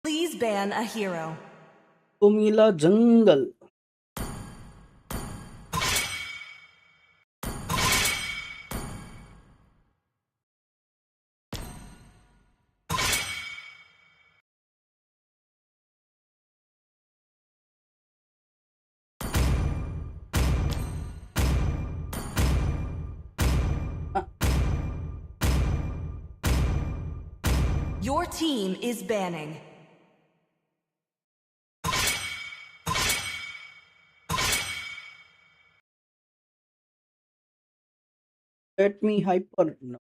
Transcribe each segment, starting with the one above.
Please ban a hero. Comilla jungle Your team is banning. let me hyper no.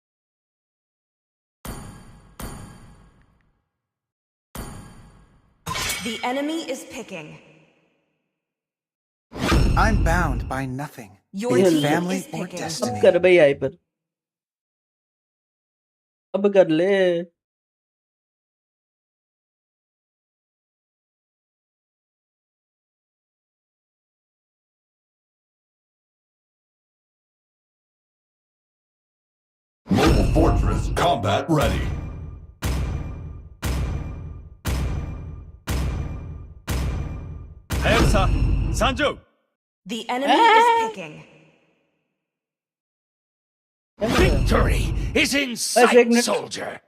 The enemy is picking. I'm bound by nothing. Your be it team family is or picking. अब destiny. कर भाई hyper अब कर ले Mobile Fortress combat ready. 하야부사 산주. The enemy is picking. Victory is in sight, Signet. soldier.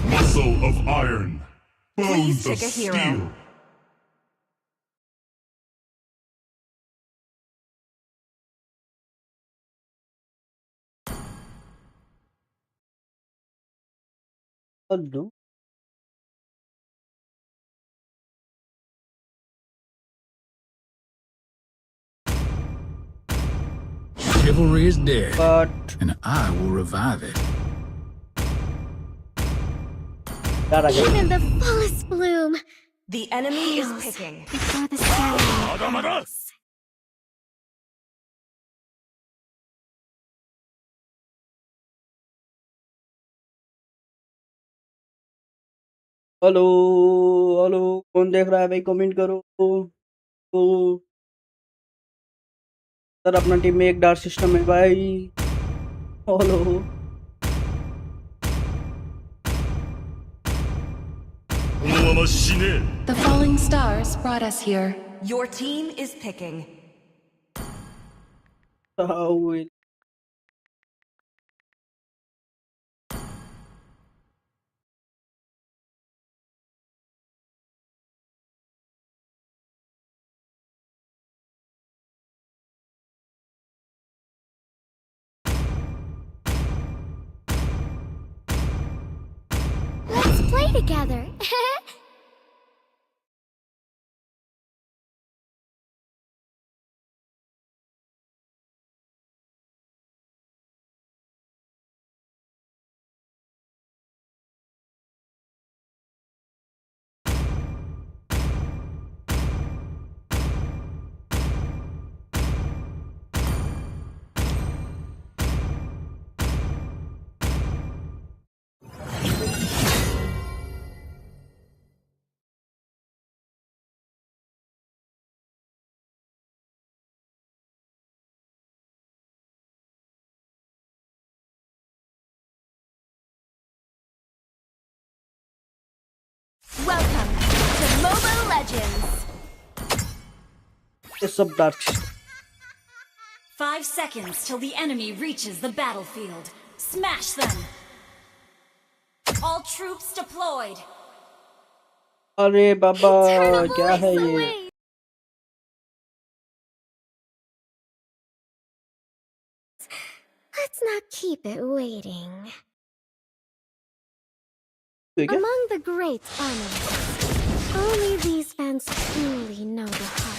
Muscle of iron. Please Bones of pick a hero. steel. Hello Chivalry is dead, but and I will revive it. यार आ गया Even the fullest bloom The enemy is fails picking. before the sky. Hello hello कौन देख रहा है भाई comment करो तो sir अपना टीम में एक डार्क सिस्टम है भाई hello The falling stars brought us here. Your team is picking. how Let's play together. Welcome to Mobile Legends. ये सब dark 5 seconds till the enemy reaches the battlefield. Smash them! All troops deployed. अरे बाबा Eternal क्या है ये isolate. Let's not keep it waiting. ठीक है Among the great armies, only these fans truly know the heart.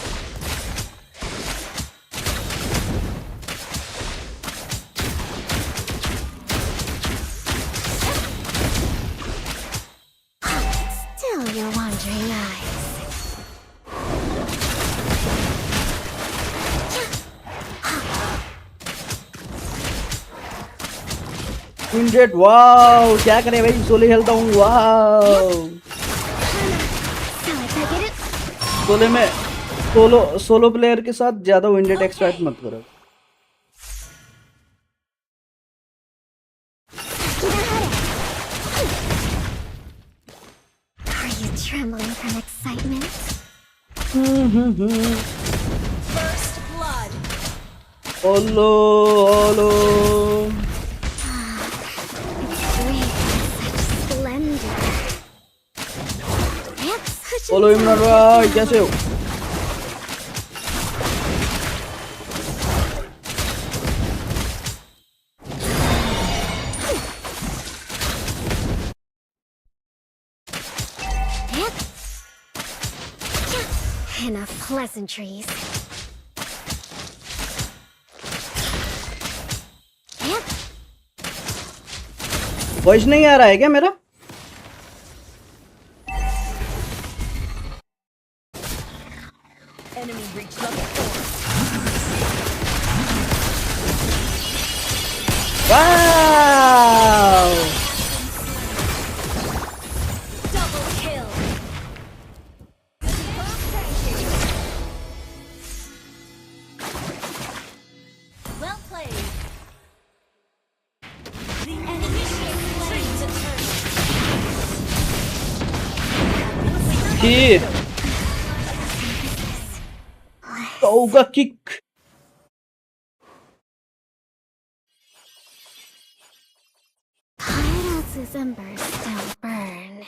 Still your wandering eyes. Quinjet, wow क्या करें भाई सोले खेलता हूँ वाओ सोलो में सोलो प्लेयर के साथ ज्यादा विंड अटैक स्टार्ट मत करो. Are you trembling from excitement? First blood. Hello. It's great such splendor. That's such a Hello Imran भाई कैसे हो? Enough pleasantries. वॉइस नहीं आ रहा है क्या मेरा? Enemy reached level 4. Wow! Double kill. Well played. The enemy is slain to turn. Here. Toga kick. Pyro's embers still burn.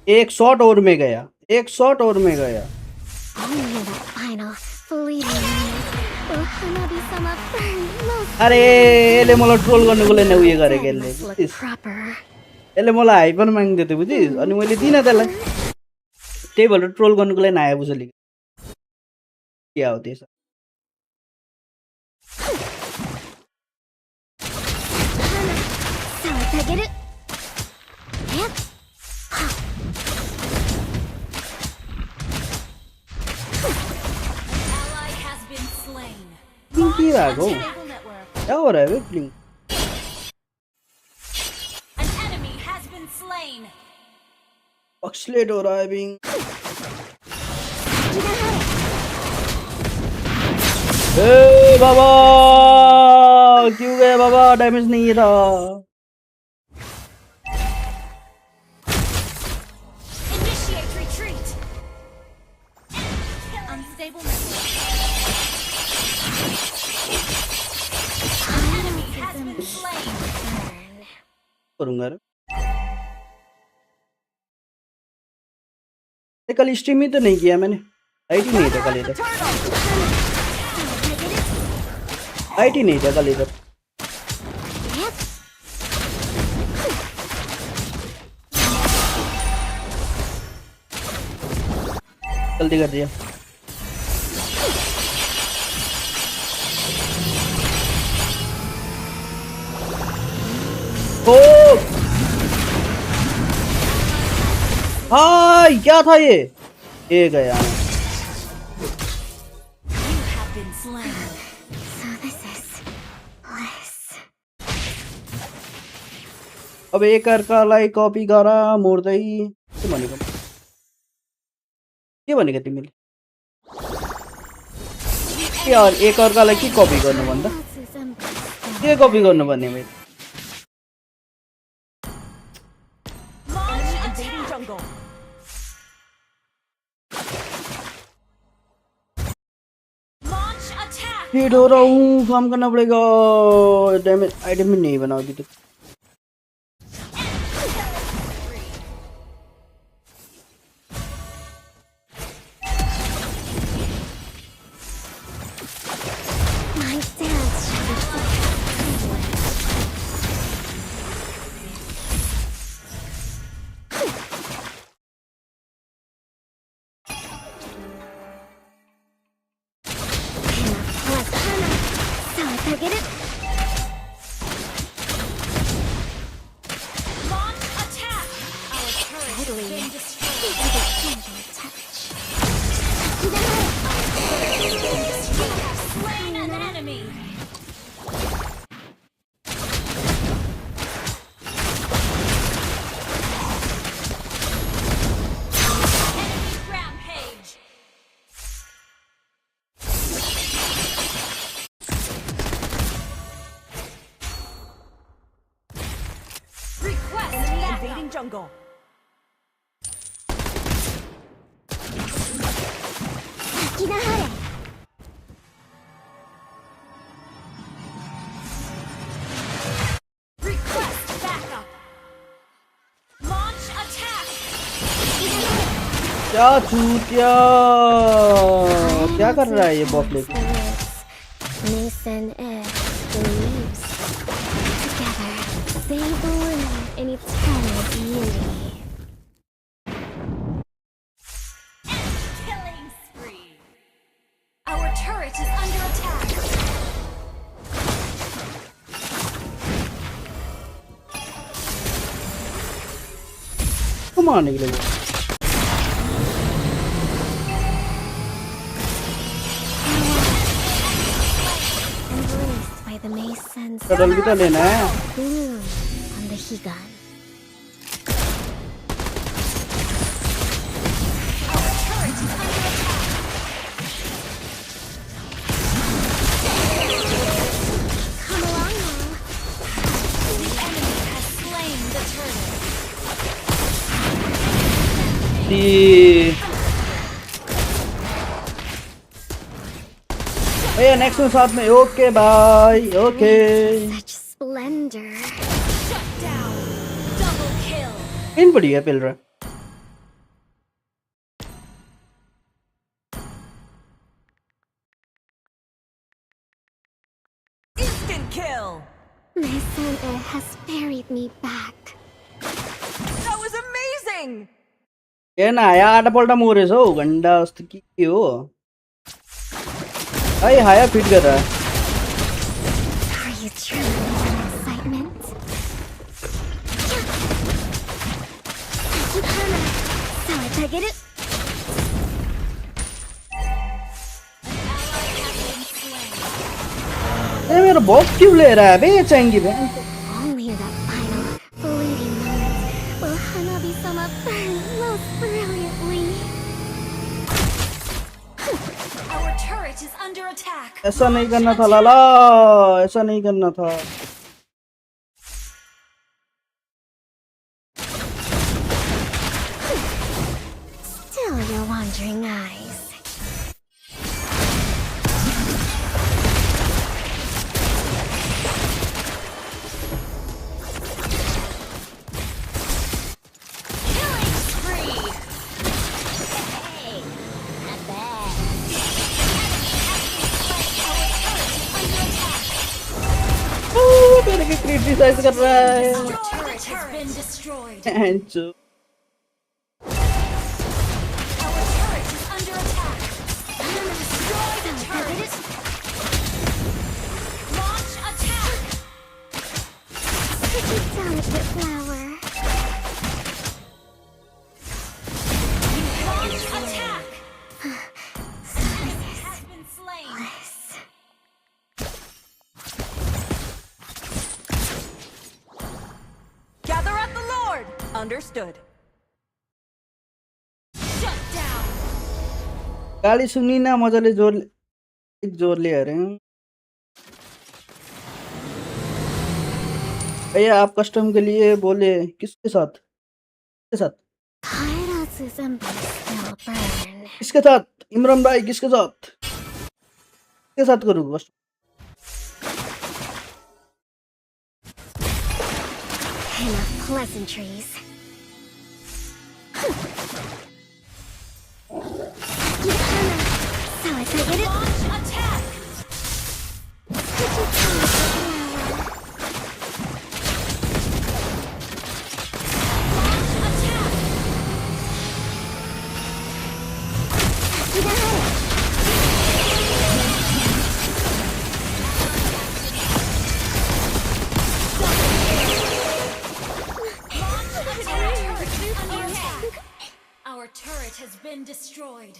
एक shot और में गया. Only the final fleeting minute will Hanabi-sama burn most. अरे यसले मलाई troll गर्नुको लागि उयो गरेको Then यसले. must look बुझिस्? proper. यसले मलाई हाइपर माग्दै थियो बुझिस्? अनि मैले दिन त्यसलाई. त्यही भएर ट्रोल गर्नुको लागि नआए बुझली. के हो त्यसो? Sawatageru. Yep. Ally has been slain. के भएको? Unstable network. क्या हो रहा है बे blink? An enemy has been slain. ऑक्सीलेट हो रहा है बिंग. ए बाबा क्यों गए बाबा? डैमेज नहीं था. Initiate retreat. Unstable network. An enemy has been slain. करूंगा रे. ये कल स्ट्रीम ही तो नहीं किया मैंने. लाइट ही नहीं था कल इधर. लाइट ही नहीं था कल इधर. जल्दी कर दिया. ओ हाय क्या था ये गया. You have been slain. So this is bliss. अब एक अर्कालाई कपी गरा मोड्दै के भनेको तिमीले? के एक अर्कालाई के कपी गर्नु भन्दा Pyro's embers still के कपी गर्नु भन्ने मैले? Launch Invading attack. jungle. Launch attack. Hit हो रहा हूँ. काम करना पड़ेगा. डैमेज आइटम भी नहीं बनाओगी तो. my dance shall be so privileged. Request Enemy backup. invading jungle. Request backup. Launch attack. क्या चूतिया क्या कर रहा है ये बॉट लेके Mason X believes. Together, they believe in eternal beauty. Killing spree. Our turret is under attack. कमाने के लिए वो Embraced by the Masons. Cuddle भी तो लेना है Bloom on the Higan. Our turret is under attack. Come along now. The enemy has slain the turret. दी भैया next में साथ में okay bye okay Such splendor. Shut down. Double kill. इन बढ़िया पेल रहा है Instant kill. Mason X has ferried me back. That was amazing. ಏನ ಆಟಪಲ್ಟ ಮೂರೇಸೋ ಗಂಡ ಕಿಕ್ಕಿಯೋ ಅಯ್ಯ ಹಾಯ ಫಿಟ್ कर रहा है Are you truly in excitement? Sakihana, so I get it. ये मेरा बॉक्स क्यों ले रहा है बे चंगी बे Only in that final, fleeting moment will Hanabi-sama burn most brilliantly. Our turret is under attack. ऐसा नहीं करना था लाला ऐसा नहीं करना था Still your wandering eyes. Killing spree. Hey, not bad. Our turret is under attack. मेरे को क्रिटिसाइज कर रहा है Our turret has been destroyed. एंचो Our turret is under attack. Destroy the turret. Launch attack. Such a delicate flower. Launch attack. Enemy has been slain. Gather at the Lord. Understood. Shut down. गाली सुनी ना मजाले जोर ले आ रहे हैं भैया आप कस्टम के लिए बोले किसके साथ Kairazu's embers still burn. किसके साथ इमरान भाई किसके साथ करूँ custom Enough pleasantries. Sakihana, so I get it. Launch attack. Such a delicate flower. Launch attack. Our turret has been destroyed.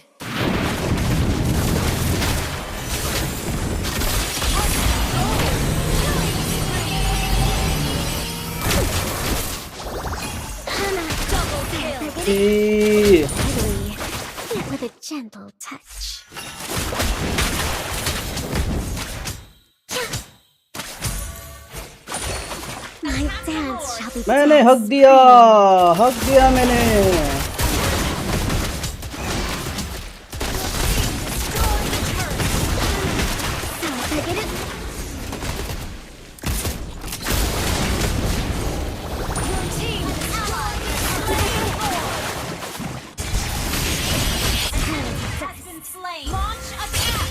Double kill. E Lightly, yet with a gentle touch. My My dance shall be मैंने हक दिया मैंने Launch attack!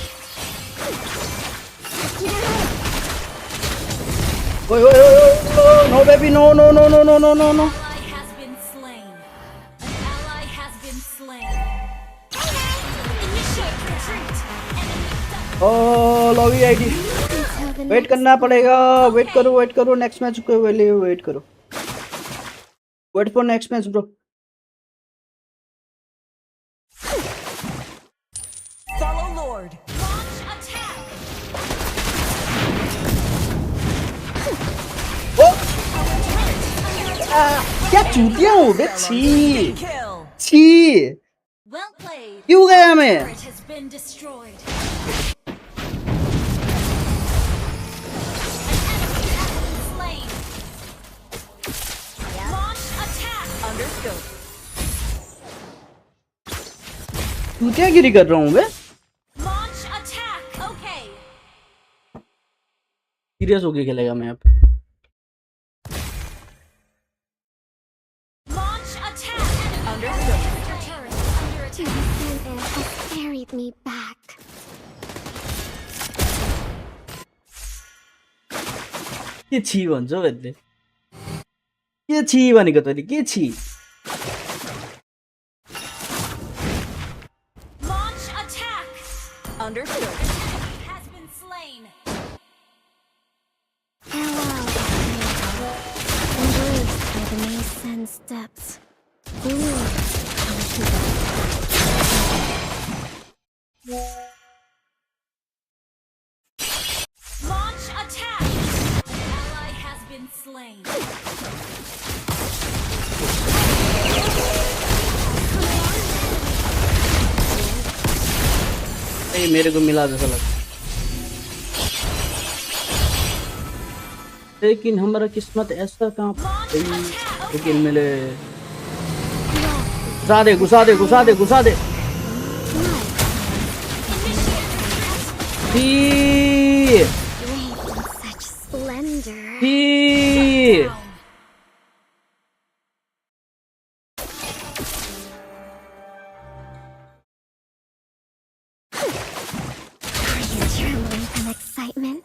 no baby no Ally has been slain. An ally has been slain. Initiate retreat. Enemy oh lobby ID wait करना पड़ेगा wait करो next match के लिए wait करो wait for next match bro Follow Lord. launch attack. क्या चूतिया हूँ बे छी Kill. छी Well played. क्यों गया मैं Turret has been destroyed. Slain. Launch attack. Understood. चूतियागिरी कर रहा हूँ बे Launch attack. Okay. सीरियस होके खेलेगा मैं अब Launch attack. Understood. Your turret is under attack. Santa has carried me back. के छी भन्छ भेट्ने के छी भनेको तैँले के छी Launch attack. Understood. Has been slain. Farewell, embraced by the Mason's depths. Ooh, Launch attack. An ally has been slain. नहीं मेरे को मिला जैसा लगा लेकिन हमारा किस्मत ऐसा कहाँ लेकिन मिले घुसा दे draped in such splendor. Are you trembling from excitement?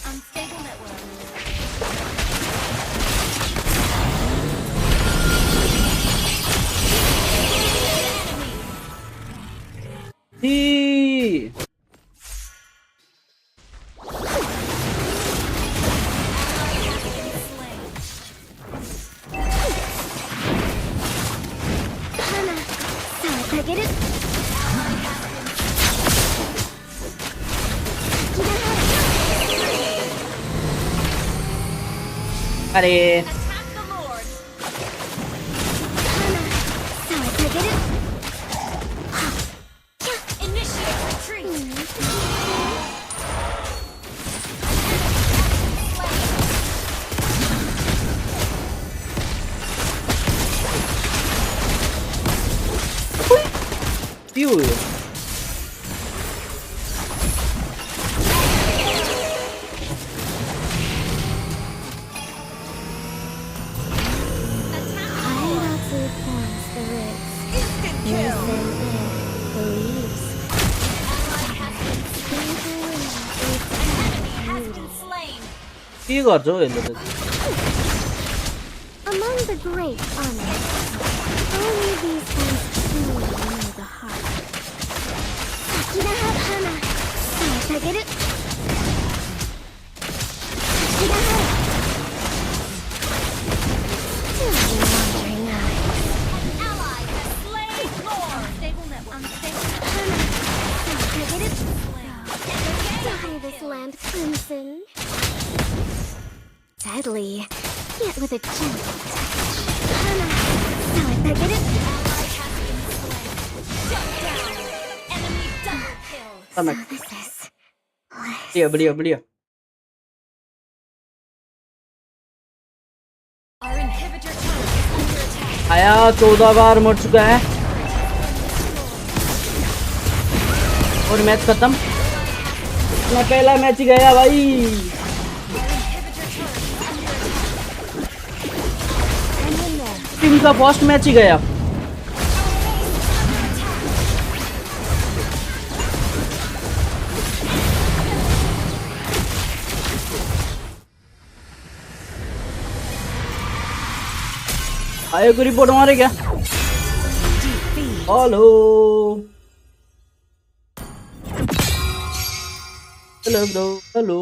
Unstable network. Hana, sawatageる. अरे Attack the Lord. Hana, sawatageる. Initiate retreat. क्यों Hiratsu forms the ribs. Instant kill. Mason believes. Has been slain. के गर्छ हौ यसले त Among the great honors, only these ones truly know the heart. Sakirahara Hana, sawatageる. Sakirahara. Wandering eyes. An ally has slain Lord. Stable network. Unstable Hana, sawatageる. slain. Dye this land crimson. Deadly, yet with a gentle touch. Hana, sawatageる. Ally has been slain. Shut down. Enemy double kill. So this is bliss. बढ़िया बढ़िया आया 14 बार मर चुका है और match खत्म। अपना पहला मैच ही गया भाई। टीम का फर्स्ट मैच ही गया। आयो को रिपोर्ट मारे क्या? Hello hello bro hello.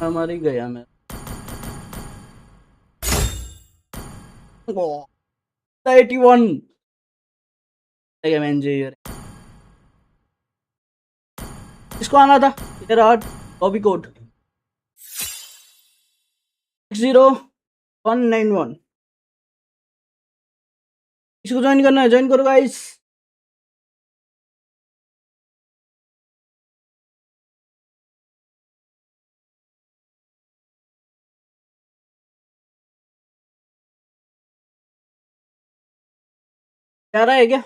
हमारी गया मैं 81 इसको आना था। कॉपी कोड 60191 इसको ज्वाइन करना है। ज्वाइन करो गाइस। क्या रहा है क्या?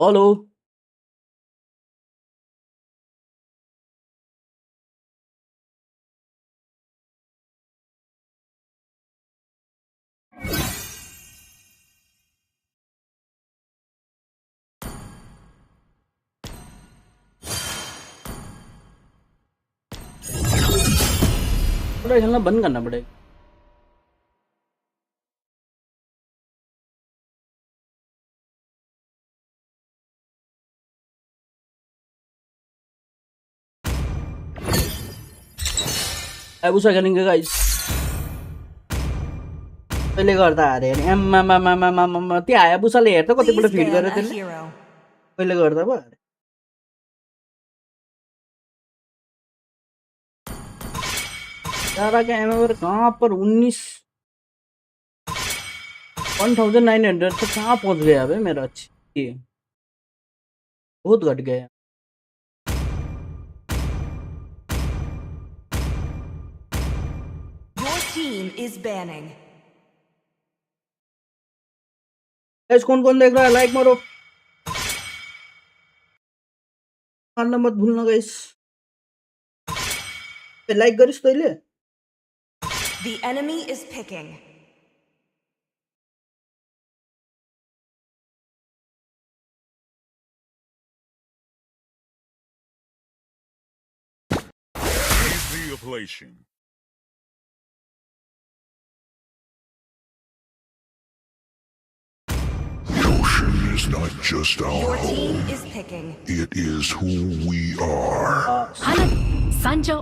हेलो थोड़ा खेलना बंद करना पड़ेगा। ऐसा करेंगे गाइस। पहिले गर्दा अरे त्यो हायाबुसाले हेर त कतिपल्ट फिड Please गरेर ban a त्यसले hero. पहिले गर्दा भयो। सारा का एमएवर कहाँ पर 1900 तो कहाँ पहुंच गया भाई मेरा। अच्छी बहुत घट गया। Your team is banning. Guys कौन कौन देख रहा है लाइक मारो। मारना मत भूलना गाइस। लाइक गरिस् तैले? The enemy is picking. Easy ablation. The ocean is not just our Your home. team is picking. It is who we are. Hana, Sanjo.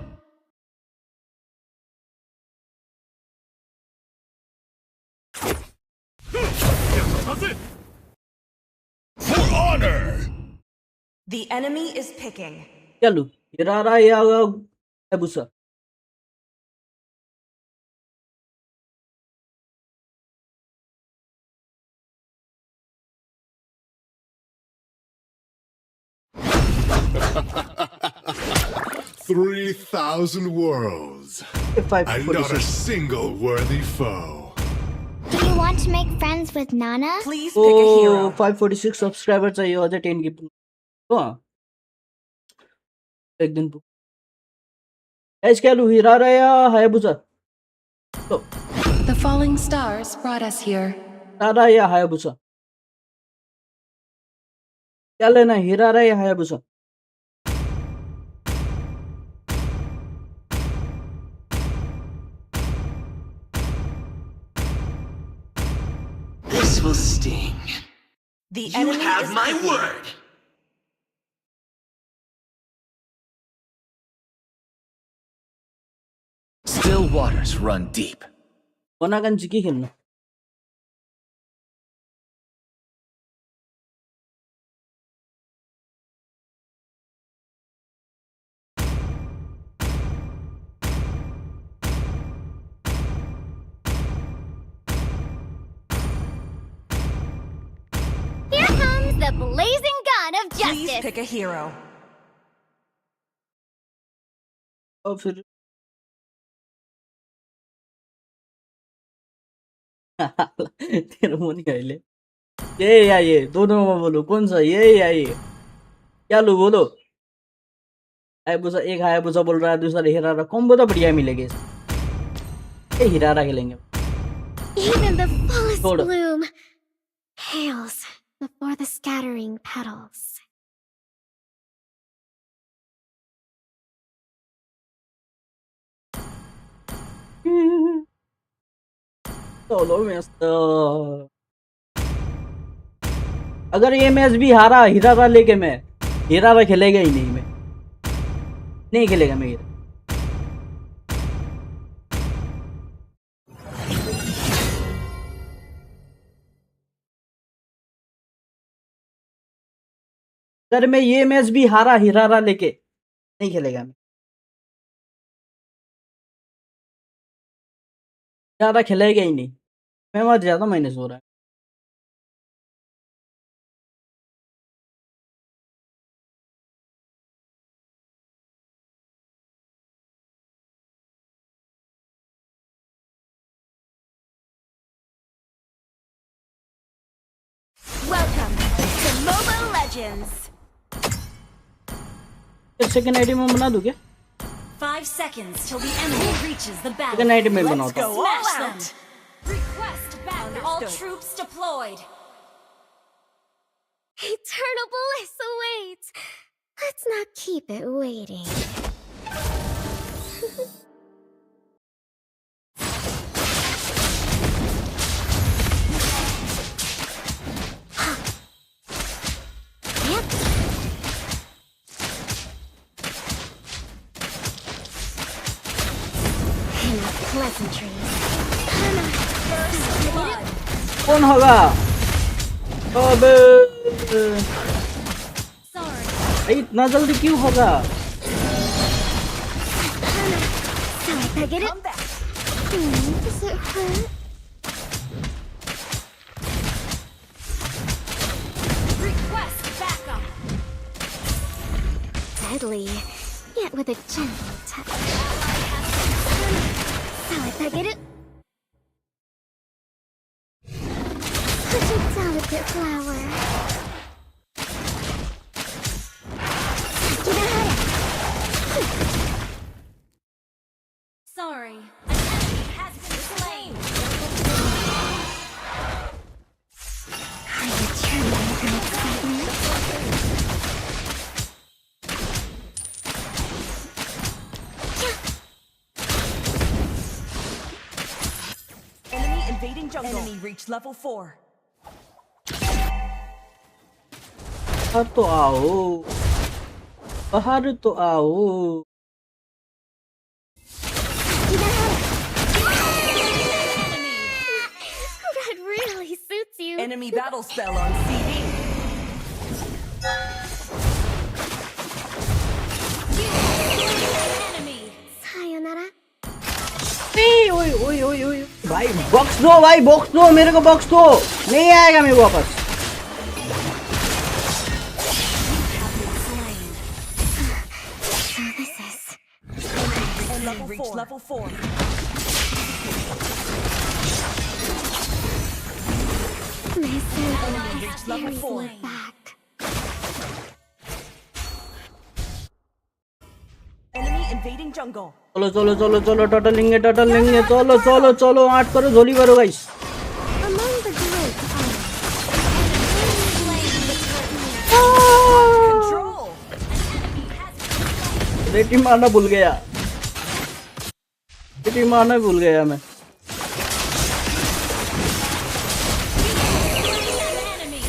For honor! The enemy is picking. चलो हिरारा या Hayabusa. $3,000 worlds, and not a single worthy foe. Do you want to make friends with Nana? Please pick a hero. 546 subscriber चाहिए अझै 10 की एक दिन guys क्या लू हिरारा या हायाबुसा? तो The falling stars brought us here. हिरारा या हायाबुसा क्या लेना है? हिरारा या Hayabusa? This will sting. The You enemy have is my picking. word. Still waters run deep. वनागन जी की खेलना। Here comes the blazing gun! Please justice. pick a hero. और फिर तेरा मन क्या ले ये या ये दोनों में बोलो कौन सा ये या ये क्या लो बोलो हायाबुसा एक हायाबुसा बोल रहा है दूसरा हिरारा कॉम्बो तो बढ़िया मिलेगी ये हिरारा खेलेंगे Even the fullest Hold on. bloom hails before the scattering petals. चलो मिस्टर अगर ये मैच भी हारा हिरारा लेके मैं हिरारा खेलेगा ही नहीं मैं नहीं खेलेगा मैं हिरारा अगर मैं ये मैच भी हारा हिरारा लेके नहीं खेलेगा मैं हिरारा खेलेगा ही नहीं मैं मर जाता माइनस हो रहा है Welcome to Mobile Legends. Second ID में बना दूं क्या 5 seconds till the enemy reaches the battle. Second ID में बनाता हूं Smash them. Request back all troops deployed. Eternal bliss awaits. Let's not keep it waiting. Yep. And the pleasantries. First blood. कौन होगा अबे Sorry. भाई इतना जल्दी क्यों होगा So if I get it. Does it hurt? Request backup. Deadly, yet with a gentle touch. So if I get it. Such a delicate flower. Sorry. An enemy has been slain. Are you trembling from excitement? Enemy invading jungle. Enemy reached level 4. बाहर तो आओ बाहर तो आओ That really suits you. Enemy battle spell on CD. Enemy. Sayonara. ओए ओए ओए ओए भाई बॉक्स दो मेरे को बॉक्स दो नहीं आएगा मैं वापस So this is. Enemy reached level 4. My sense reached level carries 4. me back. Enemy invading jungle. चलो चलो चलो चलो टोटल लेंगे चलो चलो चलो 8 करो झोली करो guys Among the great Control. बेटी मारना भूल गया मैं Enemy.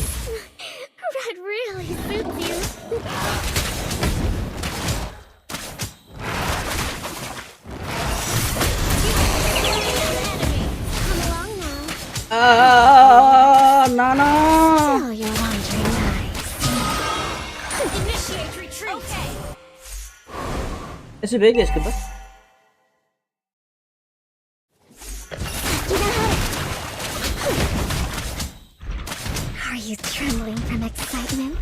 That really suits you. Come along now. Nana Tell your wandering eyes. Initiate retreat. Okay. ऐसे भेज इसके पास Are you trembling from excitement?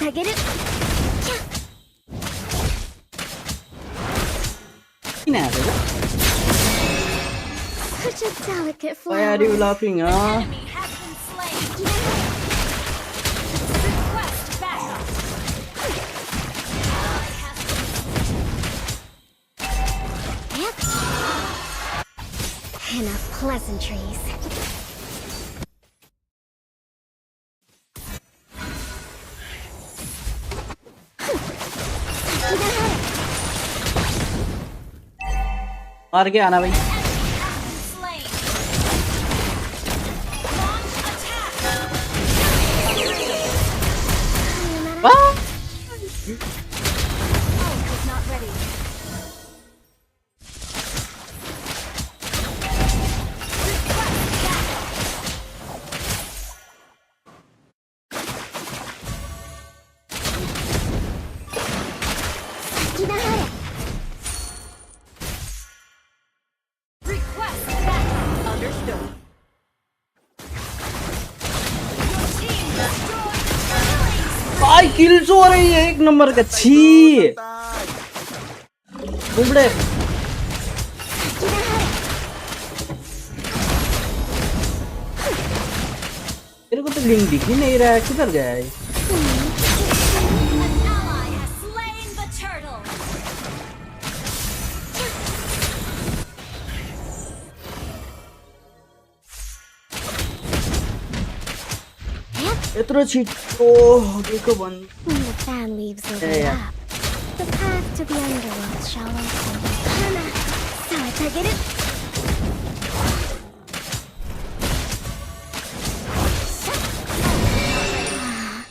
I get it? Such a delicate Why are you flower. laughing, huh? Enemy has been slain. Request backup. Ally has been Yep. Enough pleasantries. मार के आना भाई slain. Launch attack. Ult is not ready. Request backup. Request backup. Understood. Your team destroyed the killing. भाई किल जो हो रही है एक नंबर का छी बुबड़े मेरे को तो लिंक दिख ही नहीं रहा है किधर गया है An ally has slain the turtle. इतना छिटो देखो बंद When the fan leaves over Yeah. up, the path to the underworld shall open. Hana, so I get it? Ah,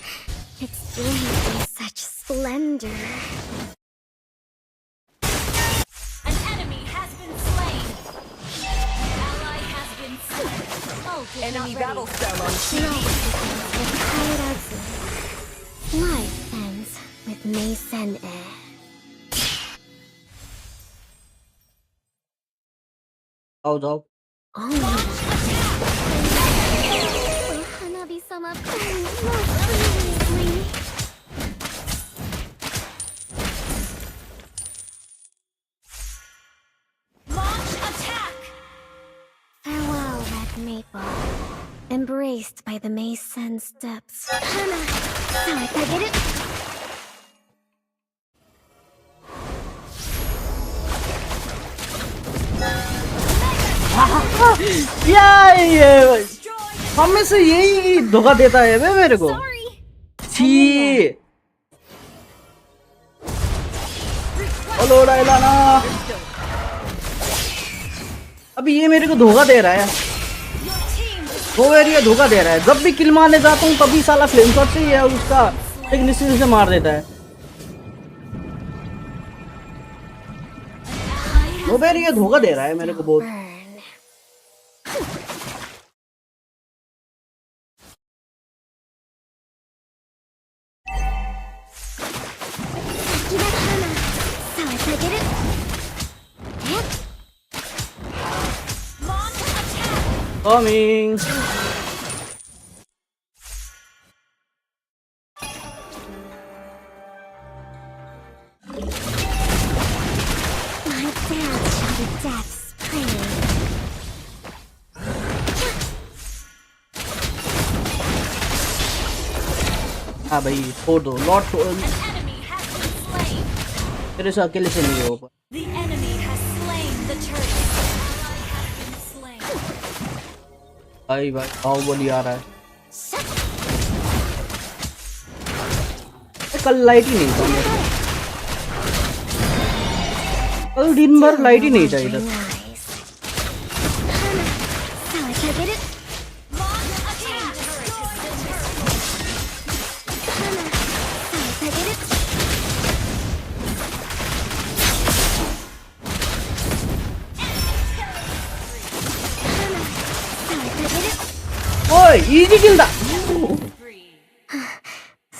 it's draped in such splendor. An enemy has been slain. Ally has been slain. Ult is Enemy not battle ready. cell on Life CD. begins with Kairatsu. Life ends with Meisen-e. जाओ जाओ Oh, will Hanabi-sama burn most brilliantly? Launch attack. Farewell, Red Maple. Embraced by the Meisen depths. Hana, so I get it? क्या है ये हम में से यही धोखा देता है बे मेरे को छी हेलो डायलाना अभी ये मेरे को धोखा दे रहा है वो एरिया धोखा दे रहा है जब भी किल मारने जाता हूँ तभी साला फ्लेम शॉट से या उसका एक निश्चित से मार देता है वो एरिया धोखा दे रहा है मेरे को बहुत Burn. Sakina Hana, so I get it? Yep. Launch attack. coming My dance shall be death's prey. हाँ भाई छोड़ दो lot An enemy has been slain. तेरे से अकेले से नहीं होगा The enemy has slain the turtle. Ally has been slain. भाई भाई बाहुबली आ रहा है कल लाइट ही नहीं था मेरे कल दिन भर लाइट ही नहीं था इधर Nice. Hana, so I get it? Launch attack. Destroy the turtle. Hana, so I get it? Hana, so I get it? ओए इजी किल था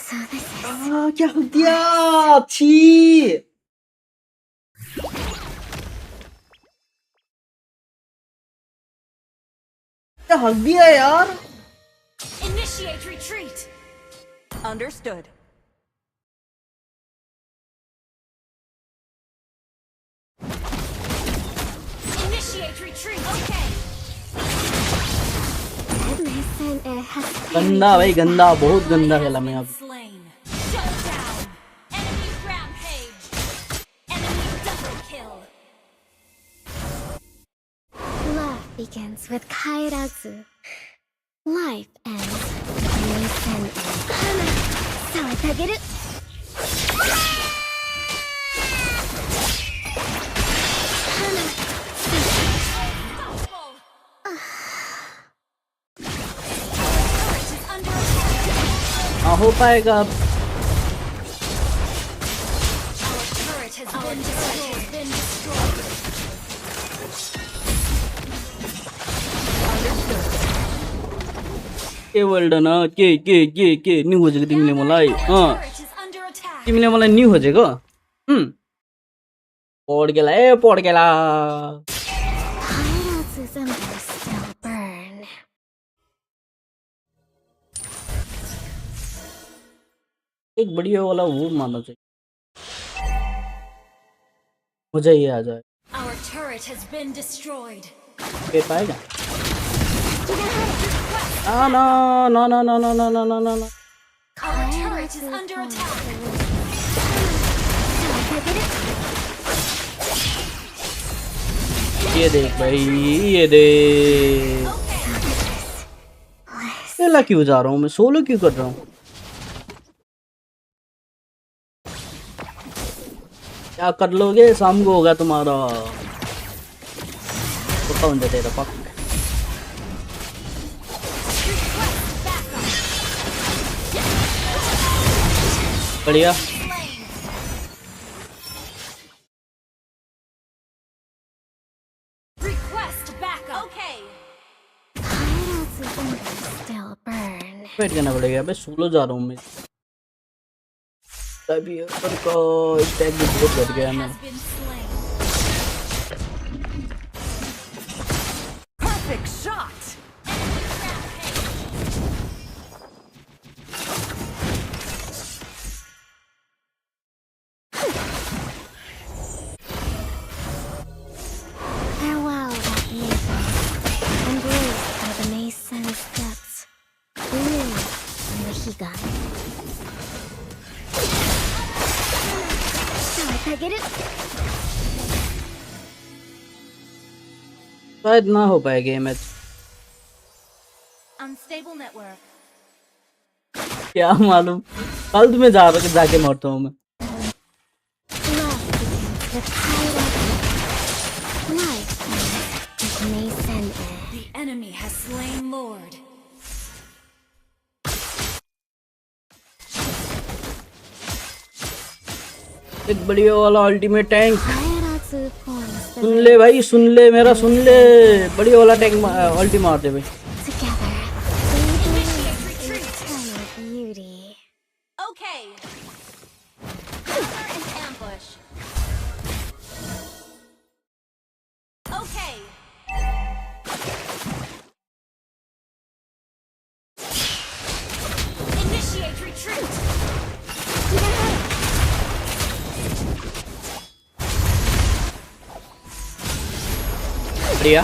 So this is क्या हो गया छी क्या हक दिया यार Initiate retreat. Understood. Initiate retreat. Okay. That Mason has गंदा भाई गंदा बहुत गंदा खेला मैं अब Slain. Showdown. Enemy rampage. Enemy double kill. Love begins with Kairazu. Life ends with Mason Hana. Sawatageru. Hana. Unstoppable. Turret is under attack. हाँ हो पाएगा अब Our turret has been destroyed. के वर्ल्ड न के न्यू हो जाएगा तिमीले मलाई Our turret is under attack. तिमीले मलाई न्यू हो जाएगा पढ गेला Kairazu's embers still burn. एक बढ़िया वाला वो मारना चाहिए मुझे ये आ जाए Our turret has been destroyed. पे पाएगा ना ना ना ना ना ना ना ना ना ना Our turret is under attack. ये देख भाई ये देख अकेला क्यों जा रहा हूँ मैं सोलो क्यों कर रहा हूँ क्या कर लोगे शाम को होगा तुम्हारा तो कौन दे तेरा पक बढ़िया Request backup. Okay. Kairazu's embers still burn. Wait करना पड़ेगा अबे सोलो जा रहा हूँ मैं तभी ऊपर का स्टैक भी बहुत बढ़ गया मैं Has been slain. Perfect shot. Farewell, that maple, embraced by the Mason's depths, bloom from the Higan. Sawatageru. शायद ना हो पाएगा ये मैच Unstable network. क्या मालूम कल तुम्हें जाके मरता हूँ मैं Love begins with Kairazu. Life ends with Mason The enemy has slain Lord. एक बढ़िया वाला ultimate tank Kairazu forms the सुन ले भाई सुन ले मेरा सुन ले बढ़िया वाला टैंक अल्टी मार दे भाई together. Breathing in eternal beauty. Okay. Counter and ambush. Okay. Initiate retreat. बढ़िया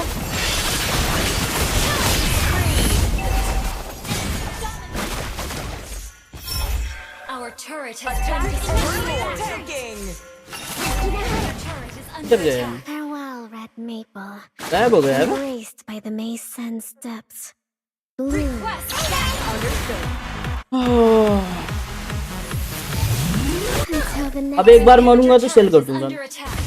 Our turret has been destroyed. Taking. Our turret is under इधर गए हम Farewell, red maple, गायब हो गया है embraced by the Mason's depths. Bloom Request backup. until the अब next एक बार मरूंगा तो सेल कर दूंगा Under attack.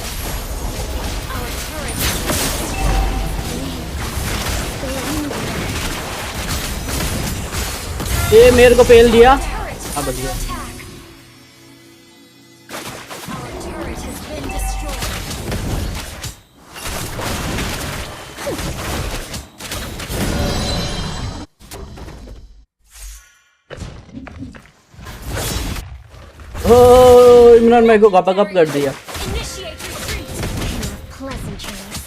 Our turret ये मेरे को पेल दिया turret हाँ बच गया attack. Our turret has been destroyed. ओ इमरान भाई को गप कर दिया Initiate retreat. pleasantries.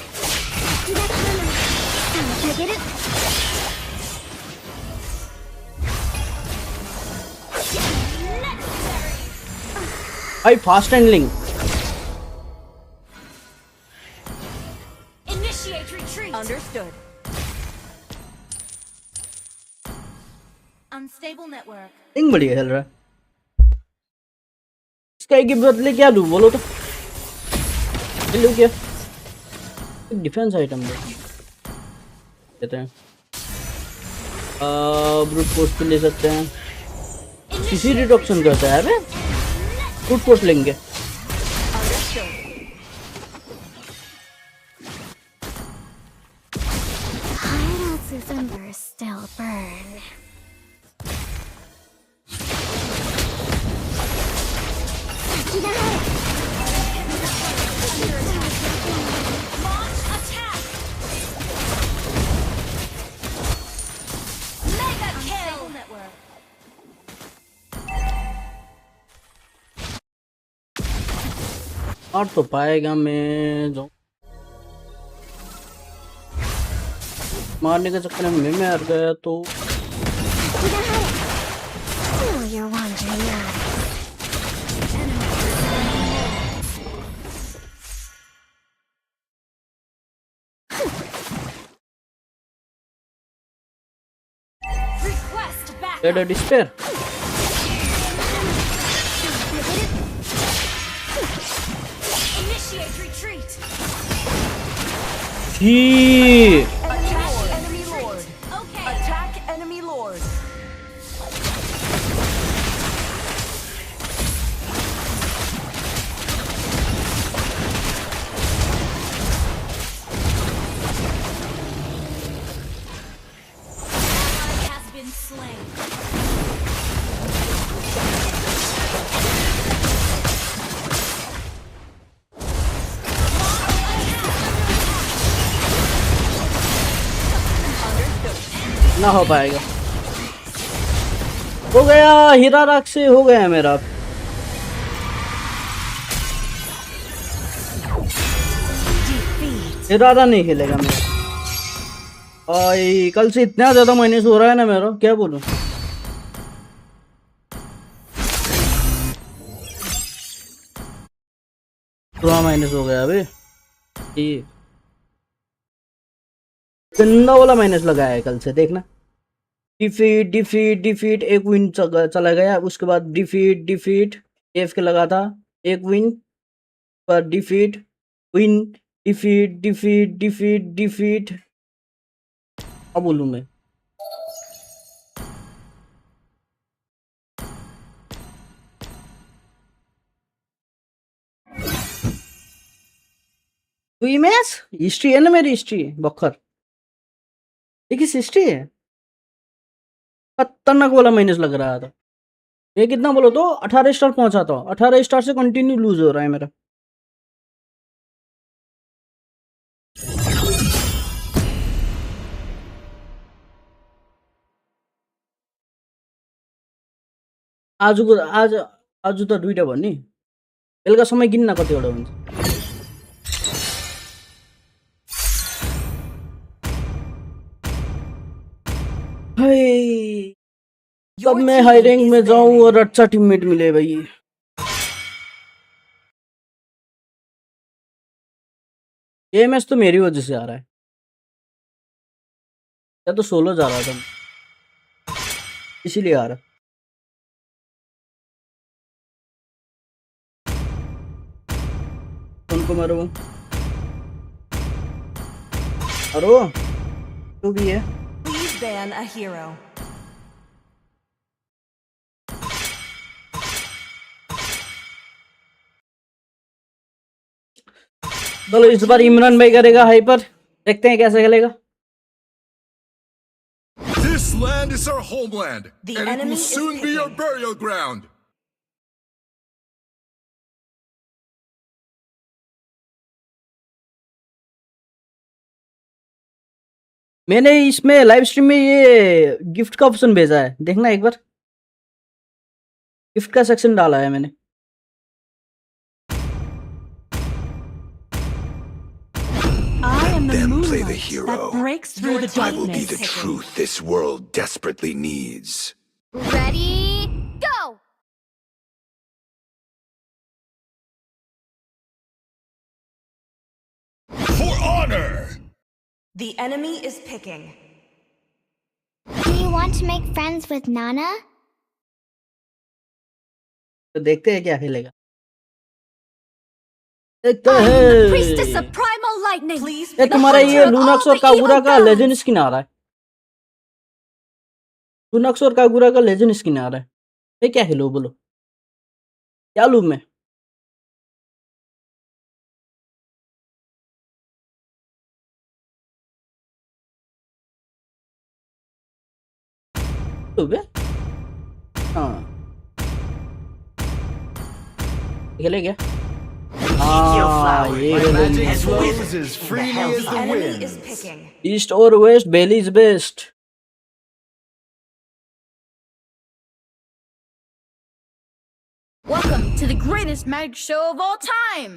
Sawatageru. भाई fast handling Initiate retreat. Understood. Unstable network. Thing बढ़िया खेल रहा है स्काई के बदले क्या लूं बोलो तो लूं क्या डिफेंस आइटम देते हैं ब्रूट फोर्स पे ले सकते हैं सीसी रिडक्शन करता है यार ब्रूट फोर्स लेंगे Hideouts' embers still burn. Launch attack. Mega kill. Network. और तो पाएगा मैं जो मारने के चक्कर में मैं हार गया तो Still you're wandering eyes. Request backup. Dead despair Initiate retreat. He Attack enemy lord. Okay. Attack enemy lord. Ally has been slain. ना हो पाएगा हो गया हीरा राख से हो गया मेरा इरादा नहीं खेलेगा मेरा और कल से इतना ज्यादा माइनस हो रहा है ना मेरा क्या बोलूं थोड़ा माइनस हो गया अभी ये गंदा वाला माइनस लगाया है कल से देखना डिफीट डिफीट डिफीट एक विन चला गया उसके बाद डिफीट डिफीट एफ के लगा था एक विन पर defeat win defeat defeat defeat defeat अब बोलूं मैं हुई मैच हिस्ट्री है ना मेरी हिस्ट्री बखर देखिए हिस्ट्री है खतरनाक वाला माइनस लग रहा था ये कितना बोलो तो 18 स्टार पहुंचा था 18 स्टार से कंटिन्यू लूज हो रहा है मेरा आज आज त दुईटा भयो नि बेलुका समय किन्न कतिवटा हुन्छ भाई कब मैं हाई रैंक में जाऊं और अच्छा टीममेट मिले भाई ये मैच तो मेरी वजह से आ रहा है या तो सोलो जा रहा था इसीलिए आ रहा उनको मारो अरो तू भी है Please ban a hero. चलो इस बार इमरान भाई करेगा हाइपर देखते हैं कैसे खेलेगा This land is our homeland, The and it enemy will is soon be your picking. burial ground. मैंने इसमें लाइव स्ट्रीम में ये गिफ्ट का ऑप्शन भेजा है देखना एक बार गिफ्ट का सेक्शन डाला है मैंने I am the Them moonlight play the hero. that breaks through the I will be darkness. the truth this world desperately needs. Ready? honor! The enemy is picking. Do you want to make friends with Nana? तो देखते हैं क्या खेलेगा। देखते I am the priestess हैं। of primal lightning. Please ये pick तुम्हारा a ये hunter. लूनक्स और कागुरा का लेजेंड स्किन आ रहा है। लूनक्स और कागुरा का लेजेंड स्किन आ रहा है। ये क्या खेलो बोलो, क्या लूं मैं? बे हाँ खेले क्या? हाँ ये Magic flows as freely as The the enemy wind. is picking. East और west, belly is best. Welcome to the greatest magic show of all time.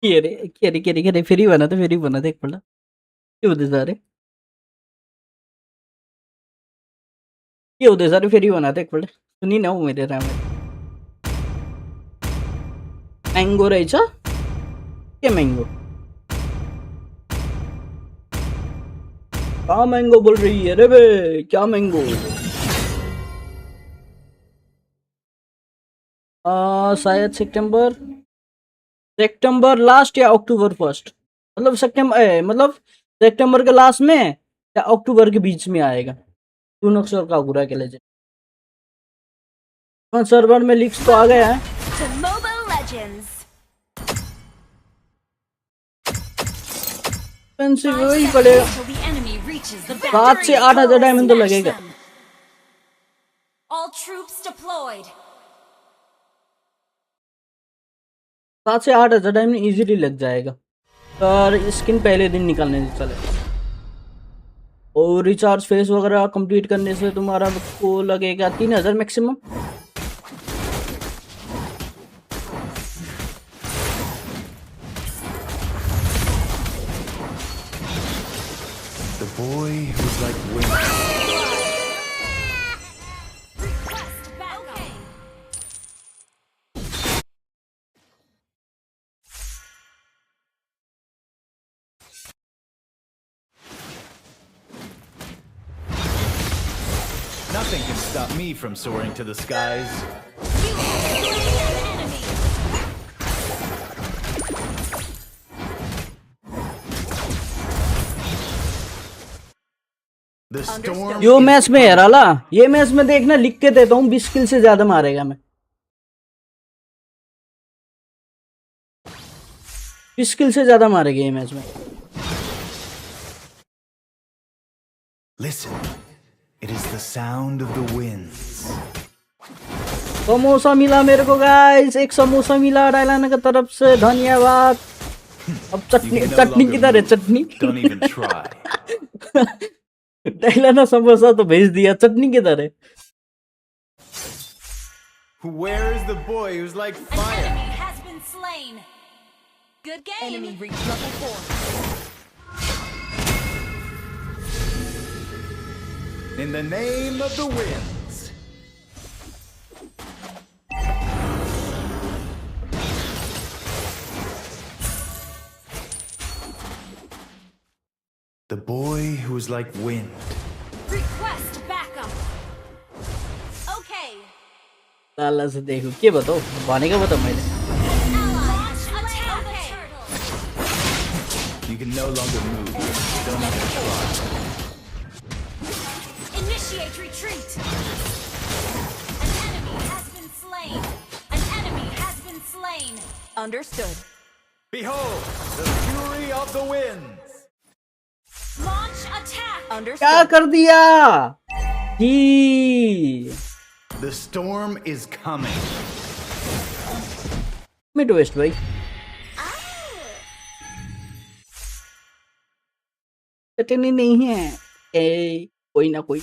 केरे फेरी बना तो फेरी बना देख पड़ा क्यों होते सारे, क्यों होते सारे फेरी बना देख पड़ा। सुनी ना वो मेरे राम मैंगो रहेछ के मैंगो क्या मैंगो बोल रही है रे बे, क्या मैंगो? शायद सितंबर लास्ट या अक्टूबर फर्स्ट, मतलब सितंबर के लास्ट में या अक्टूबर के बीच में आएगा लूनक्स और कागुरा के लेजेंड। सर्वर में लीक्स तो आ गया है। To Mobile Legends. एक्सपेंसिव वही पड़ेगा, Till the enemy reaches the 7 से 8,000 डायमंड तो लगेगा। All troops deployed. 7 से 8,000 डायमंड इजीली लग जाएगा पर स्किन पहले दिन निकालने से चले। और रिचार्ज फेस वगैरह कंप्लीट करने से तुम्हारा को लगेगा 3,000 maximum. The boy who's like wind. Request backup. Nothing can stop me from soaring to the skies. You have slain an enemy. The storm. Yo is match में है राला, ये मैच में देखना लिख के देता हूँ 20 किल से ज्यादा मारेगा मैं। 20 किल से ज्यादा मारेगा ये मैच में। Listen, it is the sound of the winds. Samosa मिला मेरे को गाइस, एक समोसा मिला डायलाना की तरफ से, धन्यवाद। अब चटनी You can no chutney longer किधर है? move. Chutney Don't even try. डायलाना samosa तो भेज दिया, चटनी किधर है? Where is the boy who's like An fire? enemy has been slain. Good game. Enemy reached level 4. In the name of the winds. The boy who's like wind. Request backup. Okay. लाला से देखो क्या बताओ, बाने का बता मैंने। Launch attack the turtle. You can no longer move. Don't even try. Initiate retreat. An enemy has been slain. An enemy has been slain. Understood. Behold, the fury of the winds. Launch attack. क्या Understood. कर दिया जी? The storm is coming. Mid waste भाई, चटनी नहीं है ए, कोई ना कोई।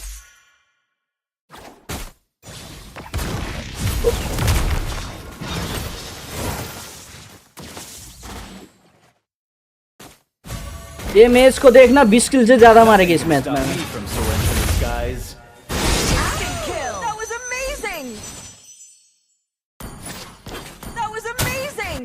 ये मैच को देखना, 20 किल से ज्यादा मारेगी इस मैच Stop में। me from soaring to the skies. That was amazing. That was amazing.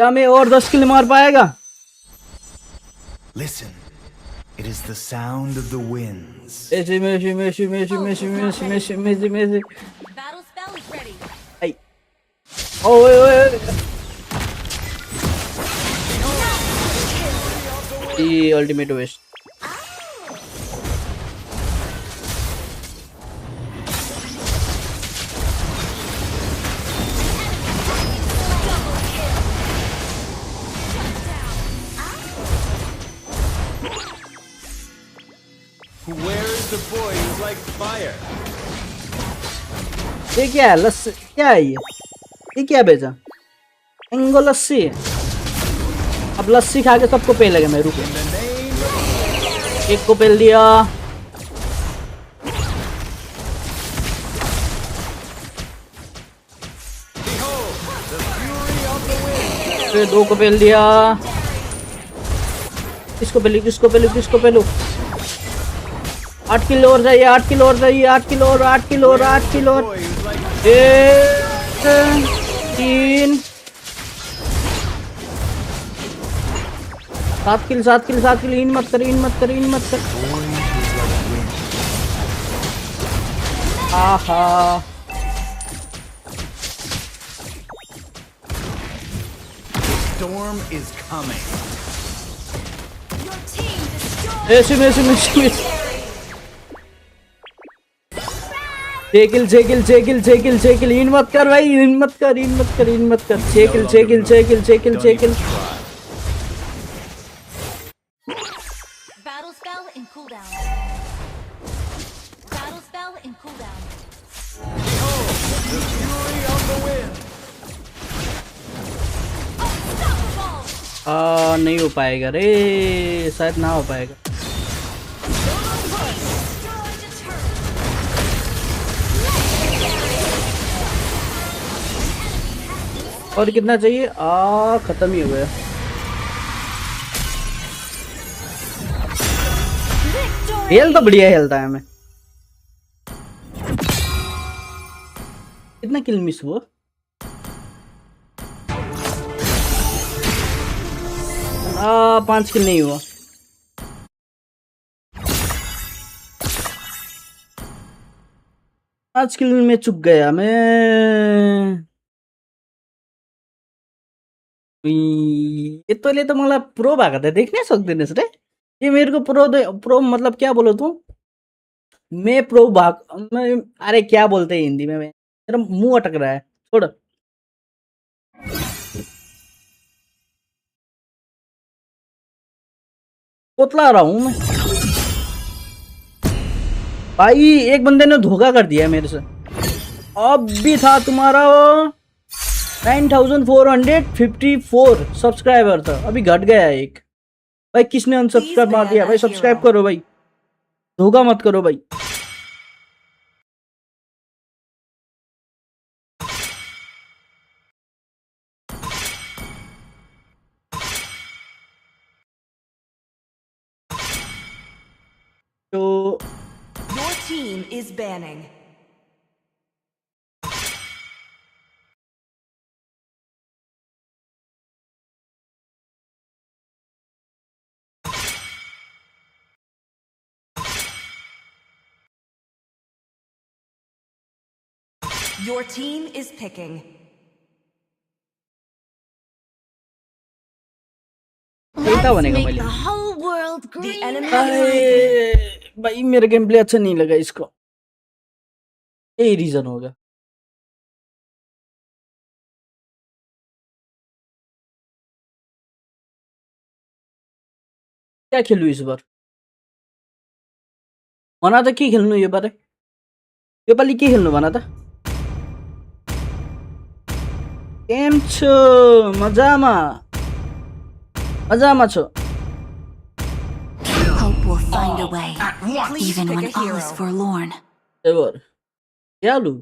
क्या मैं और 10 किल मार पाएगा? Listen, it is the sound of the winds. Messi. Battle spell is ready. Ay. Oh, wait. The ultimate waste. Where is the boy who likes fire? ये क्या है? लस्सी क्या है ये क्या बेचा? एंगो लस्सी है। अब लस्सी खा के सबको पेल लगे। मैं रुके, एक को पेल दिया, फिर 2 को पेल दिया। किसको पेलू? 8 किलो और चाहिए, 8 किलो और 8 किलो और 8 किलो और 3 7 किल। इन मत कर। आहा, Storm is coming. Your team destroyed. Messi. 6 किल। इन मत कर भाई, इन मत कर। 6 किल। Battle spell in cooldown. Unstoppable. नहीं हो पाएगा रे, शायद ना हो पाएगा। और कितना चाहिए? खत्म ही हो गया। हेल्थ तो बढ़िया हेल्थ है हमें। कितना किल मिस हुआ? आ 5 किल नहीं हुआ। पांच किल में चुक गया मैं। ये तो मलाई प्रो भएको त देख्नै सक्दैनस् रे। ये मेरे को प्रो मतलब क्या बोलो तू? मैं प्रो अरे क्या बोलते हैं हिंदी में? मेरा मुंह अटक रहा है, छोड़। पोतला रहा हूं मैं भाई। एक बंदे ने धोखा कर दिया मेरे से। अब भी था तुम्हारा 9454 सब्सक्राइबर था, अभी घट गया एक। भाई किसने अनसब्सक्राइब मार दिया? भाई सब्सक्राइब करो भाई, धोखा मत करो भाई। तो Your team is banning. Your team is picking. Let's make the whole world The green. enemy भाई मेरा गेम प्ले अच्छा नहीं लगा इसको, यही रीजन होगा। क्या खेलूं इस बार? भना त के खेल्नु यो बारे? यो पालि के खेल्नु भन त? केम छो? मजामा छो? Hope will find a way, Please even pick when a all hero. is forlorn. Ever क्या लूं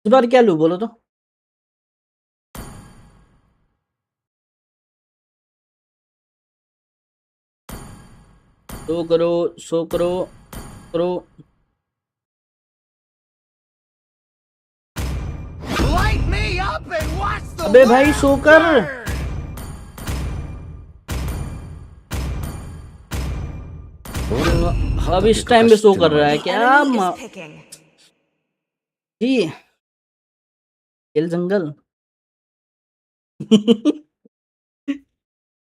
इस बार? क्या लूं बोलो तो? सो करो। Light me up and watch the अबे भाई सोकर अब इस टाइम पे सो कर रहा है The क्या enemy is picking. जी खेल जंगल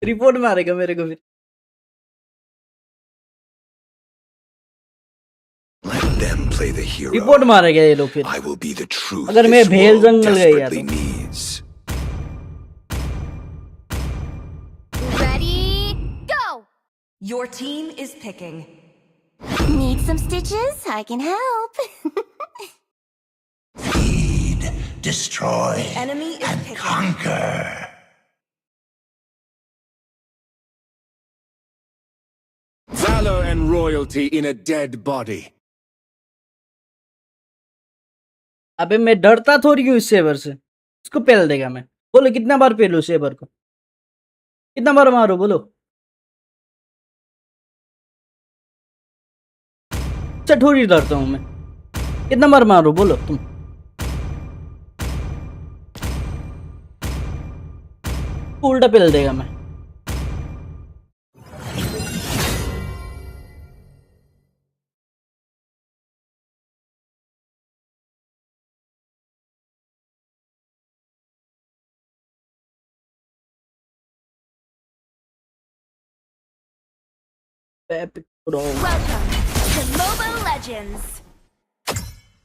रिपोर्ट मारेगा मेरे को फिर Let them play the hero. Report मारेगा ये लोग फिर I will be the truth अगर मैं this भेल world जंगल गया desperately तो needs. Ready? Go! Your team is picking. Need some stitches? I can help. Feed, destroy, Enemy is picking. conquer. Valor and royalty in a dead body. अबे मैं डरता थोड़ी हूँ इस सेवर से इसको पेल देगा मैं बोलो कितना बार पेलू सेवर को कितना बार मारो बोलो अच्छा थोड़ी डरता हूँ मैं कितना बार मारो बोलो तुम उल्टा पेल देगा मैं Welcome to Mobile Legends.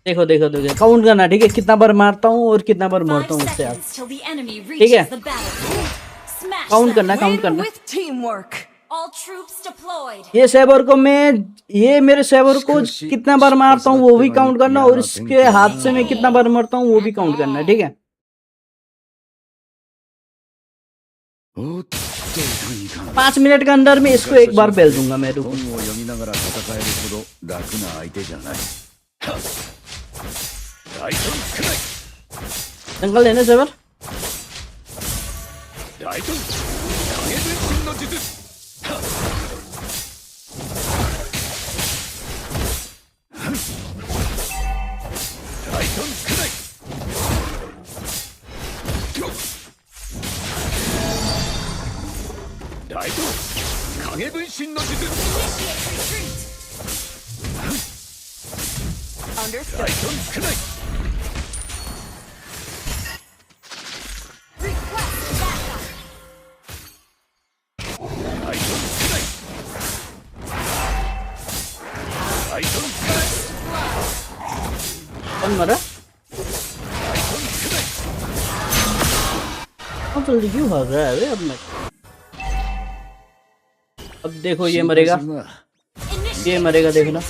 देखो देखो देखो काउंट करना ठीक है कितना बार मारता हूँ और कितना बार 5 मरता हूँ उससे आप seconds till the enemy ठीक है reaches the battlefield. Smash count them. करना काउंट करना With teamwork. All troops deployed. ये सेवर को मैं ये मेरे सेवर को कितना बार मारता हूँ वो भी काउंट करना और इसके हाथ से मैं कितना बार मरता हूँ वो भी काउंट करना ठीक है 5 मिनट के अंदर में इसको एक बार बेल दूंगा मैं रुको जंगल लेने सेवर Understood. Request backup. कौन मरा जल्दी क्यों भाग रहा है बे अब मैं अब देखो ये मरेगा देखना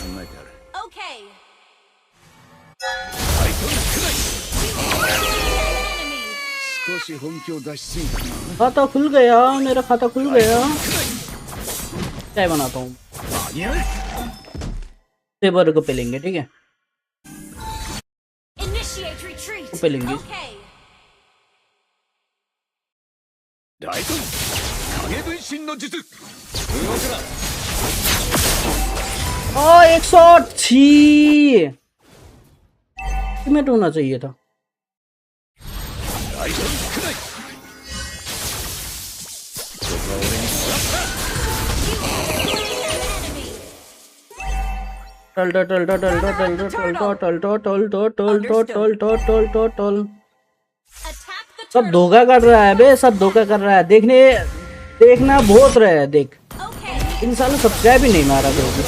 Okay. खाता खुल गया मेरा खाता खुल गया चाय बनाता हूँ सेवर को पेलेंगे ठीक है Initiate retreat. पेलेंगे Okay. ओ 108 मिनट होना चाहिए था टल टल टल टल टल टल टल टल टल टल टल टल टल Attack the सब turtle. धोखा कर रहा है बे सब धोखा कर रहा है देखना बहुत रहा है देख Okay. इंसान ने सब्सक्राइब ही नहीं मारा देखो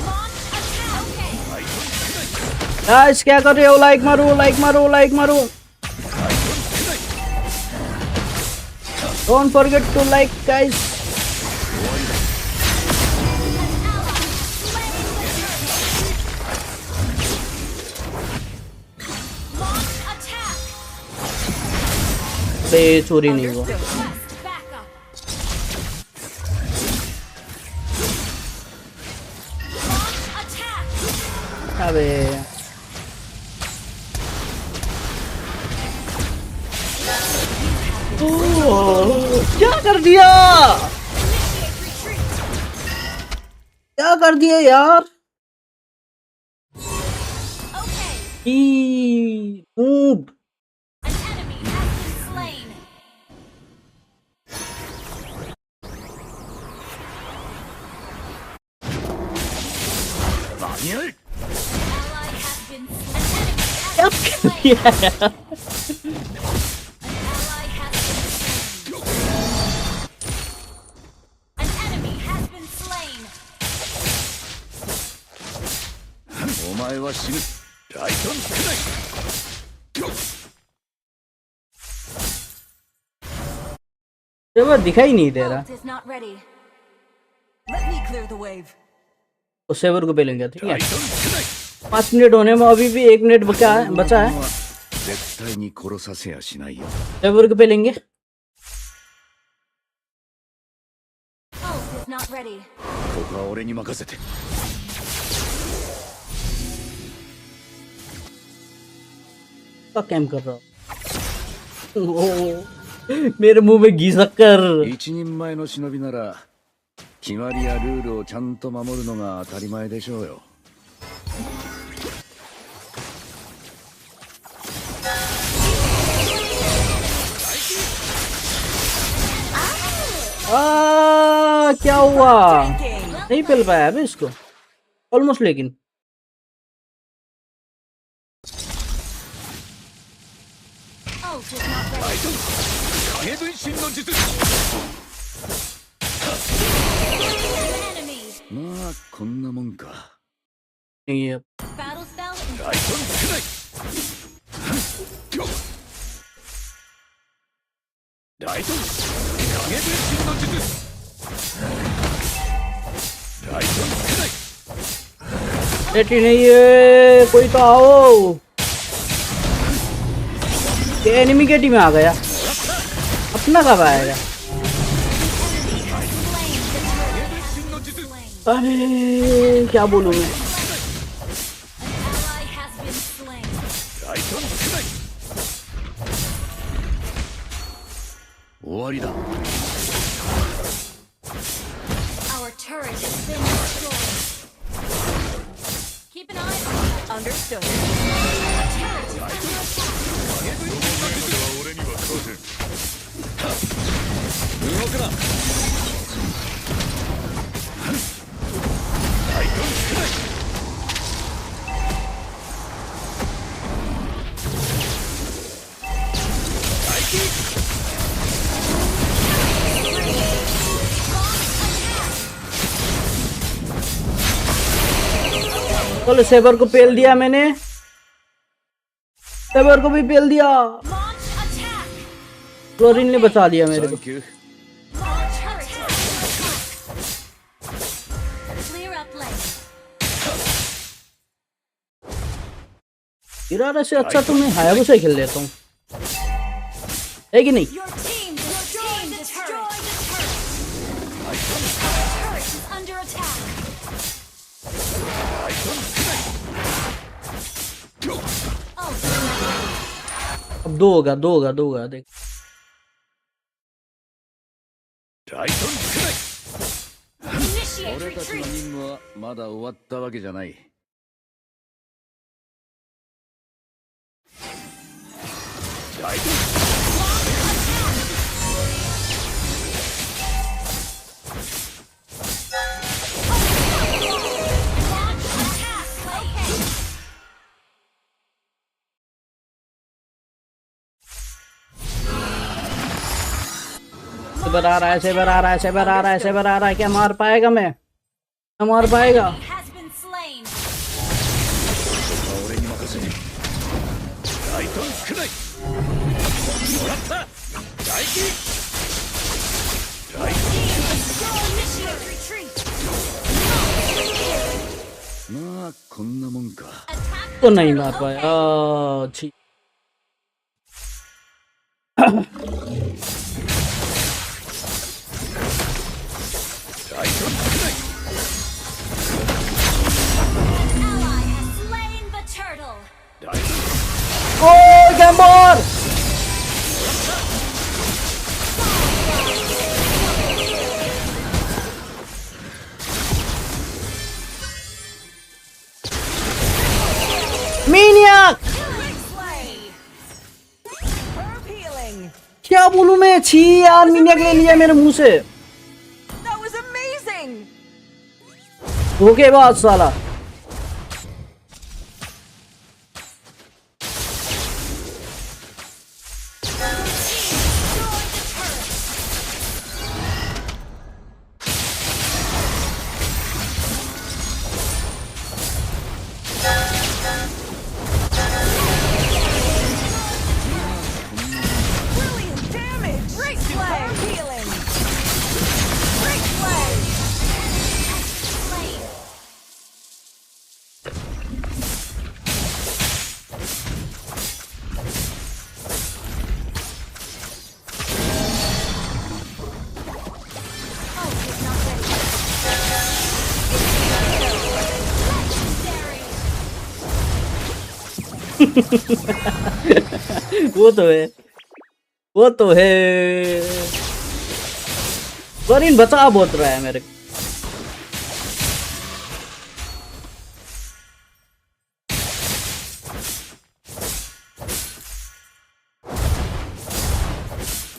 Launch attack. Okay. गाइस क्या कर रहे हो लाइक मारो don't forget to like guys Launch attack. बे चोरी नहीं हुआ Request backup. Launch attack. अबे क्या कर दिया Initiate retreat. क्या कर दिया यार Okay. Move Ally has been slain. क्या कर दिया यार? An ally has been slain. An enemy has been slain. お前は死ぬ。ライトンスクライ。 saver दिखाई नहीं दे रहा। Ult is not ready. Let me clear the wave. तो सेवर को पेलेंगे ठीक है। 5 मिनट होने में अभी भी 1 मिनट बचा है। 絶対に殺させやしないよ。 सेवर को पेलेंगे। Ult is not ready. ここは俺に任せて。 क्या कैम कर रहा हूँ? मेरे मुंह में घी शक्कर। 一人前の忍びなら決まりやルールをちゃんと守るのが当たり前でしょうよ。 क्या हुआ? नहीं पेल पाया अबे इसको ऑलमोस्ट लेकिन Ult is not ready. 影分身の術。 Enemy. まあこんなもんか。 नहीं है। Battle spell. ライトンスクライ。ライトン影分身の術。ライトンスクライ。 रेडी नहीं है कोई तो आओ। ये एनिमी के टीम में आ गया अपना कब आएगा? अरे क्या बोलूं मैं? Ally has been slain. ライトンスクライ。終わりだ。 Our turret has been destroyed. Keep an eye on it. Understood. Turret is under attack. 俺には勝てん。動くな。ライトンスクライ。 चलो सेवर को पेल दिया मैंने। सेवर को भी पेल दिया। Launch attack. क्लोरीन ने बचा दिया मेरे को। Thank you. Launch attack. Clear up lane. इरादा से अच्छा तो मैं हायाबुसा खेल लेता हूँ है कि नहीं? Your team destroyed the turret. Our turret is under attack. Oh, अब दो होगा देख। ライトンスクライ。 initiate 俺たちの retreat. 任務はまだ終わったわけじゃない。ライトン Launch attack. Okay. Saver आ रहा है, सेवर आ रहा है, सेवर आ रहा है, सेवर आ रहा है। क्या मार पाएगा मैं? क्या मार पाएगा? He has been slain. 俺に任せて。ライトンスクライ。もらった。大気。ライ Initiate retreat. まあこんなもんか。 Attack. तो नहीं मार पाया। छी Ally has slain the turtle. ओ गैम्बर मीनियक Herb healing. क्या बोलूं मैं? छी यार मीनियक ले लिया मेरे मुंह से। That was amazing. धोखेबाज साला। वो तो है, वो तो है। गरीन बचा बहुत रहा है मेरे को।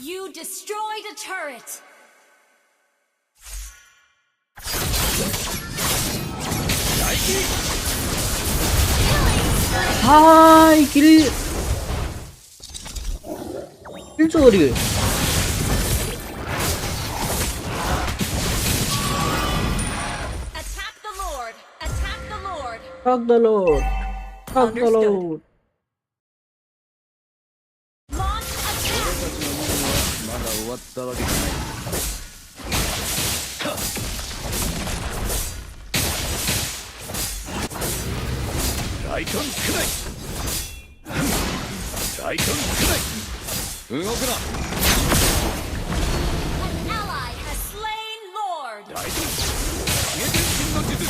You destroyed a turret. हाय किल चोरी है। Attack the Lord. Attack the Lord. Fuck the Lord. Fuck the Understood. Lord. Launch attack. まだ終わったわけじゃない。ライトン少ない。ライトン少ない。動くな。An ally has slain Lord. ライトン。消えて神の術。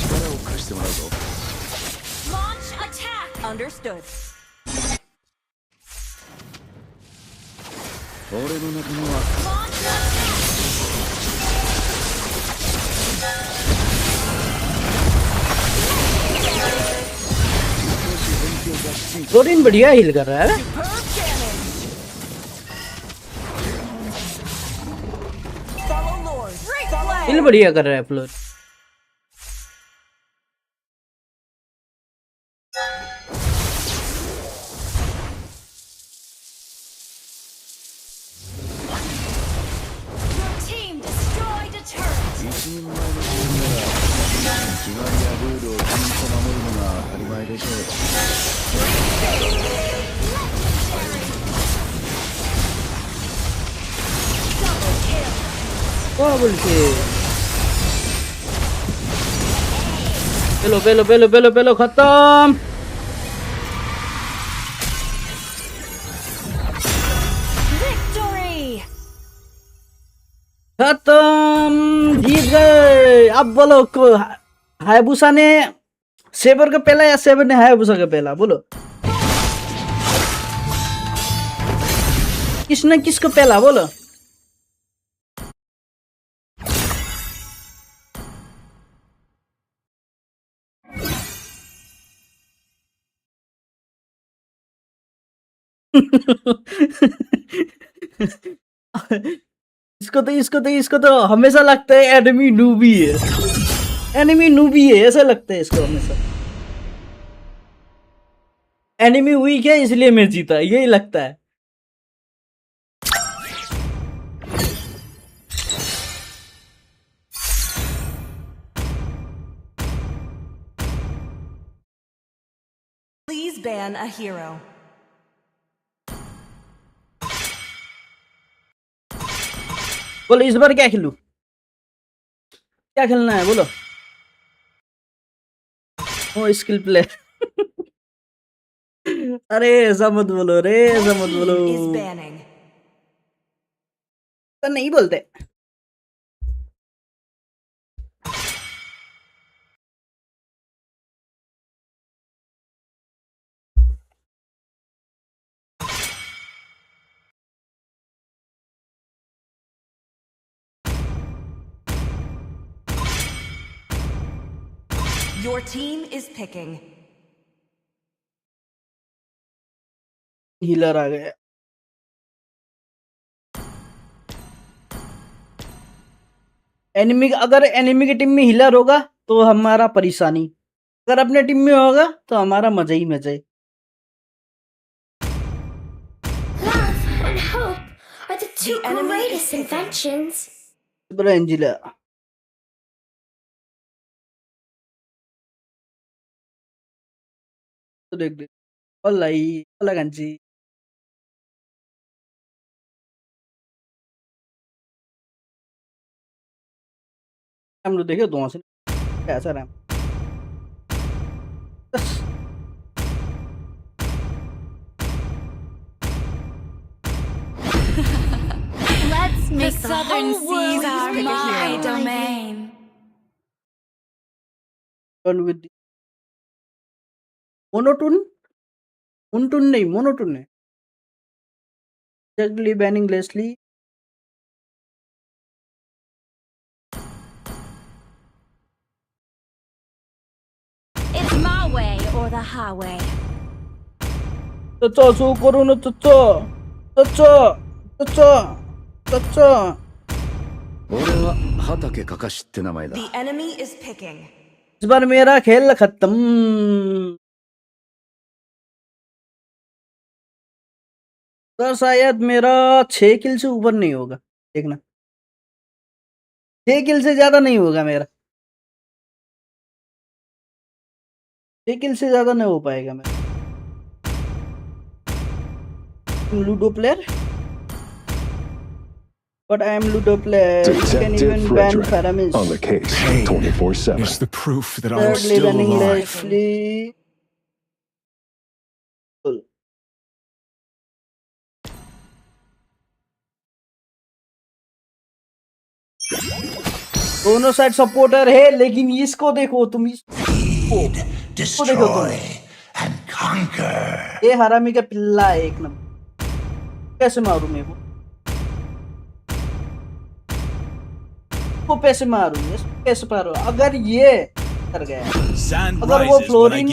力を貸してもらうぞ。Launch attack. Understood. 俺の仲間は Launch attack. गरीन बढ़िया हील कर रहा है। Superb damage. Follow Lord. Follow heal बढ़िया कर रहा है फ्लोर। Your team destroyed a turret. 一人前のチームなら決まりやルールをちゃんと守るのが当たり前でしょう。 double kill. पेलो पेलो पेलो पेलो पेलो खत्म। Victory. खत्म, जीत गए। अब बोलो को हायाबुसा ने सेबर का पहला या सेबर ने हायाबुसा का पहला? बोलो किसने किसको पहला? बोलो। इसको तो हमेशा लगता है एनिमी नूबी है, एनिमी नूबी है, ऐसा लगता है इसको हमेशा। एनिमी वीक है इसलिए मैं जीता, यही लगता है। Please ban a hero. बोलो इस बार क्या खेलूं? क्या खेलना है बोलो? ओ स्किल प्ले। अरे ऐसा मत बोलो रे, ऐसा मत बोलो। Team is banning. तो नहीं बोलते। Your team is picking. Healer आ गया। एनिमी, अगर एनिमी की टीम में हीलर होगा तो हमारा परेशानी, अगर अपने टीम में होगा तो हमारा मजा ही मजा है। Love and hope are the two The enemy is greatest picking. inventions. बड़ा एंजिला तो देख दे wallahi wala ganji हम लोग देखे दोनों से कैसा रहा Let's The make the southern whole world seas are pick a my hero. domain. done with the monotone उनटून नहीं, मोनोटून है। Exactly banning Leslie. It's my way or the highway. Chacha, so karo na chacha. Chacha. 俺は畑かかしって名前だ。 The enemy is picking. इस बार मेरा खेल खत्म। Sir शायद मेरा 6 किल से ऊपर नहीं होगा, देखना। 6 किल से ज्यादा नहीं होगा मेरा। 6 किल से ज्यादा नहीं हो पाएगा मेरा। Ludo player, but I am Ludo player. You can even ban Paramis. On the case, 24/7. It's the proof that I'm Thirdly, still banning alive. Leslie. Cool. दोनों साइड सपोर्टर है, लेकिन इसको देखो तुम, इसको देखो तुम, ये हरामी का पिल्ला है एक नंबर। कैसे मारूं मैं वो कैसे मारूं, कैसे मारूं? अगर ये कर गया, अगर वो फ्लोरिन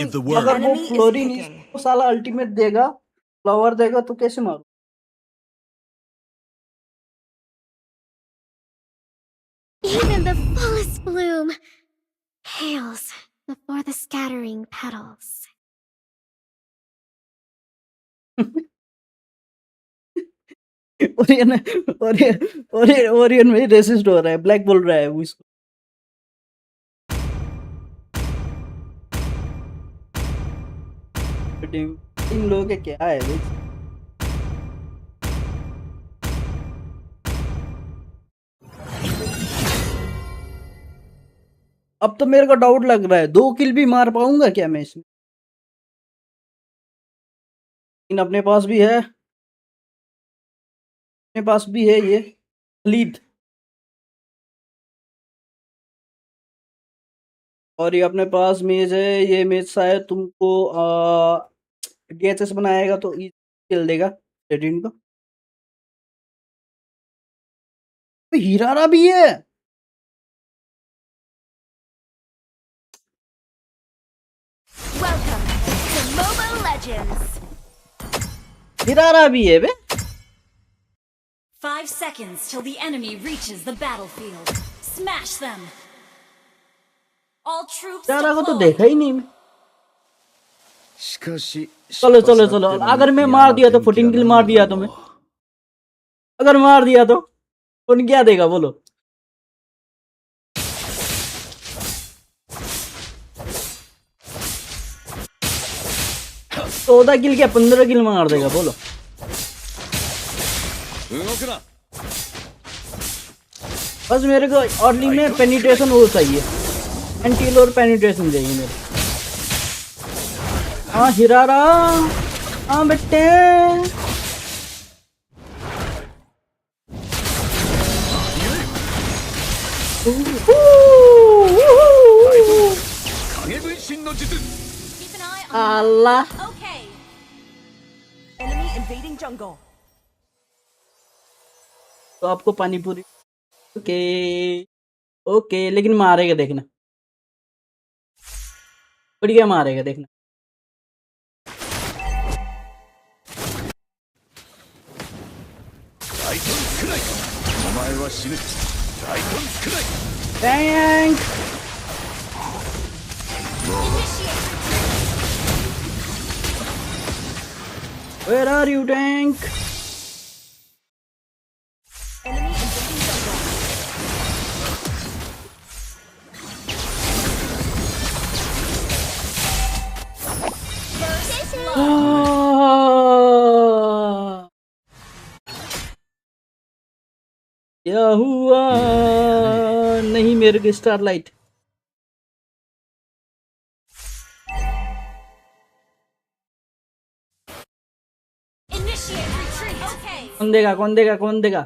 इसको साला अल्टीमेट देगा, फ्लावर देगा, तो कैसे मारूं? Even the fullest bloom pales before the scattering petals. Orion में रेसिस्ट हो रहा है, ब्लैक बोल रहा है वो इसको। इन लोगों के क्या है भाई? अब तो मेरे को डाउट लग रहा है, 2 किल भी मार पाऊंगा क्या मैं इसमें? इन अपने पास भी है, अपने पास भी है ये खलीद, और ये अपने पास मेज है। ये मेज शायद तुमको DHS बनाएगा तो किल देगा रेडिन को। हीरारा भी है, Welcome to Mobile Legends. हीरारा भी है बे। 5 seconds till the enemy reaches the battlefield. Smash them. All troops हीरारा को तो deployed. देखा ही नहीं मैं। しかし चलो चलो चलो, अगर मैं मार दिया तो 14 किल मार दिया तो मैं, अगर मार दिया तो कौन क्या देगा बोलो? तो 14 किल क्या 15 किल मार देगा बोलो? बस मेरे को अर्ली में पेनिट्रेशन हो चाहिए, एंटील और पेनिट्रेशन चाहिए मेरे। हाँ हिरारा, हाँ बेटे, अल्लाह। Okay. Enemy invading jungle. तो आपको पानी पूरी, ओके ओके, लेकिन मारेगा देखना, बढ़िया मारेगा देखना। Tank Where are you, tank? Enemy invading jungle. First blood. क्या हुआ? नहीं मेरे को स्टारलाइट। Initiate retreat. Okay. कौन देगा कौन देगा कौन देगा?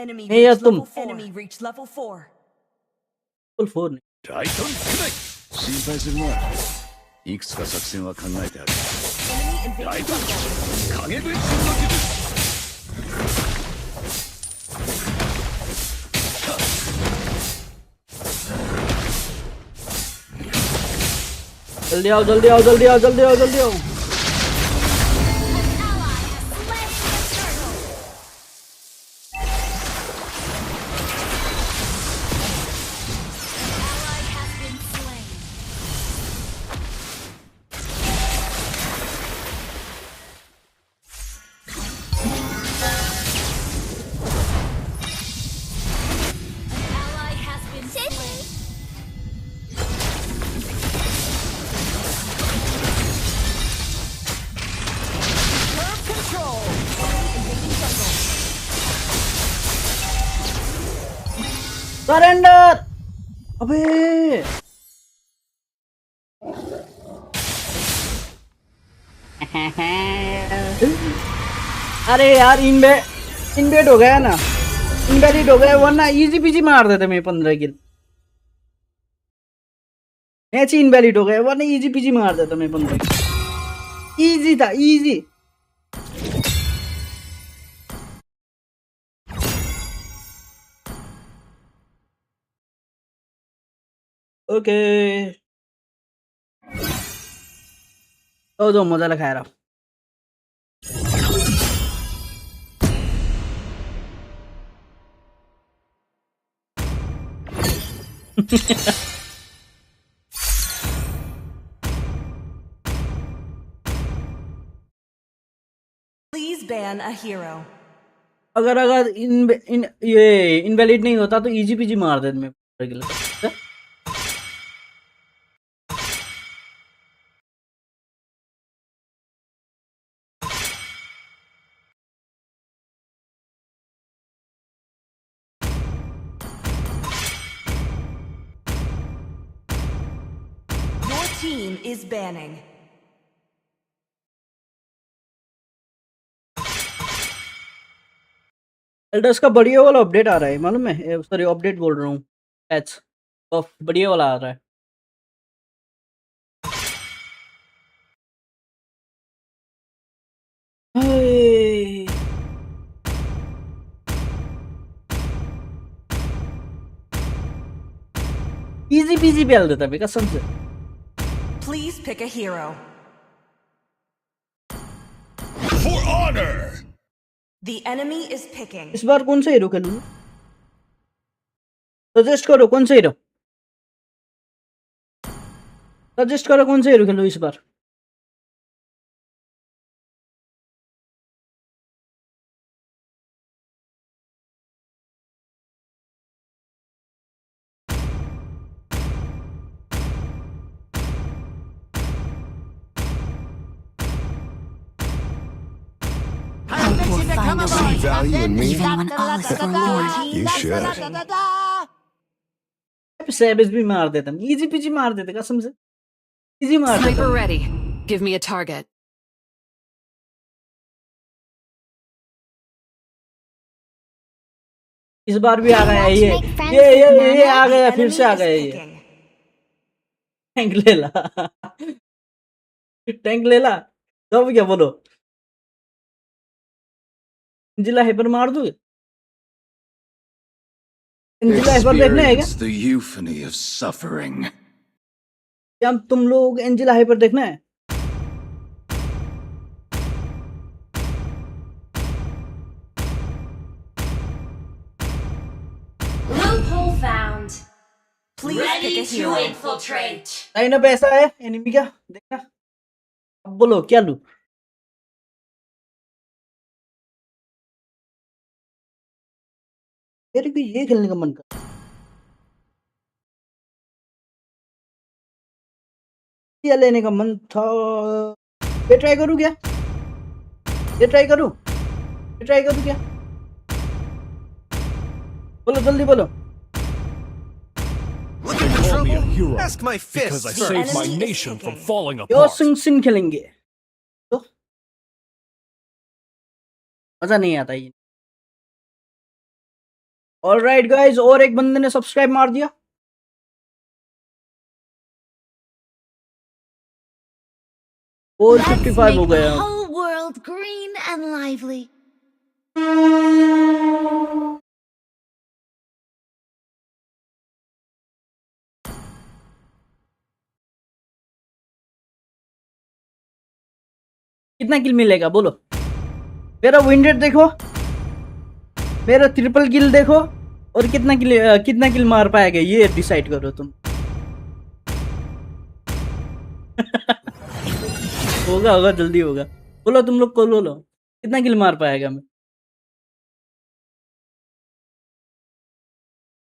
Enemy Hey, reached तुम। level 4. Enemy reached level 4. Full 4 नहीं। 心配するな。いくつか作戦は考えてある。 Enemy invading jungle. 影分身の術 जल्दी आओ जल्दी आओ जल्दी आओ जल्दी आओ जल्दी आओ सरेंडर अबे अरे यार इनवेट हो गया ना इनवेलिड हो गया वरना इजी पीजी मार देते मैं 15 किल मैच ही इनवेलिड हो गया वरना इजी पीजी मार देता मैं 15 किल इजी था इजी ओके तो मजा लगा रहा Please ban a hero. अगर ये इनवैलिड नहीं होता तो इजी पीजी मार देते मैं Your team is banning. Elders का बढ़िया वाला अपडेट आ रहा है मालूम है सॉरी अपडेट बोल रहा हूँ पैच बढ़िया वाला आ रहा है इजी पीजी पे देता है कसम से Please pick a hero. For honor! The enemy is picking. इस बार कौन सा हीरो खेलूं सजेस्ट करो कौन सा हीरो सजेस्ट करो कौन सा हीरो खेलूं इस बार See value in me? Even when all is forlorn. You should. Savage भी मार देता इजी पीजी मार देते कसम से इजी मार देता Sniper ready. Give me a target. इस बार भी आ गया ये आ गया फिर से आ गया ये टैंक ले ला टैंक ले ला तो क्या बोलो जिला हाइपर मार दूं जिला हाइपर देखना है क्या Experience the euphony of suffering. क्या तुम लोग एंजिला हाइपर देखना है Loophole found. Please pick a Ready to hero. infiltrate. Line up ऐसा है एनिमी क्या देखना अब बोलो क्या लूं मेरे को ये खेलने का मन कर ये लेने का मन था ये ट्राई करूं क्या ये ट्राई करूं क्या बोलो जल्दी बोलो Call me a hero. Ask my Because I fists. saved my enemy is nation from picking. falling yo apart. Singh खेलेंगे तो मजा नहीं आता ये ऑलराइट गाइस और एक बंदे ने सब्सक्राइब मार दिया Let's 455 हो make the गया। whole world green and lively. कितना किल मिलेगा बोलो? मेरा विन रेट देखो, मेरा ट्रिपल किल देखो, और कितना किल मार पाएगा ये डिसाइड करो तुम। होगा जल्दी होगा। बोलो तुम लोग को, बोलो कितना किल मार पाएगा मैं।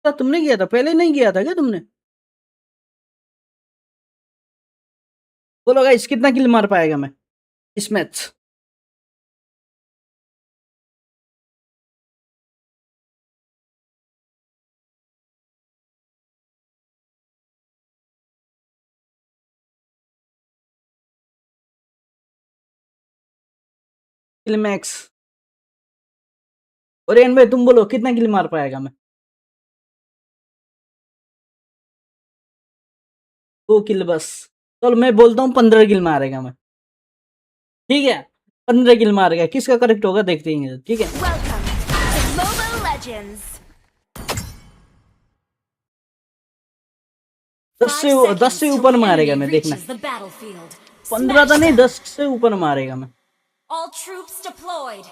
तो तुमने किया था पहले, नहीं किया था क्या तुमने? बोलो गाइस कितना किल मार पाएगा मैं इस मैच? किल मैक्स। और एन भाई तुम बोलो कितना किल मार पाएगा मैं? 2 किल बस। चलो मैं बोलता हूँ 15 किल मारेगा मैं। ठीक है 15 किल मारेगा, किसका करेक्ट होगा देखते हैं। ठीक है Welcome to Mobile Legends. 10 से ऊपर मारेगा मैं, देखना। The battlefield. 15 तो नहीं 10 से ऊपर मारेगा मैं। All troops deployed.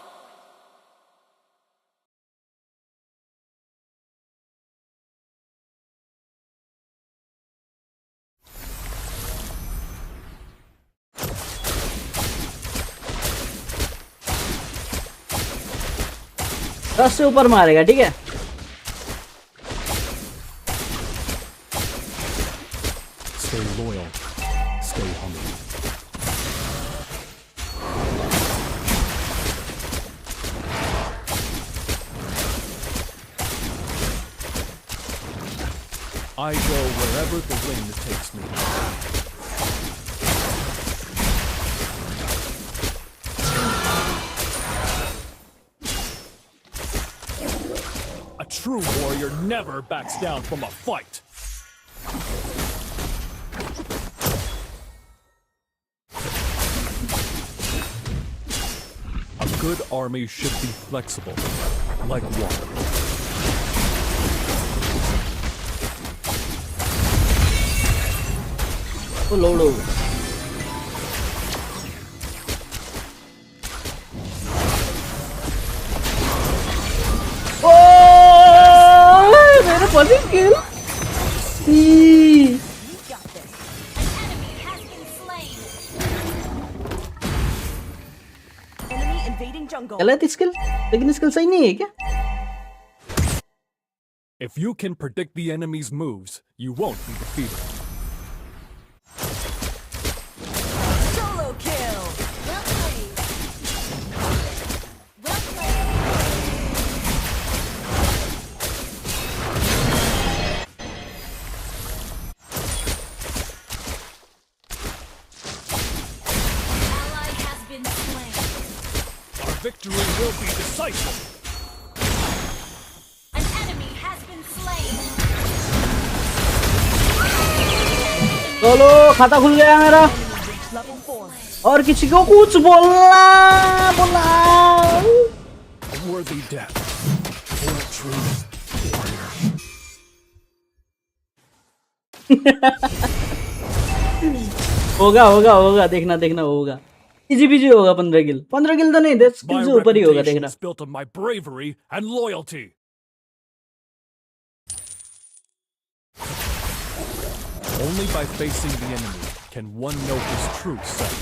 दस से ऊपर मारेगा ठीक है। Stay loyal. Stay humble. I go wherever the wind takes me. A true warrior never backs down from a fight. A good army should be flexible, like water. तो ludo मेरे पति किल। Enemy invading jungle. गलत skill, लेकिन skill सही नहीं है क्या? If you can predict the enemy's moves, you won't be defeated. Solo kill. Well played. Well played. Ally has been slain. Our victory will be decisive. An enemy has been slain. चलो खाता खुल गया मेरा। Level 4. और किसी को कुछ बोलना बोला। A worthy death for a true warrior. होगा देखना देखना होगा। इजी बीजी होगा 15 किल। 15 किल तो नहीं 10 किल My से ऊपर ही होगा reputation देखना। is built on my bravery and loyalty. Only by facing the enemy can one know his true self.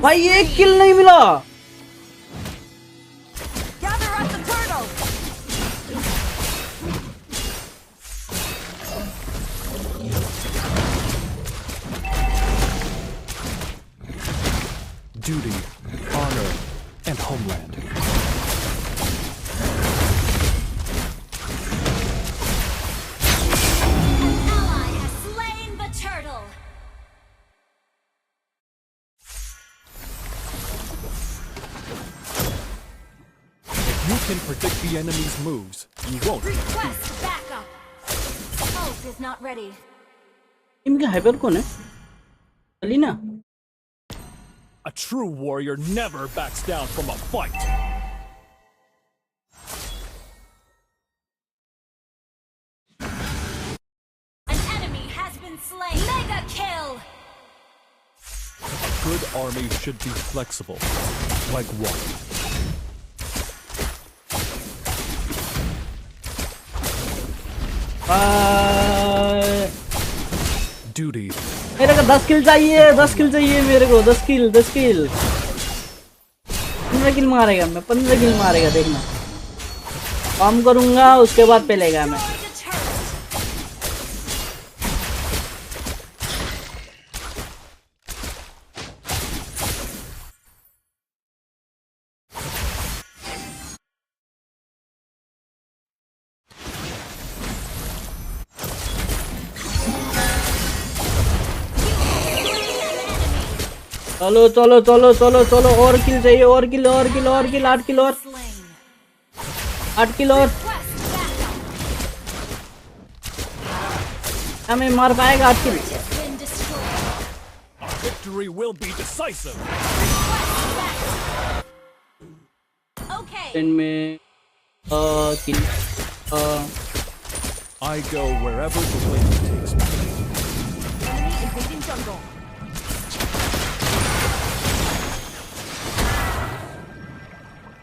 भाई एक किल नहीं मिला। Gather up the turtle. can predict the enemy's moves, you won't. Request backup. Ult is not ready. इनका hyper कौन है? चली ना? A true warrior never backs down from a fight. An enemy has been slain. Mega kill. A good army should be flexible, like water. Duty. मेरे को 10 किल चाहिए, 10 किल चाहिए मेरे को, 10 किल 15 किल मारेगा, मैं 15 किल मारेगा, देखना काम करूंगा उसके बाद पेलेगा मैं। चलो चलो चलो चलो चलो और किल चाहिए, और किल 8 किल और 8 किल और हमें मार पाएगा 8 किल। Victory will be decisive. इनमें किल I go wherever the wind takes me. Enemy invading jungle.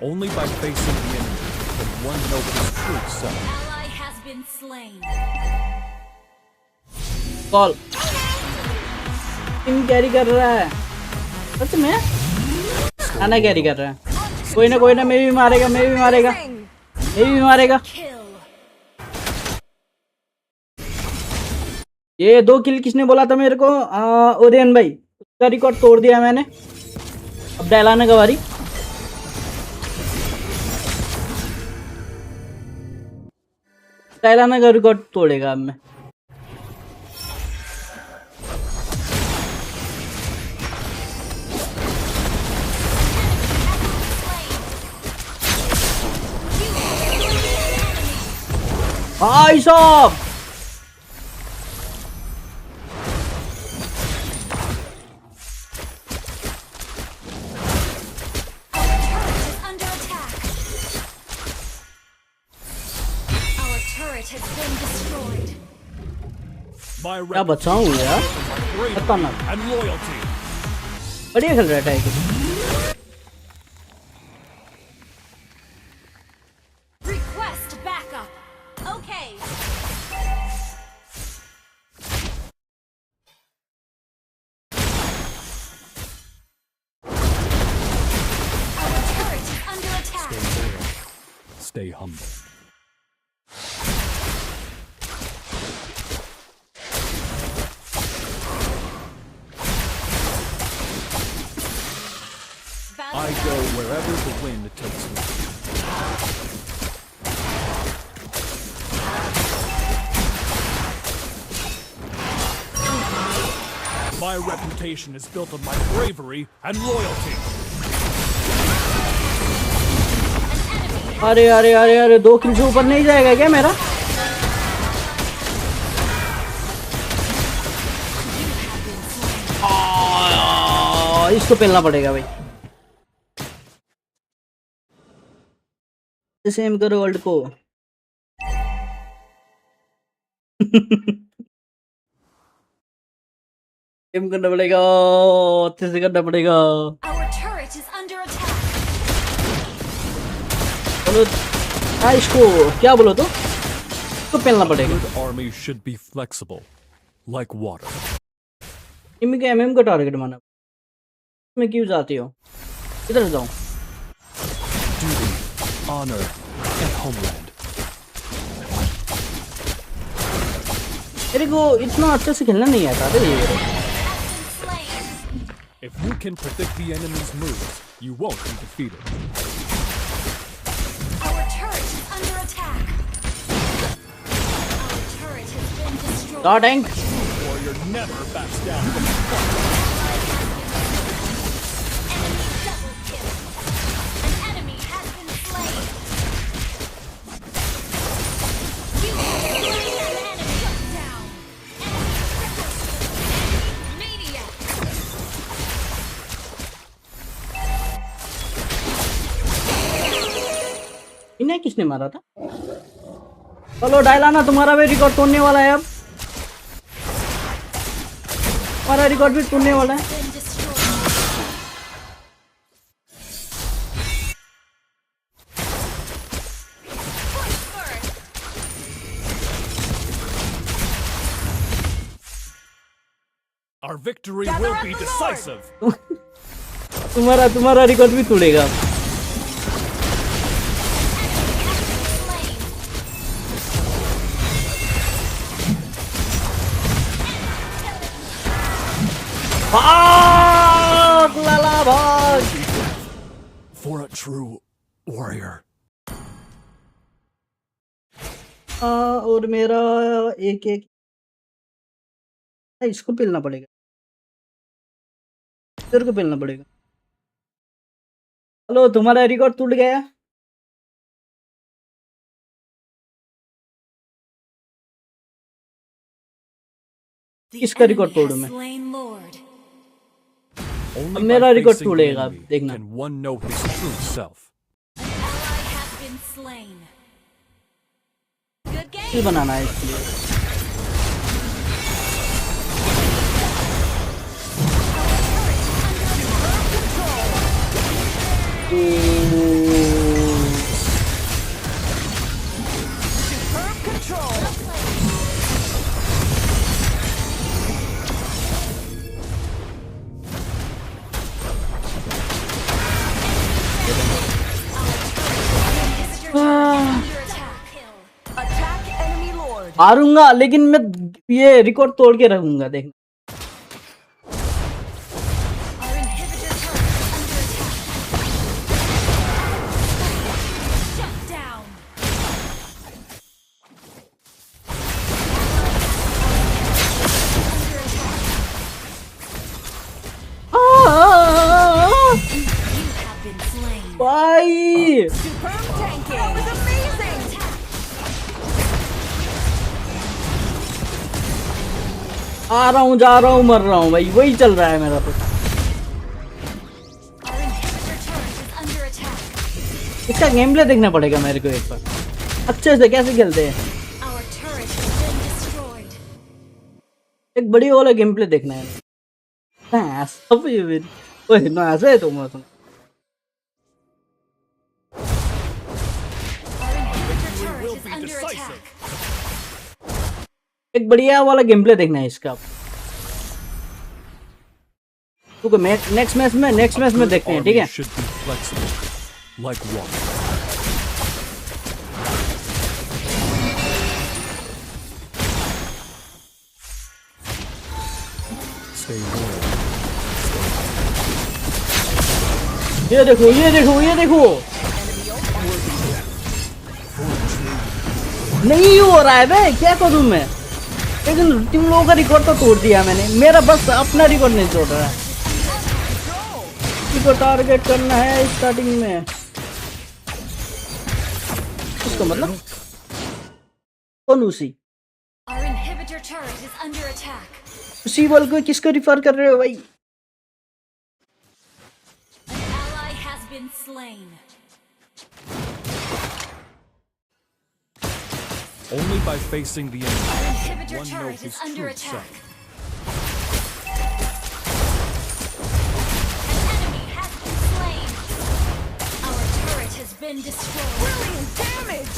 Only by facing the enemy can one know his true self. Ally has been slain. Call team carry कर रहा है सच में, आना carry कर रहा है, कोई ना मैं भी मारेगा, मैं भी मारेगा। ये 2 किल किसने बोला था मेरे को? ओरियन भाई, उसका रिकॉर्ड तोड़ दिया मैंने। अब डैलाना का बारी। डैलाना का रिकॉर्ड तोड़ेगा अब मैं। भाई साहब क्या बचाऊं यार, पता ना, बढ़िया खेल रहा है। Request backup. Okay. Our turret is under attack. Stay humble. I go wherever the wind takes me. My reputation is built on my bravery and loyalty. अरे 2 किल से ऊपर नहीं जाएगा क्या मेरा? इसको पेलना पड़ेगा भाई। सेम करो वर्ल्ड को। सेम करना पड़ेगा, अच्छे से करना पड़ेगा। चलो इसको क्या बोलो तो, इसको पेलना पड़ेगा। Army should be flexible, like water. इनके एमएम का टारगेट माना, मैं क्यों जाती हो? किधर जाऊं? Duty, honor, and homeland. मेरे को इतना अच्छे से खेलना नहीं आता रे। If you can predict the enemy's moves, you won't be defeated. Our turret is under attack. Our turret has been destroyed. Starting. Warrior never backs down from the fight. Enemy double kill. An enemy has been slain. ने किसने मारा था? चलो डायलाना, तुम्हारा भी record तोड़ने वाला है अब। हमारा रिकॉर्ड भी तोड़ने वाला है। Been destroyed. Push first. Our victory will be decisive. तुम्हारा रिकॉर्ड भी तोड़ेगा। भाग लाला भाग। For a true warrior. और मेरा एक इसको पेलना पड़ेगा, इधर को पेलना पड़ेगा। हेलो, तुम्हारा रिकॉर्ड टूट गया। The किसका enemy रिकॉर्ड तोड़ूं has मैं? slain Lord. Only मेरा by रिकॉर्ड facing the टूटेगा, enemy देखना। can one know his true self. An ally has been slain. Good kill game. बनाना है इसके लिए। Attack enemy lord. हारूंगा, लेकिन मैं ये रिकॉर्ड तोड़ के रहूंगा, देखना। Our inhibitor turret is under attack. Shut down. Under attack. You have been slain. भाई Superb tanking. That was amazing. आ रहा हूँ, जा रहा हूँ, मर रहा हूँ भाई, वही चल रहा है मेरा तो। Our inhibitor turret is under attack. इसका गेम प्ले देखना पड़ेगा मेरे को एक बार, अच्छे से कैसे खेलते हैं। Our turret has been destroyed. एक बड़ी वाला गेम प्ले देखना है। सब ये भी ओए ना ऐसे है तुम। Our inhibitor turret is under attack. एक बढ़िया वाला गेम प्ले देखना है इसका। तो नेक्स्ट मैच में देखते हैं, ठीक है। Army should be flexible, like water. Stay warm. ये देखो, ये देखो, ये देखो, नहीं हो रहा है बे, क्या करूं मैं। लेकिन तुम लोगों का रिकॉर्ड तो तोड़ दिया मैंने, मेरा बस अपना रिकॉर्ड नहीं तोड़ रहा है। इसको टारगेट करना है स्टार्टिंग में। इसका मतलब कौन उसी Our inhibitor turret is under attack. उसी बल को किसको रिफर कर रहे हो भाई? An ally has been slain. Only by facing the enemy Our can inhibitor one know turret his is under true attack. self. An enemy has been slain. Our turret has been destroyed. Brilliant damage.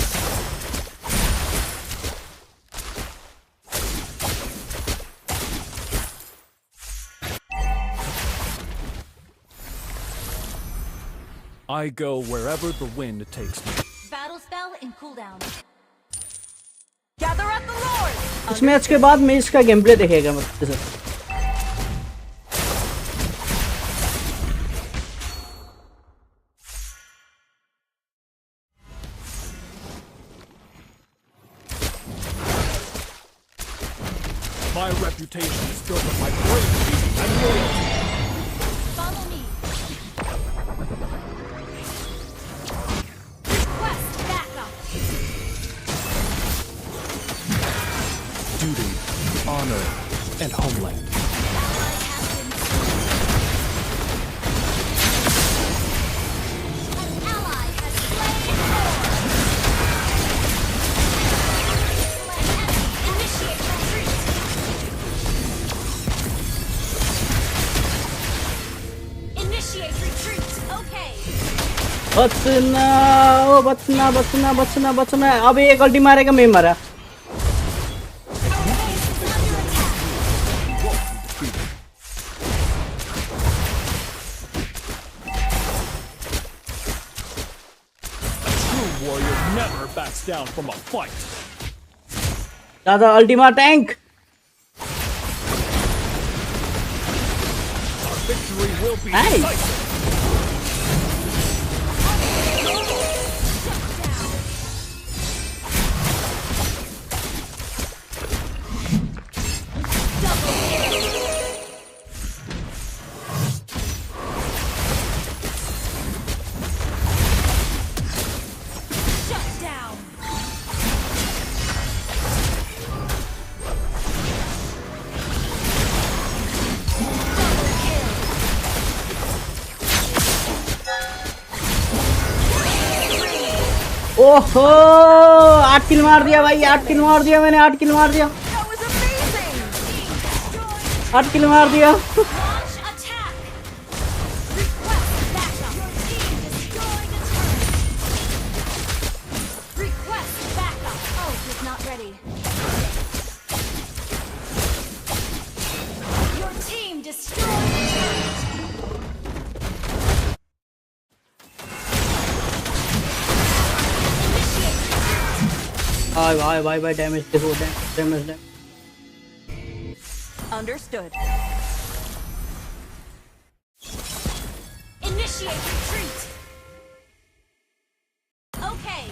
I go wherever the wind takes me. Battle spell in cooldown. Gather at the lord. इस match के बाद मैं इसका game play देखेगा मतलब sir. My reputation is built on my bravery and loyalty. Follow me. Request backup. Duty, honor, and homeland. Ally has been slain. An ally has slain Lord. बचना ओ बचना बचना बचना बचना अब एक अल्टी मारेगा मैं मरा True warrior never backs down from a fight. दादा Ultima tank Our victory will be Hey. decisive. ओहो 8 किल मार दिया भाई 8 किल मार दिया मैंने 8 किल मार दिया That was amazing! 8 किल मार दिया Launch attack! Request backup! Your team destroyed a turret! Request backup! Ult is not ready. Your team destroyed a turret! भाई डैमेज देखो damage Understood. Initiate retreat! Okay,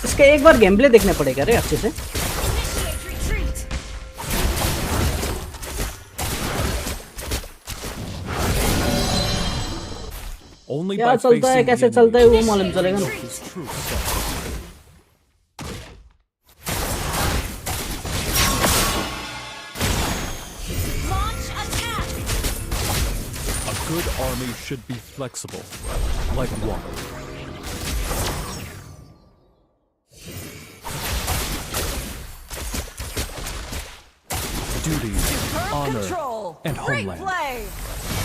इसका एक बार गेम प्ले देखने पड़ेगा रे अच्छे से initiate retreat! Only क्या by चलता है facing कैसे the चलता है enemy वो मालूम चलेगा ना is true self. Launch attack! A good army should be flexible, like water. Duty, honor, Control. and Great homeland. play.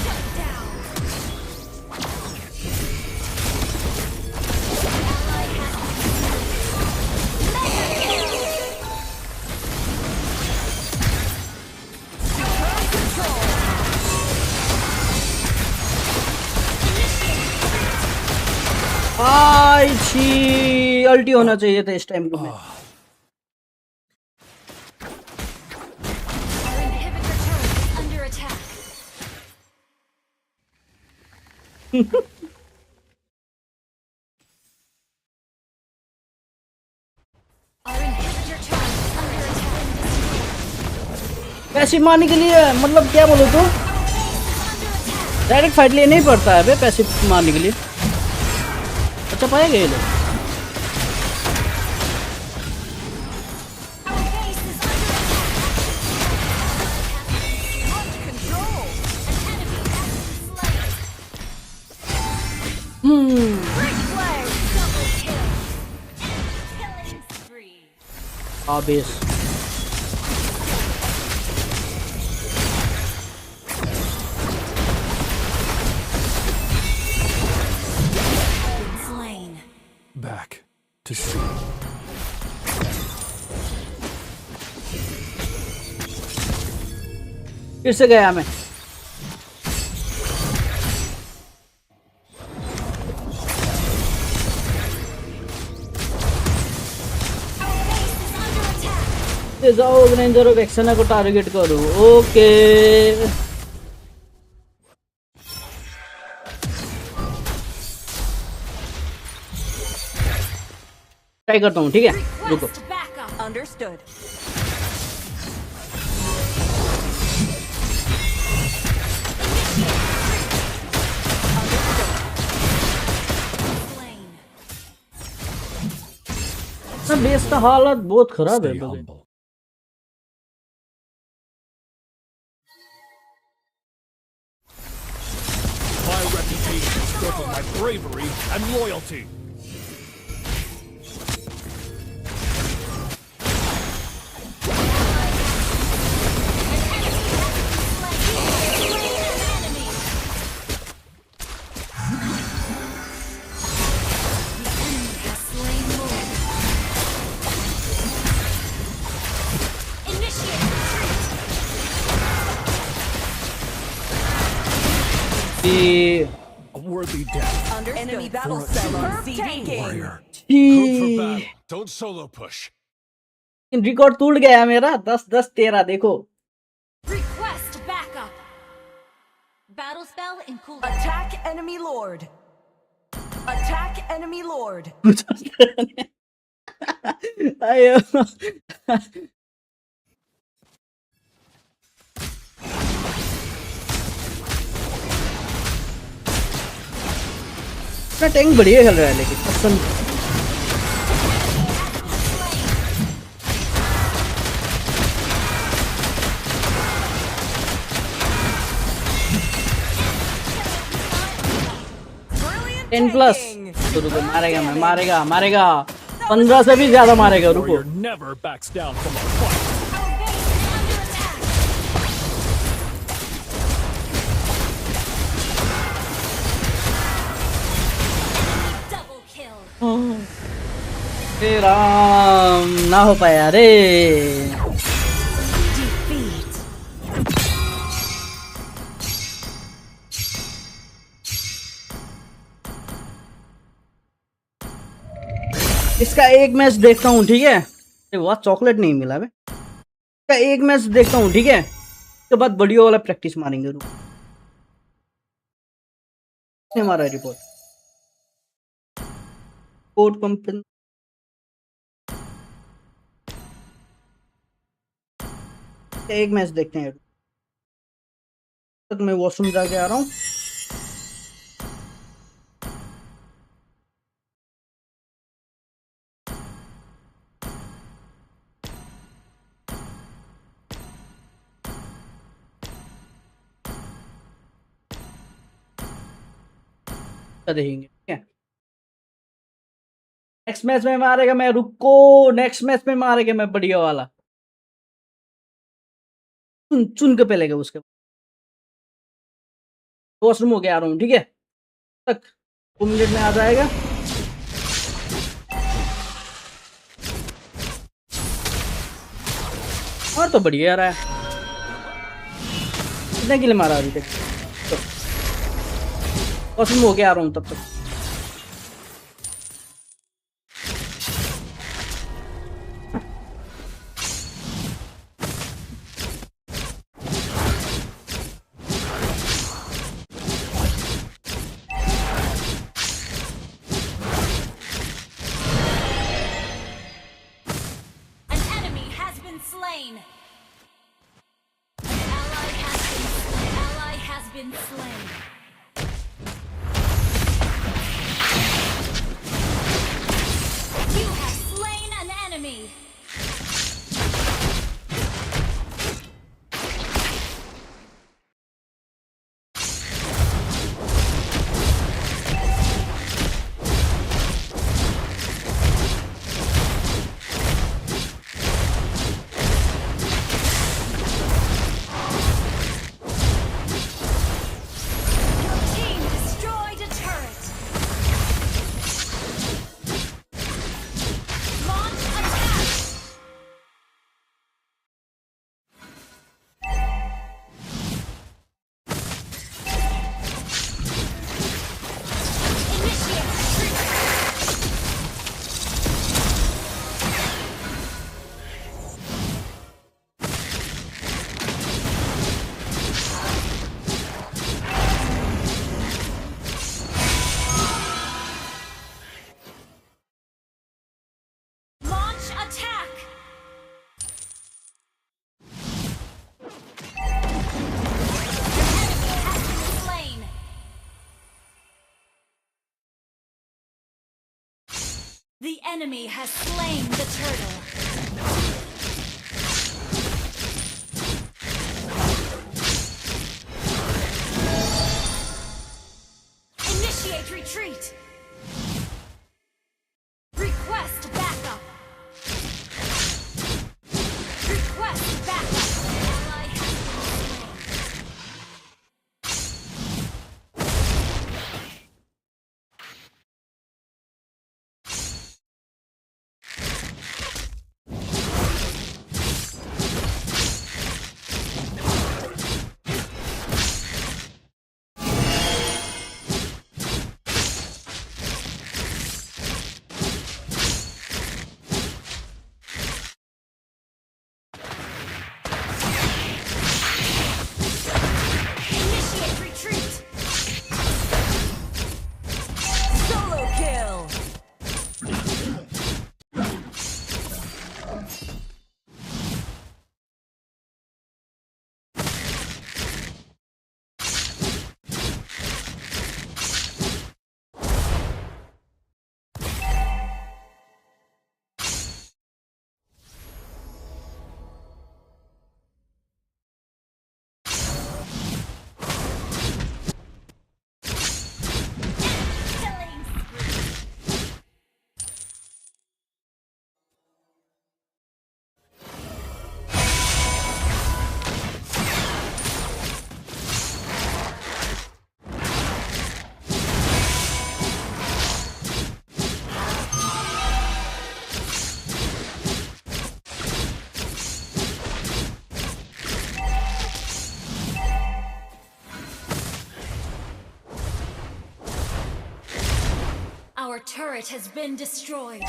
Shut down! आई छी अल्टी होना चाहिए था इस टाइम पे Our inhibitor turret is under attack. Our inhibitor turret is under attack. Passive मारने के लिए मतलब क्या बोलो तो डायरेक्ट फाइट लिए नहीं पड़ता है बे पैसिव मारने के लिए अच्छा पाएगा ये लोग Our base is under attack. Launch control. An enemy has been slain. Great play. Double kill. Killing spree. Base Slain. Back to sea. फिर से गया मैं जाओ रेंजर ऑफ एक्सना को टारगेट करो ओके ट्राई करता हूँ ठीक है रुको Request backup. Understood. Slain. ना बेस का हालत बहुत खराब है Stay बगे। humble. My reputation is built on my bravery and loyalty. ये A worthy death. Understood. Enemy battle cell on CD. Warrior. Group for battle. Don't solo push. Record टूट गया मेरा 10-10-13 देखो Request backup. Battle spell in cooldown. Attack enemy lord. Attack enemy lord. आयो अपना tank बढ़िया खेल रहा है लेकिन पसंद Brilliant 10+ tanking. तो रुको मारेगा 15 से भी ज्यादा मारेगा रुको Warrior never backs down from a fight. Our base is under attack. Double kill. हे राम ना हो पाया रे Defeat. इसका एक मैच देखता हूँ ठीक है अरे वाह चॉकलेट नहीं मिला बे इसका एक मैच देखता हूँ ठीक है उसके बाद बढ़िया वाला प्रैक्टिस मारेंगे रुको किसने मारा रिपोर्ट कोड कंपनी एक मैच देखते हैं तक मैं वॉशरूम जाके आ रहा हूँ देखेंगे ठीक है नेक्स्ट मैच में मारेगा मैं रुको नेक्स्ट मैच में मारेगा मैं बढ़िया वाला चुन चुन के पहलेगा उसके वॉशरूम हो गया आ रहा हूँ ठीक है तक 2 मिनट में आ जाएगा और तो बढ़िया आ रहा है कितने के लिए मारा अभी तक वॉशरूम हो गया आ रहा हूँ तब तक An enemy has been slain. Ally has been slain. You have slain an enemy. Your team destroyed a turret. Launch attack. Initiate retreat. Launch attack. Slain. The enemy has slain the turtle. Initiate retreat. Request backup. Request backup. Ally has been slain. turret has been destroyed.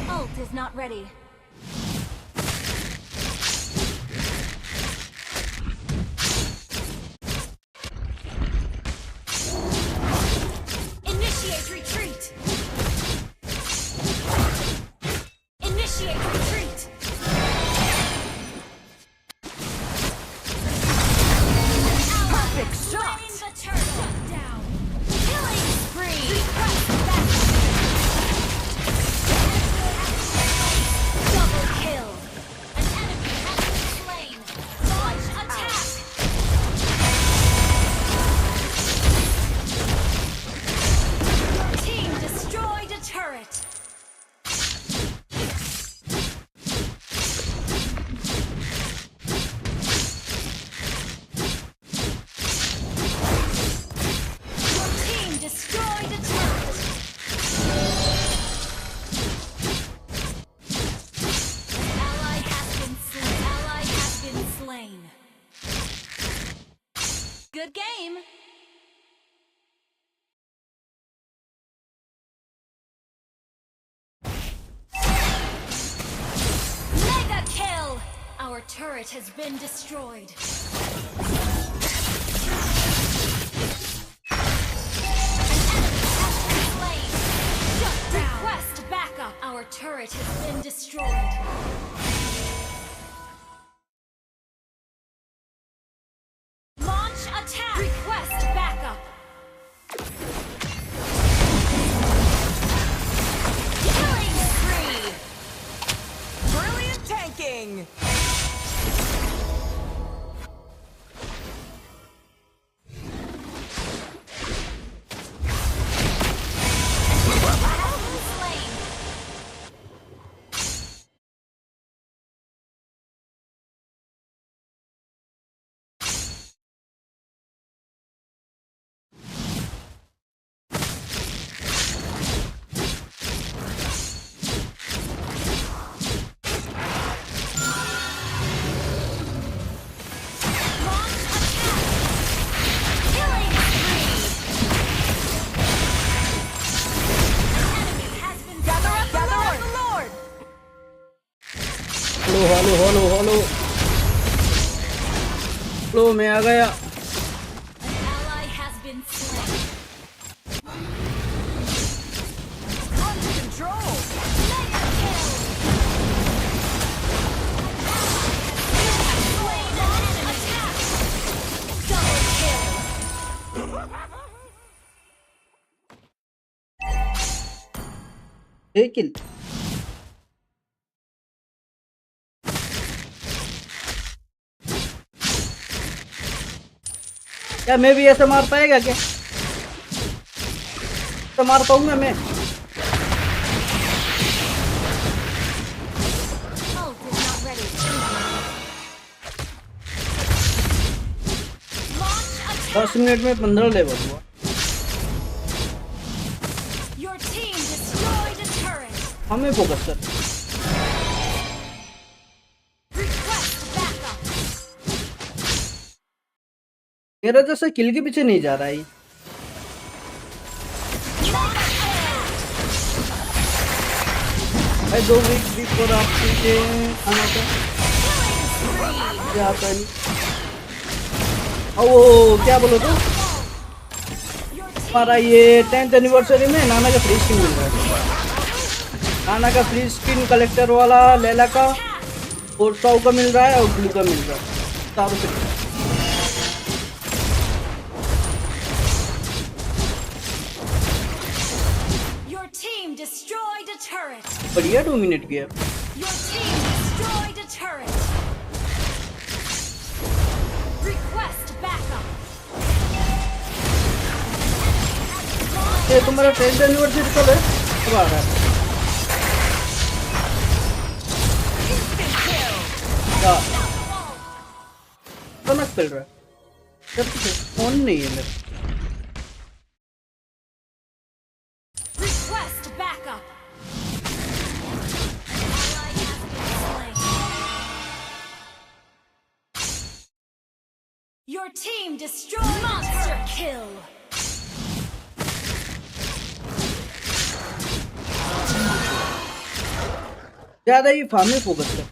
Ult is not ready. Initiate retreat. Initiate retreat. Perfect shot. The turret shut down. Killing spree. Double kill. An enemy has been slain. Launch attack. Your team destroyed a turret. Your team destroyed a turret. Ally has been slain. Ally has been slain. Good game. Mega kill. Our turret has been destroyed. Request backup. Our turret has been destroyed. Launch attack. Request backup. Killing spree. Brilliant tanking. Slain. Launch attack. Killing spree. Enemy has been Gather up the slain. Lord. Hello लो मैं आ गया. An ally has been slain. Under control. Mega kill. Slain an enemy. Attack. Double kill. लेकिन क्या मैं भी ऐसे मार पाएगा क्या? तो मार पाऊंगा मैं? Ult is not ready. Launch attack. 10 minute में 15 लेवल हुआ. Your team destroyed a turret. हमें फोकस कर. Request backup. मेरा जैसा किल के पीछे नहीं जा रहा है. भाई 2 वीक बिफोर आपके खाना का क्या आता है? ओ क्या बोलो तो? हमारा ये 10th एनिवर्सरी में नाना का फ्री स्किन मिल रहा है. नाना का फ्री स्किन कलेक्टर वाला लैला का और 100 का मिल रहा है और ब्लू का मिल रहा है. सारों से Your team destroyed a turret. बढ़िया डोमिनेट किया. Your team destroyed a turret. Request backup. ये तुम्हारा 10th एनिवर्सरी कब है? कब आ रहा है? क्या? कनक चल रहा है. जब फोन नहीं है मेरा. Request backup. Ally has been slain. Your team destroyed monster kill. ज्यादा ही फार्म में फोकस कर,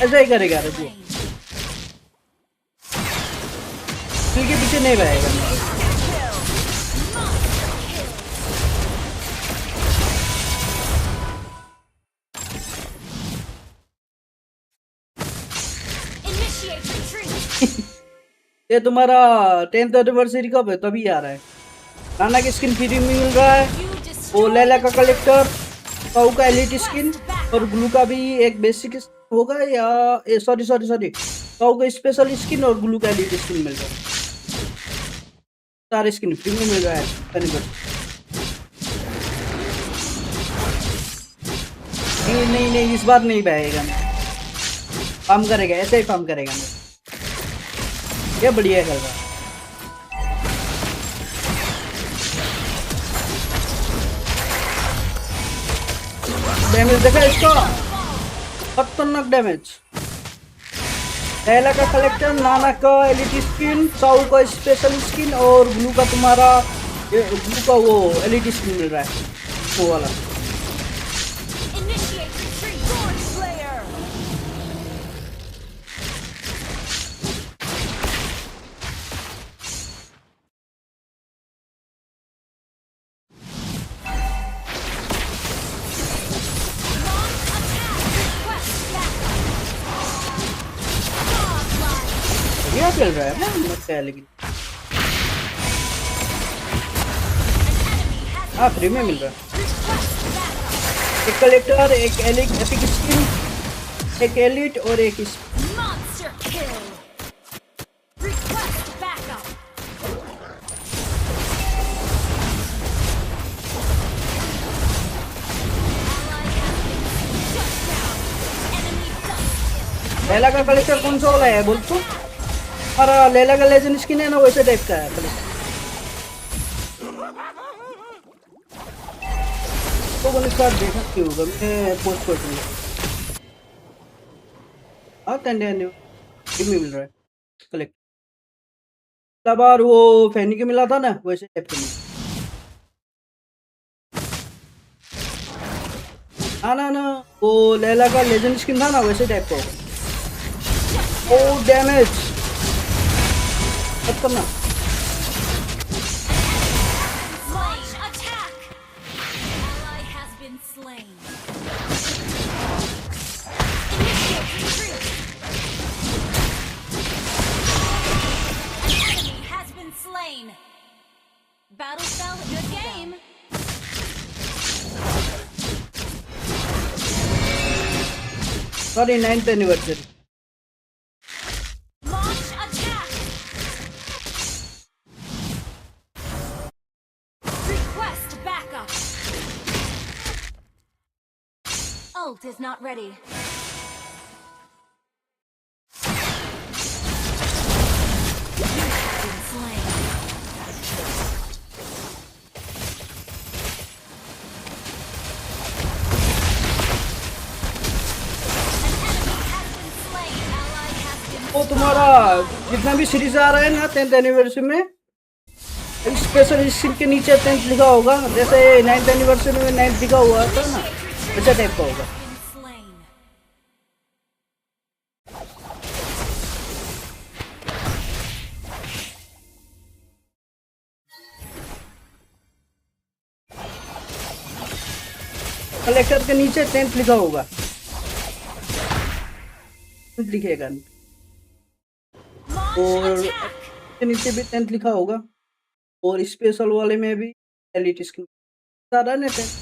ऐसा ही करेगा रे तू, किल के पीछे नहीं रहेगा। Initiate retreat. ये तुम्हारा 10th एनिवर्सरी कब है? तभी आ रहा है। नाना की स्किन फ्री में मिल रहा है, You वो destroy लैला का कलेक्टर, काऊ का एलिट स्किन और ग्लू का भी एक बेसिक होगा, या सॉरी काऊ का स्पेशल स्किन और ग्लू का एलिट स्किन मिल रहा है। सारे स्किन फ्री में मिल रहा है एनिवर्सरी। नहीं इस बार नहीं बहेगा, फार्म करेगा, ऐसे ही फार्म करेगा। ये बढ़िया खेल रहा है। डैमेज देखा इसका, खतरनाक डैमेज। लैला का कलेक्टर, नाना का एलिट स्किन, साउ का स्पेशल स्किन और ब्लू का तुम्हारा ब्लू का वो एलिट स्किन मिल रहा है, वो वाला। initiate retreat. Sword Slayer. बढ़िया खेल रहा है ना, मत है लेकिन। हाँ फ्री में मिल रहा है। एक कलेक्टर, एक एपिक स्किन, एक एलिट और एक Monster kill. Request backup. Laila का कलेक्टर कौन सा वाला है बोल तो? हमारा लैला का लेजेंड स्किन है ना, वैसे टाइप का है कलेक्टर। तो बोले स्टार्ट देखा क्यों होगा, मैं पोस्ट कर दूंगा। हाँ 10 में मिल रहा है कलेक्टर। पिछला बार वो फैनी के मिला था ना, वैसे टाइप का मिला। ना वो लैला का लेजेंड स्किन था ना, वैसे टाइप का होगा। ओ डैमेज मत करना। Launch attack. Ally has been slain. Initiate retreat. An enemy has been slain. Battle spell, good game. Sorry 9th anniversary. Launch attack. Request backup. Ult is not ready. You have been slain. वो तुम्हारा जितना भी series आ रहा है ना 10th anniversary में, special skin के नीचे 10th लिखा होगा, जैसे 9th एनिवर्सरी में 9th लिखा हुआ था ना, वैसा टाइप का होगा। कलेक्टर के नीचे 10th लिखा होगा, लिखेगा और के नीचे भी 10th लिखा होगा, और स्पेशल वाले में भी एलिट स्किन सारा ने 10th,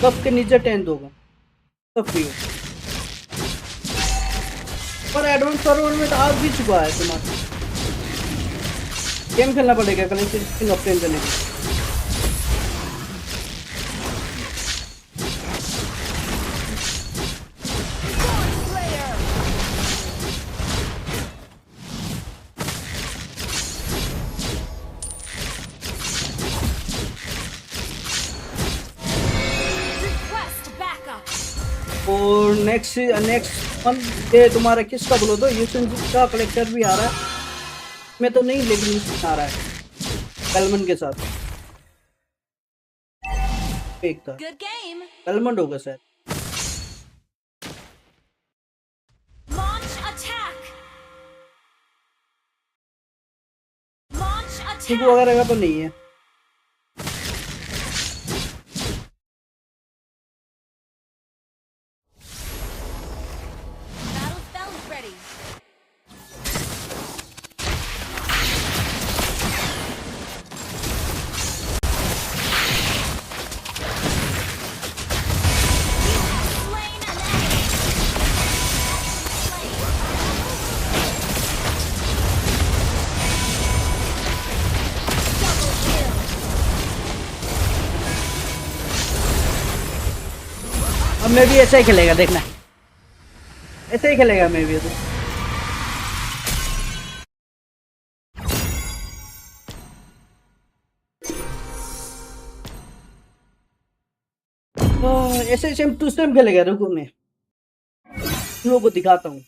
सब के नीचे 10th होगा, सब फ्री होगा। पर एडवांस सर्वर में तो आ भी चुका है तुम्हारा। गेम खेलना पड़ेगा कलेक्टर स्किन ऑप्टेन करने के लिए। और नेक्स्ट मंथ ये तुम्हारा किसका बोलो तो यूसेंजी का कलेक्टर भी आ रहा है, मैं तो नहीं लेकिन उसमें आ रहा है कलमन के साथ। एक था Good game. कलमन होगा शायद। ठीक वगैरह का तो नहीं है। Battle spell is ready. Slain an enemy. Double kill. अब मैं भी ऐसा ही खेलेगा, देखना ऐसे ही खेलेगा मैं भी। तो ऐसे सेम टू सेम खेलेगा। रुको मैं तुम लोगों को दिखाता हूँ।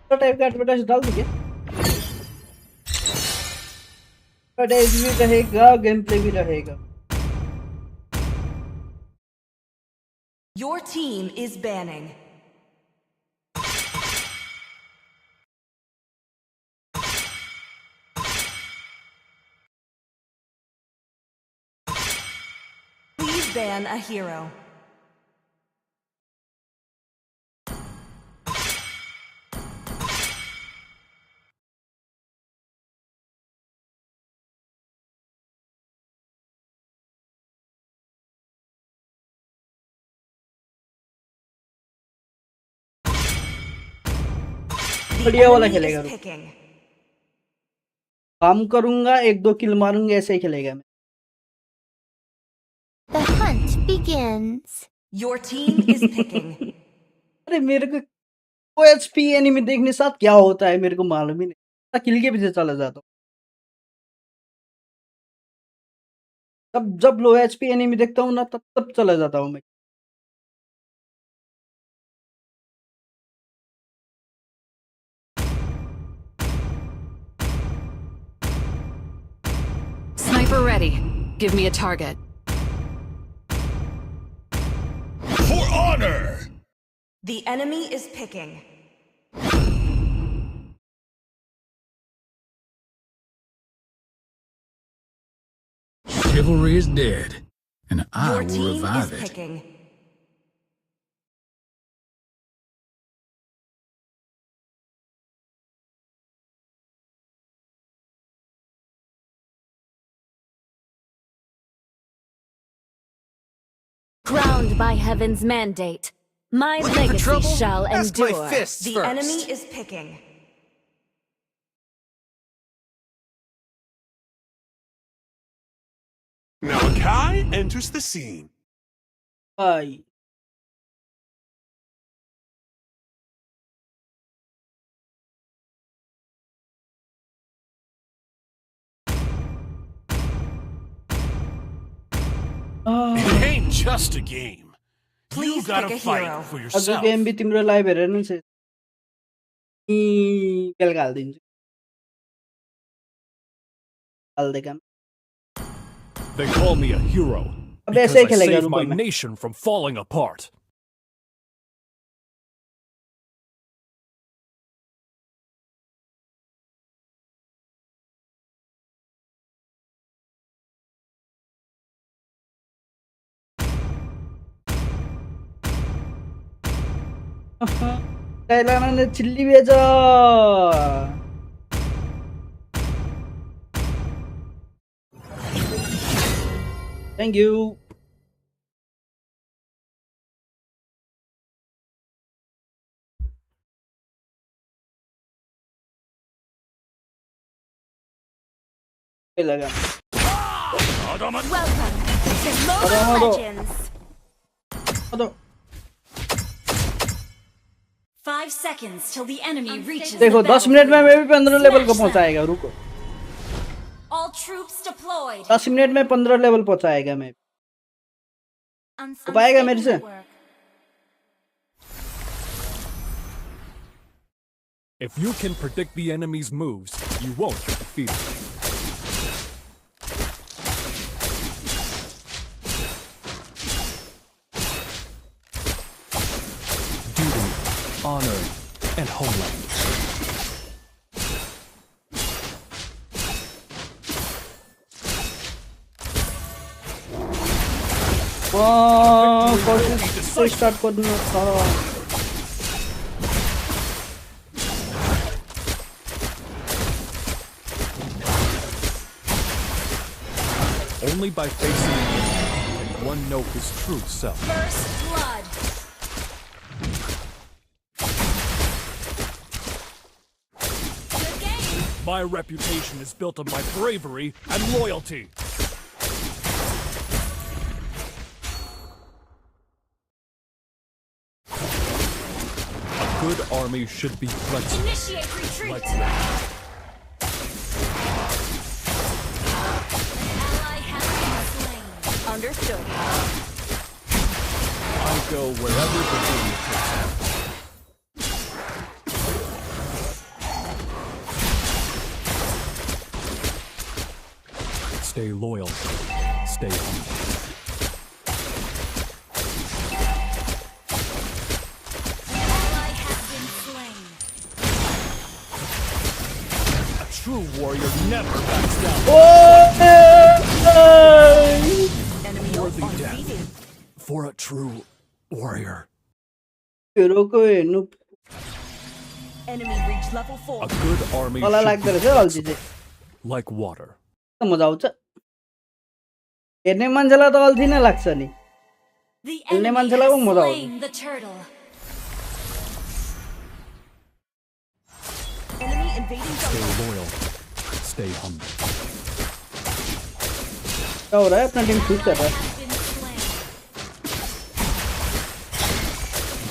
तो टाइप का एडवर्टाइज डाल दूँ क्या? एडवर्टाइज भी रहेगा, गेम प्ले भी रहेगा। Your team is banning. Please ban a hero. The बढ़िया वाला enemy खेलेगा। is रुको picking. काम करूंगा, एक दो किल मारूंगा, ऐसे ही खेलेगा मैं। The hunt begins. Your team is picking. अरे मेरे को OHP एनिमी देखने साथ क्या होता है मेरे को मालूम ही नहीं। किल के पीछे चला जाता हूँ। तब जब लो HP एनिमी देखता हूँ ना, तब चला जाता हूँ मैं। Sniper ready. Give me a target. For honor! The enemy is picking. Chivalry is dead, and I Your will team is revive it. picking. Crowned by heaven's mandate, my legacy shall endure. The enemy is picking. Now Kai enters the scene. भाई It ain't just a game. Please You gotta pick a fight hero. for अगले yourself. Game भी तिम्रो live हेरेर नि से केल हालिदिन्छु। हाल्दै काम। They call me a hero अब because ऐसे ही I खेलेगा। saved रुको my मैं nation from falling apart. कैलाने चिल्ली भेजा। Thank you. लगा Welcome to Mobile Hello. Legends. तो 5 seconds till the enemy reaches देखो the 10 मिनट में मैं भी 15 लेवल को Smash पहुंचाएगा। रुको All troops deployed. 10 मिनट में 15 लेवल पहुंचाएगा मैं। हो पाएगा मेरे से? If you can predict the enemy's moves, you won't get defeated. homeland. कोशिश स्टार्ट करना था Only by facing the enemy can one know his true self. First blood. Good game. My reputation is built on my bravery and loyalty. A good army should be flexible. Initiate retreat. Like that. Ally has been slain. Understood. I go wherever the wind takes me. Stay loyal. Stay humble. Ally has been slain. A true warrior never backs down. Enemy Worthy undefeated. death for a true warrior. रुको ये नुप Enemy reached level 4. A good army मलाई should लाग्दो be रहेछ अल्छी चाहिँ like water. मजा आउँछ हेर्ने मान्छेलाई त अल्छी नै लाग्छ नि The खेल्ने enemy मान्छेलाई has पनि मजा आउँछ slain the turtle. Enemy invading Stay jungle. loyal. Stay humble. क्या हो रहा है अपना टीम शूट कर रहा है Has been slain.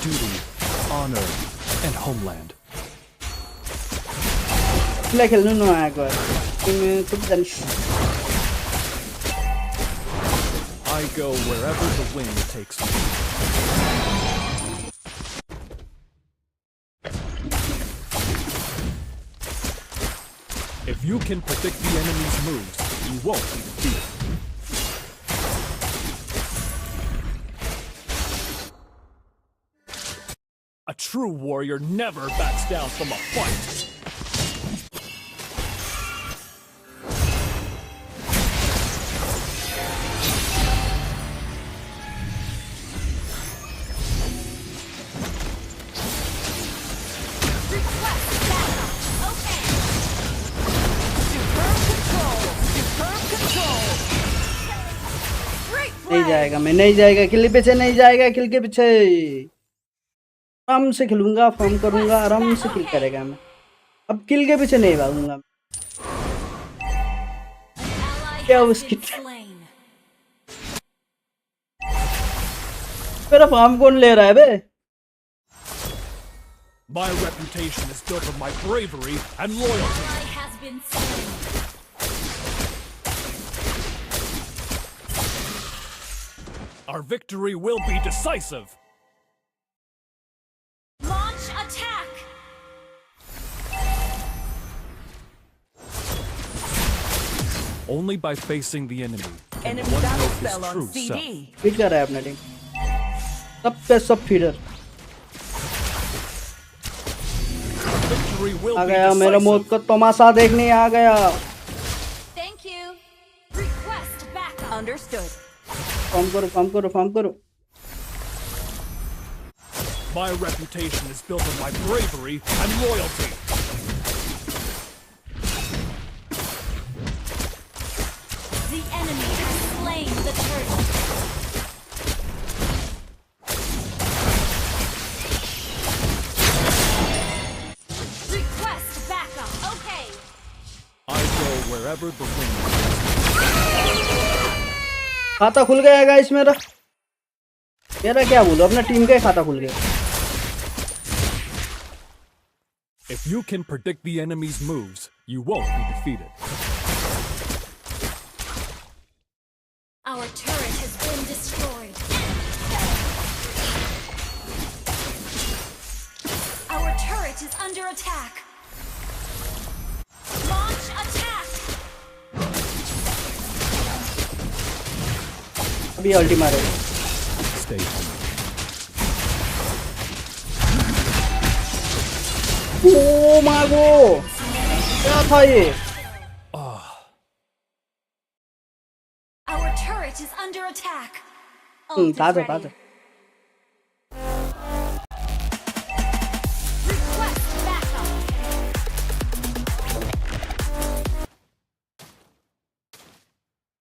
Duty, honor, and homeland. किलाई खेल्नु नआएको टिम खुद जानिस I go wherever the wind takes me. If you can predict the enemy's moves, you won't be defeated. A true warrior never backs down from a fight. Request backup. Okay. Superb control. Superb control. Great नहीं play. जाएगा मैं नहीं जाएगा किल के पीछे नहीं जाएगा किल के पीछे आराम से खेलूंगा फॉर्म करूंगा आराम से किल करेगा मैं अब किल के पीछे नहीं भागूंगा Ally क्या has उसकी been slain. मेरा फॉर्म कौन ले रहा है बे My reputation is built on my bravery and loyalty. Ally has been slain. Our victory will be decisive. Launch attack. Only by facing the enemy can Enemy one battle know his spell on true self. CD. Feed कर रहा है अपना team सब पे सब feeder Victory will आ be गया मेरा मौत decisive. का तमाशा देखने आ गया Thank you. Request backup. Understood. Form करो फॉर्म करो फॉर्म करो My reputation is built on my bravery and loyalty. The enemy has slain the turtle. Request backup. Okay. I go wherever the wind खाता खुल गया guys मेरा मेरा क्या बोलूं अपना टीम का ही खाता खुल गया If you can predict the enemy's moves, you won't be defeated. Our turret has been destroyed. Our turret is under attack. Launch attack. अभी अल्टी मारेगा Stay humble. ओ मागो क्या था ये? Our turret is under attack. था Request backup.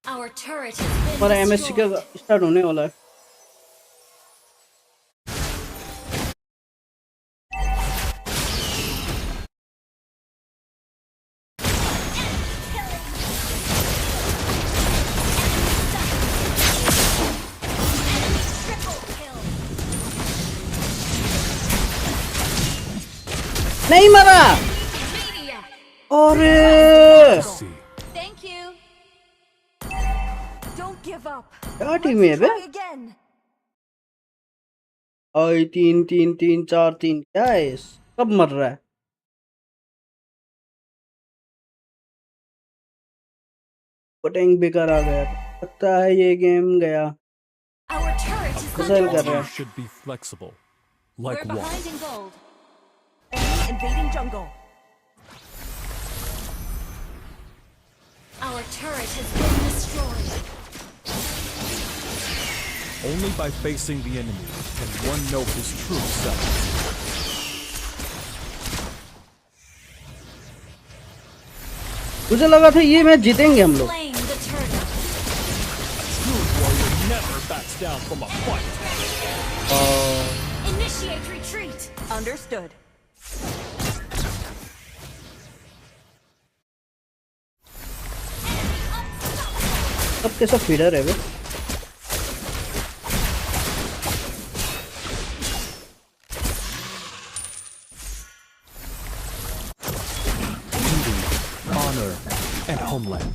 Our turret has been हमारा MSC का destroyed. Start होने वाला है. Triple kill. नहीं मरा. Media. अरे See. Thank you. Don't give up. क्या टीम है बे? Try again. आई 3-3-3-4-3 क्या है इस? कब मर रहा है? पटेंग बेकार आ गया. लगता है ये गेम गया. Our turret is Missile under कर रहा है. attack. Should be flexible. We're Like water. behind in gold. Enemy invading jungle. Our turret has been destroyed. Only by facing the enemy can one know his true self. मुझे लगा था ये match जीतेंगे हम लोग. Slain the turtle. True warrior never backs down from a fight. Initiate retreat. Understood. सब के सब फीडर है बे. Duty, honor, and homeland.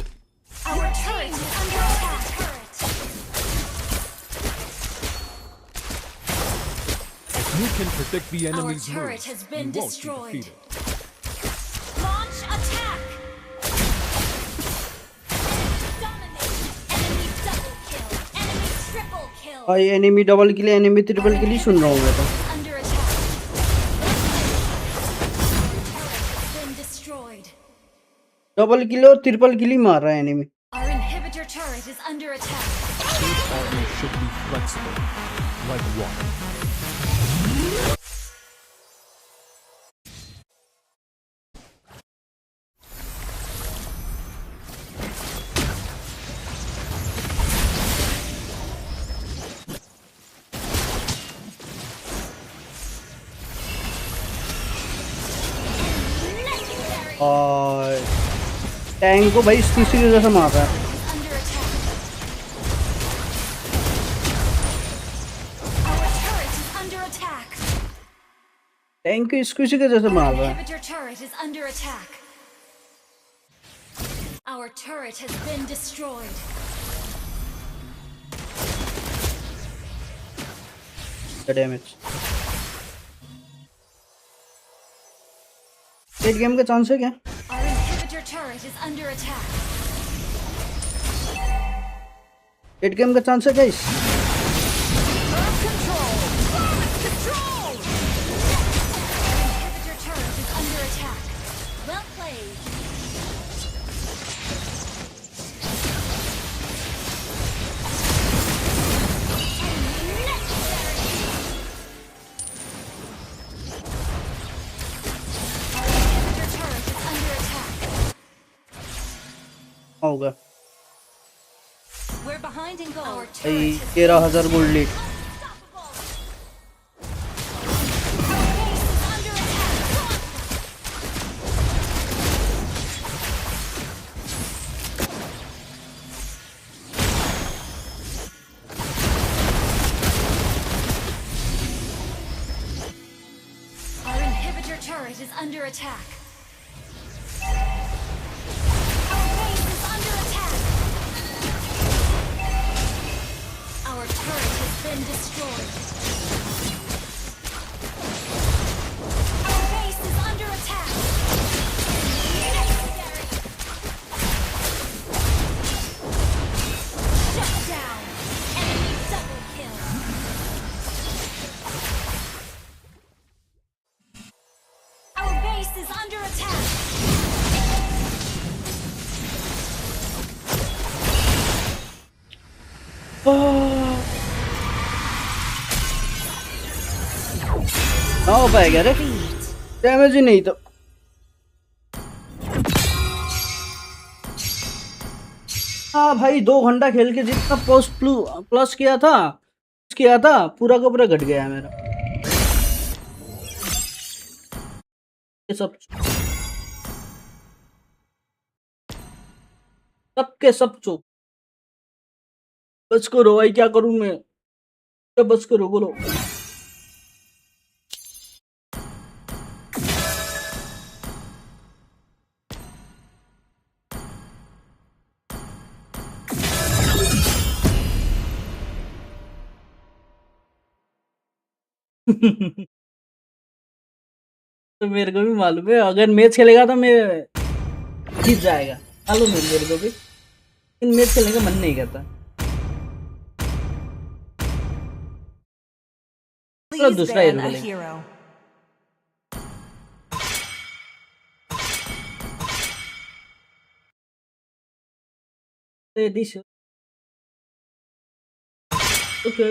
Our turret is under attack. If you can predict the enemy's turret moves, has you been won't be destroyed. defeated. Launch attack. Dominate. Enemy double kill. Enemy triple kill. भाई enemy double kill enemy triple kill ही सुन रहा हूँ मैं तो. Under attack. Turret has been destroyed. Double kill और triple kill ही मार रहा है enemy. Our inhibitor turret is under attack. Good army should be flexible, like water. Legendary. और टैंक को भाई इसी वजह से मार रहा है. Under attack. Our turret is under attack. Tank को इसी वजह से मार रहा है. Inhibitor turret is under attack. Our turret has been destroyed. Damage. Eight game का चांस है क्या? Our inhibitor turret is under attack. Eight game का चांस है guys. Inhibitor turret is under attack. Well played. होगा. We're behind in gold. Our भाई turret has 13,000 gold lead. under attack. Our inhibitor turret is under attack. Our base is under attack. Our turret has been destroyed. Our base is under attack. Legendary. Shut down. Enemy double kill. Our base ना हो पाएगा रे, damage ही नहीं तो। हाँ भाई, 2 घंटा खेल के जितना प्लस किया था पूरा का पूरा घट गया मेरा। ये सब चुप। बस करो भाई, क्या करूं मैं, क्या बस करो बोलो। तो मेरे को भी मालूम है, अगर मैच खेलेगा तो मैं जीत जाएगा, मालूम है मेरे को भी, लेकिन मैच खेलने का मन नहीं करता। तो Please दूसरा ban हीरो a ले। hero. This okay.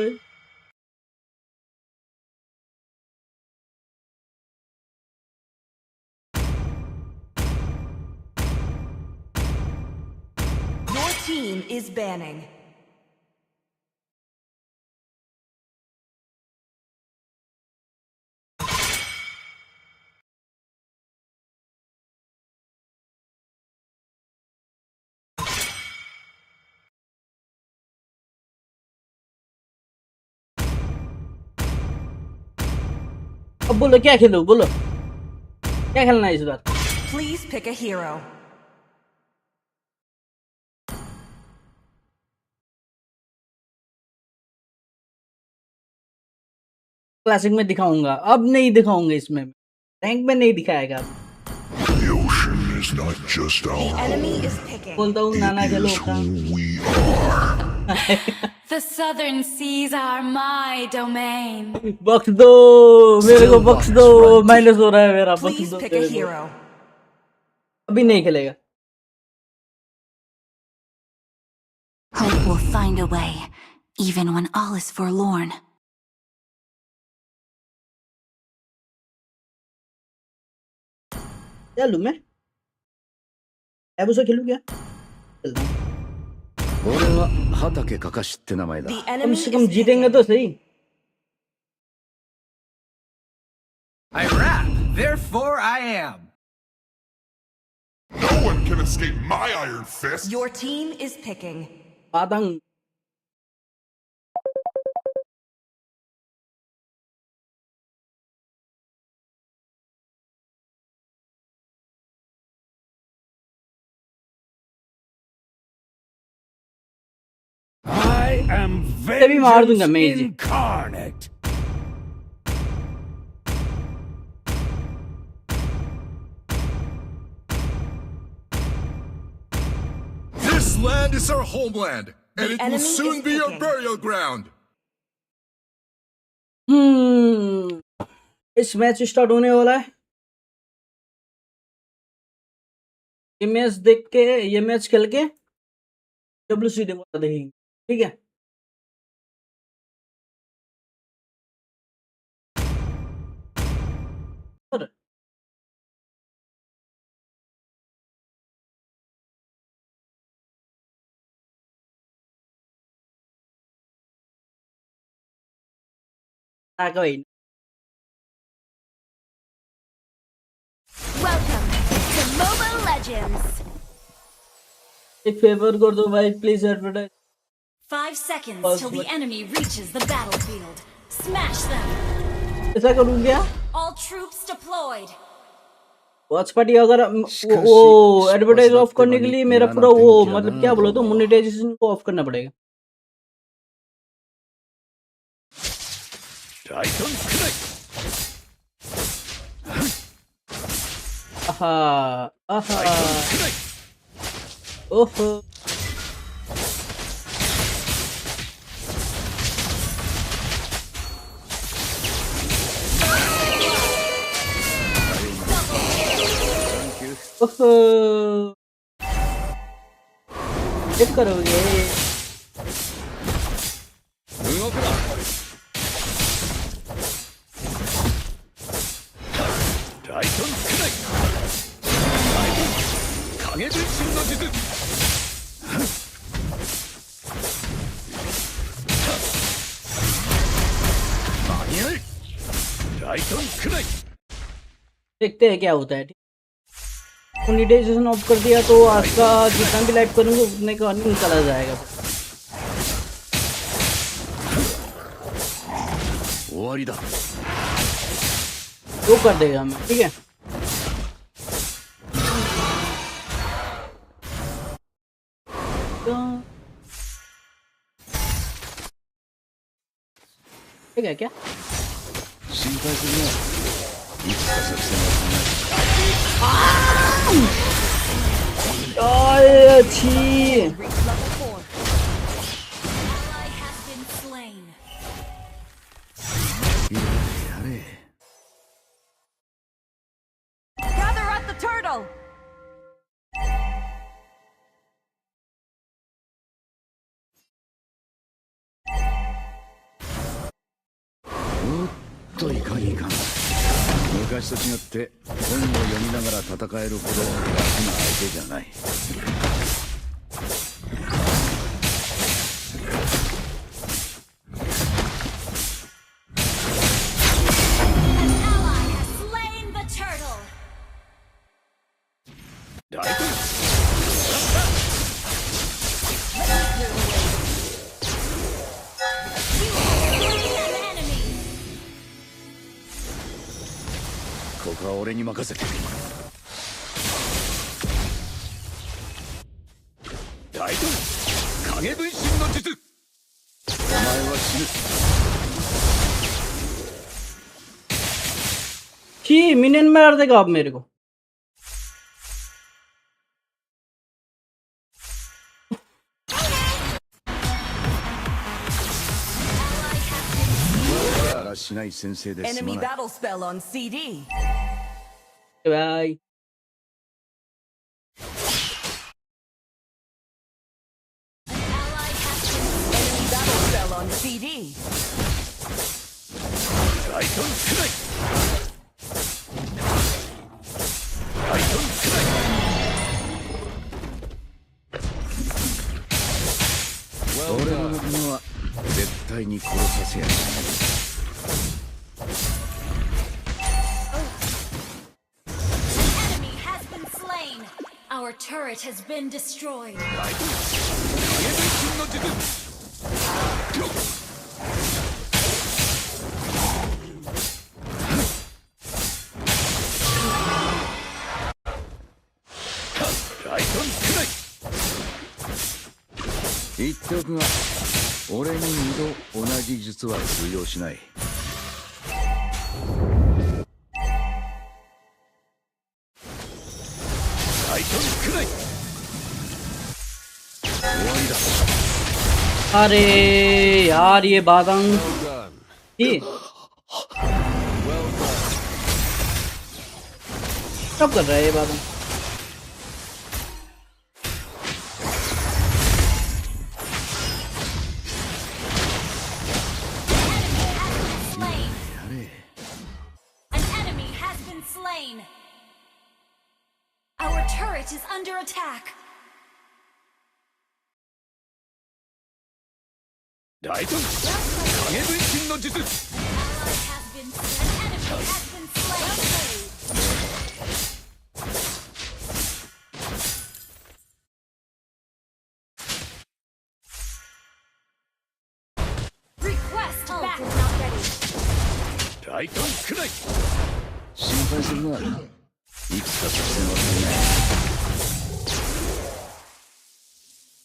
Your team is banning. अब बोलो क्या खेलो, बोलो क्या खेलना है इस बार। Please pick a hero. Classic में दिखाऊंगा, अब नहीं दिखाऊंगा, इसमें रैंक में नहीं दिखाएगा अब। The ocean is not just The our enemy home. is picking. बोलता हूँ नाना It खेलो is का। who we are. The southern seas are my domain. बख्श दो मेरे को, बख्श दो, माइनस हो रहा है मेरा, बख्श Please दो pick a मेरे को। hero. अभी नहीं खेलेगा। Hope will find a way, even when all is forlorn. क्या लूं मैं, एबुसा खेलूं क्या, चलता हूँ। 俺は畑かかしって名前だ。 The कम enemy से is कम जीतेंगे picking. तो सही। I rap, therefore I am. No one can escape my iron fist. Your team is picking. Padang I am भी मार दूंगा vengeance मैं इसे। incarnate. This land is our homeland, and The it will enemy soon is be our picking. burial ground. इस match start होने वाला है। ये मैच देख के, ये मैच खेल के WCD वाला देखेंगे, ठीक है। और आगे भाई Welcome to Mobile Legends. एक फेवर कर दो भाई please, advertise. 5 seconds till the enemy reaches the battlefield. Smash them. ऐसा करूँ क्या? All troops deployed. Watch party अगर वो एडवर्टाइज ऑफ करने के लिए मेरा पूरा वो मतलब क्या बोलो तो मोनेटाइजेशन को ऑफ करना पड़ेगा। Titan strike. आहा आहा Titan strike. ओहो ओहो एक करोगे 動くな。ライトン少ない。ライトン影分身の術。間に合い。ライトン少ない。देखते हैं क्या होता है। मोनेटाइजेशन ऑफ कर दिया तो आज का जितना भी लाइव करूंगा उतने का अर्निंग चला जाएगा। 終わりだ。वो कर देगा मैं, ठीक है। ठीक है क्या? 心配するな。いつか作戦は考える。अच्छी Ally has been slain. やれ。 Gather at the turtle. おっといかんいかん。昔と違って本を読みながら戦えるほど楽な相手じゃない。An ally has slain the turtle. ライトン An enemy. ここは俺に任せて。ライトン影分身の術。お前は死ぬ。 छी मिनियन मार देगा अब मेरे को। だらしない先生ですま Enemy ない。 battle spell on CD. भाई Enemy battle spell on CD. ライトン少ない。ライトン少ない。俺の仲間は絶対に殺させやしない。 An enemy has been slain. Our turret has been destroyed. ライトン影分身の術。 ライトン少ない。言っておくが、俺に2度同じ術は通用しない。ライトン少ない。終わりだ。 अरे यार ये बादम ये कब कर रहा है ये बादम? Slain. やれ。 An enemy has been slain. Our turret is under attack. ライトン影分身の術。 An enemy has been slain. Request back. ライトン少ない。心配するな。いつか作戦は考える。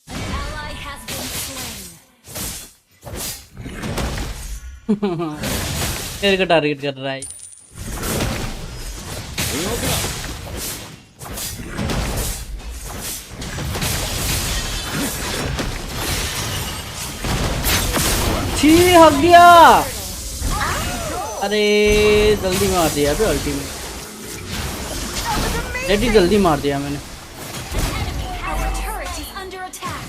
An ally has been slain. मेरे को टारगेट कर रहा है। 動くな。 छी हक दिया। अरे जल्दी मार दिया अभी अल्टीमेट रेडी जल्दी मार दिया मैंने। Our turret is under attack.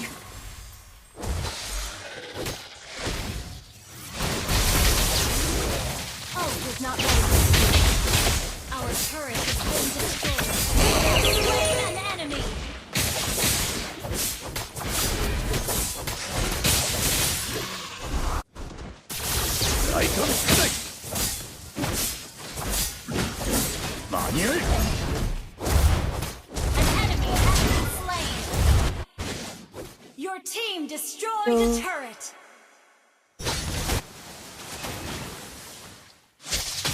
Your team destroyed a turret.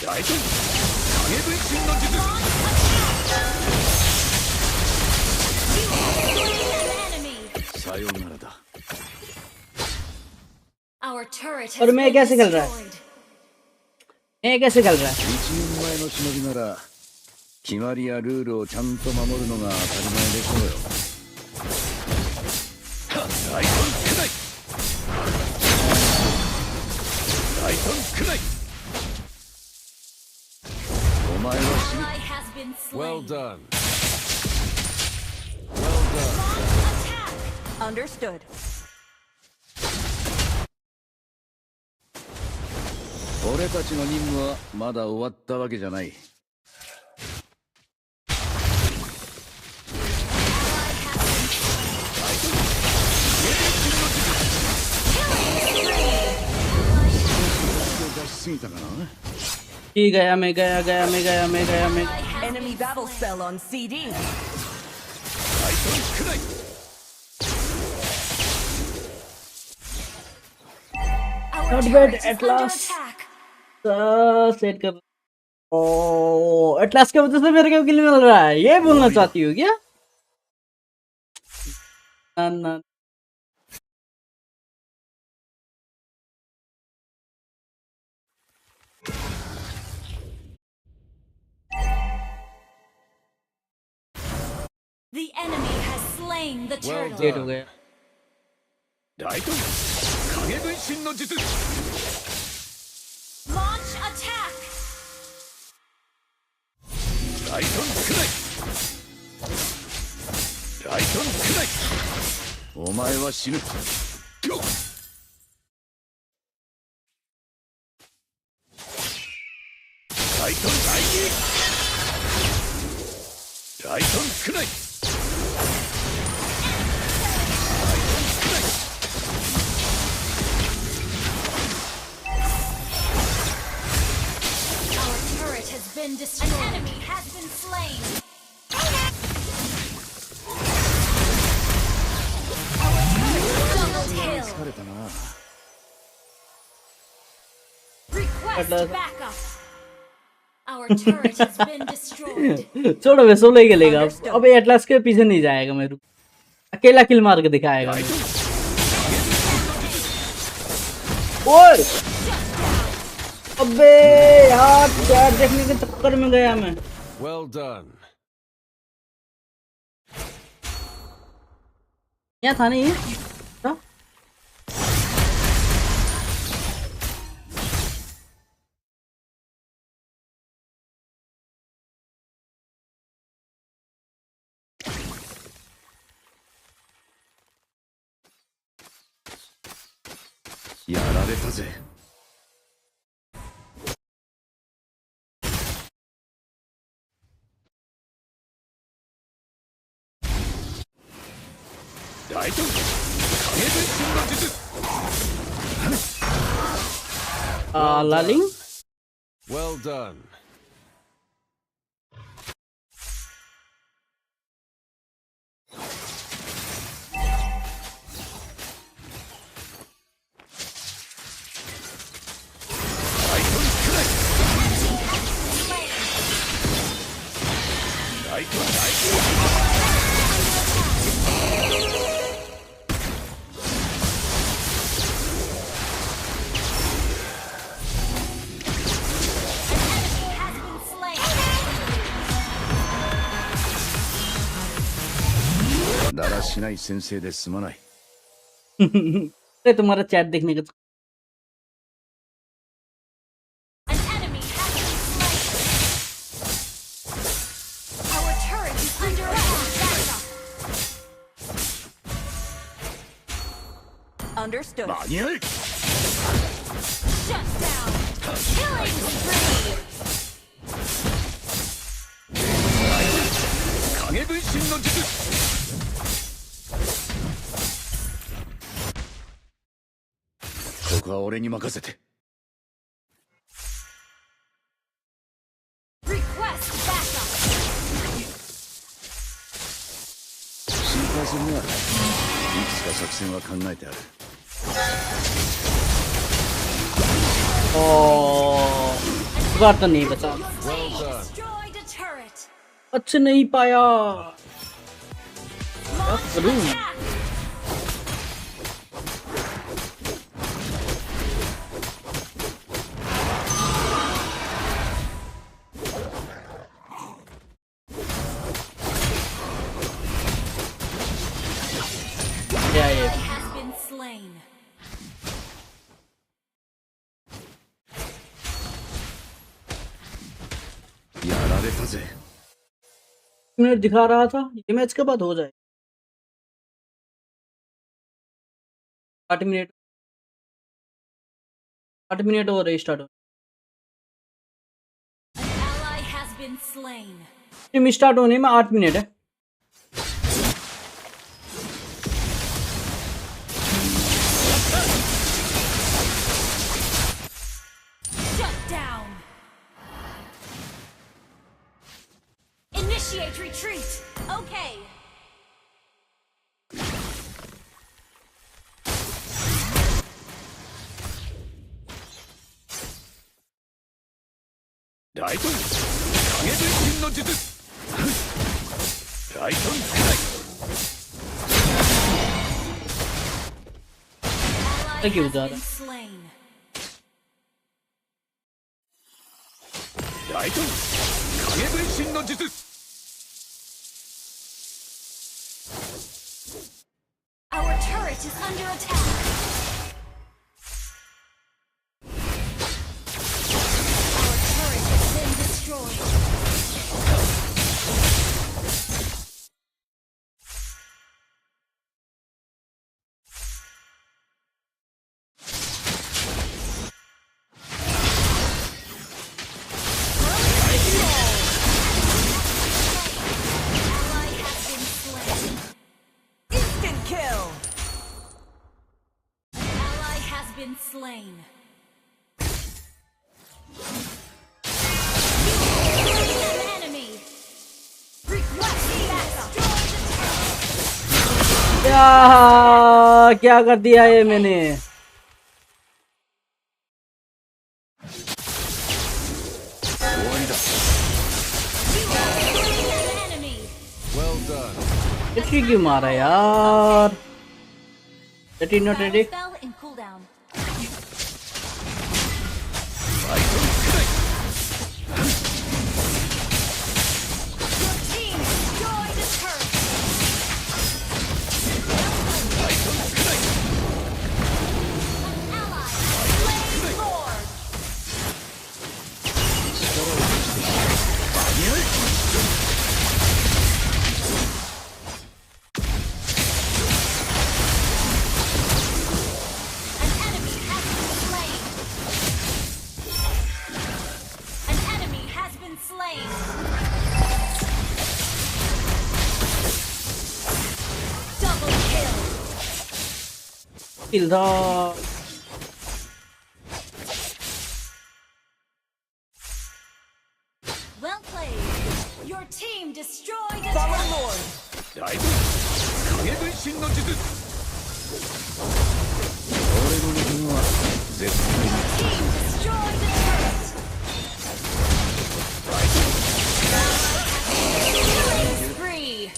大胆影分身の術 さようならだ Our turret has और मैं been कैसे खेल रहा है? destroyed. ये कैसे खेल रहा है? 1年前の忍びなら決まりやルールをちゃんと守るのが当たり前でしょうよ大胆少ない大胆少ないお前は死ぬ Ally has been slain. Well done. Understood. 俺たちの任務はまだ終わったわけじゃない ठीक है मैं गया Enemy battle spell on CD. 大胆少ない Our Not turret bad, is at under last. attack. Set कर ओ एटलास की वजह से मेरे को किल मिल रहा है ये बोलना चाहती हूँ क्या ना ना The enemy has slain the turtle. Late हो गया 大胆影分身の術 Launch attack. 大胆少ない大胆少ないお前は死ぬ大胆大義大胆少ない Our turret has been destroyed. An enemy has been slain. Our turret double kill. 疲れたな Request backup. Our turret has been destroyed. छोड़ो वे सोलो ही खेलेगा अब atlas के पीछे नहीं जाएगा मेरे अकेला किल मार के दिखाएगा ओए अबे यार चैट देखने के चक्कर में गया मैं Well done. यहाँ था नहीं था?やられたぜ 大胆影分身の術 लालिंग Well done. Has been slain. だらしない先生ですまない अरे तुम्हारा चैट देखने का An enemy has been slain. Our turret is under attack. Understood. 間に合え Shut down. Killing spree. 影分身の術 ここは俺に任せて Request backup. 心配するなつか作戦は考えてある。बात तो नहीं बचा Destroyed a turret. अच्छा नहीं पाया क्या करूं Attack. क्या ये Ally has been slain. Minute दिखा रहा था ये मैच के बाद हो जाए 8 मिनट 8 मिनट और स्टार्ट हो An ally has been slain. Team start होने में 8 मिनट है Shut down. Initiate retreat. Okay. Ally Thank you, has Zara. been slain. Our turret is under attack. Our turret has been destroyed. Ally has been slain. Instant kill. Ally has been slain. An enemy. Request backup. क्या कर दिया ये मैंने An enemy. Well done. इतनी क्यों मारा यार That is not ready Spell in cooldown. Your team destroyed a turret. An ally slain Lord. An enemy has been slain. An enemy has been slain. Double kill. किल था Well played. Your team destroyed a Fallen turret. Lord. Team destroyed a turret. Killing spree.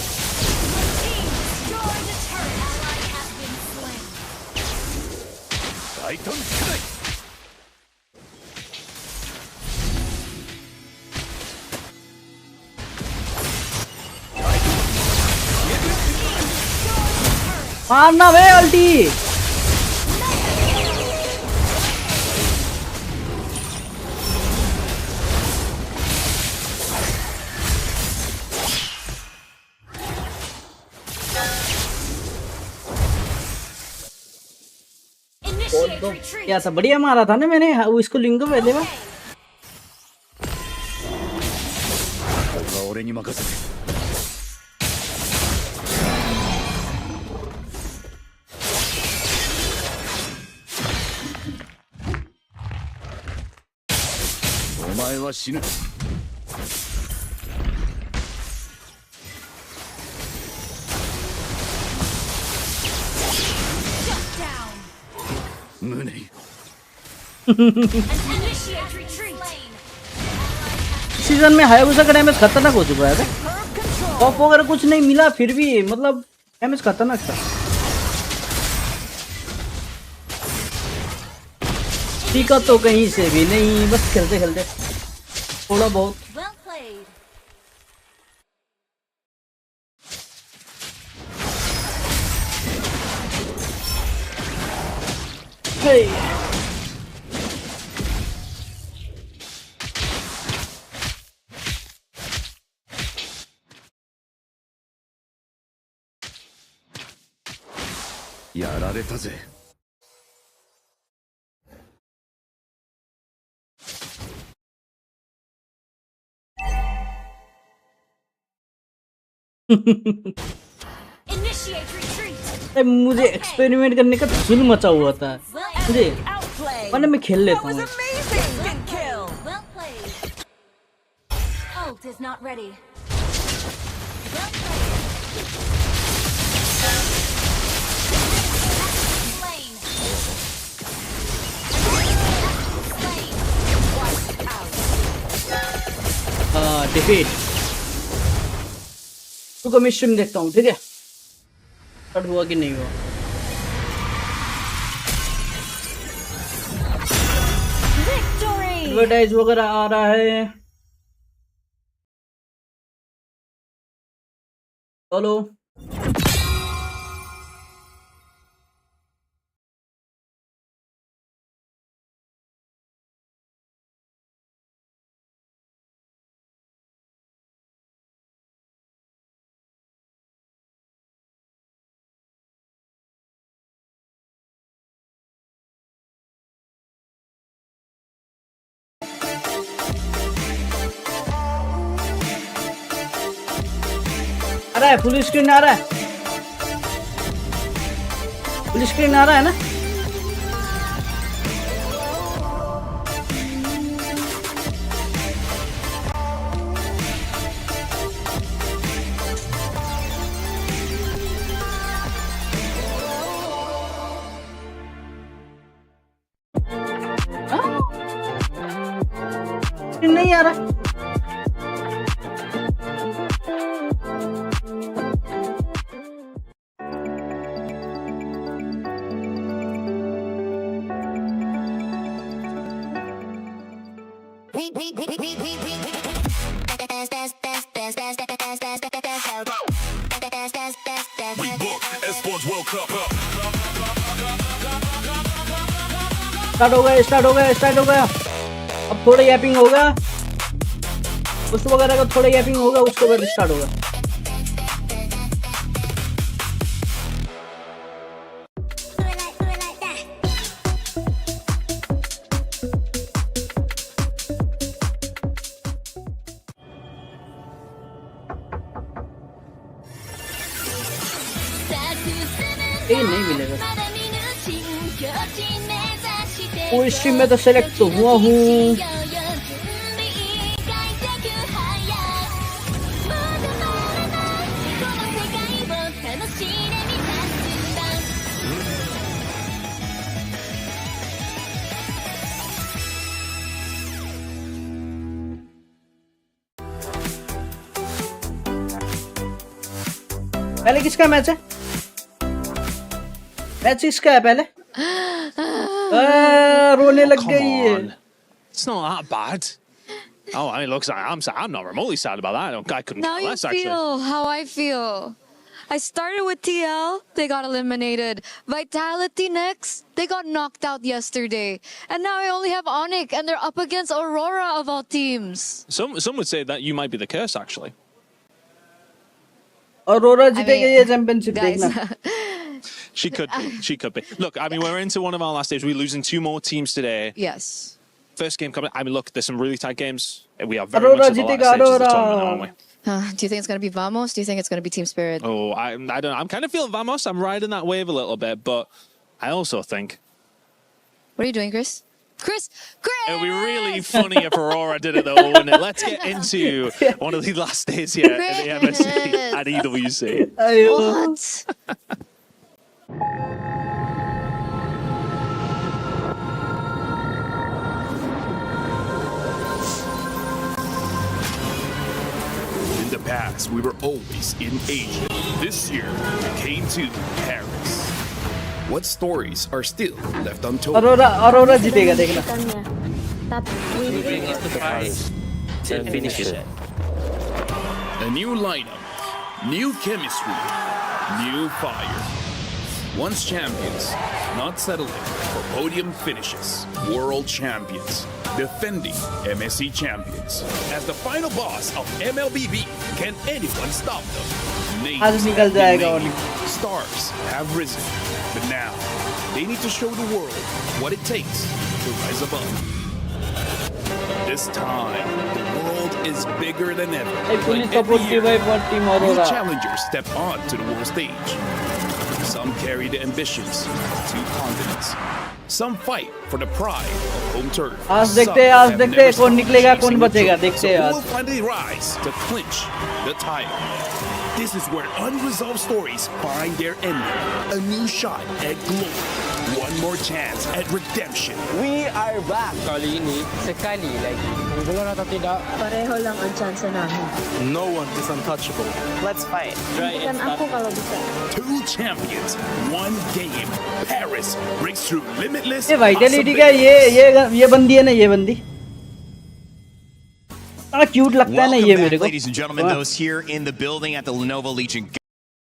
Team destroyed a turret. Ally has been slain. मारना बे अल्टी Initiate retreat. क्या था बढ़िया मारा था ना मैंने वो इसको लिंक को पहले में 僕は俺に任せて。お前は死ぬ。 胸に Initiate retreat. सीजन में हायाबुसा का डैमेज खतरनाक हो चुका है बे। टॉप वगैरह कुछ नहीं मिला फिर भी मतलब डैमेज खतरनाक था। टीका तो कहीं से भी नहीं, बस खेलते खेलते थोड़ा बहुत। Well played. Hey.やられたぜ。 Initiate retreat. मुझे एक्सपेरिमेंट करने का जुल्म मचा हुआ था मुझे, Outplay. वरना मैं खेल लेता That was हूँ। amazing. Good kill. Well played. Ult is not ready. Well played. Slain. Slain. Wiped out. Defeat. रुको मैं स्ट्रीम देखता हूँ, ठीक है? स्टार्ट हुआ कि नहीं हुआ? Victory. एडवर्टाइज वगैरह आ रहा है। चलो आ रहा है, फुल स्क्रीन आ रहा है, फुल स्क्रीन आ रहा है ना? स्क्रीन नहीं आ रहा। स्टार्ट हो गया, स्टार्ट हो गया, स्टार्ट हो गया। अब थोड़ा यैपिंग होगा, उस वगैरह का थोड़ा यैपिंग होगा, उसके बाद स्टार्ट होगा। ये नहीं मिलेगा। वो स्ट्रीम में तो सेलेक्ट तो हुआ हूँ। पहले किसका मैच है? मैच किसका है पहले? रोने लग गई है। It's not that bad. Oh, I mean, looks like I'm not remotely sad about that. I couldn't Now care you less, actually. feel how I feel. I started with TL, they got eliminated. Vitality next, they got knocked out yesterday. And now I only have Onyx, and they're up against Aurora of all teams. Some would say that you might be the curse, actually. Aurora जीतेगी ये championship guys. देखना। She could be. She could be. Look, I mean, we're into one of our last days. We're losing 2 more teams today. Yes. First game coming. I mean, look, there's some really tight games. We are very Aurora much at the latter जीतेगा, stages of the Aurora। tournament, aren't we? Do you think it's going to be Vamos? Do you think it's going to be Team Spirit? Oh, I don't know. I'm kind of feeling Vamos. I'm riding that wave a little bit, but I also think. What are you doing, Chris? Chris. It would be really funny if Aurora did it though, wouldn't it? Let's get into one of the last days here in the MSC at EWC. What? In the past, we were always in Asia. This year, we came to Paris. What stories are still left untold? Aurora जीतेगा देखना. Finish it. A new lineup, new chemistry, new fire. Once champions, not settling for podium finishes. World champions, defending MSC champions. As the final boss of MLBB, can anyone stop them? आज निकल जाएगा और Stars have risen, but now they need to show the world what it takes to rise above. This time, the world is bigger than ever. But every year, new challengers step on to the world stage. Some carry the ambitions of 2 continents. Some fight for the pride of home turf. आज देखते हैं कौन निकलेगा कौन बचेगा देखते हैं Who आज. will finally rise to clinch the title? This is where unresolved stories find their ending. A new shot at glory. One more chance at redemption. We are back. Kali ini sekali lagi. Gulo na tidak. Pareho lang ang chance namin. No one is untouchable. Let's fight. Kan ako kalau bisa. 2 champions, 1 game. Paris breaks through limitless ये vitality का ये बंदी है ना ये बंदी. Cute लगता है ना ये मेरे को. Ladies and gentlemen, those here in the building at the Lenovo Legion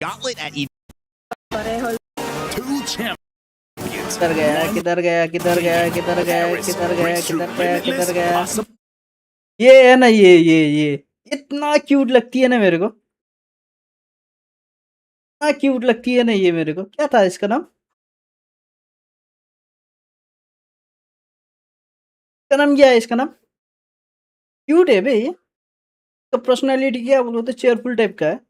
Gauntlet at Pareho. 2 champions. किधर गया ये है ना ये इतना क्यूट लगती है ना मेरे को. इतना क्यूट लगती है ना ये मेरे को. क्या था इसका नाम? इसका नाम क्या है? इसका नाम क्यूट है बे. ये तो पर्सनालिटी क्या बोलो तो चेयरफुल टाइप का है.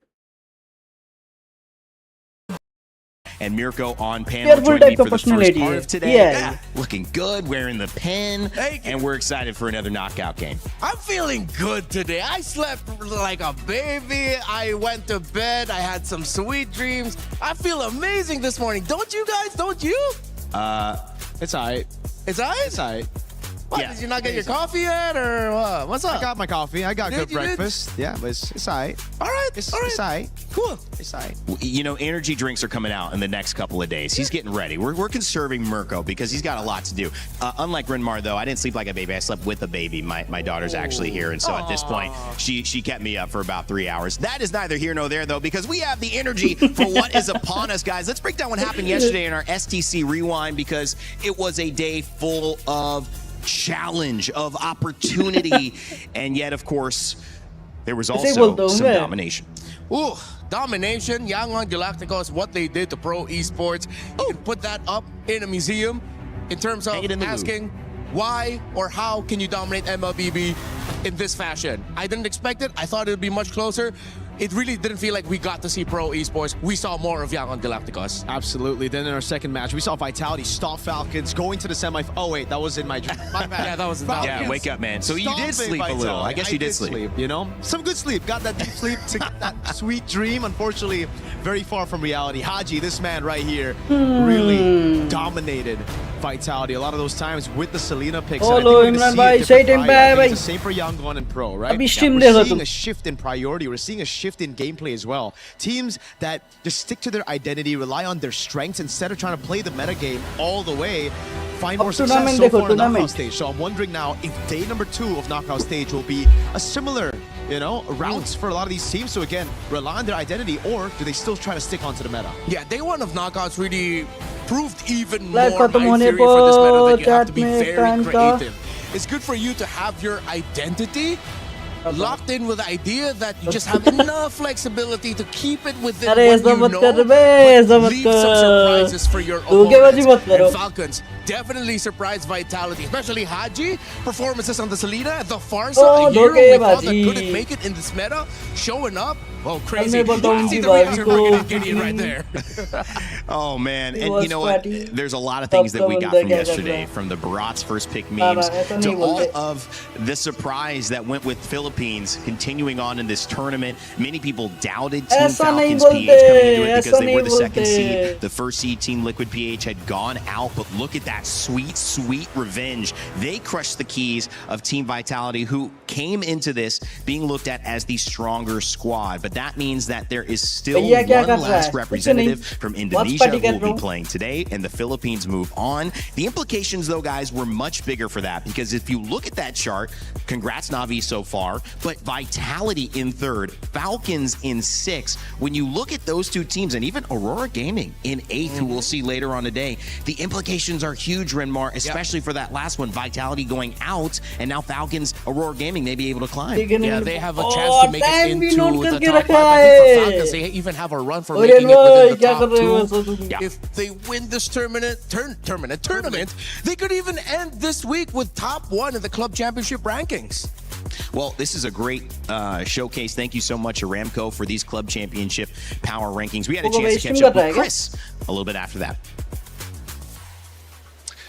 and Mirko on panel Cheerful joined me type for of the first personality. part of today. Yeah. Looking good, wearing the pin, and we're excited for another knockout game. I'm feeling good today. I slept like a baby. I went to bed. I had some sweet dreams. I feel amazing this morning. Don't you guys? Don't you? It's alright. It's alright? It's alright. What, Yeah. did you not get your coffee yet, or what? What's up? I got my coffee. I got Did good you did? breakfast. Yeah, but it's alright. All right. It's all right. alright. Cool. It's alright. You know, energy drinks are coming out in the next couple of days. He's getting ready. We're conserving Mirko because he's got a lot to do. Unlike Renmar, though, I didn't sleep like a baby. I slept with a baby. My daughter's actually here, and so at this point, she kept me up for about 3 hours. That is neither here nor there, though, because we have the energy for what is upon us, guys. Let's break down what happened yesterday in our STC Rewind, because it was a day full of challenge, of opportunity, and yet, of course, there was also some domination. Ooh, domination. Yangon Galacticos, what they did to pro esports. You can put that up in a museum in terms of asking why or how can you dominate MLBB in this fashion. I didn't expect it. I thought it would be much closer. It really didn't feel like we got to see pro esports. We saw more of Yangon Galacticos. Absolutely. Then in our second match, we saw Vitality stop Falcons going to the semi. Oh wait, that was in my dream. My bad. Yeah, that was Yeah, wake up, man. So you did sleep a little. I guess you did sleep. You know, some good sleep. Got that deep sleep to get that sweet dream. Unfortunately, very far from reality. Haji, this man right here, really dominated Vitality a lot of those times with the Selena picks. Hello, Imran bhai. Say it bye. It's the same for Yangon and Pro, right? Abhi Yeah, stream we're dekho seeing tum. a shift in priority. We're seeing a shift in gameplay as well. Teams that just stick to their identity, rely on their strengths instead of trying to play the meta game all the way, find more success tournament so dekho, far in the knockout tournament. stage. So I'm wondering now if day number 2 of knockout stage will be a similar, you know, routes for a lot of these teams. So again, rely on their identity, or do they still try to stick onto the meta? Yeah, day 1 of knockouts really proved even Like more khatam my hone theory for this meta that you have to be chat mein very time ka. creative. It's good for you to have your identity, locked in with the idea that you just have enough flexibility to keep it within अरे what ऐसा you मत know, कर बे, ऐसा but मत leave some कर। surprises for your धोखेबाजी मत opponents. करो। And Falcons definitely surprised Vitality, especially Haji. Performances on the Selena, the Farsa, Oh, a hero we thought that धोखेबाजी। couldn't make it in this meta, showing up. Oh, मैं crazy. बताऊंगी See the भाभी reaction को। from Gideon right there. Oh man, He and was you know what? sweaty. There's a lot of things that we got बंदा from क्या कर yesterday, रहा है? from the Barat's first pick ना, memes ऐसा to नहीं all बोलते। of the surprise that went with Philippines continuing on in this tournament. Many people doubted Team ऐसा नहीं Falcons PH बोलते, coming into it because ऐसा they were नहीं the second बोलते। seed. The first seed Team Liquid PH had gone out, but look at that sweet, sweet revenge. They crushed the keys of Team Vitality, who came into this being looked at as the stronger squad. But that means that there is still भैया क्या one कर रहा है? last कुछ नहीं। representative from Watch Indonesia party who कर will रहा be हूँ। playing today, and the Philippines move on. The implications, though, guys, were much bigger for that, because if you look at that chart, congrats Navi so far, but Vitality in third, Falcons in sixth. When you look at those two teams, and even Aurora Gaming in eighth, who we'll see later on today, the implications are huge, Renmar, especially for that last one, Vitality going out, and now Falcons, Aurora Gaming may be able to climb. Yeah, they have a chance to make it into the top 5. I think for Falcons, they even have a run for Oye, making it within the क्या कर top रहे हो 2. ऐसा तुम? If they win this tournament, they could even end this week with top 1 in the club championship rankings. Well, this is a great showcase. Thank you so much, Aramco, for these club championship power rankings. We had a chance to catch up with Chris a little bit after that.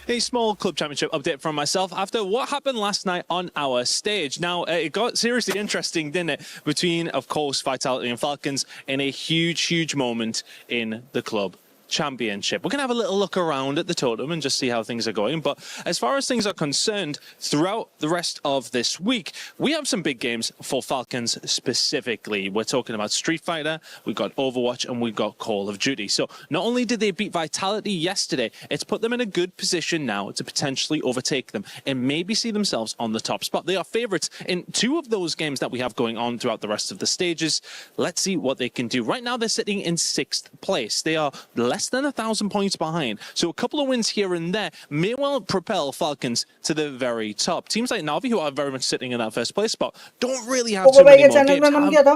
A small club championship update from myself after what happened last night on our stage. Now, it got seriously interesting, didn't it? Between, of course, Vitality and Falcons in a huge, huge moment in the club championship. We're going to have a little look around at the totem and just see how things are going. But as far as things are concerned, throughout the rest of this week, we have some big games for Falcons specifically. We're talking about Street Fighter, we've got Overwatch, and we've got Call of Duty. So not only did they beat Vitality yesterday, it's put them in a good position now to potentially overtake them and maybe see themselves on the top spot. They are favorites in 2 of those games that we have going on throughout the rest of the stages. Let's see what they can do. Right now, they're sitting in 6th place. They are less than 1,000 points behind. So a couple of wins here and there may well propel Falcons to the very top. Teams like Navi, who are very much sitting in that first place spot, don't really have too many more games.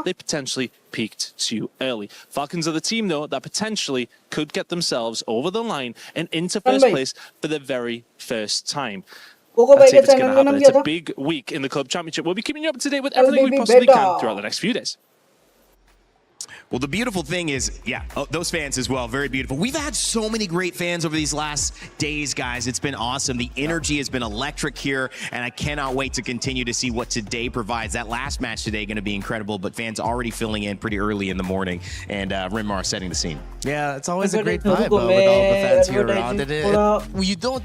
They potentially peaked too early. Falcons are the team, though, that potentially could get themselves over the line and into first place for the very first time. Let's see if it's going to happen. It's a big week in the club championship. We'll be keeping you up to date with everything we possibly can throughout the next few days. Well, the beautiful thing is, those fans as well, very beautiful. We've had so many great fans over these last days, guys. It's been awesome. The energy has been electric here, and I cannot wait to continue to see what today provides. That last match today going to be incredible, but fans already filling in pretty early in the morning, and Renmar setting the scene. Yeah, it's always a great vibe with all the fans here around it.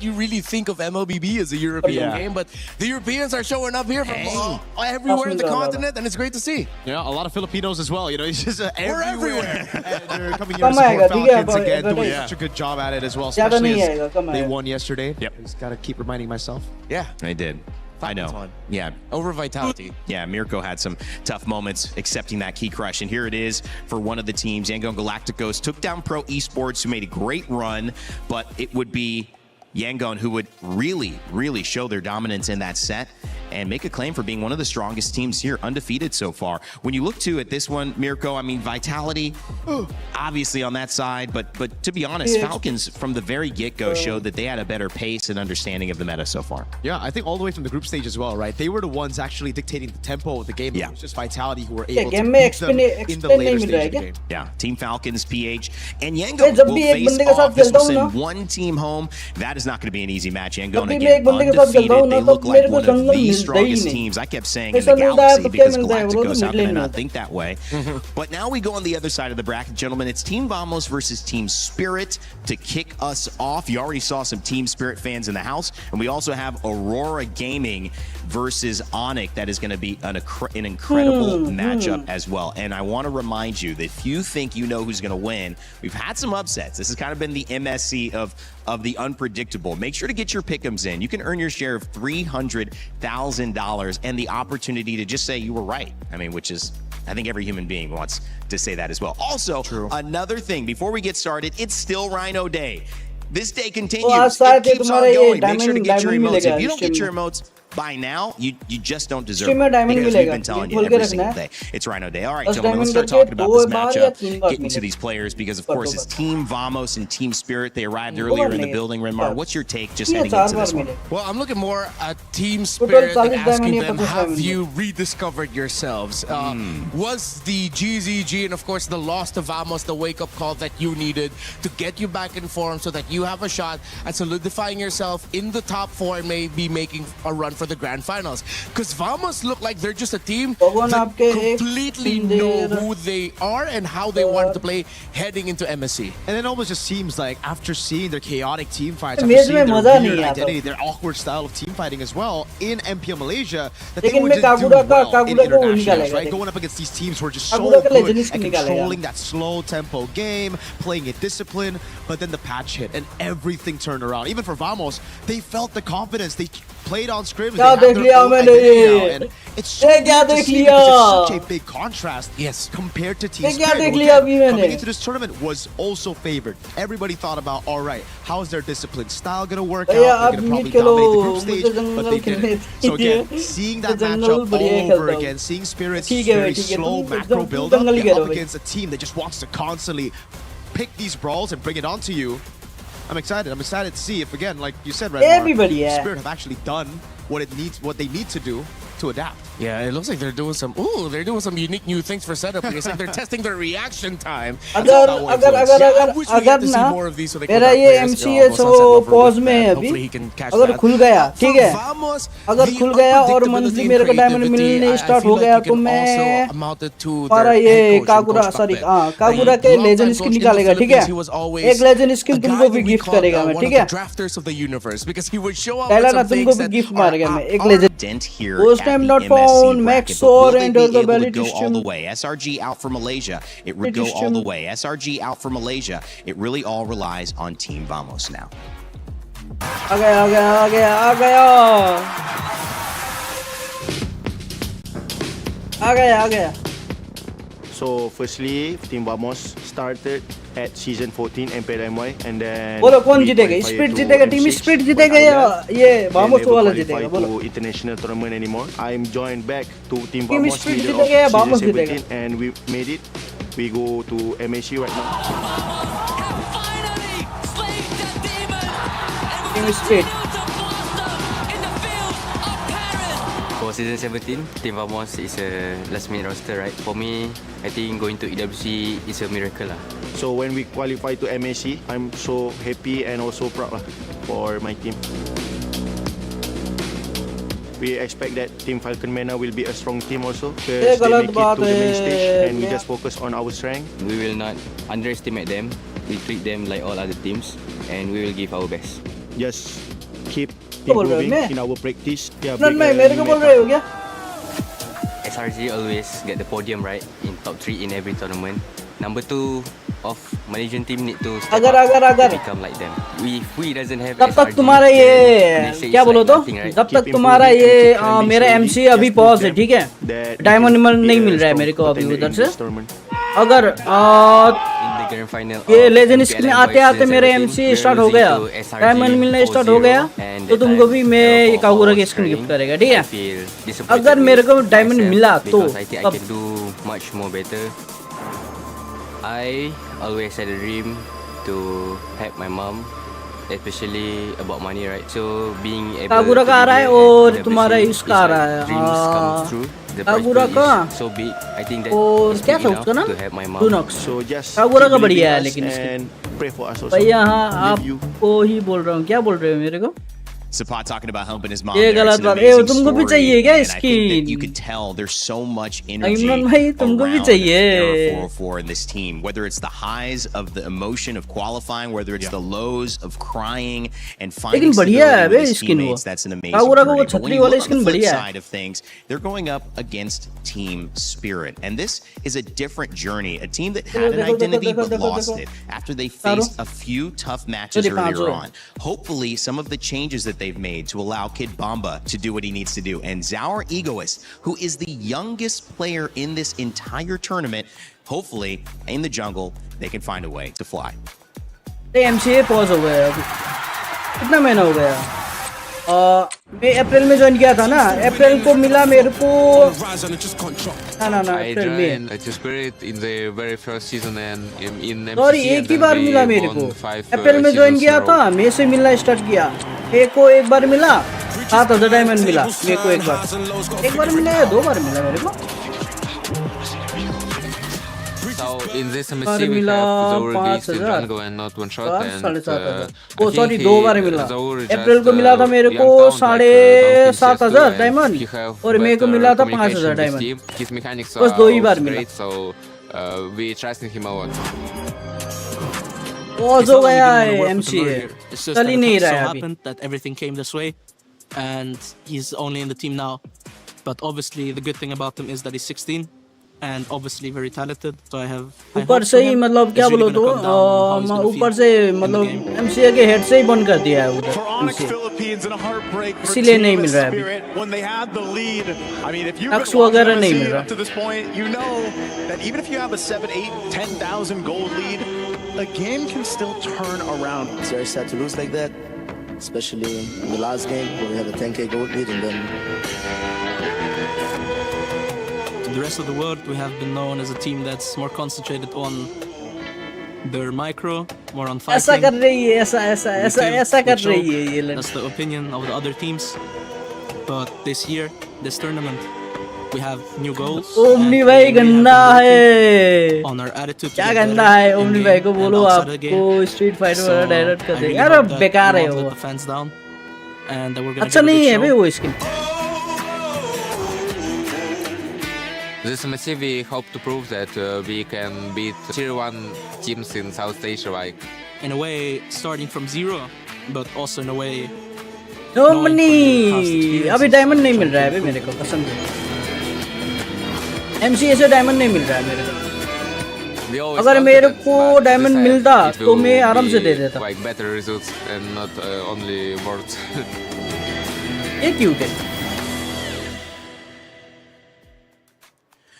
You really think of MLBB as a European game, but the Europeans are showing up here from everywhere in the continent, and it's great to see. Yeah, a lot of Filipinos as well. You know, it's just We're everywhere. And they're coming here to support Falcons again, doing such a good job at it as well, especially as they won yesterday. Yep. Just got to keep reminding myself. Yeah. I did. I know. Yeah. Over Vitality. Yeah, Mirko had some tough moments accepting that key crush. And here it is for one of the teams. Yangon Galacticos took down Pro Esports, who made a great run, but it would be Yangon who would really, really show their dominance in that set and make a claim for being one of the strongest teams here, undefeated so far. When you look at this one, Mirko, I mean, Vitality, obviously on that side, but to be honest, Falcons from the very get-go showed that they had a better pace and understanding of the meta so far. Yeah, I think all the way from the group stage as well, right? They were the ones actually dictating the tempo of the game. Yeah. It was just Vitality who were able to beat them in the later stage of the game. Yeah, Team Falcons, PH, and Yangon will face off. This will send one team home. That is not going to be an easy match. Yangon again, undefeated. They look like one of the strongest teams. I kept saying in the Galaxy because Galacticos, how can I not think that way? But now we go on the other side of the bracket, gentlemen. It's Team Vamos versus Team Spirit to kick us off. You already saw some Team Spirit fans in the house, and we also have Aurora Gaming versus Onyx. That is going to be an incredible matchup as well. And I want to remind you that if you think you know who's going to win, we've had some upsets. This has kind of been the MSC of the unpredictable. Make sure to get your pick'ems in. You can earn your share of $300,000 and the opportunity to just say you were right. I mean, which is, I think every human being wants to say that as well. Also, another thing, before we get started, it's still Rhino Day. This day continues. It keeps on going. Make sure to get your emotes. If you don't get your emotes, by now, you just don't deserve Streamer it. diamond Because we've मिलेगा, been telling ये you खोल के every रखना single है। day. It's Rhino Day. All right, बस gentlemen, let's diamond start करके talking about दो this बार या matchup. तीन बार Get into मिलेगा। these players because, of ऊपर course, दो it's bar. Team Vamos and Team Spirit. They arrived दो earlier बार in the नहीं, building. Renmar, चार। what's your take just ये heading चार into बार this one? मिलेगा। Well, I'm looking more at Team Total Spirit and 40 diamond asking या them, 50 have diamond you rediscovered yourselves? Was the GZG and, of course, the loss to Vamos the wake-up call that you needed to get you back in form so that you have a shot at solidifying yourself in the top 4 and maybe making a run for the grand finals? Because Vamos look like they're just a team that completely know who they are and how they want to play heading into MSC. And it almost just seems like after seeing their chaotic team fights, मेज after में seeing मजा their नहीं weird आता। identity, their awkward style of team fighting as well in MPL Malaysia, that they लेकिन would मैं just do Kagura का well in Kagura को internationals, निकालेगा, right? देख। Going up against these teams who are just so Kagura का good legends at को निकालेगा। controlling that slow tempo game, playing it disciplined, but then the patch hit and everything turned around. Even for Vamos, they felt the confidence. They played on script. They क्या have देख their लिया own मैंने? identity now, and it's so ये weird क्या to देख see लिया? because it's such a big contrast compared to Team ये क्या Spirit. देख who, लिया again, अभी मैंने? coming into this tournament was also favored. Everybody thought about, all right, how is their discipline style going to work out? भैया They're आप going to mid probably Khelo, dominate the group मुझे stage, but jungle they खेलने didn't. So again, दीजिए। seeing that jungle matchup बढ़िया all over खेलता हूँ। again, seeing Spirit's ठीक है भाई, very ठीक है, slow तुम macro तुम build-up जंगल ही up खेलो भाई। against a team that just wants to constantly pick these brawls and bring it onto you. I'm excited. I'm excited to see if, again, like you said, Redmar, Everybody, yeah. Spirit have actually done what they need to do to adapt. Yeah, it looks like they're doing some unique new things for setup. It's like they're testing their reaction time. अगर ना मेरा ये MCA so pause में है अभी, अगर खुल गया ठीक है, अगर खुल गया और मंथली मेरे को डायमंड मिलने स्टार्ट हो गया तो मैं हमारा ये कागुरा के लेजेंड स्किन निकालेगा ठीक है, एक लेजेंड स्किन तुमको भी गिफ्ट करेगा मैं ठीक है, पहला ना तुमको भी गिफ्ट मारेगा मैं एक लेजेंड उस टाइम नॉट फाउंड मैक्स और and the validity all the way. SRG out for Malaysia. It would go all the way. SRG out for Malaysia. It really all relies on Team Vamos now. आ गया So firstly, Team Vamos started at season 14 MPLMY and then बोलो कौन जीतेगा? Split जीतेगा, team split जीतेगा या ये Vamos वाला जीतेगा? बोलो international tournament anymore. I'm joined back to Team team Vamos split middle जीतेगा या of Vamos season जीतेगा? 17 and we made it. We go to MSC right now. Team split For season 17, Team Vamos is a last minute roster, right? For me, I think going to EWC is a miracle lah. So when we qualify to MSC, I'm so happy and also proud lah for my team. We expect that Team Falcon Mena will be a strong team also because they make it to the main stage and we just focus on our strength. We will not underestimate them. We treat them like all other teams and we will give our best. Just keep improving in our practice. Yeah, मेरे को बोल रहे हो क्या? SRG always get the podium right in top 3 in every tournament. Number 2 of Malaysian team need to step up to become like them. If we doesn't have तब तक SRG, तुम्हारा then ये Malaysia क्या is बोलो like तो nothing, right? तब तक तुम्हारा ये मेरा MC अभी पॉज है ठीक है, डायमंड नहीं मिल रहा है मेरे को अभी उधर से, अगर ये लेजेंड स्किन आते आते मेरे MC स्टार्ट हो गया, डायमंड मिलना स्टार्ट हो गया तो तुमको भी मैं ये कागुरा की स्किन गिफ्ट करेगा ठीक है, अगर मेरे को डायमंड मिला तो I always had a dream to help my mom, especially about money, right? So being able Kagura का आ रहा है और तुम्हारा इसका आ रहा है, कागुरा का so big, I think that और क्या था उसका नाम? डूनॉक्स। कागुरा का बढ़िया है लेकिन भैया हाँ आपको ही बोल रहा हूँ, क्या बोल रहे हो मेरे को? Sapat talking about helping his mom. ये There. गलत It's an बात है, amazing तुमको भी story, चाहिए क्या and I think that skin? you could tell there's so much energy Imran भाई तुमको भी around चाहिए? Era 404 in this team. Whether it's the highs of the emotion of qualifying, whether it's the lows of crying and finding लेकिन बढ़िया है stability बे with his skin वो, teammates, that's an amazing Kagura का वो journey. But when छतरी you वाले look on skin the flip बढ़िया है। side of things, they're going up against Team Spirit, and this is a different journey. A team that had an identity but lost it after they faced a few tough matches earlier on. Hopefully, some of the changes that they've made to allow Kid Bamba to do what he needs to do, and Zaur Egoist, who is the youngest player in this entire tournament, hopefully in the jungle they can find a way to fly. MCA pause हो गया अभी, कितना महीना हो गया? मैं अप्रैल में join किया था ना, अप्रैल को मिला मेरे को ना अप्रैल में Spirit in the very first season and in MSC. Sorry एक ही बार मिला मेरे को, अप्रैल में ज्वाइन किया था, मई से मिलना स्टार्ट किया। एक को एक बार मिला 7,000 डायमंड मिला मेरे को, एक बार मिला या 2 बार मिला मेरे को। So in this MSC we have Zaur Geeks in jungle and not one shot and oh sorry 2 बार मिला। अप्रैल को मिला था मेरे को 7,500 डायमंड और मेरे को मिला था 5,000 डायमंड, his mechanics बस 2 ही बार मिला। great, so we trusting him a lot. Pause हो गया है एमसी, चल ही नहीं रहा है अभी। That everything came this way and he's only in the team now, but obviously the good thing about him is that he's 16 and obviously very talented, so I have ऊपर से ही मतलब क्या बोलो तो ऊपर से मतलब एमसीए के हेड से ही बंद कर दिया है उधर, इसीलिए नहीं मिल रहा है अभी, टक्स वगैरह नहीं मिल रहा। You know that even if you have a 7, 8, 10,000 gold lead, the game can still turn around. It's very sad to lose like that, especially in the last game where we had a 10k gold lead and then to the rest of the world we have been known as a team that's more concentrated on their micro, more on fighting. ऐसा कर रही है, ऐसा कर रही है ये। That's the opinion of the other teams, but this year, this tournament, we have new goals. Omni भाई गंदा है, on our attitude. क्या गंदा है ओमनी भाई को बोलो आपको स्ट्रीट फाइटर वाला डायरेक्ट कर देगा। अरे बेकार है वो, अच्छा नहीं है भाई वो skin. This MSC we hope to prove that we can beat tier 1 teams in South Asia, like in a way starting from zero, but also in a way omni अभी डायमंड नहीं मिल रहा है भाई मेरे को, कसम से एमसीए से डायमंड नहीं मिल रहा है मेरे को। अगर मेरे को डायमंड मिलता तो मैं आराम से दे देता। like better results and not only words. ये क्यूट है।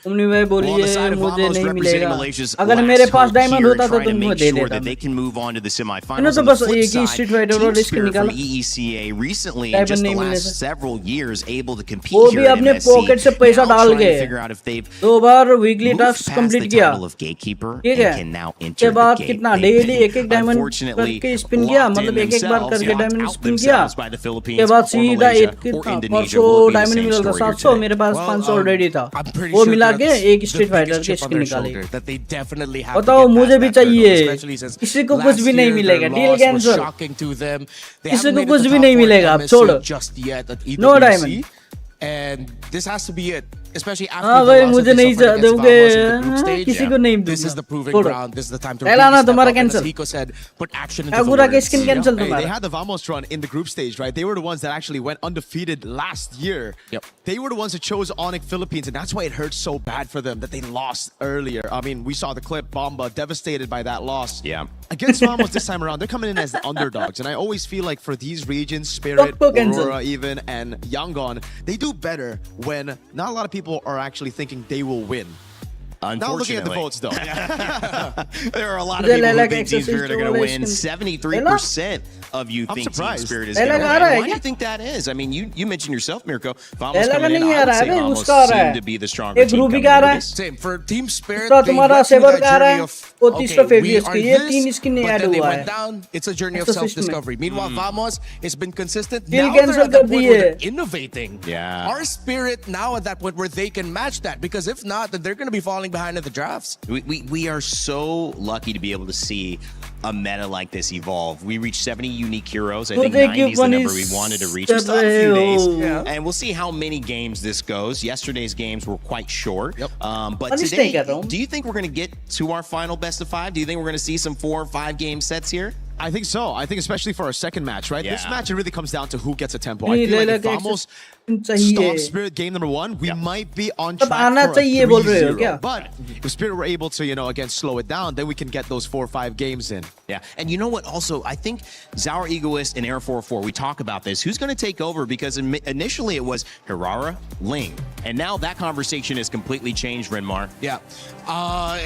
ओमनी भाई बोलिए मुझे नहीं मिलेगा, अगर मेरे पास डायमंड होता तो तुम मुझे दे देता। मैंने तो बस एक ही स्ट्रीट फाइटर और इसके निकाला, डायमंड नहीं मिले थे। वो भी अपने पॉकेट से पैसा डाल के 2 बार वीकली टास्क कंप्लीट किया, ठीक है। उसके बाद कितना डेली एक डायमंड करके स्पिन किया, मतलब एक बार करके डायमंड स्पिन किया। उसके बाद सीधा कितना 500 डायमंड मिला था, 700 मेरे पास 500 ऑलरेडी था, वो मिला के एक स्ट्रीट फाइटर की स्किन निकाली। बताओ मुझे भी चाहिए, किसी को कुछ भी नहीं मिलेगा, डील कैंसिल, किसी को कुछ भी नहीं मिलेगा, अब छोड़ो, no diamond. And this has to be it, especially after हाँ भाई मुझे नहीं दोगे, किसी को नहीं दूंगा। This is the proving ground. This is the time to पहला ना तुम्हारा cancel, Hiko said, put action into the Agura के words. स्किन कैंसिल Hey, तुम्हारा। they had the Vamos run in the group stage, right? They were the ones that actually went undefeated last year. Yep. They were the ones that chose Onyx Philippines, and that's why it hurts so bad for them that they lost earlier. I mean, we saw the clip, Bomba devastated by that loss. Yeah. Against Vamos this time around, they're coming in as the underdogs, and I always feel like for these regions, Spirit, Aurora even, and Yangon, they do better when not a lot of people are actually thinking they will win. Not looking at the votes, though. There are a lot of people who think Team Spirit are going to win. 73% of you think Team Spirit is going to win. Why do you think that is? I mean, you mentioned yourself, Mirko. Vamos coming in, I would say Vamos seem to be the stronger team coming into this. Same. For Team Spirit, तो they तुम्हारा went through saver that का रहा journey है, of, वो okay, 300 we फेवियस are की, ये 3 this, skin but add then they हुआ went है। down. It's a journey of It's a system. self-discovery. Meanwhile, Vamos has been consistent. Kill Now they're cancel at that कर point where दिए। they're innovating. Yeah. Our Spirit now at that point where they can match that, because if not, then they're going to be falling behind in the drafts. We are so lucky to be able to see a meta like this evolve. We reached 70 unique heroes. I think 90 is the number we wanted to reach. It's still a few days, and we'll see how many games this goes. Yesterday's games were quite short, but today, do you think we're going to get to our final best of 5? Do you think we're going to see some 4 or 5 game sets here? I think so. I think especially for our second match, right? Yeah. This match, it really comes down to who gets a tempo. I feel like if Vamos stop Spirit game number 1, we might be on track for a 3-0. But if Spirit were able to, again, slow it down, then we can get those 4 or 5 games in. Yeah, and you know what? Also, I think Zaur Egoist and Air 404, we talk about this. Who's going to take over? Because initially it was Hirara, Ling. And now that conversation has completely changed, Renmar. Yeah.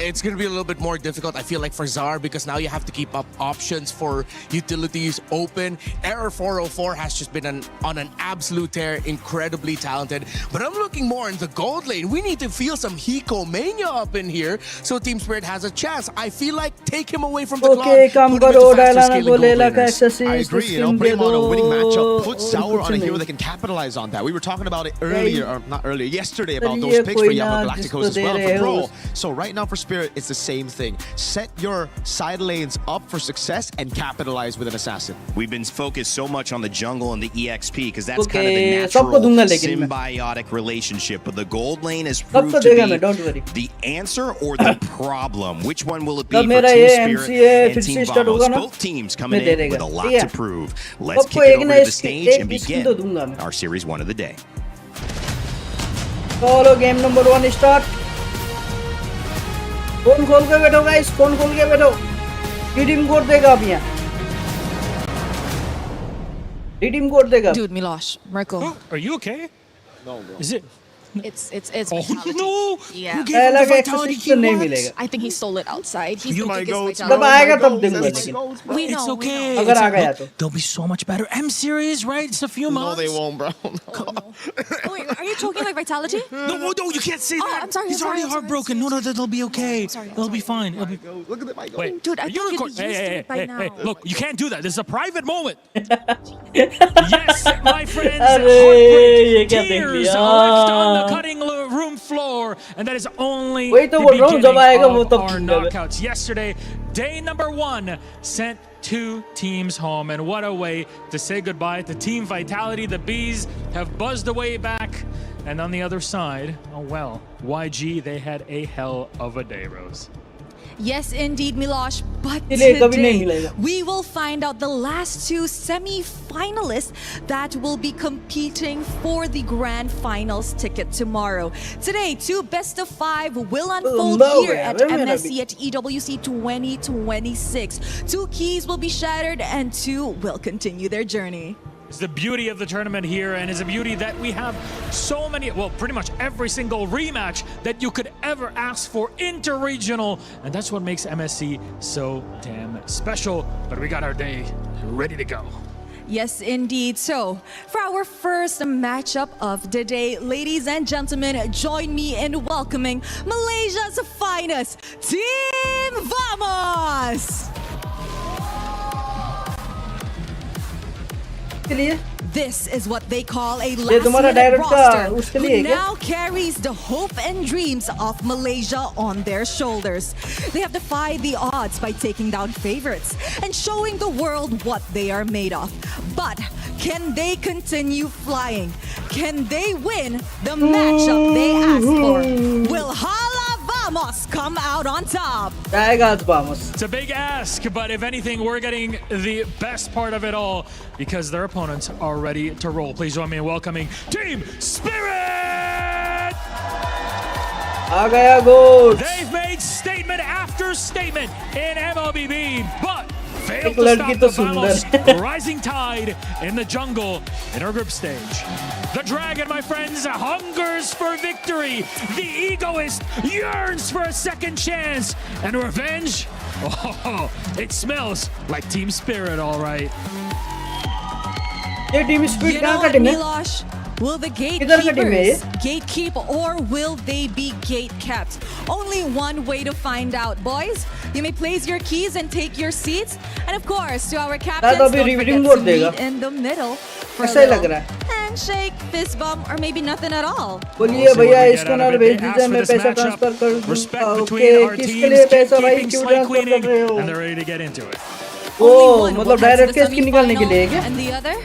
It's going to be a little bit more difficult, I feel like, for Zaur, because now you have to keep up options for for utilities open. Error 404 has just been on an absolute tear, incredibly talented. But I'm looking more in the gold lane. We need to feel some Hiko mania up in here so Team Spirit has a chance. I feel like take him away from the clock. Okay, come put him karo, into faster Diana scaling ko gold lela ka laners. access I agree, you know, put him on a winning matchup, put Sour on a hero that can capitalize on that. We were talking about it earlier, or not earlier, yesterday, about those picks for Young Gun Galacticos as well for Pro. So right now for Spirit, it's the same thing. Set your side lanes up for success and capitalize with an assassin. We've been focused so much on the jungle and the EXP because that's Okay, kind of the सबको दूंगा natural लेकिन मैं। symbiotic relationship. But the gold lane has सबको proved to देगा मैं, don't be worry। the answer or the problem. Which one will it be तब for मेरा Team ये Spirit MCA and फिर Team से start होगा Vamos? ना, Both teams coming मैं दे in देगा, with a lot ठीक है? to prove. Let's सबको kick it एक over ना to the एक stage and skin तो begin दूंगा मैं। our series 1 of the day. चलो गेम नंबर 1 स्टार्ट। फोन खोल के बैठो गाइस, फोन खोल के बैठो। रिडीम कोड देगा अब यहाँ। रिडीम कोड देगा। Dude, Milosh, Mirko. Are you okay? No, bro. Is it? It's Oh vitality. no! Yeah. Who gave him the vitality he नहीं wants? मिलेगा। I think he stole it outside. He's You the my biggest goats, vitality. जब आएगा तब दूंगा It's- लेकिन। We know. It's we okay. know. अगर आ It's- गया look, तो। they'll be so much better. M series, right? It's a few No, months. they won't, bro. Oh, wait, are you choking like vitality? No, you can't say Oh, that. I'm sorry, He's I'm already sorry, I'm heartbroken. No, they'll be okay. sorry, I'm They'll be sorry. fine. It'll be... Look at my goals. Wait, Dude, I are you thought you'd record- be used to it by now. Look, you can't do that. This is a private moment. Yes, my friends. अरे ये Heartbreak, क्या देख tears लिया? left on the cutting room floor, and that is only वही तो the बोल रहा हूँ, जब beginning आएगा वो of तब our दूंगा मैं। knockouts. Yesterday, day number 1 sent 2 teams home, and what a way to say goodbye to Team Vitality. The Bees have buzzed away back, and on the other side, oh well, YG, they had a hell of a day, Rose. Yes, indeed, Milosh. But इन्हें कभी नहीं today, मिलेगा। we will find out the last 2 semi-finalists that will be competing for the grand finals ticket tomorrow. Today, 2 best of 5 will unfold no here way, at wait a minute. MSC at EWC 2026. 2 keys will be shattered and 2 will continue their journey. It's the beauty of the tournament here, and it's a beauty that we have so many, well, pretty much every single rematch that you could ever ask for inter-regional, and that's what makes MSC so damn special. But we got our day ready to go. Yes, indeed. So, for our first matchup of the day, ladies and gentlemen, join me in welcoming Malaysia's finest, Team Vamos! This is what they call a last-minute director, roster उसके who लिए क्या? now carries the hope and dreams of Malaysia on their shoulders. They have defied the odds by taking down favorites and showing the world what they are made of. But can they continue flying? Can they win the matchup they asked for? Will Hala Vamos come out on top? It's a big ask, but if anything, we're getting the best part of it all because their opponents are ready to roll. Please join me in welcoming Team Spirit! आ गया गोल। They've made statement after statement in MLBB, but failed एक to लड़की stop तो the Vamos सुंदर। rising tide in the jungle in our group stage. The Dragon, my friends, hungers for victory. The Egoist yearns for a second chance. And revenge? Oh, it smells like Team Spirit, all right. ये team speed You know कहाँ का what, team है? Milosh? Will the किधर का team है ये? gatekeepers gatekeep or will they be gatekept? Only one way to find out, boys. You may place your keys and take your seats. And of course, to our captains, अभी don't reading forget board to देगा। meet in the middle for a ऐसा ही लग little रहा है। handshake, fist bump, or maybe nothing at all. बोलिए भैया इसका नाम भेज दीजिए, मैं पैसा ट्रांसफर कर दूँ। Respect ओके, between our किसके लिए teams, पैसा भाई keeping क्यों Slay ट्रांसफर कर Queening, रहे हो? and they're ready to get into it. Oh Only one मतलब will head direct to the case की निकालने के लिए है क्या? semifinal, and the other,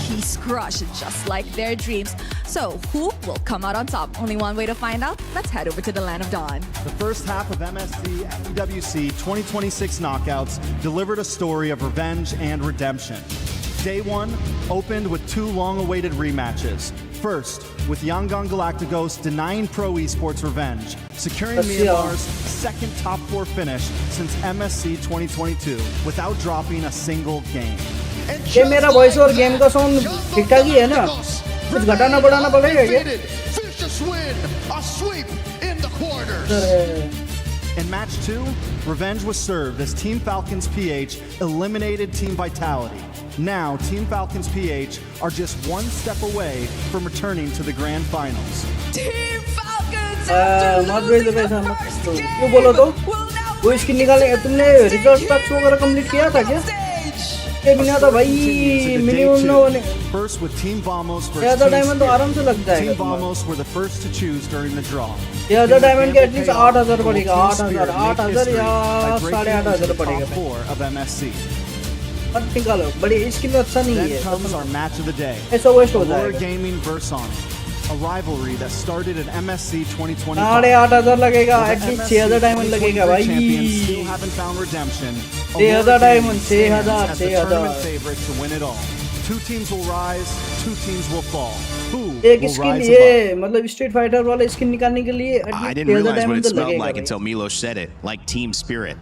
he's crushed just like their dreams. So, who will come out on top? Only one way to find out. Let's head over to the Land of Dawn. The first half of MSC EWC 2026 knockouts delivered a story of revenge and redemption. Day 1 opened with 2 long-awaited rematches. First, with Yangon Galacticos denying Pro Esports revenge, securing Myanmar's second top 4 finish since MSC 2022 without dropping a single game. ये मेरा voice और game का sound ठीक ठाक ही है ना? कुछ घटाना बढ़ाना पड़ेगा क्या? Vicious win, a sweep in the quarters. In match 2, revenge was served as Team Falcons PH eliminated Team Vitality. Now, Team Falcons PH are just one step away from returning to the grand finals. Team Falcons क्यों बोलो तो वो skin निकालने तुमने result तक show कर complete किया था क्या बिना तो भाई मिनिमम ना होने First with Team Vamos versus ये डायमंड तो आराम से लग जाएगा Team Vamos were the first to choose during the draw. ये डायमंड के एटलीस्ट 8000 पड़ेगा 8000 या 8500 पड़ेगा 4 of MSC. मत निकालो बड़ी स्किन अच्छा नहीं है Then comes our match of the day. ऐसा वेस्ट हो Aurora जाएगा Gaming versus Onyx, a rivalry that started in MSC 2025. 8500 लगेगा एटलीस्ट 6000 डायमंड लगेगा भाई Champions still haven't found redemption. 6000 diamond 6000 as the tournament favorites to win it all. 2 teams will rise, 2 teams will fall. Who एक will skin rise ये above? मतलब street fighter वाला skin निकालने के लिए I didn't realize what it smelled like until Milos said it, like Team Spirit.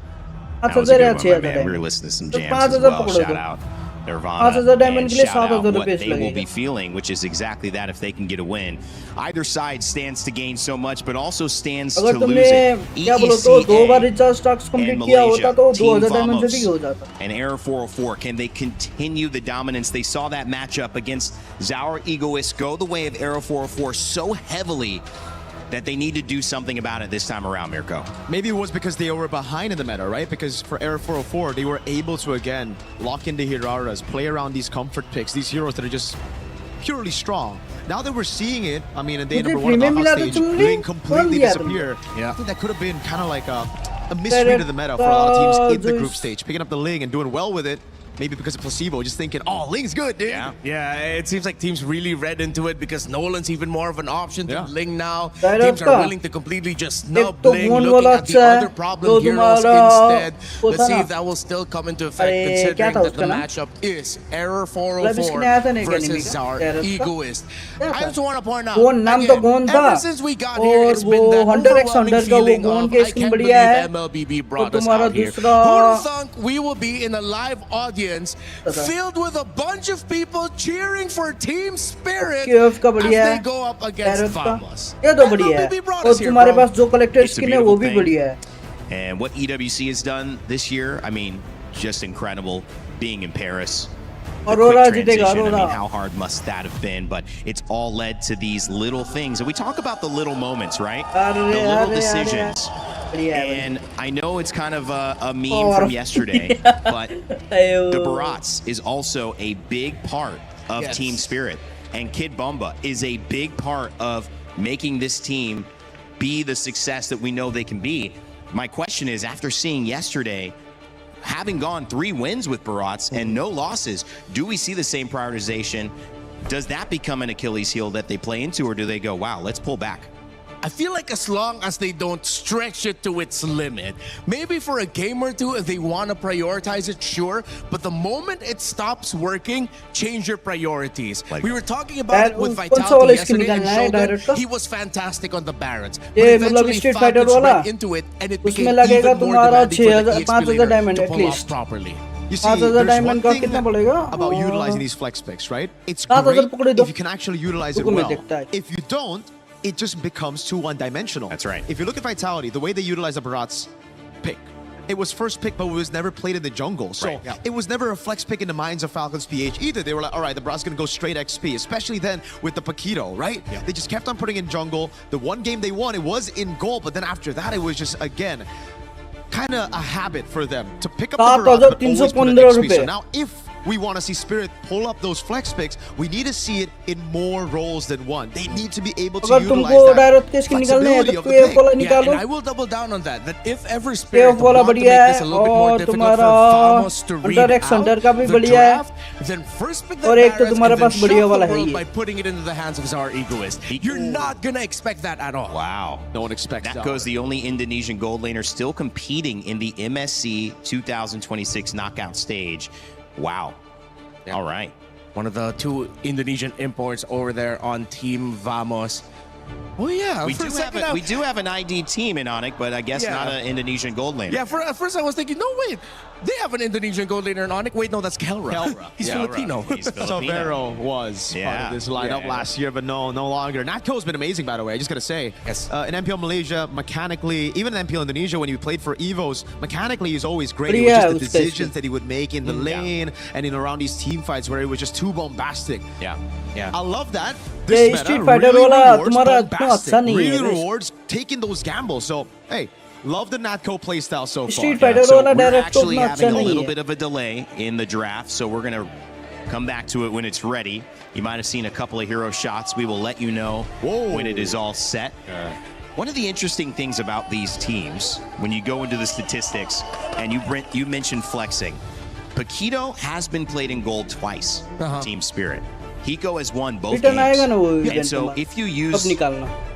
That was a good one, my man. We were listening to some jams as well. Shout out Nirvana. And shout out what they will be feeling, which is exactly that if they can get a win. Either side stands to gain so much, but also stands to अगर lose तुमने it. क्या बोलो तो 2 बार recharge task and complete किया होता Malaysia, तो Team 2000 diamond से Vamos, भी हो जाता and Error 404, can they continue the dominance? They saw that matchup against Zaur Egoist go the way of Error 404 so heavily that they need to do something about it this time around, Mirko. Maybe it was because they were behind in the meta, right? Because for Error 404, they were able to, again, lock into Hiraras, play around these comfort picks, these heroes that are just purely strong. Now that we're seeing it, I mean, in day number 1 of the stage, Ling completely disappear. Yeah. I think that could have been kind of like a misread of the meta for a lot of teams in the group stage. Picking up the Ling and doing well with it. Maybe because of placebo, just thinking, oh, Ling's good, dude. Yeah, it seems like teams really read into it because Nolan's even more of an option to Ling now. Direct Teams are का। willing to completely just snub तो Ling, गोन looking वाला at the अच्छा है, other problem तो heroes तुम्हारा instead. वो Let's था see ना। if that will still come into effect अरे, क्या considering था that the उसका नाम? matchup is Error मतलब इसकी 404 नया था नहीं क्या versus निमिका? our Direct का? Egoist. क्या I था? just want to point out, गोन नाम तो गोन था ever since we got here, और it's वो been that 100x overwhelming 100 का वो feeling गोन of, के I स्किन can't बढ़िया है believe MLBB तो brought us तुम्हारा out here. Who दूसरा would have thunk we will be in a live audience filled with a bunch of people cheering for Team Spirit KF का as बढ़िया they है go up against Direct का Vamos. ये तो बढ़िया है MLBB brought और us here, तुम्हारे bro. पास जो कलेक्टर It's a स्किन है वो beautiful भी thing. बढ़िया है And what EWC has done this year, I mean, just incredible. Being in Paris. The Aurora quick जीतेगा transition, I mean, Aurora how hard must that have been? But it's all led to these little things. And we talk about the little moments, right? The little decisions. And I know it's kind of a meme from yesterday, but the Barats is also a big part of Team Spirit. And Kid Bumba is a big part of making this team be the success that we know they can be. My question is, after seeing yesterday, having gone 3 wins with Barats and no losses, do we see the same prioritization? Does that become an Achilles heel that they play into, or do they go, wow, let's pull back? I feel like as long as they don't stretch it to its limit, maybe for a game or two, if they want to prioritize it, sure. But the moment it stops working, change your priorities. We were talking about it with Vitality yesterday and Shogun. He was fantastic on the Barons. But ये मतलब eventually street fighter Falcons वाला read into it, and it उसमें became लगेगा even more तुम्हारा demanding for the 6000 EXP 5000 leader diamond to pull off at least properly. You see, 5000 there's diamond one का thing कितना पड़ेगा about utilizing these flex picks, right? It's 7000 पकड़े great दो if you can actually utilize it रुको मैं well. देखता है If you don't, it just becomes too one-dimensional. That's right. If you look at Vitality, the way they utilize the Barat's pick, it was first pick, but it was never played in the jungle. So it was never a flex pick in the minds of Falcons PH either. They were like, all right, the Barat's going to go straight XP, especially then with the Paquito, right? They just kept on putting in jungle. The one game they won, it was in gold, but then after that, it was just, again, kind of a habit for them to pick up the Barat, but always put in XP. So now if we want to see Spirit pull up those flex picks, we need to see it in more roles than one. They need to be able to अगर utilize तुमको that direct के skin निकालने हैं flexibility तो of the KF pick. वाला Yeah, निकालो and I will double down on that. That if ever Spirit KF वाला want to make बढ़िया this a है little bit more और difficult तुम्हारा for Vamos to read 100x out 100 का भी the बढ़िया है draft, then first pick the और एक तो Barons तुम्हारे and then पास बढ़िया shock वाला the है world ये by putting it into the hands of Zaur Egoist. You're not gonna expect that at all. Wow. No one expects that. Goes the only Indonesian gold laner still competing in the MSC 2026 knockout stage. Wow. All right. One of the 2 Indonesian imports over there on Team Vamos. Oh yeah, We do have an ID team in Onyx, but I guess not an Indonesian gold laner. Yeah, at first I was thinking, no wait, they have an Indonesian gold laner in Onyx. Wait, no, that's Kelra. He's Filipino. He's Filipino. So Vero was part of this lineup last year, but no longer. Natco's been amazing, by the way. I just gotta say, in MPL Malaysia, mechanically, even in MPL Indonesia, when he played for Evos, mechanically he's always great. It was just the decisions that he would make in the lane and in around these team fights where it was just too bombastic. Yeah. I love that. This meta Street Fighter really वाला rewards तुम्हारा bombastic, अच्छा नहीं really है rewards taking those gambles. So hey, love the Natco playstyle so far. Street Fighter So वाला we're direct actually तो having a नहीं little है bit of a delay in the draft, so we're going to come back to it when it's ready. You might have seen a couple of hero shots. We will let you know when it is all set. One of the interesting things about these teams, when you go into the statistics, and you mentioned flexing, Paquito has been played in gold twice, Team Spirit. Hiko has won both games. And so if you use,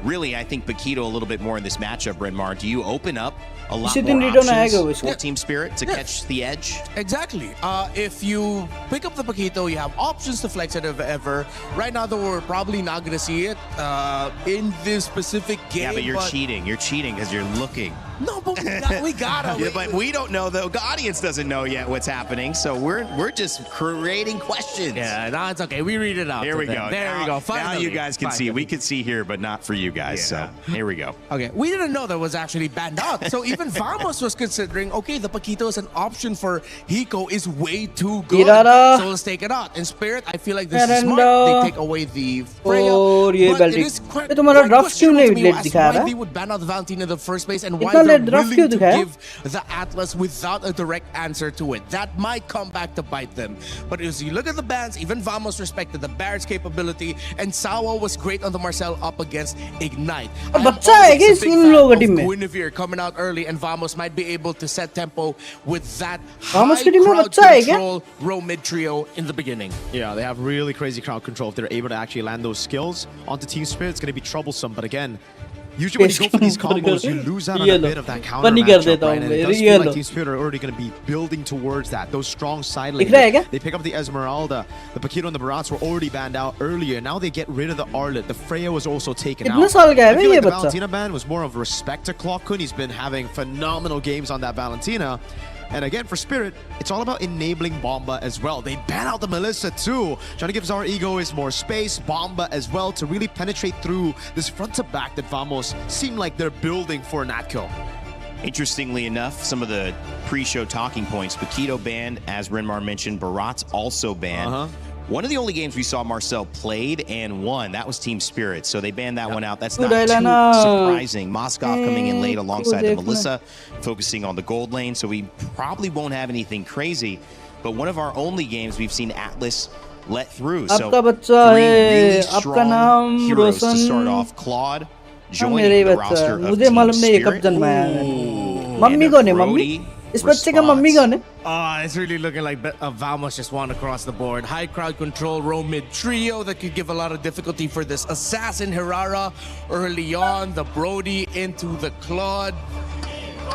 really, I think Paquito a little bit more in this matchup, Brenmar, do you open up a lot more options for Team Spirit to catch the edge? Exactly. If you pick up the Paquito, you have options to flex it if ever. Right now, though, we're probably not going to see it in this specific game. Yeah, but you're cheating. You're cheating because you're looking. No, but we gotta. Yeah, but we don't know, though. The audience doesn't know yet what's happening, so we're just creating questions. Yeah, no, it's okay. We read it out. There we go. There we go. Finally. Now you guys can see. We can see here, but not for you guys. So here we go. Okay, we didn't know that was actually banned out. So even Vamos was considering, okay, the Paquito is an option for Hiko is way too good. So let's take it out. In Spirit, I feel like this is smart. They take away the Freya. But it is quite questionable to me as why they would ban out the Valentina in the first place and why they're willing to give the Atlas without a direct answer to it. That might come back to bite them. But as you look at the bans, even Vamos respected the Barrett's capability, and Sawa was great on the Marcel up against Ignite. I'm always a big fan of Guinevere coming out early, and Vamos might be able to set tempo with that high crowd control row mid trio in the beginning. Yeah, they have really crazy crowd control. If they're able to actually land those skills onto Team Spirit, it's going to be troublesome. But again, usually when you go for these combos, you lose out on a bit of that counter matchup, right? And it does feel like Team Spirit are already going to be building towards that. Those strong side lanes. They pick up the Esmeralda. The Paquito and the Barats were already banned out earlier. Now they get rid of the Arlet. The Freya was also taken out. I feel like the Valentina ban was more of respect to Clockhood. He's been having phenomenal games on that Valentina. And again, for Spirit, it's all about enabling Bomba as well. They ban out the Melissa too, trying to give Zara Egoist more space, Bomba as well, to really penetrate through this front to back that Vamos seem like they're building for Natco. Interestingly enough, some of the pre-show talking points, Paquito banned, as Renmar mentioned, Barat's also banned. One of the only games we saw Marcel played and won, that was Team Spirit. So they banned that one out. That's not too surprising. Moskov coming in late alongside the Melissa, focusing on the gold lane. So we probably won't have anything crazy. But one of our only games we've seen Atlas let through. So three really strong heroes to start off. Claude joining the roster of Team Spirit. Brody. इस बच्चे का mummy कौन है? It's really looking like Vamos just won across the board. High crowd control, row mid trio that could give a lot of difficulty for this assassin Herrera early on. The Brody into the Claude.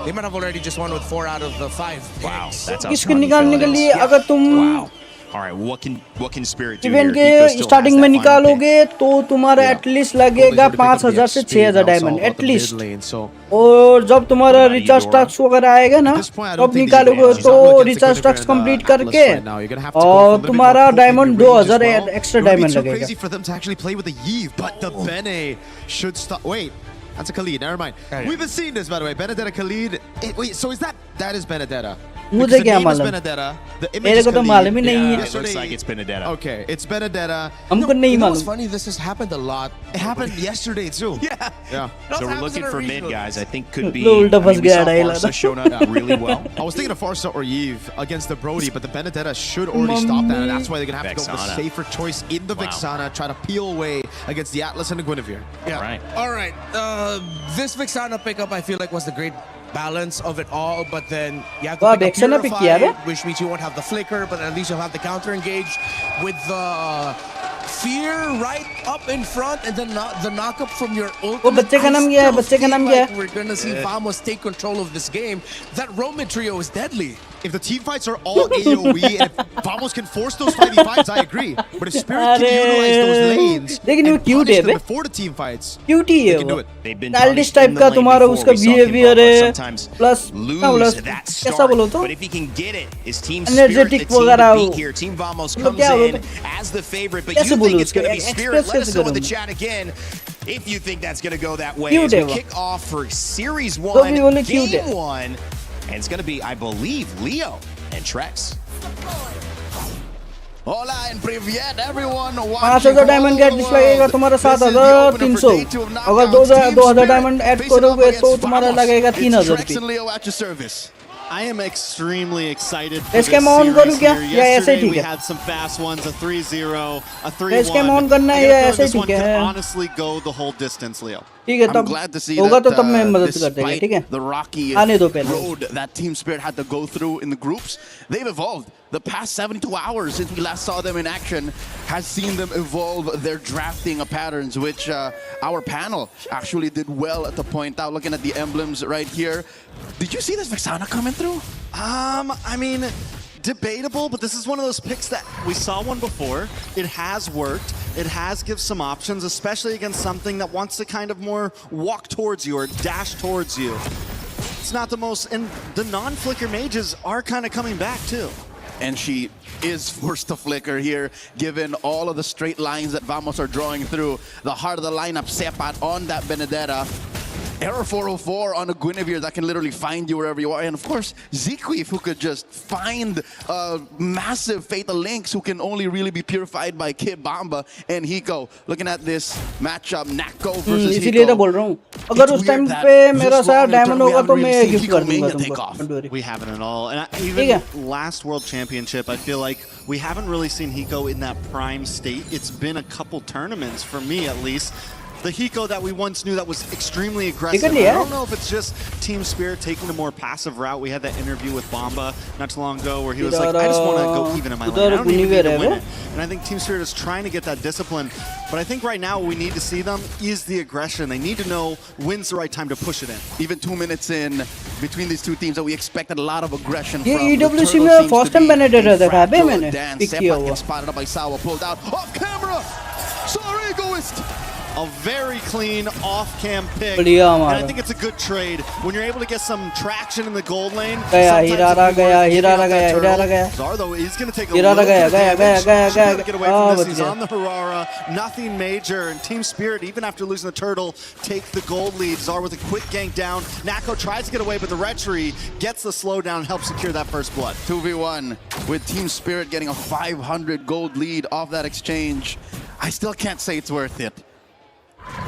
They might have already just won with 4 out of the 5. Wow, that's इसको निकालने के लिए अगर तुम All right, what can Spirit do event here? के starting में निकालोगे तो तुम्हारा एटलीस्ट लगेगा 5000 से 6000 डायमंड एटलीस्ट और जब तुम्हारा रिचार्ज टैक्स वगैरह आएगा ना तब निकालोगे तो रिचार्ज टैक्स कंप्लीट करके और तुम्हारा डायमंड 2000 एक्स्ट्रा डायमंड लगेगा. That's a Khalid, never mind. We've been seeing this, by the way. Benedetta Khalid. Wait, so is that is Benedetta? मुझे क्या मालूम? मेरे को तो मालूम ही नहीं है. It looks like it's Benedetta. Okay, it's Benedetta. हमको नहीं मालूम. It's funny, this has happened a lot. It happened yesterday too. Yeah. So we're looking for mid guys. I think could be. उल्टा फंस गया Farsa showing up really well. I was thinking of Farsa or Yves against the Brody, but the Benedetta should already stop that, and that's why they're gonna have to go with a safer choice in the Vexana, try to peel away against the Atlas and the Guinevere. Yeah. All right. This Vexana pickup, I feel like, was the great balance of it all, but then you have to pick up Purify, which means you won't have the flicker, but at least you'll have the counter engage with the fear right up in front, and then the knockup from your ultimate. वो बच्चे का नाम क्या है? बच्चे का नाम क्या है? We're gonna see Vamos take control of this game. That Roman trio is deadly. If the team fights are all AoE and if Vamos can force those 5v5s, I agree. But if Spirit can utilize those lanes and punish them before the team fights, they can do it. Childish type का तुम्हारा उसका behavior है, plus कैसा बोलो तो? But if he can get it, his team Energetic Spirit, the team वगैरह to beat here. Team Vamos comes in as the favorite, but you think it's going to be Spirit. Let us know in the chat again if you think that's going to go that way. As we kick off for Series 1, Game 1. And it's going to be, I believe, Leo and Trex. Hola and privyet everyone. 5,000 diamond का dish लगेगा तुम्हारा 7,300. अगर 2,000 diamond add करोगे तो तुम्हारा लगेगा 3,000 रुपये. I am extremely excited for this series here. Yesterday we had some fast ones, a 3-0, a 3-1. This one can honestly go the whole distance, Leo. I'm glad to see that despite the rocky road that Team Spirit had to go through in the groups, they've evolved. The past 72 hours since we last saw them in action has seen them evolve their drafting patterns, which our panel actually did well to point out. Looking at the emblems right here. Did you see this Vexana coming through? I mean, debatable, but this is one of those picks that we saw one before. It has worked. It has given some options, especially against something that wants to kind of more walk towards you or dash towards you. It's not the most, and the non-flicker mages are kind of coming back too. And she is forced to flicker here, given all of the straight lines that Vamos are drawing through. The heart of the lineup, Sepat on that Benedetta. Error 404 on a Guinevere that can literally find you wherever you are. And of course, Zequif, who could just find massive Fatal Links who can only really be purified by Kid Bamba and Hiko. Looking at this matchup, Nako versus Hiko. इसीलिए तो बोल रहा हूँ. अगर उस time पे मेरा सारा डायमंड होगा तो मैं गिफ्ट कर दूंगा तुमको. We haven't at all. And even last World Championship, I feel like we haven't really seen Hiko in that prime state. It's been a couple tournaments, for me at least. The Hiko that we once knew that was extremely aggressive. I don't know if it's just Team Spirit taking a more passive route. We had that interview with Bamba not too long ago where he was like, I just want to go even in my lane. I don't even need to win it. And I think Team Spirit is trying to get that discipline. But I think right now what we need to see them is the aggression. They need to know when's the right time to push it in. Even 2 minutes in between these two teams that we expected a lot of aggression from. EWC में first time Benedetta देखा है मैंने. Dan Sepak gets spotted up by Sawa, pulled out off camera. Sorry, egoist. A very clean off-cam pick, and I think it's a good trade. When you're able to get some traction in the gold lane, Zardo is going to take a little bit of damage. He's going to get away from this. He's on the Harara, nothing major, and Team Spirit, even after losing the turtle, take the gold lead. Zar with a quick gank down. Nako tries to get away, but the Retchery gets the slowdown and helps secure that first blood. 2v1 with Team Spirit getting a 500 gold lead off that exchange. I still can't say it's worth it.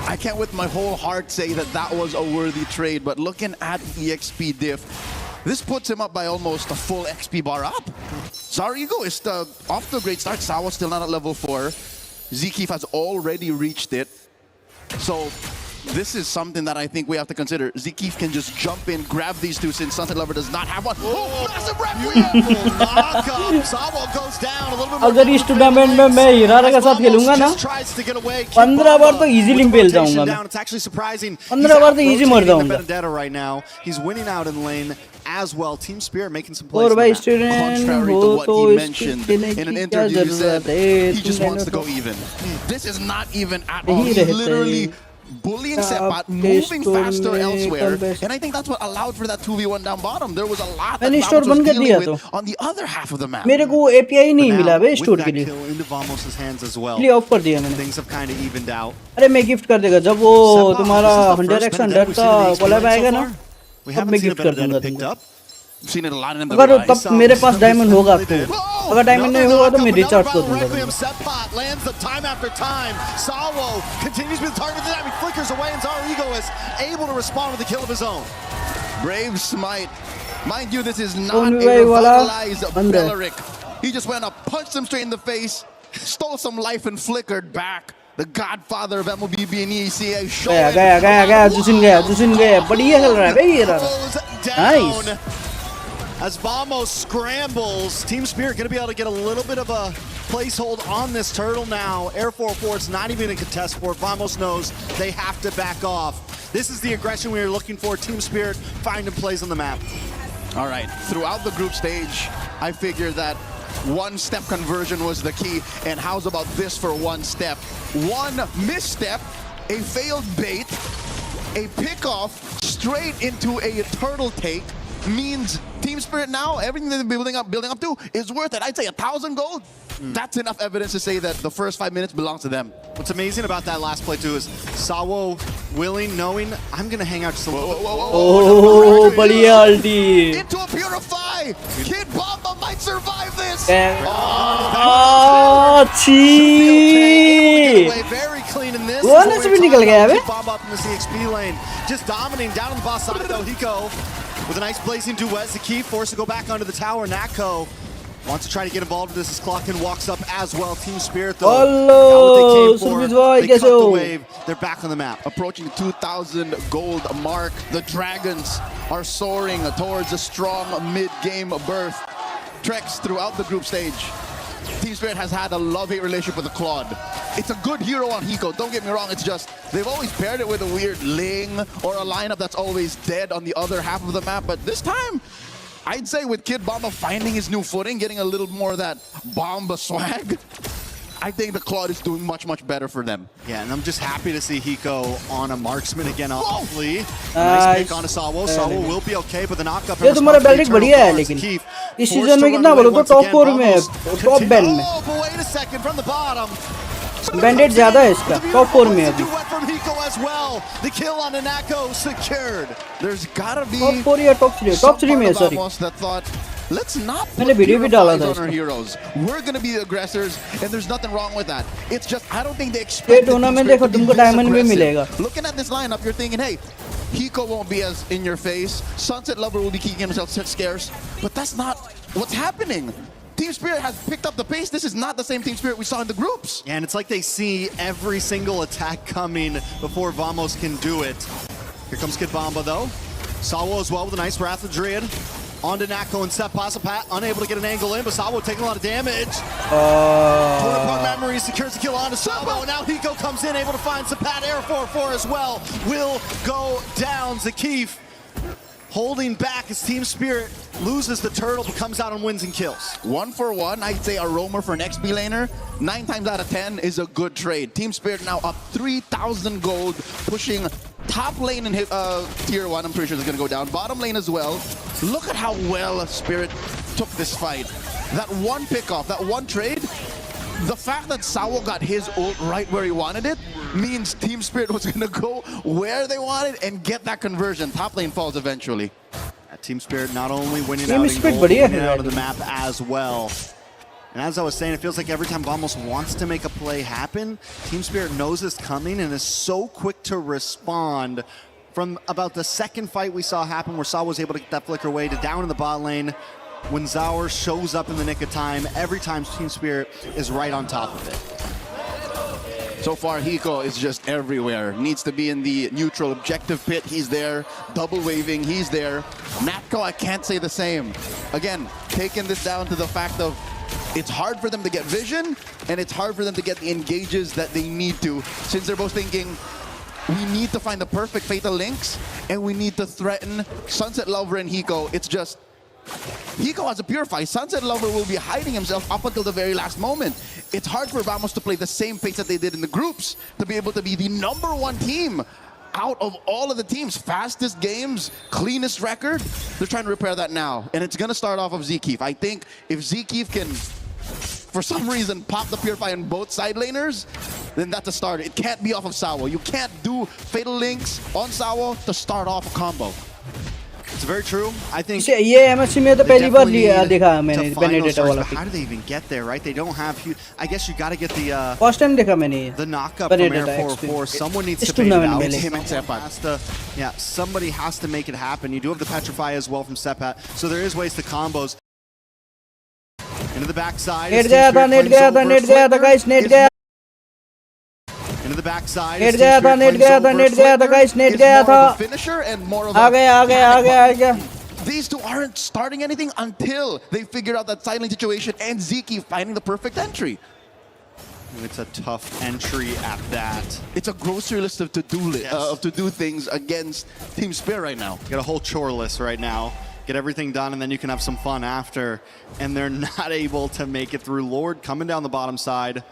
I can't with my whole heart say that that was a worthy trade, but looking at EXP diff, this puts him up by almost a full XP bar up. Zarigo is off to a great start. Sawa still not at level 4. Zequif has already reached it. So this is something that I think we have to consider. Zequif can just jump in, grab these two since Sunset Lover does not have one. Oh, massive beautiful knockup. Sawa goes down a little bit more. अगर इस tournament में मैं हिरारा के साथ खेलूंगा ना 15 बार तो easily fail जाऊंगा मैं. It's actually surprising. 15 बार तो इजी मर जाऊंगा. Benedetta right now. He's winning out in lane as well. Team Spirit making some plays. और भाई student contrary to what he mentioned in an interview, he said he just wants to go even. This is not even at all. He's literally bullying Sepat, moving faster elsewhere, and I think that's what allowed for that 2v1 down bottom. There was a lot that Vamos was dealing with on the other half of the map. मेरे को API नहीं मिला बे store के लिए. Into Vamos' hands as well. इसलिए of कर दिया मैंने. Things have kind of evened out. अरे मैं गिफ्ट कर देगा जब वो तुम्हारा 100x 100 का कोलैब आएगा ना. तब मैं गिफ्ट कर दूंगा तुमको. Seen it a lot in the अगर तब मेरे पास डायमंड होगा तो अगर डायमंड नहीं होगा तो मैं रिचार्ज कर दूंगा. Lands the time after time. Sawo continues to be the target of the time. He flickers away, and Zarigo is able to respond with a kill of his own. Brave smite. Mind you, this is not a revitalized Belleric. He just went up, punched him straight in the face, stole some life and flickered back. The godfather of MLBB and ECA. गया जुसिन गया बढ़िया खेल रहा है भाई ये रहा. Nice. As Vamos scrambles, Team Spirit going to be able to get a little bit of a placehold on this turtle now. Air 4-4, it's not even a contest for it. Vamos knows they have to back off. This is the aggression we were looking for. Team Spirit finding plays on the map. All right, throughout the group stage, I figured that one-step conversion was the key. And how's about this for one step? One misstep, a failed bait, a pickoff straight into a turtle take means Team Spirit now, everything they're building up to is worth it. I'd say 1,000 gold. That's enough evidence to say that the first 5 minutes belongs to them. What's amazing about that last play too is Sawo willing, knowing I'm gonna hang out just a little bit. Oh, बढ़िया ulti. Into a purify. Kid Bomba might survive this. Oh, Very clean in this. One is भी निकल गया बे. Bomba up in the CXP lane, just dominating down on the boss side though. Hiko with a nice blazing duet. Zaki forced to go back onto the tower. Natko wants to try to get involved with this as Clockin walks up as well. Team Spirit though, got what they came for. They cut the wave. They're back on the map. Approaching the 2,000 gold mark. The Dragons are soaring towards a strong mid-game berth. Treks throughout the group stage. Team Spirit has had a love-hate relationship with the Claude. It's a good hero on Hiko, don't get me wrong, it's just they've always paired it with a weird Ling or a lineup that's always dead on the other half of the map, but this time, I'd say with Kid Bomba finding his new footing, getting a little more of that Bomba swag, I think the Claude is doing much, much better for them. Yeah, and I'm just happy to see Hiko on a marksman again, obviously. Nice pick on a Sawo. Sawo will be okay, but the knockup ये तुम्हारा batting बढ़िया है लेकिन इस season में कितना बोलो तो टॉप 4 में है टॉप बैंड में बैंडेड ज्यादा है इसका टॉप 4 में अभी The kill on Anako secured. There's gotta be top 4 या टॉप 3 में है सॉरी let's not मैंने वीडियो भी डाला था on our heroes. We're gonna be the aggressors, and there's nothing wrong with that. It's just I don't think they expect. ये tournament देखो तुमको डायमंड भी मिलेगा. Looking at this lineup, you're thinking, hey, Hiko won't be as in your face. Sunset Lover will be keeping himself scarce, but that's not what's happening. Team Spirit has picked up the pace. This is not the same Team Spirit we saw in the groups. Yeah, and it's like they see every single attack coming before Vamos can do it. Here comes Kid Bomba though. Sawo as well with a nice Wrath of Druid. On to Natko and Sepas. Pat unable to get an angle in, but Sawo taking a lot of damage. Torn memory secures the kill onto Sawo. Now Hiko comes in, able to find Sepat. Air 4-4 as well. Will go down. Zakif holding back as Team Spirit loses the turtle, but comes out and wins and kills. 1 for 1, I'd say a roamer for an XP laner. 9 times out of 10 is a good trade. Team Spirit now up 3,000 gold, pushing top lane in tier 1. I'm pretty sure it's going to go down. Bottom lane as well. Look at how well Spirit took this fight. That one pickoff, that one trade, the fact that Sawo got his ult right where he wanted it means Team Spirit was going to go where they wanted and get that conversion. Top lane falls eventually. Team Spirit not only winning out in gold, winning out of the map as well. And as I was saying, it feels like every time Vamos wants to make a play happen, Team Spirit knows it's coming and is so quick to respond. From about the second fight we saw happen where Saw was able to get that flicker away to down in the bot lane, when Zaur shows up in the nick of time, every time Team Spirit is right on top of it. So far, Hiko is just everywhere. Needs to be in the neutral objective pit. He's there. Double waving. He's there. Natko, I can't say the same. Again, taking this down to the fact of it's hard for them to get vision, and it's hard for them to get the engages that they need to, since they're both thinking, we need to find the perfect fatal links, and we need to threaten Sunset Lover and Hiko. It's just, Hiko has a purify. Sunset Lover will be hiding himself up until the very last moment. It's hard for Vamos to play the same pace that they did in the groups to be able to be the #1 team out of all of the teams. Fastest games, cleanest record. They're trying to repair that now. And it's going to start off of Zkeef. I think if Zkeef can, for some reason, pop the purify on both side laners, then that's a start. It can't be off of Sawo. You can't do fatal links on Sawo to start off a combo. It's very true. I think ये MSC में तो पहली बार देखा मैंने Benedetta वाला. How do they even get there, right? They don't have. I guess you got to get the. First time देखा मैंने. The knockup from Air 4-4. Someone needs to bait it out. Somebody has to make it happen. You do have the Petrify as well from Sepat, so there is ways to combos. Into the backside. Net गया था guys, net गया. Into the backside. Net गया था guys, net गया था. Finisher and more of आ गया. these two aren't starting anything until they figured out that silent situation and Zeke finding the perfect entry. It's a tough entry at that. It's a grocery list of to-do things against Team Spirit right now. Get a whole chore list right now. Get everything done, and then you can have some fun after. And they're not able to make it through. Lord coming down the bottom side.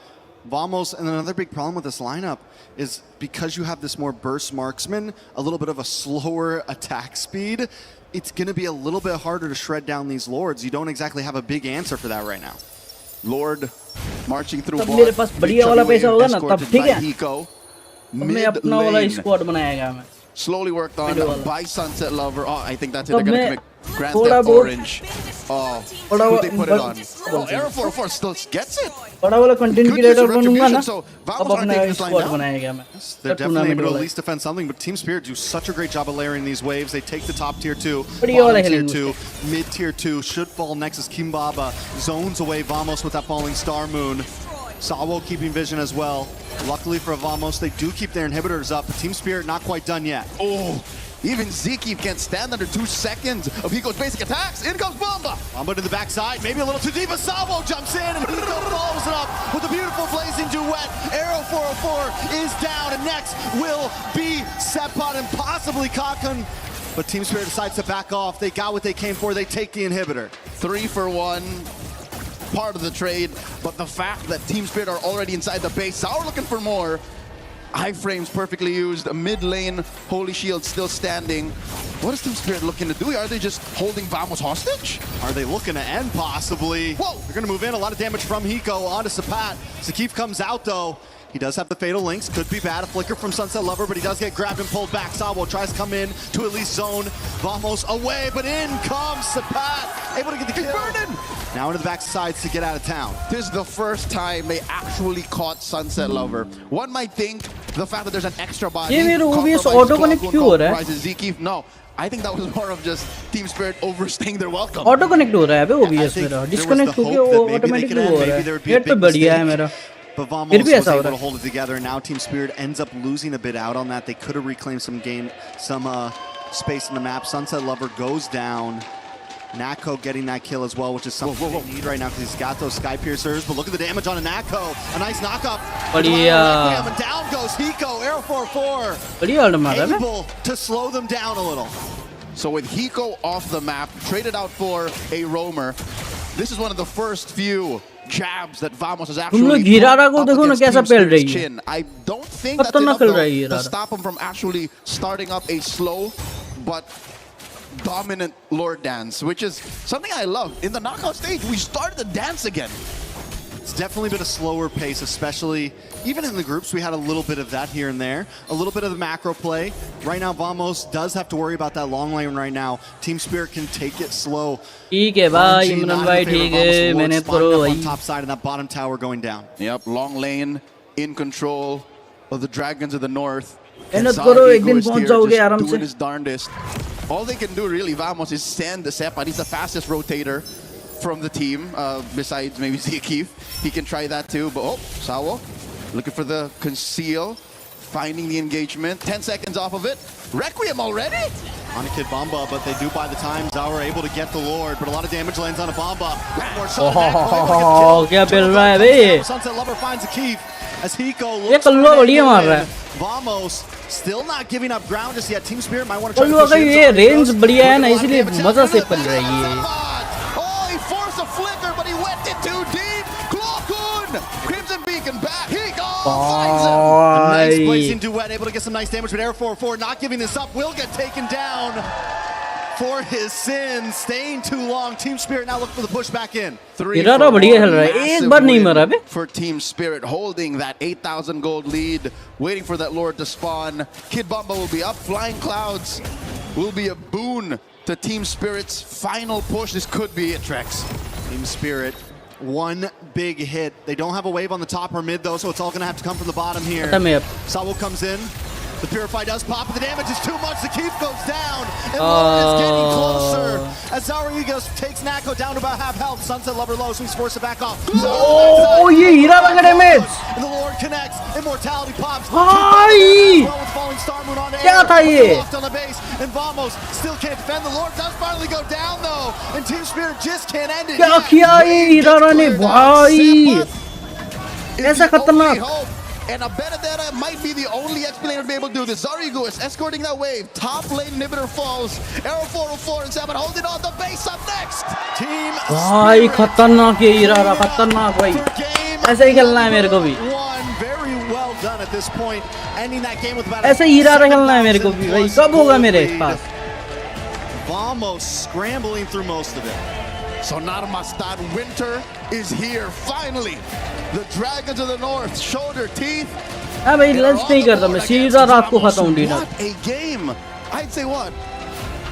Vamos, and another big problem with this lineup is because you have this more burst marksman, a little bit of a slower attack speed, it's going to be a little bit harder to shred down these Lords. You don't exactly have a big answer for that right now. Lord marching through तब मेरे पास बढ़िया वाला पैसा होगा ना तब ठीक है मैं अपना वाला स्क्वाड बनाएगा मैं slowly worked on by Sunset Lover. Oh, I think that's it. They're going to commit Grand Theft Orange. Oh, who they put it on? Oh, Arrow 404 still gets it. बड़ा वाला कंटेंट क्रिएटर बनूंगा ना So, अब अपना squad बनाएगा मैं They're definitely able to at least defend something, but Team Spirit do such a great job of layering these waves. They take the top tier 2, bottom tier 2, mid tier 2, should fall next as Kimbaba zones away Vamos with that falling star moon. Sawo keeping vision as well. Luckily for Vamos, they do keep their inhibitors up, but Team Spirit not quite done yet. Oh, even Zeke can't stand under 2 seconds of Hiko's basic attacks. In comes Bomba. Bomba to the backside, maybe a little too deep, but Sawo jumps in and Hiko follows it up with a beautiful blazing duet. Arrow 404 is down, and next will be Sepot and possibly Kakun. But Team Spirit decides to back off. They got what they came for. They take the inhibitor. 3 for 1. Part of the trade, but the fact that Team Spirit are already inside the base, Sour looking for more. Iframes perfectly used, a mid lane, Holy Shield still standing. What is Team Spirit looking to do? Are they just holding Vamos hostage? Are they looking to end possibly? Whoa! They're gonna move in, a lot of damage from Hiko onto Sapat. Zakif comes out though. He does have the fatal links, could be bad. A flicker from Sunset Lover, but he does get grabbed and pulled back. Sawo tries to come in to at least zone Vamos away, but in comes Sapat, able to get the kill. Burning! Now into the backside to get out of town. This is the first time they actually caught Sunset Lover. One might think the fact that there's an extra body compromises Zeke. No, I think that was more of just Team Spirit overstaying their welcome. Auto connect हो रहा है अबे OBS मेरा disconnect हो गया automatically हो रहा है ये तो बढ़िया है मेरा But Vamos was able to hold it together, and now Team Spirit ends up losing a bit out on that. They could have reclaimed some space in the map. Sunset Lover goes down. Nako getting that kill as well, which is something they need right now because he's got those Sky Piercers. But look at the damage on a Nako. A nice knockup. And down goes Hiko. Arrow 4-4. Able to slow them down a little. So with Hiko off the map, traded out for a roamer, this is one of the first few jabs that Vamos has actually put up against Team Spirit's chin. I don't think that's enough to stop him from actually starting up a slow but dominant Lord dance, which is something I love. In the knockout stage, we started the dance again. It's definitely been a slower pace, especially even in the groups. We had a little bit of that here and there, a little bit of the macro play. Right now, Vamos does have to worry about that long lane right now. Team Spirit can take it slow. ठीक है भाई इमरान भाई ठीक है मैंने करो on top side and that bottom tower going down. Yep, long lane in control of the Dragons of the North. मेहनत करो एक दिन पहुंच जाओगे आराम से. Doing his darndest. All they can do really, Vamos, is send the Sepot. He's the fastest rotator from the team, besides maybe Zakif. He can try that too, but oh, Sawo looking for the conceal, finding the engagement. 10 seconds off of it. Requiem already? On a Kid Bomba, but they do buy the time. Zawa able to get the Lord, but a lot of damage lands on a Bomba. क्या मिल रहा है बे? Sunset Lover finds a Keef as Hiko looks for Vamos still not giving up ground just yet. Team Spirit might want to try to push in. ये range बढ़िया है ना इसलिए मजा से पल रही है. Oh, he forced a flicker, but he went in too deep. Klokun, Crimson Beacon back. Hiko finds him. A nice blazing duet, able to get some nice damage, but Air 4-4 not giving this up. Will get taken down for his sins, staying too long. Team Spirit now looking for the push back in. 3 for 1, massive win for Team Spirit, holding that 8,000 gold lead, waiting for that Lord to spawn. Kid Bomba will be up. Flying Clouds will be a boon to Team Spirit's final push. This could be it, Trex. Team Spirit, one big hit. They don't have a wave on the top or mid though, so it's all gonna have to come from the bottom here. Sawo comes in. The Purify does pop, but the damage is too much. The keep goes down, and Lord is getting closer as Zauriegos takes Nako down to about half health. Sunset Lover low, so he's forced to back off. Oh, ये हीरा लगा damage. And the Lord connects. Immortality pops. Hi. Well with falling Star Moon on क्या air. था ये? Locked on the base, and Vamos still can't defend. The Lord does finally go down though, and Team Spirit just can't end it. क्या किया ये हीरा ने भाई? ऐसा खतरनाक. And a Benedetta might be the only explainer to be able to do this. Zarigo is escorting that wave. Top lane inhibitor falls. Arrow 404 and 7 holding on the base up next. Team भाई खतरनाक ये हीरा खतरनाक भाई. ऐसे ही खेलना है मेरे को भी. Very well done at this point, ending that game with about. ऐसे हीरा खेलना है मेरे को भी भाई. कब होगा मेरे पास? Vamos scrambling through most of it. So Narmastad winter is here finally. The Dragons of the North showed their teeth. हाँ भाई लंच नहीं करता मैं सीधा रात को खाता हूँ dinner. What a game! I'd say what?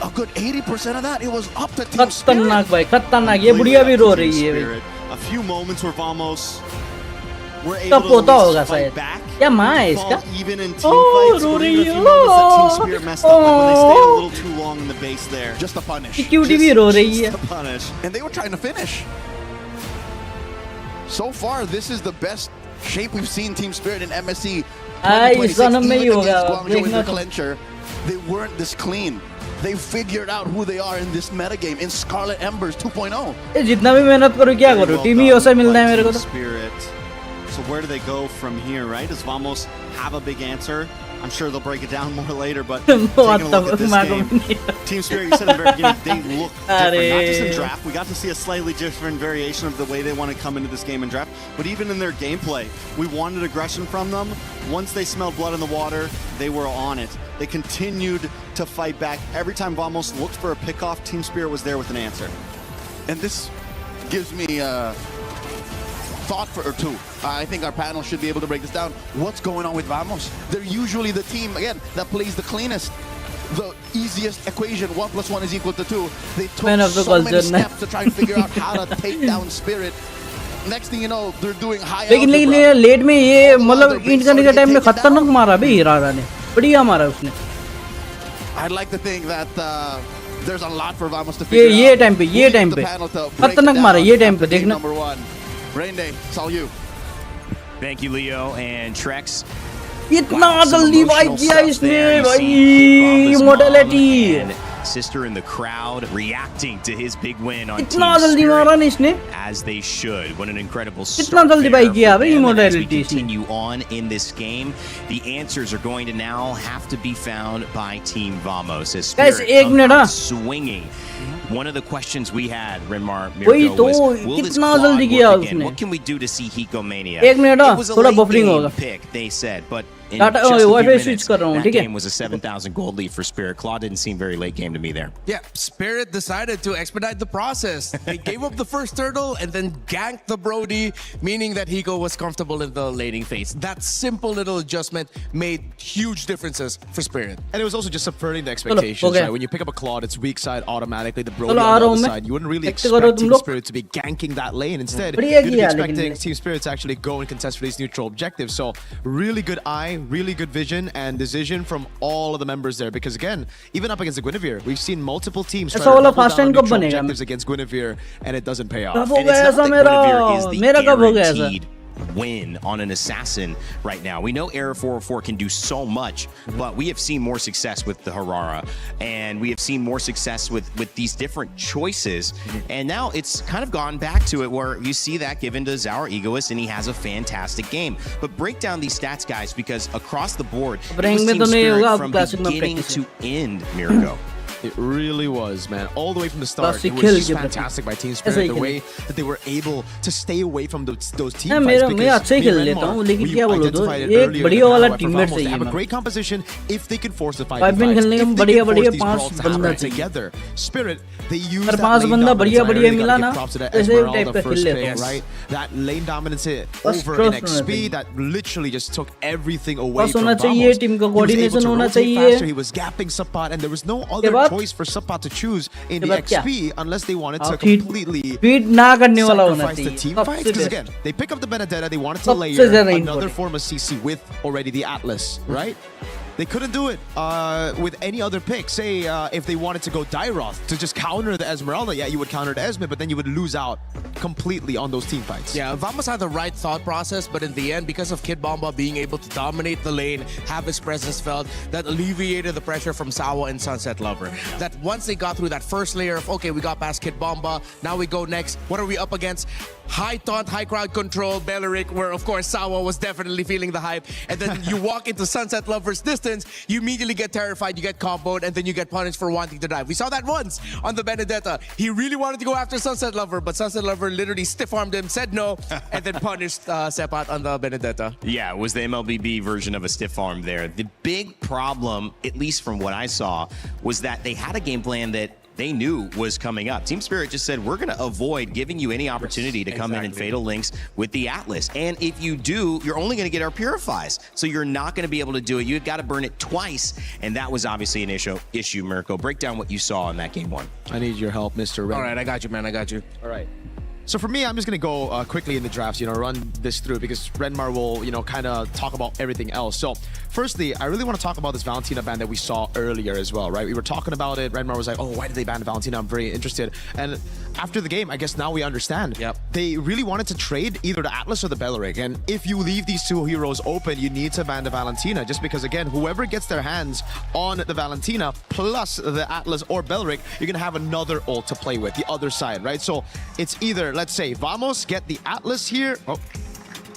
A good 80% of that it was up to Team Spirit. खतरनाक भाई खतरनाक. ये बुढ़िया भी रो रही है भाई. A few moments where Vamos were इसका able पोता to होगा शायद. क्या माँ है इसका? even in team fights, रो but रही even a है. few moments that Team Spirit messed up, like when they stayed a little too long in the base there. Just a punish. Cutie भी रो रही है. Just a punish. And they were trying to finish. So far, this is the best shape we've seen Team Spirit in MSC. इस जन्म में ही होगा. Guangzhou clincher, they weren't this clean. They figured out who they are in this metagame in Scarlet Embers 2.0. ये जितना भी मेहनत करूँ क्या करूँ? टीम ही ऐसा मिलता है मेरे को तो. Spirit. So where do they go from here, right? Does Vamos have a big answer? I'm sure they'll break it down more later, but taking a look at this game, Team Spirit, you said in the very beginning, they look different. Not just in draft. We got to see a slightly different variation of the way they want to come into this game in draft, but even in their gameplay, we wanted aggression from them. Once they smelled blood in the water, they were on it. They continued to fight back. Every time Vamos looked for a pickoff, Team Spirit was there with an answer. And this gives me thought or two. I think our panel should be able to break this down. What's going on with Vamos? They're usually the team, again, that plays the cleanest. The easiest equation, 1 + 1 = 2. They took so many steps to try and figure out how to take down Spirit. Next thing you know, they're doing high लेकिन late में ये मतलब int करने के time में खतरनाक मारा भी हीरा ने. बढ़िया मारा उसने. I'd like to think that there's a lot for Vamos to figure out. ये टाइम पे खतरनाक मारा ये टाइम पे देखना. Number 1. Rain Day, it's all you. Thank you, Leo and Trex. इतना जल्दी भाई किया इसने भाई. Immortality. Sister in the crowd reacting to his big win on इतना Team जल्दी मारा ने इसने. as they should. What an incredible इतना start जल्दी there भाई for किया भाई them. And as we Immortality. continue on in this game, the answers are going to now have to be found by Team Vamos as Guys, Spirit एक come minute out हाँ. swinging. One of the questions we had, Renmar वही Mirko, तो was, will this कितना quad जल्दी किया work again? उसने. What can we do to see Hiko Mania? एक minute हाँ, It was a थोड़ा late buffering game होगा. pick, they said, but in Data- just a few Wi-Fi switch minutes, कर रहा हूँ, that ठीक है? game was a 7,000 gold lead for Spirit. Claw didn't seem very late game to me there. Yeah, Spirit decided to expedite the process. They gave up the first turtle and then ganked the Brody, meaning that Hiko was comfortable in the laning phase. That simple little adjustment made huge differences for Spirit. And it was also just subverting the expectations, okay. right? When you pick up a Claude, it's weak side automatically. The Brody चलो, on uh the रहा हूँ other मैं. side, you wouldn't really Check करो expect तुम Team लोग. Spirit to be ganking that lane. Instead, बढ़िया you'd be किया expecting लेकिन. Team Spirit to actually go and contest for these neutral objectives. So really good eye, really good vision and decision from all of the members there. Because again, even up against the Guinevere, we've seen multiple teams try ऐसा to वाला double fast down on hand कब neutral बनेगा? objectives against Guinevere, and it doesn't pay off. कब हो And it's गया not ऐसा that मेरा? Guinevere is the मेरा कब हो गया ऐसा? guaranteed win on an assassin right now. We know Era 404 can do so much, but we have seen more success with the Harara, and we have seen more success with these different choices. And now it's kind of gone back to it where you see that given to Zaur Egoist, and he has a fantastic game. But break down these stats, guys, because across the board, it was Team Spirit from beginning to end, Mirko. It really was, man. All the way from the start, it was just fantastic by Team Spirit. The way that they were able to stay away from those team fights. मैं अच्छे ही खेल लेता हूँ, लेकिन क्या बोलूँ तो एक बढ़िया वाला टीममेट चाहिए. Have a great composition if they can force the fight. 5 minute खेलने में बढ़िया पांच बंदा together. Spirit, they use अगर that पांच lane बंदा dominance. बढ़िया मिला ना, ऐसे टाइप का खेल लेता हूँ. Right, that lane dominance hit over in XP that literally just took everything away from होना Vamos. चाहिए, टीम का coordination होना चाहिए. He was gapping Subpot, and there was no other choice for Subpot to choose in the XP unless they wanted to completely sacrifice the team fight. Because again, they pick up the Benedetta, they wanted to layer another form of CC with already the Atlas, right? They couldn't do it with any other pick. Say if they wanted to go Dairoth to just counter the Esmeralda, yeah, you would counter the Esme, but then you would lose out completely on those team fights. Yeah, Vamos had the right thought process, but in the end, because of Kid Bomba being able to dominate the lane, have his presence felt, that alleviated the pressure from Sawa and Sunset Lover. That once they got through that first layer of, okay, we got past Kid Bomba, now we go next. What are we up against? High taunt, high crowd control, Belleric, where of course Sawa was definitely feeling the hype. And then you walk into Sunset Lover's distance, you immediately get terrified, you get comboed, and then you get punished for wanting to dive. We saw that once on the Benedetta. He really wanted to go after Sunset Lover, but Sunset Lover literally stiff-armed him, said no, and then punished Sepat on the Benedetta. Yeah, it was the MLBB version of a stiff arm there. The big problem, at least from what I saw, was that they had a game plan that they knew was coming up. Team Spirit just said, we're going to avoid giving you any opportunity to come in and Fatal Links with the Atlas. And if you do, you're only going to get our Purifies. So you're not going to be able to do it. You've got to burn it twice. And that was obviously an issue, Mirko. Break down what you saw in that game one. I need your help, Mr. Red. All right, I got you, man. I got you. All right. So for me, I'm just going to go quickly in the drafts, run this through because Renmar will, kind of talk about everything else. So firstly, I really want to talk about this Valentina ban that we saw earlier as well, right? We were talking about it. Renmar was like, oh, why did they ban Valentina? I'm very interested. And after the game, I guess now we understand. Yep. They really wanted to trade either the Atlas or the Belleric. And if you leave these two heroes open, you need to ban the Valentina just because, again, whoever gets their hands on the Valentina plus the Atlas or Belleric, you're going to have another ult to play with, the other side, right? So it's either, let's say, Vamos get the Atlas here. Oh,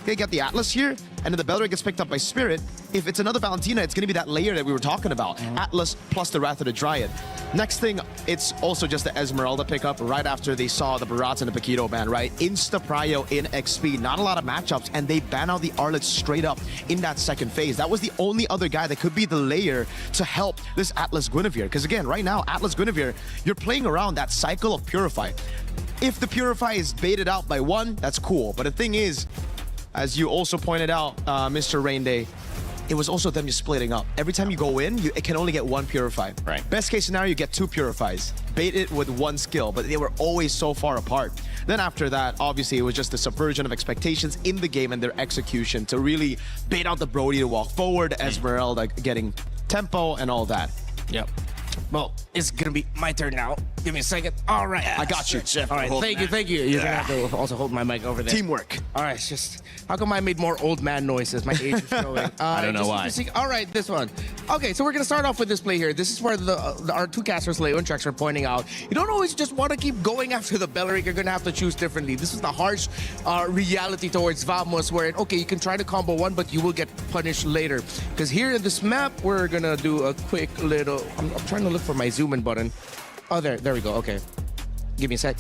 they get the Atlas here, and then the Belleric gets picked up by Spirit. If it's another Valentina, it's going to be that layer that we were talking about. Atlas plus the Wrath of the Dryad. Next thing, it's also just the Esmeralda pickup right after they saw the Barats and the Paquito ban, right? Insta-prio in XP. Not a lot of matchups, and they ban out the Arlet straight up in that second phase. That was the only other guy that could be the layer to help this Atlas Guinevere. Because again, right now, Atlas Guinevere, you're playing around that cycle of Purify. If the Purify is baited out by one, that's cool. But the thing is, as you also pointed out, Mr. Rainday, it was also them just splitting up. Every time you go in, it can only get one Purify. Right. Best case scenario, you get two Purifies. Bait it with one skill, but they were always so far apart. Then after that, obviously, it was just the subversion of expectations in the game and their execution to really bait out the Brody to walk forward, Esmeralda getting tempo and all that. Yep. Well, it's going to be my turn now. Give me a second. All right. I got you. All right, thank you. You're going to have to also hold my mic over there. Teamwork. All right, it's just, how come I made more old man noises? My age is showing. I don't know why. All right, this one. Okay, so we're going to start off with this play here. This is where our two casters, Leo and Trex, are pointing out. You don't always just want to keep going after the Belleric. You're going to have to choose differently. This is the harsh reality towards Vamos, where, okay, you can try to combo one, but you will get punished later. Because here in this map, we're going to do a quick little... I'm trying to look for my zoom in button. Oh, there we go. Okay. Give me a sec.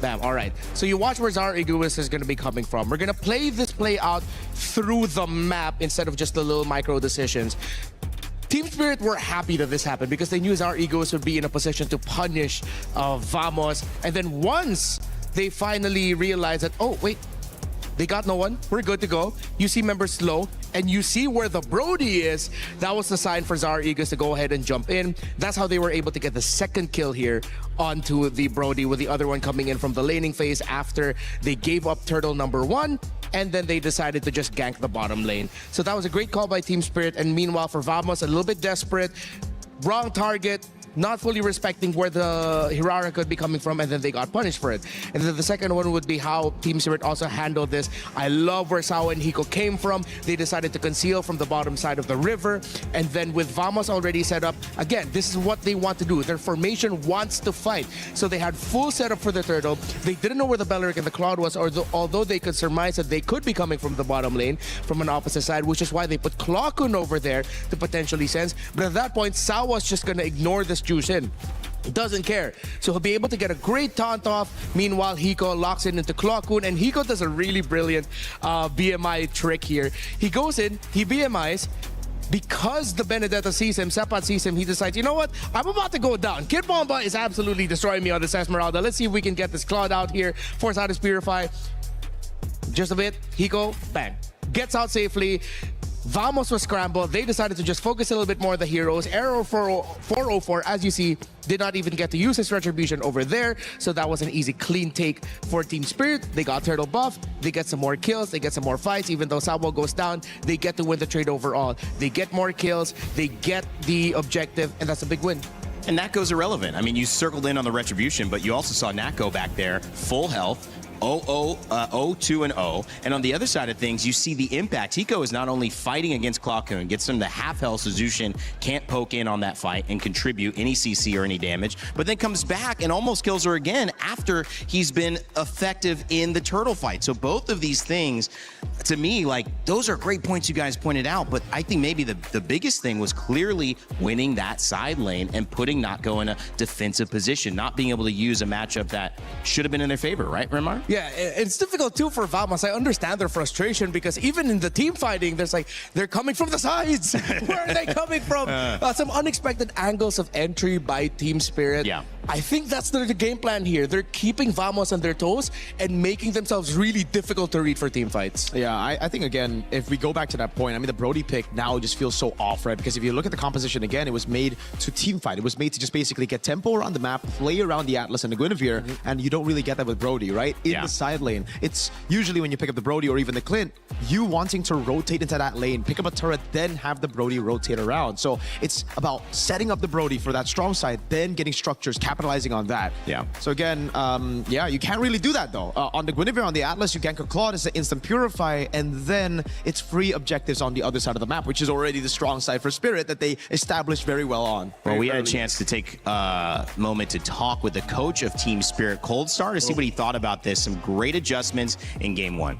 Bam. All right. So you watch where Zara Egoist is going to be coming from. We're going to play this play out through the map instead of just the little micro decisions. Team Spirit were happy that this happened because they knew Zara Egoist would be in a position to punish Vamos. And then once they finally realized that, oh, wait, they got no one. We're good to go. You see members slow, and you see where the Brody is. That was the sign for Zara Eagles to go ahead and jump in. That's how they were able to get the second kill here onto the Brody, with the other one coming in from the laning phase after they gave up turtle number one, and then they decided to just gank the bottom lane. So that was a great call by Team Spirit, and meanwhile for Vamos, a little bit desperate, wrong target, not fully respecting where the Hirara could be coming from, and then they got punished for it. And then the second one would be how Team Spirit also handled this. I love where Sawa and Hiko came from. They decided to conceal from the bottom side of the river, and then with Vamos already set up, again, this is what they want to do. Their formation wants to fight. So they had full setup for the turtle. They didn't know where the Belleric and the Cloud was, although they could surmise that they could be coming from the bottom lane from an opposite side, which is why they put Clockun over there to potentially sense. But at that point, Sawa's just going to ignore this juice in. Doesn't care. So he'll be able to get a great taunt off. Meanwhile, Hiko locks in into Clockun, and Hiko does a really brilliant BMI trick here. He goes in, he BMIs. Because the Benedetta sees him, Sepat sees him, he decides, you know what? I'm about to go down. Kid Bomba is absolutely destroying me on this Esmeralda. Let's see if we can get this Cloud out here. Force out his Purify. Just a bit. Hiko, bang. Gets out safely. Vamos was scrambled. They decided to just focus a little bit more on the heroes. Arrow 404, as you see, did not even get to use his retribution over there. So that was an easy, clean take for Team Spirit. They got turtle buff. They get some more kills. They get some more fights. Even though Samuel goes down, they get to win the trade overall. They get more kills. They get the objective, and that's a big win. And Nako's irrelevant. I mean, you circled in on the retribution, but you also saw Nako back there, full health. 0-2-0. And on the other side of things, you see the impact. Hiko is not only fighting against Clawcoon, gets him to half health so Zushin can't poke in on that fight and contribute any CC or any damage, but then comes back and almost kills her again after he's been effective in the turtle fight. So both of these things, to me, like, those are great points you guys pointed out, but I think maybe the biggest thing was clearly winning that side lane and putting Nako in a defensive position, not being able to use a matchup that should have been in their favor, right, Remar? Yeah, it's difficult too for Vamos. I understand their frustration because even in the team fighting, there's like, they're coming from the sides. Where are they coming from? Some unexpected angles of entry by Team Spirit. Yeah. I think that's the game plan here. They're keeping Vamos on their toes and making themselves really difficult to read for team fights. Yeah, I think, again, if we go back to that point, I mean, the Brody pick now just feels so off, right? Because if you look at the composition again, it was made to team fight. It was made to just basically get tempo around the map, play around the Atlas and the Guinevere, and you don't really get that with Brody, right? In the side lane. It's usually when you pick up the Brody or even the Clint, you wanting to rotate into that lane, pick up a turret, then have the Brody rotate around. So it's about setting up the Brody for that strong side, then getting structures, capitalizing on that. Yeah. So again, yeah, you can't really do that though. On the Guinevere, on the Atlas, you gank a Claude, it's an instant purify, and then it's free objectives on the other side of the map, which is already the strong side for Spirit that they established very well on. Well, we had a chance to take a moment to talk with the coach of Team Spirit, Cold Star, to see what he thought about this. Some great adjustments in Game 1.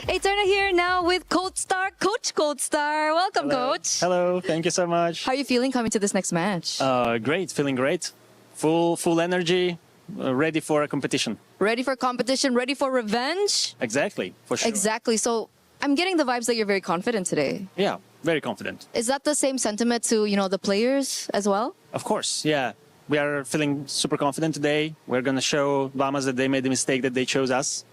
Eterna here now with Cold Star, Coach Cold Star. Welcome, Hello. Coach. Hello, thank you so much. How are you feeling coming to this next match? Great, feeling great. Full energy, ready for a competition. Ready for competition, ready for revenge? Exactly, for sure. Exactly. So I'm getting the vibes that you're very confident today. Yeah, very confident. Is that the same sentiment to, the players as well? Of course, yeah. We are feeling super confident today. We're going to show Bahamas that they made the mistake that they chose us.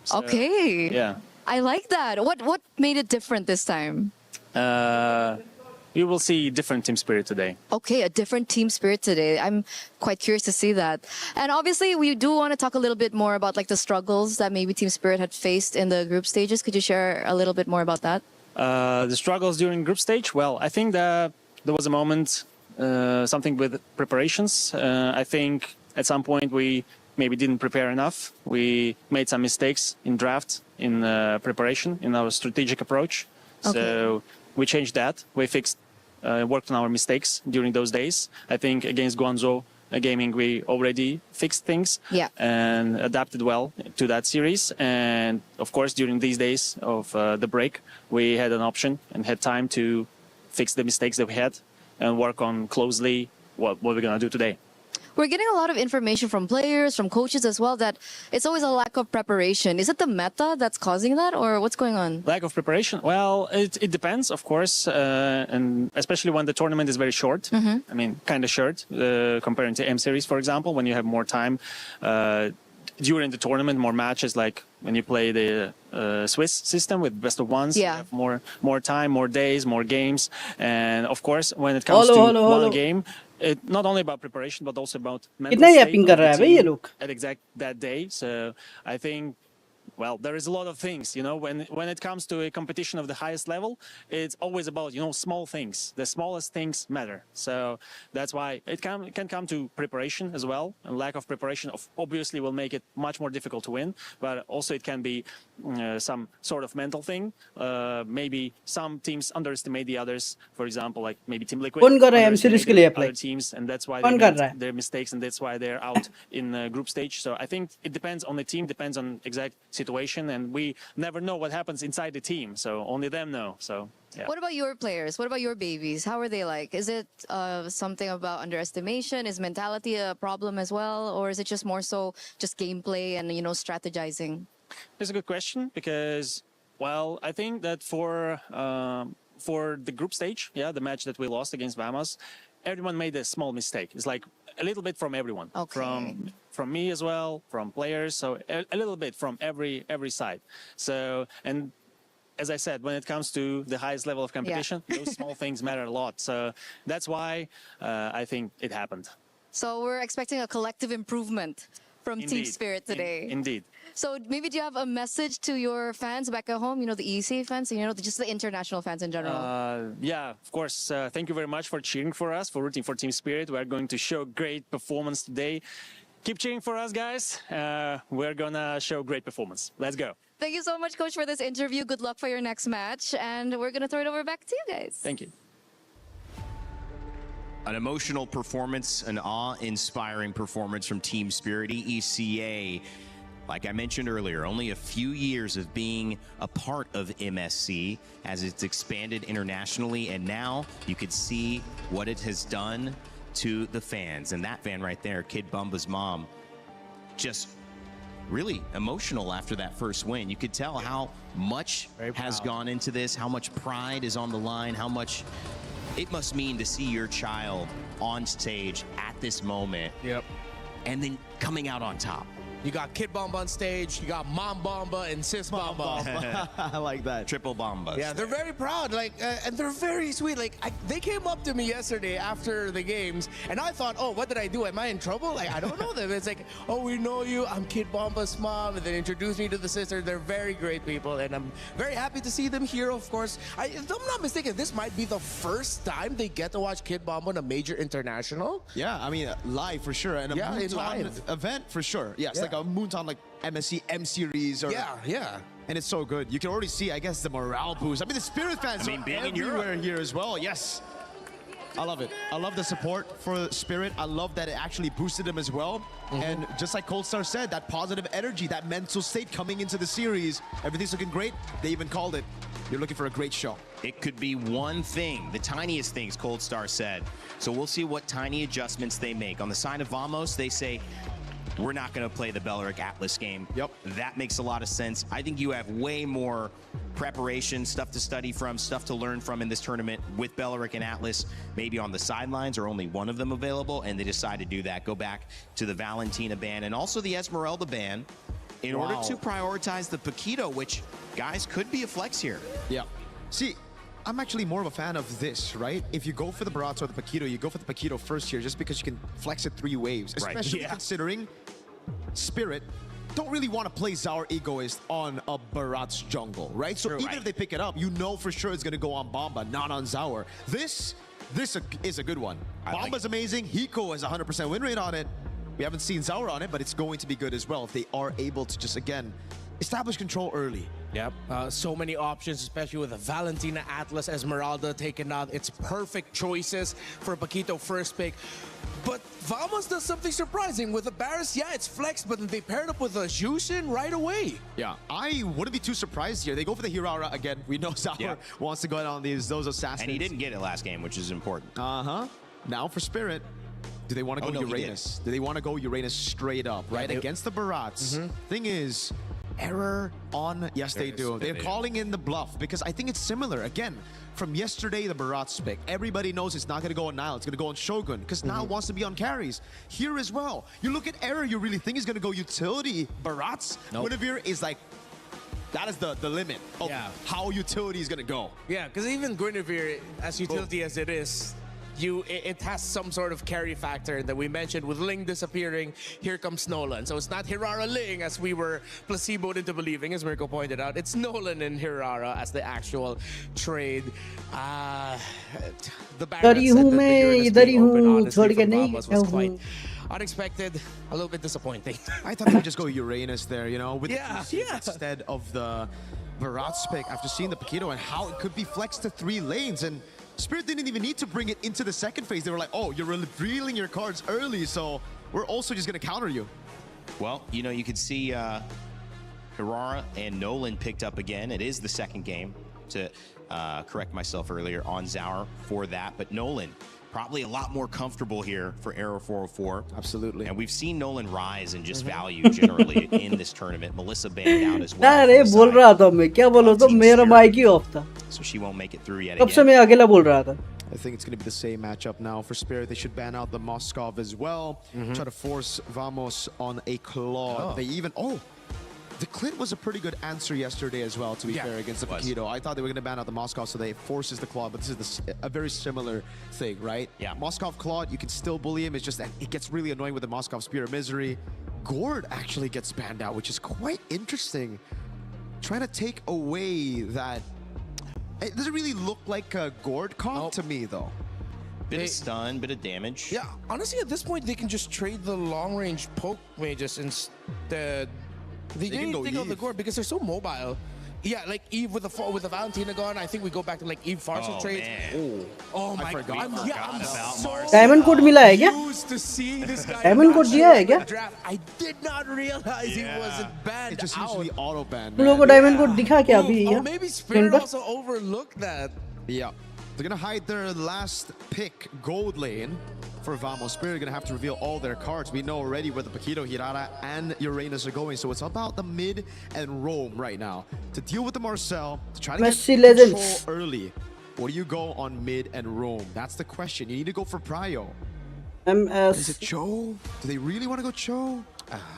So, okay. Yeah. I like that. What made it different this time? You will see different team spirit today. Okay, a different team spirit today. I'm quite curious to see that. And obviously, we do want to talk a little bit more about like the struggles that maybe Team Spirit had faced in the group stages. Could you share a little bit more about that? The struggles during group stage? Well, I think that there was a moment, something with preparations. I think at some point we maybe didn't prepare enough. We made some mistakes in draft, in preparation, in our strategic approach. Okay. So we changed that. We fixed, worked on our mistakes during those days. I think against Guangzhou Gaming, we already fixed things and adapted well to that series. And of course, during these days of the break, we had an option and had time to fix the mistakes that we had and work on closely what we're going to do today. We're getting a lot of information from players, from coaches as well, that it's always a lack of preparation. Is it the meta that's causing that, or what's going on? Lack of preparation? Well, it depends, of course, and especially when the tournament is very short. I mean, kind of short, comparing to M Series, for example, when you have more time during the tournament, more matches, like when you play the Swiss system with best of ones, you have more time, more days, more games. And of course, when it comes to one game, it's not only about preparation, but also about mental state of the team at exact that day. So I think, well, there is a lot of things, when it comes to a competition of the highest level, it's always about, small things. The smallest things matter. So that's why it can come to preparation as well. And lack of preparation obviously will make it much more difficult to win, but also it can be some sort of mental thing. Maybe some teams underestimate the others. For example, like maybe Team Liquid underestimated other teams, and that's why they made their mistakes, and that's why they're out in group stage. So I think it depends on the team, depends on exact situation, and we never know what happens inside the team, so only them know. So yeah. What about your players? What about your babies? How are they like? Is it something about underestimation? Is mentality a problem as well, or is it just more so just gameplay and strategizing? It's a good question because, well, I think that for the group stage, the match that we lost against Bahamas, everyone made a small mistake. It's like a little bit from everyone, from me as well, from players, so a little bit from every side. So, and as I said, when it comes to the highest level of competition, those small things matter a lot. So that's why I think it happened. So we're expecting a collective improvement from Team Indeed. Spirit today. Indeed. So maybe do you have a message to your fans back at home? You know, the EC fans, you know, just the international fans in general. Yeah, of course. Thank you very much for cheering for us, for rooting for Team Spirit. We're going to show great performance today. Keep cheering for us, guys. We're going to show great performance. Let's go. Thank you so much, Coach, for this interview. Good luck for your next match. And we're going to throw it over back to you guys. Thank you. An emotional performance, an awe-inspiring performance from Team Spirit. EECA, like I mentioned earlier, only a few years of being a part of MSC as it's expanded internationally, and now you could see what it has done to the fans. And that fan right there, Kid Bumba's mom, just really emotional after that first win. You could tell how much has gone into this, how much pride is on the line, how much it must mean to see your child on stage at this moment. Yep. And then coming out on top. You got Kid Bomba on stage, you got Mom Bomba and Sis Bomba. I like that. Triple Bombas. Yeah, they're very proud, like, and they're very sweet. Like, they came up to me yesterday after the games, and I thought, oh, what did I do? Am I in trouble? Like, I don't know them. It's like, oh, we know you. I'm Kid Bomba's mom, and they introduced me to the sister. They're very great people, and I'm very happy to see them here. Of course, if I'm not mistaken, this might be the first time they get to watch Kid Bomba in a major international. Yeah, I mean, live for sure, and a Moontown event for sure. Yes, like a Moontown, like MSC M series, or yeah. And it's so good. You can already see, I guess, the morale boost. I mean, the Spirit fans are being in everywhere here as well. Yes, I love it. I love the support for Spirit. I love that it actually boosted them as well. And just like Cold Star said, that positive energy, that mental state coming into the series, everything's looking great. They even called it. You're looking for a great show. It could be one thing, the tiniest things, Cold Star said. So we'll see what tiny adjustments they make. On the side of Vamos, they say, we're not going to play the Belleric Atlas game. Yep. That makes a lot of sense. I think you have way more preparation, stuff to study from, stuff to learn from in this tournament with Belleric and Atlas. Maybe on the sidelines or only one of them available, and they decide to do that. Go back to the Valentina ban and also the Esmeralda ban in order to prioritize the Paquito, which, guys, could be a flex here. Yeah. See, I'm actually more of a fan of this, right? If you go for the Barats or the Paquito, you go for the Paquito first here just because you can flex it 3 waves. Especially considering Spirit don't really want to play Zaur Egoist on a Barats jungle, right? So even if they pick it up, you know for sure it's going to go on Bomba, not on Zaur. This is a good one. Bomba's amazing. Hiko has 100% win rate on it. We haven't seen Zaur on it, but it's going to be good as well if they are able to just, again, establish control early. Yep, so many options, especially with a Valentina Atlas Esmeralda taken out. It's perfect choices for Paquito first pick. But Vamos does something surprising. With the Barris, yeah, it's flexed, but they paired up with a Jushin right away. Yeah, I wouldn't be too surprised here. They go for the Hirara again. We know Zaur wants to go out on those assassins. And he didn't get it last game, which is important. Now for Spirit. Do they want to go Uranus? Do they want to go Uranus straight up, right? Against the Barats. Thing is, error on... Yes, they do. They're calling in the bluff because I think it's similar. Again, from yesterday, the Barats pick. Everybody knows it's not going to go on Nile. It's going to go on Shogun because Nile wants to be on carries. Here as well. You look at error, you really think he's going to go utility Barats? Guinevere is like... That is the limit of how utility is going to go. Yeah, because even Guinevere, as utility as it is, it has some sort of carry factor that we mentioned with Ling disappearing. Here comes Nolan. So it's not Hirara Ling as we were placeboed into believing, as Mirko pointed out. It's Nolan and Hirara as the actual trade. The Baron was quite unexpected, a little bit disappointing. I thought they would just go Uranus there, you know, with the instead of the Barats pick after seeing the Paquito and how it could be flexed to 3 lanes. And Spirit didn't even need to bring it into the second phase. They were like, oh, you're revealing your cards early, so we're also just going to counter you. Well, you know, you could see Hirara and Nolan picked up again. It is the second game, to correct myself earlier, on Zaur for that. But Nolan, probably a lot more comfortable here for Arrow 404. Absolutely. And we've seen Nolan rise in just value generally in this tournament. Melissa banned out as well. So she won't make it through yet again. I think it's going to be the same matchup now for Spirit. They should ban out the Moskov as well. Try to force Vamos on a claw. They even... The Clit was a pretty good answer yesterday as well, to be fair, against the Paquito. I thought they were going to ban out the Moskov, so they forces the Claude, but this is a very similar thing, right? Yeah. Moskov Claude, you can still bully him. It's just that it gets really annoying with the Moskov Spear of Misery. Gord actually gets banned out, which is quite interesting. Trying to take away that... It doesn't really look like a Gord comp to me, though. Bit of stun, bit of damage. Yeah, honestly, at this point, they can just trade the long-range poke mages instead. They didn't even think of the Gord because they're so mobile. Yeah, like Eve with the Valentina gone. I think we go back to like Eve Farcel trades. Oh my god! I'm so Diamond code मिला है क्या? used to seeing this guy. Diamond code दिया है क्या? Draft. I did not realize he wasn't banned. It just out. usually auto ban. तुम लोगों को diamond code दिखा क्या अभी? Oh, maybe Spirit also overlooked that. Yeah. They're going to hide their last pick, gold lane, for Vamos. Spirit are going to have to reveal all their cards. We know already where the Paquito, Hirara, and Uranus are going, so it's about the mid and roam right now. To deal with the Marcel, to try to MSC get control Legends. early. Or do you go on mid and roam? That's the question. You need to go for Prio. Is it Cho? Do they really want to go Cho?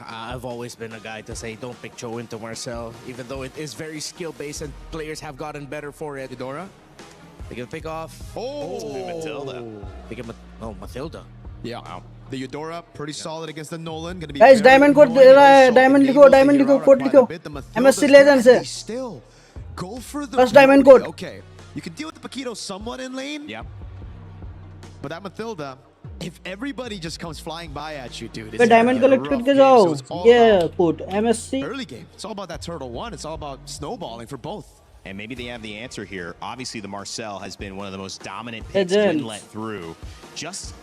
I've always been a guy to say don't pick Cho into Marcel, even though it is very skill-based and players have gotten better for it. Eudora? They can pick off. Matilda. They get Matilda. Yeah. Wow. The Eudora, pretty solid against the Nolan. Gonna be Guys, diamond code दे रहा है. Diamond लिखो, diamond लिखो, code लिखो. MSC Legends है. Still go for the First diamond code. Okay. You can deal with the Paquito somewhat in lane. Yep. But that Matilda, if everybody just comes flying by at you, dude. फिर diamond collect करके जाओ. Yeah, code MSC. Early game. It's all about that turtle one. It's all about snowballing for both. And maybe they have the answer here. Obviously, the Marcel has been one of the most dominant picks when let through. Just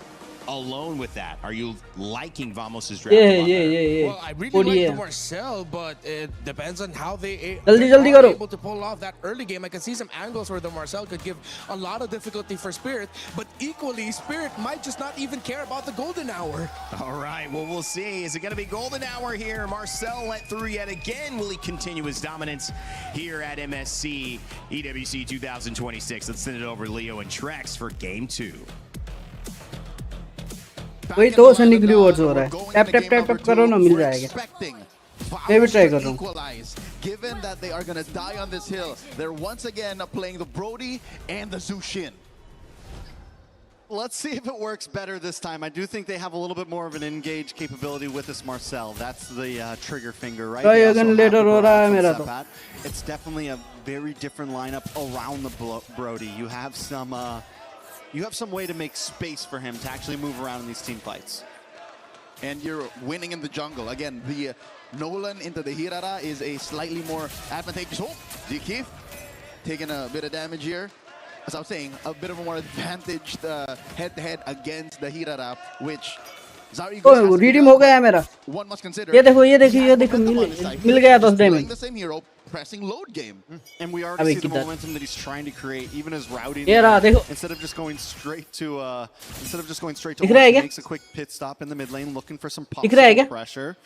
alone with that, are you liking Vamos' draft? Yeah. Well, I really like the Marcel, but it depends on how they are करो. able to pull off that early game. I can see some angles where the Marcel could give a lot of difficulty for Spirit, but equally, Spirit might just not even care about the golden hour. All right, well, we'll see. Is it going to be golden hour here? Marcel let through yet again. Will he continue his dominance here at MSC EWC 2026? Let's send it over to Leo and Trex for game 2. वही तो सनी ग्रीवर्स हो रहा है. Tap tap tap tap करो ना मिल जाएगा. मैं भी ट्राई कर रहा हूँ. Given that they are going to die on this hill, they're once again playing the Brody and the Zushin. Let's see if it works better this time. I do think they have a little bit more of an engage capability with this Marcel. That's the trigger finger, right? It's definitely a very different lineup around the Brody. You have some way to make space for him to actually move around in these team fights. And you're winning in the jungle. Again, the Nolan into the Hirara is a slightly more advantageous. Oh, G-Keef taking a bit of damage here. As I was saying, a bit of a more advantaged head-to-head against the Hirara, which Oh, redeem हो गया है मेरा. one must consider. ये देखो मिल गया 10 diamond. The same hero pressing load game. And we already see the momentum that he's trying to create, even as routing. Instead of just going straight to he makes a quick pit stop in the mid lane, looking for some possible pressure.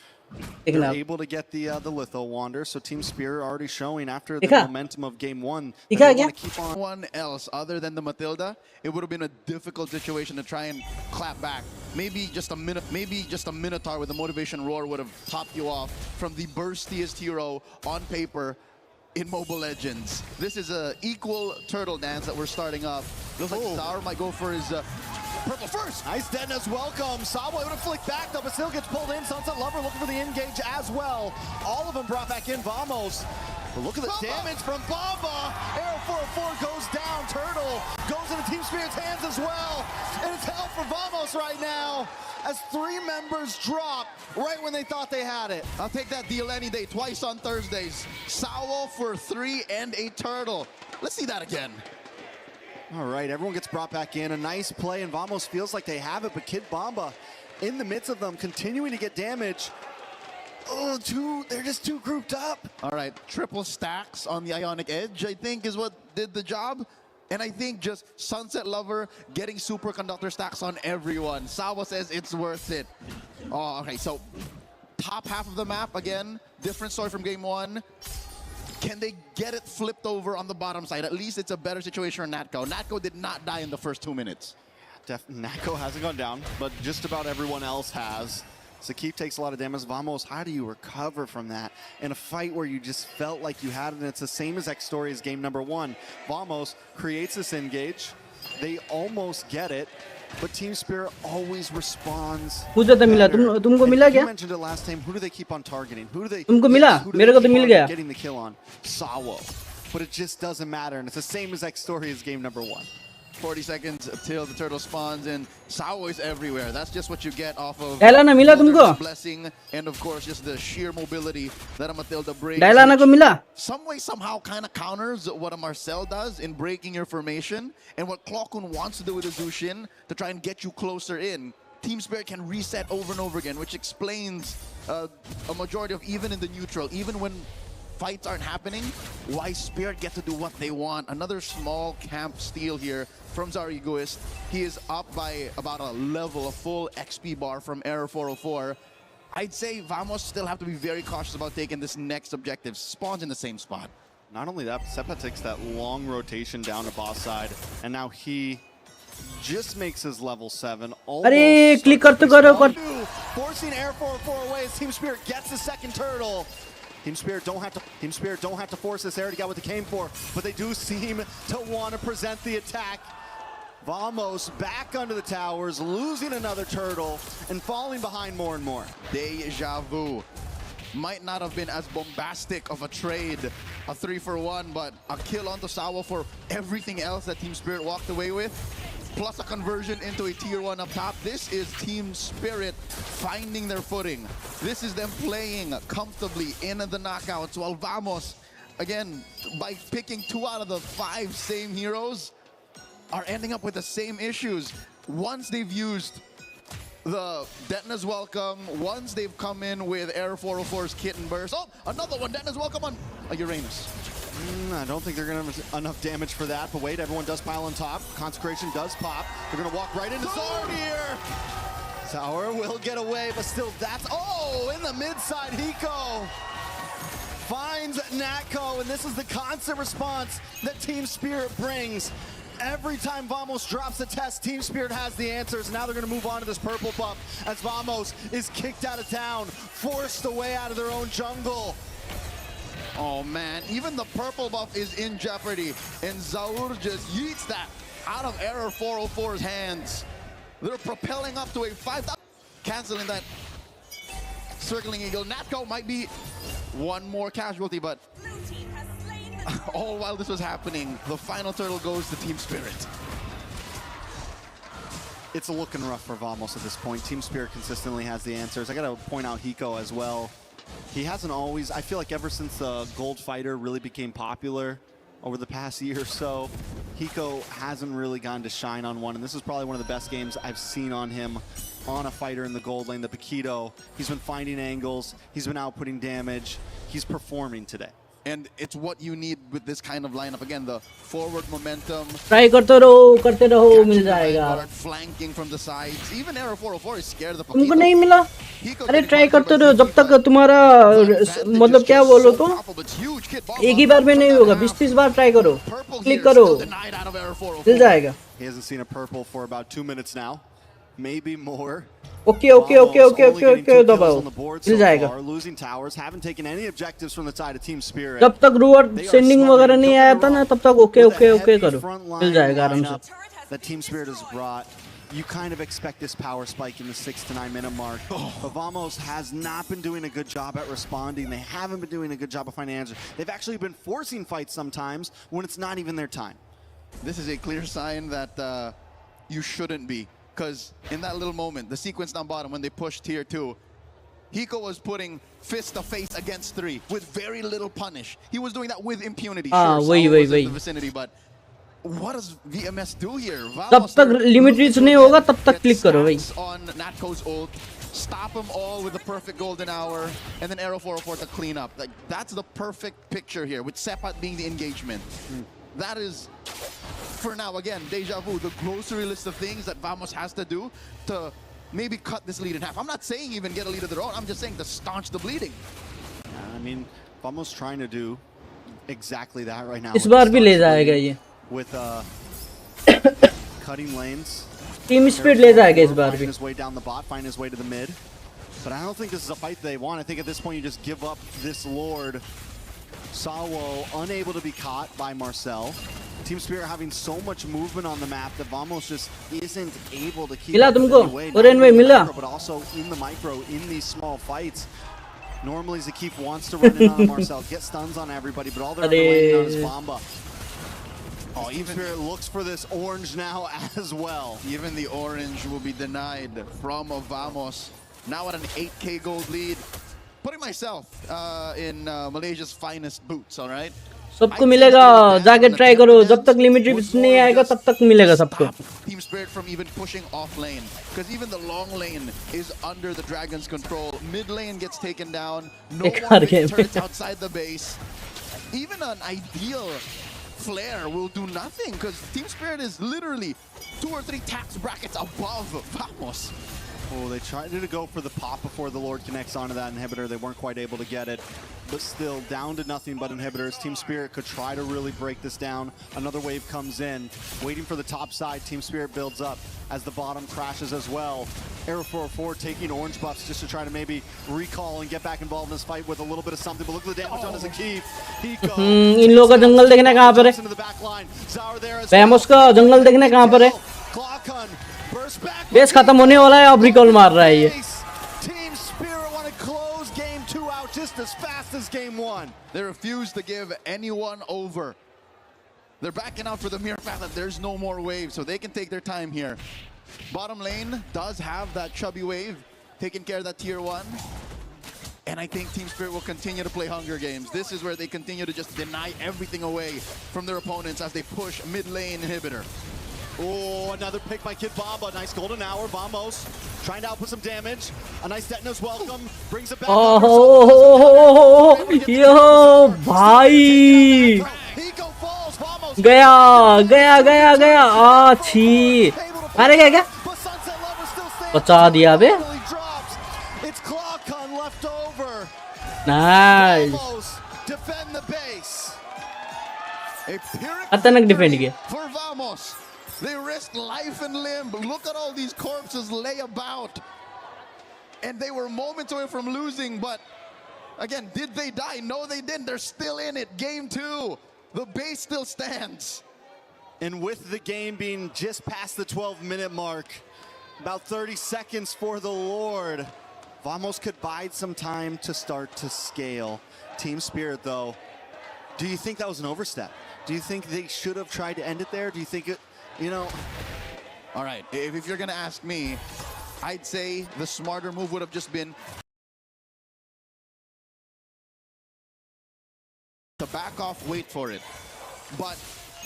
They're able to get the Litho Wander, so Team Spirit already showing after the momentum of game 1. They want to keep on. One else other than the Matilda, it would have been a difficult situation to try and clap back. Maybe just a Minotaur with the motivation roar would have topped you off from the burstiest hero on paper in Mobile Legends. This is a equal turtle dance that we're starting up. Looks like Sour might go for his purple first. Nice deadness, welcome. Sabo able to flick back though, but still gets pulled in. Sunset Lover looking for the engage as well. All of them brought back in. Vamos. But look at the damage from Bamba. Arrow 404 goes down. Turtle goes into Team Spirit's hands as well. And it's hell for Vamos right now as 3 members drop right when they thought they had it. I'll take that deal any day, twice on Thursdays. Sawo for 3 and a turtle. Let's see that again. All right, everyone gets brought back in. A nice play, and Vamos feels like they have it, but Kid Bamba in the midst of them, continuing to get damage. Oh, they're just too grouped up. All right, triple stacks on the Ionic Edge, I think, is what did the job. And I think just Sunset Lover getting superconductor stacks on everyone. Sawa says it's worth it. Oh, okay, so top half of the map, again, different story from game 1. Can they get it flipped over on the bottom side? At least it's a better situation for Natco. Natco did not die in the first 2 minutes. Natco hasn't gone down, but just about everyone else has. Sakif takes a lot of damage. Vamos, how do you recover from that in a fight where you just felt like you had it? And it's the same as X Story as game number 1. Vamos creates this engage. They almost get it, but Team Spirit always responds. तुमको मिला क्या? You mentioned it last time. Who do they keep on targeting? Who do they? तुमको मिला? मेरे को तो मिल गया. Getting the kill on Sawo, but it just doesn't matter, and it's the same as X Story as game number 1. 40 seconds till the turtle spawns, and Sawo is everywhere. That's just what you get off of Diana मिला तुमको? blessing, and of course just the sheer mobility that a Matilda brings. Diana को मिला? Some way, somehow, kind of counters what a Marcel does in breaking your formation, and what Klokun wants to do with a Zushin to try and get you closer in. Team Spirit can reset over and over again, which explains a majority of, even in the neutral, even when fights aren't happening, why Spirit get to do what they want. Another small camp steal here from Zariguist. He is up by about a level, a full XP bar from Error 404. I'd say Vamos still have to be very cautious about taking this next objective. Spawns in the same spot. Not only that, Sepa takes that long rotation down to boss side, and now he just makes his level 7. अरे click करते करो Forcing Air 404 away as Team Spirit gets the second turtle. Team Spirit don't have to force this air to get what they came for, but they do seem to want to present the attack. Vamos back under the towers, losing another turtle and falling behind more and more. Deja vu. Might not have been as bombastic of a trade, a 3-for-1, but a kill onto Sawa for everything else that Team Spirit walked away with, plus a conversion into a tier 1 up top. This is Team Spirit finding their footing. This is them playing comfortably in the knockouts, while Vamos, again, by picking 2 out of the 5 same heroes, are ending up with the same issues. Once they've used the Detna's Welcome, once they've come in with Air 404's Kitten Burst. Oh, another one, Detna's Welcome on Uranus. I don't think they're going to have enough damage for that, but wait, everyone does pile on top. Consecration does pop. They're going to walk right into Zard here. Tower will get away, but still that's... Oh, in the mid-side, Hiko finds Natko, and this is the constant response that Team Spirit brings. Every time Vamos drops a test, Team Spirit has the answers. Now they're going to move on to this purple buff as Vamos is kicked out of town, forced away out of their own jungle. Oh man, even the purple buff is in jeopardy, and Zaur just yeets that out of Error 404's hands. They're propelling up to a 5,000, canceling that circling eagle. Natko might be one more casualty, but all while this was happening, the final turtle goes to Team Spirit. It's looking rough for Vamos at this point. Team Spirit consistently has the answers. I got to point out Hiko as well. He hasn't always, I feel like ever since the Gold Fighter really became popular over the past year or so, Hiko hasn't really gotten to shine on one, and this is probably one of the best games I've seen on him on a fighter in the gold lane, the Paquito. He's been finding angles, he's been outputting damage, he's performing today. And it's what you need with this kind of lineup. Again, the forward momentum. Try करते रहो मिल जाएगा. Flanking from the sides. Even Error 404 is scared of the तुमको नहीं मिला? अरे try करते रहो जब तक तुम्हारा मतलब क्या बोलो तो एक ही बार में नहीं होगा. 20-30 बार try करो. Click करो. मिल जाएगा. He hasn't seen a purple for about 2 minutes now, maybe more. Okay, दबाओ. मिल जाएगा. Losing towers, haven't taken any objectives from the side of Team Spirit. जब तक reward sending वगैरह नहीं आया था ना तब तक okay करो. मिल जाएगा आराम से. That Team Spirit has brought. You kind of expect this power spike in the 6 to 9 minute mark. But Vamos has not been doing a good job at responding. They haven't been doing a good job of finding answers. They've actually been forcing fights sometimes when it's not even their time. This is a clear sign that you shouldn't be. Because in that little moment, the sequence down bottom when they pushed tier 2, Hiko was putting fist to face against 3 with very little punish. He was doing that with impunity. Wait. In the vicinity, but what does VMS do here? तब तक limit reach नहीं होगा तब तक click करो भाई. On Natko's ult, stop them all with the perfect golden hour, and then Arrow 404 to clean up. Like that's the perfect picture here with Sepat being the engagement. That is, for now, again, deja vu, the grocery list of things that Vamos has to do to maybe cut this lead in half. I'm not saying even get a lead of their own. I'm just saying to staunch the bleeding. I mean, Vamos trying to do exactly that right now. इस बार भी ले जाएगा ये. With cutting lanes. Team Spirit ले जाएगा इस बार भी. Finding his way down the bot, finding his way to the mid. But I don't think this is a fight they want. I think at this point you just give up this Lord. Sawo unable to be caught by Marcel. Team Spirit having so much movement on the map that Vamos just isn't able to keep up anyway. But also in the micro, in these small fights. Normally Zakif wants to run in on Marcel, get stuns on everybody, but all they're waiting on is Bomba. Oh, even Spirit looks for this orange now as well. Even the orange will be denied from Vamos. Now at an 8K gold lead. Putting myself in Malaysia's finest boots, all right? सबको मिलेगा, जाके try करो, जब तक limit ribs नहीं आएगा तब तक मिलेगा सबको. Team Spirit from even pushing off lane, because even the long lane is under the Dragon's control. Mid lane gets taken down, no one turns outside the base. Even an ideal flare will do nothing, because Team Spirit is literally 2 or 3 tax brackets above Vamos. Oh, they tried to go for the pop before the Lord connects onto that inhibitor. They weren't quite able to get it, but still down to nothing but inhibitors. Team Spirit could try to really break this down. Another wave comes in, waiting for the top side. Team Spirit builds up as the bottom crashes as well. Arrow 404 taking orange buffs just to try to maybe recall and get back involved in this fight with a little bit of something, but look at the damage on his Zakif. इन लोगों का जंगल देखने कहाँ पर है? Vamos का जंगल देखने कहाँ पर है? बेस खत्म होने वाला है, अब रिकॉल मार रहा है ये. Team Spirit want to close game 2 out just as fast as game 1. They refuse to give anyone over. They're backing out for the mere fact that there's no more wave, so they can take their time here. Bottom lane does have that chubby wave, taking care of that tier 1. And I think Team Spirit will continue to play Hunger Games. This is where they continue to just deny everything away from their opponents as they push mid lane inhibitor. Oh, another pick by Kid Bomba. Nice golden hour. Vamos trying to output some damage. A nice Detnos welcome. Brings it back. Oh, yo, bhai. गया गया गया गया. अच्छी. अरे क्या क्या? बचा दिया बे. Nice. अचानक डिफेंड किया. For Vamos. They risked life and limb. Look at all these corpses lay about. And they were moments away from losing, but again, did they die? No, they didn't. They're still in it. Game 2. The base still stands. And with the game being just past the 12-minute mark, about 30 seconds for the Lord, Vamos could bide some time to start to scale. Team Spirit, though, do you think that was an overstep? Do you think they should have tried to end it there? Do you think it, you know? All right, if you're going to ask me, I'd say the smarter move would have just been to back off, wait for it. But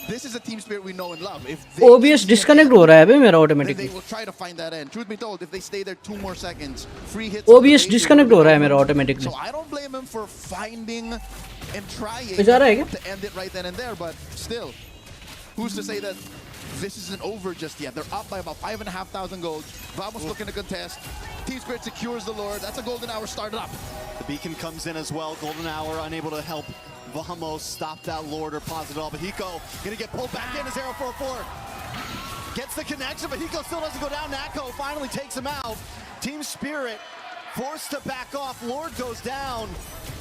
this is a Team Spirit we know and love. If they OBS disconnect हो रहा है बे मेरा automatically. They will try to find that end. Truth be told, if they stay there 2 more seconds, free hits. OBS disconnect हो रहा है मेरा automatically. So I don't blame him for finding and trying to end it right then and there. But still, who's to say that this isn't over just yet? They're up by about 5,500 gold. Vamos looking to contest. Team Spirit secures the Lord. That's a golden hour started up. The beacon comes in as well. Golden hour unable to help Vamos stop that Lord or pause it all. But Hiko gonna get pulled back in as Arrow 4-4. Gets the connection, but Hiko still doesn't go down. Nako finally takes him out. Team Spirit forced to back off. Lord goes down.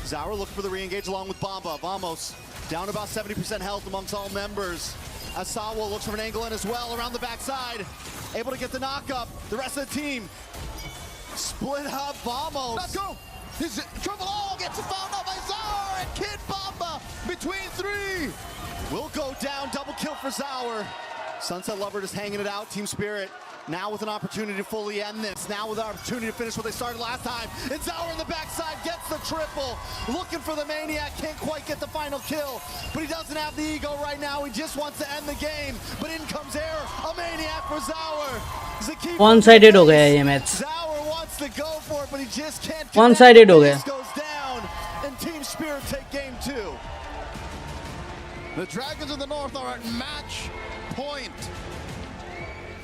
Zaura looking for the re-engage along with Bomba. Vamos down about 70% health amongst all members. Asawa looks for an angle in as well around the backside. Able to get the knock up. The rest of the team split up. Vamos. Let's go. His triple all gets found out by Zaur and Kid Bomba between 3. Will go down. Double kill for Zaur. Sunset Lover just hanging it out. Team Spirit now with an opportunity to fully end this. Now with an opportunity to finish what they started last time. And Zaur on the backside gets the triple. Looking for the Maniac. Can't quite get the final kill. But he doesn't have the ego right now. He just wants to end the game. But in comes Air. A Maniac for Zaur. One-sided हो गया ये match. Zaur wants to go for it, but he just can't. One-sided हो गया. Goes down, and Team Spirit take game 2. The Dragons of the North are at match point.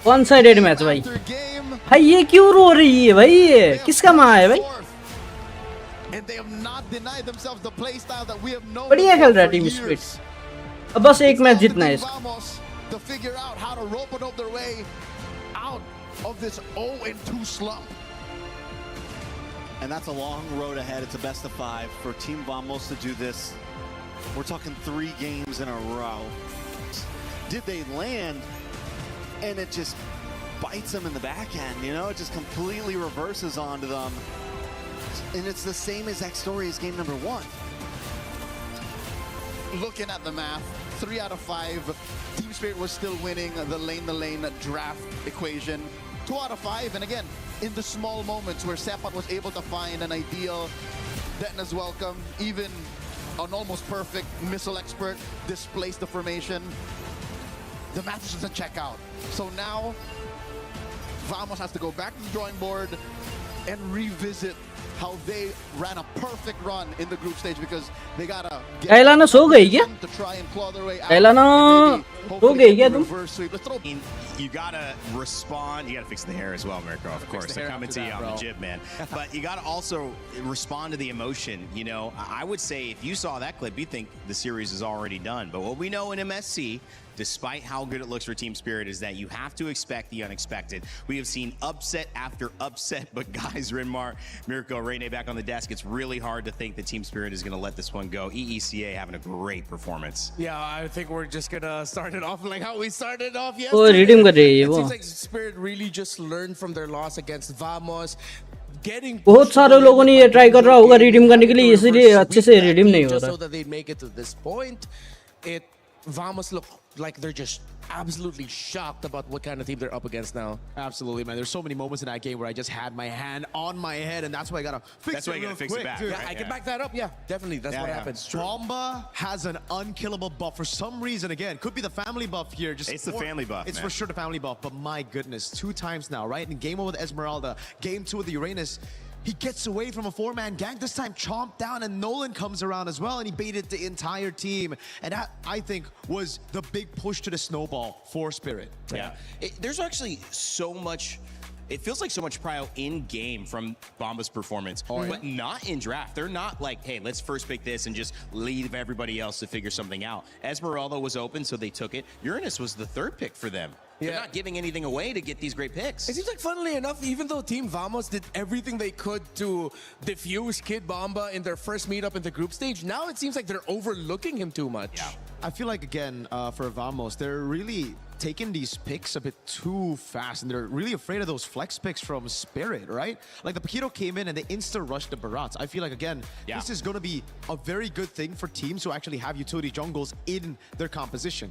One-sided match भाई. भाई ये क्यों रो रही है भाई? किसका माँ है भाई? And they have not denied themselves the play style that we have known. बढ़िया खेल रहा है टीम स्पिरिट. अब बस एक मैच जीतना है इसको. To figure out how to rope it up their way out of this 0-2 slump. And that's a long road ahead. It's a best of 5 for Team Vamos to do this. We're talking 3 games in a row. Did they land? And it just bites them in the back end, you know? It just completely reverses onto them. And it's the same exact story as game number 1. Looking at the math, 3 out of 5, Team Spirit was still winning the lane draft equation. 2 out of 5, and again, in the small moments where Sepat was able to find an ideal Detna's welcome, even an almost perfect missile expert displaced the formation. The match is just a check out. So now, Vamos has to go back to the drawing board and revisit how they ran a perfect run in the group stage, because they gotta get to try and claw their way out. You gotta respond. You gotta fix the hair as well, Mirko. Of course, they're coming to you on the jib, man. But you gotta also respond to the emotion. You know, I would say if you saw that clip, you think the series is already done. But what we know in MSC, despite how good it looks for Team Spirit, is that you have to expect the unexpected. We have seen upset after upset, but guys, Rinmar, Mirko, Rene back on the desk, it's really hard to think that Team Spirit is going to let this one go. EECA having a great performance. Yeah, I think we're just going to start it off like how we started off yesterday. It seems like Spirit really just learned from their loss against Vamos. बहुत सारे लोगों ने ये try कर रहा होगा redeem करने के लिए, इसलिए अच्छे से रिडीम नहीं हो रहा. So that they make it to this point, Vamos look like they're just absolutely shocked about what kind of team they're up against now. Absolutely, man. There's so many moments in that game where I just had my hand on my head, and that's why I gotta fix it real quick. Dude, I can back that up. Yeah, definitely. That's what happens. Bomba has an unkillable buff for some reason. Again, could be the family buff here. It's the family buff. It's for sure the family buff. But my goodness, 2 times now, right? In game 1 with Esmeralda, game 2 with the Uranus. He gets away from a 4-man gang, this time chomped down, and Nolan comes around as well, and he baited the entire team. And that, I think, was the big push to the snowball for Spirit. Yeah. There's actually so much... It feels like so much prio in-game from Bomba's performance, but not in draft. They're not like, hey, let's first pick this and just leave everybody else to figure something out. Esmeralda was open, so they took it. Uranus was the 3rd pick for them. They're not giving anything away to get these great picks. It seems like, funnily enough, even though Team Vamos did everything they could to diffuse Kid Bomba in their first meetup in the group stage, now it seems like they're overlooking him too much. Yeah. I feel like, again, for Vamos, they're really taking these picks a bit too fast, and they're really afraid of those flex picks from Spirit, right? Like the Paquito came in and they insta-rushed the Barats. I feel like, again, this is going to be a very good thing for teams who actually have utility jungles in their composition.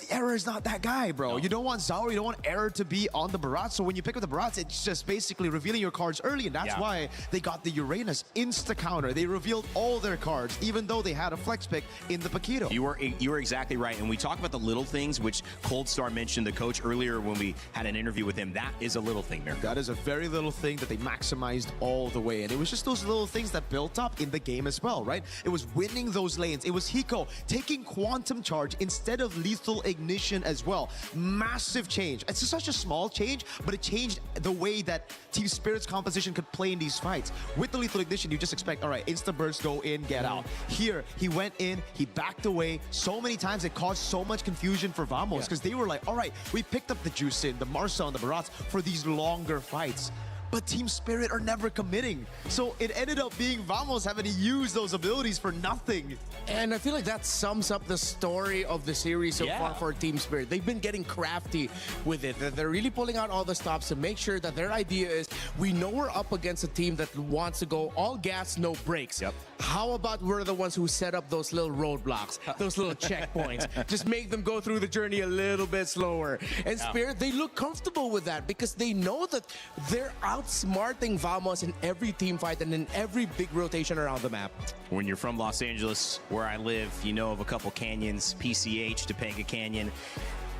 Error is not that guy, bro. You don't want Zaur, you don't want Error to be on the Barats. So when you pick up the Barats, it's just basically revealing your cards early, and that's why they got the Uranus insta-counter. They revealed all their cards, even though they had a flex pick in the Paquito. You were exactly right. And we talk about the little things, which Cold Star mentioned, the coach, earlier when we had an interview with him. That is a little thing there. That is a very little thing that they maximized all the way. And it was just those little things that built up in the game as well, right? It was winning those lanes. It was Hiko taking Quantum Charge instead of Lethal Ignition as well. Massive change. It's such a small change, but it changed the way that Team Spirit's composition could play in these fights. With the Lethal Ignition, you just expect, all right, insta burst, go in, get out. Here, he went in, he backed away. So many times it caused so much confusion for Vamos, because they were like, all right, we picked up the Juicin, the Marcel, and the Barats for these longer fights. But Team Spirit are never committing. So it ended up being Vamos having to use those abilities for nothing. And I feel like that sums up the story of the series so far for Team Spirit. They've been getting crafty with it. They're really pulling out all the stops to make sure that their idea is, we know we're up against a team that wants to go all gas, no brakes. How about we're the ones who set up those little roadblocks, those little checkpoints? Just make them go through the journey a little bit slower. And Spirit, they look comfortable with that because they know that they're outsmarting Vamos in every team fight and in every big rotation around the map. When you're from Los Angeles, where I live, you know of a couple canyons, PCH, Topanga Canyon.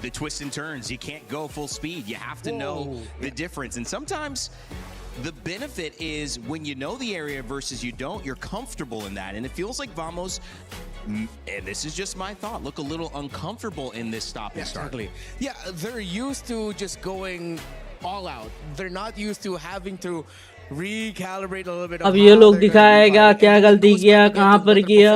The twists and turns, you can't go full speed. You have to know the difference. And sometimes the benefit is when you know the area versus you don't, you're comfortable in that. And it feels like Vamos, and this is just my thought, look a little uncomfortable in this stop and start. Yeah, they're used to just going all out. They're not used to having to recalibrate a little bit. अब ये लोग दिखाएगा क्या गलती किया, कहाँ पर किया.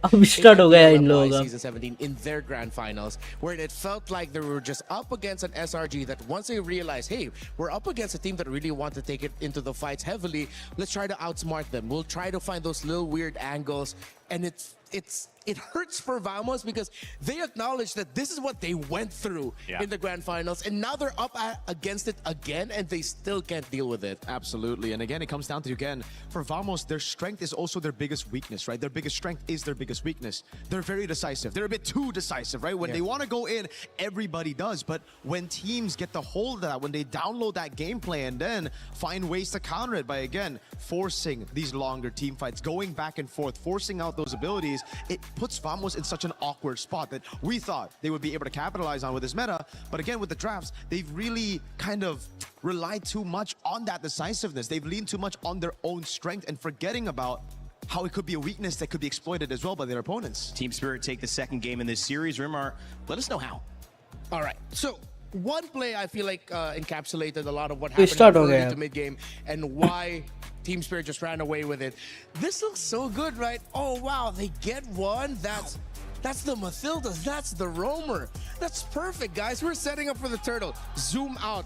अब स्टार्ट हो गया इन लोगों का. Season 17 in their grand finals, where it felt like they were just up against an SRG that once they realized, hey, we're up against a team that really want to take it into the fights heavily, let's try to outsmart them. We'll try to find those little weird angles, and it hurts for Vamos because they acknowledge that this is what they went through in the grand finals, and now they're up against it again, and they still can't deal with it. Absolutely. And again, it comes down to, again, for Vamos, their strength is also their biggest weakness, right? Their biggest strength is their biggest weakness. They're very decisive. They're a bit too decisive, right? When they want to go in, everybody does. But when teams get the hold of that, when they download that gameplay and then find ways to counter it by, again, forcing these longer team fights, going back and forth, forcing out those abilities, it puts Vamos in such an awkward spot that we thought they would be able to capitalize on with this meta. But again, with the drafts, they've really kind of relied too much on that decisiveness. They've leaned too much on their own strength and forgetting about how it could be a weakness that could be exploited as well by their opponents. Team Spirit take the second game in this series. Rimar, let us know how. All right, so one play I feel like encapsulated a lot of what happened in early to mid game and why Team Spirit just ran away with it. This looks so good, right? Oh wow, they get one. That's the Mathildas. That's the Roamer. That's perfect, guys. We're setting up for the turtle. Zoom out.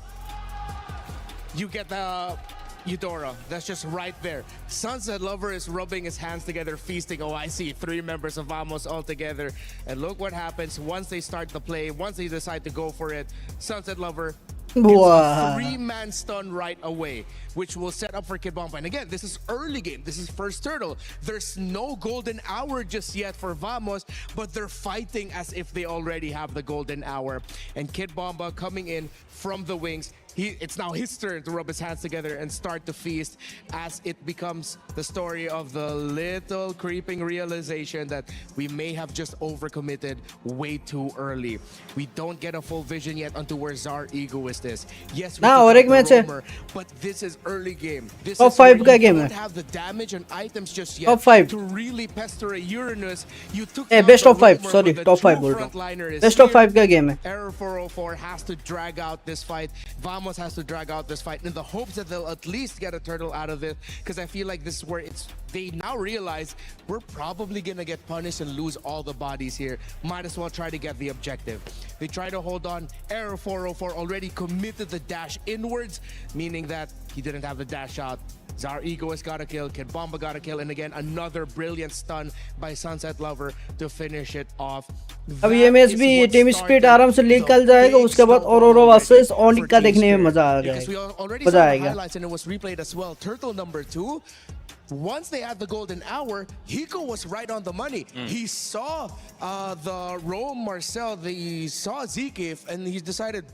You get the Eudora. That's just right there. Sunset Lover is rubbing his hands together, feasting. Oh, I see 3 members of Vamos all together. And look what happens once they start the play, once they decide to go for it. Sunset Lover gets a 3-man stun right away, which will set up for Kid Bomba. And again, this is early game. This is first turtle. There's no golden hour just yet for Vamos, but they're fighting as if they already have the golden hour. And Kid Bomba coming in from the wings. It's now his turn to rub his hands together and start to feast, as it becomes the story of the little creeping realization that we may have just overcommitted way too early. We don't get a full vision yet onto where Zar Egoist is. Yes, we Roamer, but this is early game. This is where you don't have the damage and items just yet to really pester a Uranus. You took best of 5. Sorry, top 5 बोल रहा हूँ. Best of 5 का game है. Error 404 has to drag out this fight. Vamos has to drag out this fight in the hopes that they'll at least get a turtle out of it, because I feel like this is where they now realize we're probably gonna get punished and lose all the bodies here. Might as well try to get the objective. They try to hold on. Error 404 already committed the dash inwards, meaning that he didn't have the dash out. Zar Egoist got a kill, Kid Bomba got a kill, and again another brilliant stun by Sunset Lover to finish it off. अब ये match भी team spirit आराम से निकल जाएगा, उसके बाद aurora versus ऑनिक का देखने में मजा आ जाएगा. मजा आएगा. And it was replayed as well. Turtle number 2. Once they had the golden hour, Hiko was right on the money. He saw the Rome Marcel, he saw Zekif, and he decided,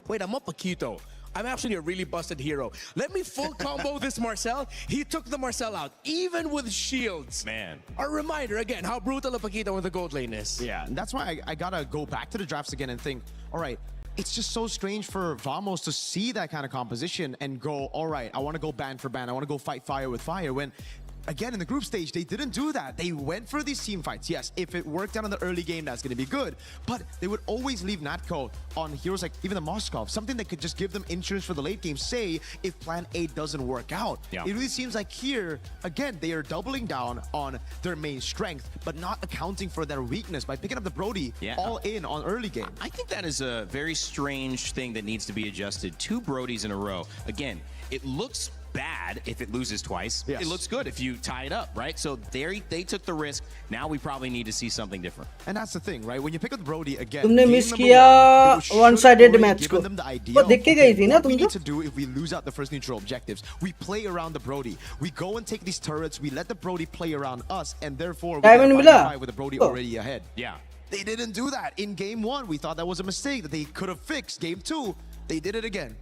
wait, I'm up a Quito. I'm actually a really busted hero. Let me full combo this Marcel. He took the Marcel out, even with shields. Man. A reminder, again, how brutal a Paquito in the gold lane is. Yeah, and that's why I gotta go back to the drafts again and think, all right, it's just so strange for Vamos to see that kind of composition and go, all right, I want to go ban for ban. I want to go fight fire with fire, when again, in the group stage, they didn't do that. They went for these team fights. Yes, if it worked out in the early game, that's going to be good. But they would always leave Natco on heroes like even the Moskov, something that could just give them insurance for the late game, say, if plan A doesn't work out. Yeah. It really seems like here, again, they are doubling down on their main strength, but not accounting for their weakness by picking up the Brody all in on early game. I think that is a very strange thing that needs to be adjusted. 2 Brodies in a row. Again, it looks bad if it loses twice. Yes. It looks good if you tie it up, right? So they took the risk. Now we probably need to see something different. And that's the thing, right? When you pick up the Brody again, तुमने miss किया one-sided match को. वो देख के गई थी ना तुम We need to do if we lose out the first neutral objectives. We play around the Brody. We go and take these turrets. We let the Brody play around us, and therefore we fight with the Brody already ahead. Yeah. They didn't do that in game 1. We thought that was a mistake that they could have fixed. Game 2, they did it again.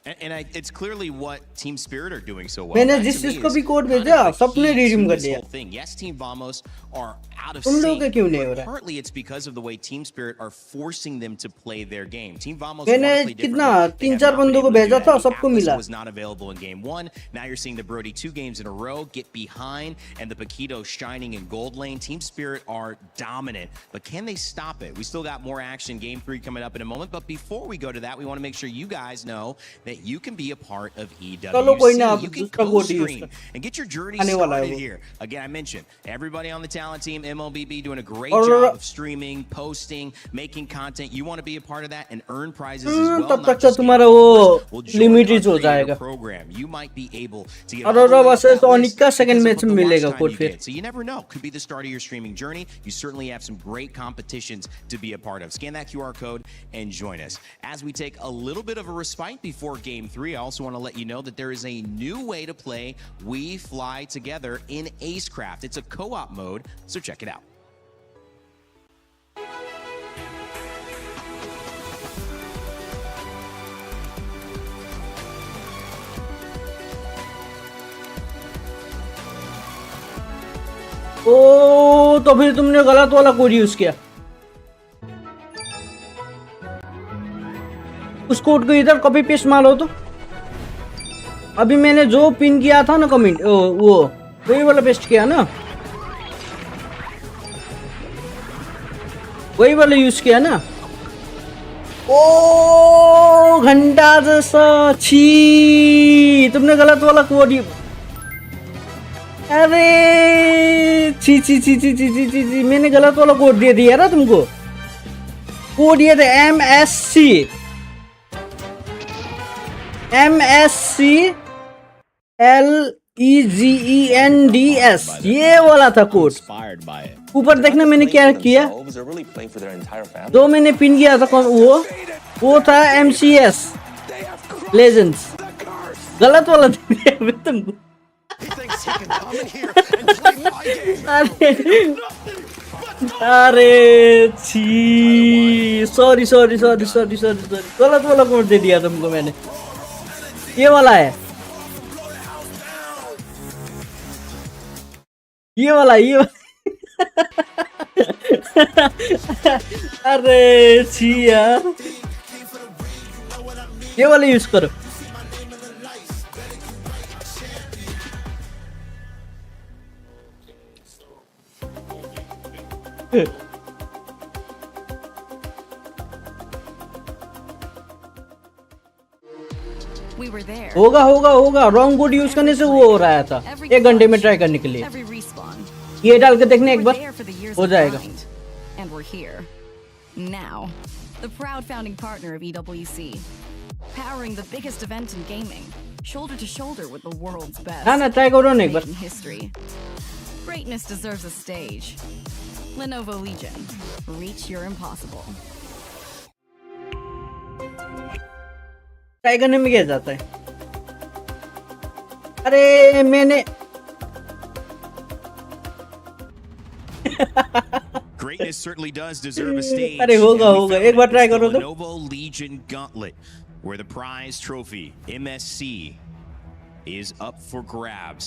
And it's clearly what Team Spirit are doing so well. मैंने जिस चीज को भी code भेजा सबने redeem कर लिया. Yes, Team Vamos are out of तुम लोगों sync. का क्यों नहीं हो But रहा है? partly it's because of the way Team Spirit are forcing them to play their game. Team Vamos मैंने want to play कितना differently. They have 3-4 not been बंदों को able to do भेजा that. था The सबको Atlas मिला was not available in game 1. Now you're seeing the Brody 2 games in a row get behind and the Paquito shining in gold lane. Team Spirit are dominant, but can they stop it? We still got more action. Game 3 coming up in a moment, but before we go to that, we want to make sure you guys know that you can be a part of चलो कोई ना, EWC. You can दूसरा code use co-stream and get your journey आने वाला है started वो। here. Again, I mentioned everybody on the talent team, MLBB, doing a great और job of streaming, posting, making content. You want to be a part of that and earn prizes as well. तब not तक just तुम्हारा game वो followers. Well, join limited our हो creator जाएगा। program. You might be able to get और all the way up वैसे that तो list Anik का सेकंड because मैच of में the मिलेगा watch time कोड you फिर। get. So you never know. Could be the start of your streaming journey. You certainly have some great competitions to be a part of. Scan that QR code and join us. As we take a little bit of a respite before Game 3, I also want to let you know that there is a new way to play We Fly Together in Acecraft. It's a co-op mode, so check it out. ओ तो फिर तुमने गलत वाला code use किया। उस code को इधर copy paste मारो तो। अभी मैंने जो पिन किया था ना कमेंट वो वही वाला पेस्ट किया ना, वही वाला यूज किया ना। ओ घंटा जैसा छी, तुमने गलत वाला कोड। अरे छी छी छी छी छी छी छी, मैंने गलत वाला कोड दे दिया ना तुमको। कोड ये था MSC LEGENDS, ये वाला था कोड। ऊपर देखना मैंने क्या किया, जो मैंने पिन किया था वो था MCS Legends, गलत वाला दे दिया तुमको। अरे छी, sorry sorry sorry sorry sorry sorry, गलत वाला कोड दे दिया तुमको मैंने। ये वाला है, ये वाला ये अरे छी यार, ये वाला यूज करो। We were there. होगा होगा होगा, रॉन्ग कोड यूज करने से वो हो रहा था। 1 घंटे में ट्राई करने के लिए Every respawn. ये डाल के देखने एक We're bar, there for the years हो of जाएगा। grind. And we're here. Now. The proud founding partner of EWC. Powering the biggest event in gaming. Shoulder to shoulder with the world's best. ना ना try करो ना एक बार। Making history. Greatness deserves a stage. Lenovo Legion. Reach your impossible. Try करने में क्या जाता है? अरे मैंने Greatness certainly does deserve a stage. अरे होगा And we होगा, found एक बार it. ट्राई It's the करो तो। Lenovo Legion Gauntlet, where the prize trophy, MSC, is up for grabs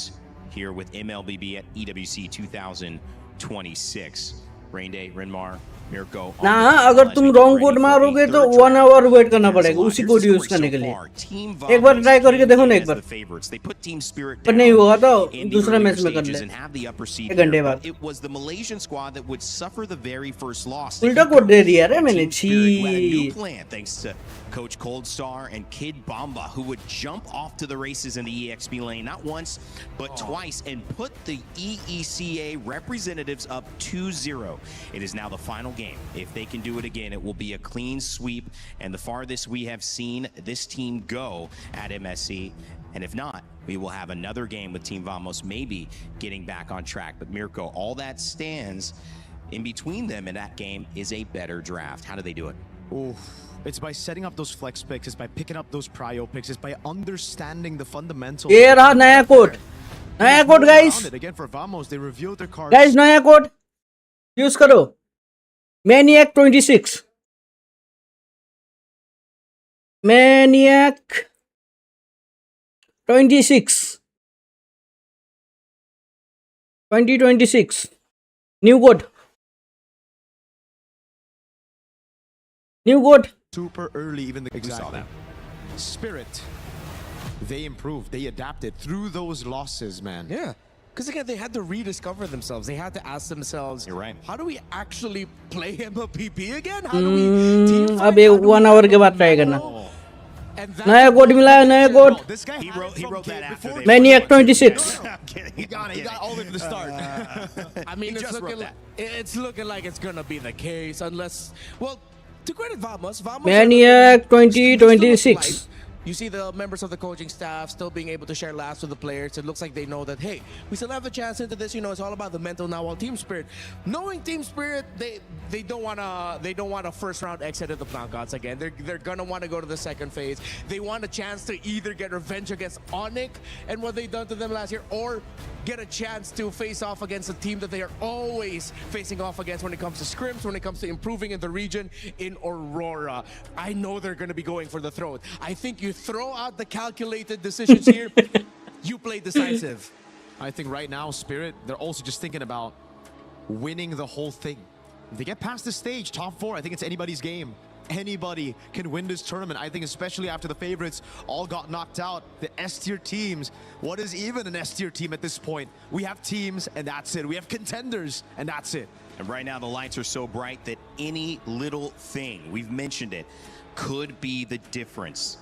here with MLBB at EWC 2026. Rain Day, Renmar, Mirko. ना अगर तुम wrong code मारोगे तो 1 आवर वेट करना पड़ेगा उसी कोड यूज करने के लिए। एक बार ट्राई करके देखो ना एक बार, पर नहीं हुआ तो दूसरा मैच में कर ले 1 घंटे बाद। It was the Malaysian squad that would suffer the very first loss. उल्टा कोड दे दिया रे मैंने, Team Spirit, who had a new छी। plan thanks to Coach Coldstar and Kid Bamba, who would jump off to the races in the EXP lane not once but twice and put the EECA representatives up 2-0. It is now the final game. If they can do it again, it will be a clean sweep and the farthest we have seen this team go at MSC. And if not, we will have another game with Team Vamos maybe getting back on track. But Mirko, all that stands in between them in that game is a better draft. How do they do it? Oof. It's by setting up those flex picks, it's by picking up those prio picks, it's by understanding the fundamentals. ये रहा नया code, नया code guys. Again for Vamos, they revealed their cards. Guys नया code use करो, maniac 26, maniac 26 2026 new code. New goat. Super early, even the Exactly. saw that. Spirit, they improved, they adapted through those losses, man. Yeah. Because again, they had to rediscover themselves. They had to ask themselves, You're right. How do we actually play MLBB again? How do we team fight? अब ये 1 hour के बाद try करना. नया गोट मिला है, नया गोट. This guy He wrote that after they Maniac 26. He got it. He got all the way from the start. I mean, it's looking like it's going to be the case unless, well, to credit Vamos Maniac 2026. You see the members of the coaching staff still being able to share laughs with the players. It looks like they know that, hey, we still have a chance into this. You know, it's all about the mental now. While Team Spirit, knowing Team Spirit, they don't want a first round exit at the knockouts again. They're gonna want to go to the second phase. They want a chance to either get revenge against Onyx and what they done to them last year, or get a chance to face off against a team that they are always facing off against when it comes to scrims, when it comes to improving in the region in Aurora. I know they're going to be going for the throat. I think you throw out the calculated decisions here, you play decisive. I think right now, Spirit, they're also just thinking about winning the whole thing. If they get past this stage, top 4, I think it's anybody's game. Anybody can win this tournament. I think especially after the favorites all got knocked out, the S-tier teams. What is even an S-tier team at this point? We have teams and that's it. We have contenders and that's it. And right now the lights are so bright that any little thing, we've mentioned it, could be the difference.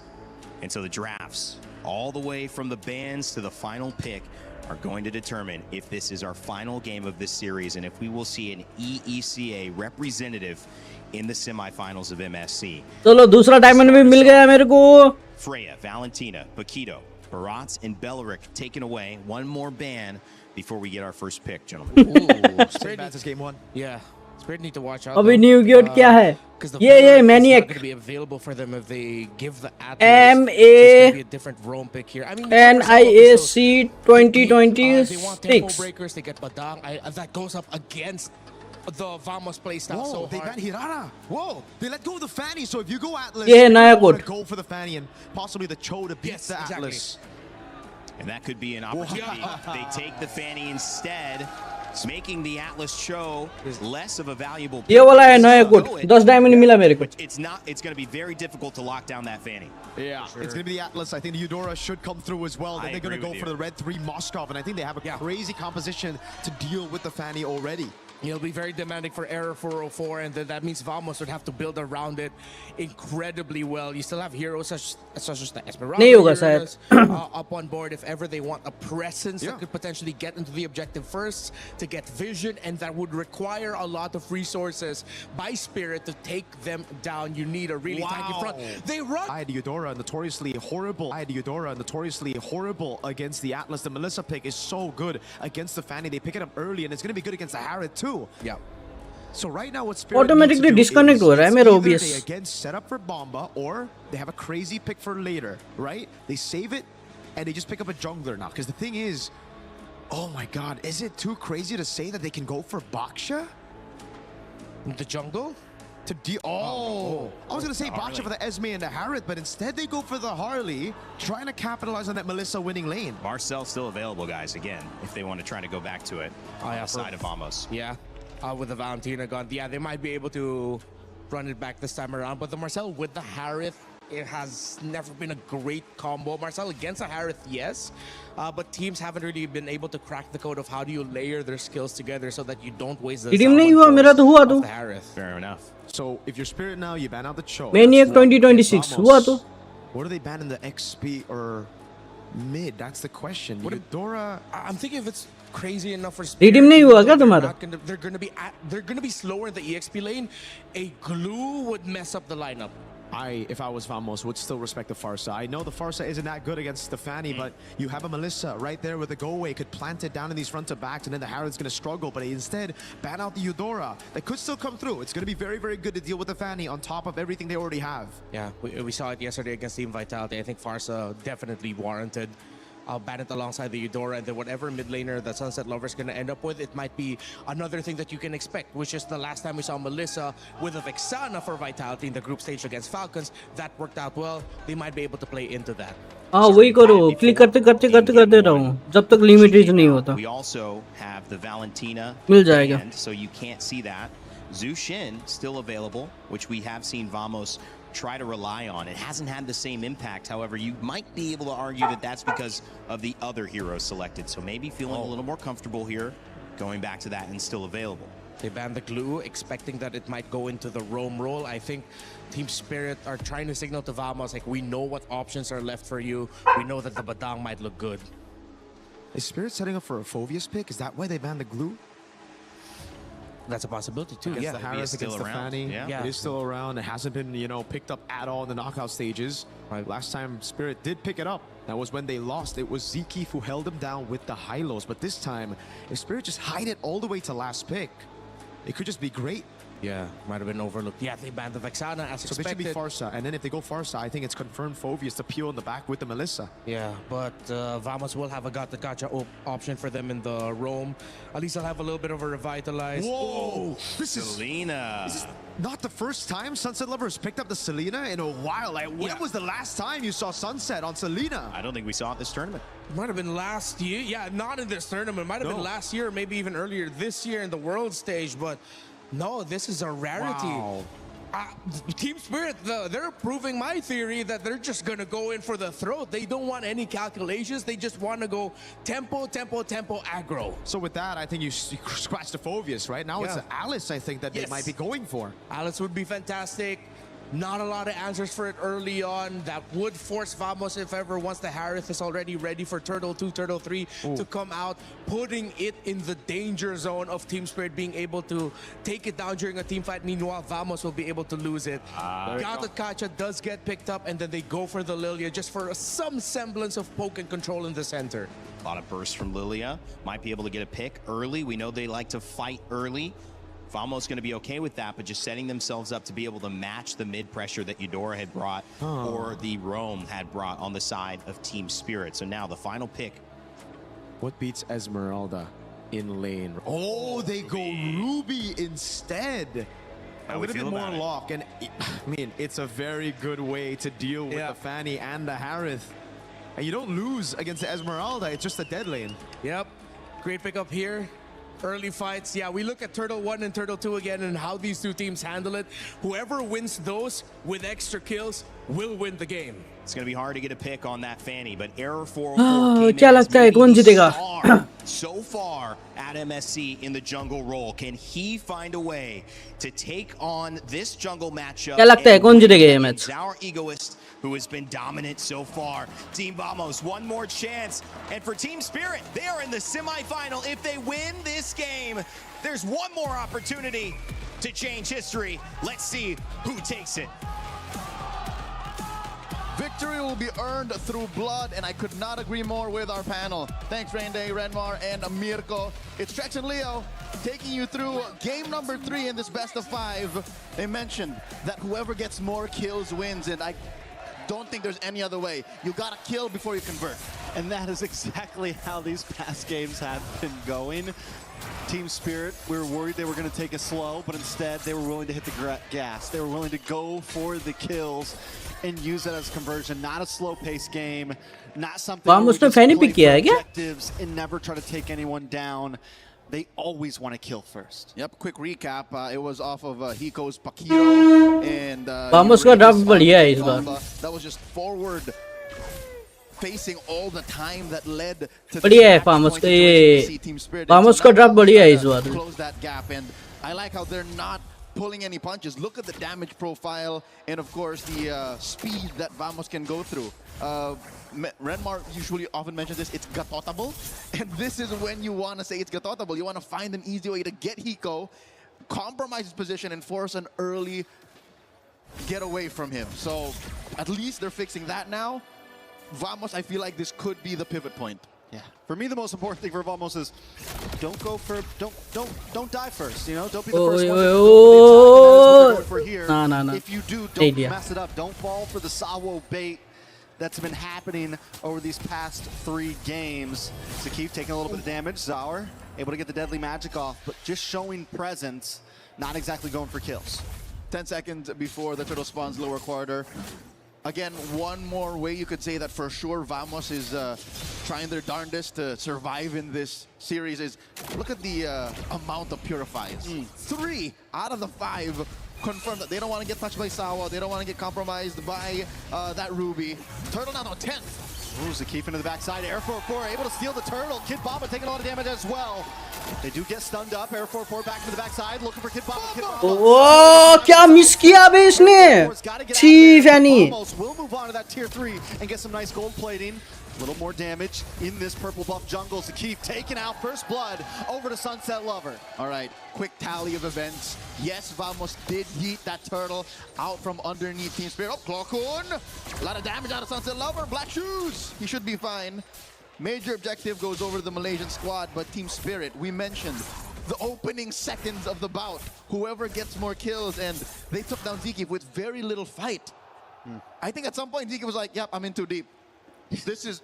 And so the drafts, all the way from the bans to the final pick, are going to determine if this is our final game of this series and if we will see an EECA representative in the semifinals of MSC. चलो दूसरा diamond भी मिल गया मेरे को. Freya, Valentina, Paquito, Barats, and Beleric taken away. One more ban before we get our first pick, gentlemen. Ooh, Same bad as game 1. Yeah. Spirit need to watch out. अभी new गोट क्या है? ये Maniac. Going to be available for them if they give the Atlas. MA a different roam pick here. I mean, NIAC 2026. They want tempo breakers. They get Badang. That goes up against the Vamos playstyle. Whoa, So they hard. got Hirara. Whoa, they let go of the Fanny. So if you go Atlas, Yeah, naya you want to good. go for the Fanny and possibly the Cho to beat the exactly. Atlas. And that could be an opportunity. They take the Fanny instead, making the Atlas Cho less of a valuable pick. ये वाला है नया गोट. 10 diamond मिला मेरे को. It's going to be very difficult to lock down that Fanny. Yeah, it's going to be the Atlas. I think the Eudora should come through as well. Then they're going to go for the Red 3 Moskov, and I think they have a crazy composition to deal with the Fanny already. He'll be very demanding for Error 404, and then that means Vamos would have to build around it incredibly well. You still have heroes such as the Esmeralda नहीं होगा heroes, शायद. up on board if ever they want a presence that could potentially get into the objective first, to get vision, and that would require a lot of resources by Spirit to take them down. You need a really tanky front. They run. Eudora notoriously horrible. Eudora notoriously horrible against the Atlas. The Melissa pick is so good against the Fanny. They pick it up early, and it's going to be good against the Harrod too. Yeah. So right now what Spirit Automatically needs to do disconnect is हो रहा है मेरा either OBS. they again set up for Bomba, or they have a crazy pick for later, right? They save it and they just pick up a jungler now. Because the thing is, oh my god, is it too crazy to say that they can go for Baksha? The jungle? To I was gonna say Baksha for the Esme and the Harith, but instead they go for the Harley, trying to capitalize on that Melissa winning lane. Marcel's still available, guys, again, if they want to try to go back to it outside of Vamos. Yeah, with the Valentina gone. Yeah, they might be able to run it back this time around. But the Marcel with the Harith, it has never been a great combo. Marcel against a Harith, yes. But teams haven't really been able to crack the code of how do you layer their skills together so that you don't waste the Redeem नहीं हुआ मेरा तो हुआ तो. Fair enough. So if you're Spirit now, you ban out the Cho. Maniac 2026 हुआ तो. What are they banning the XP or mid? That's the question. Eudora, I'm thinking if it's crazy enough for Spirit, Redeem नहीं हुआ क्या तुम्हारा? They're gonna be slower in the EXP lane. A glue would mess up the lineup. if I was Vamos, would still respect the Farsa. I know the Farsa isn't that good against the Fanny, but you have a Melissa right there with the go-away, could plant it down in these front to backs, and then the Harrod's going to struggle, but instead ban out the Eudora. That could still come through. It's going to be very, very good to deal with the Fanny on top of everything they already have. Yeah, we saw it yesterday against Team Vitality. I think Farsa definitely warranted. I'll ban it alongside the Eudora, and then whatever mid laner that Sunset Lover's going to end up with, it might be another thing that you can expect, which is the last time we saw Melissa with a Vexana for Vitality in the group stage against Falcons. That worked out well. They might be able to play into that. हाँ वही करो, click करते करते रहूं जब तक limit reach नहीं होता. We also have the Valentina मिल जाएगा. band, so you can't see that. Zhu Xin still available, which we have seen Vamos try to rely on. It hasn't had the same impact. However, you might be able to argue that that's because of the other heroes selected. So maybe feeling a little more comfortable here, going back to that and still available. They banned the glue, expecting that it might go into the roam role. I think Team Spirit are trying to signal to Vamos, like, we know what options are left for you. We know that the Badang might look good. Is Spirit setting up for a Phoveus pick? Is that why they banned the glue? That's a possibility too. Against Yeah, the Harris, against the Fanny. Yeah. It is still around. It hasn't been, picked up at all in the knockout stages. Last time Spirit did pick it up, that was when they lost. It was Zeke who held them down with the high-lows. But this time, if Spirit just hide it all the way to last pick, it could just be great. Yeah, might have been overlooked. Yeah, they banned the Vexana as So expected. they should be Farsa, and then if they go Farsa, I think it's confirmed Phoveus to peel in the back with the Melissa. Yeah, but Vamos will have a gacha option for them in the roam. At least they'll have a little bit of a revitalize. Whoa! This is Selena. This is not the first time Sunset Lovers picked up the Selena in a while. Like, when was the last time you saw Sunset on Selena? I don't think we saw it this tournament. Might have been last year. Yeah, not in this tournament. Might have been last year, maybe even earlier this year in the world stage. But no, this is a rarity. Wow. Team Spirit, they're proving my theory that they're just going to go in for the throat. They don't want any calculations. They just want to go tempo, tempo, tempo, aggro. So with that, I think you scratched the Phoveus, right? Now it's Alice, I think, that they might be going for. Alice would be fantastic. Not a lot of answers for it early on. That would force Vamos, if ever, once the Harith is already ready for Turtle 2, Turtle 3 to come out, putting it in the danger zone of Team Spirit being able to take it down during a team fight. Meanwhile, Vamos will be able to lose it. Gatot Kacha does get picked up, and then they go for the Lilia just for some semblance of poke and control in the center. A lot of bursts from Lilia. Might be able to get a pick early. We know they like to fight early. Vamos going to be okay with that, but just setting themselves up to be able to match the mid-pressure that Eudora had brought or the Rome had brought on the side of Team Spirit. So now the final pick. What beats Esmeralda in lane? Oh, they go Ruby instead. A little bit more lock, and I mean, it's a very good way to deal with the Fanny and the Harith. And you don't lose against the Esmeralda, it's just a dead lane. Yep, great pickup here. Early fights, yeah, we look at Turtle 1 and Turtle 2 again and how these two teams handle it. Whoever wins those with extra kills will win the game. It's going to be hard to get a pick on that Fanny, but Error 404 came in as maybe the star so far at MSC in the jungle role. Can he find a way to take on this jungle matchup? Our Egoist, who has been dominant so far. Team Vamos, one more chance. And for Team Spirit, they are in the semifinal. If they win this game, there's one more opportunity to change history. Let's see who takes it. Victory will be earned through blood, and I could not agree more with our panel. Thanks, Rainday, Renmar, and Mirko. It's Trex and Leo taking you through game number 3 in this best of 5. They mentioned that whoever gets more kills wins, and I don't think there's any other way. You gotta kill before you convert. And that is exactly how these past games have been going. Team Spirit, we were worried they were going to take it slow, but instead they were willing to hit the gas. They were willing to go for the kills and use that as conversion. Not a slow-paced game, not something where we just play for objectives and never try to take anyone down. They always want to kill first. Yep, quick recap. It was off of Hiko's Pakiro, and Vamos का draft बढ़िया है इस बार. That was just forward facing all the time that led to बढ़िया है Vamos का ये. Vamos का draft बढ़िया है इस बार. Close that gap, and I like how they're not pulling any punches. Look at the damage profile, and of course the speed that Vamos can go through. Renmar usually often mentions this, it's gatotable, and this is when you want to say it's gatotable. You want to find an easy way to get Hiko, compromise his position, and force an early get away from him. So at least they're fixing that now. Vamos, I feel like this could be the pivot point. Yeah. For me, the most important thing for Vamos is don't go for don't die first. You know, don't be the first one to go for here. No. If you do, don't mess it up. Don't fall for the Sawo bait that's been happening over these past 3 games. Zakif taking a little bit of damage. Zaur able to get the deadly magic off, but just showing presence, not exactly going for kills. 10 seconds before the turtle spawns lower quarter. Again, one more way you could say that for sure Vamos is trying their darndest to survive in this series is look at the amount of purifies. 3 out of the 5 confirm that they don't want to get touched by Sawa. They don't want to get compromised by that Ruby. Turtle now to 10th. Moves the keep into the backside. Air 4-4 able to steal the turtle. Kid Baba taking a lot of damage as well. They do get stunned up. Air 4-4 back to the backside, looking for Kid Baba. Kid Baba. Oh, क्या miss किया बे इसने? Chief यानी. Almost will move on to that tier 3 and get some nice gold plating. A little more damage in this purple buff jungle. Zakif taking out first blood over to Sunset Lover. All right, quick tally of events. Yes, Vamos did yeet that turtle out from underneath Team Spirit. Oh, Klokun! A lot of damage out of Sunset Lover. Black shoes! He should be fine. Major objective goes over to the Malaysian squad, but Team Spirit, we mentioned the opening seconds of the bout. Whoever gets more kills, and they took down Zeke with very little fight. I think at some point Zeke was like, yep, I'm in too deep. This is,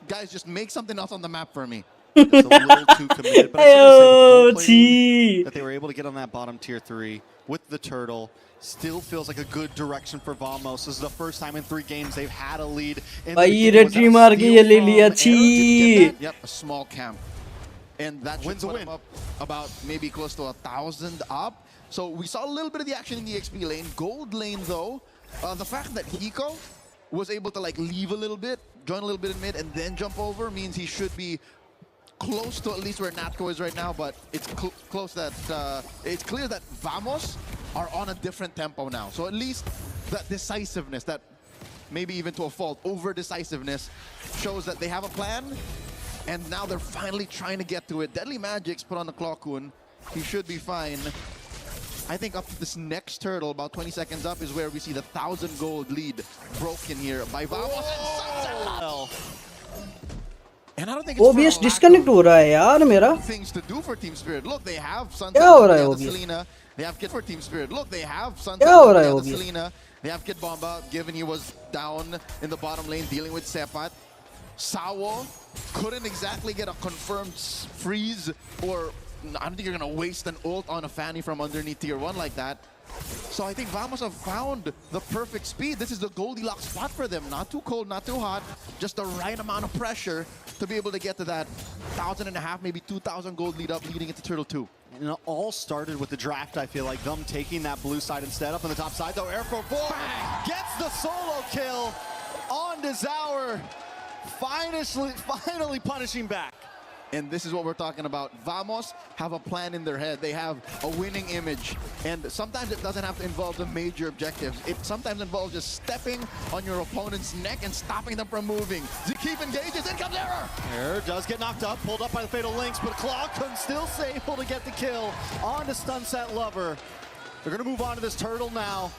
guys, just make something else on the map for me. It's a little too committed, but I still say that they were able to get on that bottom tier 3 with the turtle. Still feels like a good direction for Vamos. This is the first time in 3 games they've had a lead. Yep, a small camp. And that should put him up about maybe close to 1,000 up. So we saw a little bit of the action in the XP lane. Gold lane, though, the fact that Hiko was able to like leave a little bit, join a little bit in mid, and then jump over means he should be close to at least where Natco is right now. But it's close that it's clear that Vamos are on a different tempo now. So at least that decisiveness, that maybe even to a fault, over decisiveness, shows that they have a plan. And now they're finally trying to get to it. Deadly Magic's put on the Klokun. He should be fine. I think up to this next turtle, about 20 seconds up, is where we see the 1,000 gold lead broken here by Vamos. And I don't think it's OBS disconnect हो रहा है यार मेरा. Things to do for Team Spirit. Look, they have Sunset. They have Selena. They have Kid for Team Spirit. Look, they have Sunset. They have Selena. They have Kid Bomba, given he was down in the bottom lane dealing with Sepat. Sawo couldn't exactly get a confirmed freeze, or I don't think you're going to waste an ult on a Fanny from underneath tier 1 like that. So I think Vamos have found the perfect speed. This is the Goldilocks spot for them. Not too cold, not too hot. Just the right amount of pressure to be able to get to that 1,500, maybe 2,000 gold lead up leading into Turtle 2. And it all started with the draft, I feel like. Them taking that blue side instead. Up on the top side, though. Air 4-4 gets the solo kill on Dezour. Finally punishing back. And this is what we're talking about. Vamos have a plan in their head. They have a winning image. And sometimes it doesn't have to involve the major objectives. It sometimes involves just stepping on your opponent's neck and stopping them from moving. Zakif engages, in comes Error! Error does get knocked up, pulled up by the Fatal Links, but Klokun still able to get the kill on to Sunset Lover. They're going to move on to this turtle now.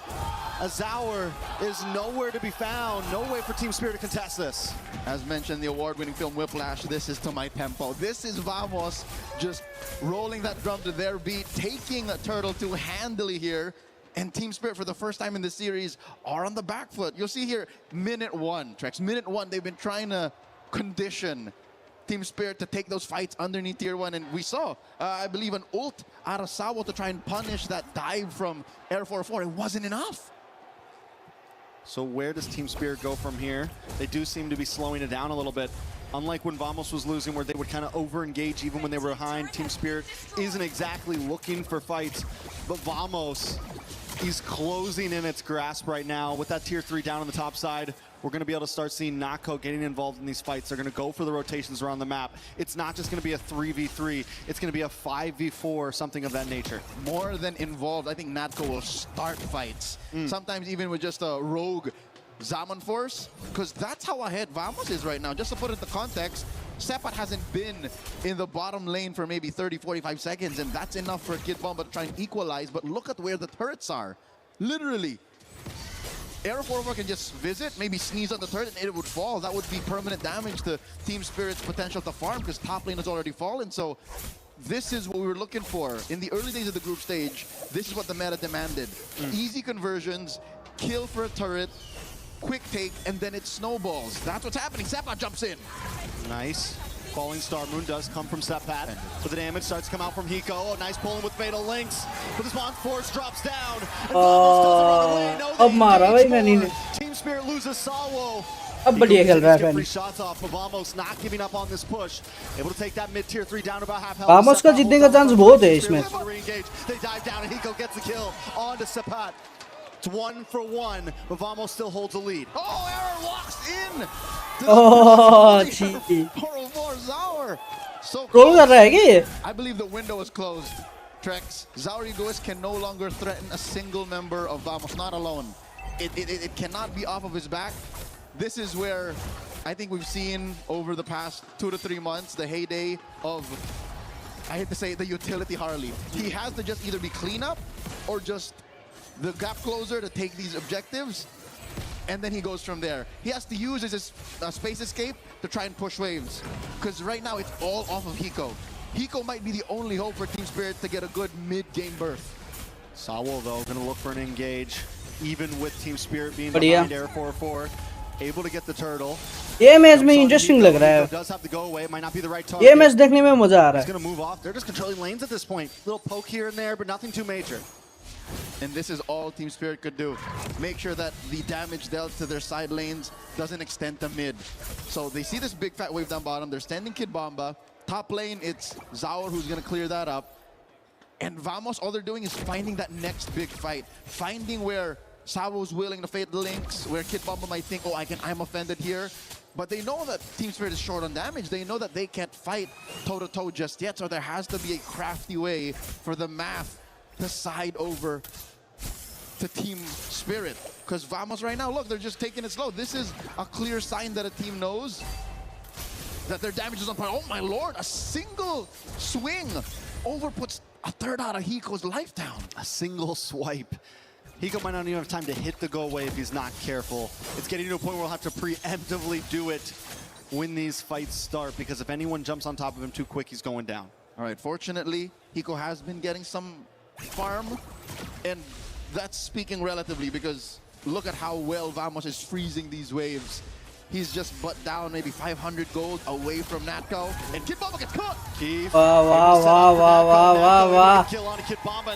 Dezour is nowhere to be found. No way for Team Spirit to contest this. As mentioned, the award-winning film Whiplash, this is to my tempo. This is Vamos just rolling that drum to their beat, taking a turtle to handily here. And Team Spirit, for the first time in the series, are on the back foot. You'll see here, minute 1, Trex. Minute 1, they've been trying to condition Team Spirit to take those fights underneath tier 1, and we saw, I believe, an ult out of Sawo to try and punish that dive from Air 4-4. It wasn't enough. So where does Team Spirit go from here? They do seem to be slowing it down a little bit. Unlike when Vamos was losing, where they would kind of over-engage even when they were behind, Team Spirit isn't exactly looking for fights, but Vamos is closing in its grasp right now. With that tier 3 down on the top side, we're going to be able to start seeing Natco getting involved in these fights. They're going to go for the rotations around the map. It's not just going to be a 3v3. It's going to be a 5v4, something of that nature. More than involved, I think Natco will start fights. Sometimes even with just a rogue Zaman force, because that's how ahead Vamos is right now. Just to put it into context, Sepat hasn't been in the bottom lane for maybe 30, 45 seconds, and that's enough for Kid Bomba to try and equalize. But look at where the turrets are. Literally. Air 4-4 can just visit, maybe sneeze on the turret, and it would fall. That would be permanent damage to Team Spirit's potential to farm, because top lane has already fallen. So this is what we were looking for. In the early days of the group stage, this is what the meta demanded. Easy conversions, kill for a turret, quick take, and then it snowballs. That's what's happening. Sepa jumps in. Nice. Falling Star Moon does come from Sepat, but the damage starts to come out from Hiko. Oh, nice pulling with Fatal Links, but the spawn force drops down. And Vamos doesn't run away. No, अब मारा भाई मैंने ने Team Spirit loses Sawo. अब बढ़िया खेल रहा है फैनी Shots off of Vamos, not giving up on this push. Able to take that mid tier 3 down to about half health. Vamos का जीतने का चांस बहुत है इसमें They dive down and Hiko gets the kill onto Sepat. It's 1 for 1, but Vamos still holds a lead. Oh, error locks in. Oh, gee. So Roll कर रहा है क्या ये? I believe the window is closed. Trex, Zauri Egoist can no longer threaten a single member of Vamos, not alone. It cannot be off of his back. This is where I think we've seen over the past 2 to 3 months the heyday of, I hate to say it, the utility Harley. He has to just either be cleanup or just the gap closer to take these objectives, and then he goes from there. He has to use his space escape to try and push waves, because right now it's all off of Hiko. Hiko might be the only hope for Team Spirit to get a good mid-game berth. Sawo, though, going to look for an engage, even with Team Spirit being behind Air 4-4. Able to get the turtle. ये match में interesting लग रहा है Does have to go away. Might not be the right target. ये match देखने में मजा आ रहा है He's going to move off. They're just controlling lanes at this point. Little poke here and there, but nothing too major. And this is all Team Spirit could do. Make sure that the damage dealt to their side lanes doesn't extend to mid. So they see this big fat wave down bottom. They're standing Kid Bomba. Top lane, it's Zaur who's going to clear that up. And Vamos, all they're doing is finding that next big fight. Finding where Sawo's willing to fade the links, where Kid Bomba might think, oh, I'm offended here. But they know that Team Spirit is short on damage. They know that they can't fight toe-to-toe just yet. So there has to be a crafty way for the math to side over to Team Spirit. Because Vamos right now, look, they're just taking it slow. This is a clear sign that a team knows that their damage is on par. Oh my lord, a single swing overputs a third out of Hiko's life down. A single swipe. Hiko might not even have time to hit the go away if he's not careful. It's getting to a point where we'll have to preemptively do it when these fights start, because if anyone jumps on top of him too quick, he's going down. All right, fortunately, Hiko has been getting some farm, and that's speaking relatively, because look at how well Vamos is freezing these waves. He's just butt down maybe 500 gold away from Natko, and Kid Bomba gets caught.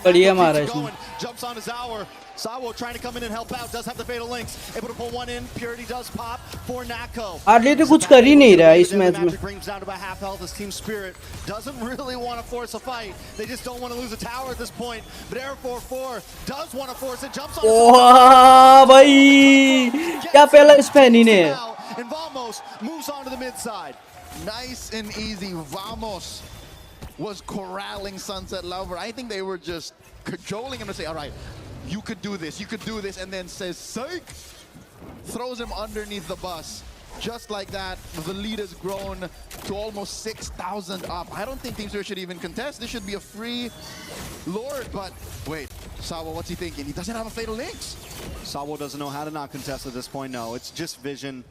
बढ़िया मारा इसने Jumps on his hour. Sawo trying to come in and help out. Does have the fatal links. Able to pull one in. Purity does pop for Natko. Hardly तो कुछ कर ही नहीं रहा है इस मैच में brings down to about half health as Team Spirit doesn't really want to force a fight. They just don't want to lose a tower at this point. But Air 4-4 does want to force it. Jumps on. वाह भाई क्या पहला इस फैनी ने And Vamos moves on to the mid side. Nice and easy. Vamos was corralling Sunset Lover. I think they were just cajoling him to say, all right, you could do this, and then says, psych! Throws him underneath the bus. Just like that, the lead has grown to almost 6,000 up. I don't think Team Spirit should even contest. This should be a free Lord, but wait, Sawo, what's he thinking? He doesn't have a Fatal Links. Sawo doesn't know how to not contest at this point, no. It's just vision.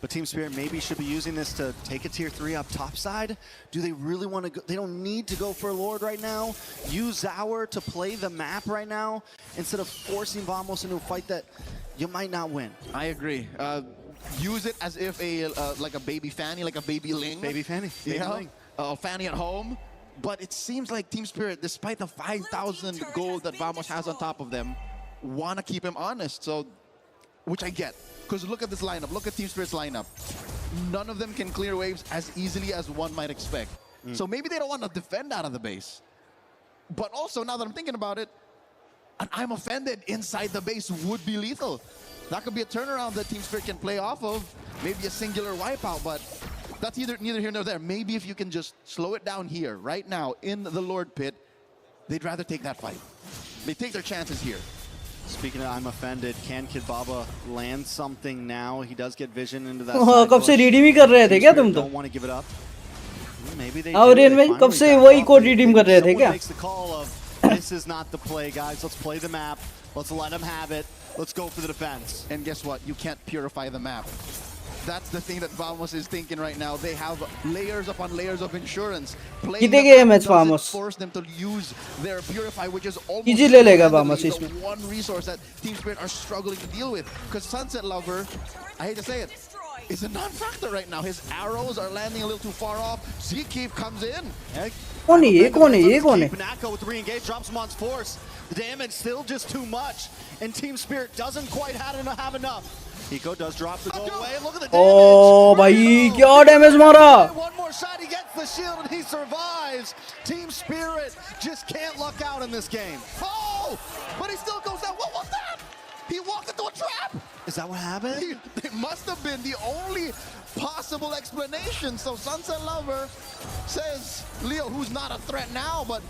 But Team Spirit maybe should be using this to take a tier 3 up top side. Do they really want to go? They don't need to go for a Lord right now. Use Zaur to play the map right now instead of forcing Vamos into a fight that you might not win. I agree. Use it as if like a baby Fanny, like a baby Ling. Baby Fanny. Baby Ling. Fanny at home. But it seems like Team Spirit, despite the 5,000 gold that Vamos has on top of them, want to keep him honest. So, which I get. Because look at this lineup. Look at Team Spirit's lineup. None of them can clear waves as easily as one might expect. So maybe they don't want to defend out of the base. But also, now that I'm thinking about it, an I'm offended inside the base would be lethal. That could be a turnaround that Team Spirit can play off of. Maybe a singular wipeout, but that's neither here nor there. Maybe if you can just slow it down here, right now, in the Lord Pit, they'd rather take that fight. They take their chances here. Speaking of I'm offended, can Kid Baba land something now? He does get vision into that. कब से redeem ही कर रहे थे क्या तुम तो? Don't want to give it up. Maybe they और इन में कब से वही कोड redeem कर रहे थे क्या? Makes the call of this is not the play, guys. Let's play the map. Let's let them have it. Let's go for the defense. And guess what? You can't purify the map. That's the thing that Vamos is thinking right now. They have layers upon layers of insurance. Playing the map doesn't force them to use their purify, which is almost the one resource that Team Spirit are struggling to deal with. Because Sunset Lover, I hate to say it, is a non-factor right now. His arrows are landing a little too far off. Zkeef comes in. कौन है ये कौन है ये कौन है Nako with the re-engage drops him on force. The damage still just too much, and Team Spirit doesn't quite have enough. Hiko does drop the goal away. Look at the damage. ओ भाई क्या damage मारा One more shot, he gets the shield and he survives. Team Spirit just can't luck out in this game. Oh, but he still goes down. What was that? He walked into a trap. Is that what happened? It must have been the only possible explanation. So Sunset Lover says, Leo, who's not a threat now, but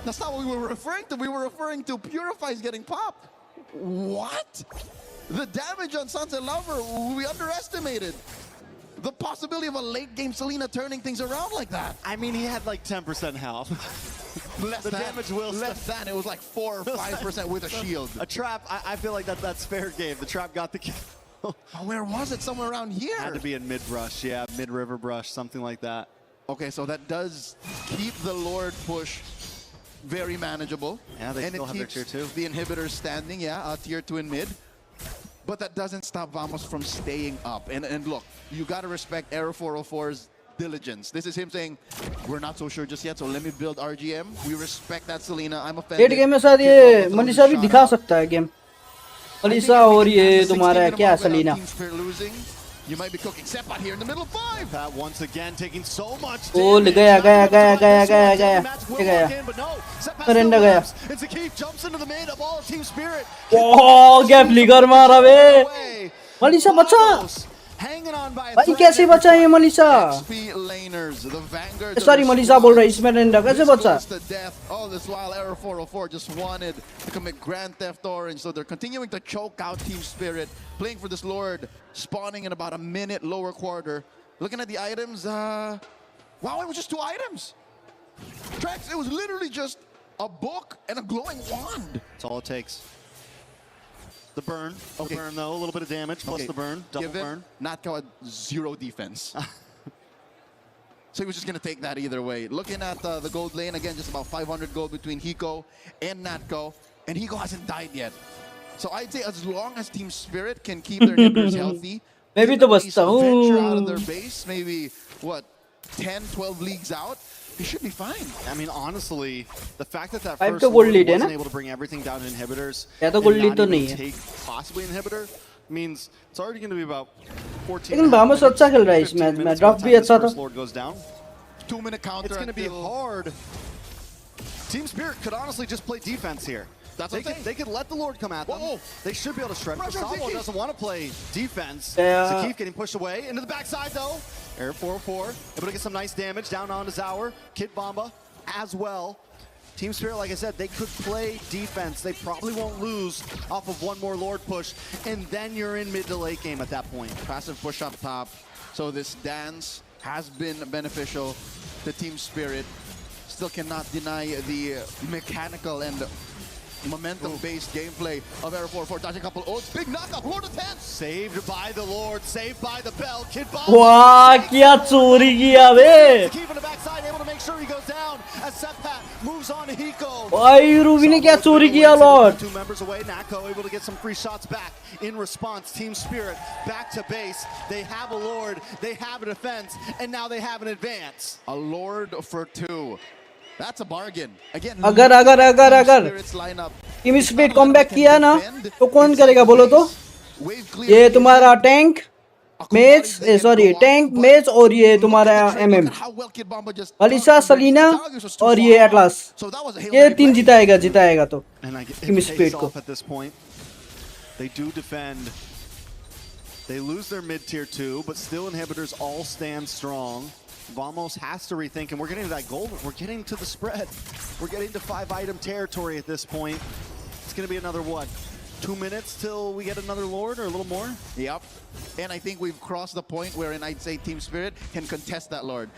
that's not what we were referring to. We were referring to Purify's getting popped. What? The damage on Sunset Lover, we underestimated. The possibility of a late game Selena turning things around like that. I mean, he had like 10% health. Less than. It was like 4 or 5% with a shield. A trap, I feel like that's fair game. The trap got the kill. Where was it? Somewhere around here. Had to be in mid-brush, yeah, mid-river brush, something like that. Okay, so that does keep the Lord push very manageable. Yeah, they and still it have their keeps tier 2. the inhibitors standing, yeah, tier 2 in mid. But that doesn't stop Vamos from staying up. And look, you got to respect Aero 404's diligence. This is him saying, we're not so sure just yet, so let me build RGM. We respect that, Selena. I'm offended. 8 game में शायद ये मनीषा भी दिखा सकता है game Manisha और ये तुम्हारा क्या Salina You might be cooking Seppat here in the middle of 5. Pat once again taking so much damage. गया but no, Surrender गया It's a keep jumps into the mid of all of Team Spirit. Oh gap लिगर मारा बे मनीषा बचा भाई कैसे बचा ये Manisha sorry Manisha बोल रहा है इसमें रेंडा कैसे बचा Oh, this while Aero 404 just wanted to commit Grand Theft Orange, so they're continuing to choke out Team Spirit, playing for this Lord, spawning in about a minute lower quarter. Looking at the items, wow, it was just 2 items. Trex, it was literally just a book and a glowing wand. That's all it takes. The burn. Okay. The burn, though. A little bit of damage, plus the burn. Double burn. Natko had 0 defense. So he was just going to take that either way. Looking at the gold lane, again, just about 500 gold between Hiko and Natko. And Hiko hasn't died yet. So I'd say as long as Team Spirit can keep their inhibitors healthy, maybe to basta venture out of their base, maybe, what, 10, 12 leagues out, he should be fine. I mean, honestly, the fact that first Lord wasn't able to bring everything down to inhibitors and not even take possibly inhibitor means it's already going to be about 14. लेकिन बामस अच्छा खेल रहा है इस match में drop भी अच्छा था Lord goes down. 2-minute counter. It's going to be hard. Team Spirit could honestly just play defense here. They could let the Lord come at them. They should be able to shred. Sabo doesn't want to play defense. Zkeef getting pushed away into the backside though. Air 404 able to get some nice damage down onto Zaur. Kid Bomba as well. Team Spirit, like I said, they could play defense. They probably won't lose off of one more Lord push, and then you're in mid to late game at that point. Passive push up top. So this dance has been beneficial to Team Spirit. Still cannot deny the mechanical and momentum-based gameplay of Aero 404. Dodging a couple ults. Big knockup. Lord of 10. Saved by the Lord. Saved by the Bell. Kid Bomb. वाह क्या चोरी किया बे Keeping the backside, able to make sure he goes down as Seppat moves on to Hiko. भाई Ruby ने क्या चोरी किया Lord 2 members away. Nako able to get some free shots back in response. Team Spirit back to base. They have a Lord. They have a defense, and now they have an advance. A Lord for 2. That's a bargain. Again, अगर team spirit comeback किया ना तो कौन करेगा बोलो तो ये तुम्हारा टैंक मेज सॉरी टैंक मेज और ये तुम्हारा एमएम अलीसा सलीना और ये एटलास ये 3 जिताएगा तो टीम स्पिरिट को They do defend. They lose their mid tier 2, but still inhibitors all stand strong. Vamos has to rethink, and we're getting to that goal. We're getting to the spread. We're getting to 5-item territory at this point. It's going to be another, what, 2 minutes till we get another Lord or a little more? Yep. And I think we've crossed the point wherein I'd say Team Spirit can contest that Lord.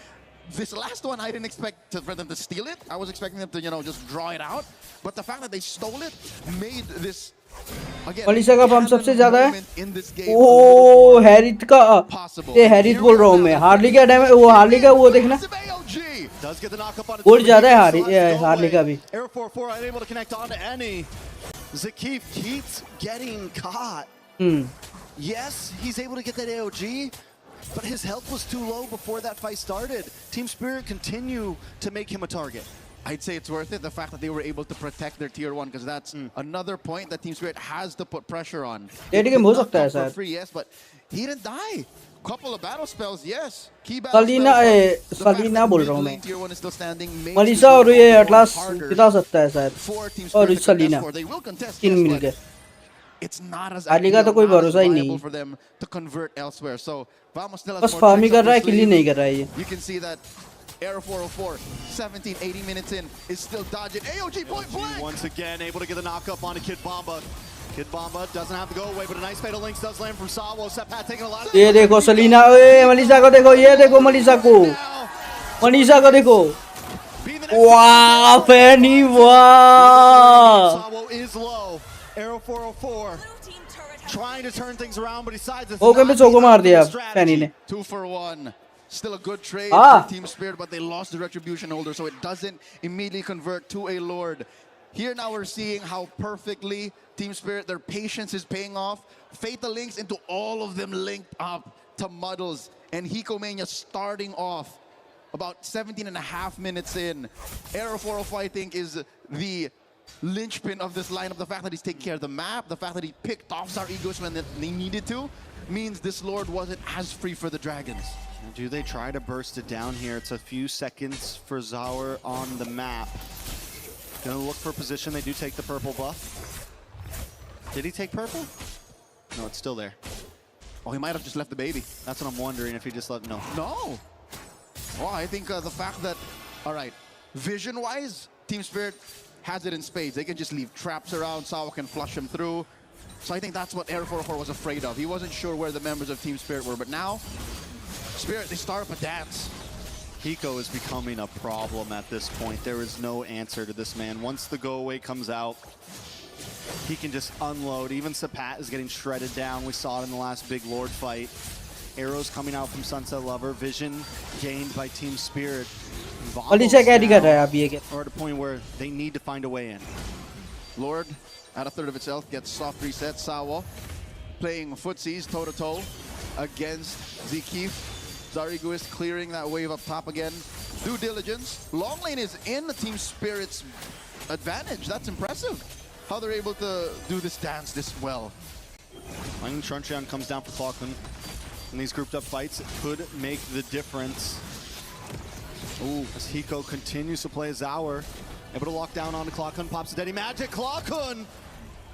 This last one, I didn't expect for them to steal it. I was expecting them to, you know, just draw it out. But the fact that they stole it made this... Alisa का bomb सबसे ज्यादा है ओ हैरिथ का ये हैरिथ बोल रहा हूँ मैं हार्ली का डैमेज वो हार्ली का वो देखना गोल्ड ज्यादा है हार्ली का भी Air 4-4 unable to connect onto any. Zkeef keeps getting caught. Yes, he's able to get that AOG, but his health was too low before that fight started. Team Spirit continue to make him a target. I'd say it's worth it, the fact that they were able to protect their tier 1, because that's another point that Team Spirit has to put pressure on. He did not go for free, yes, but he didn't die. Couple of battle spells, yes. Key battle spells. Salina बोल रहा हूँ मैं. Tier 1 is still standing. Melissa और ये Atlas जिता सकता है शायद. और Salina. 3 मिल गए. It's not as Ali का तो कोई भरोसा ही नहीं. for them to convert elsewhere. So Vamos still has बस more farm ही tricks कर up रहा है, his kill ही sleeve. नहीं कर रहा है ये. You can see that Aero 404, 17, 80 minutes in, is still dodging. AOG point blank! Once again, able to get the knock-up on Kid Bomba. Kid Bomba doesn't have to go away, but a nice fatal links does land from Sawo. Sepat taking a lot of... ये देखो Salina, ए Melissa को देखो, ये देखो Melissa को. Melissa को देखो. Wow, Penny, wow. Sawo is low. Aero 404 trying to turn things around, but he decides it's Okay, मैं चौको मार दिया Penny ने. 2 for 1. Still a good trade Ah. for Team Spirit, but they lost the Retribution holder, so it doesn't immediately convert to a Lord. Here now we're seeing how perfectly Team Spirit, their patience is paying off. Fatal links into all of them linked up to Muddles. And Hikomania starting off about 17 and a half minutes in. Aero 405, I think, is the linchpin of this lineup. The fact that he's taking care of the map, the fact that he picked off Zarigos when they needed to, means this Lord wasn't as free for the Dragons. Do they try to burst it down here? It's a few seconds for Zaur on the map. Gonna look for position. They do take the purple buff. Did he take purple? No, it's still there. Oh, he might have just left the baby. That's what I'm wondering, if he just let... No. No. Well, I think the fact that, all right, vision-wise, Team Spirit has it in spades. They can just leave traps around. Sawa can flush him through. So I think that's what Air 404 was afraid of. He wasn't sure where the members of Team Spirit were, but now, Spirit, they start up a dance. Hiko is becoming a problem at this point. There is no answer to this man. Once the go away comes out, he can just unload. Even Sepat is getting shredded down. We saw it in the last big Lord fight. Arrows coming out from Sunset Lover. Vision gained by Team Spirit. Alicia carry कर रहा है अभी ये. Or at a point where they need to find a way in. Lord, at a third of its health, gets soft reset. Sawa playing footsies toe-to-toe against Zekif. Zarigou is clearing that wave up top again. Due diligence. Long lane is in the Team Spirit's advantage. That's impressive. How they're able to do this dance this well. Lang Truncheon comes down for Falcon. In these grouped up fights, it could make the difference. Ooh, as Hiko continues to play Zaur. Able to lock down onto Clockun, pops a Daddy Magic. Clockun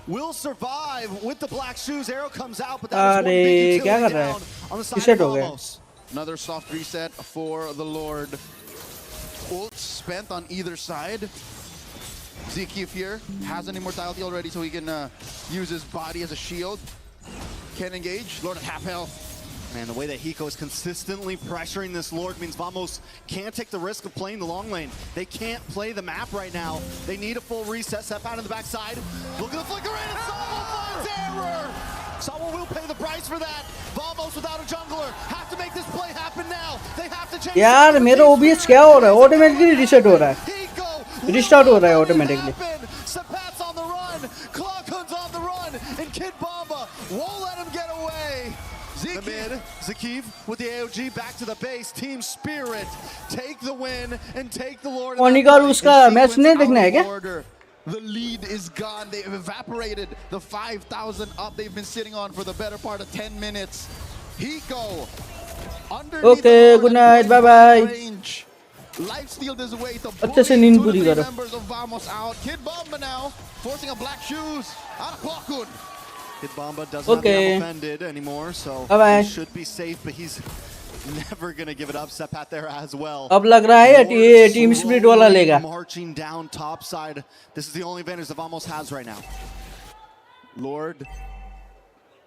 will survive with the black shoes. Arrow comes out, but that is one big utility down on the side of Vamos. Another soft reset for the Lord. Ult spent on either side. Zekif here has an immortality already, so he can use his body as a shield. Can engage. Lord at half health. Man, the way that Hiko is consistently pressuring this Lord means Vamos can't take the risk of playing the long lane. They can't play the map right now. They need a full reset. Step out on the backside. Look at the flicker in, and Sawa finds error! Sawa will pay the price for that. Vamos without a jungler have to make this play happen now. They have to change. यार मेरा OBS क्या हो रहा है? Automatically reset हो रहा है. Restart हो रहा है automatically. Sepat's on the run. Clockun's on the run, and Kid Bomba won't let him get away. The mid, Zekif with the AOG back to the base. Team Spirit take the win and take the Lord. Onigar उसका match नहीं देखना है क्या? The lead is gone. They've evaporated the 5,000 up they've been sitting on for the better part of 10 minutes. Hiko underneath. Okay, good night. Bye bye. Life stealed his way to अच्छे से नींद पूरी करो. members of Vamos out. Kid Bomba now forcing a black shoes out of Clockun. Kid Bomba doesn't have to offended anymore, so he should be safe, but he's never gonna give it up. Sepat there as well. अब लग रहा है ये Team Spirit वाला लेगा. Marching down top side. This is the only advantage that Vamos has right now. Lord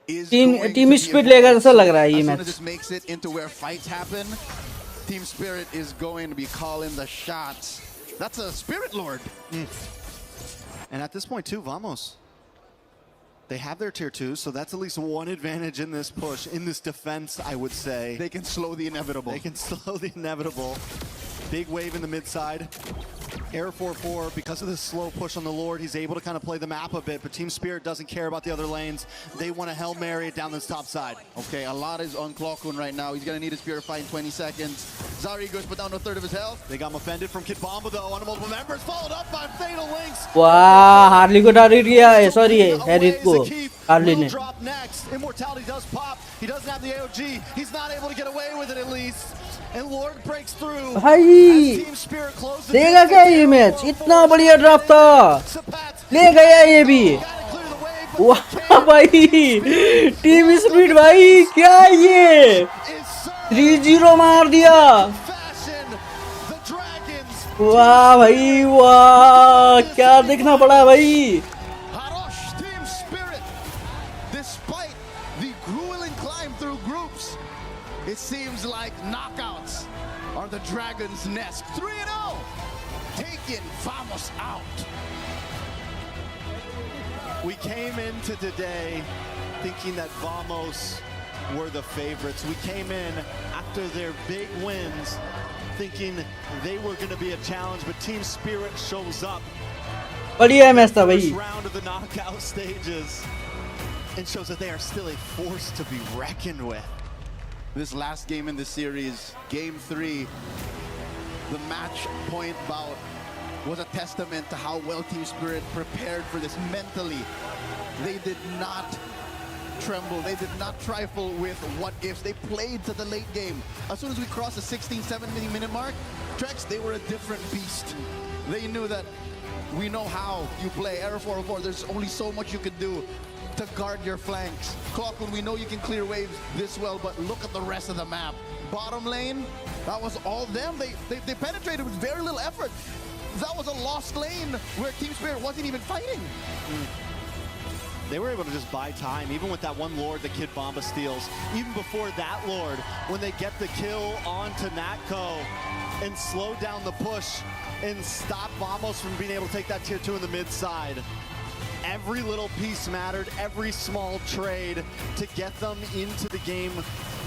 is Team Spirit लेगा जैसा लग रहा है ये match. As soon match. as this makes it into where fights happen, Team Spirit is going to be calling the shots. That's a Spirit Lord. And at this point too, Vamos, they have their tier 2, so that's at least one advantage in this push, in this defense, I would say. They can slow the inevitable. They can slow the inevitable. Big wave in the mid side. Air 4-4, because of this slow push on the Lord, he's able to kind of play the map a bit, but Team Spirit doesn't care about the other lanes. They want to Hail Mary it down this top side. Okay, a lot is on Clockun right now. He's going to need his Purify in 20 seconds. Zarigos put down a third of his health. They got him offended from Kid Bomba though, on multiple members, followed up by Fatal Links. Wow, Harley ko target kiya. Sorry, Harry ko. Harley ne. Drop next. Immortality does pop. He doesn't have the AOG. He's not able to get away with it at least. And Lord breaks through. भाई देगा क्या ये match? इतना बढ़िया draft था. ले गया ये भी. वाह भाई, टीम स्पीड भाई, क्या ये? 3-0 मार दिया. वाह भाई वाह, क्या देखना पड़ा भाई. It seems like knockouts are the Dragon's nest. 3-0, taking Vamos out. We came into today thinking that Vamos were the favorites. We came in after their big wins thinking they were going to be a challenge, but Team Spirit shows up. बढ़िया match था भाई. First round of the knockout stages and shows that they are still a force to be reckoned with. This last game in the series, Game 3, the match point bout was a testament to how well Team Spirit prepared for this mentally. They did not tremble. They did not trifle with what ifs. They played to the late game. As soon as we crossed the 16, 17 minute mark, Trex, they were a different beast. They knew that we know how you play. Air 404, there's only so much you could do to guard your flanks. Clockun, we know you can clear waves this well, but look at the rest of the map. Bottom lane, that was all them. They penetrated with very little effort. That was a lost lane where Team Spirit wasn't even fighting. They were able to just buy time, even with that one Lord that Kid Bomba steals. Even before that Lord, when they get the kill onto Natco and slow down the push and stop Vamos from being able to take that tier 2 in the mid side. Every little piece mattered, every small trade to get them into the game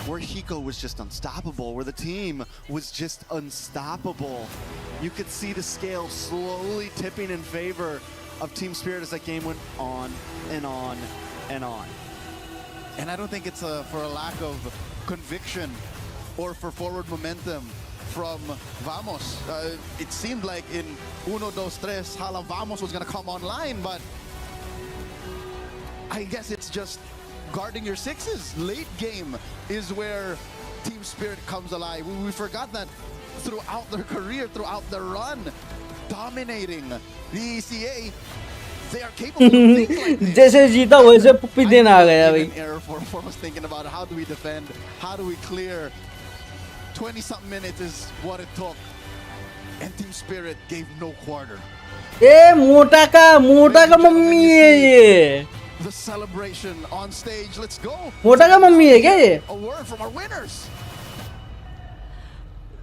where Hiko was just unstoppable, where the team was just unstoppable. You could see the scale slowly tipping in favor of Team Spirit as that game went on and on and on. And I don't think it's for a lack of conviction or for forward momentum from Vamos. It seemed like in 1, 2, 3, Hala Vamos was going to come online, but I guess it's just guarding your sixes. Late game is where Team Spirit comes alive. We forgot that throughout their career, throughout their run, dominating the ECA, they are capable of things like this. जैसे जीता वैसे puppy देना आ गया भाई. Air 4-4 was thinking about how do we defend, how do we clear. 20-something minutes is what it took, and Team Spirit gave no quarter. ए मोटा का mummy है ये. The celebration on stage. Let's go. मोटा का mummy है क्या ये? A word from our winners.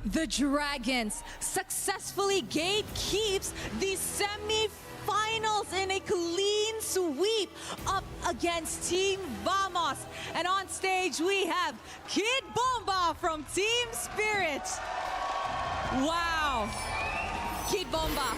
The Dragons successfully gatekeeps the semi-finals in a clean sweep up against Team Vamos. And on stage we have Kid Bomba from Team Spirit. Wow. Kid Bomba.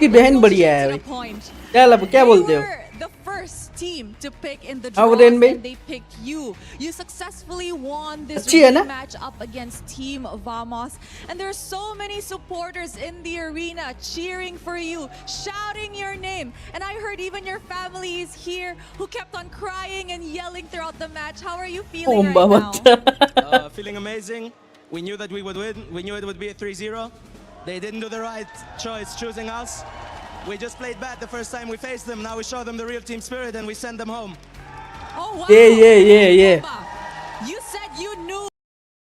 की बहन बढ़िया है भाई. क्या बोलते हो? The first team to pick in the How draws, then, and they picked you. You successfully won this match up against Team Vamos, and there are so many supporters in the arena cheering for you, shouting your name. And I heard even your family is here, who kept on crying and yelling throughout the match. How are you feeling right now? Feeling amazing. We knew that we would win. We knew it would be a 3-0. They didn't do the right choice choosing us. We just played bad the first time we faced them. Now we show them the real team spirit and we send them home. Oh wow! Yeah. You said you knew.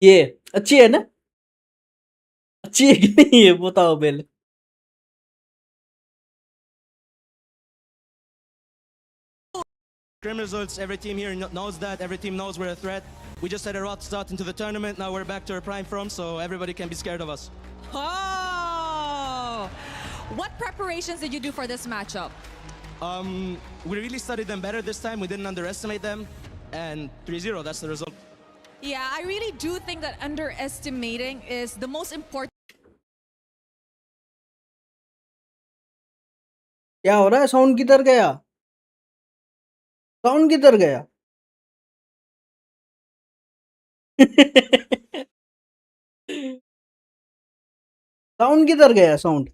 ये अच्छी है ना? अच्छी है कि नहीं है बताओ पहले. Grim results. Every team here knows that. Every team knows we're a threat. We just had a rough start into the tournament. Now we're back to our prime form, so everybody can be scared of us. Oh! What preparations did you do for this matchup? We really studied them better this time. We didn't underestimate them. And 3-0, that's the result. Yeah, I really do think that underestimating is the most important क्या हो रहा है? Sound किधर गया? Sound किधर गया? Sound किधर गया? साउंड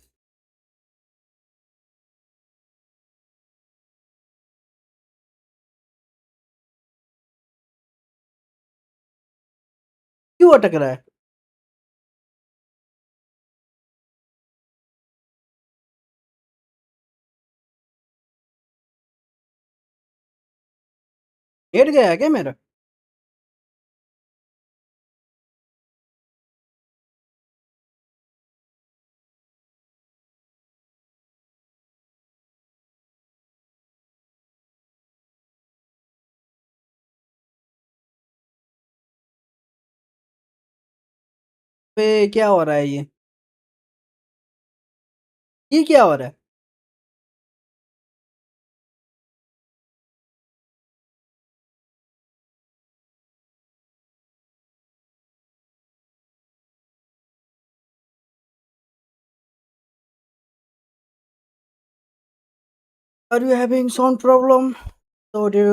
क्यों अटक रहा है? नेट गया है क्या मेरा? पे क्या हो रहा है ये? ये क्या हो रहा है? Are you having sound problem? So do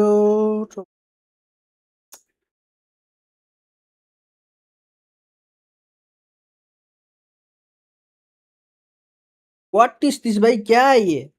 What is this भाई? क्या है ये?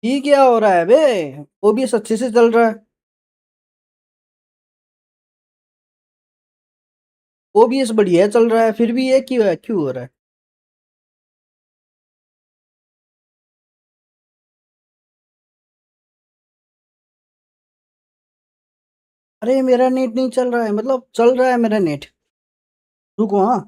ये क्या हो रहा है बे? ओबीएस अच्छे से चल रहा है। ओबीएस बढ़िया चल रहा है, फिर भी ये क्यों हो रहा है? अरे मेरा नेट नहीं चल रहा है, मतलब चल रहा है मेरा नेट। रुको हाँ।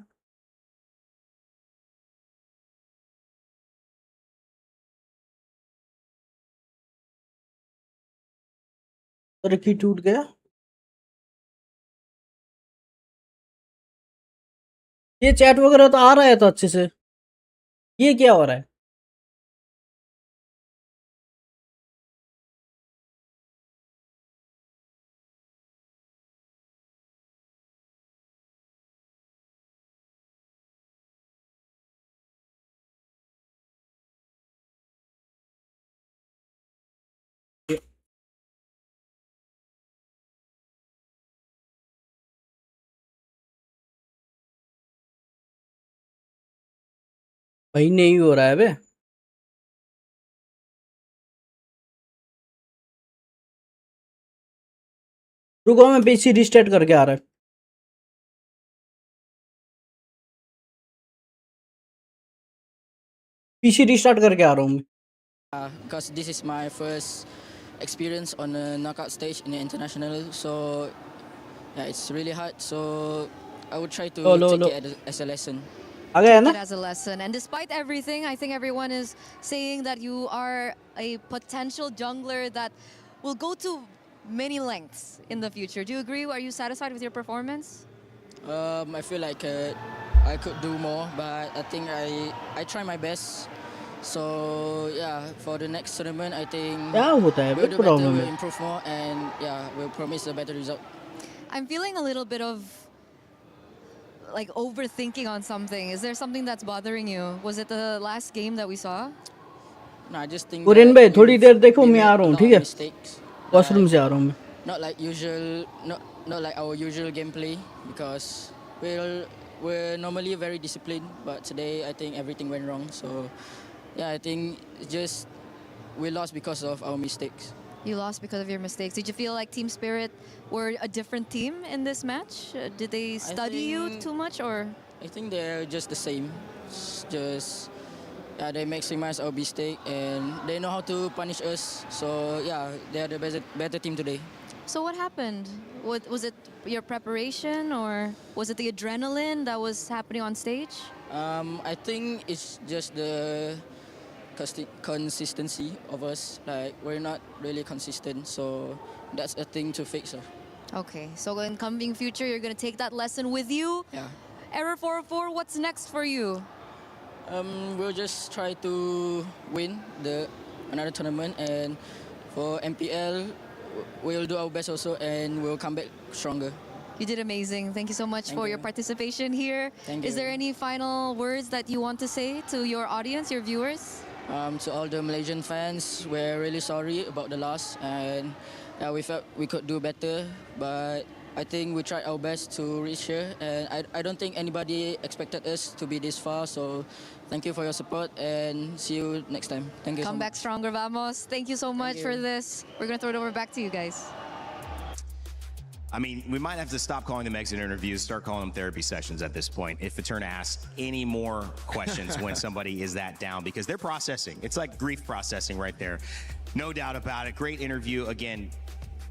अरे की टूट गया। ये चैट वगैरह तो आ रहा है तो अच्छे से। ये क्या हो रहा है? भाई नहीं हो रहा है बे। रुको मैं पीसी रिस्टार्ट करके आ रहा है। पीसी रिस्टार्ट करके आ रहा हूँ मैं। Because this is my first experience on a knockout stage in the international, so yeah, it's really hard. So I would try to take it as a lesson. Take it as a lesson. And despite everything, I think everyone is saying that you are a potential jungler that will go to many lengths in the future. Do you agree? Are you satisfied with your performance? I feel like I could do more, but I think I try my best. So yeah, for the next tournament, I think we'll do better, we'll improve more, and yeah, we'll promise a better result. I'm feeling a little bit of like overthinking on something. Is there something that's bothering you? Was it the last game that we saw? No, I just think Kurien भाई थोड़ी देर देखो, मैं आ रहा हूँ, ठीक है? mistakes. Washroom से आ रहा हूँ मैं। Not like usual, not like our usual gameplay, because we're normally very disciplined, but today I think everything went wrong. So yeah, I think just we lost because of our mistakes. You lost because of your mistakes. Did you feel like Team Spirit were a different team in this match? Did they study you too much, or? I think they're just the same. It's just yeah, they maximize our mistake and they know how to punish us. So yeah, they're the better team today. So what happened? Was it your preparation, or was it the adrenaline that was happening on stage? I think it's just the consistency of us. Like we're not really consistent, so that's a thing to fix. Okay, so in coming future, you're gonna take that lesson with you. Yeah. Error 404, what's next for you? We'll just try to win another tournament, and for MPL, we'll do our best also, and we'll come back stronger. You did amazing. Thank you so much for your participation here. Thank Is you. there any final words that you want to say to your audience, your viewers? To all the Malaysian fans, we're really sorry about the loss, and we felt we could do better, but I think we tried our best to reach here, and I don't think anybody expected us to be this far, so thank you for your support, and see you next time. Thank you Come so back much. stronger, vamos. Thank you so much for you. this. We're going to throw it over back to you guys. I mean, we might have to stop calling them exit interviews, start calling them therapy sessions at this point if Eterna asks any more questions when somebody is that down, because they're processing. It's like grief processing right there. No doubt about it. Great interview. Again,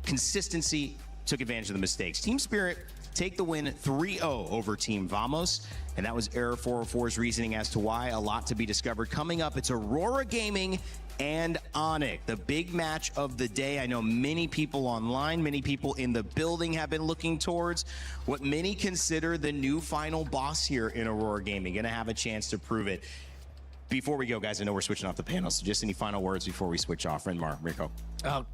consistency, took advantage of the mistakes. Team Spirit take the win 3-0 over Team Vamos, and that was Error 404's reasoning as to why. A lot to be discovered. Coming up, it's Aurora Gaming and Onyx, the big match of the day. I know many people online, many people in the building have been looking towards what many consider the new final boss here in Aurora Gaming. Gonna have a chance to prove it. Before we go, guys, I know we're switching off the panel, so just any final words before we switch off. Renmar, Rico.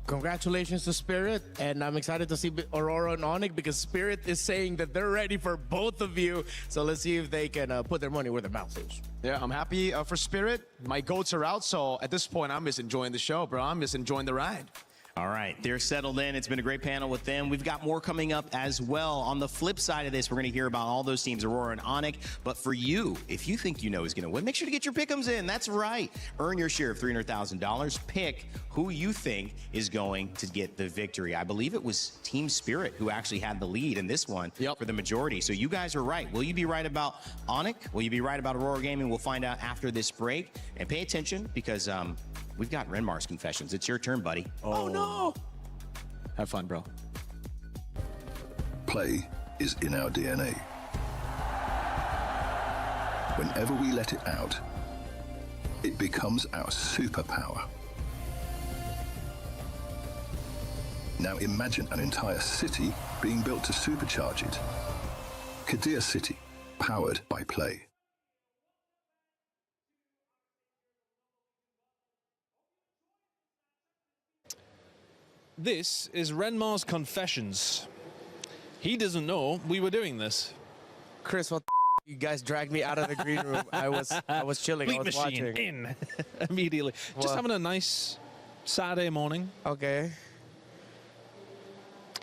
Congratulations to Spirit, and I'm excited to see Aurora and Onyx because Spirit is saying that they're ready for both of you. So let's see if they can put their money where their mouth is. Yeah, I'm happy for Spirit. My goats are out, so at this point, I'm just enjoying the show, bro. I'm just enjoying the ride. All right, they're settled in. It's been a great panel with them. We've got more coming up as well. On the flip side of this, we're going to hear about all those teams, Aurora and Onyx. But for you, if you think you know who's going to win, make sure to get your pick'ems in. That's right. Earn your share of $300,000. Pick who you think is going to get the victory. I believe it was Team Spirit who actually had the lead in this one for the majority. So you guys are right. Will you be right about Onyx? Will you be right about Aurora Gaming? We'll find out after this break. And pay attention because we've got Renmar's confessions. It's your turn, buddy. Oh no! Have fun, bro. Play is in our DNA. Whenever we let it out, it becomes our superpower. Now imagine an entire city being built to supercharge it. Kadir City, powered by Play. This is Renmar's confessions. He doesn't know we were doing this. Chris, what you guys dragged me out of the green room. I was chilling. Bleep I was machine watching. in immediately. Just having a nice Saturday morning. Okay.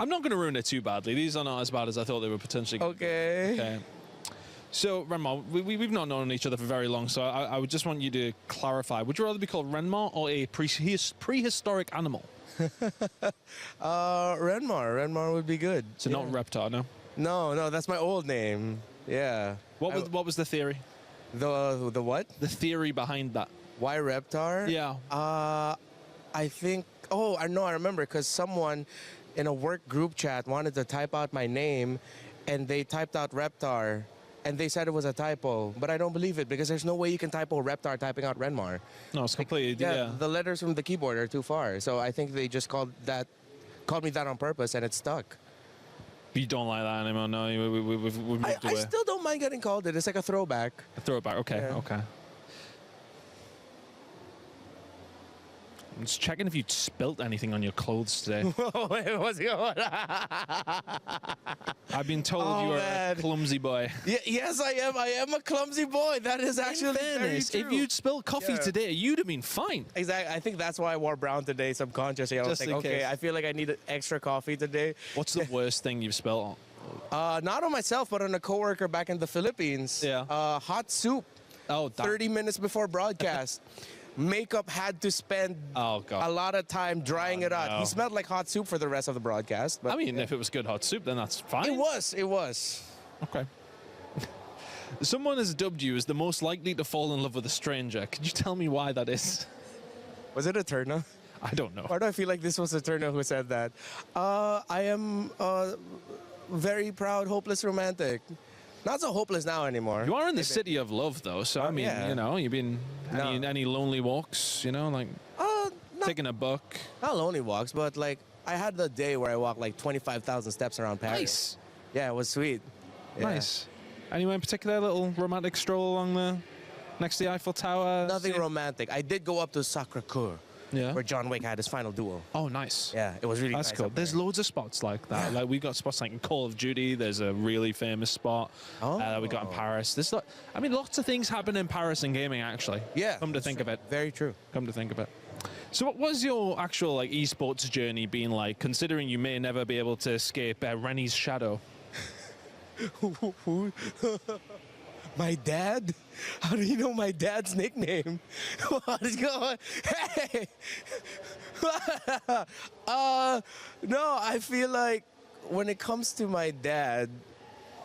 I'm not going to ruin it too badly. These are not as bad as I thought they were potentially. Okay. So, Renmar, we've not known each other for very long, so I would just want you to clarify. Would you rather be called Renmar or a prehistoric animal? Renmar would be good. So not Reptar, no? No, that's my old name. Yeah. What was the theory? The what? The theory behind that. Why Reptar? Yeah. I think. Oh, I know. I remember because someone in a work group chat wanted to type out my name, and they typed out Reptar. And they said it was a typo, but I don't believe it because there's no way you can typo Reptar typing out Renmar. No, it's completely, yeah. The letters from the keyboard are too far. So I think they just called me that on purpose, and it stuck. You don't like that anymore, no? We've moved away. I still don't mind getting called it. It's like a throwback. A throwback, okay, Yeah. okay. I'm just checking if you spilt anything on your clothes today. Wait, what's going on? I've been told you are a clumsy boy. Yes, I am. I am a clumsy boy. That is actually very true. If you'd spilled coffee today, you'd have been fine. Exactly. I think that's why I wore brown today subconsciously. I was Just like, in okay, case. I feel like I need extra coffee today. What's the worst thing you've spilled on? Not on myself, but on a coworker back in the Philippines. Yeah. Hot soup. Oh, 30 minutes before broadcast. Makeup had to spend a lot of time drying it out. no. He smelled like hot soup for the rest of the broadcast. But I mean, if it was good hot soup, then that's fine. It was. Okay. Someone has dubbed you as the most likely to fall in love with a stranger. Could you tell me why that is? Was it Eterna? I don't know. Why do I feel like this was Eterna who said that? I am a very proud, hopeless romantic. Not so hopeless now anymore. You are in the city of love, though. So, I mean, yeah. you know, you've been any lonely walks, you know, like taking a book. Not lonely walks, but like I had the day where I walked like 25,000 steps around Paris. Nice. Yeah, it was sweet. Yeah. Nice. Anyone in particular, little romantic stroll along Next to the Eiffel Tower? Nothing romantic. I did go up to Sacré-Cœur. Yeah. Where John Wick had his final duel. Oh, nice. Yeah, it was really That's nice. cool. There's loads of spots like that. Like we got spots like in Call of Duty. There's a really famous spot that we got in Paris. There's lots of things happen in Paris in gaming actually. Yeah. Come to think of it. Very true. Come to think of it. So what was your actual like esports journey been like, considering you may never be able to escape Rennie's shadow? My dad? How do you know my dad's nickname? What is going on? Hey! No, I feel like when it comes to my dad,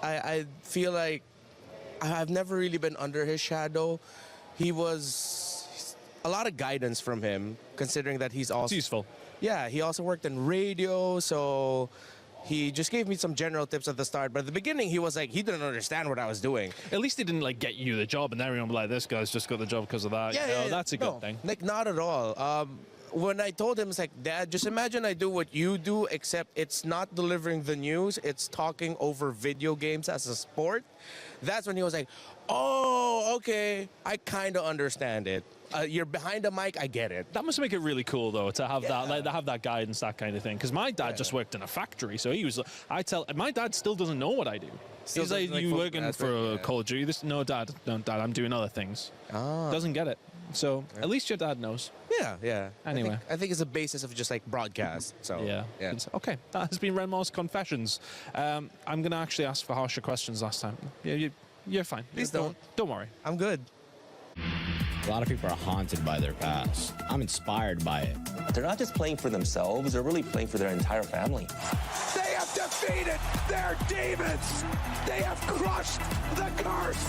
I feel like I've never really been under his shadow. He was a lot of guidance from him, considering that he's also... It's useful. Yeah, he also worked in radio, so... He just gave me some general tips at the start, but at the beginning he was like, he didn't understand what I was doing. At least he didn't like get you the job and everyone was like, this guy's just got the job because of that. Yeah, that's a good thing. Like, not at all. When I told him, it's like, Dad, just imagine I do what you do, except it's not delivering the news, it's talking over video games as a sport. That's when he was like, oh, okay, I kind of understand it. You're behind a mic, I get it. That must make it really cool though to have that, like, to have that guidance, that kind of thing. Because my dad just worked in a factory, so he was. My dad still doesn't know what I do. He's like, you working for Call of Duty? No, Dad, I'm doing other things. Doesn't get it. So at least your dad knows. Yeah. Anyway, I think it's a basis of just like broadcast. So yeah. Okay, that has been Renmar's Confessions. I'm gonna actually ask for harsher questions last time. Yeah, you're fine. Please don't worry. I'm good. A lot of people are haunted by their past. I'm inspired by it. They're not just playing for themselves, they're really playing for their entire family. They have defeated their demons. They have crushed the curse.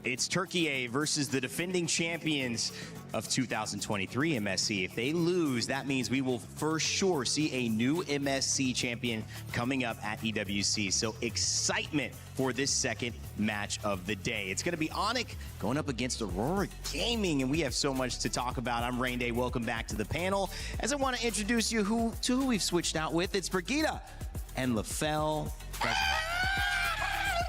It's Turkey A versus the defending champions of 2023 MSC. If they lose, that means we will for sure see a new MSC champion coming up at EWC. So excitement for this second match of the day. It's going to be Onyx going up against Aurora Gaming, and we have so much to talk about. I'm Rain Day. Welcome back to the panel. As I want to introduce you to who we've switched out with. It's Brigitte and LaFell.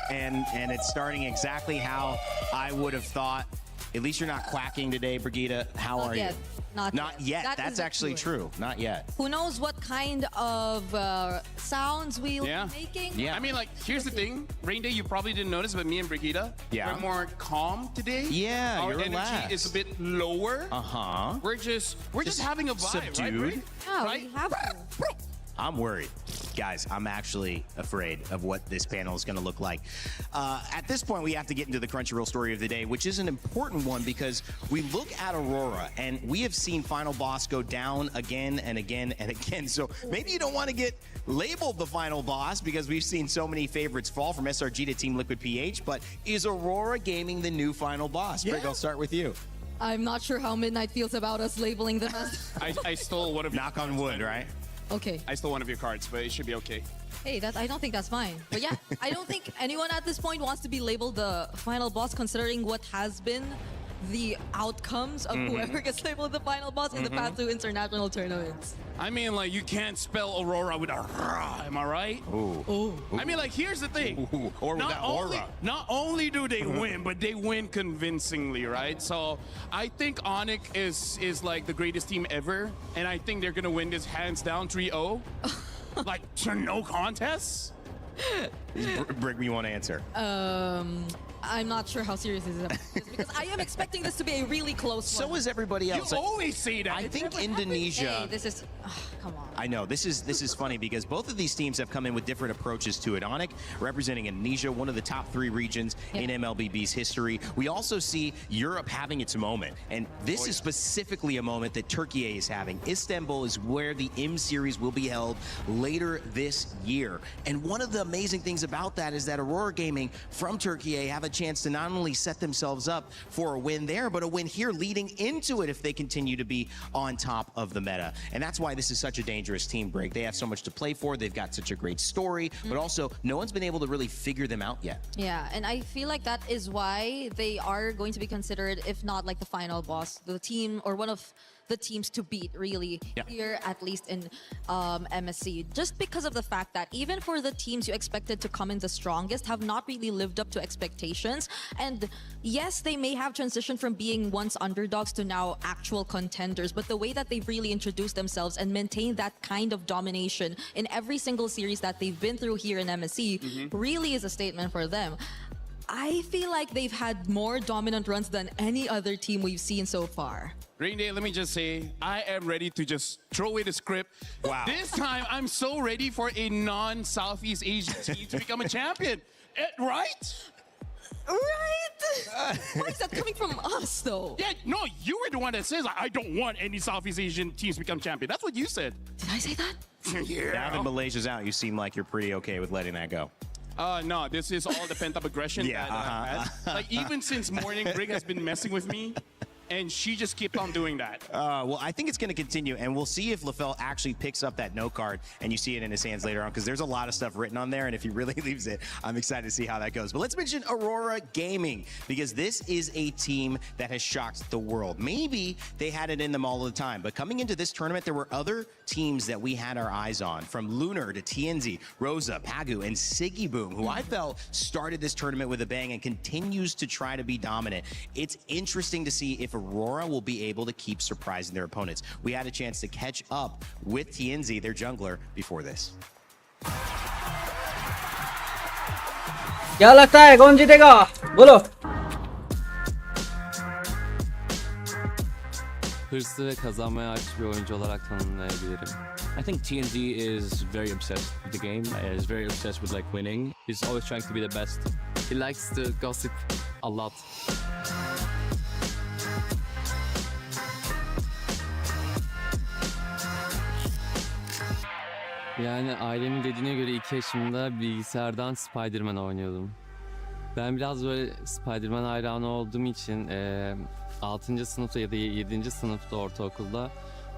And it's starting exactly how I would have thought. At least you're not quacking today, Brigitte. How are you? Not yet. That's actually true. Not yet. Who knows what kind of sounds we'll be making? Yeah. I mean, like, here's the thing. Rain Day, you probably didn't notice, but me and Brigitte, we're more calm today. Yeah, Our you're energy relaxed. is a bit lower. Uh-huh. We're just having a vibe, subdued. right? Yeah, Right? we have to. I'm worried. Guys, I'm actually afraid of what this panel is going to look like. At this point, we have to get into the Crunchyroll story of the day, which is an important one because we look at Aurora and we have seen Final Boss go down again and again and again. So maybe you don't want to get labeled the Final Boss because we've seen so many favorites fall from SRG to Team Liquid PH, but is Aurora Gaming the new Final Boss? Brig, I'll start with you. I'm not sure how Midnight feels about us labeling them as... I stole one of your Knock on wood, right? Okay. I stole one of your cards, but it should be okay. Hey, I don't think that's fine. But yeah, I don't think anyone at this point wants to be labeled the final boss, considering what has been the outcomes of whoever gets labeled the final boss in the past 2 international tournaments. I mean, like, you can't spell Aurora with a R, am I right? Ooh. I mean, like, here's the thing. Or with that aura. Not only do they win, but they win convincingly, right? So I think Onyx is like the greatest team ever, and I think they're gonna win this hands down 3-0. Like, to no contest? Brig, you want to answer? I'm not sure how serious this is because I am expecting this to be a really close one. So is everybody else. You always say that. I think Indonesia. Hey, this is come on. I know this is funny because both of these teams have come in with different approaches to it. ONIC representing Indonesia, one of the top 3 regions in MLBB's history. We also see Europe having its moment, and this is specifically a moment that Turkey is having. Istanbul is where the M Series will be held later this year, and one of the amazing things about that is that Aurora Gaming from Turkey have a chance to not only set themselves up for a win there, but a win here leading into it if they continue to be on top of the meta. And that's why this is such a dangerous team break. They have so much to play for. They've got such a great story, but also no one's been able to really figure them out yet. Yeah, and I feel like that is why they are going to be considered, if not like the final boss, the team or one of the teams to beat really here, at least in MSC, just because of the fact that even for the teams you expected to come in the strongest have not really lived up to expectations. And yes, they may have transitioned from being once underdogs to now actual contenders, but the way that they've really introduced themselves and maintained that kind of domination in every single series that they've been through here in MSC really is a statement for them. I feel like they've had more dominant runs than any other team we've seen so far. Green Day, let me just say, I am ready to just throw away the script. Wow. This time, I'm so ready for a non-Southeast Asian team to become a champion. Right? Right? Why is that coming from us, though? Yeah, no, you were the one that says, I don't want any Southeast Asian teams to become champion. That's what you said. Did I say that? Yeah. Now that Malaysia's out, you seem like you're pretty okay with letting that go. No, this is all the pent-up aggression that I've had. Like, even since morning, Brig has been messing with me, and she just kept on doing that. Well, I think it's going to continue, and we'll see if LaFell actually picks up that note card and you see it in his hands later on, because there's a lot of stuff written on there, and if he really leaves it, I'm excited to see how that goes. But let's mention Aurora Gaming, because this is a team that has shocked the world. Maybe they had it in them all the time, but coming into this tournament, there were other teams that we had our eyes on, from Lunar to TNZ, Rosa, Pagu, and Siggy Boom, who I felt started this tournament with a bang and continues to try to be dominant. It's interesting to see if Aurora will be able to keep surprising their opponents. We had a chance to catch up with TNZ, their jungler, before this. क्या लगता है कौन जीतेगा बोलो Hırslı ve kazanmaya aç bir oyuncu olarak tanımlayabilirim. I think TNZ is very obsessed with the game. Is very obsessed with like winning. He's always trying to be the best. He likes to gossip a lot. Yani ailemin dediğine göre 2 yaşımda bilgisayardan Spider-Man oynuyordum. Ben biraz böyle Spider-Man hayranı olduğum için 6. sınıfta ya da 7. sınıfta ortaokulda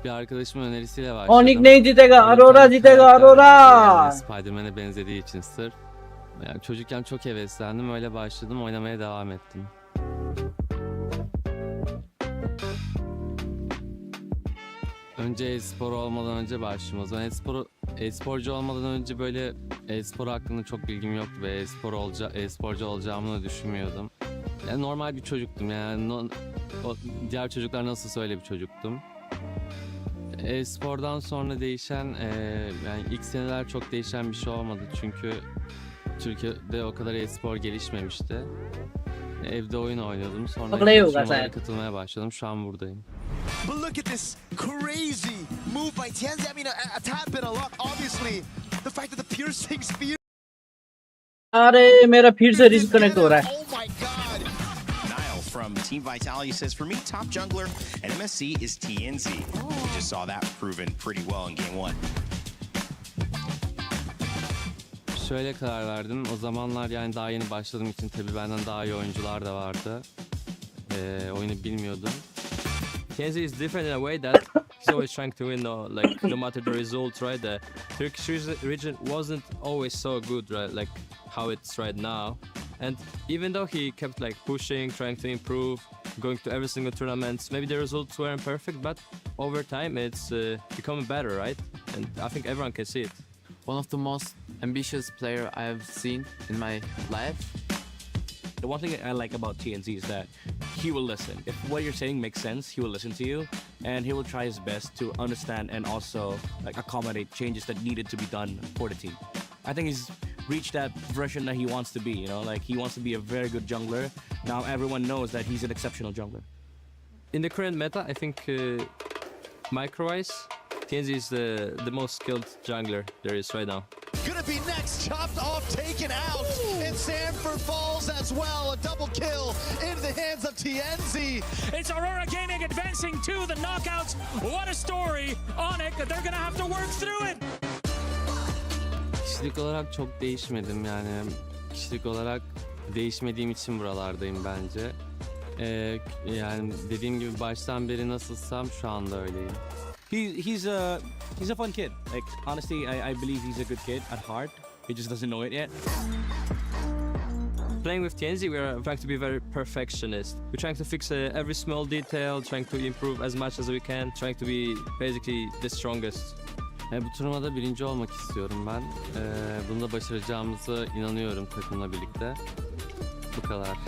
bir arkadaşımın önerisiyle başladım. ONIC नहीं जीतेगा Aurora जीतेगा Aurora. Spider-Man'e benzediği için sırf. Yani çocukken çok heveslendim, öyle başladım, oynamaya devam ettim. Önce e-spor olmadan önce başladım. O zaman e-sporcu olmadan önce böyle e-spor hakkında çok bilgim yoktu ve e-sporcu olacağımı düşünmüyordum. Yani normal bir çocuktum, yani diğer çocuklar nasılsa öyle bir çocuktum. E-spordan sonra değişen, yani ilk seneler çok değişen bir şey olmadı çünkü Türkiye'de o kadar e-spor gelişmemişti. Evde oyun oynuyordum, sonra turnuvalara katılmaya başladım, şu an buradayım. But look at this crazy move by TNZ. I mean, a tad bit of luck, obviously. The fact that the piercing spear. अरे मेरा फिर से disconnect हो रहा है. Oh my God. Niall from Team Vitality says, for me, top jungler at MSC is TNZ. We just saw that proven pretty well in game 1. Şöyle karar verdim. O zamanlar yani daha yeni başladığım için tabii benden daha iyi oyuncular da vardı. Oyunu bilmiyordum. TNZ is different in a way that he's always trying to win, like no matter the result, right? The Turkish region wasn't always so good, right? Like how it's right now. And even though he kept like pushing, trying to improve, going to every single tournament, maybe the results weren't perfect, but over time it's becoming better, right? And I think everyone can see it. One of the most ambitious player I have seen in my life. The one thing I like about TNZ is that he will listen. If what you're saying makes sense, he will listen to you, and he will try his best to understand and also like accommodate changes that needed to be done for the team. I think he's reach that version that he wants to be. You know, like he wants to be a very good jungler. Now everyone knows that he's an exceptional jungler. In the current meta, I think micro-wise, TNZ is the most skilled jungler there is right now. Gonna be next, chopped off, taken out, and Sanford falls as well. A double kill into the hands of TNZ. It's Aurora Gaming advancing to the knockouts. What a story. Onyx, they're gonna have to work through it. Kişilik olarak çok değişmedim yani. Kişilik olarak değişmediğim için buralardayım bence. Yani dediğim gibi baştan beri nasılsam şu anda öyleyim. He's a fun kid. Like honestly, I believe he's a good kid at heart. He just doesn't know it yet. Playing with TNZ, we're trying to be very perfectionist. We're trying to fix every small detail, trying to improve as much as we can, trying to be basically the strongest. Bu turnuvada birinci olmak istiyorum ben. Bunu da başaracağımıza inanıyorum takımla birlikte. Bu kadar.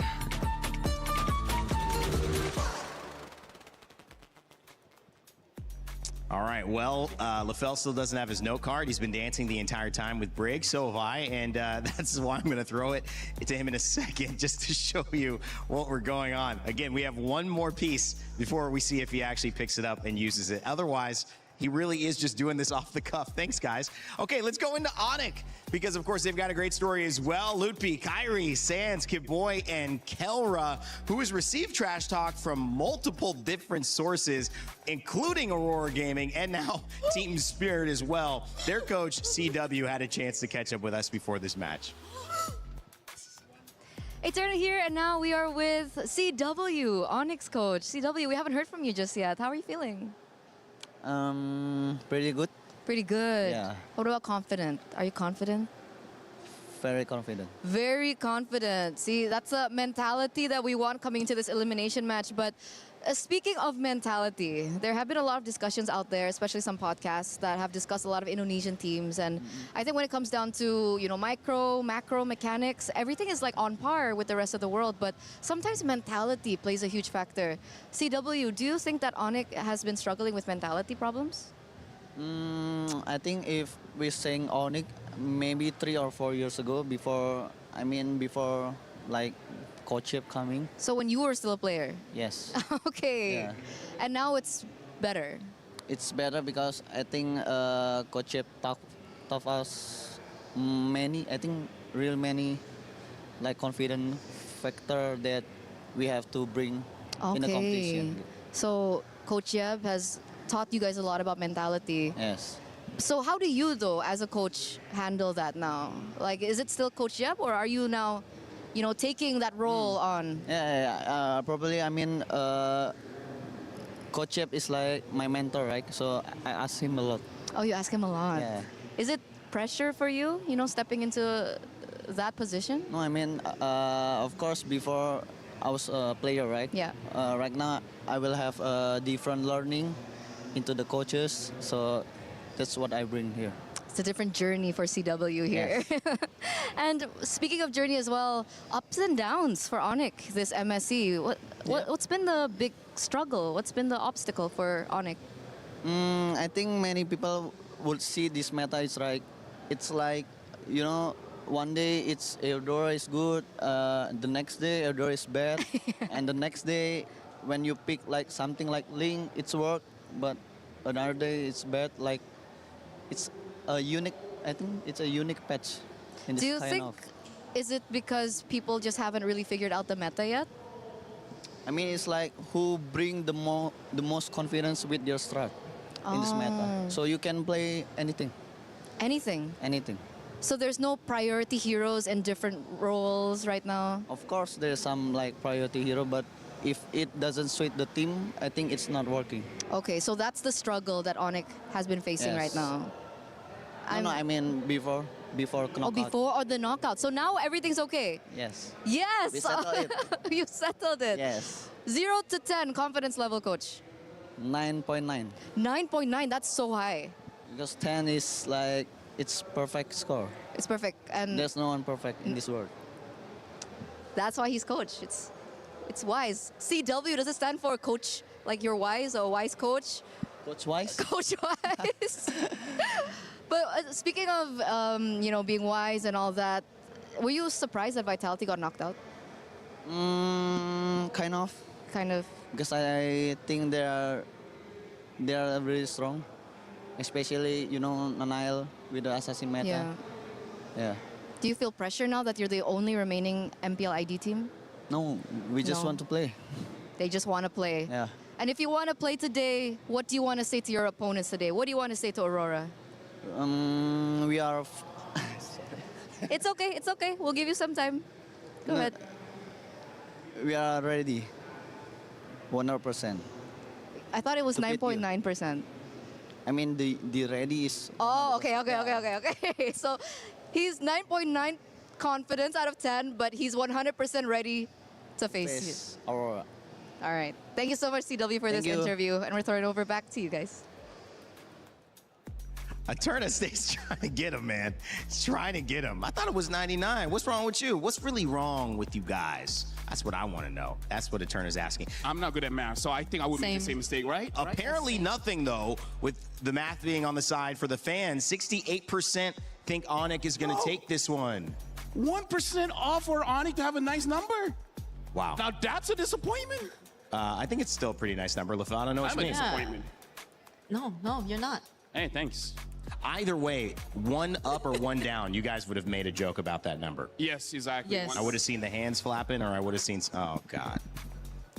All right, well, LaFell still doesn't have his note card. He's been dancing the entire time with Briggs, so have I, and that's why I'm going to throw it to him in a second just to show you what we're going on. Again, we have one more piece before we see if he actually picks it up and uses it. Otherwise, he really is just doing this off the cuff. Thanks, guys. Okay, let's go into Onyx, because, of course, they've got a great story as well. Lutpi, Kyrie, Sands, Kidboy, and Kelra, who has received trash talk from multiple different sources, including Aurora Gaming, and now Team Spirit as well. Their coach, CW, had a chance to catch up with us before this match. It's Erna here, and now we are with CW, Onyx coach. CW, we haven't heard from you just yet. How are you feeling? Pretty good. Pretty good. Yeah. What about confident? Are you confident? Very confident. Very confident. See, that's a mentality that we want coming into this elimination match. But speaking of mentality, there have been a lot of discussions out there, especially some podcasts that have discussed a lot of Indonesian teams. And I think when it comes down to, you know, micro, macro mechanics, everything is like on par with the rest of the world. But sometimes mentality plays a huge factor. CW, do you think that Onyx has been struggling with mentality problems? I think if we're saying Onyx, maybe 3 or 4 years ago, before like Coach Chip coming. So when you were still a player? Yes. Okay. Yeah. And now it's better? It's better because I think Coach Chip taught us many like confident factor that we have to bring in the competition. So Coach Yeb has taught you guys a lot about mentality. Yes. So how do you, though, as a coach, handle that now? Like, is it still Coach Yeb, or are you now, you know, taking that role on? Probably. I mean, Coach Yeb is like my mentor, right? So I ask him a lot. Oh, you ask him a lot. Yeah. Is it pressure for you, you know, stepping into that position? No, I mean, of course, before I was a player, right? Yeah. Right now, I will have a different learning into the coaches. So that's what I bring here. It's a different journey for CW here. Yes. And speaking of journey as well, ups and downs for Onyx, this MSC. What's been the big struggle? What's been the obstacle for Onyx? I think many people would see this meta is like, it's like, you know, one day it's Eudora is good, the next day Eudora is bad, and the next day when you pick like something like Link, it's work, but another day it's bad. Like it's a unique. I think it's a unique patch. In this Do you kind think? of. Is it because people just haven't really figured out the meta yet? I mean, it's like who bring the most confidence with their strat in this meta. So you can play anything. Anything. Anything. So there's no priority heroes in different roles right now? Of course, there's some like priority hero, but if it doesn't suit the team, I think it's not working. Okay, so that's the struggle that Onyx has been facing right now. No, I mean before knockout. Oh, before or the knockout. So now everything's okay? Yes. Yes! We settled it. You settled it. Yes. 0 to 10 confidence level, coach. 9.9. 9.9, that's so high. Because 10 is like, it's perfect score. It's perfect. And there's no one perfect in this world. That's why he's coach. It's wise. CW, does it stand for coach, like you're wise or wise coach? Coach Wise? Coach Wise. But speaking of, being wise and all that, were you surprised that Vitality got knocked out? Kind of. Kind of. Because I think they are really strong, especially Nanail with the assassin meta. Yeah. Yeah. Do you feel pressure now that you're the only remaining MPL ID team? No, we just want to play. They just want to play. Yeah. And if you want to play today, what do you want to say to your opponents today? What do you want to say to Aurora? We are. It's okay. It's okay. We'll give you some time. Go ahead. We are ready. 100%. I thought it was 9.9%. I mean, the ready is. Oh, okay. So he's 9.9 confidence out of 10, but he's 100% ready to face you. Aurora. All right. Thank you so much, CW, for this interview. And we're throwing it over back to you guys. Eterna stays trying to get him, man. He's trying to get him. I thought it was 99. What's wrong with you? What's really wrong with you guys? That's what I want to know. That's what Eterna's asking. I'm not good at math, so I think I would make the same mistake, right? Apparently nothing, though, with the math being on the side for the fans. 68% think Onyx is going to take this one. 1% off for Onyx to have a nice number. Wow. Now that's a disappointment. I think it's still a pretty nice number. Lafana, know what I'm you a mean. disappointment. No, you're not. Hey, thanks. Either way, one up or one down, you guys would have made a joke about that number. Yes, exactly. Yes. I would have seen the hands flapping, or I would have seen. Oh God.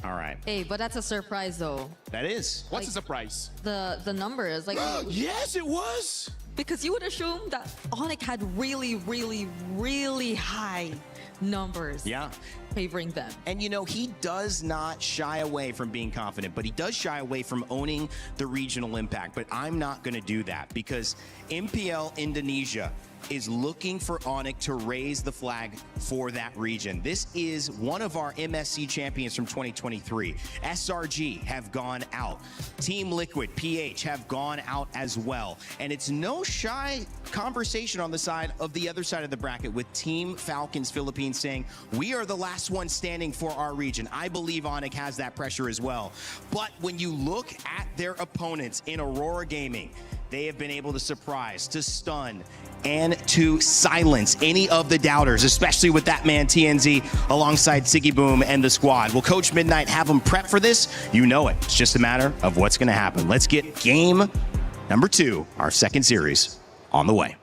All right. Hey, but that's a surprise though. That is. What's the surprise? The number is like. Yes, it was. Because you would assume that Onyx had really, really, really high numbers. Yeah. Favoring them. And he does not shy away from being confident, but he does shy away from owning the regional impact. But I'm not going to do that because MPL Indonesia is looking for Onyx to raise the flag for that region. This is one of our MSC champions from 2023. SRG have gone out. Team Liquid, PH have gone out as well. And it's no shy conversation on the side of the other side of the bracket with Team Falcons Philippines saying, we are the last one standing for our region. I believe Onyx has that pressure as well. But when you look at their opponents in Aurora Gaming, they have been able to surprise, to stun, and to silence any of the doubters, especially with that man TNZ alongside Siggy Boom and the squad. Will Coach Midnight have them prep for this? You know it. It's just a matter of what's going to happen. Let's get game number 2, our second series, on the way.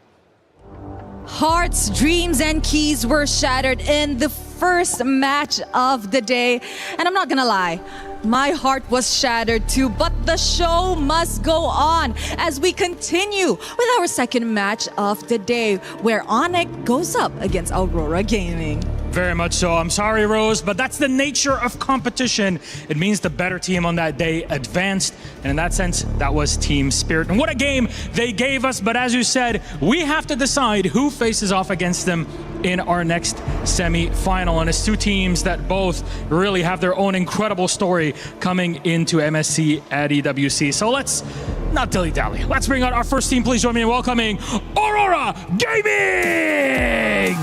Hearts, dreams, and keys were shattered in the first match of the day. And I'm not gonna lie, my heart was shattered too, but the show must go on as we continue with our second match of the day, where Onyx goes up against Aurora Gaming. Very much so. I'm sorry, Rose, but that's the nature of competition. It means the better team on that day advanced, and in that sense, that was Team Spirit. And what a game they gave us, but as you said, we have to decide who faces off against them in our next semi-final. And it's two teams that both really have their own incredible story coming into MSC at EWC. So let's not dilly-dally. Let's bring out our first team. Please join me in welcoming Aurora Gaming!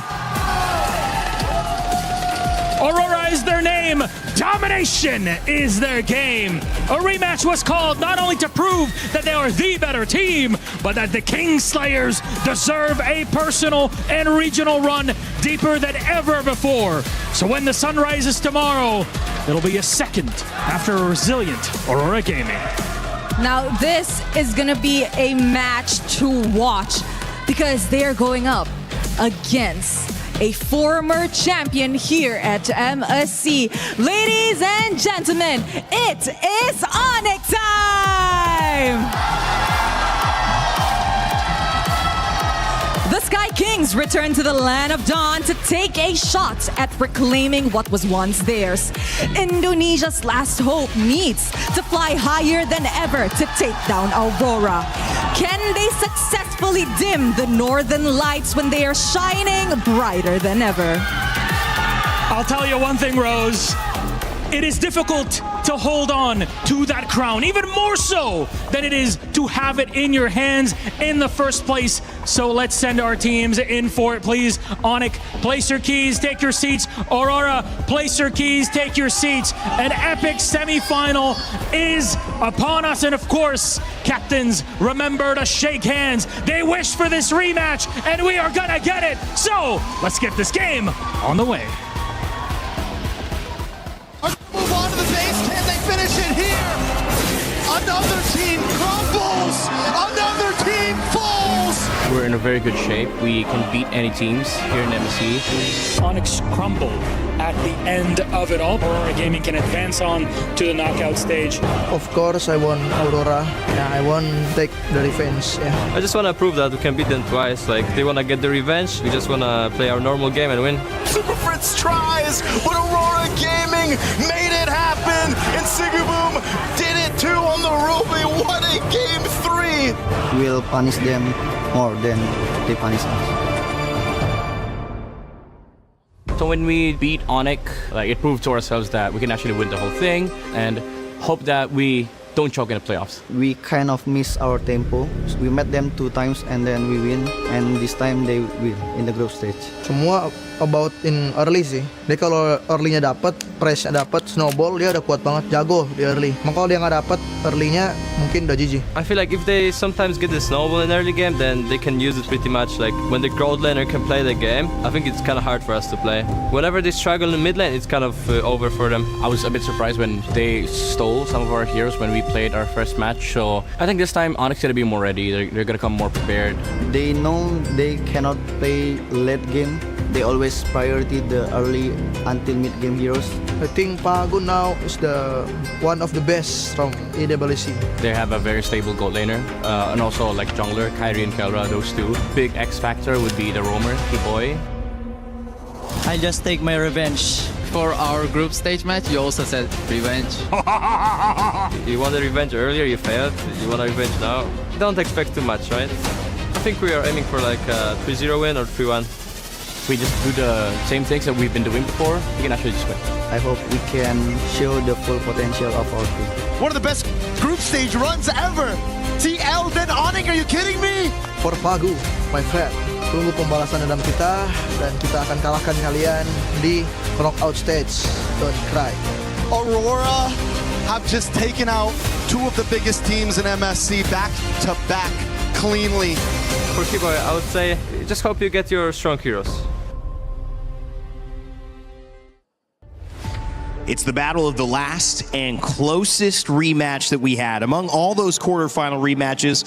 Aurora is their name. Domination is their game. A rematch was called not only to prove that they are the better team, but that the Kingslayers deserve a personal and regional run deeper than ever before. So when the sun rises tomorrow, it'll be a second after a resilient Aurora Gaming. Now this is gonna be a match to watch because they are going up against a former champion here at MSC. Ladies and gentlemen, it is Onyx time! The Sky Kings return to the land of dawn to take a shot at reclaiming what was once theirs. Indonesia's last hope needs to fly higher than ever to take down Aurora. Can they successfully dim the northern lights when they are shining brighter than ever? I'll tell you one thing, Rose. It is difficult to hold on to that crown, even more so than it is to have it in your hands in the first place. So let's send our teams in for it, please. Onyx, place your keys, take your seats. Aurora, place your keys, take your seats. An epic semifinal is upon us. And of course, captains, remember to shake hands. They wish for this rematch, and we are gonna get it. So let's get this game on the way. Move on to the base. Can they finish it here? Another team crumbles. Another team falls. We're in a very good shape. We can beat any teams here in MSC. Onyx crumbled at the end of it all. Aurora Gaming can advance on to the knockout stage. Of course, I want Aurora. Yeah, I want to take the revenge. Yeah. I just want to prove that we can beat them twice. Like, they want to get the revenge. We just want to play our normal game and win. Super Fritz tries, but Aurora Gaming made it happen, and Sigiboom did it too on the Ruby. What a game 3! We'll punish them more than they punish us. So when we beat Onyx, like, it proved to ourselves that we can actually win the whole thing, and hope that we don't choke in the playoffs. We kind of miss our tempo. We met them 2 times and then we win, and this time they win in the group stage. Semua about in early sih. Dia kalau early-nya dapat, press-nya dapat, snowball, dia udah kuat banget, jago di early. Maka kalau dia nggak dapat early-nya, mungkin udah GG. I feel like if they sometimes get the snowball in early game, then they can use it pretty much. Like, when the gold laner can play the game, I think it's kind of hard for us to play. Whenever they struggle in mid lane, it's kind of over for them. I was a bit surprised when they stole some of our heroes when we played our first match. So I think this time Onyx is going to be more ready. They're going to come more prepared. They know they cannot play late game. They always priority the early until mid game heroes. I think Pago now is the one of the best from EWC. They have a very stable gold laner, and also like jungler, Kyrie and Kelra, those two. Big X factor would be the roamer, Boy. I just take my revenge. For our group stage match, you also said revenge. You wanted revenge earlier, you failed. You want a revenge now. Don't expect too much, right? I think we are aiming for like a 3-0 win or 3-1. We just do the same things that we've been doing before, we can actually just win. I hope we can show the full potential of our team. One of the best group stage runs ever. TL then Onyx, are you kidding me? For Pagu, my friend. Tunggu pembalasan dendam kita, dan kita akan kalahkan kalian di knockout stage. Don't cry. Aurora have just taken out 2 of the biggest teams in MSC back to back cleanly. For Kiboy, I would say, just hope you get your strong heroes. It's the battle of the last and closest rematch that we had. Among all those quarterfinal rematches,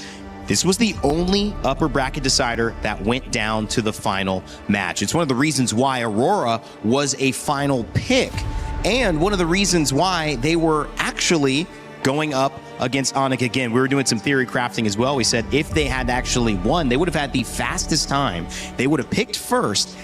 this was the only upper bracket decider that went down to the final match. It's one of the reasons why Aurora was a final pick, and one of the reasons why they were actually going up against Onyx again. We were doing some theory crafting as well. We said if they had actually won, they would have had the fastest time. They would have picked first.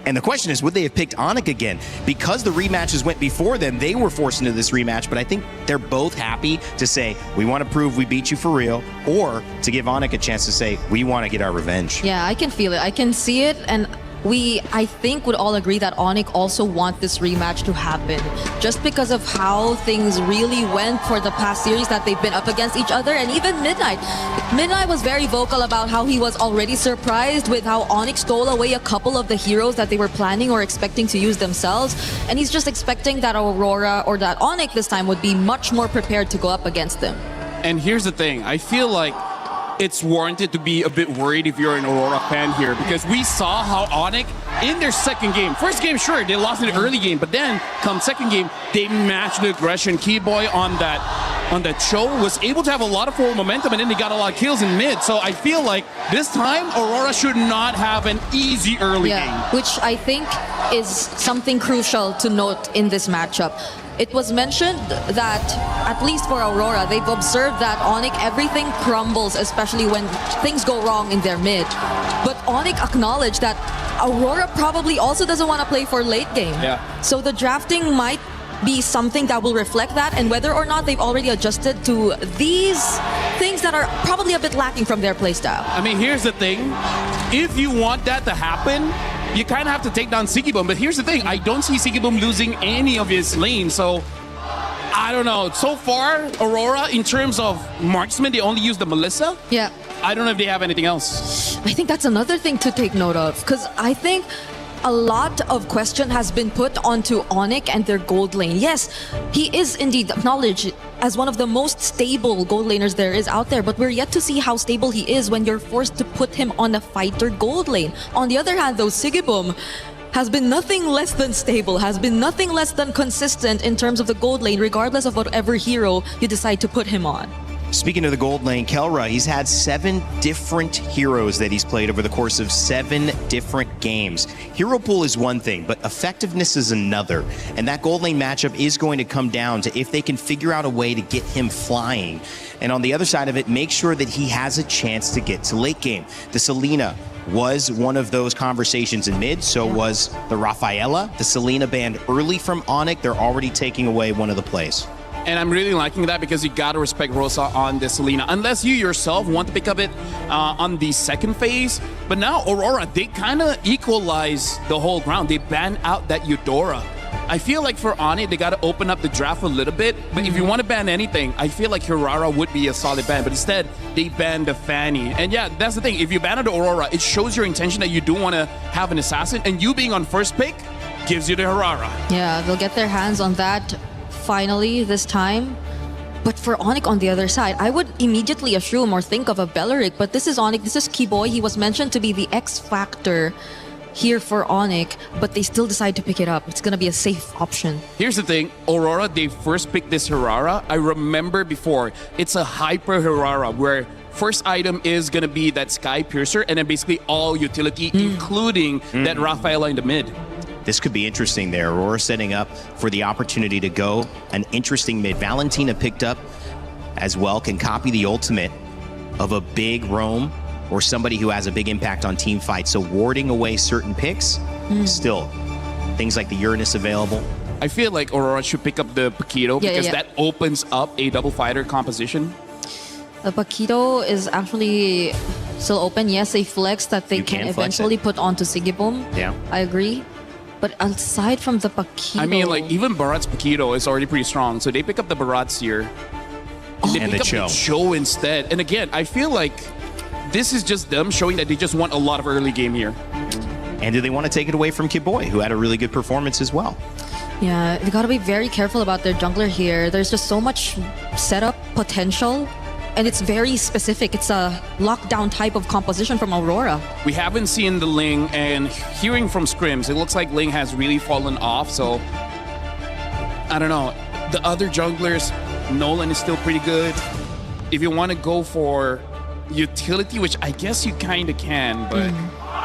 And the question is, would they have picked Onyx again? Because the rematches went before them, they were forced into this rematch, but I think they're both happy to say, we want to prove we beat you for real, or to give Onyx a chance to say, we want to get our revenge. Yeah, I can feel it. I can see it, and we, I think, would all agree that Onyx also want this rematch to happen, just because of how things really went for the past series that they've been up against each other. And even Midnight was very vocal about how he was already surprised with how Onyx stole away a couple of the heroes that they were planning or expecting to use themselves, and he's just expecting that Aurora or that Onyx this time would be much more prepared to go up against them. And here's the thing, I feel like it's warranted to be a bit worried if you're an Aurora fan here, because we saw how Onyx in their second game, first game, sure, they lost in the early game, but then come second game, they matched the aggression. Keyboy on that show was able to have a lot of forward momentum, and then they got a lot of kills in mid. So I feel like this time Aurora should not have an easy early game. Which I think is something crucial to note in this matchup. It was mentioned that, at least for Aurora, they've observed that Onyx, everything crumbles, especially when things go wrong in their mid. But Onyx acknowledged that Aurora probably also doesn't want to play for late game. Yeah. So the drafting might be something that will reflect that, and whether or not they've already adjusted to these things that are probably a bit lacking from their playstyle. I mean, here's the thing. If you want that to happen, you kind of have to take down Sigiboom. But here's the thing. I don't see Sigiboom losing any of his lanes. So I don't know. So far, Aurora, in terms of marksman, they only use the Melissa. Yeah. I don't know if they have anything else. I think that's another thing to take note of, because I think a lot of question has been put onto Onyx and their gold lane. Yes, he is indeed acknowledged as one of the most stable gold laners there is out there, but we're yet to see how stable he is when you're forced to put him on a fighter gold lane. On the other hand, though, Sigibum has been nothing less than stable, has been nothing less than consistent in terms of the gold lane, regardless of whatever hero you decide to put him on. Speaking of the gold lane, Kelra, he's had 7 different heroes that he's played over the course of 7 different games. Hero pool is one thing, but effectiveness is another. And that gold lane matchup is going to come down to if they can figure out a way to get him flying. And on the other side of it, make sure that he has a chance to get to late game. The Selena was one of those conversations in mid, so was the Rafaela. The Selena banned early from Onyx. They're already taking away one of the plays. And I'm really liking that because you gotta respect Rosa on the Selena. Unless you yourself want to pick up it on the second phase. But now Aurora, they kind of equalize the whole ground. They ban out that Eudora. I feel like for Onyx, they gotta open up the draft a little bit. But if you want to ban anything, I feel like Hirara would be a solid ban. But instead, they banned the Fanny. And yeah, that's the thing. If you ban out the Aurora, it shows your intention that you do want to have an assassin. And you being on first pick gives you the Hirara. Yeah, they'll get their hands on that finally this time. But for Onyx on the other side, I would immediately assume or think of a Belleric, but this is Onyx, this is Keyboy. He was mentioned to be the X factor here for Onyx, but they still decide to pick it up. It's gonna be a safe option. Here's the thing, Aurora, they first picked this Hirara. I remember before, it's a hyper Hirara where first item is gonna be that Sky Piercer and then basically all utility, including that Rafaela in the mid. This could be interesting there. Aurora setting up for the opportunity to go an interesting mid. Valentina picked up as well, can copy the ultimate of a big roam or somebody who has a big impact on team fights. So warding away certain picks, still, things like the Uranus available. I feel like Aurora should pick up the Paquito because that opens up a double fighter composition. The Paquito is actually still open. Yes, a flex that they can eventually put onto Sigibum. Yeah. I agree. But aside from the Paquito... I mean, like, even Barat's Paquito is already pretty strong. So they pick up the Barats here. And they pick up the Cho instead. And again, I feel like this is just them showing that they just want a lot of early game here. And do they want to take it away from Keyboy, who had a really good performance as well? Yeah, they gotta be very careful about their jungler here. There's just so much setup potential. And it's very specific. It's a lockdown type of composition from Aurora. We haven't seen the Ling, and hearing from scrims, it looks like Ling has really fallen off. So, I don't know. The other junglers, Nolan is still pretty good. If you want to go for utility, which I guess you kind of can, but...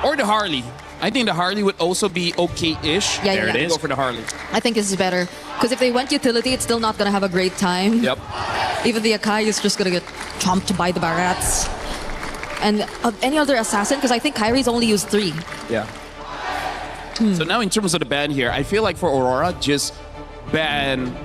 Or the Harley. I think the Harley would also be okay-ish. Yeah, there it is. Go for the Harley. I think this is better. Because if they went utility, it's still not going to have a great time. Yep. Even the Akai is just going to get chomped by the Barats. And any other assassin, because I think Kyrie's only used 3. Yeah. So now in terms of the ban here, I feel like for Aurora, just ban...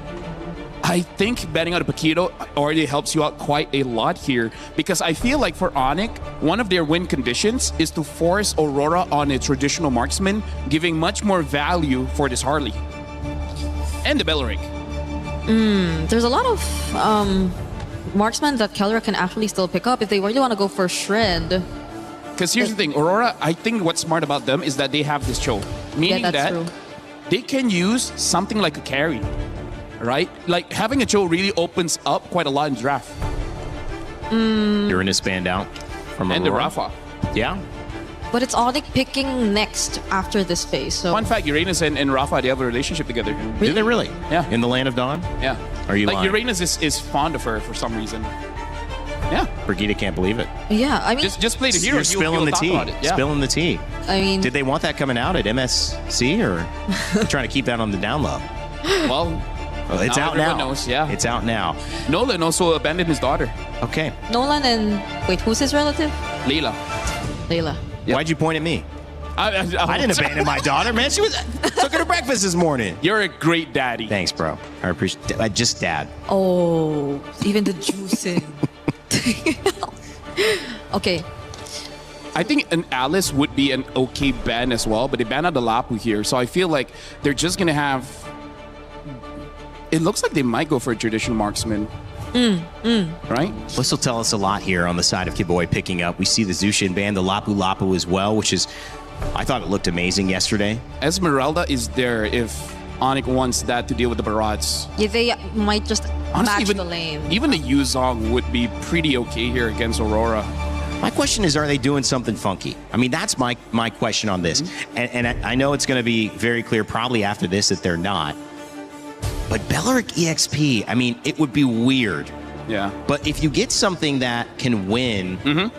I think banning out a Paquito already helps you out quite a lot here because I feel like for Onyx, one of their win conditions is to force Aurora on a traditional marksman, giving much more value for this Harley. And the Belleric. There's a lot of marksmen that Kelra can actually still pick up if they really want to go for Shred. Because here's the thing, Aurora, I think what's smart about them is that they have this Cho. Meaning that they can use something like a carry. Right? Like, having a Cho really opens up quite a lot in draft. Uranus banned out from Aurora. And the Rafa. Yeah. But it's Onyx picking next after this phase. So fun fact, Uranus and Rafa, they have a relationship together. Really? Did they really? Yeah. In the Land of Dawn? Yeah. Are you like, lying? Uranus is fond of her for some reason. Yeah. Brigitte can't believe it. Yeah, I mean... Just play the hero. You're spilling the tea. Yeah. Spilling the tea. I mean... Did they want that coming out at MSC or trying to keep that on the down low? Well... it's out now. Knows, yeah. It's out now. Nolan also abandoned his daughter. Okay. Nolan and... Wait, who's his relative? Layla. Layla. Yep. Why'd you point at me? I didn't abandon my daughter, man. She was took her to breakfast this morning. You're a great daddy. Thanks, bro. I appreciate it. Just dad. Oh, even the juicing. Okay. I think an Alice would be an okay ban as well, but they banned out the Lapu here. So I feel like they're just going to have it looks like they might go for a traditional marksman. Right? This will tell us a lot here on the side of Kiboy picking up. We see the Zushin band, the Lapu Lapu as well, which is, I thought it looked amazing yesterday. Esmeralda is there if Onyx wants that to deal with the Barats. Yeah, they might just match the lane. Even the Yuzong would be pretty okay here against Aurora. My question is, are they doing something funky? I mean, that's my question on this. And I know it's going to be very clear probably after this that they're not. But Belleric EXP, I mean, it would be weird. Yeah. But if you get something that can win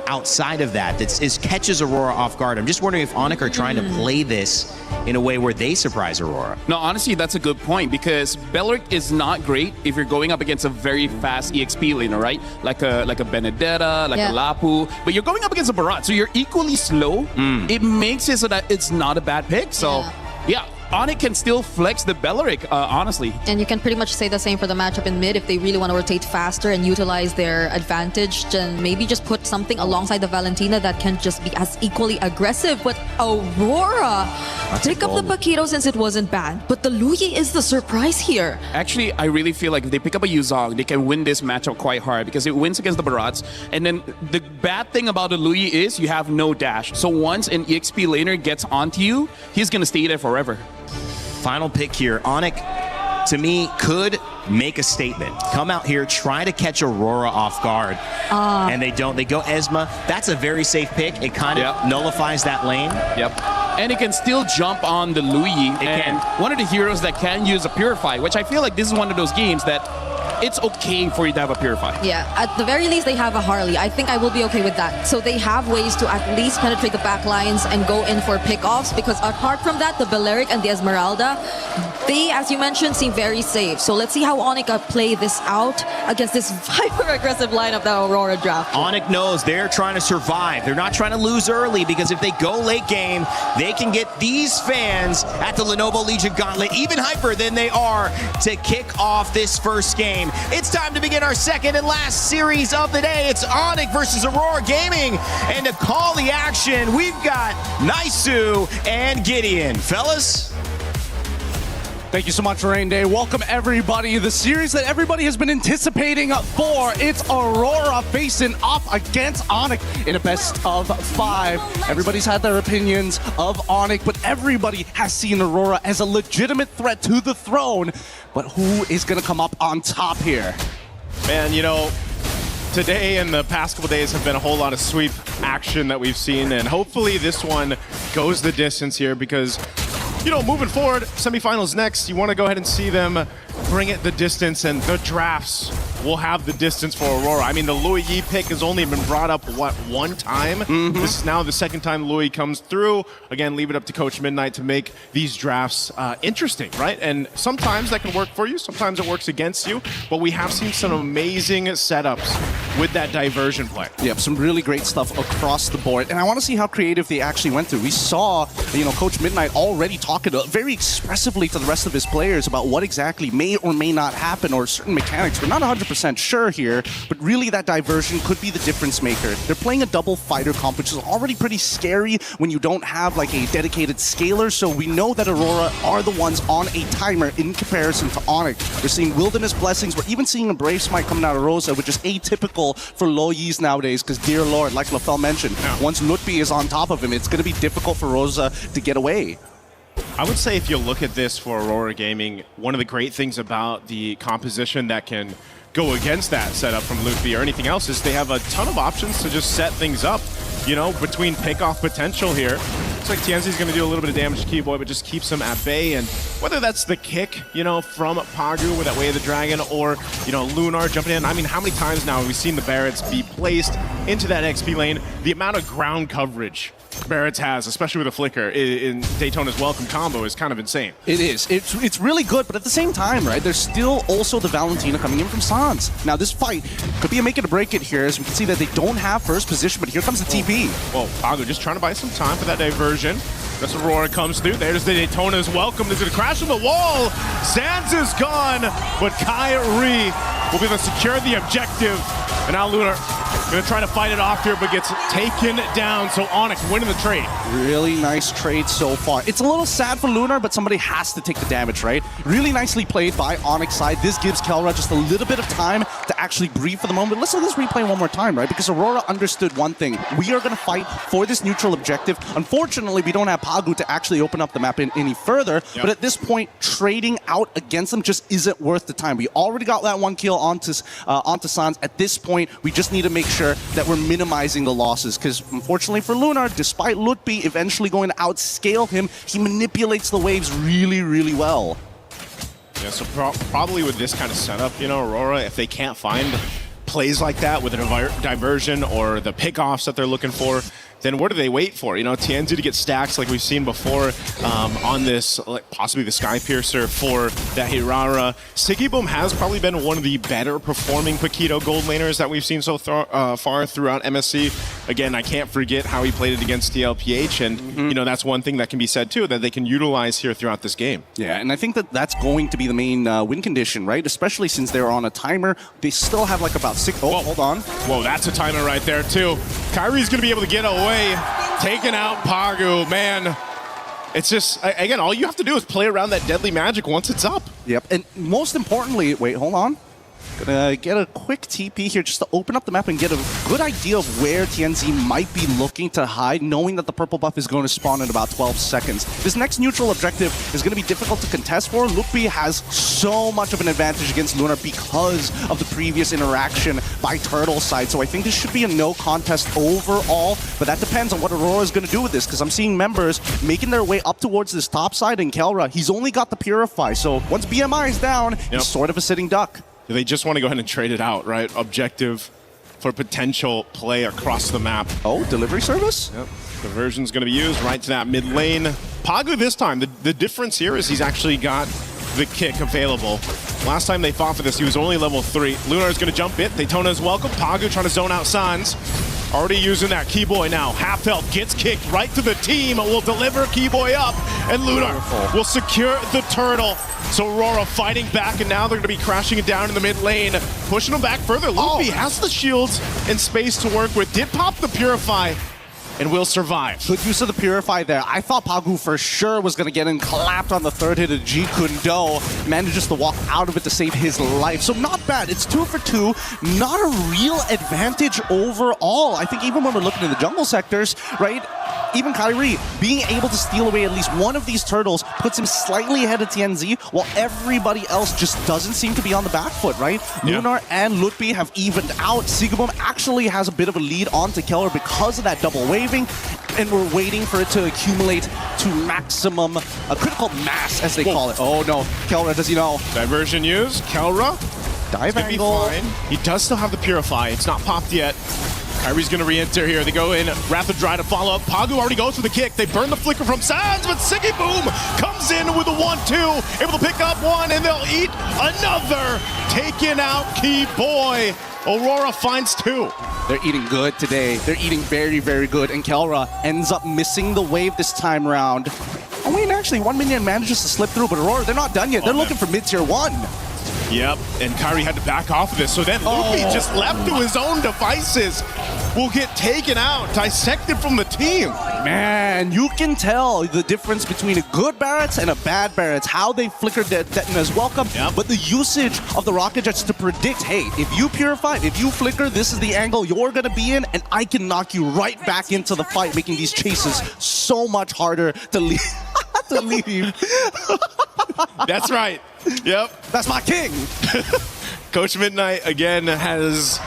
outside of that, that catches Aurora off guard, I'm just wondering if Onyx are trying to play this in a way where they surprise Aurora. No, honestly, that's a good point because Belleric is not great if you're going up against a very fast EXP laner, right? Like a Benedetta, like a Lapu. But you're going up against a Barat, so you're equally slow. It makes it so that it's not a bad pick. So, yeah. Onyx can still flex the Belleric, honestly. And you can pretty much say the same for the matchup in mid. If they really want to rotate faster and utilize their advantage, then maybe just put something alongside the Valentina that can just be as equally aggressive. But Aurora, pick up the Paquito since it wasn't banned. But the Luyi is the surprise here. Actually, I really feel like if they pick up a Yuzong, they can win this matchup quite hard because it wins against the Barats. And then the bad thing about the Luyi is you have no dash. So once an EXP laner gets onto you, he's going to stay there forever. Final pick here. Onyx, to me, could make a statement. Come out here, try to catch Aurora off guard. And they don't. They go Esma. That's a very safe pick. It kind of nullifies that lane. Yep. And it can still jump on the Luyi. And one of the heroes that can use a Purify, which I feel like this is one of those games that it's okay for you to have a Purify. Yeah, at the very least, they have a Harley. I think I will be okay with that. So they have ways to at least penetrate the back lines and go in for pickoffs, because apart from that, the Belleric and the Esmeralda, they, as you mentioned, seem very safe. So let's see how Onyx play this out against this hyper-aggressive lineup that Aurora draft. Onyx knows they're trying to survive. They're not trying to lose early, because if they go late game, they can get these fans at the Lenovo Legion Gauntlet even hyper than they are to kick off this first game. It's time to begin our second and last series of the day. It's Onyx versus Aurora Gaming. And to call the action, we've got Naisu and Gideon. Fellas? Thank you so much, Rain Day. Welcome, everybody. The series that everybody has been anticipating for. It's Aurora facing off against Onyx in a best of 5. Everybody's had their opinions of Onyx, but everybody has seen Aurora as a legitimate threat to the throne. But who is going to come up on top here? Man, you know, today and the past couple days have been a whole lot of sweep action that we've seen, and hopefully this one goes the distance here, because you know, moving forward, semifinals next, you want to go ahead and see them bring it the distance, and the drafts will have the distance for Aurora. I mean, the Louis Yi pick has only been brought up, what, one time? This is now the second time Louis comes through. Again, leave it up to Coach Midnight to make these drafts interesting, right? And sometimes that can work for you, sometimes it works against you, but we have seen some amazing setups with that diversion play. Yep, some really great stuff across the board, and I want to see how creative they actually went through. We saw, you know, Coach Midnight already talking very expressively to the rest of his players about what exactly may or may not happen, or certain mechanics. We're not 100% sure here, but really that diversion could be the difference maker. They're playing a double fighter comp, which is already pretty scary when you don't have like a dedicated scaler, so we know that Aurora are the ones on a timer in comparison to Onyx. We're seeing Wilderness Blessings, we're even seeing a Brave Smite coming out of Rosa, which is atypical for Loyis nowadays, because dear lord, like LaFell mentioned, once Lutfi is on top of him, it's going to be difficult for Rosa to get away. I would say if you look at this for Aurora Gaming, one of the great things about the composition that can go against that setup from Lutfi or anything else is they have a ton of options to just set things up, you know, between pick-off potential here. Looks like Tienzi's going to do a little bit of damage to Keyboy, but just keeps him at bay. And whether that's the kick, you know, from Pagu with that Way of the Dragon, or, you know, Lunar jumping in. I mean, how many times now have we seen the Barretts be placed into that XP lane? The amount of ground coverage Barretts has, especially with a flicker in Daytona's welcome combo, is kind of insane. It is. It's really good, but at the same time, right, there's still also the Valentina coming in from Sans. Now, this fight could be a make it or break it here, as we can see that they don't have first position, but here comes the TP. Well, Pagu just trying to buy some time for that diversion. This Aurora comes through. There's the Daytona's welcome. There's going to crash on the wall. Sans is gone, but Kyrie will be able to secure the objective. And now Lunar Gonna try to fight it off here, but gets taken down. So Onyx winning the trade. Really nice trade so far. It's a little sad for Lunar, but somebody has to take the damage, right? Really nicely played by Onyx side. This gives Kelra just a little bit of time to actually breathe for the moment. Listen to this replay one more time, right? Because Aurora understood one thing. We are going to fight for this neutral objective. Unfortunately, we don't have Pagu to actually open up the map any further. Yep. But at this point, trading out against them just isn't worth the time. We already got that one kill onto Sans. At this point, we just need to make sure that we're minimizing the losses. Because unfortunately for Lunar, despite Lutbi eventually going to outscale him, he manipulates the waves really, really well. Yeah, so probably with this kind of setup, you know, Aurora, if they can't find plays like that with a diversion or the pickoffs that they're looking for, then what do they wait for? You know, TNZ to get stacks like we've seen before on this, like possibly the Sky Piercer for that Hirara. Sigiboom has probably been one of the better performing Paquito gold laners that we've seen so far throughout MSC. Again, I can't forget how he played it against DLPH, and you know, that's one thing that can be said too, that they can utilize here throughout this game. Yeah, and I think that that's going to be the main win condition, right? Especially since they're on a timer. They still have like about 6... Oh, hold on. Whoa, that's a timer right there too. Kyrie's going to be able to get away. Taking out Pagu, man. It's just, again, all you have to do is play around that deadly magic once it's up. Yep, and most importantly, wait, hold on. Gonna get a quick TP here just to open up the map and get a good idea of where TNZ might be looking to hide, knowing that the purple buff is going to spawn in about 12 seconds. This next neutral objective is going to be difficult to contest for. Lukbi has so much of an advantage against Lunar because of the previous interaction by Turtle side, so I think this should be a no contest overall, but that depends on what Aurora is going to do with this, because I'm seeing members making their way up towards this top side, and Kelra, he's only got the Purify, so once BMI is down, he's sort of a sitting duck. They just want to go ahead and trade it out, right? Objective for potential play across the map. Oh, delivery service? Yep. Diversion's going to be used right to that mid lane. Pagu this time, the difference here is he's actually got the kick available. Last time they fought for this, he was only level 3. Lunar's going to jump it. Daytona's welcome. Pagu trying to zone out Sans. Already using that Keyboy now. Half health gets kicked right to the team. Will deliver Keyboy up. And Lunar will secure the turtle. So Aurora fighting back, and now they're going to be crashing it down in the mid lane. Pushing them back further. Luffy has the shields and space to work with. Did pop the Purify and will survive. Good use of the Purify there. I thought Pagu for sure was going to get in, clapped on the third hit of G Kundo. Manages to walk out of it to save his life. So not bad. It's 2 for 2. Not a real advantage overall. I think even when we're looking in the jungle sectors, right? Even Kyrie being able to steal away at least one of these turtles puts him slightly ahead of TNZ, while everybody else just doesn't seem to be on the back foot, right? Yeah. Lunar and Lutbi have evened out. Sigiboom actually has a bit of a lead onto Keller because of that double waving, and we're waiting for it to accumulate to maximum, a critical mass, as they call it. Oh no, Kelra, does he know? Diversion used. Kelra. Dive angle. He does still have the Purify. It's not popped yet. Kyrie's going to re-enter here. They go in. Wrath of Dry to follow up. Pagu already goes for the kick. They burn the flicker from Sans, but Sigiboom comes in with a 1-2. Able to pick up one, and they'll eat another. Taking out Keyboy. Aurora finds 2. They're eating good today. They're eating very, very good. And Kelra ends up missing the wave this time around. Oh, wait, actually, 1 minion manages to slip through, but Aurora, they're not done yet. They're looking for mid-tier 1. Yep, and Kyrie had to back off of this. So then Luffy just left to his own devices. Will get taken out, dissected from the team. Man, you can tell the difference between a good Barretts and a bad Barretts. How they flickered their Detona's welcome, but the usage of the rocket jets to predict, hey, if you purify, if you flicker, this is the angle you're gonna be in, and I can knock you right back into the fight, making these chases so much harder to leave. to leave. That's right. Yep. That's my king. Coach Midnight, again, has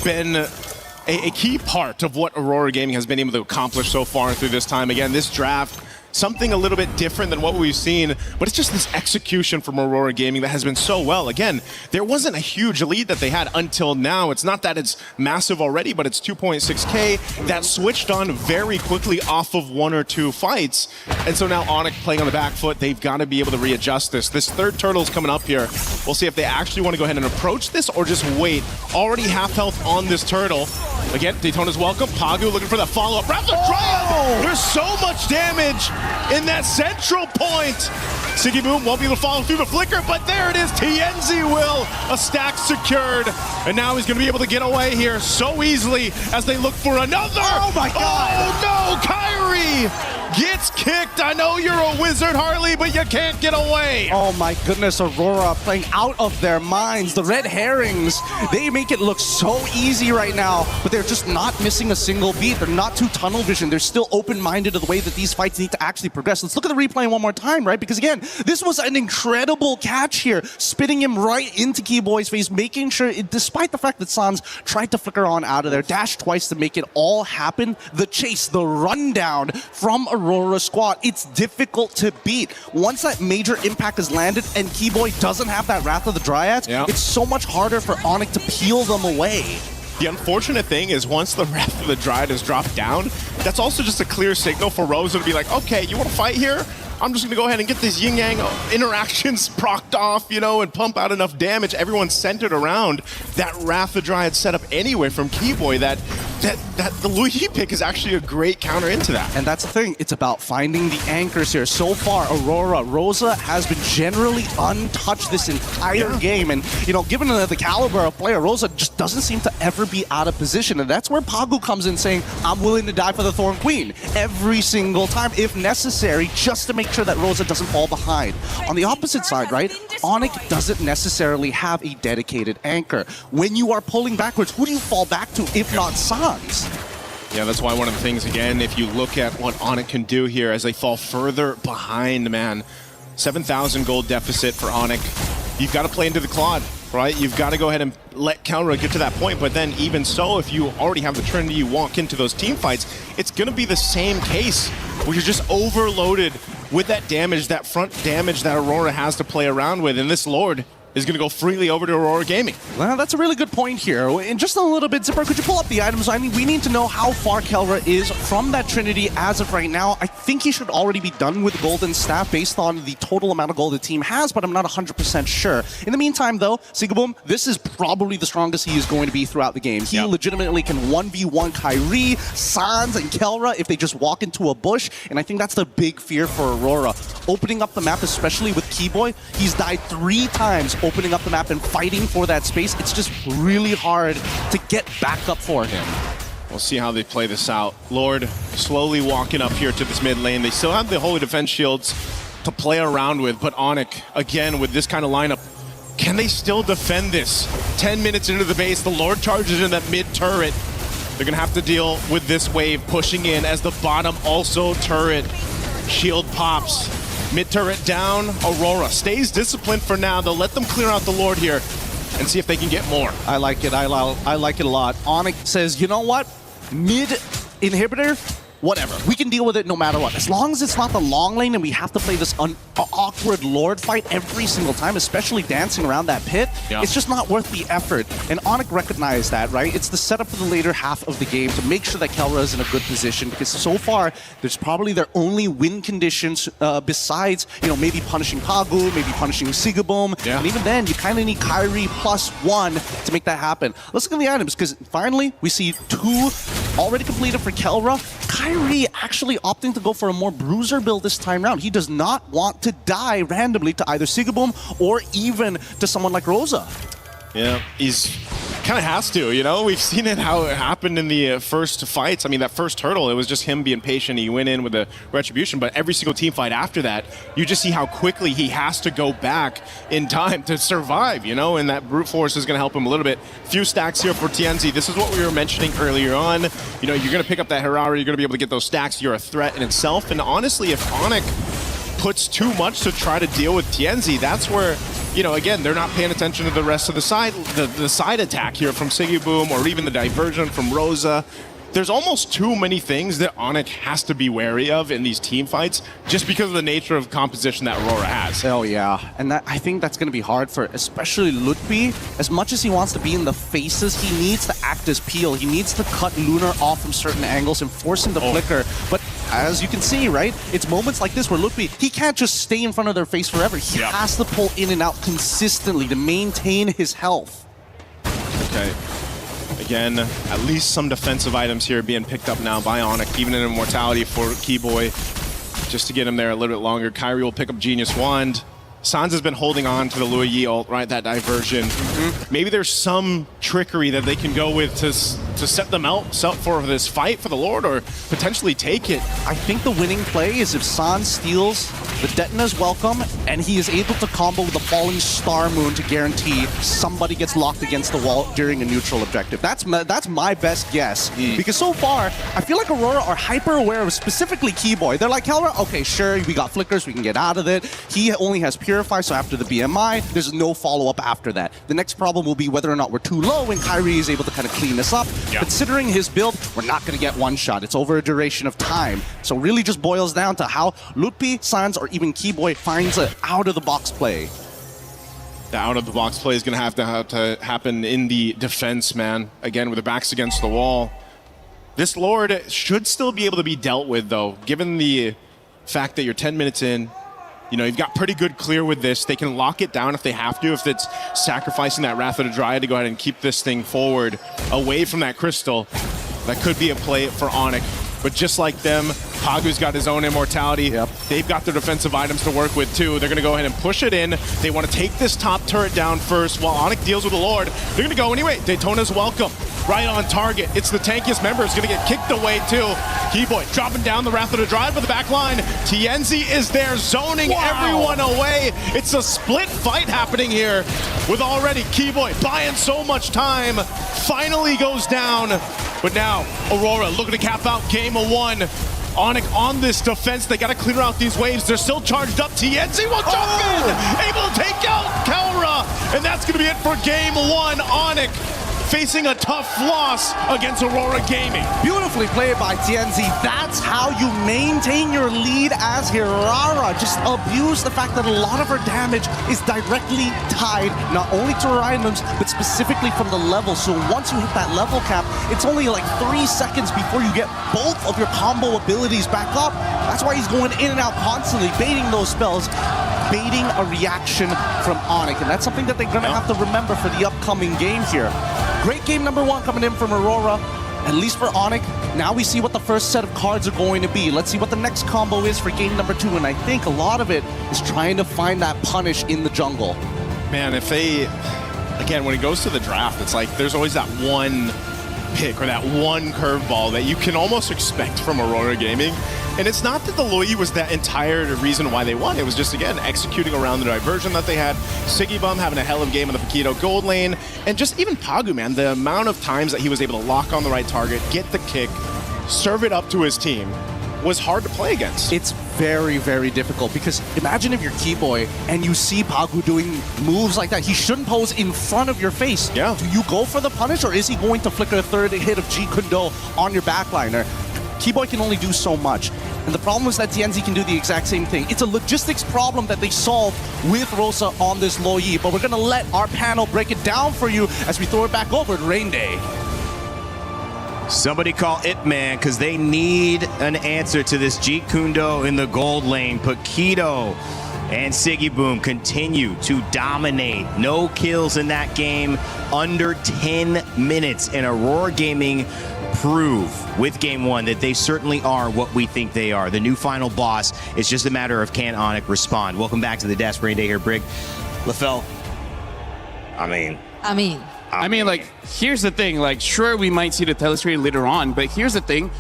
been a key part of what Aurora Gaming has been able to accomplish so far through this time. Again, this draft, something a little bit different than what we've seen, but it's just this execution from Aurora Gaming that has been so well. Again, there wasn't a huge lead that they had until now. It's not that it's massive already, but it's 2.6K that switched on very quickly off of 1 or 2 fights. And so now Onyx playing on the back foot, they've got to be able to readjust this. This third turtle's coming up here. We'll see if they actually want to go ahead and approach this or just wait. Already half health on this turtle. Again, Daytona's welcome. Pagu looking for that follow-up. Raptor Triumph! There's so much damage in that central point. Siggy Boom won't be able to follow through the flicker, but there it is. TNZ will. A stack secured. And now he's going to be able to get away here so easily as they look for another. Oh my God. Oh no, Kyrie gets kicked. I know you're a wizard, Harley, but you can't get away. Oh my goodness, Aurora playing out of their minds. The red herrings, they make it look so easy right now, but they're just not missing a single beat. They're not too tunnel vision. They're still open-minded to the way that these fights need to actually progress. Let's look at the replay one more time, right? Because again, this was an incredible catch here, spitting him right into Keyboy's face, making sure, despite the fact that Sans tried to flicker on out of there, dashed twice to make it all happen. The chase, the rundown from Aurora squad, it's difficult to beat. Once that major impact is landed and Keyboy doesn't have that Wrath of the Dryads, it's so much harder for Onyx to peel them away. The unfortunate thing is once the Wrath of the Dryad is dropped down, that's also just a clear signal for Rosa to be like, okay, you want to fight here? I'm just going to go ahead and get these yin-yang interactions procced off, you know, and pump out enough damage. Everyone's centered around that Wrath of the Dryad setup anyway from Keyboy that the Louis pick is actually a great counter into that. And that's the thing. It's about finding the anchors here. So far, Aurora, Rosa has been generally untouched this entire game. And, you know, given the caliber of player, Rosa just doesn't seem to ever be out of position. And that's where Pagu comes in saying, I'm willing to die for the Thorn Queen every single time, if necessary, just to make sure that Rosa doesn't fall behind. On the opposite side, right, Onyx doesn't necessarily have a dedicated anchor. When you are pulling backwards, who do you fall back to if not Sans? Yeah, that's why one of the things, again, if you look at what Onyx can do here as they fall further behind, man, 7,000 gold deficit for Onyx. You've got to play into the Claude, right? You've got to go ahead and let Counter get to that point, but then even so, if you already have the Trinity, you walk into those team fights, it's going to be the same case where you're just overloaded with that damage, that front damage that Aurora has to play around with, and this Lord is going to go freely over to Aurora Gaming. Well, that's a really good point here. In just a little bit, Zipper, could you pull up the items? I mean, we need to know how far Kelra is from that Trinity as of right now. I think he should already be done with the Golden Staff based on the total amount of gold the team has, but I'm not 100% sure. In the meantime, though, Sigaboom, this is probably the strongest he is going to be throughout the game. He legitimately can 1v1 Kyrie, Sans, and Kelra if they just walk into a bush, and I think that's the big fear for Aurora. Opening up the map, especially with Keyboy, he's died 3 times opening up the map and fighting for that space. It's just really hard to get back up for him. We'll see how they play this out. Lord slowly walking up here to this mid lane. They still have the Holy Defense Shields to play around with, but Onyx, again, with this kind of lineup, can they still defend this? 10 minutes into the base, the Lord charges in that mid turret. They're going to have to deal with this wave pushing in as the bottom also turret. Shield pops. Mid turret down. Aurora stays disciplined for now. They'll let them clear out the Lord here and see if they can get more. I like it. I like it a lot. Onyx says, you know what? Mid inhibitor, whatever. We can deal with it no matter what. As long as it's not the long lane and we have to play this awkward Lord fight every single time, especially dancing around that pit, it's just not worth the effort. And Onyx recognized that, right? It's the setup for the later half of the game to make sure that Kelra is in a good position, because so far, there's probably their only win conditions besides, you know, maybe punishing Pagu, maybe punishing Sigaboom. And even then, you kind of need Kyrie +1 to make that happen. Let's look at the items, because finally, we see 2 already completed for Kelra. Kyrie actually opting to go for a more bruiser build this time around. He does not want to die randomly to either Sigaboom or even to someone like Rosa. Yeah, he's kind of has to, you know? We've seen it how it happened in the first fights. I mean, that first hurdle, it was just him being patient. He went in with a retribution, but every single team fight after that, you just see how quickly he has to go back in time to survive, you know? And that brute force is going to help him a little bit. Few stacks here for TNZ. This is what we were mentioning earlier on. You know, you're going to pick up that Harari, you're going to be able to get those stacks. You're a threat in itself. And honestly, if Onyx puts too much to try to deal with TNZ, that's where, you know, again, they're not paying attention to the rest of the side, the side attack here from Sigaboom or even the diversion from Rosa. There's almost too many things that Onyx has to be wary of in these team fights just because of the nature of composition that Aurora has. Oh yeah, and I think that's going to be hard for especially Lutfi. As much as he wants to be in the faces, he needs to act as Peel. He needs to cut Lunar off from certain angles and force him to flicker. But as you can see, right, it's moments like this where Lutfi, he can't just stay in front of their face forever. He has to pull in and out consistently to maintain his health. Okay. Again, at least some defensive items here being picked up now by Onyx, even in Immortality for Keyboy. just to get him there a little bit longer. Kyrie will pick up Genius Wand. Sans has been holding on to the Lua Yi ult, right? That diversion. Maybe there's some trickery that they can go with to set them out for this fight for the Lord, or potentially take it. I think the winning play is if Sans steals the Detna's welcome, and he is able to combo with the Falling Star Moon to guarantee somebody gets locked against the wall during a neutral objective. That's my best guess. Because so far, I feel like Aurora are hyper aware of specifically Keyboy. They're like, Kelra, okay, sure, we got flickers, we can get out of it. He only has Purify, so after the BMI, there's no follow-up after that. The next problem will be whether or not we're too low and Kyrie is able to kind of clean this up. Yeah. Considering his build, we're not going to get one shot. It's over a duration of time. So it really just boils down to how Lutpi, Sans, or even Keyboy finds an out-of-the-box play. The out-of-the-box play is going to have to happen in the defense, man. Again, with the backs against the wall. This Lord should still be able to be dealt with, though, given the fact that you're 10 minutes in. You know, you've got pretty good clear with this. They can lock it down if they have to, if it's sacrificing that Wrath of the Dryad to go ahead and keep this thing forward away from that crystal. That could be a play for Onyx. But just like them, Pagu's got his own immortality. Yep. They've got their defensive items to work with too. They're going to go ahead and push it in. They want to take this top turret down first while Onyx deals with the Lord. They're going to go anyway. Daytona's welcome. Right on target. It's the tankiest member. It's going to get kicked away too. Keyboy dropping down the Wrath of the Dryad with the back line. TNZ is there zoning everyone away. It's a split fight happening here with already Keyboy buying so much time. Finally goes down. But now Aurora looking to cap out game of one. Onyx on this defense. They got to clear out these waves. They're still charged up. TNZ will jump in. Able to take out Kelra. And that's going to be it for game one. Onyx facing a tough loss against Aurora Gaming. Beautifully played by TNZ. That's how you maintain your lead as Hirara. Just abuse the fact that a lot of her damage is directly tied not only to her items, but specifically from the level. So once you hit that level cap, it's only like 3 seconds before you get both of your combo abilities back up. That's why he's going in and out constantly, baiting those spells, baiting a reaction from Onyx. And that's something that they're going to have to remember for the upcoming game here. Great game number one coming in from Aurora, at least for Onyx. Now we see what the first set of cards are going to be. Let's see what the next combo is for game number two. And I think a lot of it is trying to find that punish in the jungle. Man, if they, again, when it goes to the draft, it's like there's always that one pick or that one curveball that you can almost expect from Aurora Gaming. And it's not that the Loi was that entire reason why they won. It was just, again, executing around the diversion that they had. Sigibum having a hell of a game in the Paquito gold lane. And just even Pagu, man, the amount of times that he was able to lock on the right target, get the kick, serve it up to his team, was hard to play against. It's very, very difficult because imagine if you're Keyboy and you see Pagu doing moves like that. He shouldn't pose in front of your face. Yeah. Do you go for the punish, or is he going to flicker a third hit of G Kundo on your backliner? Keyboy can only do so much. And the problem is that TNZ can do the exact same thing. It's a logistics problem that they solve with Rosa on this Loi, but we're going to let our panel break it down for you as we throw it back over to Rain Day. Somebody call It Man, because they need an answer to this Jeet Kundo in the gold lane. Paquito and Sigiboom continue to dominate. No kills in that game, under 10 minutes. And Aurora Gaming prove with game one that they certainly are what we think they are. The new final boss. It's just a matter of can Onyx respond. Welcome back to the desk. Rain Day here, Brig. LaFell. I mean, like, here's the thing. Like, sure, we might see the telestrator later on, but here's the thing.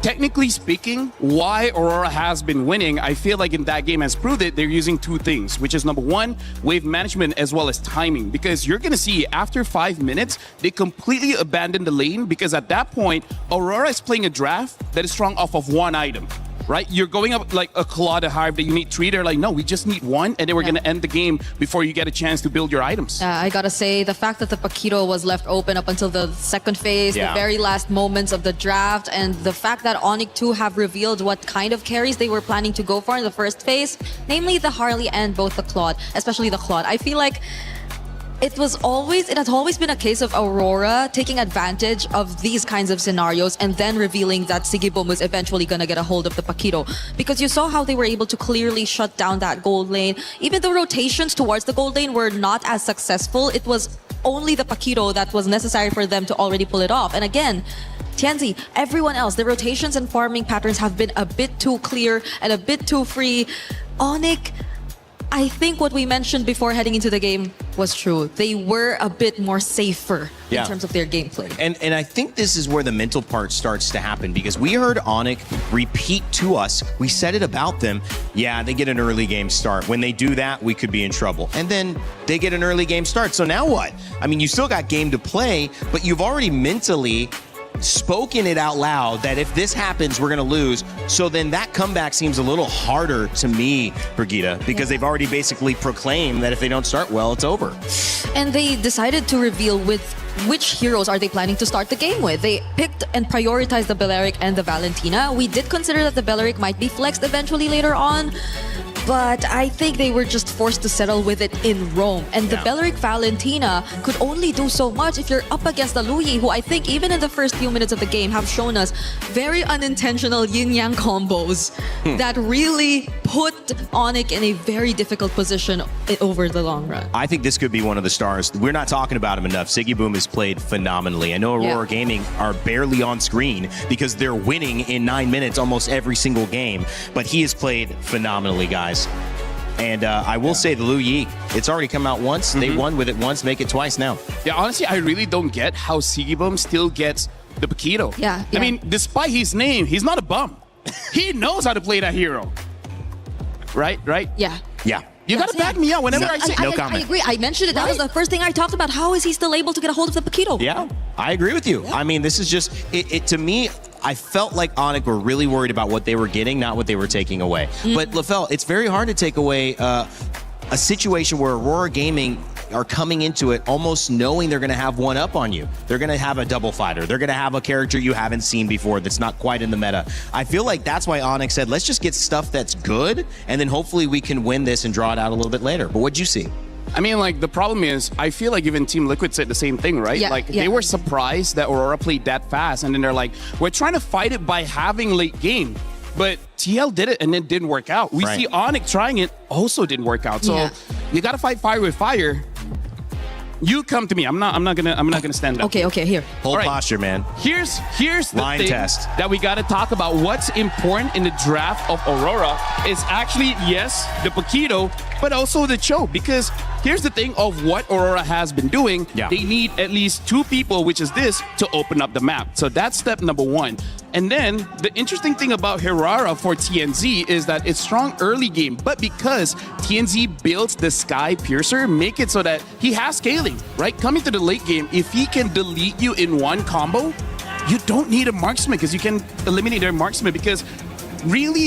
Technically speaking, why Aurora has been winning, I feel like in that game has proved it, they're using two things, which is number one, wave management as well as timing. Because you're going to see after 5 minutes, they completely abandon the lane because at that point, Aurora is playing a draft that is strong off of one item. Right? You're going up like a Colada Hive that you need 3. They're like, no, we just need 1, and then we're going to end the game before you get a chance to build your items. I gotta say, the fact that the Paquito was left open up until the second phase, the very last moments of the draft, and the fact that Onyx 2 have revealed what kind of carries they were planning to go for in the first phase, namely the Harley and both the Claude, especially the Claude. I feel like it has always been a case of Aurora taking advantage of these kinds of scenarios and then revealing that Sigibum was eventually going to get a hold of the Paquito. Because you saw how they were able to clearly shut down that gold lane. Even the rotations towards the gold lane were not as successful. It was only the Paquito that was necessary for them to already pull it off. And again, Tianzi, everyone else, the rotations and farming patterns have been a bit too clear and a bit too free. Onyx, I think what we mentioned before heading into the game was true. They were a bit more safer in terms of their gameplay. And I think this is where the mental part starts to happen, because we heard Onyx repeat to us, we said it about them, yeah, they get an early game start. When they do that, we could be in trouble. And then they get an early game start. So now what? I mean, you still got game to play, but you've already mentally spoken it out loud that if this happens, we're going to lose. So then that comeback seems a little harder to me, Brigitte, because they've already basically proclaimed that if they don't start well, it's over. And they decided to reveal with which heroes are they planning to start the game with. They picked and prioritized the Belleric and the Valentina. We did consider that the Belleric might be flexed eventually later on, but I think they were just forced to settle with it in Rome. And the Belleric Valentina could only do so much if you're up against the Luyi, who I think even in the first few minutes of the game have shown us very unintentional yin-yang combos that really put Onyx in a very difficult position over the long run. I think this could be one of the stars. We're not talking about him enough. Siggy Boom has played phenomenally. I know Aurora Gaming are barely on screen because they're winning in 9 minutes almost every single game, but he has played phenomenally, guys. And I will say the Lu Yi, it's already come out once. They won with it once, make it twice now. Yeah, honestly, I really don't get how Sigibum still gets the Paquito. I mean, despite his name, he's not a bum. He knows how to play that hero. Right? Yeah. You gotta back me up whenever I say no comment. I agree. I mentioned it. That was the first thing I talked about. How is he still able to get a hold of the Paquito? Yeah, I agree with you. I mean, this is just, it to me, I felt like Onyx were really worried about what they were getting, not what they were taking away. But LaFell, it's very hard to take away a situation where Aurora Gaming are coming into it almost knowing they're going to have one up on you. They're going to have a double fighter. They're going to have a character you haven't seen before that's not quite in the meta. I feel like that's why Onyx said, let's just get stuff that's good, and then hopefully we can win this and draw it out a little bit later. But what'd you see? I mean, like, the problem is, I feel like even Team Liquid said the same thing, right? They were surprised that Aurora played that fast, and then they're like, we're trying to fight it by having late game. But TL did it, and it didn't work out. We see Onyx trying it, also didn't work out. So you gotta fight fire with fire. You come to me. I'm not gonna stand up. Okay, here. Hold posture, man. Here's the line thing test that we gotta talk about. What's important in the draft of Aurora is actually, yes, the Paquito, but also the Cho. Because here's the thing of what Aurora has been doing. They need at least 2 people, which is this, to open up the map. So that's step number 1. And then the interesting thing about Hirara for TNZ is that it's strong early game, but because TNZ builds the Sky Piercer, make it so that he has scaling, right? Coming to the late game, if he can delete you in one combo, you don't need a marksman because you can eliminate their marksman. Because really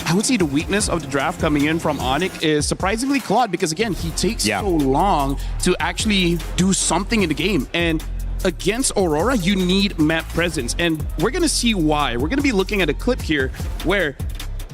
I would say the weakness of the draft coming in from Onyx is surprisingly Claude, because again, he takes so long to actually do something in the game. And against Aurora, you need map presence, and we're gonna see why. We're gonna be looking at a clip here where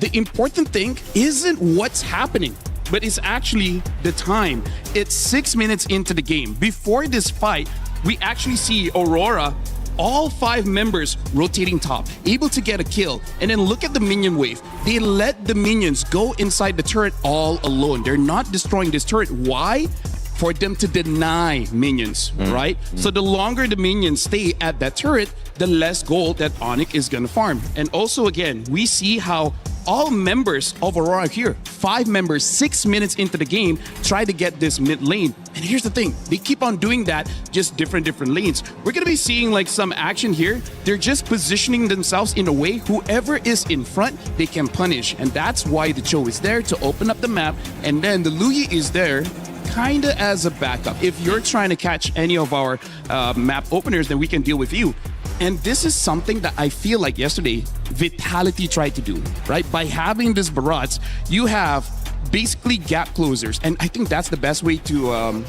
the important thing isn't what's happening, but it's actually the time. It's 6 minutes into the game. Before this fight, we actually see Aurora, all 5 members rotating top, able to get a kill. And then look at the minion wave. They let the minions go inside the turret all alone. They're not destroying this turret. Why? For them to deny minions, right? So the longer the minions stay at that turret, the less gold that Onyx is gonna farm. And also, again, we see how all members of Aurora here, 5 members, 6 minutes into the game, try to get this mid lane. And here's the thing, they keep on doing that, just different lanes. We're gonna be seeing like some action here. They're just positioning themselves in a way whoever is in front, they can punish. And that's why the Cho is there to open up the map. And then the Luyi is there kinda as a backup. If you're trying to catch any of our map openers, then we can deal with you. And this is something that I feel like yesterday Vitality tried to do, right? By having this barrage, you have basically gap closers. And I think that's the best way to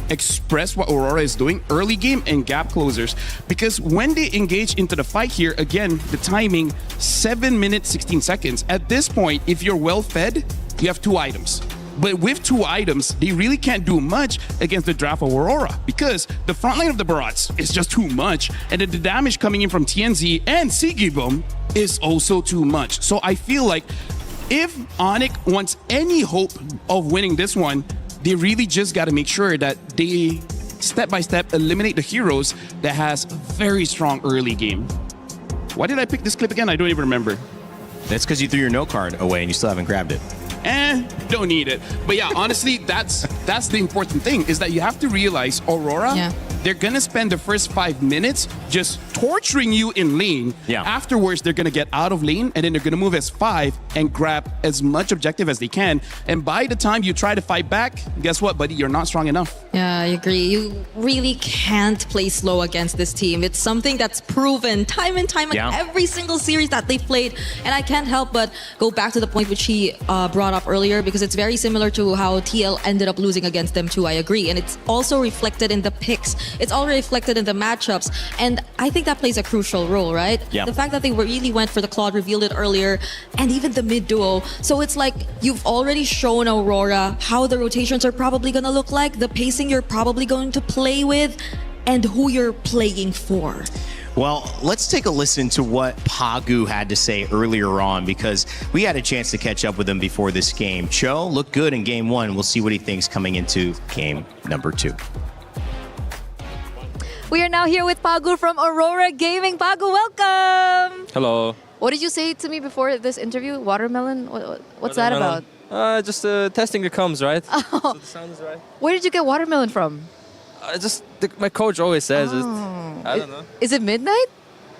express what Aurora is doing, early game and gap closers. Because when they engage into the fight here, again, the timing, 7 minutes, 16 seconds. At this point, if you're well fed, you have 2 items. But with 2 items, they really can't do much against the draft of Aurora because the front line of the barrage is just too much, and the damage coming in from TNZ and Sigibum is also too much. So I feel like if Onyx wants any hope of winning this one, they really just got to make sure that they step by step eliminate the heroes that has a very strong early game. Why did I pick this clip again? I don't even remember. That's because you threw your note card away and you still haven't grabbed it. Don't need it. But yeah, honestly, that's the important thing, is that you have to realize Aurora, they're gonna spend the first 5 minutes just torturing you in lane. Yeah. Afterwards, they're gonna get out of lane and then they're gonna move as 5 and grab as much objective as they can. And by the time you try to fight back, guess what, buddy? You're not strong enough. Yeah, I agree. You really can't play slow against this team. It's something that's proven time and time in every single series that they've played. And I can't help but go back to the point which he brought up earlier, because it's very similar to how TL ended up losing against them too, I agree. And it's also reflected in the picks. It's all reflected in the matchups. And I think that plays a crucial role, right? Yeah. The fact that they really went for the Claude, revealed it earlier, and even the mid duo. So it's like you've already shown Aurora how the rotations are probably going to look like, the pacing you're probably going to play with, and who you're playing for. Well, let's take a listen to what Pagu had to say earlier on, because we had a chance to catch up with him before this game. Cho looked good in game 1. We'll see what he thinks coming into game number 2. We are now here with Pagu from Aurora Gaming. Pagu, welcome! Hello. What did you say to me before this interview? Watermelon? What's that about? Just testing the comms, right? Oh. So the sound is right. Where did you get watermelon from? My coach always says it. I don't know. Is it midnight?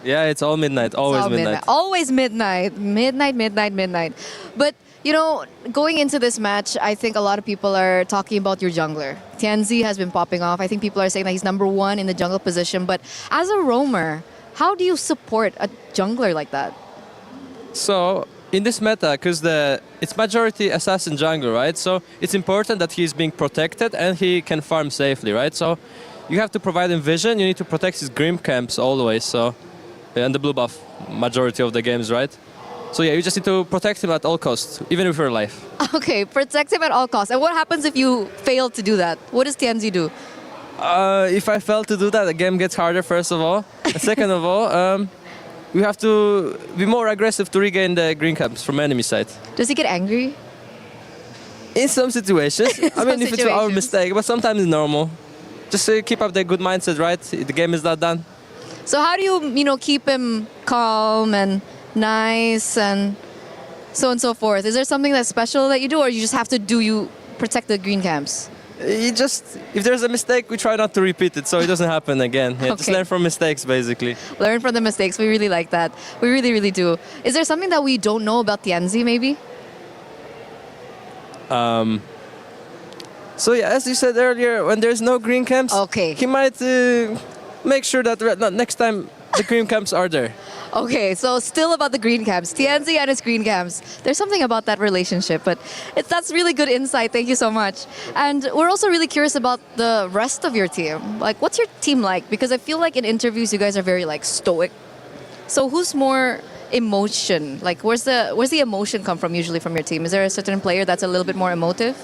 Yeah, it's all midnight. Always all midnight. Always midnight. Midnight. But, you know, going into this match, I think a lot of people are talking about your jungler. Tianzi has been popping off. I think people are saying that he's #1 in the jungle position. But as a roamer, how do you support a jungler like that? So, in this meta, because it's majority assassin jungle, right? So it's important that he's being protected and he can farm safely, right? So you have to provide him vision. You need to protect his Grim camps always. So and the blue buff majority of the games, right? So yeah, you just need to protect him at all costs, even with your life. Okay, protect him at all costs. And what happens if you fail to do that? What does Tianzi do? If I fail to do that, the game gets harder, first of all. And second of all, we have to be more aggressive to regain the green camps from enemy side. Does he get angry? In some situations. I mean, if it's our mistake, but sometimes it's normal. Just keep up the good mindset, right? The game is not done. So how do you, keep him calm and nice and so on and so forth? Is there something that's special that you do, or you just have to protect the green camps? If there's a mistake, we try not to repeat it so it doesn't happen again. Yeah, just learn from mistakes, basically. Learn from the mistakes. We really like that. We really, really do. Is there something that we don't know about Tianzi, maybe? So yeah, as you said earlier, when there's no green camps, he might make sure that next time the green camps are there. Okay, so still about the green camps. Tianzi and his green camps. There's something about that relationship, but that's really good insight. Thank you so much. And we're also really curious about the rest of your team. Like, what's your team like? Because I feel like in interviews, you guys are very stoic. So who's more emotion? Like, where's the emotion come from usually from your team? Is there a certain player that's a little bit more emotive?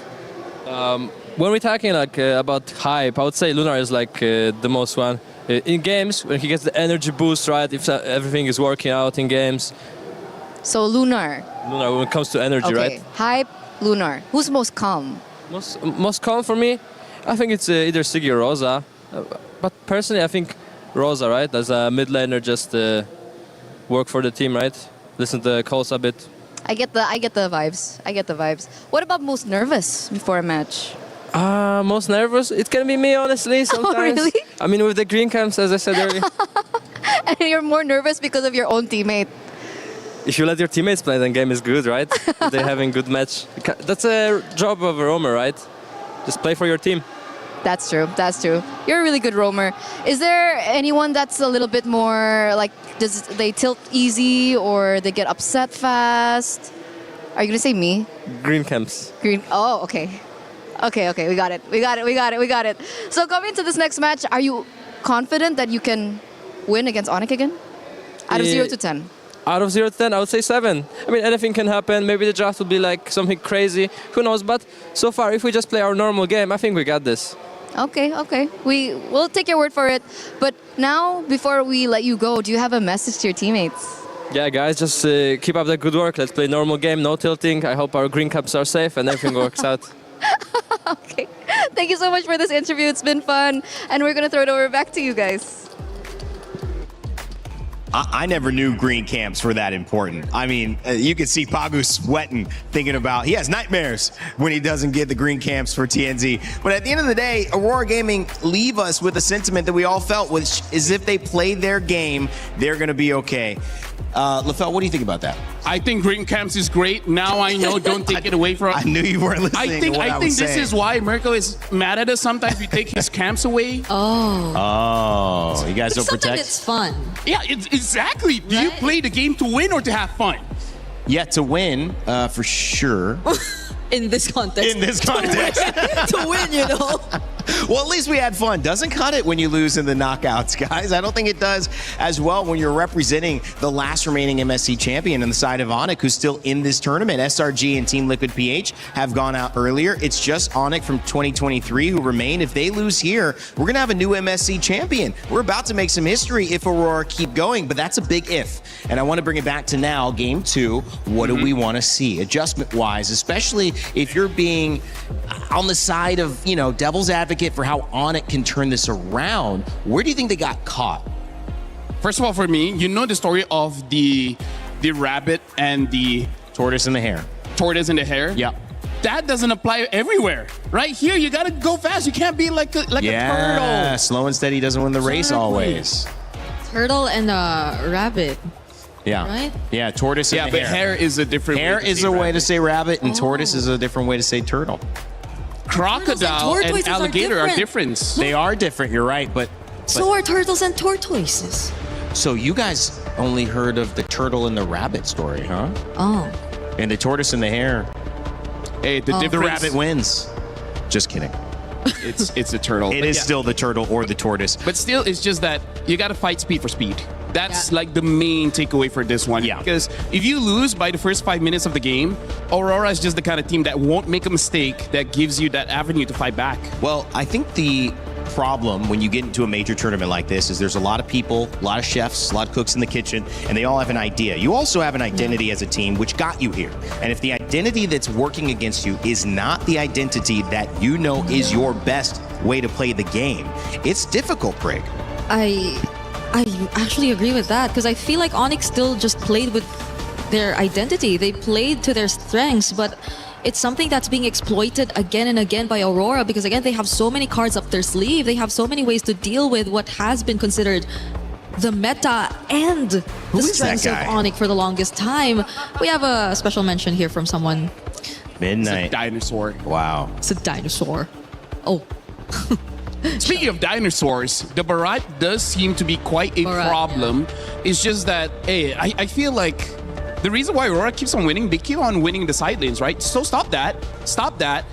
When we're talking about hype, I would say Lunar is the most one. In games, when he gets the energy boost, right, if everything is working out in games. So Lunar. Lunar, when it comes to energy, right? Hype, Lunar. Who's most calm? Most calm for me, I think it's either Siggy or Rosa. But personally, I think Rosa, right? As a mid laner, just work for the team, right? Listen to the calls a bit. I get the vibes. What about most nervous before a match? Most nervous? It can be me, honestly, sometimes. Oh, really? I mean, with the green camps, as I said earlier. And you're more nervous because of your own teammate. If you let your teammates play, then game is good, right? If they're having good match. That's a job of a roamer, right? Just play for your team. That's true. You're a really good roamer. Is there anyone that's a little bit more, does they tilt easy or they get upset fast? Are you going to say me? Green camps. Oh, okay. Okay, we got it. So coming into this next match, are you confident that you can win against Onyx again? Out of 0 to 10? Out of 0 to 10, I would say 7. I mean, anything can happen. Maybe the draft will be something crazy. Who knows? But so far, if we just play our normal game, I think we got this. Okay. We'll take your word for it. But now, before we let you go, do you have a message to your teammates? Yeah, guys, just keep up the good work. Let's play normal game, no tilting. I hope our green caps are safe and everything works out. Okay. Thank you so much for this interview. It's been fun. And we're going to throw it over back to you guys. I never knew green camps were that important. I mean, you can see Pagu sweating, thinking about, he has nightmares when he doesn't get the green camps for TNZ. But at the end of the day, Aurora Gaming leave us with a sentiment that we all felt, which is if they play their game, they're going to be okay. LaFell, what do you think about that? I think green camps is great. Now I know, don't take it away from. I knew you weren't listening. I think this is why Mirko is mad at us. Sometimes we take his camps away. Oh, you guys don't protect. Sometimes it's fun. Yeah, exactly. Do you play the game to win or to have fun? Yeah, to win, for sure. In this context. In this context. To win, you know. Well, at least we had fun. Doesn't cut it when you lose in the knockouts, guys. I don't think it does as well when you're representing the last remaining MSC champion on the side of Onyx, who's still in this tournament. SRG and Team Liquid PH have gone out earlier. It's just Onyx from 2023 who remain. If they lose here, we're going to have a new MSC champion. We're about to make some history if Aurora keep going, but that's a big if. And I want to bring it back to now, game 2. What do we want to see adjustment-wise, especially if you're being on the side of, you know, devil's advocate for how Onyx can turn this around? Where do you think they got caught? First of all, for me, you know the story of the rabbit and the tortoise and the hare. Tortoise and the hare? Yeah. That doesn't apply everywhere. Right here, you gotta go fast. You can't be like a turtle. Slow and steady doesn't win the race always. Turtle and rabbit. Yeah. Right? Yeah, tortoise and but hare. hare is a different Hare way to is say a way rabbit. to say rabbit, and tortoise is a different way to say turtle. Crocodile and alligator are different. They are different, you're right, but So are turtles and tortoises. so you guys only heard of the turtle and the rabbit story, huh? Oh. And the tortoise and the hare. Hey, the The difference. rabbit wins. Just kidding. It's a turtle. It But is yeah. still the turtle or the tortoise. But still, it's just that you got to fight speed for speed. That's like the main takeaway for this one. Yeah. Because if you lose by the first 5 minutes of the game, Aurora is just the kind of team that won't make a mistake that gives you that avenue to fight back. Well, I think the problem when you get into a major tournament like this is there's a lot of people, a lot of chefs, a lot of cooks in the kitchen, and they all have an idea. You also have an identity as a team, which got you here. And if the identity that's working against you is not the identity that you know is your best way to play the game, it's difficult, Brig. I actually agree with that because I feel like Onyx still just played with their identity. They played to their strengths, but it's something that's being exploited again and again by Aurora because, again, they have so many cards up their sleeve. They have so many ways to deal with what has been considered the meta and the strengths of Onyx for the longest time. We have a special mention here from someone. Midnight. It's a dinosaur. Wow. It's a dinosaur. Oh. Speaking of dinosaurs, the Barat does seem to be quite a problem. It's just that, hey, I feel like the reason why Aurora keeps on winning, they keep on winning the side lanes, right? So stop that. Stop that.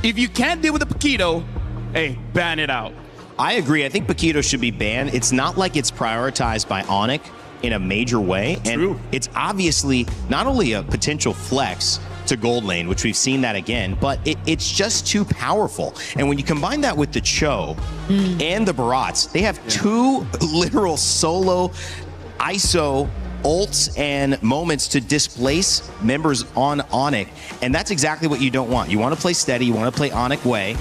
If you can't deal with the Paquito, hey, ban it out. I agree. I think Paquito should be banned. It's not like it's prioritized by Onyx in a major way. And it's obviously not only a potential flex to gold lane, which we've seen that again, but it's just too powerful. And when you combine that with the Cho and the Barats, they have two literal solo ISO ults and moments to displace members on Onyx, and that's exactly what you don't want. You want to play steady, you want to play Onyx way,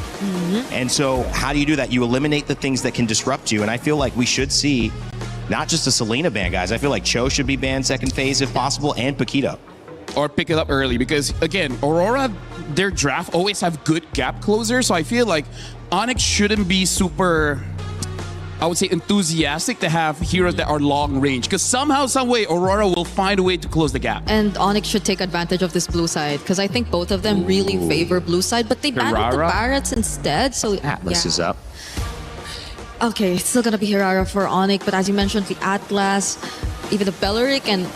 and so how do you do that? You eliminate the things that can disrupt you, and I feel like we should see not just a Selena ban, guys. I feel like Cho should be banned second phase if possible, and Paquito. Or pick it up early because, again, Aurora, their draft always have good gap closers, so I feel like Onyx shouldn't be super, I would say, enthusiastic to have heroes that are long range because somehow, some way, Aurora will find a way to close the gap. And Onyx should take advantage of this blue side because I think both of them really favor blue side, but they banned the Barretts instead. So Atlas is up. Okay, it's still gonna be Hirara for Onyx, but as you mentioned, the Atlas, even the Belleric, and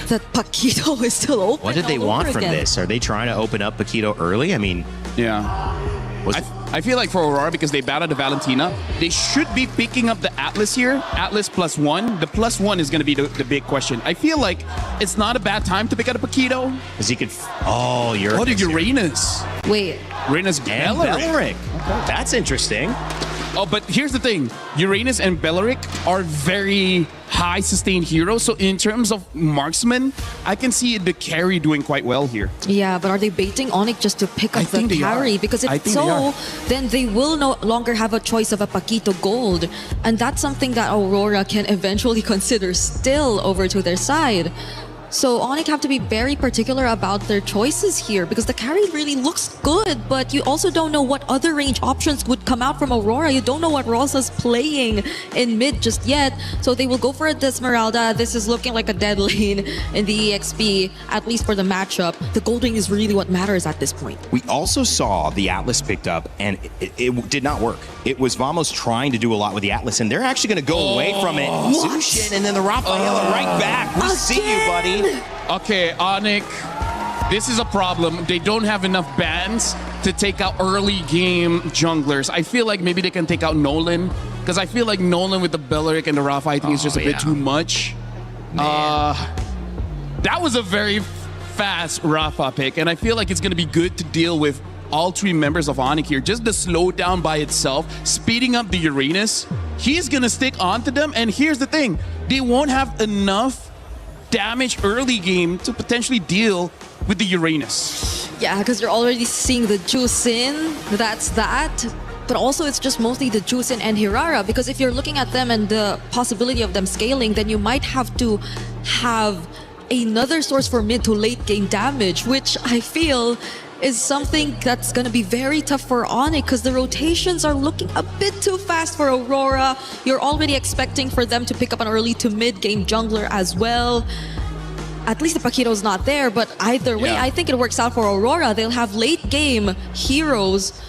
the Paquito is still open. What did they all want over from again. this? Are they trying to open up Paquito early? I mean, I feel like for Aurora, because they battled the Valentina, they should be picking up the Atlas here. Atlas +1. The +1 is going to be the big question. I feel like it's not a bad time to pick up a Paquito. Because he could... Oh, you're... the Uranus. Wait. Uranus and Belleric. That's interesting. Oh, but here's the thing. Uranus and Belleric are very high sustained heroes. So in terms of marksman, I can see the carry doing quite well here. Yeah, but are they baiting Onyx just to pick up the carry? Because if so, then they will no longer have a choice of a Paquito Gold. And that's something that Aurora can eventually consider still over to their side. So Onyx have to be very particular about their choices here because the carry really looks good, but you also don't know what other range options would come out from Aurora. You don't know what Rosa's playing in mid just yet. So they will go for a Esmeralda. This is looking like a dead lane in the EXP, at least for the matchup. The gold ring is really what matters at this point. We also saw the Atlas picked up, and it did not work. It was Vamos trying to do a lot with the Atlas, and they're actually going to go away from it. Zushin, and then the Rafaela right back. We see you, buddy. Okay, Onyx, this is a problem. They don't have enough bans to take out early game junglers. I feel like maybe they can take out Nolan, because I feel like Nolan with the Belleric and the Rafa, I think is just a bit too much. That was a very fast Rafa pick, and I feel like it's going to be good to deal with all three members of Onyx here. Just the slowdown by itself, speeding up the Uranus, he's going to stick onto them, and here's the thing. They won't have enough damage early game to potentially deal with the Uranus. Yeah, because you're already seeing the Jusin, that's that. But also it's just mostly the Jusin and Hirara, because if you're looking at them and the possibility of them scaling, then you might have to have another source for mid to late game damage, which I feel is something that's going to be very tough for Onyx because the rotations are looking a bit too fast for Aurora. You're already expecting for them to pick up an early to mid game jungler as well. At least the Paquito's not there, but either way, I think it works out for Aurora. They'll have late game heroes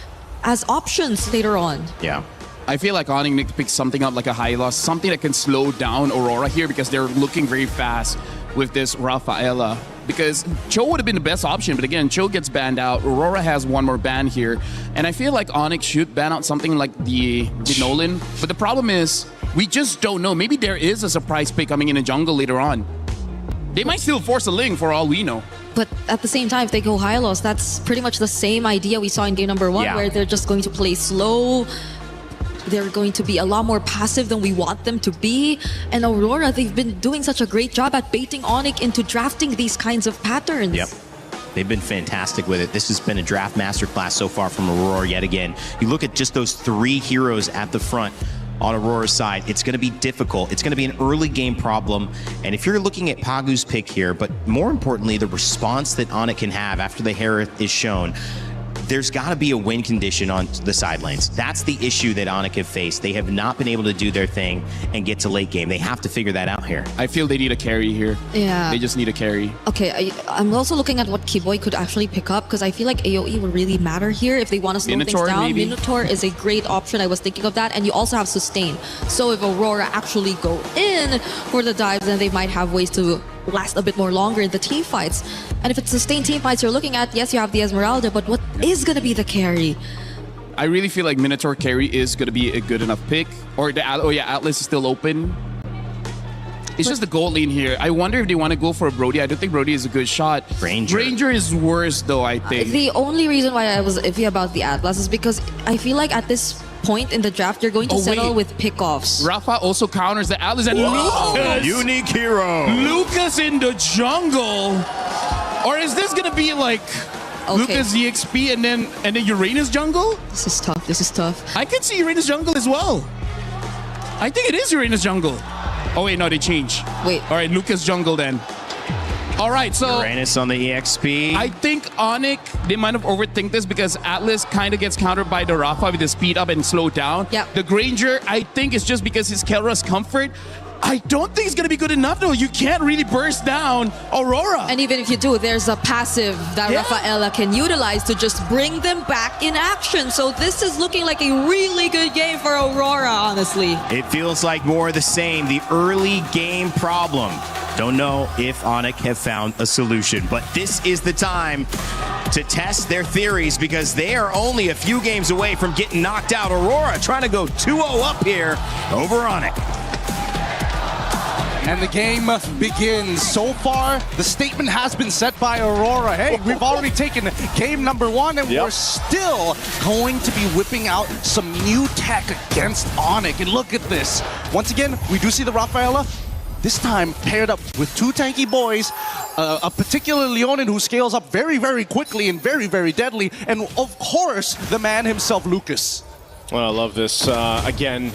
as options later on. Yeah. I feel like Onyx needs to pick something up like a Hylos, something that can slow down Aurora here because they're looking very fast with this Rafaela. Because Cho would have been the best option, but again, Cho gets banned out. Aurora has one more ban here. And I feel like Onyx should ban out something like the Nolan. But the problem is, we just don't know. Maybe there is a surprise pick coming in the jungle later on. They might still force a Ling for all we know. But at the same time, if they go Hylos, that's pretty much the same idea we saw in game number 1, where they're just going to play slow. They're going to be a lot more passive than we want them to be. And Aurora, they've been doing such a great job at baiting Onyx into drafting these kinds of patterns. Yep. They've been fantastic with it. This has been a draft masterclass so far from Aurora yet again. You look at just those 3 heroes at the front on Aurora's side, it's going to be difficult. It's going to be an early game problem. And if you're looking at Pagu's pick here, but more importantly, the response that Onyx can have after the Hereth is shown, there's got to be a win condition on the side lanes. That's the issue that Onyx have faced. They have not been able to do their thing and get to late game. They have to figure that out here. I feel they need a carry here. Yeah. They just need a carry. Okay, I'm also looking at what Kiboy could actually pick up because I feel like AoE would really matter here if they want to slow Minotaur, things down. maybe? Minotaur is a great option. I was thinking of that. And you also have Sustain. So if Aurora actually go in for the dives, then they might have ways to last a bit more longer in the team fights. And if it's sustained team fights you're looking at, yes, you have the Esmeralda, but what is going to be the carry? I really feel like Minotaur carry is going to be a good enough pick. Or the Atlas is still open. It's just the gold lane here. I wonder if they want to go for a Brody. I don't think Brody is a good shot. Ranger is worse though, I think. The only reason why I was iffy about the Atlas is because I feel like at this point in the draft, you're going to settle with pickoffs. Rafa also counters the Atlas and Lucas. Unique hero. Lucas in the jungle. Or is this going to be like Lucas EXP and then Uranus jungle? This is tough. This is tough. I can see Uranus jungle as well. I think it is Uranus jungle. Oh wait, no, they change. Wait. All right, Lucas jungle then. All right, so Uranus on the EXP. I think Onyx, they might have overthink this because Atlas kind of gets countered by the Rafa with the speed up and slow down. Yep. The Granger, I think it's just because his Kelra's comfort. I don't think it's going to be good enough though. You can't really burst down Aurora. And even if you do, there's a passive that Rafaela can utilize to just bring them back in action. So this is looking like a really good game for Aurora, honestly. It feels like more of the same. The early game problem. Don't know if Onyx have found a solution, but this is the time to test their theories because they are only a few games away from getting knocked out. Aurora trying to go 2-0 up here over Onyx. And the game begins. So far, the statement has been set by Aurora. Hey, we've already taken game number 1, and we're still going to be whipping out some new tech against Onyx. And look at this. Once again, we do see the Rafaela, this time paired up with 2 tanky boys, a particular Leonin who scales up very, very quickly and very, very deadly, and of course, the man himself, Lucas. Well, I love this. Again,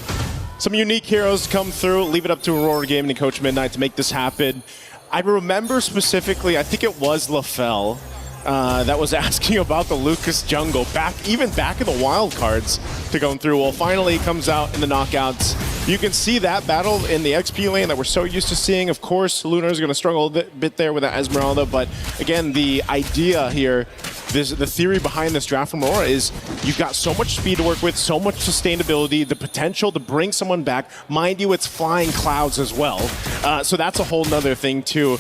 some unique heroes come through. Leave it up to Aurora Gaming and Coach Midnight to make this happen. I remember specifically, I think it was LaFell that was asking about the Lucas jungle, even back in the wild cards to go through. Well, finally it comes out in the knockouts. You can see that battle in the XP lane that we're so used to seeing. Of course, Lunar is going to struggle a bit there with that Esmeralda, but again, the idea here, the theory behind this draft from Aurora is you've got so much speed to work with, so much sustainability, the potential to bring someone back. Mind you, it's flying clouds as well. So that's a whole nother thing too.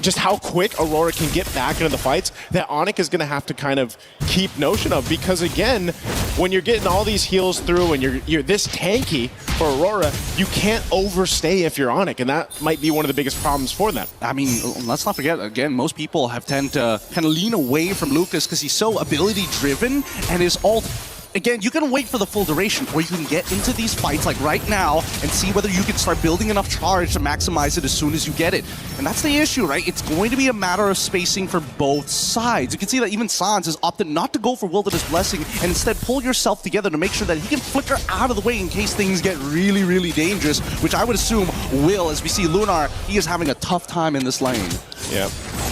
Just how quick Aurora can get back into the fights that Onyx is going to have to kind of keep notion of, because again, when you're getting all these heals through and you're this tanky for Aurora, you can't overstay if you're Onyx, and that might be one of the biggest problems for them. I mean, let's not forget, again, most people tend to kind of lean away from Lucas because he's so ability-driven, and his ult, again, you can wait for the full duration where you can get into these fights like right now and see whether you can start building enough charge to maximize it as soon as you get it. And that's the issue, right? It's going to be a matter of spacing for both sides. You can see that even Sans has opted not to go for Wilderness Blessing and instead pull yourself together to make sure that he can flicker out of the way in case things get really, really dangerous, which I would assume will, as we see Lunar, he is having a tough time in this lane. Yeah,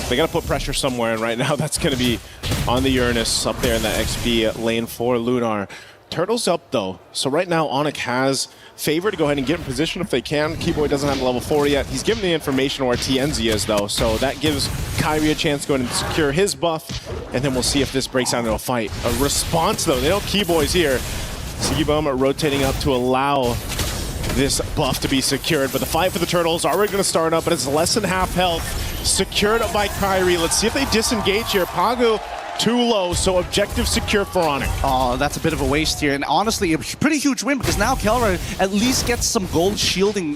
they got to put pressure somewhere, and right now that's going to be on the Uranus up there in that XP lane for Lunar. Turtle's up though, so right now Onyx has favor to go ahead and get in position if they can. Keyboy doesn't have level 4 yet. He's given the information where TNZ is though, so that gives Kyrie a chance to go ahead and secure his buff, and then we'll see if this breaks out into a fight. A response though, they don't Keyboys here. Sigibum rotating up to allow this buff to be secured, but the fight for the Turtles already going to start up, but it's less than half health. Secured up by Kyrie. Let's see if they disengage here. Pagu too low, so objective secure for Onyx. Oh, that's a bit of a waste here, and honestly, a pretty huge win because now Kelra at least gets some gold shielding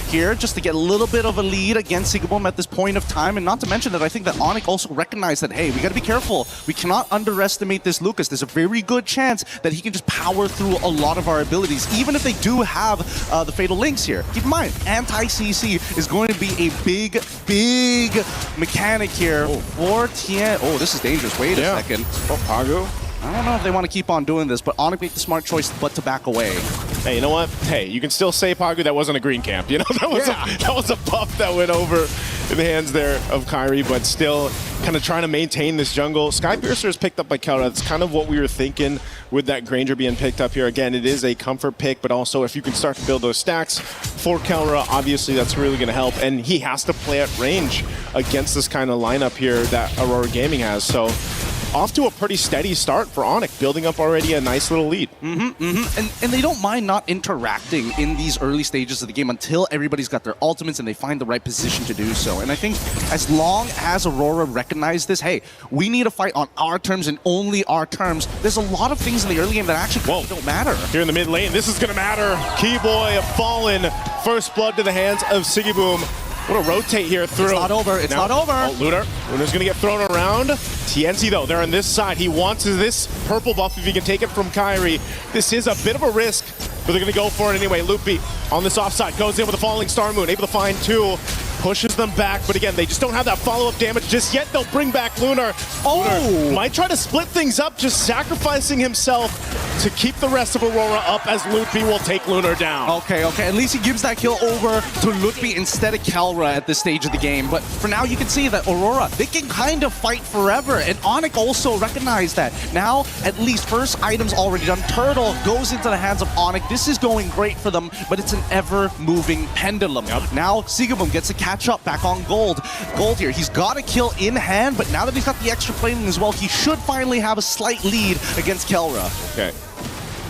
here just to get a little bit of a lead against Sigibum at this point of time, and not to mention that I think that Onyx also recognized that, hey, we got to be careful. We cannot underestimate this Lucas. There's a very good chance that he can just power through a lot of our abilities, even if they do have the Fatal Links here. Keep in mind, anti-CC is going to be a big, big mechanic here for Tien. Oh, this is dangerous. Wait a second. Oh, Pagu. I don't know if they want to keep on doing this, but Onyx made the smart choice but to back away. Hey, you know what? Hey, you can still say, Pagu, that wasn't a green camp. You know, that was a buff that went over in the hands there of Kyrie, but still kind of trying to maintain this jungle. Skypiercer is picked up by Kelra. That's kind of what we were thinking with that Granger being picked up here. Again, it is a comfort pick, but also if you can start to build those stacks for Kelra, obviously that's really going to help. And he has to play at range against this kind of lineup here that Aurora Gaming has. So off to a pretty steady start for Onyx, building up already a nice little lead. And they don't mind not interacting in these early stages of the game until everybody's got their ultimates and they find the right position to do so. And I think as long as Aurora recognize this, hey, we need to fight on our terms and only our terms, there's a lot of things in the early game that actually don't matter. Here in the mid lane, this is going to matter. Keyboy fallen. First blood to the hands of Sigibum. What a rotate here through. It's not over. It's not over. Oh, Lunar's going to get thrown around. TNZ, though, they're on this side. He wants this purple buff if he can take it from Kyrie. This is a bit of a risk, but they're going to go for it anyway. Loopy on this offside goes in with a falling Star Moon, able to find 2. Pushes them back, but again, they just don't have that follow-up damage just yet. They'll bring back Lunar. Lunar might try to split things up, just sacrificing himself to keep the rest of Aurora up as Lutfi will take Lunar down. Okay. At least he gives that kill over to Lutfi instead of Kelra at this stage of the game. But for now, you can see that Aurora, they can kind of fight forever. And Onyx also recognized that. Now, at least first item's already done. Turtle goes into the hands of Onyx. This is going great for them, but it's an ever-moving pendulum. Now, Sigibum gets a catch up back on gold here. He's got a kill in hand, but now that he's got the extra planing as well, he should finally have a slight lead against Kelra. Okay.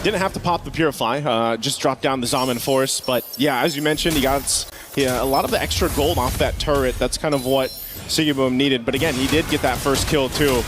Didn't have to pop the Purify, just dropped down the Zaman Force, but yeah, as you mentioned, he got a lot of the extra gold off that turret. That's kind of what Sigibum needed, but again, he did get that first kill too.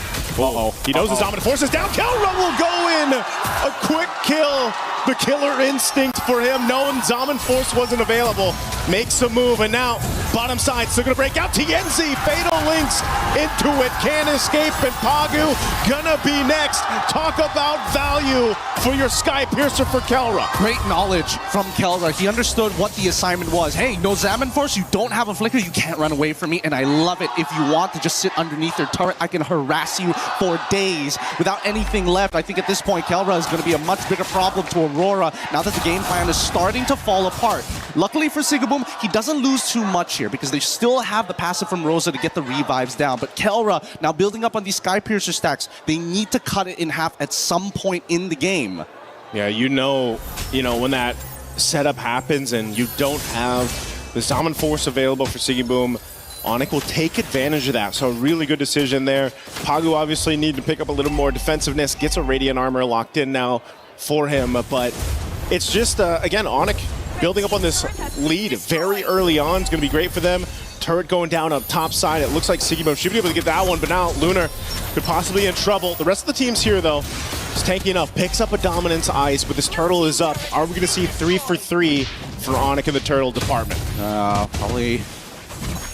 He knows the Zaman Force is down. Kelra will go in! A quick kill! The killer instinct for him, knowing Zaman Force wasn't available. Makes a move, and now bottom side still gonna break out. TNZ, Fatal Links into it, can't escape, and Pagu gonna be next. Talk about value for your Sky Piercer for Kelra. Great knowledge from Kelra. He understood what the assignment was. Hey, no Zaman Force, you don't have a flicker, you can't run away from me, and I love it. If you want to just sit underneath their turret, I can harass you for days without anything left. I think at this point, Kelra is going to be a much bigger problem to Aurora now that the game plan is starting to fall apart. Luckily for Sigaboom, he doesn't lose too much here because they still have the passive from Rosa to get the revives down. But Kelra, now building up on these Sky Piercer stacks, they need to cut it in half at some point in the game. Yeah, you know when that setup happens and you don't have the Zaman Force available for Sigaboom, Onic will take advantage of that. So a really good decision there. Pagu obviously needed to pick up a little more defensiveness, gets a Radiant Armor locked in now for him. But it's just, again, Onic building up on this lead very early on. It's going to be great for them. Turret going down up top side. It looks like Sigaboom should be able to get that one, but now Lunar could possibly be in trouble. The rest of the teams here, though, is tanky enough. Picks up a Dominance Ice, but this Turtle is up. Are we going to see 3 for 3 for Onic in the Turtle department? Probably.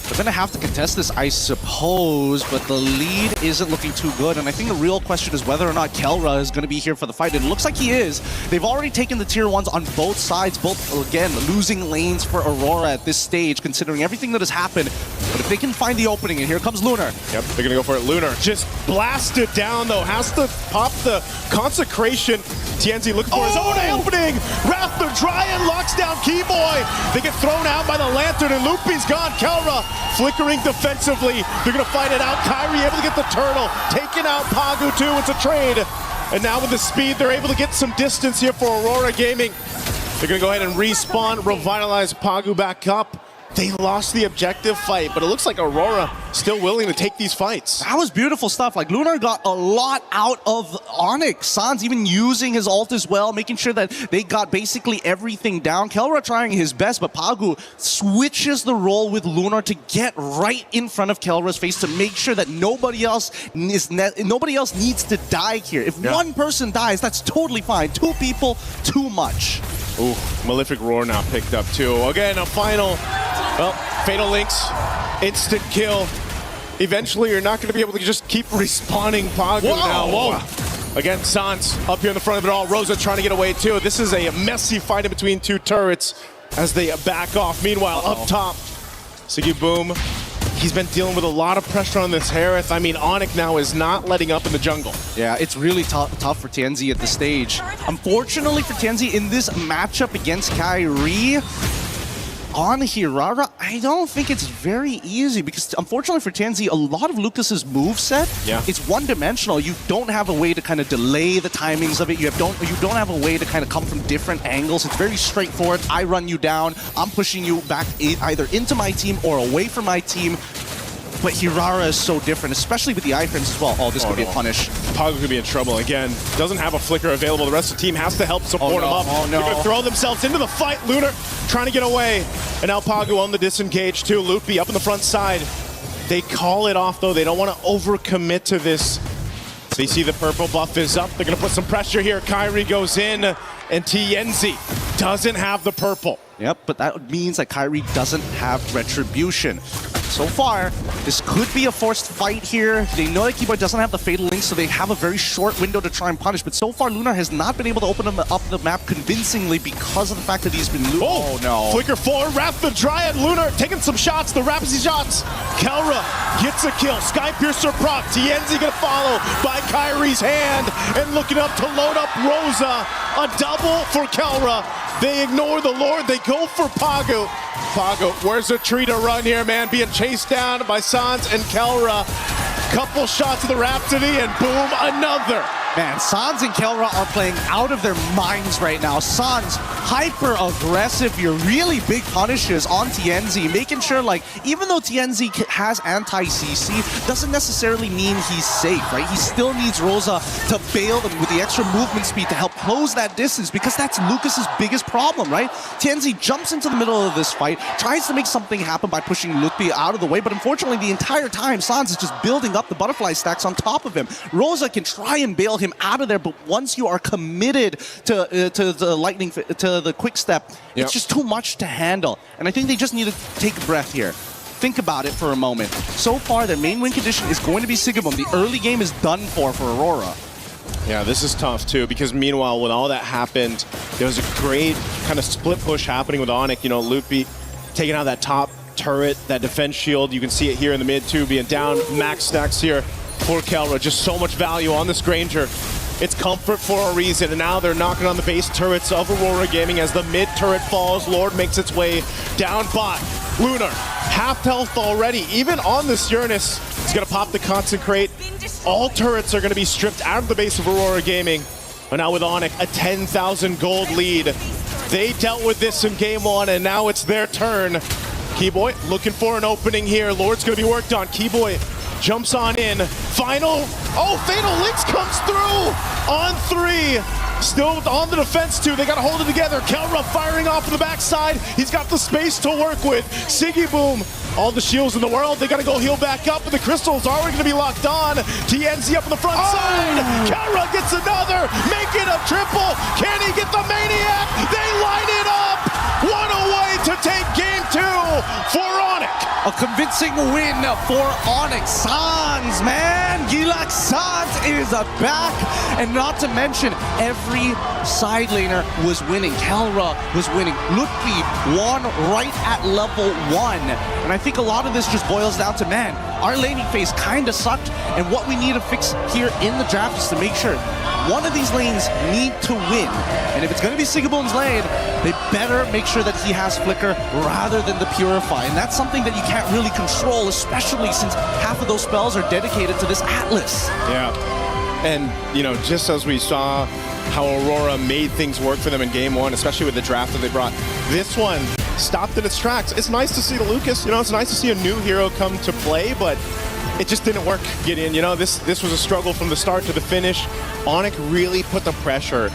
They're going to have to contest this, I suppose, but the lead isn't looking too good. And I think the real question is whether or not Kelra is going to be here for the fight. And it looks like he is. They've already taken the tier 1s on both sides, both, again, losing lanes for Aurora at this stage, considering everything that has happened. But if they can find the opening, and here comes Lunar. Yep, they're going to go for it. Lunar just blasted down, though. Has to pop the Consecration. TNZ looking for his own opening. Wrath the Dryad locks down Keyboy. They get thrown out by the Lantern, and Loopy's gone. Kelra flickering defensively. They're going to fight it out. Kyrie able to get the Turtle. Taking out Pagu, too. It's a trade. And now with the speed, they're able to get some distance here for Aurora Gaming. They're going to go ahead and respawn, revitalize Pagu back up. They lost the objective fight, but it looks like Aurora still willing to take these fights. That was beautiful stuff. Like, Lunar got a lot out of Onic. Sans even using his ult as well, making sure that they got basically everything down. Kelra trying his best, but Pagu switches the role with Lunar to get right in front of Kelra's face to make sure that nobody else needs to die here. If one person dies, that's totally fine. 2 people, too much. Ooh, Malefic Roar now picked up too. Again, a final, well, Fatal Links, instant kill. Eventually, you're not going to be able to just keep respawning Pagu now. Whoa. Again, Sans up here in the front of it all. Rosa trying to get away too. This is a messy fight in between 2 turrets as they back off. Meanwhile, up top, Sigaboom, he's been dealing with a lot of pressure on this Harith. I mean, Onic now is not letting up in the jungle. Yeah, it's really tough for TNZ at this stage. Unfortunately for TNZ, in this matchup against Kyrie, on Hirara, I don't think it's very easy because unfortunately for TNZ, a lot of Lucas's moveset is one-dimensional. You don't have a way to kind of delay the timings of it. You don't have a way to kind of come from different angles. It's very straightforward. I run you down. I'm pushing you back either into my team or away from my team. But Hirara is so different, especially with the iframes as well. Oh, this could be a punish. Pagu could be in trouble again. Doesn't have a flicker available. The rest of the team has to help support him up. They're going to throw themselves into the fight. Lunar trying to get away. And now Pagu on the disengage too. Loopy up in the front side. They call it off though. They don't want to overcommit to this. They see the purple buff is up. They're going to put some pressure here. Kyrie goes in and TNZ doesn't have the purple. Yep, but that means that Kyrie doesn't have Retribution. So far, this could be a forced fight here. They know that Keyboy doesn't have the Fatal Link, so they have a very short window to try and punish. But so far, Lunar has not been able to open up the map convincingly because of the fact that he's been losing. Oh no. Flicker forward, Wrath the Dryad, Lunar taking some shots, the Rapsy shots. Kelra gets a kill, Sky Piercer proc, TNZ gonna follow by Kyrie's hand, and looking up to load up Rosa. A double for Kelra. They ignore the Lord, they go for Pagu. Pagu, where's the tree to run here, man? Being chased down by Sans and Kelra. Couple shots of the Rhapsody, and boom, another. Man, Sans and Kelra are playing out of their minds right now. Sans, hyper-aggressive here, really big punishes on TNZ, making sure, like, even though TNZ has anti-CC, doesn't necessarily mean he's safe, right? He still needs Rosa to bail them with the extra movement speed to help close that distance, because that's Lucas's biggest problem, right? TNZ jumps into the middle of this fight, tries to make something happen by pushing Lutpi out of the way, but unfortunately, the entire time, Sans is just building up the butterfly stacks on top of him. Rosa can try and bail him out of there. But once you are committed to the quick step, it's just too much to handle. And I think they just need to take a breath here. Think about it for a moment. So far, their main win condition is going to be Sigabum. The early game is done for Aurora. Yeah, this is tough too, because meanwhile, when all that happened, there was a great kind of split push happening with Onic. You know, Loopy taking out that top turret, that defense shield. You can see it here in the mid too, being down. Max stacks here for Kelra. Just so much value on this Granger. It's comfort for a reason, and now they're knocking on the base turrets of Aurora Gaming as the mid turret falls. Lord makes its way down bot. Lunar, half health already. Even on this Uranus, he's gonna pop the Consecrate. All turrets are gonna be stripped out of the base of Aurora Gaming. But now with Onic, a 10,000 gold lead. They dealt with this in game one, and now it's their turn. Keyboy looking for an opening here. Lord's gonna be worked on. Keyboy jumps on in. Final. Oh, Fatal Links comes through on 3. Still on the defense too. They got to hold it together. Kelra firing off in the backside. He's got the space to work with. Siggyboom. All the shields in the world. They got to go heal back up, but the crystals are going to be locked on. TNZ up on the front side. Kelra gets another. Make it a triple. Can he get the Maniac? They line it up. What a way to take game 2 for Onic. A convincing win for Onyx. Sans, man! Gilak Sans is back. And not to mention, every side laner was winning. Kelra was winning. Lutfi won right at level 1. And I think a lot of this just boils down to, man, our laning phase kind of sucked. And what we need to fix here in the draft is to make sure one of these lanes need to win. And if it's going to be Sigaboom's lane, they better make sure that he has Flicker rather than the Purify. And that's something that you can't really control, especially since half of those spells are dedicated to this Atlas. Yeah. And, you know, just as we saw how Aurora made things work for them in game 1, especially with the draft that they brought, this one stopped in its tracks. It's nice to see the Lucas. You know, it's nice to see a new hero come to play, but it just didn't work, Gideon. You know, this was a struggle from the start to the finish. Onic really put the pressure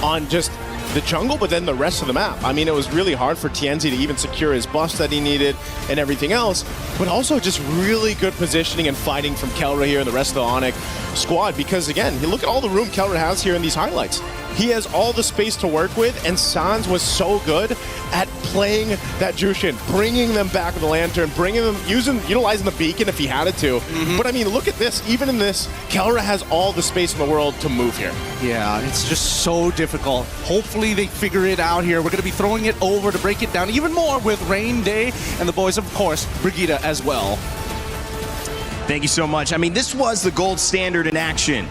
on just the jungle, but then the rest of the map. I mean, it was really hard for TNZ to even secure his buffs that he needed and everything else, but also just really good positioning and fighting from Kelra here and the rest of the Onic squad, because again, you look at all the room Kelra has here in these highlights. He has all the space to work with, and Sans was so good at playing that Jushin, bringing them back with the Lantern, bringing them, utilizing the beacon if he had it to. But I mean, look at this. Even in this, Kelra has all the space in the world to move here. Yeah, it's just so difficult. Hopefully they figure it out here. We're going to be throwing it over to break it down even more with Rain Day and the boys, of course, Brigida as well. Thank you so much. I mean, this was the gold standard in action.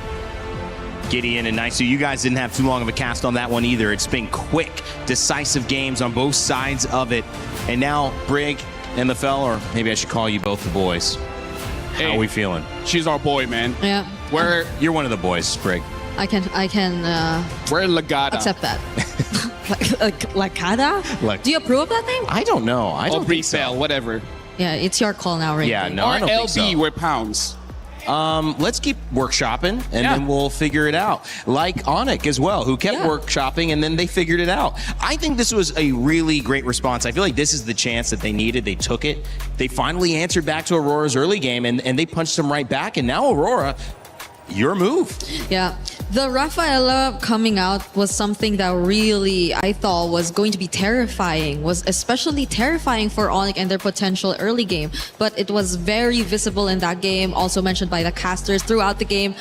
Gideon and Naisu, you guys didn't have too long of a cast on that one either. It's been quick, decisive games on both sides of it. And now Brig and the fell, or maybe I should call you both the boys. How are we feeling? She's our boy, man. Yeah. You're one of the boys, Brig. I can We're Lagada. accept that. Lagada? Do you approve of that name? I don't know. I don't think so. Bell, whatever. Yeah, it's your call now, right? Yeah, no, or I don't LB, think so. we're pounds. Let's keep workshopping, and then we'll figure it out. Like Onic as well, who kept workshopping, and then they figured it out. I think this was a really great response. I feel like this is the chance that they needed. They took it. They finally answered back to Aurora's early game, and they punched them right back. And now Aurora, your move. Yeah. The Rafaela coming out was something that really I thought was going to be terrifying, was especially terrifying for Onic and their potential early game. But it was very visible in that game, also mentioned by the casters throughout the game.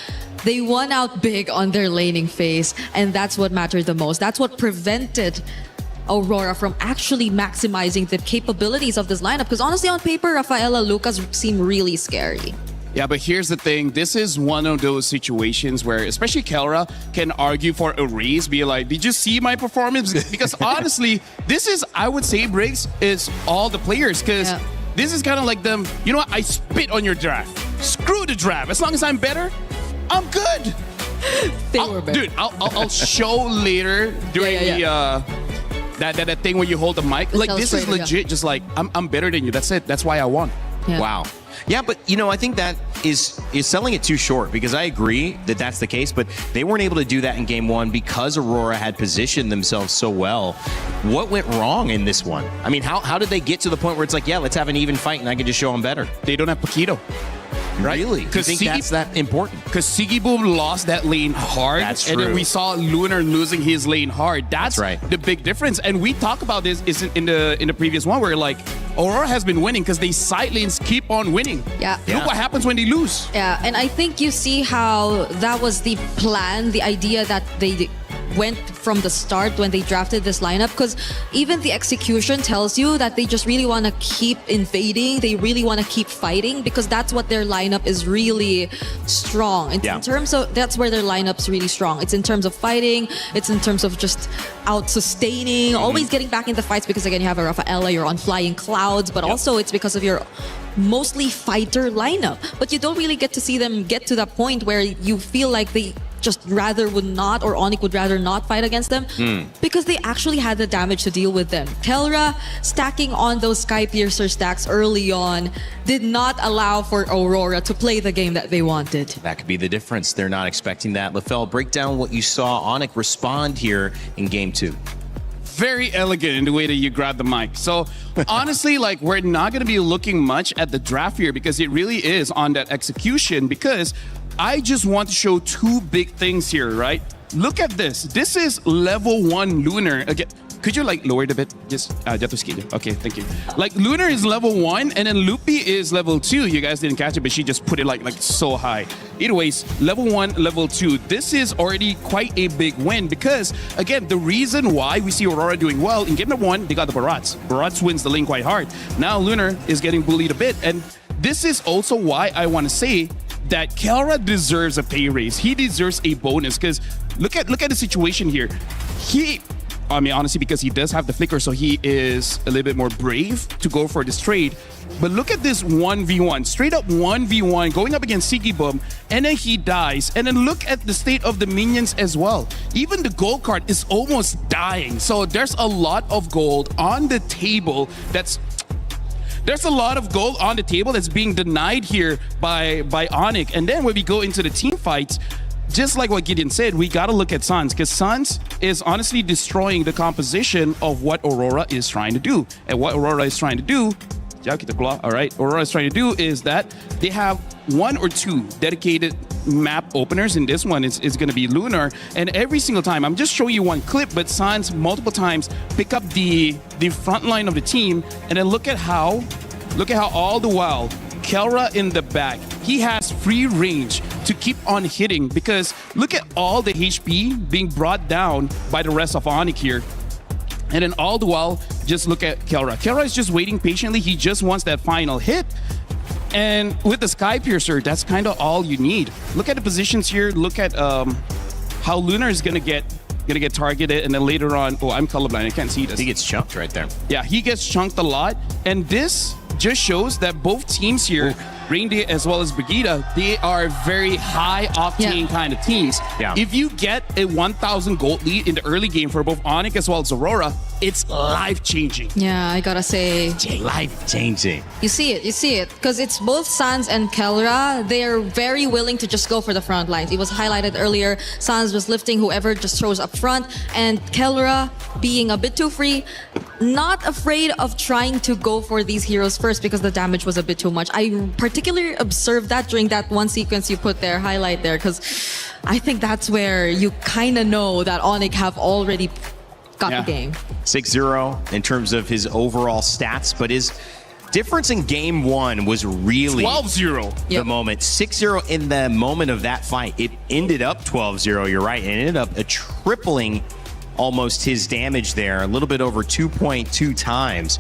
They won out big on their laning phase, and that's what mattered the most. That's what prevented Aurora from actually maximizing the capabilities of this lineup. Because honestly, on paper, Rafaela, Lucas seem really scary. Yeah, but here's the thing. This is one of those situations where, especially Kelra, can argue for a raise, be like, did you see my performance? Because honestly, this is, I would say, Briggs, is all the players. Because this is kind of like them, you know what, I spit on your draft. Screw the draft. As long as I'm better, I'm good. Dude, I'll show later during the... That thing where you hold the mic. Like, this is legit, just like, I'm better than you. That's it. That's why I won. Yeah. Wow. Yeah, but you know, I think that is selling it too short, because I agree that that's the case, but they weren't able to do that in game 1 because Aurora had positioned themselves so well. What went wrong in this one? I mean, how did they get to the point where it's like, yeah, let's have an even fight and I can just show them better? They don't have Paquito. right? Really? You think that's that important? Because Sigiboom lost that lane hard. That's And then true. we saw Lunar losing his lane hard. That's right. the big difference. And we talk about this in the previous one where like Aurora has been winning because they side lanes keep on winning. Yeah. Look what happens when they lose. Yeah, and I think you see how that was the plan, the idea that they went from the start when they drafted this lineup, because even the execution tells you that they just really want to keep invading, they really want to keep fighting, because that's what their lineup is really strong. It's in terms of, that's where their lineup's really strong. It's in terms of fighting, it's in terms of just out-sustaining, always getting back into fights, because again, you have a Rafaela, you're on flying clouds, but also it's because of your mostly fighter lineup. But you don't really get to see them get to that point where you feel like they just rather would not, or Onyx would rather not fight against them, because they actually had the damage to deal with them. Kelra stacking on those Sky Piercer stacks early on did not allow for Aurora to play the game that they wanted. That could be the difference. They're not expecting that. LaFell, break down what you saw Onyx respond here in game 2. Very elegant in the way that you grab the mic. So honestly, like, we're not going to be looking much at the draft here because it really is on that execution, because I just want to show two big things here, right? Look at this. This is level 1 Lunar. Again, could you like lower it a bit? Just jatuh sikit. Okay, thank you. Like Lunar is level 1 and then Loopy is level 2. You guys didn't catch it, but she just put it like so high. Either ways, level 1, level 2. This is already quite a big win because, again, the reason why we see Aurora doing well, in game number 1, they got the Barats. Barats wins the lane quite hard. Now Lunar is getting bullied a bit. And this is also why I want to say that Kelra deserves a pay raise. He deserves a bonus because look at the situation here. I mean, honestly, because he does have the flicker, so he is a little bit more brave to go for this trade. But look at this 1v1, straight up 1v1, going up against Sigibum, and then he dies. And then look at the state of the minions as well. Even the gold card is almost dying. So there's a lot of gold on the table There's a lot of gold on the table that's being denied here by Onyx. And then when we go into the team fights, just like what Gideon said, we got to look at Suns, because Suns is honestly destroying the composition of what Aurora is trying to do. And what Aurora is trying to do, all right, Aurora is trying to do is that they have 1 or 2 dedicated map openers. In this one, it's going to be Lunar. And every single time, I'm just showing you one clip, but Suns multiple times pick up the front line of the team, and then look at how all the while, Kelra in the back, he has free range to keep on hitting, because look at all the HP being brought down by the rest of Onyx here. And then all the while, just look at Kelra. Kelra is just waiting patiently. He just wants that final hit. And with the Sky Piercer, that's kind of all you need. Look at the positions here. Look at how Lunar is gonna get targeted, and then later on, oh, I'm colorblind, I can't see this. He gets chunked right there. Yeah, he gets chunked a lot. And this just shows that both teams here, Reindeer as well as Brigida, they are very high octane kind of teams. Yeah. If you get a 1,000 gold lead in the early game for both Onyx as well as Aurora, it's life-changing. Yeah, I gotta say, life-changing. You see it, because it's both Sans and Kelra. They're very willing to just go for the front lines. It was highlighted earlier. Sans was lifting whoever just throws up front, and Kelra being a bit too free, not afraid of trying to go for these heroes first because the damage was a bit too much. I particularly observed that during that one sequence you put there, highlight there, because I think that's where you kind of know that Onyx have already got the game. 6-0 in terms of his overall stats, but his difference in game 1 was really 12-0. The moment. 6-0 in the moment of that fight. It ended up 12-0, you're right. It ended up tripling almost his damage there, a little bit over 2.2 times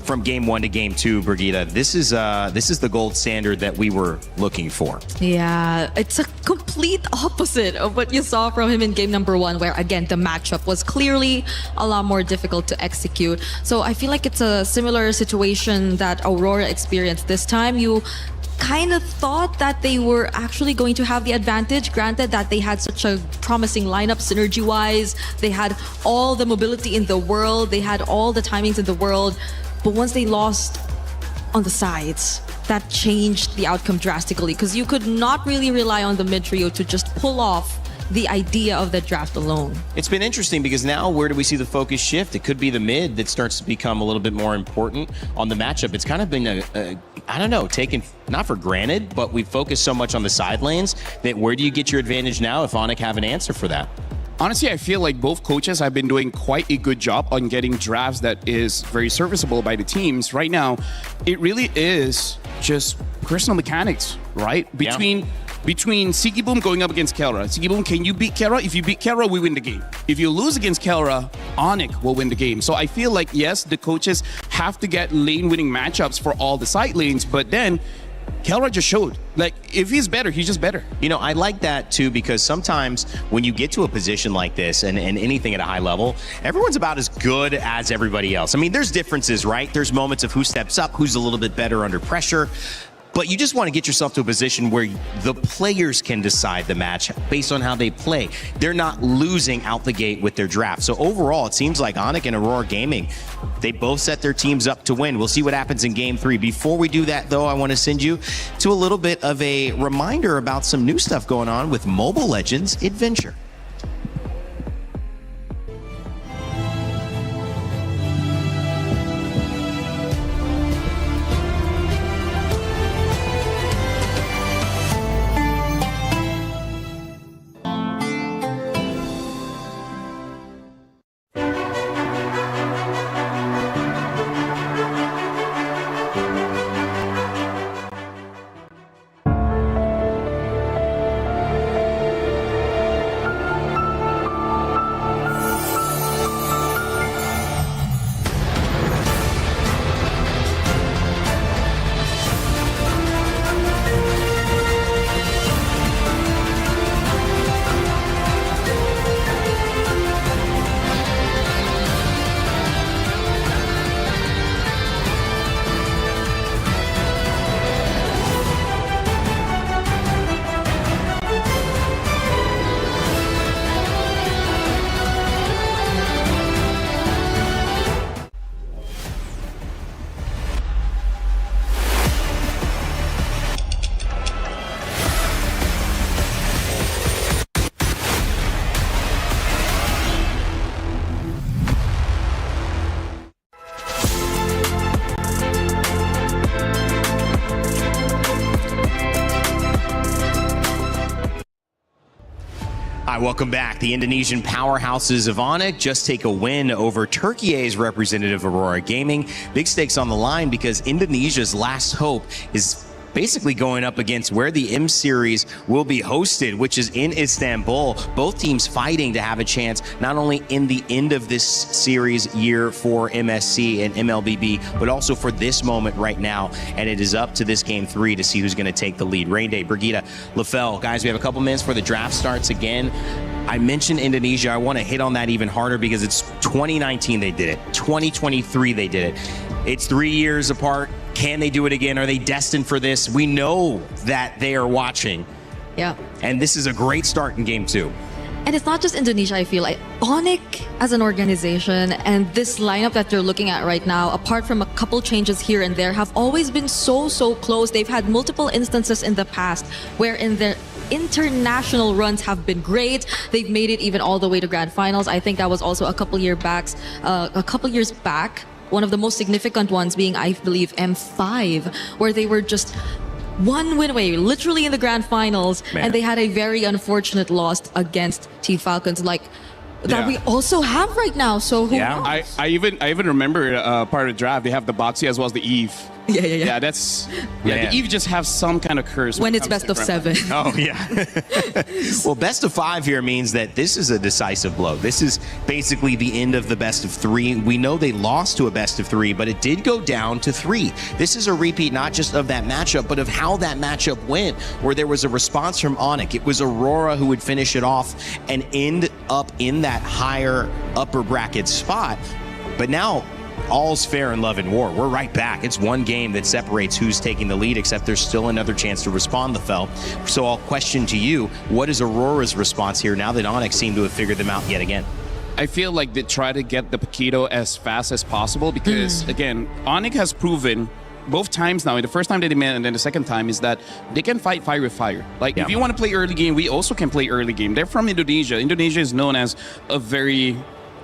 from game 1 to game 2, Brigida. This is the gold standard that we were looking for. Yeah, it's a complete opposite of what you saw from him in game number 1, where again the matchup was clearly a lot more difficult to execute. So I feel like it's a similar situation that Aurora experienced this time. You kind of thought that they were actually going to have the advantage, granted that they had such a promising lineup synergy-wise. They had all the mobility in the world, they had all the timings in the world. But once they lost on the sides, that changed the outcome drastically, because you could not really rely on the mid trio to just pull off the idea of the draft alone. It's been interesting because now where do we see the focus shift? It could be the mid that starts to become a little bit more important on the matchup. It's kind of been a I don't know, taken not for granted, but we focus so much on the side lanes that where do you get your advantage now if Onic have an answer for that? Honestly, I feel like both coaches have been doing quite a good job on getting drafts that is very serviceable by the teams. Right now, it really is just personal mechanics, right? Between Sigiboom going up against Kelra. Sigiboom, can you beat Kelra? If you beat Kelra, we win the game. If you lose against Kelra, Onic will win the game. So I feel like, yes, the coaches have to get lane-winning matchups for all the side lanes, but then Kelra just showed, like, if he's better, he's just better. You know, I like that too, because sometimes when you get to a position like this and anything at a high level, everyone's about as good as everybody else. I mean, there's differences, right? There's moments of who steps up, who's a little bit better under pressure. But you just want to get yourself to a position where the players can decide the match based on how they play. They're not losing out the gate with their draft. So overall, it seems like Onic and Aurora Gaming, they both set their teams up to win. We'll see what happens in Game 3. Before we do that, though, I want to send you to a little bit of a reminder about some new stuff going on with Mobile Legends Adventure. Hi, welcome back. The Indonesian powerhouses of Onic just take a win over Turkey's representative Aurora Gaming. Big stakes on the line because Indonesia's last hope is basically going up against where the M Series will be hosted, which is in Istanbul. Both teams fighting to have a chance, not only in the end of this series year for MSC and MLBB, but also for this moment right now. And it is up to this Game 3 to see who's going to take the lead. Rain Day, Brigitte, Lefel. Guys, we have a couple minutes before the draft starts again. I mentioned Indonesia. I want to hit on that even harder because it's 2019 they did it. 2023 they did it. It's 3 years apart. Can they do it again? Are they destined for this? We know that they are watching. Yeah. And this is a great start in Game 2. And it's not just Indonesia, I feel like. Onic as an organization and this lineup that they're looking at right now, apart from a couple changes here and there, have always been so close. They've had multiple instances in the past wherein their international runs have been great. They've made it even all the way to grand finals. I think that was also a couple years back. One of the most significant ones being, I believe, M5, where they were just one win away, literally in the grand finals, and they had a very unfortunate loss against Team Falcons, that we also have right now. So who knows? I even remember part of the draft. They have the Boxy as well as the Eve. Yeah, that's the Eve just have some kind of curse when it's best of 7. Oh yeah. Well, best of 5 here means that this is a decisive blow. This is basically the end of the best of 3. We know they lost to a best of 3, but it did go down to 3. This is a repeat not just of that matchup, but of how that matchup went, where there was a response from Onic. It was Aurora who would finish it off and end up in that higher upper bracket spot. But now all's fair in love and war. We're right back. It's one game that separates who's taking the lead, except there's still another chance to respond, Lefel. So I'll question to you, what is Aurora's response here now that Onic seem to have figured them out yet again? I feel like they try to get the Paquito as fast as possible because, again, Onic has proven both times now, the first time they met and then the second time, is that they can fight fire with fire. Like, if you want to play early game, we also can play early game. They're from Indonesia. Indonesia is known as a very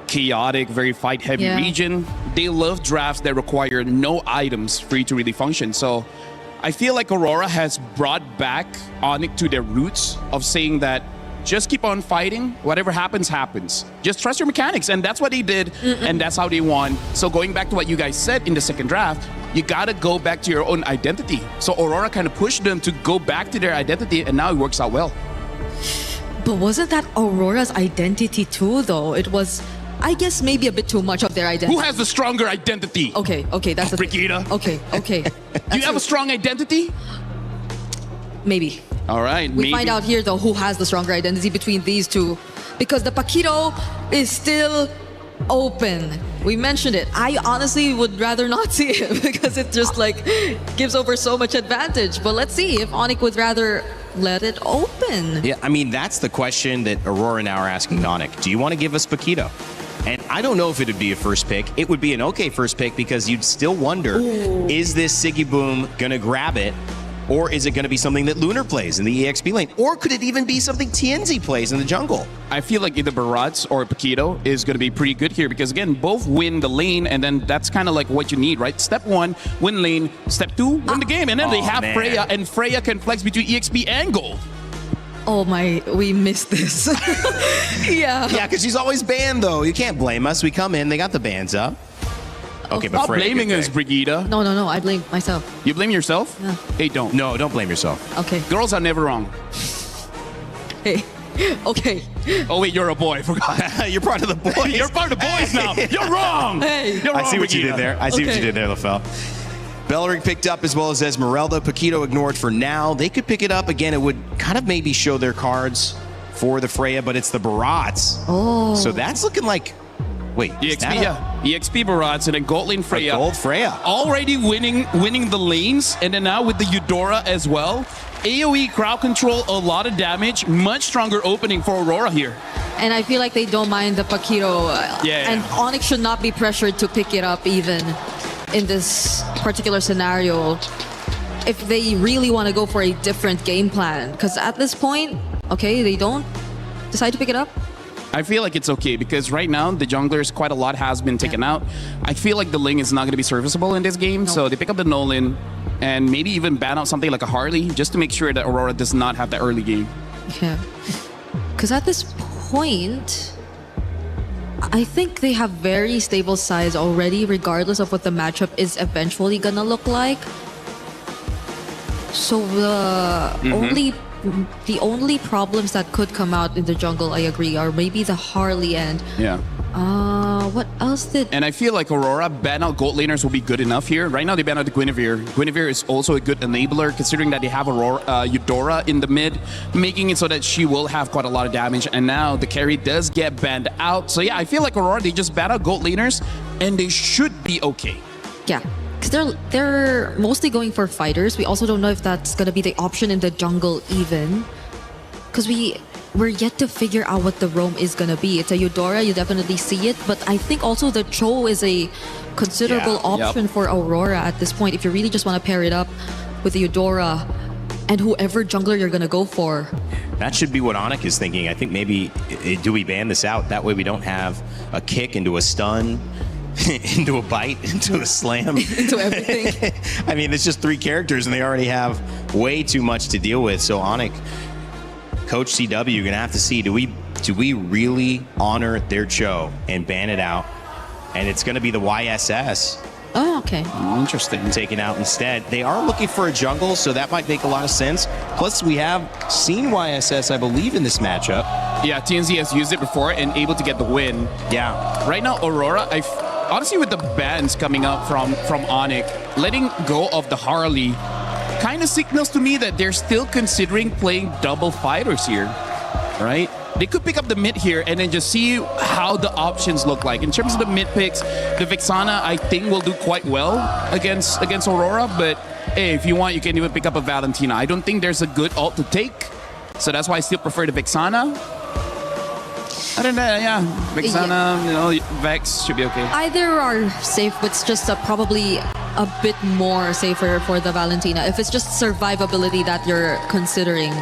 chaotic, very fight-heavy region. They love drafts that require no items for you to really function. So I feel like Aurora has brought back Onyx to their roots of saying that just keep on fighting. Whatever happens, happens. Just trust your mechanics. And that's what they did. And that's how they won. So going back to what you guys said in the second draft, you got to go back to your own identity. So Aurora kind of pushed them to go back to their identity. And now it works out well. But wasn't that Aurora's identity too, though? It was, I guess, maybe a bit too much of their identity. Who has the stronger identity? Okay, that's Brigida. Okay. Do you have a strong identity? Maybe. All right, We find out here, though, who has the stronger identity between these two. Because the Paquito is still open. We mentioned it. I honestly would rather not see it because it just like gives over so much advantage. But let's see if Onyx would rather let it open. Yeah, I mean, that's the question that Aurora now are asking Onyx. Do you want to give us Paquito? And I don't know if it would be a first pick. It would be an okay first pick because you'd still wonder, is this Siggy Boom going to grab it? Or is it going to be something that Lunar plays in the EXP lane? Or could it even be something TNZ plays in the jungle? I feel like either Barats or Paquito is going to be pretty good here because, again, both win the lane, and then that's kind of like what you need, right? Step 1, win lane. Step 2, win the game. And then they have Freya, and Freya can flex between EXP and gold. Oh my, we missed this. Yeah. Yeah, because she's always banned, though. You can't blame us. We come in, they got the bans up. Okay, but Stop Freya, blaming us, Brigida. No, I blame myself. You blame yourself? Yeah. Hey, don't. No, don't blame yourself. Okay. Girls are never wrong. Hey. Okay. Oh, wait, you're a boy. I forgot. You're part of the boys. You're part of the boys now. You're wrong. Hey. You're wrong, I see what you did there. I see what you did there, LaFell. Belleric picked up as well as Esmeralda. Paquito ignored for now. They could pick it up. Again, it would kind of maybe show their cards for the Freya, but it's the Barats. Oh. So that's looking like... Wait, EXP, yeah. EXP Barats and then gold lane Freya. Gold Freya. Already winning the lanes, and then now with the Eudora as well. AoE crowd control, a lot of damage, much stronger opening for Aurora here. And I feel like they don't mind the Paquito. And Onyx should not be pressured to pick it up even in this particular scenario if they really want to go for a different game plan. Because at this point, okay, they don't decide to pick it up. I feel like it's okay because right now the junglers quite a lot has been taken out. I feel like the Ling is not going to be serviceable in this game, so they pick up the Nolan and maybe even ban out something like a Harley just to make sure that Aurora does not have the early game. Yeah, because at this point, I think they have very stable sides already, regardless of what the matchup is eventually gonna look like. So the only problems that could come out in the jungle, I agree, are maybe the Harley and what else did... And I feel like Aurora ban out gold laners will be good enough here. Right now they ban out the Guinevere. Guinevere is also a good enabler considering that they have Eudora in the mid, making it so that she will have quite a lot of damage. And now the carry does get banned out. So yeah, I feel like Aurora, they just ban out gold laners and they should be okay. Yeah. Because they're mostly going for fighters. We also don't know if that's going to be the option in the jungle even. Because we're yet to figure out what the roam is going to be. It's a Eudora, you definitely see it. But I think also the Cho is a considerable option for Aurora at this point. If you really just want to pair it up with the Eudora and whoever jungler you're going to go for. That should be what Onyx is thinking. I think maybe, do we ban this out? That way we don't have a kick into a stun. Into a bite, into a slam, into everything. I mean, it's just 3 characters and they already have way too much to deal with. So Onyx, Coach CW, you're gonna have to see, do we really honor their Cho and ban it out? And it's gonna be the YSS. Oh, okay. Interesting. Taken out instead. They are looking for a jungle, so that might make a lot of sense. Plus, we have seen YSS, I believe, in this matchup. Yeah, TNZ has used it before and able to get the win. Yeah. Right now, Aurora, honestly, with the bans coming up from Onyx, letting go of the Harley kind of signals to me that they're still considering playing double fighters here, right? They could pick up the mid here and then just see how the options look like. In terms of the mid picks, the Vexana, I think, will do quite well against Aurora, but hey, if you want, you can even pick up a Valentina. I don't think there's a good ult to take, so that's why I still prefer the Vexana. I don't know, yeah. Vexana, you know, Vex should be okay. Either are safe, but it's just probably a bit more safer for the Valentina. If it's just survivability that you're considering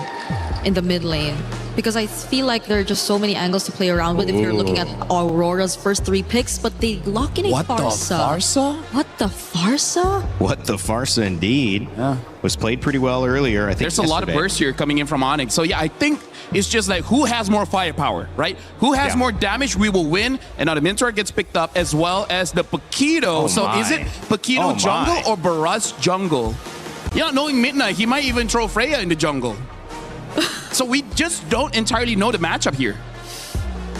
in the mid lane, because I feel like there are just so many angles to play around with if you're looking at Aurora's first 3 picks, but they lock in a Farsa. What the Farsa? What the Farsa indeed. Was played pretty well earlier, I think. There's a lot of burst here coming in from Onyx. So yeah, I think it's just like who has more firepower, right? Who has more damage, we will win. And now the Minotaur gets picked up as well as the Paquito. Is it Paquito jungle or Baraz jungle? Yeah, knowing Midnight, he might even throw Freya in the jungle. So we just don't entirely know the matchup here.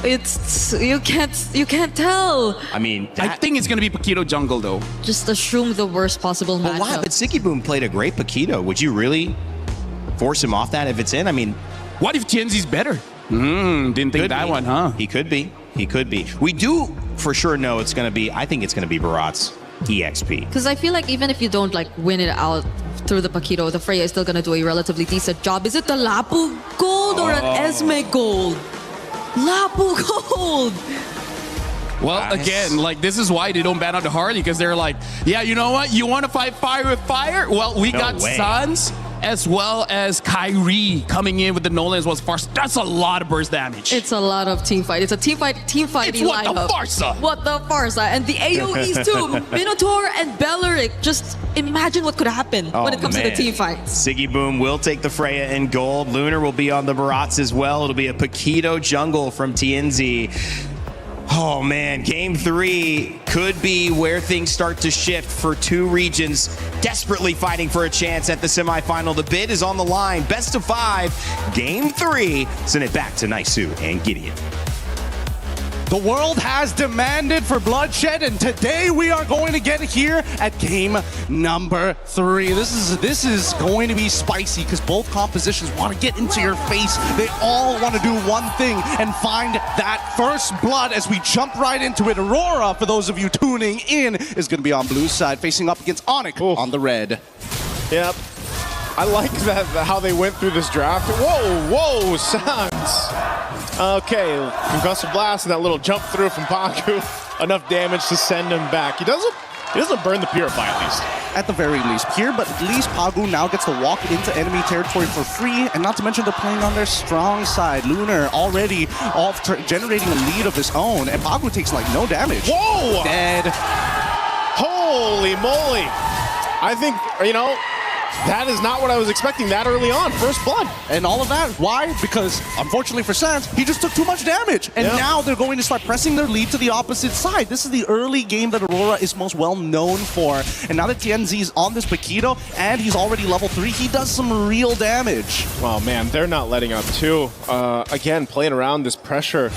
It's you can't tell. I mean, I think it's gonna be Paquito jungle though. Just assume the worst possible matchup. Wow, but Sigiboom played a great Paquito. Would you really force him off that if it's in? I mean, what if TNZ's better? Didn't think that one, huh? He could be. He could be. We do for sure know it's gonna be. I think it's gonna be Barat's EXP. Because I feel like even if you don't like win it out through the Paquito, the Freya is still gonna do a relatively decent job. Is it the Lapu gold or an Esme gold? Lapu gold! Well, again, like this is why they don't ban out the Harley, because they're like, yeah, you know what? You want to fight fire with fire? Well, we got Suns as well as Kyrie coming in with the Nolan as well as Farsa. That's a lot of burst damage. It's a lot of team fight. It's a team fighting what lineup. The Farsa. What the Farsa. And the AoEs too. Minotaur and Belleric. Just imagine what could happen when it comes to the team fights. Sigiboom will take the Freya in gold. Lunar will be on the Barats as well. It'll be a Paquito jungle from TNZ. Oh man, game 3 could be where things start to shift for 2 regions desperately fighting for a chance at the semifinal. The bid is on the line. Best of 5, game 3. Send it back to Naisu and Gideon. The world has demanded for bloodshed, and today we are going to get here at game number 3. This is going to be spicy because both compositions want to get into your face. They all want to do one thing and find that first blood as we jump right into it. Aurora, for those of you tuning in, is going to be on blue side, facing up against Onyx on the red. Yep. I like that how they went through this draft. Whoa, Sans. Okay, concussive blast and that little jump through from Pagu. Enough damage to send him back. He doesn't burn the Purify at least. At the very least. Here, but at least Pagu now gets to walk into enemy territory for free, and not to mention they're playing on their strong side. Lunar already generating a lead of his own, and Pagu takes like no damage. Whoa! Dead. Holy moly. I think, you know, that is not what I was expecting that early on. First blood. And all of that, why? Because, unfortunately for Sans, he just took too much damage. And now they're going to start pressing their lead to the opposite side. This is the early game that Aurora is most well known for. And now that TNZ is on this Paquito, and he's already level 3, he does some real damage. Well, man, they're not letting up too. Again, playing around this pressure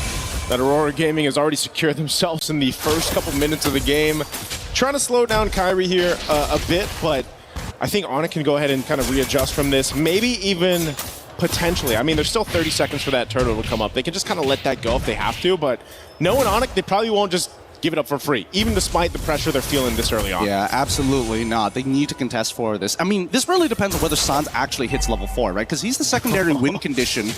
that Aurora Gaming has already secured themselves in the first couple minutes of the game. Trying to slow down Kyrie here a bit, but I think Onyx can go ahead and kind of readjust from this. Maybe even potentially. I mean, there's still 30 seconds for that turtle to come up. They can just kind of let that go if they have to, but knowing Onyx, they probably won't just give it up for free, even despite the pressure they're feeling this early on. Yeah, absolutely not. They need to contest for this. I mean, this really depends on whether Sans actually hits level 4, right? Because he's the secondary win condition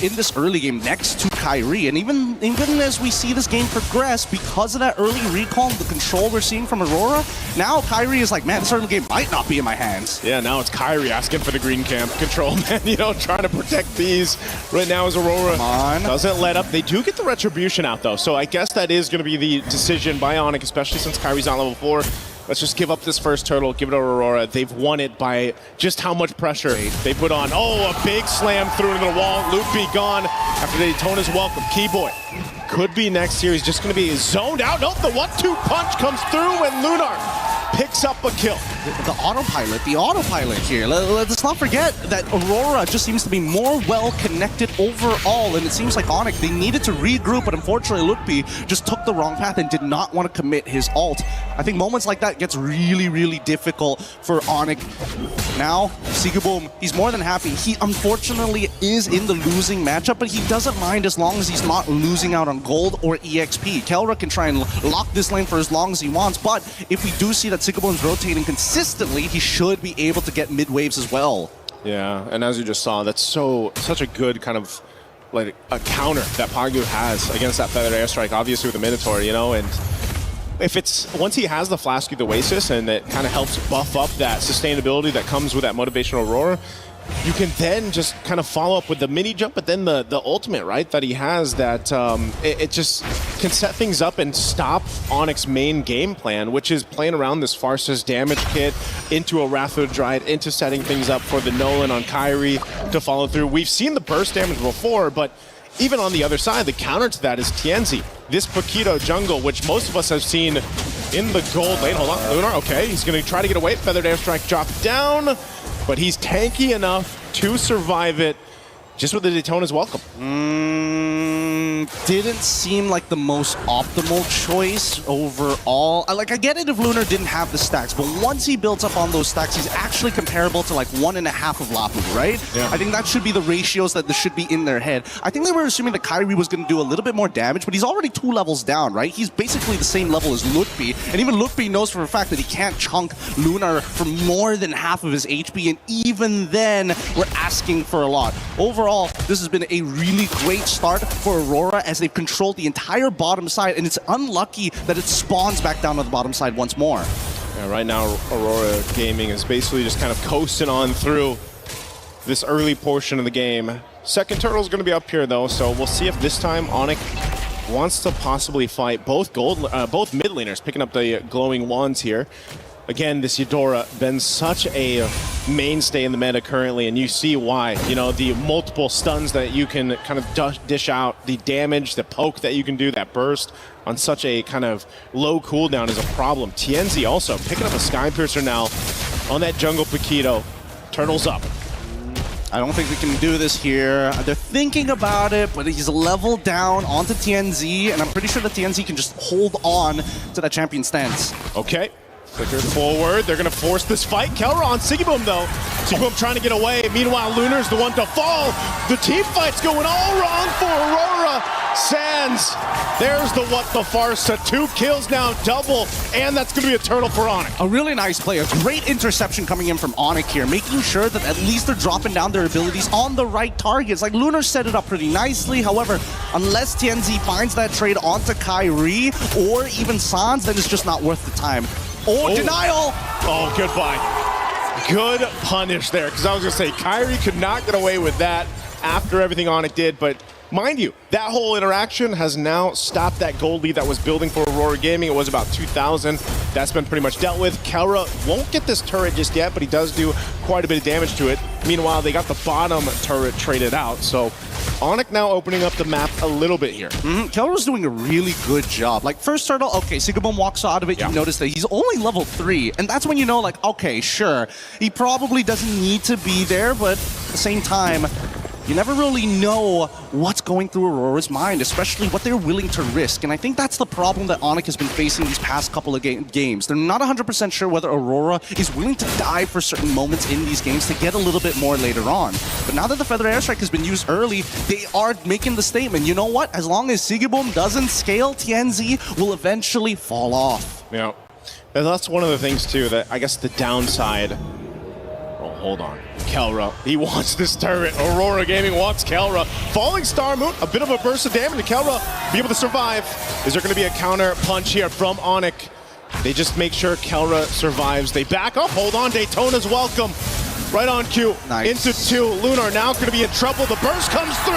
in this early game next to Kyrie. And even as we see this game progress, because of that early recall and the control we're seeing from Aurora, now Kyrie is like, man, this early game might not be in my hands. Yeah, now it's Kyrie asking for the green camp control, man. You know, trying to protect these. Right now as Aurora doesn't let up. They do get the retribution out, though. So I guess that is going to be the decision by Onyx, especially since Kyrie's on level 4. Let's just give up this first turtle, give it to Aurora. They've won it by just how much pressure they put on. Oh, a big slam through into the wall. Loopy gone after Daytona's welcome. Keyboy could be next here. He's just going to be zoned out. Nope, the 1-2 punch comes through and Lunar picks up a kill. The autopilot here. Let's not forget that Aurora just seems to be more well-connected overall, and it seems like Onyx, they needed to regroup, but unfortunately Lukby just took the wrong path and did not want to commit his ult. I think moments like that gets really, really difficult for Onyx. Now, Sigiboom, he's more than happy. He unfortunately is in the losing matchup, but he doesn't mind as long as he's not losing out on gold or EXP. Kelra can try and lock this lane for as long as he wants, but if we do see that Sigiboom's rotating consistently, he should be able to get mid waves as well. Yeah, and as you just saw, that's such a good kind of like a counter that Pagu has against that feathered airstrike, obviously with the Minotaur, you know, and if it's once he has the Flask of the Oasis and it kind of helps buff up that sustainability that comes with that motivational Aurora, you can then just kind of follow up with the mini jump, but then the ultimate, right, that he has that it just can set things up and stop Onyx's main game plan, which is playing around this Farsa's damage kit into a Wrath of the Dryad, into setting things up for the Nolan on Kyrie to follow through. We've seen the burst damage before, but even on the other side, the counter to that is TNZ. This Paquito jungle, which most of us have seen in the gold lane. Hold on, Lunar, okay, he's gonna try to get away. Feathered Airstrike dropped down, but he's tanky enough to survive it. Just with the Daytona's welcome. Didn't seem like the most optimal choice overall. I get it if Lunar didn't have the stacks, but once he builds up on those stacks, he's actually comparable to like 1.5 of Lapu, right? Yeah. I think that should be the ratios that should be in their head. I think they were assuming that Kyrie was going to do a little bit more damage, but he's already 2 levels down, right? He's basically the same level as Lutpi, and even Lutpi knows for a fact that he can't chunk Lunar for more than half of his HP, and even then, we're asking for a lot. Overall, this has been a really great start for Aurora as they've controlled the entire bottom side, and it's unlucky that it spawns back down to the bottom side once more. Yeah, right now, Aurora Gaming is basically just kind of coasting on through this early portion of the game. Second turtle's going to be up here, though, so we'll see if this time Onyx wants to possibly fight both mid laners, picking up the glowing wands here. Again, this Eudora been such a mainstay in the meta currently, and you see why. You know, the multiple stuns that you can kind of dish out, the damage, the poke that you can do, that burst on such a kind of low cooldown is a problem. TNZ also picking up a Sky Piercer now on that jungle Paquito. Turtle's up. I don't think we can do this here. They're thinking about it, but he's leveled down onto TNZ, and I'm pretty sure that TNZ can just hold on to that champion stance. Okay. Flicker forward. They're going to force this fight. Kelra on Sigiboom, though. Sigiboom trying to get away. Meanwhile, Lunar's the one to fall. The team fight's going all wrong for Aurora. Sands. There's the what the Farsa. 2 kills now, double. And that's going to be a turtle for Onyx. A really nice play. A great interception coming in from Onyx here, making sure that at least they're dropping down their abilities on the right targets. Like, Lunar set it up pretty nicely. However, unless TNZ finds that trade onto Kyrie or even Sans, then it's just not worth the time. Oh, denial! Oh, goodbye. Good punish there, because I was going to say, Kyrie could not get away with that after everything Onyx did, but mind you, that whole interaction has now stopped that gold lead that was building for Aurora Gaming. It was about 2,000. That's been pretty much dealt with. Kelra won't get this turret just yet, but he does do quite a bit of damage to it. Meanwhile, they got the bottom turret traded out, so Onyx now opening up the map a little bit here. Kelra's doing a really good job. Like, first turtle, okay, Sigiboom walks out of it, you notice that he's only level 3, and that's when you know, like, okay, sure, he probably doesn't need to be there, but at the same time, you never really know what's going through Aurora's mind, especially what they're willing to risk. And I think that's the problem that Onyx has been facing these past couple of games. They're not 100% sure whether Aurora is willing to die for certain moments in these games to get a little bit more later on. But now that the Feather Airstrike has been used early, they are making the statement, you know what? As long as Sigiboom doesn't scale, TNZ will eventually fall off. Yeah. And that's one of the things, too, that I guess the downside... Oh, hold on. Kelra, he wants this turret. Aurora Gaming wants Kelra. Falling Star Moon, a bit of a burst of damage. Kelra be able to survive. Is there going to be a counter punch here from Onyx? They just make sure Kelra survives. They back up. Hold on. Daytona's welcome. Right on cue. Nice. Into 2. Lunar now going to be in trouble. The burst comes through.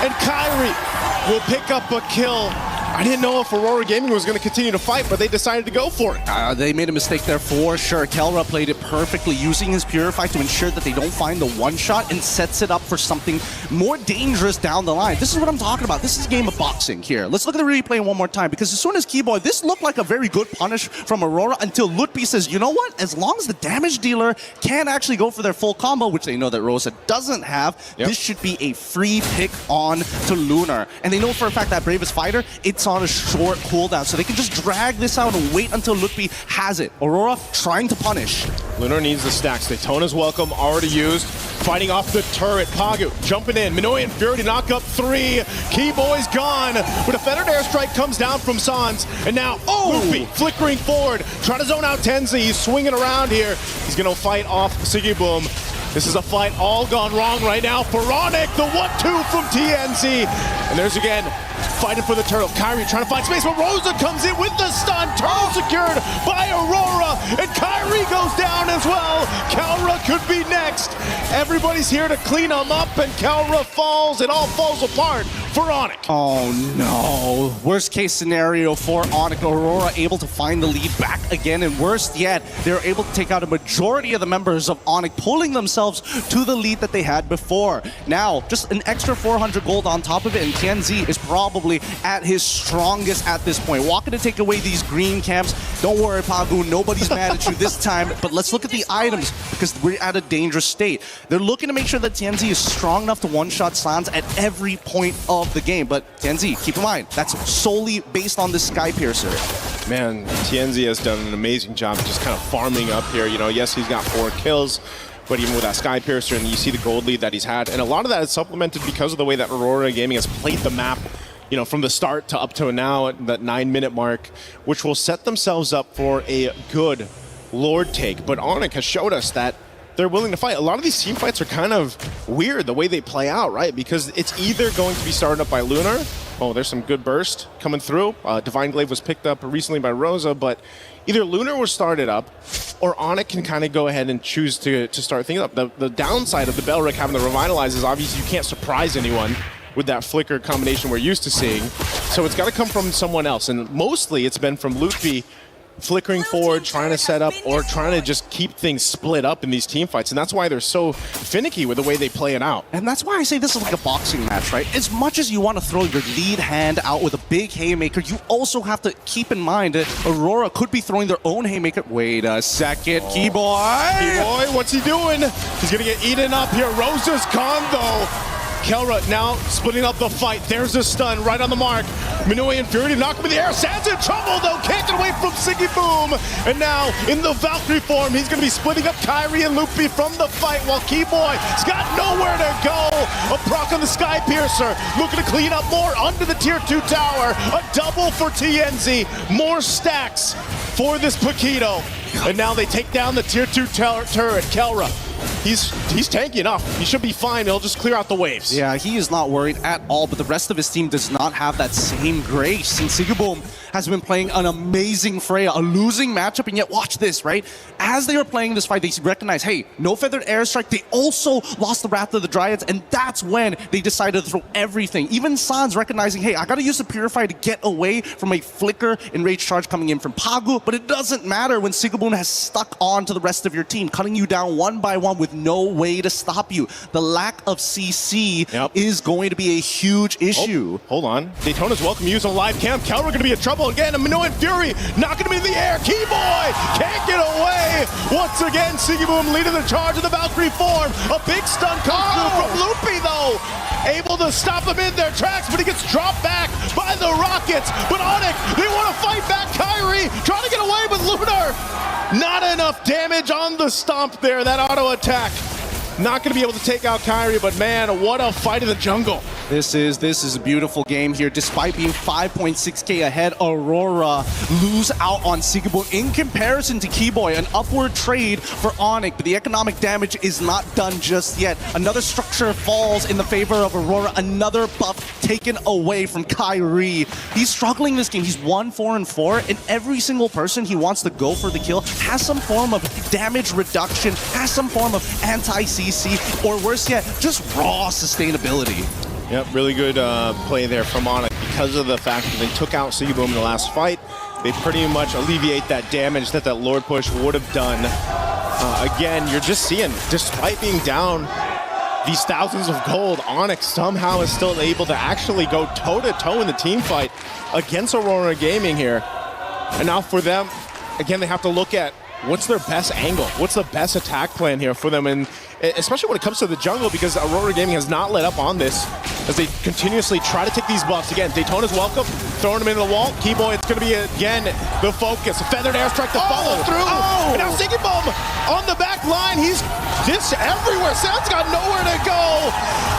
And Kyrie will pick up a kill. I didn't know if Aurora Gaming was going to continue to fight, but they decided to go for it. They made a mistake there for sure. Kelra played it perfectly, using his Purify to ensure that they don't find the one-shot and sets it up for something more dangerous down the line. This is what I'm talking about. This is a game of boxing here. Let's look at the replay one more time, because as soon as Keyboy, this looked like a very good punish from Aurora until Lutpi says, you know what? As long as the damage dealer can actually go for their full combo, which they know that Rosa doesn't have, this should be a free pick on to Lunar. And they know for a fact that Bravest Fighter, it's on a short cooldown, so they can just drag this out and wait until Lutpi has it. Aurora trying to punish. Lunar needs the stacks. Daytona's welcome, already used. Fighting off the turret. Pagu jumping in. Minoy and Fury to knock up 3. Keyboy's gone. But a Feathered Airstrike comes down from Sans. And now, Lutpi flickering forward. Trying to zone out Tenzi. He's swinging around here. He's going to fight off Sigiboom. This is a fight all gone wrong right now for Onyx. The 1-2 from TNZ. And there's again, fighting for the turtle. Kyrie trying to find space, but Rosa comes in with the stun. Turtle secured by Aurora. And Kyrie He goes down as well. Kalra could be next. Everybody's here to clean him up, and Kalra falls. It all falls apart for Onyx. Oh no. Worst case scenario for Onyx. Aurora able to find the lead back again, and worst yet, they're able to take out a majority of the members of Onyx, pulling themselves to the lead that they had before. Now, just an extra 400 gold on top of it, and TNZ is probably at his strongest at this point. Walking to take away these green camps. Don't worry, Pagu, nobody's mad at you this time, but let's look at the items, because we're at a dangerous state. They're looking to make sure that TNZ is strong enough to one-shot Slans at every point of the game, but TNZ, keep in mind, that's solely based on the Sky Piercer. Man, TNZ has done an amazing job just kind of farming up here. You know, yes, he's got 4 kills, but even with that Sky Piercer, and you see the gold lead that he's had, and a lot of that is supplemented because of the way that Aurora Gaming has played the map, you know, from the start to up to now at that 9-minute mark, which will set themselves up for a good Lord take. But Onyx has showed us that they're willing to fight. A lot of these team fights are kind of weird the way they play out, right? Because it's either going to be started up by Lunar. Oh, there's some good burst coming through. Divine Glaive was picked up recently by Rosa, but either Lunar will start it up, or Onyx can kind of go ahead and choose to start things up. The downside of the Belric having the Revitalize is obviously you can't surprise anyone with that flicker combination we're used to seeing. So it's got to come from someone else, and mostly it's been from Lutfi flickering forward, trying to set up, or trying to just keep things split up in these team fights. And that's why they're so finicky with the way they play it out. And that's why I say this is like a boxing match, right? As much as you want to throw your lead hand out with a big haymaker, you also have to keep in mind that Aurora could be throwing their own haymaker. Wait a second, Keyboy! Keyboy, what's he doing? He's gonna get eaten up here. Rosa's gone though. Kelra now splitting up the fight. There's a stun right on the mark. Minui and Fury knock him in the air. Sands in trouble though. Can't get away from Siggy Boom. And now in the Valkyrie form, he's going to be splitting up Kyrie and Loopy from the fight while Keyboy's got nowhere to go. A proc on the Sky Piercer. Looking to clean up more under the tier 2 tower. A double for TNZ. More stacks for this Paquito. And now they take down the tier 2 turret, Kelra. He's tanky enough. He should be fine. He'll just clear out the waves. Yeah, he is not worried at all, but the rest of his team does not have that same grace. And Sigaboom has been playing an amazing Freya, a losing matchup, and yet watch this, right? As they were playing this fight, they recognize, hey, no feathered airstrike. They also lost the Wrath of the Dryads, and that's when they decided to throw everything. Even Sans recognizing, hey, I gotta use the Purify to get away from a flicker and rage charge coming in from Pagu, but it doesn't matter when Sigaboom has stuck on to the rest of your team, cutting you down one by one with no way to stop you. The lack of CC is going to be a huge issue. Oh, hold on. Daytona's welcome use on live cam. Kelra going to be in trouble again. And Minnow and Fury knocking him in the air. Keyboy can't get away. Once again, Sigiboom leading the charge of the Valkyrie form. A big stun comes through from Loopy though. Able to stop him in their tracks, but he gets dropped back by the Rockets. But Onyx, they want to fight back. Kyrie trying to get away with Lunar. Not enough damage on the stomp there, that auto attack. Not going to be able to take out Kyrie, but man, what a fight in the jungle. This is a beautiful game here. Despite being 5.6k ahead, Aurora lose out on Sigaboom in comparison to Keyboy. An upward trade for Onyx, but the economic damage is not done just yet. Another structure falls in the favor of Aurora. Another buff taken away from Kyrie. He's struggling this game. He's 1-4-4, and every single person he wants to go for the kill has some form of damage reduction, has some form of anti-CC, or worse yet, just raw sustainability. Yep, really good play there from Onyx because of the fact that they took out Sigaboom in the last fight. They pretty much alleviate that damage that Lord push would have done. Again, you're just seeing, despite being down these thousands of gold, Onyx somehow is still able to actually go toe-to-toe in the team fight against Aurora Gaming here. And now for them, again, they have to look at what's their best angle? What's the best attack plan here for them? And especially when it comes to the jungle, because Aurora Gaming has not let up on this as they continuously try to take these buffs. Again, Daytona's welcome, throwing him into the wall. Keyboy, it's going to be, again, the focus. A feathered airstrike to follow through. And now Sigiboom on the back line. He's just everywhere. Sound's got nowhere to go.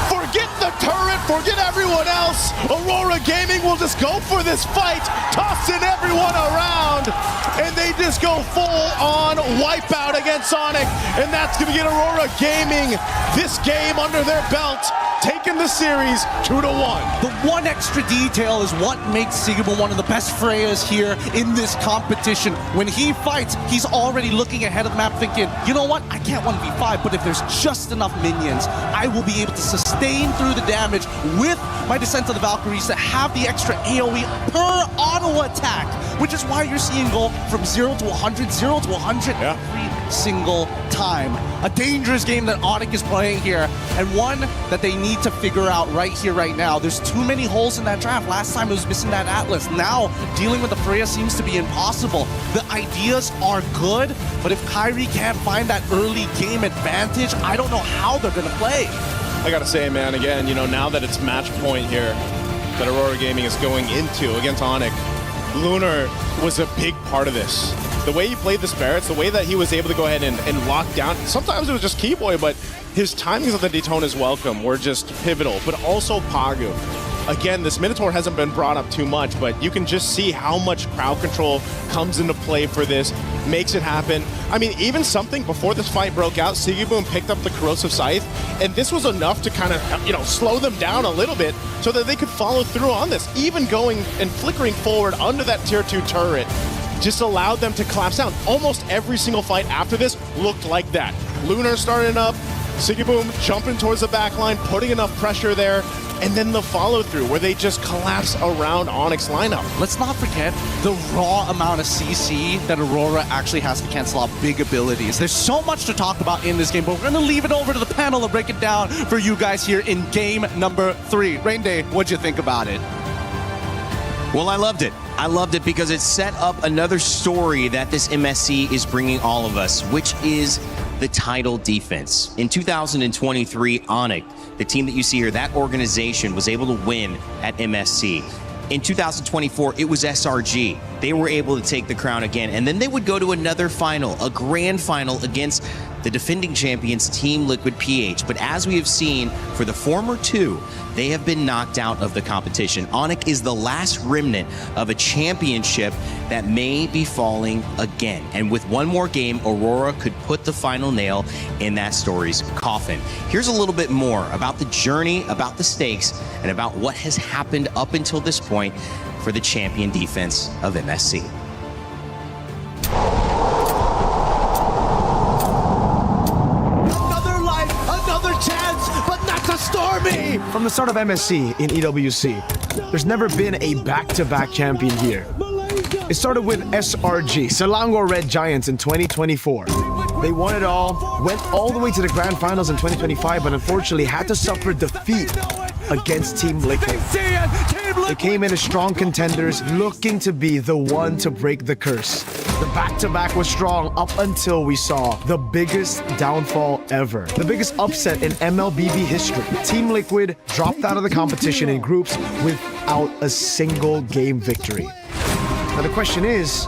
Forget the turret, forget everyone else. Aurora Gaming will just go for this fight, tossing everyone around. And they just go full-on wipeout against Sonic. And that's going to get Aurora Gaming this game under their belt taking the series 2-1. The one extra detail is what makes Sigurd one of the best Freyas here in this competition. When he fights, he's already looking ahead of the map thinking, you know what, I can't 1v5, but if there's just enough minions, I will be able to sustain through the damage with my Descent of the Valkyries to have the extra AoE per auto attack, which is why you're seeing go from 0 to 100, 0 to 100 every single time. A dangerous game that Onyx is playing here, and one that they need to figure out right here, right now. There's too many holes in that draft. Last time it was missing that Atlas. Now, dealing with the Freya seems to be impossible. The ideas are good, but if Kyrie can't find that early game advantage, I don't know how they're going to play. I gotta say, man, again, you know, now that it's match point here that Aurora Gaming is going into against Onyx, Lunar was a big part of this. The way he played the Spirits, the way that he was able to go ahead and lock down, sometimes it was just Keyboy, but his timings of the Daytona's welcome were just pivotal, but also Pagu. Again, this Minotaur hasn't been brought up too much, but you can just see how much crowd control comes into play for this, makes it happen. I mean, even something before this fight broke out, Sigiboom picked up the Corrosive Scythe, and this was enough to kind of, you know, slow them down a little bit so that they could follow through on this. Even going and flickering forward under that tier 2 turret just allowed them to collapse down. Almost every single fight after this looked like that. Lunar starting up, Sigiboom jumping towards the back line, putting enough pressure there, and then the follow-through where they just collapse around Onyx lineup. Let's not forget the raw amount of CC that Aurora actually has to cancel out big abilities. There's so much to talk about in this game, but we're going to leave it over to the panel to break it down for you guys here in game number 3. Rainday, what'd you think about it? Well, I loved it. I loved it because it set up another story that this MSC is bringing all of us, which is the title defense. In 2023, Onyx, the team that you see here, that organization was able to win at MSC. In 2024, it was SRG. They were able to take the crown again, and then they would go to another final, a grand final against the defending champions, Team Liquid PH. But as we have seen for the former two, they have been knocked out of the competition. Onyx is the last remnant of a championship that may be falling again. And with one more game, Aurora could put the final nail in that story's coffin. Here's a little bit more about the journey, about the stakes, and about what has happened up until this point for the champion defense of MSC. Stormy! From the start of MSC in EWC, there's never been a back-to-back champion here. It started with SRG, Selangor Red Giants in 2024. They won it all, went all the way to the grand finals in 2025, but unfortunately had to suffer defeat against Team Liquid. They came in as strong contenders, looking to be the one to break the curse. The back-to-back was strong up until we saw the biggest downfall ever. The biggest upset in MLBB history. Team Liquid dropped out of the competition in groups without a single game victory. Now the question is,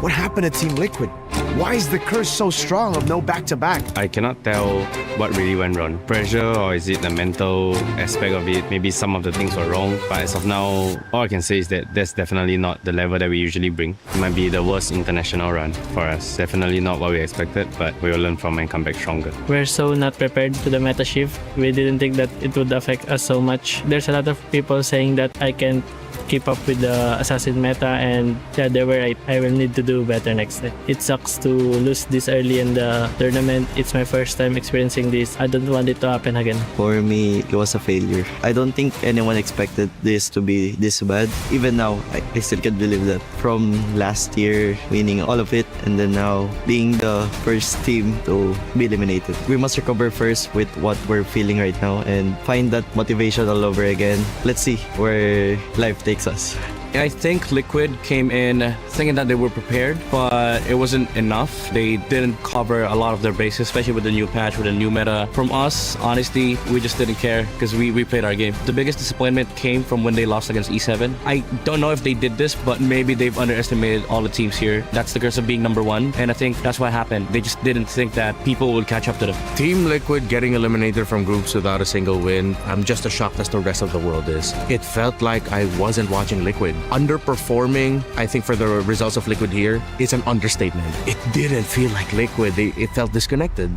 what happened to Team Liquid? Why is the curse so strong of no back-to-back? I cannot tell what really went wrong. Pressure, or is it the mental aspect of it? Maybe some of the things were wrong. But as of now, all I can say is that that's definitely not the level that we usually bring. It might be the worst international run for us. Definitely not what we expected, but we will learn from and come back stronger. We're so not prepared to the meta shift. We didn't think that it would affect us so much. There's a lot of people saying that I can't keep up with the assassin meta, and yeah, they were right. I will need to do better next time. It sucks to lose this early in the tournament. It's my first time experiencing this. I don't want it to happen again. For me, it was a failure. I don't think anyone expected this to be this bad. Even now, I still can't believe that. From last year, winning all of it, and then now being the first team to be eliminated. We must recover first with what we're feeling right now and find that motivation all over again. Let's see where life takes us. I think Liquid came in thinking that they were prepared, but it wasn't enough. They didn't cover a lot of their bases, especially with the new patch, with the new meta. From us, honestly, we just didn't care because we played our game. The biggest disappointment came from when they lost against E7. I don't know if they did this, but maybe they've underestimated all the teams here. That's the curse of being number one, and I think that's what happened. They just didn't think that people would catch up to them. Team Liquid getting eliminated from groups without a single win, I'm just as shocked as the rest of the world is. It felt like I wasn't watching Liquid. Underperforming, I think, for the results of Liquid here is an understatement. It didn't feel like Liquid. It felt disconnected.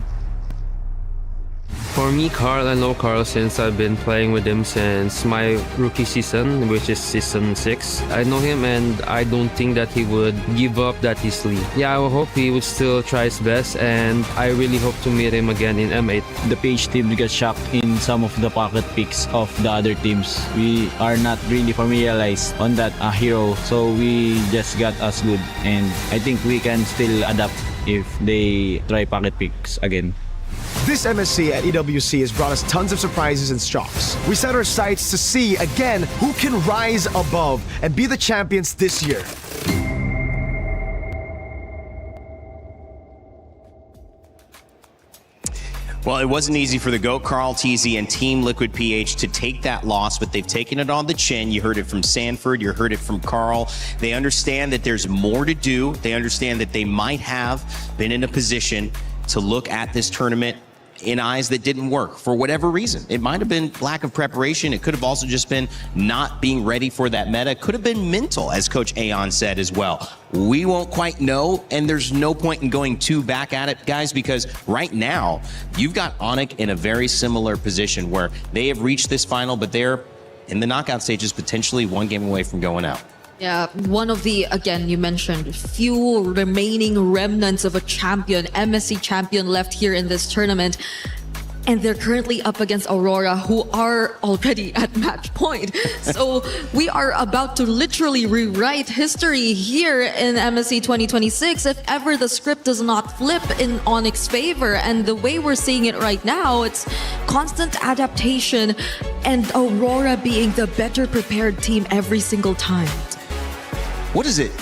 For me, Carl, I know Carl since I've been playing with him since my rookie season, which is season 6. I know him and I don't think that he would give up that easily. Yeah, I hope he would still try his best and I really hope to meet him again in M8. The PH team got shocked in some of the pocket picks of the other teams. We are not really familiarized on that hero, so we just got us good and I think we can still adapt if they try pocket picks again. This MSC at EWC has brought us tons of surprises and shocks. We set our sights to see, again, who can rise above and be the champions this year. Well, it wasn't easy for the GOAT, Carl Teasy, and Team Liquid PH to take that loss, but they've taken it on the chin. You heard it from Sanford, you heard it from Carl. They understand that there's more to do. They understand that they might have been in a position to look at this tournament in eyes that didn't work for whatever reason. It might have been lack of preparation. It could have also just been not being ready for that meta. It could have been mental, as Coach Aon said as well. We won't quite know, and there's no point in going too back at it, guys, because right now, you've got Onyx in a very similar position where they have reached this final, but they're in the knockout stages, potentially one game away from going out. Yeah, one of the, again, you mentioned, few remaining remnants of a champion, MSC champion left here in this tournament. And they're currently up against Aurora, who are already at match point. So we are about to literally rewrite history here in MSC 2026 if ever the script does not flip in Onyx's favor. And the way we're seeing it right now, it's constant adaptation and Aurora being the better prepared team every single time. What does it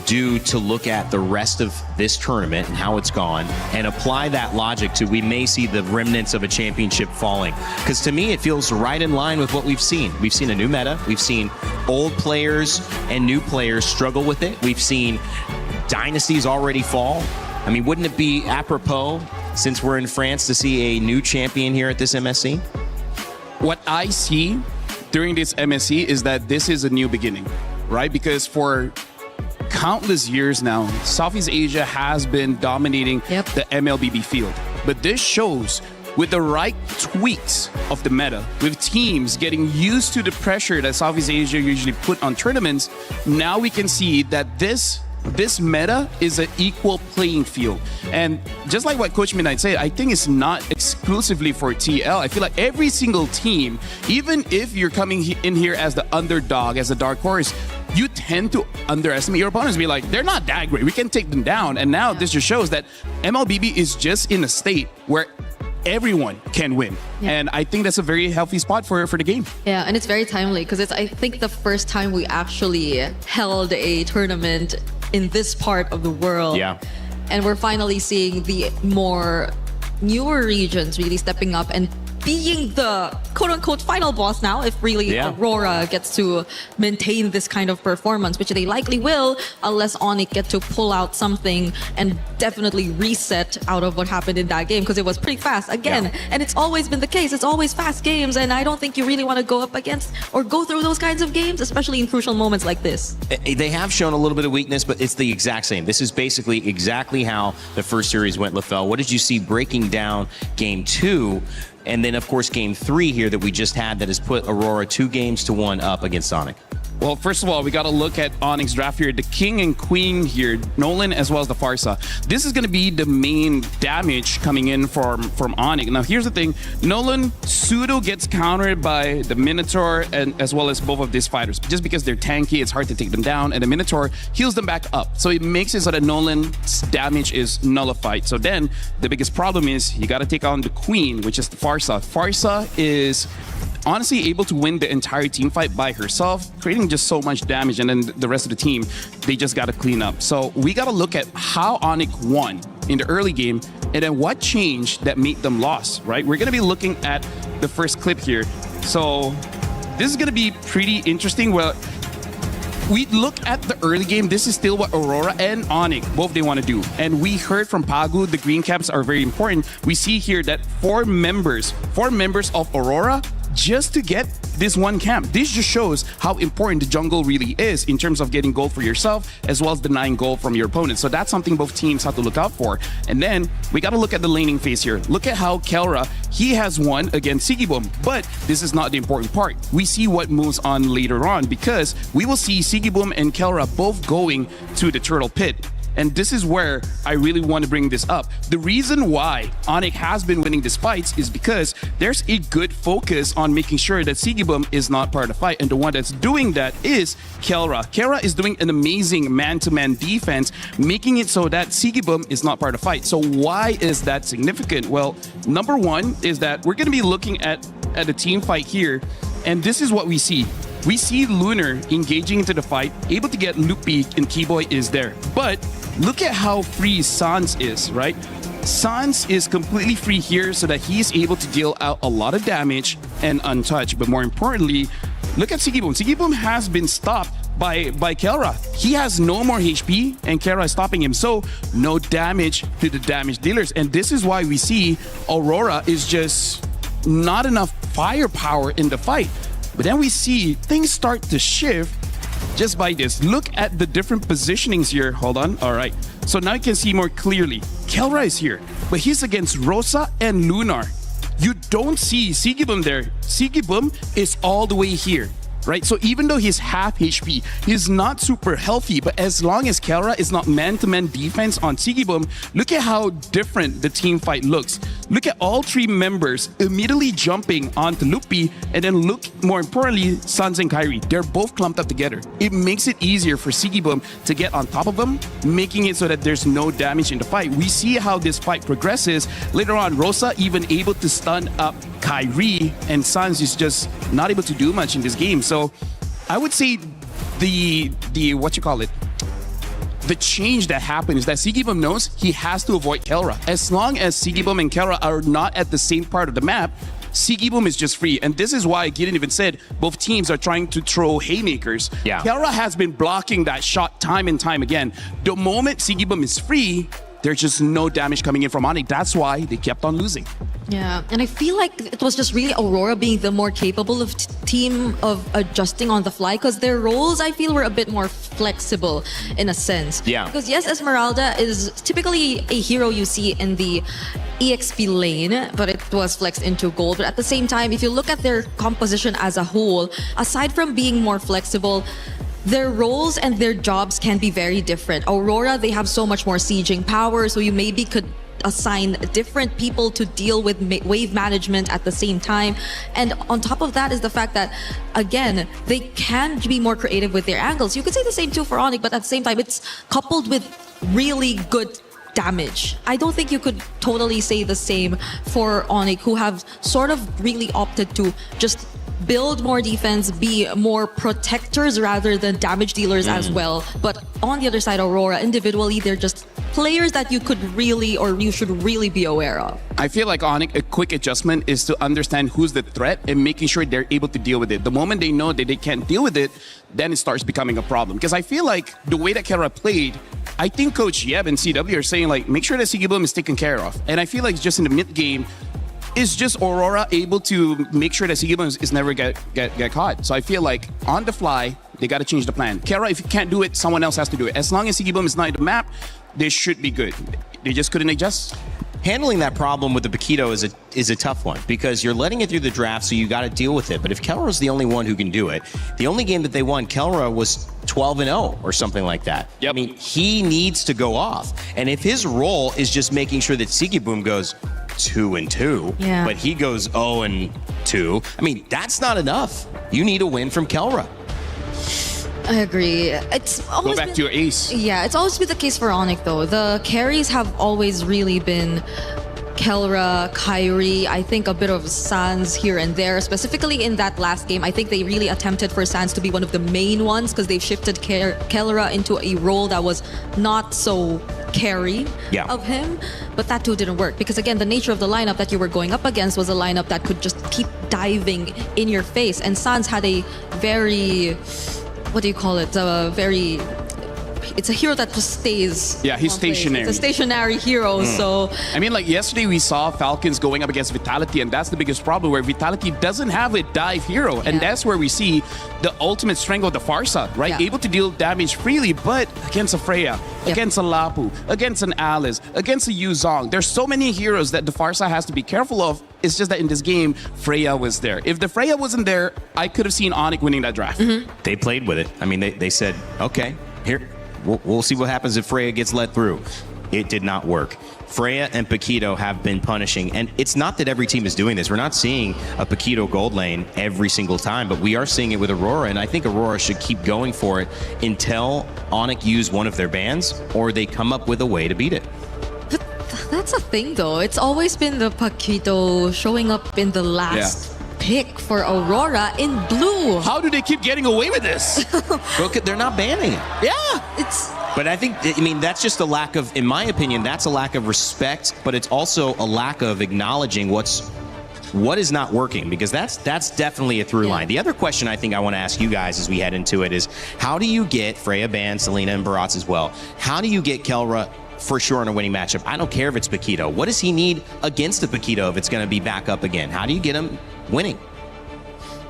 do to look at the rest of this tournament and how it's gone and apply that logic to we may see the remnants of a championship falling? Because to me, it feels right in line with what we've seen. We've seen a new meta. We've seen old players and new players struggle with it. We've seen dynasties already fall. I mean, wouldn't it be apropos, since we're in France, to see a new champion here at this MSC? What I see during this MSC is that this is a new beginning, right? Because for countless years now, Southeast Asia has been dominating the MLBB field. But this shows with the right tweaks of the meta, with teams getting used to the pressure that Southeast Asia usually put on tournaments, now we can see that this meta is an equal playing field. And just like what Coach Midnight said, I think it's not exclusively for TL. I feel like every single team, even if you're coming in here as the underdog, as a dark horse, you tend to underestimate your opponents. Be like, they're not that great. We can take them down. And now this just shows that MLBB is just in a state where everyone can win. And I think that's a very healthy spot for the game. Yeah, and it's very timely because it's, I think, the first time we actually held a tournament in this part of the world. Yeah. And we're finally seeing the more newer regions really stepping up and being the quote-unquote final boss now, if really Aurora gets to maintain this kind of performance, which they likely will, unless Onyx get to pull out something and definitely reset out of what happened in that game, because it was pretty fast again. And it's always been the case. It's always fast games, and I don't think you really want to go up against or go through those kinds of games, especially in crucial moments like this. They have shown a little bit of weakness, but it's the exact same. This is basically exactly how the first series went, LaFell. What did you see breaking down game 2? And then, of course, game 3 here that we just had that has put Aurora 2-1 up against Onyx. Well, first of all, we got to look at Onyx draft here. The king and queen here, Nolan as well as the Farsa. This is going to be the main damage coming in from Onyx. Now, here's the thing. Nolan pseudo gets countered by the Minotaur and as well as both of these fighters. Just because they're tanky, it's hard to take them down. And the Minotaur heals them back up. So it makes it so that Nolan's damage is nullified. So then the biggest problem is you got to take on the queen, which is the Farsa. Farsa is honestly able to win the entire team fight by herself, creating just so much damage, and then the rest of the team, they just got to clean up. So we got to look at how Onyx won in the early game, and then what changed that made them lost, right? We're going to be looking at the first clip here. So this is going to be pretty interesting. Well, we look at the early game, this is still what Aurora and Onyx, both they want to do. And we heard from Pagu, the green caps are very important. We see here that four members of Aurora just to get this one camp. This just shows how important the jungle really is in terms of getting gold for yourself as well as denying gold from your opponent. So that's something both teams have to look out for. And then we got to look at the laning phase here. Look at how Kelra, he has won against Sigibum, but this is not the important part. We see what moves on later on because we will see Sigibum and Kelra both going to the Turtle Pit. And this is where I really want to bring this up. The reason why Onyx has been winning these fights is because there's a good focus on making sure that Sigibum is not part of the fight. And the one that's doing that is Kelra. Kelra is doing an amazing man-to-man defense, making it so that Sigibum is not part of the fight. So why is that significant? Well, number one is that we're going to be looking at a team fight here. And this is what we see. We see Lunar engaging into the fight, able to get Loopy, and Keyboy is there. But look at how free Sans is, right? Sans is completely free here so that he's able to deal out a lot of damage and untouched. But more importantly, look at Sigibum. Sigibum has been stopped by Kelra. He has no more HP and Kelra is stopping him. So no damage to the damage dealers. And this is why we see Aurora is just not enough firepower in the fight. But then we see things start to shift just by this. Look at the different positionings here. Hold on. All right. So now you can see more clearly. Kelra is here, but he's against Rosa and Lunar. You don't see Sigibum there. Sigibum is all the way here, right? So even though he's half HP, he's not super healthy, but as long as Kelra is not man-to-man defense on Sigibum, look at how different the team fight looks. Look at all three members immediately jumping onto Loopy, and then look, more importantly, Sans and Kyrie. They're both clumped up together. It makes it easier for Sigibum to get on top of them, making it so that there's no damage in the fight. We see how this fight progresses. Later on, Rosa even able to stun up Kyrie, and Sans is just not able to do much in this game. So I would say the change that happened is that Sigibum knows he has to avoid Kelra. As long as Sigibum and Kelra are not at the same part of the map, Sigibum is just free. And this is why Gideon even said both teams are trying to throw haymakers. Yeah. Kelra has been blocking that shot time and time again. The moment Sigibum is free, there's just no damage coming in from Onyx. That's why they kept on losing. Yeah, and I feel like it was just really Aurora being the more capable of team of adjusting on the fly, because their roles, I feel, were a bit more flexible in a sense. Yeah. Because yes, Esmeralda is typically a hero you see in the EXP lane, but it was flexed into gold. But at the same time, if you look at their composition as a whole, aside from being more flexible, their roles and their jobs can be very different. Aurora, they have so much more sieging power, so you maybe could assign different people to deal with wave management at the same time. And on top of that is the fact that, again, they can be more creative with their angles. You could say the same too for Onyx, but at the same time, it's coupled with really good damage. I don't think you could totally say the same for Onyx, who have sort of really opted to just build more defense, be more protectors rather than damage dealers as well. But on the other side, Aurora, individually, they're just players that you could really, or you should really be aware of. I feel like Onyx, a quick adjustment is to understand who's the threat and making sure they're able to deal with it. The moment they know that they can't deal with it, then it starts becoming a problem. Because I feel like the way that Kelra played, I think Coach Yeb and CW are saying, like, make sure that Sigibum is taken care of. And I feel like just in the mid game, is just Aurora able to make sure that Sigibum is never get caught. So I feel like on the fly, they got to change the plan. Kelra, if you can't do it, someone else has to do it. As long as Sigibum is not in the map, they should be good. They just couldn't adjust. Handling that problem with the Paquito is a tough one because you're letting it through the draft, so you got to deal with it. But if Kelra's the only one who can do it, the only game that they won, Kelra was 12-0 or something like that. Yep. I mean, he needs to go off. And if his role is just making sure that Sigibum goes 2-2, yeah, but he goes 0-2, I mean, that's not enough. You need a win from Kelra. I agree. It's always Go back to your ace. Yeah, it's always been the case for Onyx though. The carries have always really been Kelra, Kyrie, I think a bit of Sans here and there. Specifically in that last game, I think they really attempted for Sans to be one of the main ones because they've shifted Kelra into a role that was not so carry of him. But that too didn't work because, again, the nature of the lineup that you were going up against was a lineup that could just keep diving in your face. And Sans had a very... what do you call it? it's a hero that just stays. Yeah, he's in one place. stationary. It's a stationary hero, so I mean, like yesterday we saw Falcons going up against Vitality, and that's the biggest problem where Vitality doesn't have a dive hero, and that's where we see the ultimate strength of the Farsa, right? Yeah. Able to deal damage freely, but against a Freya, against a Lapu, against an Alice, against a Yuzong, there's so many heroes that the Farsa has to be careful of. It's just that in this game, Freya was there. If the Freya wasn't there, I could have seen Onyx winning that draft. They played with it. I mean, they said, okay, here, we'll see what happens if Freya gets let through. It did not work. Freya and Paquito have been punishing, and it's not that every team is doing this. We're not seeing a Paquito gold lane every single time, but we are seeing it with Aurora, and I think Aurora should keep going for it until Onyx use one of their bans or they come up with a way to beat it. that's a thing though. It's always been the Paquito showing up in the last pick for Aurora in blue. How do they keep getting away with this? Look, they're not banning it. Yeah, it's. But I think, I mean, that's just a lack of, in my opinion, that's a lack of respect, but it's also a lack of acknowledging what is not working, because that's definitely a through line. The other question I think I want to ask you guys as we head into it is, how do you get Freya banned, Selena and Barats as well? How do you get Kelra for sure in a winning matchup? I don't care if it's Paquito. What does he need against the Paquito if it's going to be back up again? How do you get him winning?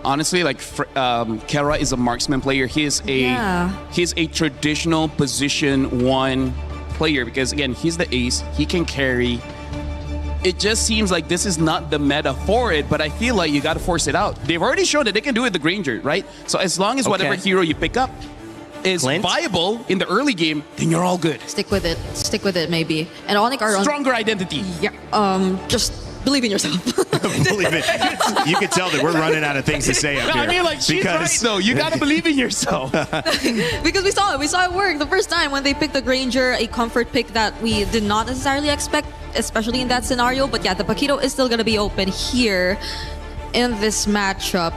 Honestly, like Kelra is a marksman player. He's a traditional position 1 player because again, he's the ace. He can carry. It just seems like this is not the meta for it, but I feel like you got to force it out. They've already shown that they can do it with the Granger, right? So as long as whatever hero you pick up is viable in the early game, then you're all good. Stick with it. Stick with it, maybe. And Onyx are stronger identity. Yeah. Just believe in yourself. Believe it. You can tell that we're running out of things to say up here. I mean, like, she's right, though. You got to believe in yourself. Because we saw it work the first time when they picked the Granger, a comfort pick that we did not necessarily expect, especially in that scenario. But yeah, the Paquito is still going to be open here in this matchup.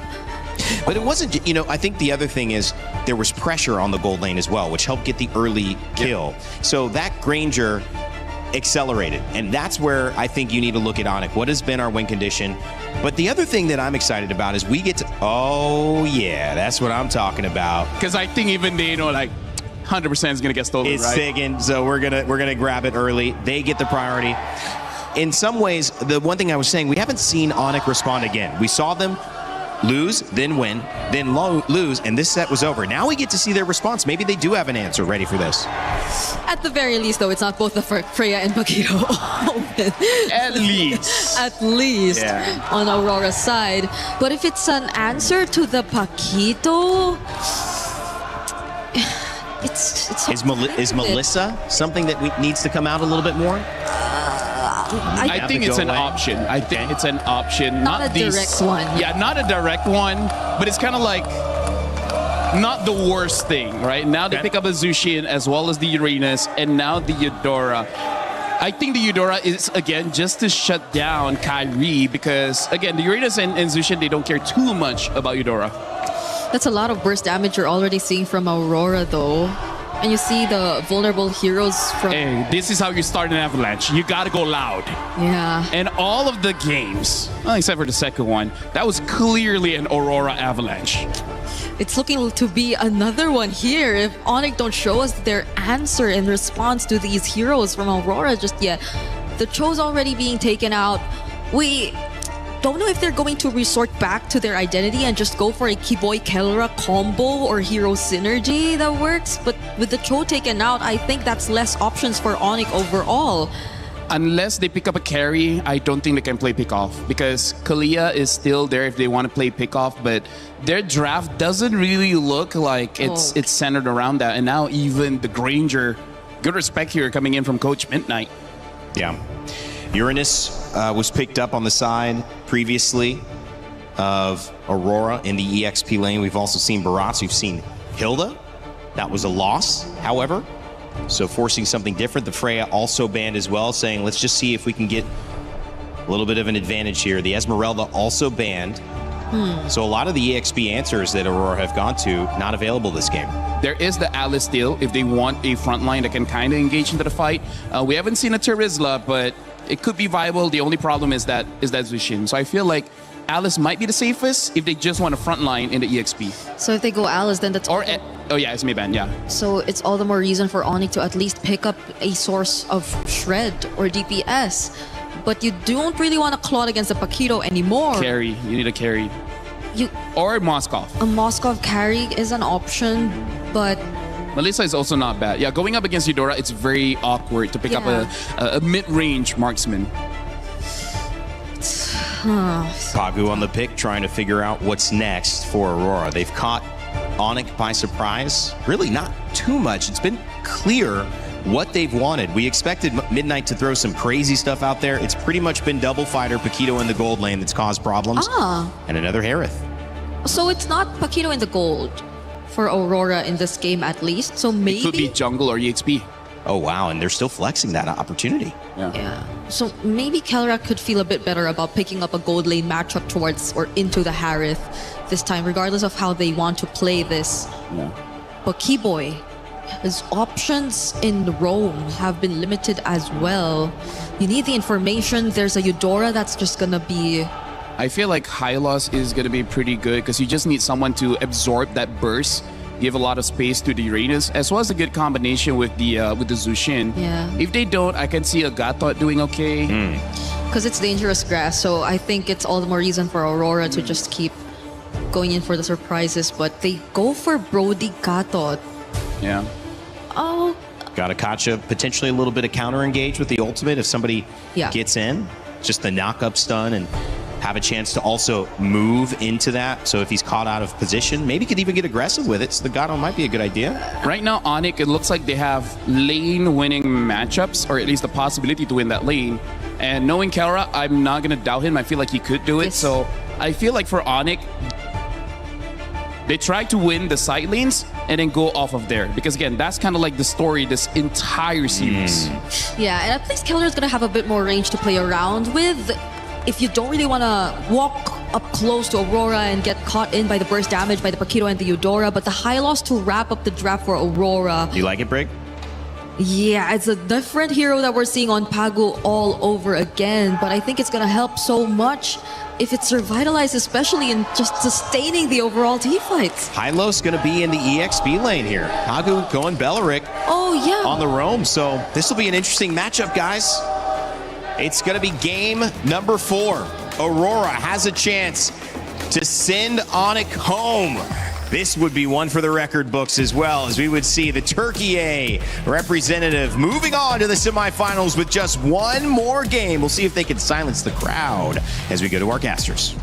But it wasn't, you know, I think the other thing is there was pressure on the gold lane as well, which helped get the early kill. So that Granger accelerated, and that's where I think you need to look at Onyx. What has been our win condition? But the other thing that I'm excited about is we get to, oh yeah, that's what I'm talking about. Because I think even they know, like, 100% is gonna get stolen, it's right? Sagan, so we're gonna grab it early. They get the priority. In some ways, the one thing I was saying, we haven't seen Onyx respond again. We saw them lose, then win, then lose, and this set was over. Now we get to see their response. Maybe they do have an answer ready for this. At the very least, though, it's not both the Freya and Paquito open. At least. At least on Aurora's side. But if it's an answer to the Paquito, it's Is Melissa something that needs to come out a little bit more? I think it's an option. I think it's an option. Not a direct one. Yeah, not a direct one, but it's kind of like not the worst thing, right? Now they pick up a Zushin as well as the Uranus, and now the Eudora. I think the Eudora is, again, just to shut down Kyrie because, again, the Uranus and Zushin, they don't care too much about Eudora. That's a lot of burst damage you're already seeing from Aurora, though. And you see the vulnerable heroes from... Hey, this is how you start an avalanche. You gotta go loud. Yeah. And all of the games, well, except for the second one, that was clearly an Aurora avalanche. It's looking to be another one here if Onyx don't show us their answer in response to these heroes from Aurora just yet. The Cho's already being taken out. We don't know if they're going to resort back to their identity and just go for a Kiboy Kelra combo or hero synergy that works, but with the Cho taken out, I think that's less options for Onyx overall. Unless they pick up a carry, I don't think they can play pickoff because Kalia is still there if they want to play pickoff, but their draft doesn't really look like it's centered around that. And now even the Granger, good respect here coming in from Coach Midnight. Yeah. Uranus was picked up on the side previously of Aurora in the EXP lane. We've also seen Barats. We've seen Hilda. That was a loss, however. So forcing something different. The Freya also banned as well, saying, let's just see if we can get a little bit of an advantage here. The Esmeralda also banned. So a lot of the EXP answers that Aurora have gone to, not available this game. There is the Alice still, if they want a front line that can kind of engage into the fight. We haven't seen a Terizla, but it could be viable. The only problem is that Zushin. So I feel like Alice might be the safest if they just want a front line in the EXP. So if they go Alice, then that's... Or, oh yeah, it's Mayban, yeah. So it's all the more reason for Onyx to at least pick up a source of Shred or DPS. But you don't really want to claw against the Paquito anymore. Carry, you need a carry. You Or Moskov. A Moskov carry is an option, but... Melissa is also not bad. Yeah, going up against Eudora, it's very awkward to pick up a mid-range marksman. Pagu on the pick, trying to figure out what's next for Aurora. They've caught Onyx by surprise. Really not too much. It's been clear what they've wanted. We expected Midnight to throw some crazy stuff out there. It's pretty much been double fighter, Paquito in the gold lane that's caused problems. And another Harith. So it's not Paquito in the gold for Aurora in this game at least. So maybe... It could be jungle or EXP. Oh, wow. And they're still flexing that opportunity. Yeah. So maybe Kelra could feel a bit better about picking up a gold lane matchup towards or into the Harith this time, regardless of how they want to play this. But Keyboy, his options in Rome have been limited as well. You need the information. There's a Eudora that's just gonna be... I feel like Hylos is going to be pretty good because you just need someone to absorb that burst, give a lot of space to the Uranus, as well as a good combination with the Zushin. Yeah. If they don't, I can see a Gatot doing okay. Because it's dangerous grass, so I think it's all the more reason for Aurora to just keep going in for the surprises. But they go for Brody Gatot. Yeah. Oh. Got Akacha potentially a little bit of counter engage with the ultimate if somebody gets in. Just the knock-up stun and have a chance to also move into that. So if he's caught out of position, maybe could even get aggressive with it. So the Gato might be a good idea. Right now, Onyx, it looks like they have lane-winning matchups, or at least the possibility to win that lane. And knowing Kelra, I'm not going to doubt him. I feel like he could do it. So I feel like for Onyx, they try to win the side lanes and then go off of there. Because again, that's kind of like the story this entire series. Yeah, and at least Kelra is going to have a bit more range to play around with. If you don't really want to walk up close to Aurora and get caught in by the burst damage by the Paquito and the Eudora, but the Hylos to wrap up the draft for Aurora. You like it, Brig? Yeah, it's a different hero that we're seeing on Pagu all over again, but I think it's going to help so much if it's revitalized, especially in just sustaining the overall team fights. Hylos going to be in the EXP lane here. Pagu going Belleric on the roam, so this will be an interesting matchup, guys. It's going to be game number 4. Aurora has a chance to send Onyx home. This would be one for the record books as well, as we would see the Turkey A representative moving on to the semifinals with just one more game. We'll see if they can silence the crowd as we go to our casters.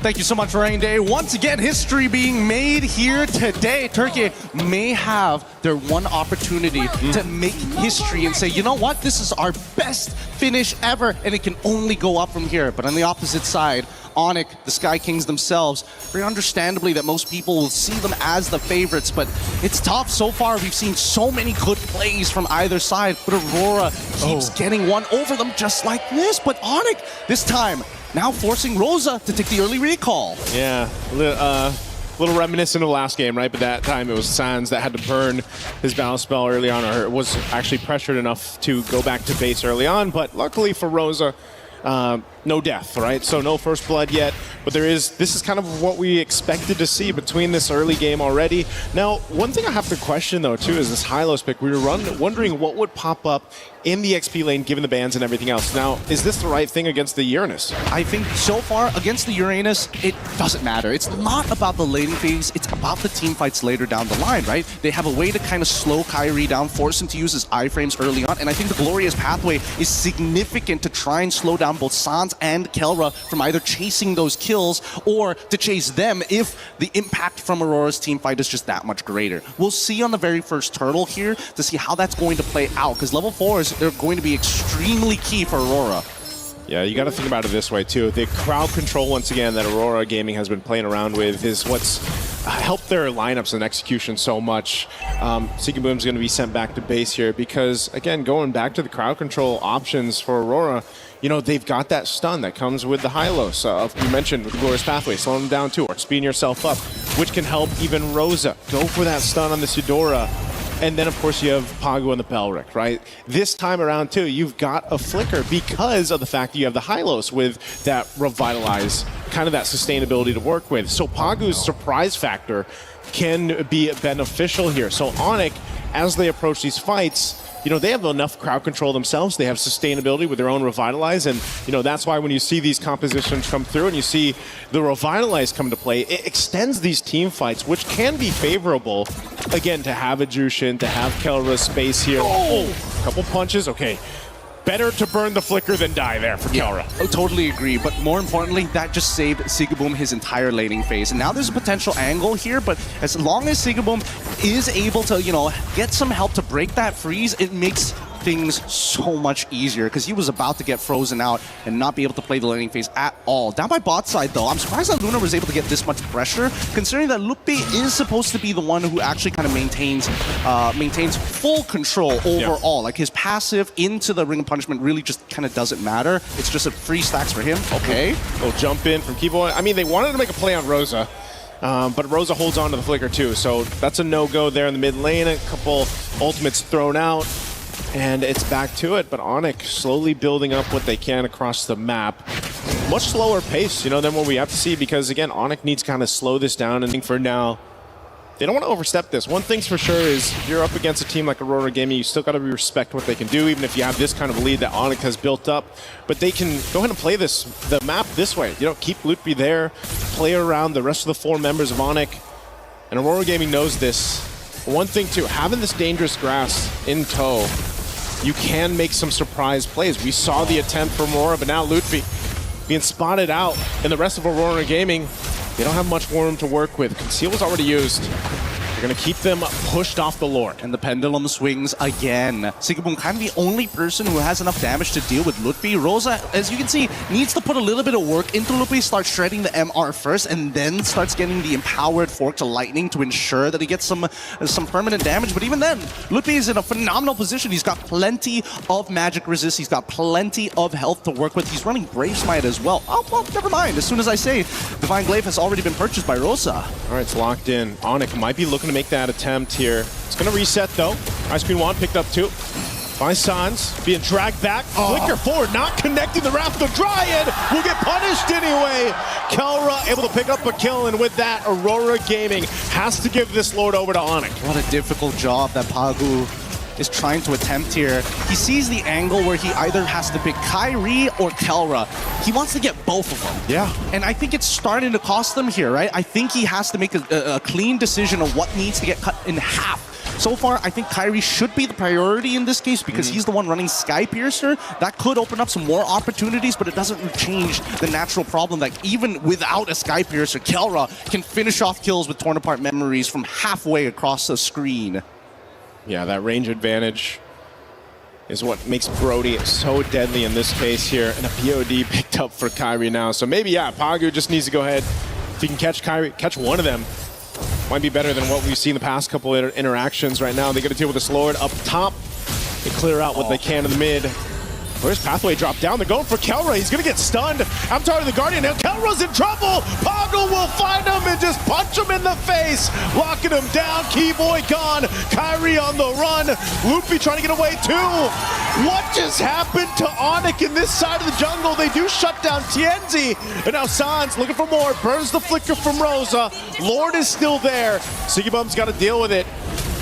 Thank you so much, Rain Day. Once again, history being made here today. Turkey may have their one opportunity to make history and say, you know what, this is our best finish ever, and it can only go up from here. But on the opposite side, Onyx, the Sky Kings themselves, very understandably that most people will see them as the favorites, but it's tough. So far, we've seen so many good plays from either side, but Aurora keeps getting one over them just like this. But Onyx, this time, now forcing Rosa to take the early recall. Yeah, a little reminiscent of last game, right? But that time it was Sans that had to burn his balance spell early on, or was actually pressured enough to go back to base early on. But luckily for Rosa, no death, right? So no first blood yet, but this is kind of what we expected to see between this early game already. Now, one thing I have to question though too is this Hylos pick. We were wondering what would pop up in the XP lane given the bans and everything else. Now, is this the right thing against the Uranus? I think so far against the Uranus, it doesn't matter. It's not about the laning phase, it's about the team fights later down the line, right? They have a way to kind of slow Kyrie down, force him to use his iframes early on, and I think the Glorious Pathway is significant to try and slow down both Sans and Kelra from either chasing those kills or to chase them if the impact from Aurora's team fight is just that much greater. We'll see on the very first turtle here to see how that's going to play out, because level 4s, they're going to be extremely key for Aurora. Yeah, you got to think about it this way too. The crowd control, once again, that Aurora Gaming has been playing around with is what's helped their lineups and execution so much. Seeking Boom's going to be sent back to base here because, again, going back to the crowd control options for Aurora, you know, they've got that stun that comes with the Hylos. You mentioned with the Glorious Pathway, slowing them down too, or speeding yourself up, which can help even Rosa. Go for that stun on this Eudora. And then, of course, you have Pagu and the Belric, right? This time around, too, you've got a Flicker because of the fact that you have the Hylos with that Revitalize, kind of that sustainability to work with. So Pagu's surprise factor can be beneficial here. So Onyx, as they approach these fights, you know, they have enough crowd control themselves. They have sustainability with their own Revitalize. And, you know, that's why when you see these compositions come through and you see the Revitalize come to play, it extends these team fights, which can be favorable, again, to have a Jushin, to have Kelra's space here. Oh, a couple punches. Okay. Better to burn the Flicker than die there for Kelra. I totally agree, but more importantly, that just saved Sigaboom his entire laning phase. And now there's a potential angle here, but as long as Sigaboom is able to, you know, get some help to break that freeze, it makes things so much easier because he was about to get frozen out and not be able to play the laning phase at all. Down by bot side though, I'm surprised that Luna was able to get this much pressure considering that Lupe is supposed to be the one who actually kind of maintains full control overall. Like his passive into the Ring of Punishment really just kind of doesn't matter. It's just a free stacks for him. Okay. Little jump in from Keyboy. I mean, they wanted to make a play on Rosa. But Rosa holds on to the Flicker too, so that's a no-go there in the mid lane. A couple ultimates thrown out. And it's back to it, but Onyx slowly building up what they can across the map. Much slower pace, you know, than what we have to see because, again, Onyx needs to kind of slow this down. And for now, they don't want to overstep this. One thing's for sure is if you're up against a team like Aurora Gaming, you still got to respect what they can do, even if you have this kind of lead that Onyx has built up. But they can go ahead and play the map this way. You know, keep Lutby there, play around the rest of the 4 members of Onyx. And Aurora Gaming knows this. One thing, too, having this dangerous grass in tow, you can make some surprise plays. We saw the attempt from Aurora, but now Lutfi being spotted out, and the rest of Aurora Gaming, they don't have much more room to work with. Conceal was already used. They're going to keep them pushed off the Lord. And the pendulum swings again. Sigaboom kind of the only person who has enough damage to deal with Lutfi. Rosa, as you can see, needs to put a little bit of work into Lutfi, start shredding the MR first, and then starts getting the empowered fork to lightning to ensure that he gets some permanent damage. But even then, Lutfi is in a phenomenal position. He's got plenty of magic resist. He's got plenty of health to work with. He's running Brave Smite as well. Oh, well, never mind. As soon as I say, Divine Glaive has already been purchased by Rosa. All right, it's locked in. Onyx might be looking to make that attempt here. It's going to reset though. Ice Queen Wand picked up 2 by Sans, being dragged back. Flicker forward, not connecting the Wrath of the Dryad. Will get punished anyway. Kelra able to pick up a kill, and with that, Aurora Gaming has to give this Lord over to Onyx. What a difficult job that Pagu is trying to attempt here. He sees the angle where he either has to pick Kyrie or Kelra. He wants to get both of them. Yeah. And I think it's starting to cost them here, right? I think he has to make a clean decision of what needs to get cut in half. So far, I think Kyrie should be the priority in this case because he's the one running Sky Piercer. That could open up some more opportunities, but it doesn't change the natural problem that even without a Sky Piercer, Kelra can finish off kills with Torn Apart Memories from halfway across the screen. Yeah, that range advantage is what makes Brody so deadly in this case here. And a POD picked up for Kyrie now. So maybe, yeah, Pagu just needs to go ahead. If he can catch Kyrie, catch one of them, might be better than what we've seen the past couple interactions right now. They got to deal with this Lord up top. They clear out what they can in the mid. Where's Pathway drop down? They're going for Kelra. He's going to get stunned. Avatar of the Guardian. Now Kelra's in trouble. Pagu will find him and just punch him in the face. Locking him down. Keyboy gone. Kyrie on the run. Luffy trying to get away too. What just happened to Onyx in this side of the jungle? They do shut down Tienzi. And now Sans looking for more. Burns the flicker from Rosa. Lord is still there. Sigibum's got to deal with it.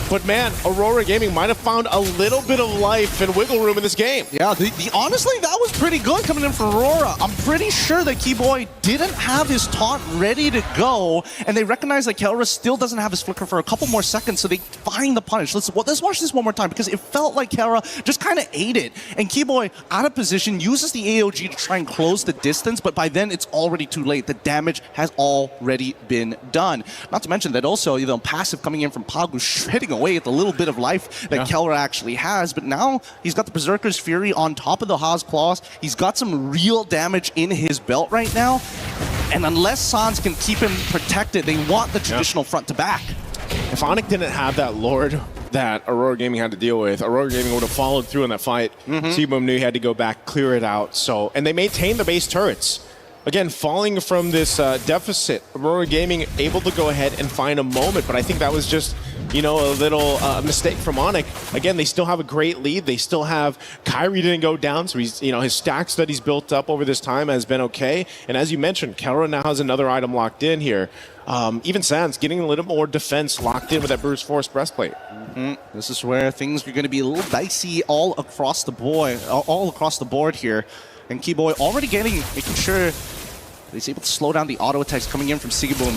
But man, Aurora Gaming might have found a little bit of life and wiggle room in this game. Yeah, honestly, that was pretty good coming in from Aurora. I'm pretty sure that Keyboy didn't have his taunt ready to go, and they recognize that Kelra still doesn't have his flicker for a couple more seconds, so they find the punish. Let's watch this one more time, because it felt like Kelra just kind of ate it. And Keyboy, out of position, uses the AOG to try and close the distance, but by then it's already too late. The damage has already been done. Not to mention that also, you know, passive coming in from Pagu, shredding away at the little bit of life that Kelra actually has, but now he's got the Berserker's Fury on top of the Haas Claws. He's got some real damage in his belt right now, and unless Sans can keep him protected, they want the traditional front to back. If Onyx didn't have that Lord that Aurora Gaming had to deal with, Aurora Gaming would have followed through in that fight. Seaboom knew he had to go back, clear it out. So, and they maintained the base turrets. again, falling from this deficit, Aurora Gaming able to go ahead and find a moment, but I think that was just, you know, a little mistake from Onyx. Again, they still have a great lead. They still have Kyrie didn't go down, so he's, you know, his stacks that he's built up over this time has been okay. And as you mentioned, Kelra now has another item locked in here. Even Sans getting a little more defense locked in with that Bruce Force breastplate. This is where things are going to be a little dicey all across the board here. And Keyboy already making sure he's able to slow down the auto attacks coming in from Sigiboom.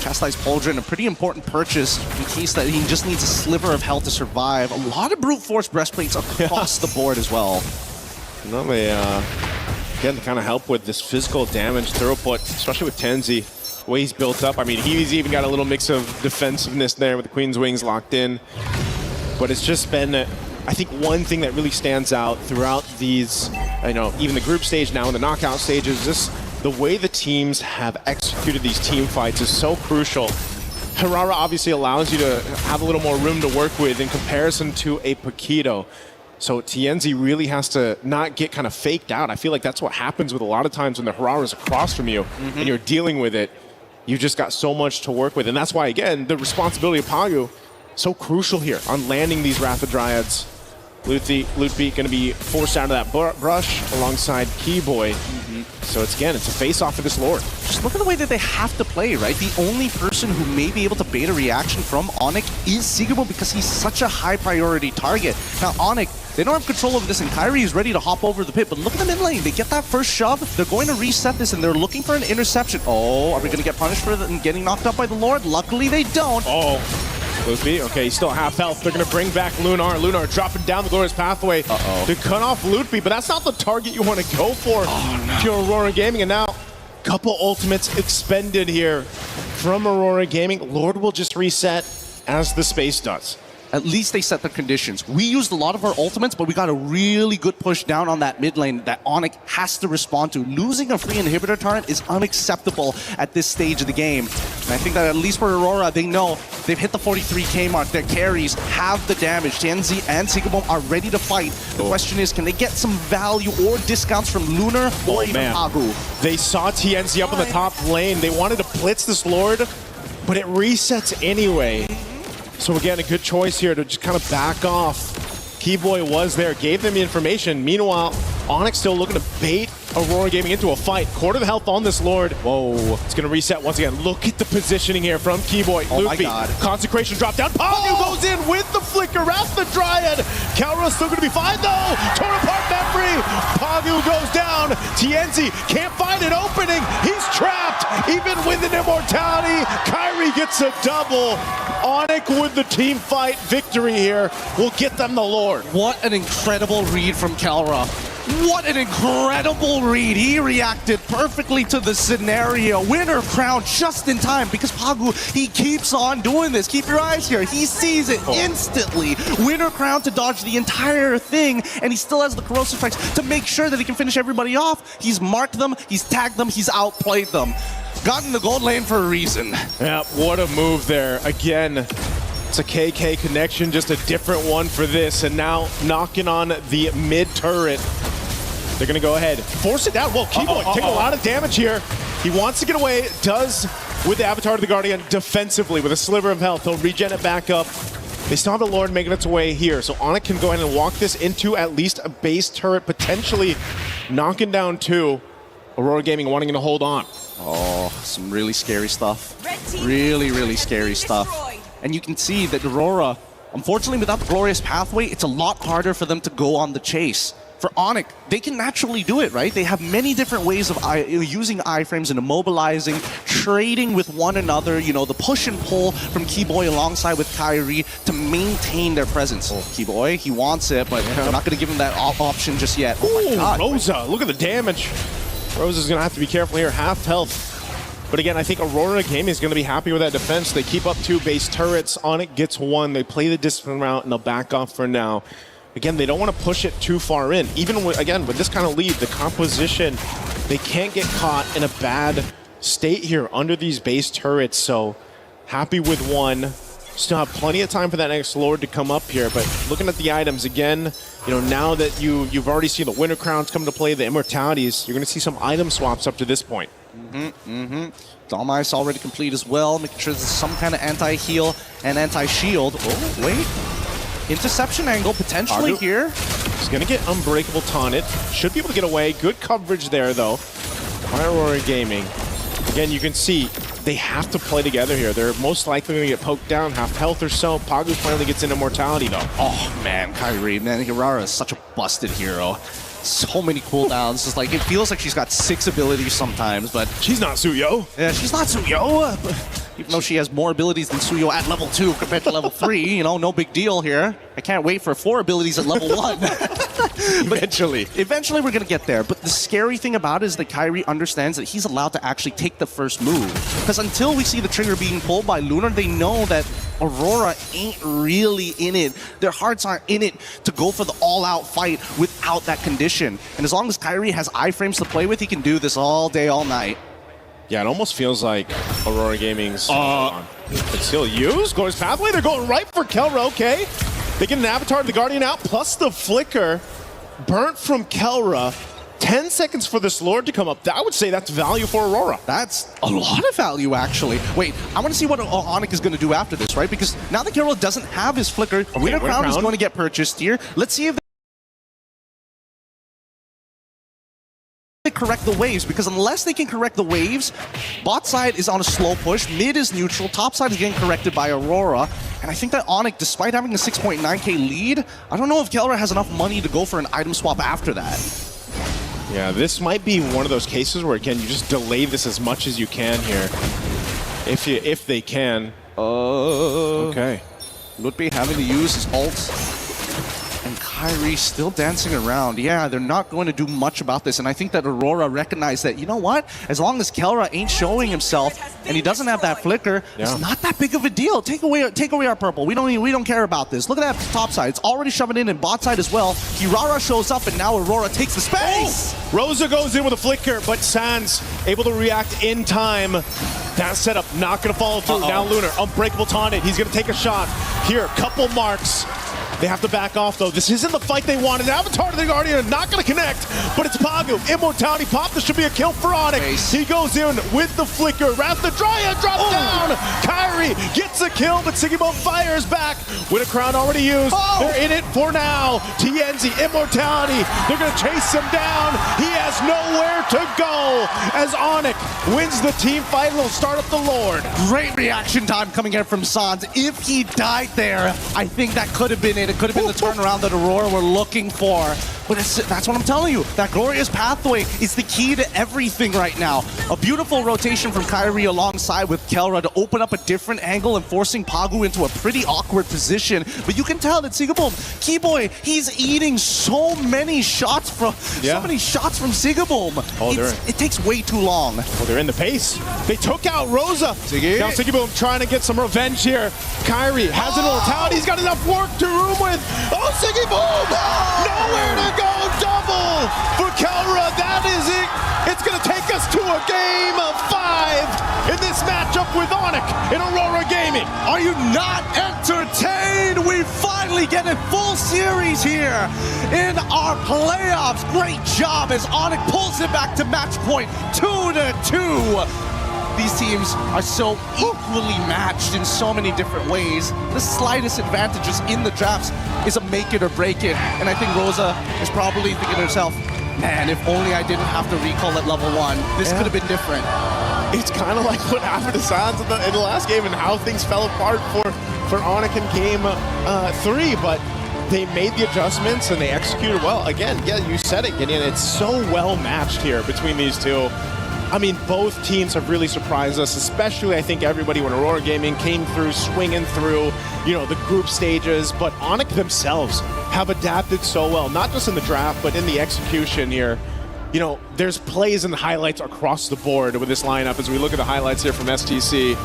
Chastise Pauldron, a pretty important purchase in case that he just needs a sliver of health to survive. A lot of brute force breastplates across the board as well. No, they again kind of help with this physical damage throughput, especially with Tenzi. The way he's built up. I mean, he's even got a little mix of defensiveness there with the Queen's Wings locked in. But it's just been, I think, one thing that really stands out throughout these, you know, even the group stage now and the knockout stages, just the way the teams have executed these team fights is so crucial. Harara obviously allows you to have a little more room to work with in comparison to a Paquito. So Tienzi really has to not get kind of faked out. I feel like that's what happens with a lot of times when the Harara is across from you and you're dealing with it. You've just got so much to work with. And that's why, again, the responsibility of Pagu so crucial here on landing these Wrath of Dryads. Lutfi going to be forced out of that brush alongside Keyboy. So it's a face-off for this Lord. Just look at the way that they have to play, right? The only person who may be able to bait a reaction from Onyx is Sigurbo because he's such a high-priority target. Now, Onyx, they don't have control over this, and Kyrie is ready to hop over the pit, but look at the mid lane. They get that first shove, they're going to reset this, and they're looking for an interception. Oh, are we going to get punished for getting knocked up by the Lord? Luckily, they don't. Oh. Lutfi, okay, he's still half health. They're going to bring back Lunar. Lunar dropping down the Glorious Pathway to cut off Lutfi, but that's not the target you want to go for if you're Aurora Gaming. And now, couple ultimates expended here from Aurora Gaming. Lord will just reset as the space does. At least they set the conditions. We used a lot of our ultimates, but we got a really good push down on that mid lane that Onyx has to respond to. Losing a free inhibitor turret is unacceptable at this stage of the game. And I think that at least for Aurora, they know they've hit the 43k mark. Their carries have the damage. Tienzi and Sigabom are ready to fight. The question is, can they get some value or discounts from Lunar or even Pagu? They saw Tienzi up in the top lane. They wanted to blitz this Lord, but it resets anyway. So again, a good choice here to just kind of back off. Keyboy was there, gave them the information. Meanwhile, Onyx still looking to bait Aurora Gaming into a fight. Quarter the health on this Lord. Whoa. It's going to reset once again. Look at the positioning here from Keyboy. Oh my God. Consecration drop down. Pagu goes in with the flicker. Wrath the Dryad. Kelra's still going to be fine though. Torn apart memory. Pagu goes down. Tienzi can't find an opening. He's trapped. Even with an immortality, Kyrie gets a double. Onyx with the team fight victory here will get them the Lord. What an incredible read from Kelra. What an incredible read. He reacted perfectly to the scenario. Winner crown just in time because Pagu, he keeps on doing this. Keep your eyes here. He sees it instantly. Winner crown to dodge the entire thing, and he still has the corrosive effects to make sure that he can finish everybody off. He's marked them, he's tagged them, he's outplayed them. Got in the gold lane for a reason. Yeah, what a move there. Again, it's a KK connection, just a different one for this. And now knocking on the mid turret. They're going to go ahead. Force it down. Whoa, Keyboy taking a lot of damage here. He wants to get away. Does with the Avatar of the Guardian defensively with a sliver of health. He'll regen it back up. They still have the Lord making its way here. So Onyx can go ahead and walk this into at least a base turret, potentially knocking down two. Aurora Gaming wanting to hold on. Oh, some really scary stuff. Really, really scary stuff. And you can see that Aurora, unfortunately without the Glorious Pathway, it's a lot harder for them to go on the chase. For Onyx, they can naturally do it, right? They have many different ways of using iframes and immobilizing, trading with one another, you know, the push and pull from Keyboy alongside with Kyrie to maintain their presence. Keyboy, he wants it, but they're not going to give him that option just yet. Oh my God. Rosa, look at the damage. Rosa's going to have to be careful here. Half health. But again, I think Aurora Gaming is going to be happy with that defense. They keep up two base turrets. Onyx gets one. They play the discipline route, and they'll back off for now. Again, they don't want to push it too far in. Even with, again, with this kind of lead, the composition, they can't get caught in a bad state here under these base turrets. So happy with one. Still have plenty of time for that next Lord to come up here, but looking at the items again, you know, now that you've already seen the Winter Crowns come to play, the Immortalities, you're going to see some item swaps up to this point. Dhalmai's already complete as well, making sure there's some kind of anti-heal and anti-shield. Oh, wait. Interception angle potentially here. He's going to get Unbreakable taunted. Should be able to get away. Good coverage there, though, by Aurora Gaming. Again, you can see they have to play together here. They're most likely going to get poked down, half health or so. Pagu finally gets into Mortality, though. Oh, man, Kairi, man, Hirara is such a busted hero. So many cooldowns. It's like, it feels like she's got 6 abilities sometimes, but... She's not Suyo. Yeah, she's not Suyo. Even though she has more abilities than Suyo at level 2 compared to level 3, you know, no big deal here. I can't wait for 4 abilities at level 1. Eventually we're going to get there. But the scary thing about it is that Kairi understands that he's allowed to actually take the first move. Because until we see the trigger being pulled by Lunar, they know that Aurora ain't really in it. Their hearts aren't in it to go for the all-out fight without that condition. And as long as Kairi has iframes to play with, he can do this all day, all night. Yeah, it almost feels like Aurora Gaming's but still used. Glorious Pathway, they're going right for Kelra, okay. They get an Avatar of the Guardian out, plus the Flicker. Burnt from Kelra. 10 seconds for this Lord to come up. I would say that's value for Aurora. That's a lot of value, actually. Wait, I want to see what Onyx is going to do after this, right? Because now that Kelra doesn't have his Flicker, Okay, Winter Crown is going to get purchased here. Let's see if they correct the waves, because unless they can correct the waves, bot side is on a slow push, mid is neutral, top side is getting corrected by Aurora, and I think that Onyx, despite having a 6.9k lead, I don't know if Kelra has enough money to go for an item swap after that. Yeah, this might be one of those cases where, again, you just delay this as much as you can here, if they can. Okay. Ludwig having to use his ult. And Kairi still dancing around. Yeah, they're not going to do much about this. And I think that Aurora recognized that, you know what? As long as Kelra ain't showing himself and he doesn't have that Flicker, it's not that big of a deal. Take away our purple. We don't care about this. Look at that top side. It's already shoving in bot side as well. Hirara shows up and now Aurora takes the space. Oh! Rosa goes in with a Flicker, but Sans able to react in time. That setup not going to follow through. Now Lunar, Unbreakable taunted. He's going to take a shot. Here, couple marks. They have to back off, though. This isn't the fight they wanted. Avatar to the Guardian, not going to connect, but it's Pagu. Immortality pop. This should be a kill for Onyx. He goes in with the Flicker. Wrath the Dryad drops down. Kairi gets a kill, but Sigibone fires back. With a crown already used. They're in it for now. TNZ, Immortality. They're going to chase him down. He has nowhere to go as Onyx wins the team fight and will start up the Lord. Great reaction time coming in from Sans. If he died there, I think that could have been it. It could have been the turnaround that Aurora were looking for. But that's what I'm telling you. That Glorious Pathway is the key to everything right now. A beautiful rotation from Kairi alongside with Kelra to open up a different angle and forcing Pagu into a pretty awkward position. But you can tell that Sigibone, Keyboy, he's eating so many shots from Sigibone. It takes way too long. Well, they're in the pace. They took out Rosa. Now Sigibone trying to get some revenge here. Kairi has an Immortality. He's got enough work to room with. Oh, Sigibone! Nowhere to go. Double for Kelra. That is it. It's going to take us to a game of 5 in this matchup with Onyx in Aurora Gaming. Are you not entertained? We finally get a full series here in our playoffs. Great job as Onyx pulls it back to match point 2-2. These teams are so equally matched in so many different ways. The slightest advantages in the drafts is a make it or break it. And I think Rosa is probably thinking to herself, man, if only I didn't have to recall at level 1, this could have been different. It's kind of like what happened to Sans in the last game and how things fell apart for Onyx in game 3, but they made the adjustments and they executed well. Again, yeah, you said it, Gideon. It's so well matched here between these two. I mean, both teams have really surprised us, especially I think everybody when Aurora Gaming came through, swinging through, you know, the group stages. But Onyx themselves have adapted so well, not just in the draft, but in the execution here. You know, there's plays and highlights across the board with this lineup as we look at the highlights here from STC.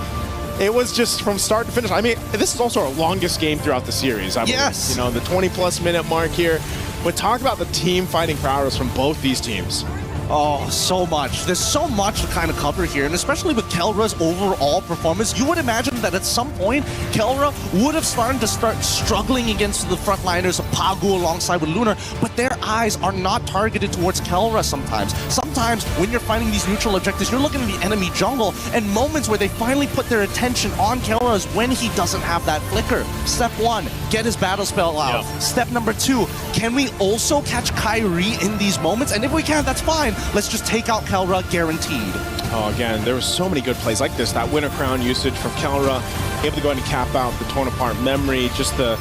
It was just from start to finish. I mean, this is also our longest game throughout the series, I believe. Yes. You know, the 20-plus minute mark here. But talk about the team fighting prowess from both these teams. Oh, so much. There's so much to kind of cover here, and especially with Kelra's overall performance, you would imagine certain that at some point, Kelra would have started to start struggling against the frontliners of Pagu alongside with Lunar, but their eyes are not targeted towards Kelra sometimes. Sometimes when you're finding these neutral objectives, you're looking at the enemy jungle, and moments where they finally put their attention on Kelra is when he doesn't have that flicker. Step 1, get his battle spell out. Step number 2, can we also catch Kyrie in these moments? And if we can, that's fine. Let's just take out Kelra, guaranteed. Oh, again, there were so many good plays like this. That Winter Crown usage from Kelra, able to go ahead and cap out the torn apart memory, just the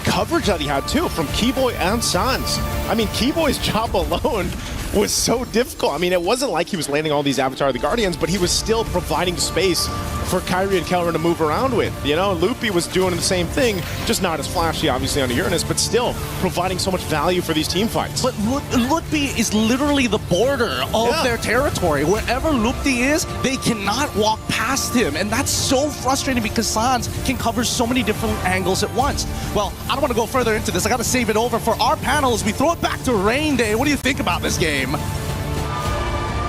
coverage that he had too from Keyboy and Sans. I mean, Keyboy's job alone was so difficult. I mean, it wasn't like he was landing all these Avatar of the Guardians, but he was still providing space for Kyrie and Kelra to move around with. You know, Loopy was doing the same thing, just not as flashy, obviously, on Uranus, but still providing so much value for these team fights. But Loopy is literally the border of their territory. Wherever Loopy is, they cannot walk past him, and that's so frustrating because Sans can cover so many different angles at once. Well, I don't want to go further into this. I got to save it over for our panel as we throw it back to Rain Day. What do you think about this game?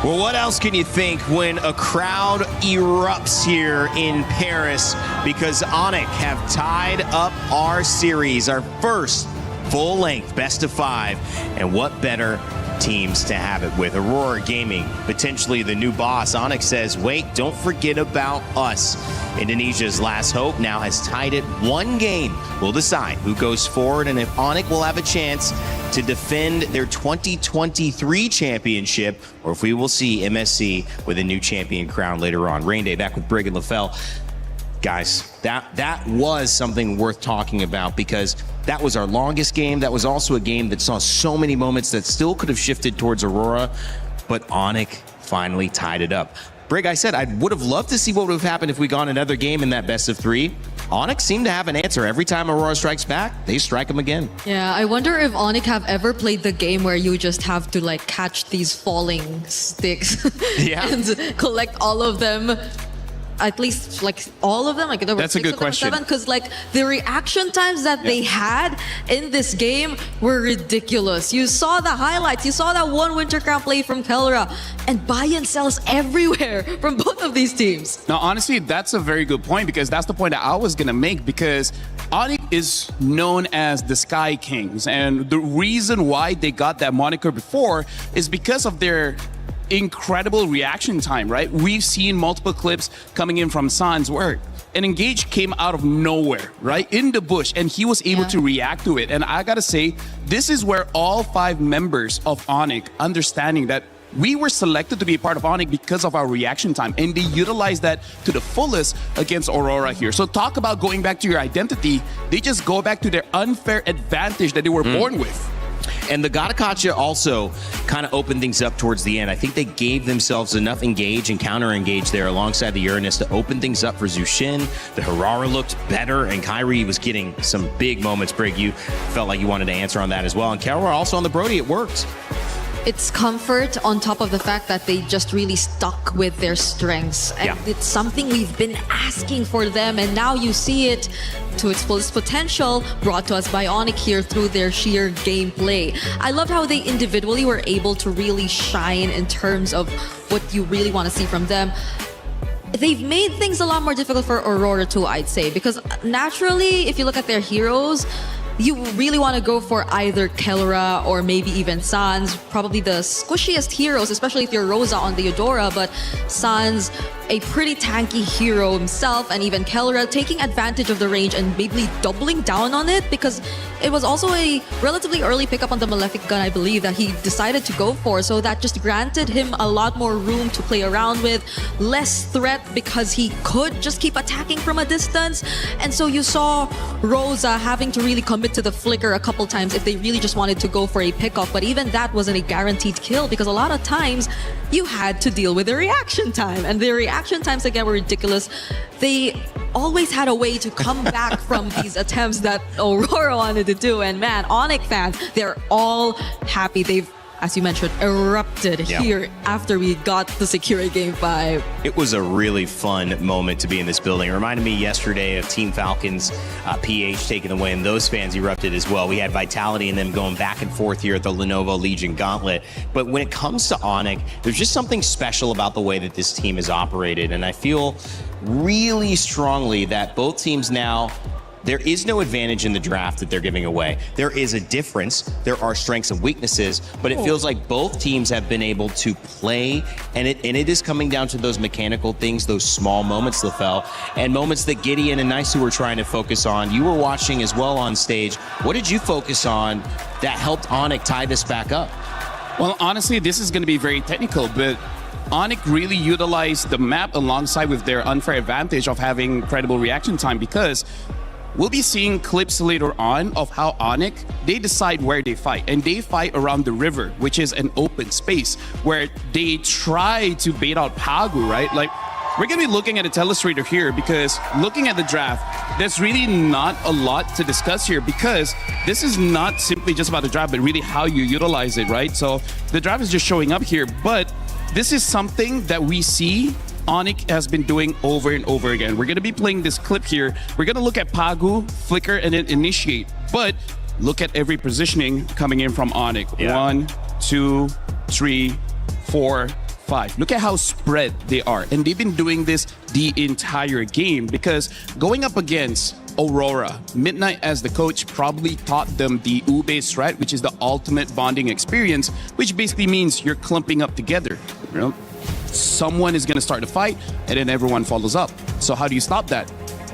Well, what else can you think when a crowd erupts here in Paris because Onyx have tied up our series, our first full-length best of 5, and what better teams to have it with? Aurora Gaming, potentially the new boss. Onyx says, wait, don't forget about us. Indonesia's last hope now has tied it. One game will decide who goes forward and if Onyx will have a chance to defend their 2023 championship, or if we will see MSC with a new champion crown later on. Rain Day back with Brig and LaFell. Guys, that was something worth talking about because that was our longest game. That was also a game that saw so many moments that still could have shifted towards Aurora, but Onyx finally tied it up. Brig, I said I would have loved to see what would have happened if we got another game in that best of 3. Onyx seemed to have an answer. Every time Aurora strikes back, they strike him again. Yeah, I wonder if Onyx have ever played the game where you just have to like catch these falling sticks and collect all of them. At least like all of them, like there were That's a good question. Because like the reaction times that they had in this game were ridiculous. You saw the highlights, you saw that one Winter Crown play from Kelra, and buy and sells everywhere from both of these teams. Now, honestly, that's a very good point because that's the point that I was gonna make because Onyx is known as the Sky Kings, and the reason why they got that moniker before is because of their incredible reaction time, right? We've seen multiple clips coming in from Sans where an engage came out of nowhere, right? In the bush, and he was able to react to it. And I gotta say, this is where all 5 members of Onyx understanding that we were selected to be a part of Onyx because of our reaction time, and they utilized that to the fullest against Aurora here. So talk about going back to your identity. They just go back to their unfair advantage that they were born with. And the Gatakacha also kind of opened things up towards the end. I think they gave themselves enough engage and counter-engage there alongside the Uranus to open things up for Zushin. The Harara looked better, and Kyrie was getting some big moments. Brig, you felt like you wanted to answer on that as well. And Kelra also on the Brody, it worked. It's comfort on top of the fact that they just really stuck with their strengths. And it's something we've been asking for them, and now you see it to its fullest potential, brought to us by Onyx here through their sheer gameplay. I loved how they individually were able to really shine in terms of what you really want to see from them. They've made things a lot more difficult for Aurora too, I'd say, because naturally, if you look at their heroes, you really want to go for either Kelra or maybe even Sans, probably the squishiest heroes, especially if you're Rosa on the Eudora, but Sans, a pretty tanky hero himself, and even Kelra taking advantage of the range and maybe doubling down on it because it was also a relatively early pickup on the Malefic gun, I believe, that he decided to go for, so that just granted him a lot more room to play around with, less threat because he could just keep attacking from a distance. And so you saw Rosa having to really commit to the flicker a couple times if they really just wanted to go for a pickoff, but even that wasn't a guaranteed kill because a lot of times you had to deal with the reaction time, and the reaction times again were ridiculous. They always had a way to come back from these attempts that Aurora wanted to do, and man, Onyx fans, they're all happy. as you mentioned, erupted here after we got to secure Game 5. It was a really fun moment to be in this building. It reminded me yesterday of Team Falcons PH taking the win. Those fans erupted as well. We had Vitality and them going back and forth here at the Lenovo Legion Gauntlet. But when it comes to Onyx, there's just something special about the way that this team is operated. And I feel really strongly that both teams now, there is no advantage in the draft that they're giving away. There is a difference. There are strengths and weaknesses, but it feels like both teams have been able to play, and it is coming down to those mechanical things, those small moments, LaFell, and moments that Gideon and Nice were trying to focus on. You were watching as well on stage. What did you focus on that helped Onyx tie this back up? Well, honestly, this is going to be very technical, but Onyx really utilized the map alongside with their unfair advantage of having incredible reaction time, because we'll be seeing clips later on of how Onyx, they decide where they fight. And they fight around the river, which is an open space, where they try to bait out Pagu, right? Like, we're going to be looking at a telestrator here, because looking at the draft, there's really not a lot to discuss here, because this is not simply just about the draft, but really how you utilize it, right? So the draft is just showing up here, but this is something that we see Onyx has been doing over and over again. We're going to be playing this clip here. We're going to look at Pagu, flicker, and then initiate. But look at every positioning coming in from Onyx. 1, 2, 3, 4, 5. Look at how spread they are. And they've been doing this the entire game, because going up against Aurora, Midnight as the coach probably taught them the Ube strat, which is the ultimate bonding experience, which basically means you're clumping up together. You know? Someone is going to start a fight, and then everyone follows up. So how do you stop that?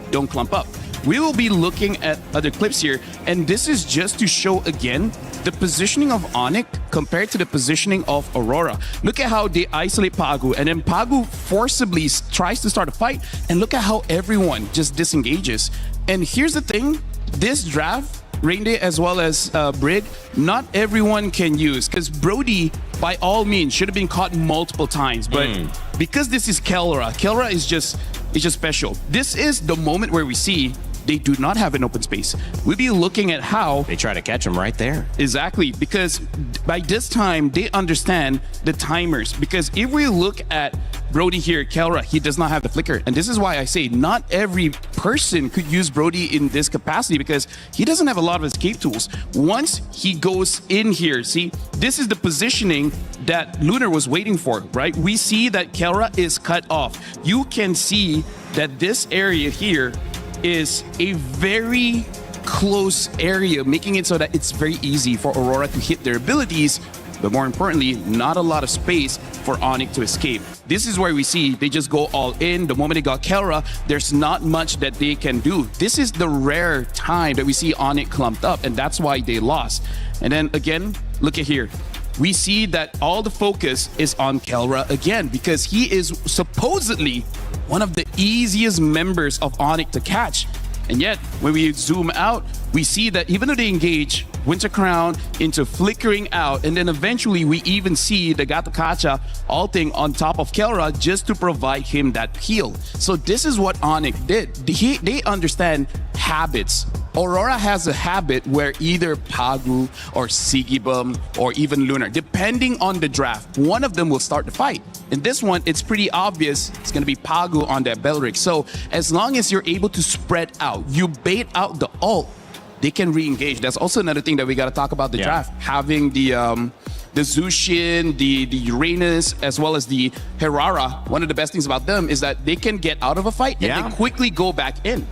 Don't clump up. We will be looking at other clips here, and this is just to show again the positioning of Onyx compared to the positioning of Aurora. Look at how they isolate Pagu, and then Pagu forcibly tries to start a fight, and look at how everyone just disengages. And here's the thing, this draft, Rainday as well as Brig, not everyone can use, because Brody, by all means, should have been caught multiple times. But because this is Kelra is just special. This is the moment where we see they do not have an open space. We'll be looking at how they try to catch him right there. Exactly, because by this time they understand the timers. Because if we look at Brody here, Kelra, he does not have the flicker. And this is why I say not every person could use Brody in this capacity, because he doesn't have a lot of escape tools. Once he goes in here, see, this is the positioning that Lunar was waiting for, right? We see that Kelra is cut off. You can see that this area here is a very close area, making it so that it's very easy for Aurora to hit their abilities, but more importantly, not a lot of space for Onyx to escape. This is where we see they just go all in. The moment they got Kelra, there's not much that they can do. This is the rare time that we see Onyx clumped up, and that's why they lost. And then again, look at here. We see that all the focus is on Kelra again, because he is supposedly one of the easiest members of Onyx to catch. And yet, when we zoom out, we see that even though they engage Winter Crown into flickering out, and then eventually we even see the Gatakacha ulting on top of Kelra just to provide him that heal. So this is what Onyx did. They understand habits. Aurora has a habit where either Pagu or Sigibum or even Lunar, depending on the draft, one of them will start the fight. In this one, it's pretty obvious it's going to be Pagu on that Belric. So as long as you're able to spread out, you bait out the ult, they can re-engage. That's also another thing that we got to talk about the draft. Having the Zushin, the Uranus, as well as the Herrera, one of the best things about them is that they can get out of a fight and then quickly go back in.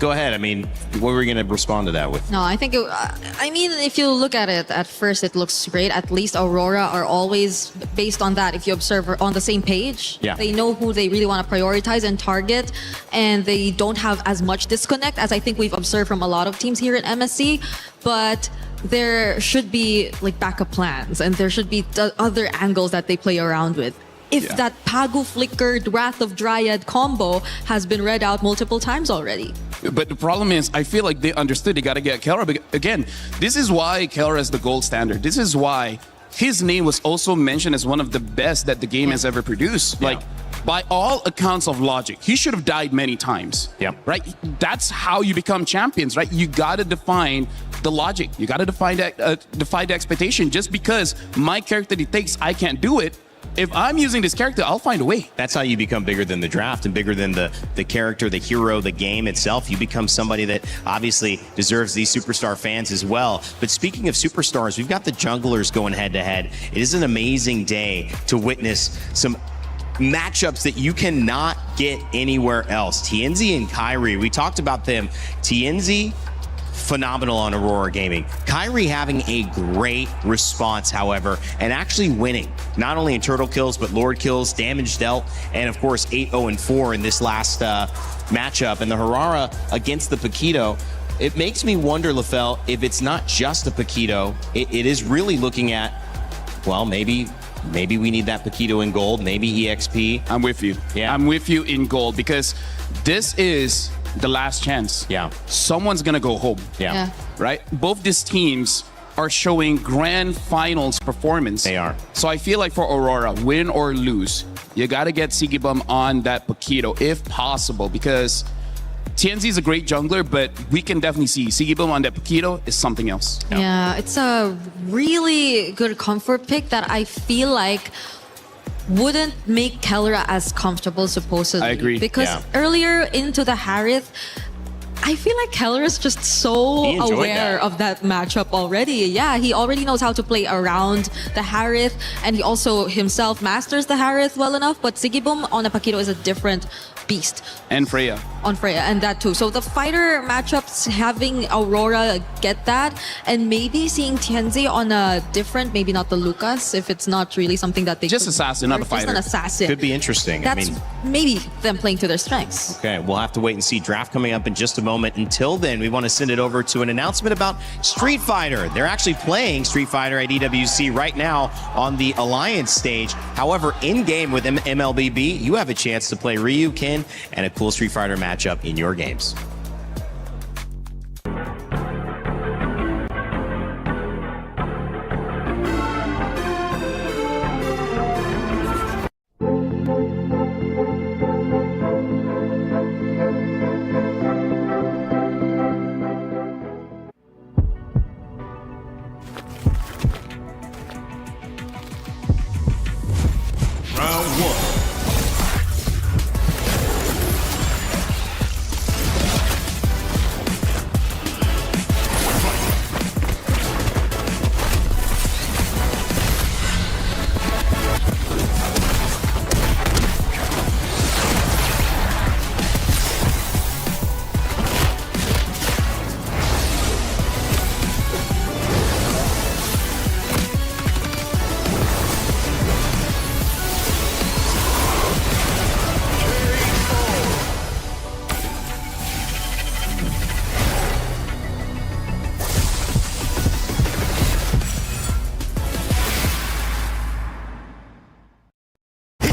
Go ahead. I mean, what were we going to respond to that with? No, I think, I mean, if you look at it, at first it looks great. At least Aurora are always, based on that, if you observe, on the same page. Yeah. They know who they really want to prioritize and target, and they don't have as much disconnect as I think we've observed from a lot of teams here at MSC. But there should be like backup plans, and there should be other angles that they play around with. If that Pagu flickered Wrath of Dryad combo has been read out multiple times already. But the problem is, I feel like they understood they got to get Kelra. But again, this is why Kelra is the gold standard. This is why his name was also mentioned as one of the best that the game has ever produced. Like, by all accounts of logic, he should have died many times. Yeah. Right? That's how you become champions, right? You got to define the logic. You got to define the expectation. Just because my character dictates I can't do it, if I'm using this character, I'll find a way. That's how you become bigger than the draft and bigger than the character, the hero, the game itself. You become somebody that obviously deserves these superstar fans as well. But speaking of superstars, we've got the junglers going head to head. It is an amazing day to witness some matchups that you cannot get anywhere else. TNZ and Kyrie, we talked about them. TNZ, phenomenal on Aurora Gaming. Kyrie having a great response, however, and actually winning, not only in turtle kills, but lord kills, damage dealt, and of course 8-0-4 in this last matchup. And the Harara against the Paquito, it makes me wonder, LaFell, if it's not just a Paquito, it is really looking at, well, maybe we need that Paquito in gold, maybe EXP. I'm with you. Yeah. I'm with you in gold because this is the last chance. Yeah. Someone's gonna go home. Yeah. Right? Both these teams are showing grand finals performance. They are. So I feel like for Aurora, win or lose, you gotta get Sigibum on that Paquito if possible, because TNZ is a great jungler, but we can definitely see Sigibum on that Paquito is something else. Yeah, it's a really good comfort pick that I feel like wouldn't make Kellera as comfortable, supposedly. I agree. Because earlier into the Harith, I feel like Kellera's just so aware of that matchup already. Yeah, he already knows how to play around the Harith, and he also himself masters the Harith well enough, but Sigibum on a Paquito is a different beast. And Freya. On Freya, and that too. So the fighter matchups, having Aurora get that, and maybe seeing TNZ on a different, maybe not the Lucas, if it's not really something that they just assassin, not a fighter. Just an assassin. Could be interesting. That's maybe them playing to their strengths. Okay, we'll have to wait and see. Draft coming up in just a moment. Until then, we want to send it over to an announcement about Street Fighter. They're actually playing Street Fighter at EWC right now on the Alliance stage. However, in-game with MLBB, you have a chance to play Ryu, Ken, and a cool Street Fighter matchup in your games.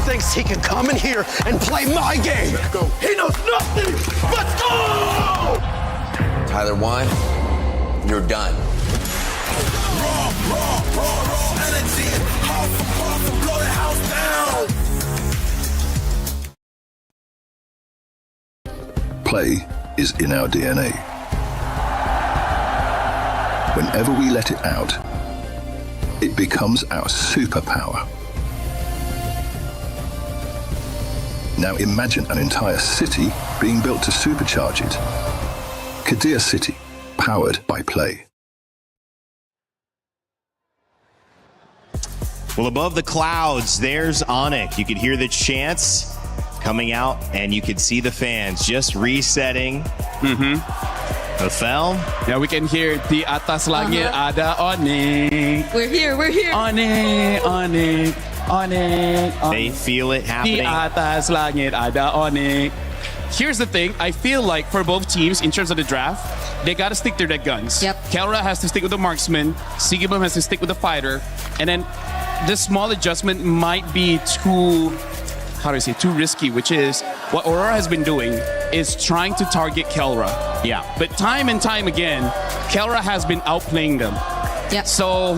Thinks he can come in here and play my game. Let's go. He knows nothing. Let's go! Tyler 1, you're done. Raw energy. Blow the house down. Play is in our DNA. Whenever we let it out, it becomes our superpower. Now imagine an entire city being built to supercharge it. Kadir City, powered by Play. Well, above the clouds, there's Onyx. You could hear the chants coming out, and you could see the fans just resetting. LaFell? Yeah, we can hear Di atas langit ada Onyx. We're here, we're here. Onyx, Onyx. Onyx. They feel it happening. Di atas langit ada Onyx. Here's the thing. I feel like for both teams, in terms of the draft, they got to stick to their guns. Yep. Kellera has to stick with the marksman. Sigibum has to stick with the fighter. And then the small adjustment might be too, how do I say, too risky, which is what Aurora has been doing is trying to target Kellera. Yeah. But time and time again, Kellera has been outplaying them. Yeah. So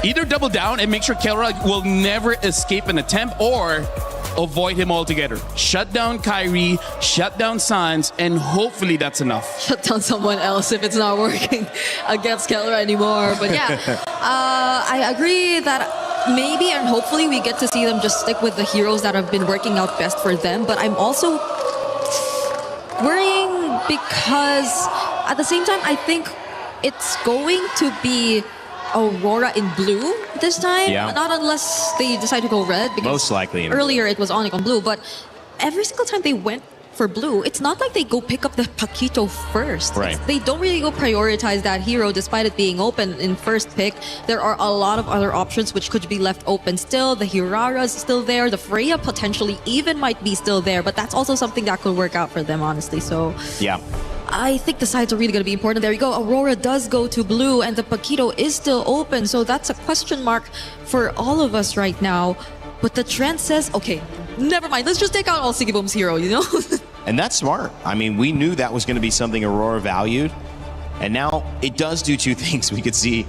Either double down and make sure Kelra will never escape an attempt, or avoid him altogether. Shut down Kyrie, shut down Sans, and hopefully that's enough. Shut down someone else if it's not working against Kelra anymore. But yeah, I agree that maybe and hopefully we get to see them just stick with the heroes that have been working out best for them. But I'm also worrying because at the same time, I think it's going to be Aurora in blue this time. Yeah. Not unless they decide to go red. Because Most likely in earlier it was Onyx on blue, but every single time they went for blue, it's not like they go pick up the Paquito first. Right. They don't really go prioritize that hero despite it being open in first pick. There are a lot of other options which could be left open still. The Hirara's still there. The Freya potentially even might be still there, but that's also something that could work out for them, honestly. So Yeah. I think the sides are really going to be important. There you go. Aurora does go to blue and the Paquito is still open. So that's a question mark for all of us right now. But the trend says, okay, never mind. Let's just take out all Sigiboom's hero, you know? And that's smart. I mean, we knew that was going to be something Aurora valued. And now it does do two things. We could see,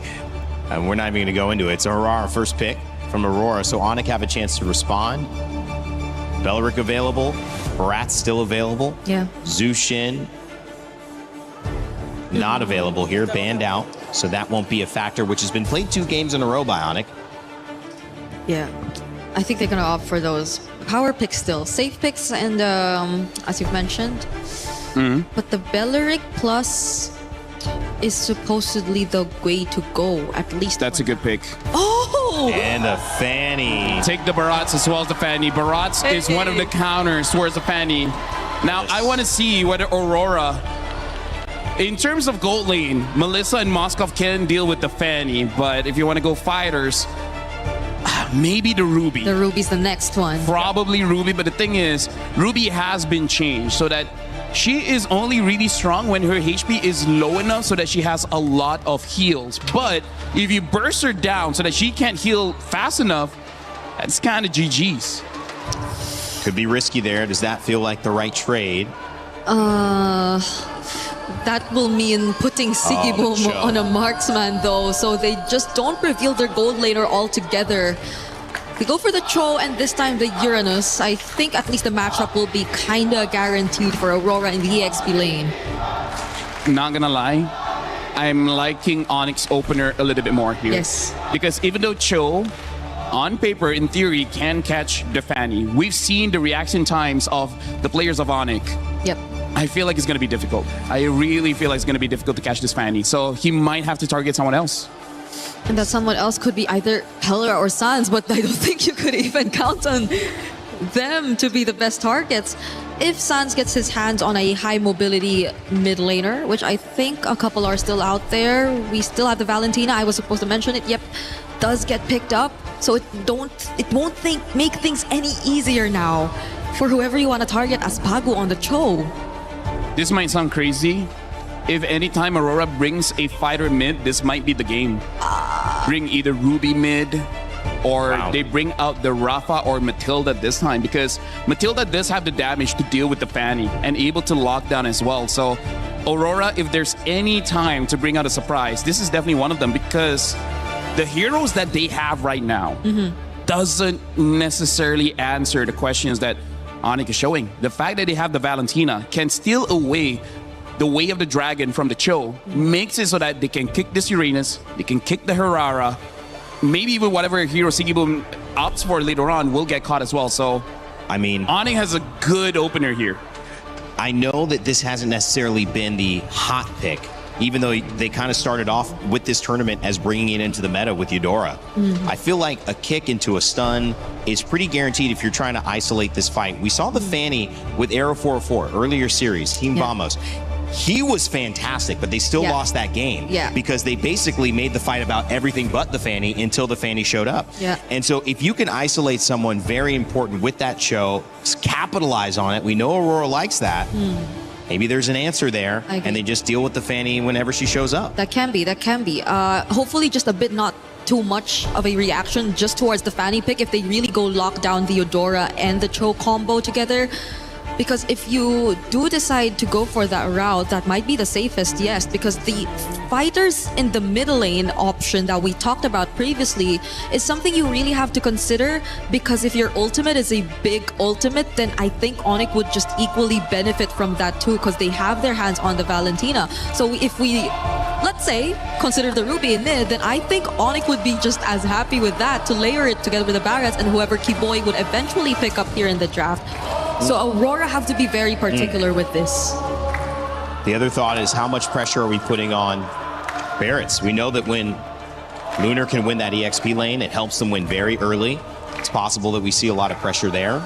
and we're not even going to go into it. It's Aurora first pick from Aurora. So Onyx have a chance to respond. Beleric available. Barat's still available. Yeah. Zushin not available here, banned out. So that won't be a factor, which has been played 2 games in a row by Onyx. Yeah. I think they're going to opt for those power picks still. Safe picks and, as you've mentioned. But the Beleric Plus is supposedly the way to go, at least. That's a good pick. Oh! And a Fanny. Take the Barats as well as the Fanny. Barats is one of the counters towards the Fanny. Now, I want to see whether Aurora, in terms of gold lane, Melissa and Moskov can deal with the Fanny, but if you want to go fighters, maybe the Ruby. The Ruby's the next one. Probably Ruby, but the thing is, Ruby has been changed so that she is only really strong when her HP is low enough so that she has a lot of heals. But if you burst her down so that she can't heal fast enough, that's kind of GG's. Could be risky there. Does that feel like the right trade? That will mean putting Sigiboom on a marksman though, so they just don't reveal their gold laner altogether. They go for the Cho and this time the Uranus. I think at least the matchup will be kinda guaranteed for Aurora in the EXP lane. Not gonna lie, I'm liking Onyx opener a little bit more here. Yes. Because even though Cho, on paper, in theory, can catch the Fanny, we've seen the reaction times of the players of Onyx. Yep. I feel like it's going to be difficult. I really feel like it's going to be difficult to catch this Fanny. So he might have to target someone else. And that someone else could be either Pelra or Sans, but I don't think you could even count on them to be the best targets. If Sans gets his hands on a high mobility mid laner, which I think a couple are still out there, we still have the Valentina. I was supposed to mention it. Yep, does get picked up. So it won't make things any easier now for whoever you want to target as Pagu on the Cho. This might sound crazy. If anytime Aurora brings a fighter mid, this might be the game. Bring either Ruby mid, or they bring out the Rafa or Matilda this time, because Matilda does have the damage to deal with the Fanny and able to lock down as well. So Aurora, if there's any time to bring out a surprise, this is definitely one of them, because the heroes that they have right now doesn't necessarily answer the questions that Onyx is showing. The fact that they have the Valentina can steal away the way of the dragon from the Cho, makes it so that they can kick this Uranus, they can kick the Hirara, maybe even whatever hero Sigiboom opts for later on will get caught as well. So, I mean, Onyx has a good opener here. I know that this hasn't necessarily been the hot pick, even though they kind of started off with this tournament as bringing it into the meta with Eudora. I feel like a kick into a stun is pretty guaranteed if you're trying to isolate this fight. We saw the Fanny with Arrow 404 earlier series, Team Vamos. He was fantastic, but they still lost that game because they basically made the fight about everything but the Fanny until the Fanny showed up. And so if you can isolate someone very important with that show, capitalize on it. We know Aurora likes that. Maybe there's an answer there, and they just deal with the Fanny whenever she shows up. That can be. Hopefully just a bit not too much of a reaction just towards the Fanny pick. If they really go lock down the Eudora and the Cho combo together, Because if you do decide to go for that route, that might be the safest, yes, because the fighters in the middle lane option that we talked about previously is something you really have to consider, because if your ultimate is a big ultimate, then I think Onyx would just equally benefit from that too, because they have their hands on the Valentina. So if we, let's say, consider the Ruby in mid, then I think Onyx would be just as happy with that to layer it together with the Barrets and whoever Kiboy would eventually pick up here in the draft. So Aurora have to be very particular with this. The other thought is, how much pressure are we putting on Barretts? We know that when Lunar can win that EXP lane, it helps them win very early. It's possible that we see a lot of pressure there.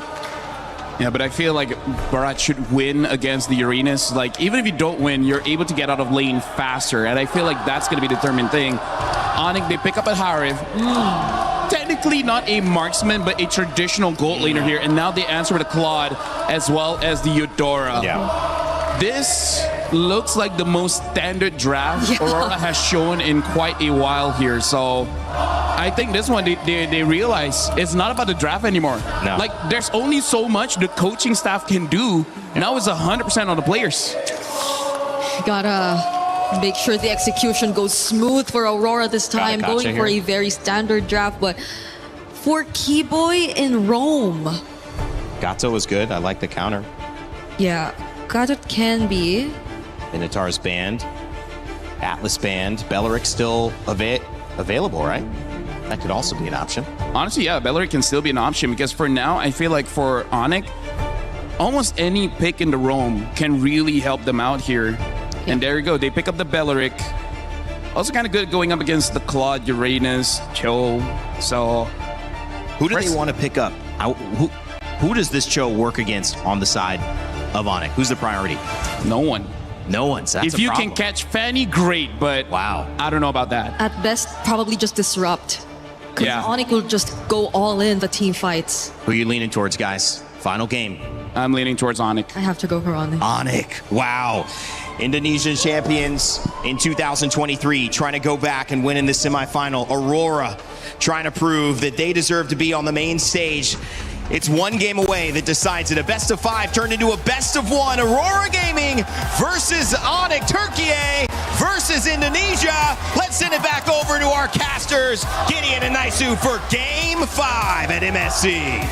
Yeah, but I feel like Barat should win against the Arenas. Like, even if you don't win, you're able to get out of lane faster. And I feel like that's going to be the determined thing. Onyx, they pick up at Harith. Technically not a marksman, but a traditional gold laner here. And now they answer with a Claude as well as the Eudora. Yeah. This looks like the most standard draft Aurora has shown in quite a while here. So I think this one, they realize it's not about the draft anymore. No. Like, there's only so much the coaching staff can do. Now it's 100% on the players. Gotta make sure the execution goes smooth for Aurora this time, going for a very standard draft. But for Kiboy in Rome, Gato is good. I like the counter. yeah, Gato can be. Minotaur's banned. Atlas banned. Belleric still available, right? That could also be an option. Honestly, yeah, Belleric can still be an option, because for now, I feel like for Onyx, almost any pick in the Rome can really help them out here. And there you go. They pick up the Belleric. Also kind of good going up against the Claude, Uranus, Cho. So who do they want to pick up? Who does this Cho work against on the side of Onyx? Who's the priority? No one. No one. So that's if you can catch Fanny, great. But wow, I don't know about that. At best, probably just disrupt. Because Yeah. Onyx will just go all in the team fights. Who are you leaning towards, guys? Final game. I'm leaning towards Onyx. I have to go for Onyx. Onyx. Wow. Indonesian champions in 2023 trying to go back and win in the semifinal. Aurora trying to prove that they deserve to be on the main stage. It's one game away that decides it. A best of 5 turned into a best of 1. Aurora Gaming versus Onyx. Turkey versus Indonesia. Let's send it back over to our casters, Gideon and Naisu, for game 5 at MSC.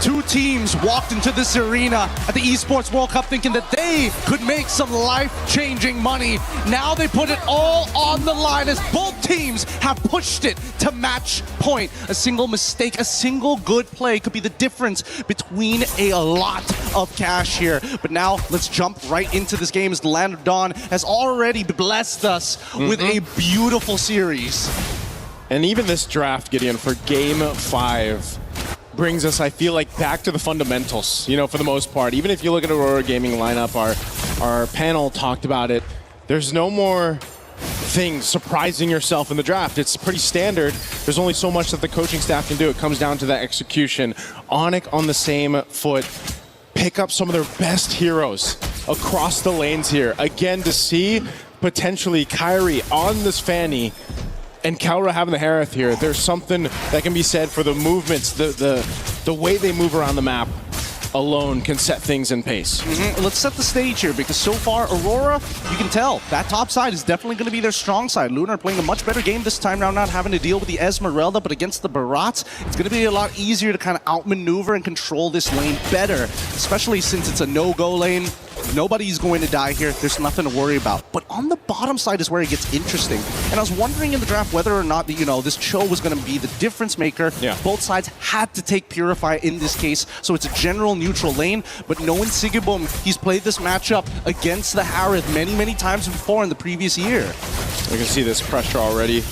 Two teams walked into this arena at the Esports World Cup thinking that they could make some life-changing money. Now they put it all on the line as both teams have pushed it to match point. A single mistake, a single good play could be the difference between a lot of cash here. But now let's jump right into this game as the Land of Dawn has already blessed us with a beautiful series. And even this draft, Gideon, for game 5 brings us, I feel like, back to the fundamentals, you know, for the most part. Even if you look at Aurora Gaming lineup, our panel talked about it, there's no more things surprising yourself in the draft. It's pretty standard. There's only so much that the coaching staff can do. It comes down to that execution. Onyx on the same foot, pick up some of their best heroes across the lanes here. Again, to see potentially Kyrie on this Fanny and Kaura having the Harith here, there's something that can be said for the movements, the way they move around the map alone can set things in pace. Let's set the stage here, because so far, Aurora, you can tell, that top side is definitely going to be their strong side. Lunar playing a much better game this time around, not having to deal with the Esmeralda, but against the Barats, it's going to be a lot easier to kind of outmaneuver and control this lane better, especially since it's a no-go lane. Nobody's going to die here. There's nothing to worry about. But on the bottom side is where it gets interesting. And I was wondering in the draft whether or not, you know, this Cho was going to be the difference maker. Yeah. Both sides had to take Purify in this case, so it's a general neutral lane. But knowing Sigibum, he's played this matchup against the Harith many, many times before in the previous year. We can see this pressure already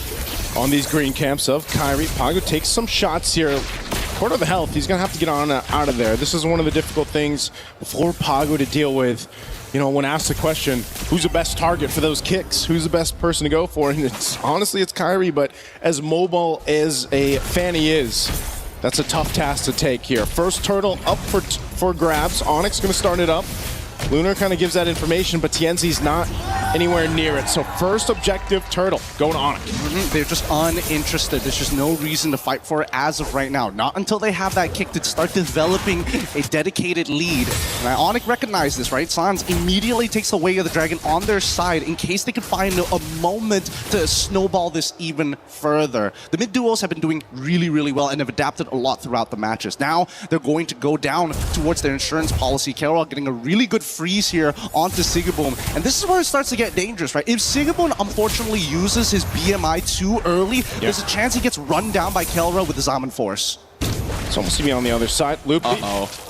on these green camps of Kyrie. Pago takes some shots here. Quarter of the health, he's going to have to get on out of there. This is one of the difficult things for Pago to deal with. You know, when asked the question, who's the best target for those kicks? Who's the best person to go for? And it's honestly, it's Kyrie, but as mobile as a Fanny is, that's a tough task to take here. First turtle up for grabs. Onyx going to start it up. Lunar kind of gives that information, but Tienzi's not anywhere near it. So first objective, Turtle, going on it. They're just uninterested. There's just no reason to fight for it as of right now. Not until they have that kick to start developing a dedicated lead. And Onyx recognized this, right? Sans immediately takes away the Dragon on their side in case they could find a moment to snowball this even further. The mid duos have been doing really, really well and have adapted a lot throughout the matches. Now they're going to go down towards their insurance policy. Carol getting a really good freeze here onto Sigaboom. And this is where it starts to get dangerous, right? If Sigaboom unfortunately uses his BMI too early, there's a chance he gets run down by Kelra with the Zaman Force. It's almost to be on the other side. Loop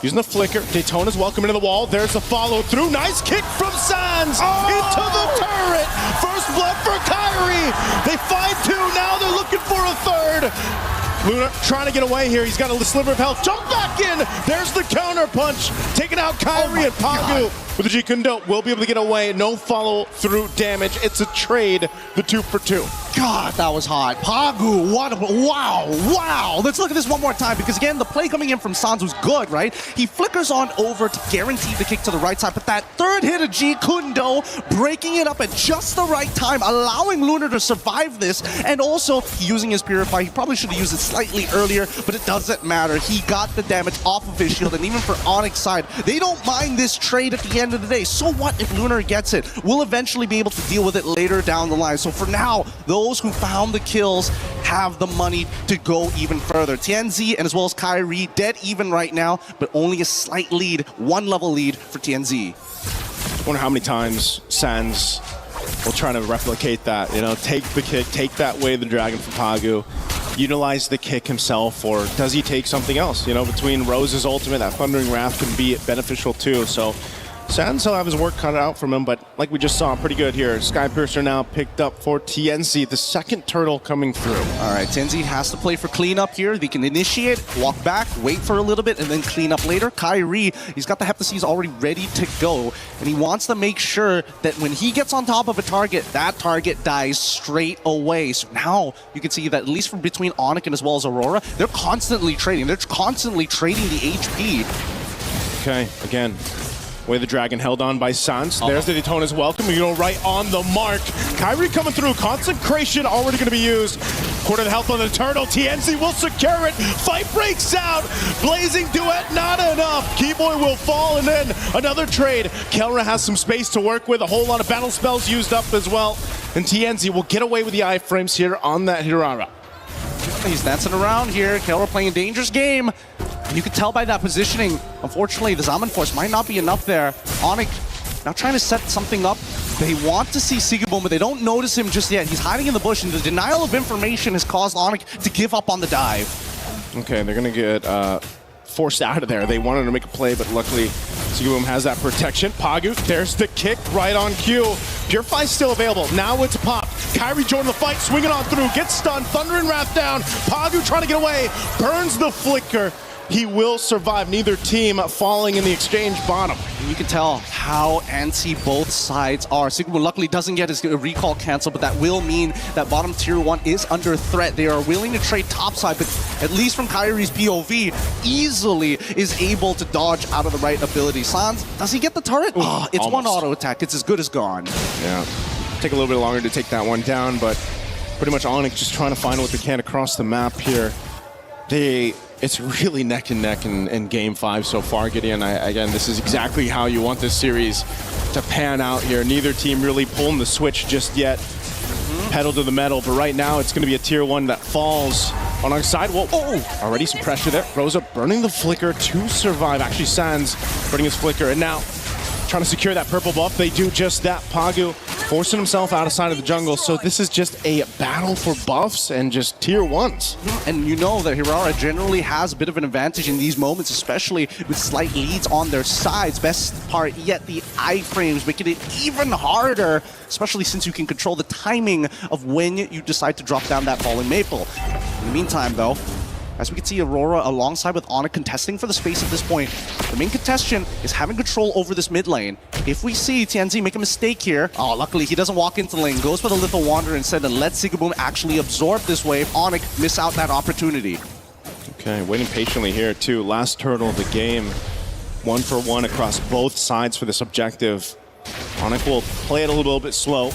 using the flicker. Daytona's welcome into the wall. There's the follow through. Nice kick from Sans into the turret. First blood for Kyrie. They find two. Now they're looking for a third. Luna trying to get away here. He's got a sliver of health. Jump back in. There's the counter punch. Taking out Kyrie and Pagu with the G Kundo. Will be able to get away. No follow through damage. It's a trade. The 2 for 2. God, that was hot. Pagu, what a, wow. Let's look at this one more time because again, the play coming in from Sans was good, right? He flickers on over to guarantee the kick to the right side, but that third hit of G Kundo, breaking it up at just the right time, allowing Lunar to survive this, and also using his Purify. He probably should have used it slightly earlier, but it doesn't matter. He got the damage off of his shield, and even for Onyx side, they don't mind this trade at the end of the day. So what if Lunar gets it? We'll eventually be able to deal with it later down the line. So for now, those who found the kills have the money to go even further. TNZ and as well as Kyrie dead even right now, but only a slight lead, 1 level lead for TNZ. I wonder how many times Sans will try to replicate that, you know, take the kick, take that way the Dragon from Pagu, utilize the kick himself, or does he take something else? You know, between Rose's ultimate, that Thundering Wrath can be beneficial too. So Sans will have his work cut out from him, but like we just saw, pretty good here. Skypiercer now picked up for TNZ, the second turtle coming through. All right, TNZ has to play for cleanup here. They can initiate, walk back, wait for a little bit, and then clean up later. Kyrie, he's got the Heptaseas already ready to go, and he wants to make sure that when he gets on top of a target, that target dies straight away. So now you can see that at least from between Onyx and as well as Aurora, they're constantly trading. They're constantly trading the HP. Okay, again, way the Dragon held on by Sans. There's the Daytona's welcome. You know, right on the mark. Kyrie coming through. Consecration already going to be used. Quarter of the health on the turtle. TNZ will secure it. Fight breaks out. Blazing duet, not enough. Keyboy will fall, and then another trade. Kelra has some space to work with. A whole lot of battle spells used up as well. And TNZ will get away with the iframes here on that Hirara. He's dancing around here. Kelra playing a dangerous game. And you can tell by that positioning, unfortunately, the Zaman Force might not be enough there. Onyx now trying to set something up. They want to see Sigaboom, but they don't notice him just yet. He's hiding in the bush, and the denial of information has caused Onyx to give up on the dive. Okay, they're going to get forced out of there. They wanted to make a play, but luckily Sigaboom has that protection. Pagu, there's the kick right on cue. Purify's still available. Now it's Pop. Kyrie joining the fight, swinging on through, gets stunned, Thundering Wrath down. Pagu trying to get away, burns the flicker. He will survive. Neither team falling in the exchange bottom. And you can tell how antsy both sides are. Sigaboom luckily doesn't get his recall canceled, but that will mean that bottom tier 1 is under threat. They are willing to trade topside, but at least from Kyrie's POV, easily is able to dodge out of the right ability. Sans, does he get the turret? Oh, it's almost. One auto attack. It's as good as gone. Yeah. Take a little bit longer to take that one down, but pretty much Onyx just trying to find what they can across the map here. It's really neck and neck in Game 5 so far, Gideon. Again, this is exactly how you want this series to pan out here. Neither team really pulling the switch just yet. Pedal to the metal, but right now it's going to be a tier 1 that falls on our side. Whoa, already some pressure there. Rosa burning the flicker to survive. Actually, Sans burning his flicker, and now trying to secure that purple buff. They do just that. Pagu forcing himself out of sight of the jungle. So this is just a battle for buffs and just tier 1s. And you know that Hirara generally has a bit of an advantage in these moments, especially with slight leads on their sides. Best part yet, the iframes making it even harder, especially since you can control the timing of when you decide to drop down that falling maple. In the meantime, though, as we can see Aurora alongside with Onyx contesting for the space at this point. The main contestant is having control over this mid lane. If we see TNZ make a mistake here, luckily he doesn't walk into the lane, goes for the Lethal Wanderer instead and lets Sigaboom actually absorb this wave. Onyx miss out that opportunity. Okay, waiting patiently here too. Last turtle of the game. 1 for 1 across both sides for this objective. Onyx will play it a little bit slow.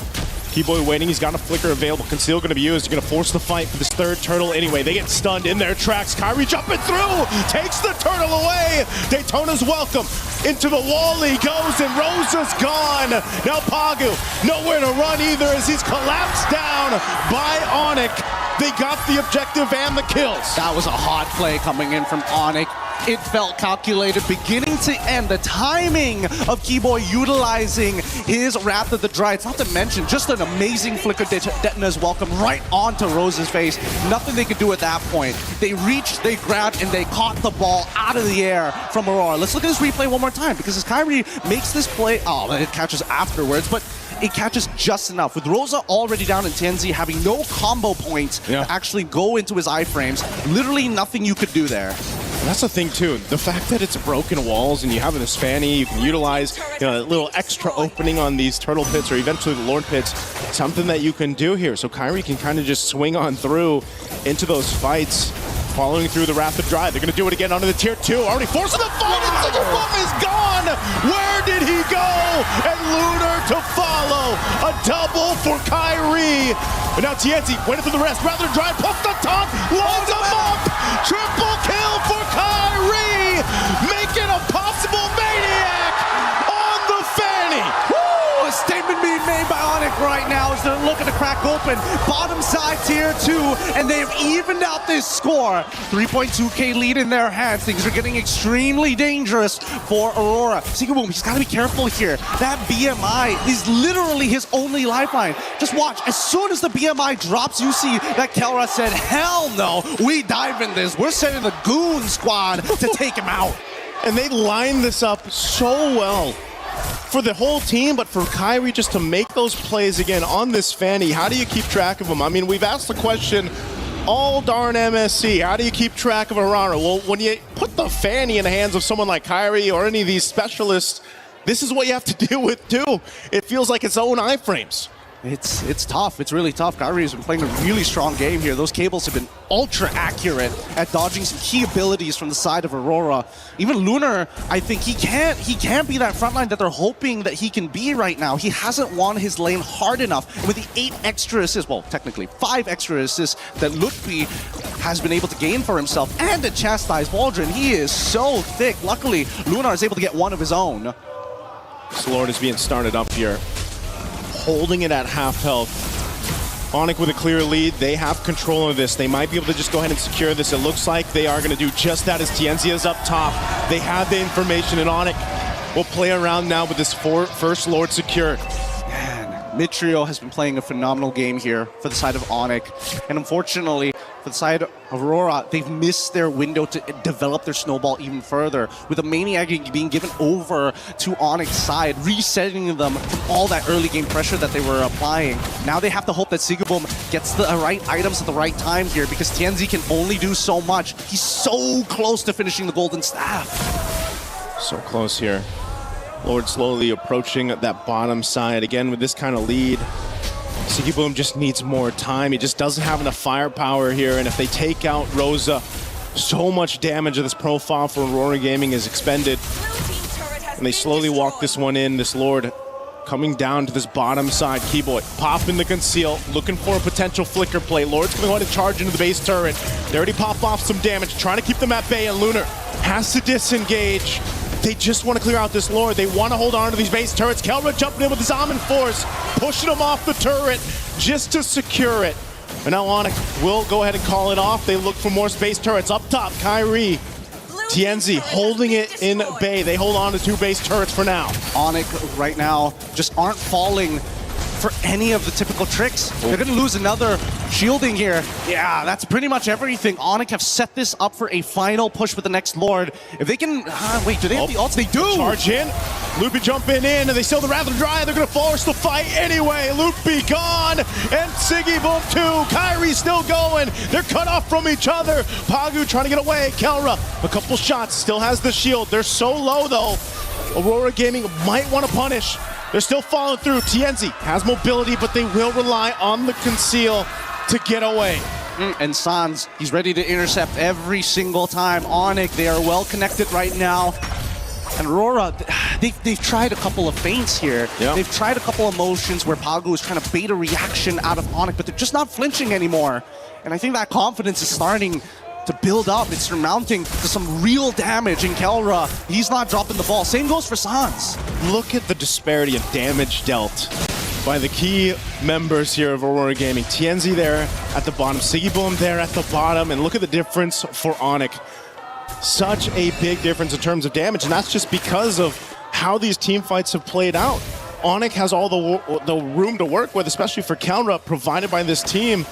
Keyboy waiting, he's got a flicker available. Conceal going to be used. He's going to force the fight for this third turtle anyway. They get stunned in their tracks. Kyrie jumping through, takes the turtle away. Daytona's welcome. Into the wall he goes, and Rosa's gone. Now Pagu, nowhere to run either as he's collapsed down by Onyx. They got the objective and the kills. That was a hot play coming in from Onyx. It felt calculated beginning to end. The timing of Keyboy utilizing his Wrath of the Dryads, not to mention just an amazing flicker Detona's welcome right onto Rose's face. Nothing they could do at that point. They reached, they grabbed, and they caught the ball out of the air from Aurora. Let's look at this replay one more time, because as Kyrie makes this play, oh, it catches afterwards, but it catches just enough. With Rosa already down and Tianzi having no combo points to actually go into his iframes, literally nothing you could do there. That's the thing too, the fact that it's broken walls and you have this fanny, you can utilize a little extra opening on these turtle pits or eventually the Lord pits, something that you can do here. So Kyrie can kind of just swing on through into those fights, following through the rapid drive. They're going to do it again under the tier 2, already forcing the fight, and Sigibum is gone! Where did he go? And Lunar to follow, a double for Kyrie. And now Tianzi waiting for the rest, rather drive, puff the top, loads him up! Triple kill for Kyrie, making a possible maniac on the fanny. Woo! A statement being made by Onyx right now as they're looking to crack open. Bottom side tier 2, and they've evened out this score. 3.2k lead in their hands. Things are getting extremely dangerous for Aurora. Sigibum, he's got to be careful here. That BMI is literally his only lifeline. Just watch, as soon as the BMI drops, you see that Kelra said, hell no, we dive in this. We're sending the goon squad to take him out. And they line this up so well for the whole team, but for Kyrie just to make those plays again on this fanny. How do you keep track of him? I mean, we've asked the question all darn MSC. How do you keep track of Aurora? Well, when you put the fanny in the hands of someone like Kyrie or any of these specialists, this is what you have to deal with too. It feels like its own iframes. It's tough. It's really tough. Kyrie has been playing a really strong game here. Those cables have been ultra accurate at dodging some key abilities from the side of Aurora. Even Lunar, I think he can't be that frontline that they're hoping that he can be right now. He hasn't won his lane hard enough. And with the 8 extra assists, well, technically 5 extra assists that Lutfi has been able to gain for himself and to chastise Waldron, he is so thick. Luckily, Lunar is able to get one of his own. This Lord is being started up here, holding it at half health. Onyx with a clear lead. They have control of this. They might be able to just go ahead and secure this. It looks like they are going to do just that as Tianzi is up top. They have the information, and Onyx will play around now with this first Lord secured. Mitrio has been playing a phenomenal game here for the side of Onyx. And unfortunately, for the side of Aurora, they've missed their window to develop their snowball even further. With the Maniac being given over to Onyx's side, resetting them from all that early game pressure that they were applying. Now they have to hope that Sigibum gets the right items at the right time here, because Tianzi can only do so much. He's so close to finishing the Golden Staff. So close here. Lord slowly approaching that bottom side. Again, with this kind of lead, Sigibum just needs more time. He just doesn't have enough firepower here. And if they take out Rosa, so much damage of this profile for Aurora Gaming is expended. And they slowly walk this one in. This Lord coming down to this bottom side. Keyboy popping the conceal, looking for a potential flicker play. Lord's going to go ahead and charge into the base turret. They already popped off some damage, trying to keep them at bay, and Lunar has to disengage. They just want to clear out this Lord. They want to hold on to these base turrets. Kelra jumping in with his Almond Force, pushing him off the turret just to secure it. And now Onyx will go ahead and call it off. They look for more space turrets. Up top, Kyrie. Tianzi holding it in bay. They hold on to 2 base turrets for now. Onyx right now just aren't falling for any of the typical tricks. They're going to lose another shielding here. Yeah, that's pretty much everything. Onyx have set this up for a final push with the next Lord. If they can... wait, do they have the ults? They do! Charge in. Loopy jumping in, and they still the rather dry. They're going to force the fight anyway. Loopy gone, and Sigibum too. Kyrie's still going. They're cut off from each other. Pagu trying to get away. Kelra, a couple shots, still has the shield. They're so low though. Aurora Gaming might want to punish. They're still following through. Tianzi has mobility, but they will rely on the conceal to get away. And Sans, he's ready to intercept every single time. Onyx, they are well connected right now. And Aurora, they've tried a couple of feints here. Yeah. They've tried a couple of motions where Pagu is trying to bait a reaction out of Onyx, but they're just not flinching anymore. And I think that confidence is starting to build up. It's surmounting to some real damage in Kelra. He's not dropping the ball. Same goes for Sans. Look at the disparity of damage dealt by the key members here of Aurora Gaming. TNZ there at the bottom, Siggy Boom there at the bottom, and look at the difference for Onyx. Such a big difference in terms of damage, and that's just because of how these team fights have played out. Onyx has all the room to work with, especially for counter-up provided by this team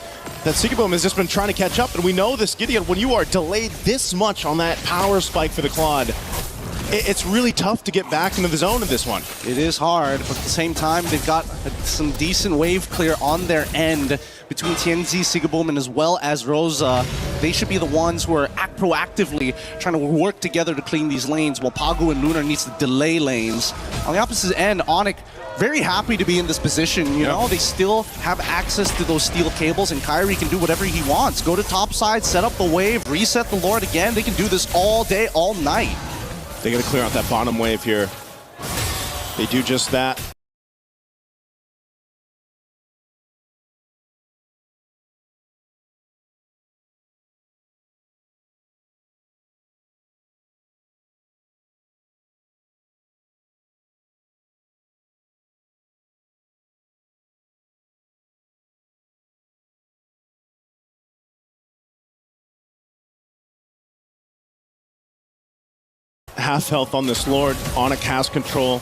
that Siggy Boom has just been trying to catch up. And we know this, Gideon, when you are delayed this much on that power spike for the Claude, it's really tough to get back into the zone in this one. It is hard, but at the same time, they've got some decent wave clear on their end between TNZ, Siggy Boom, and as well as Rosa. They should be the ones who are proactively trying to work together to clean these lanes, while Pagu and Lunar needs to delay lanes. On the opposite end, Onyx very happy to be in this position, you know? They still have access to those steel cables, and Kyrie can do whatever he wants. Go to top side, set up the wave, reset the Lord again. They can do this all day, all night. They got to clear out that bottom wave here. They do just that. Half health on this Lord. Onyx has control.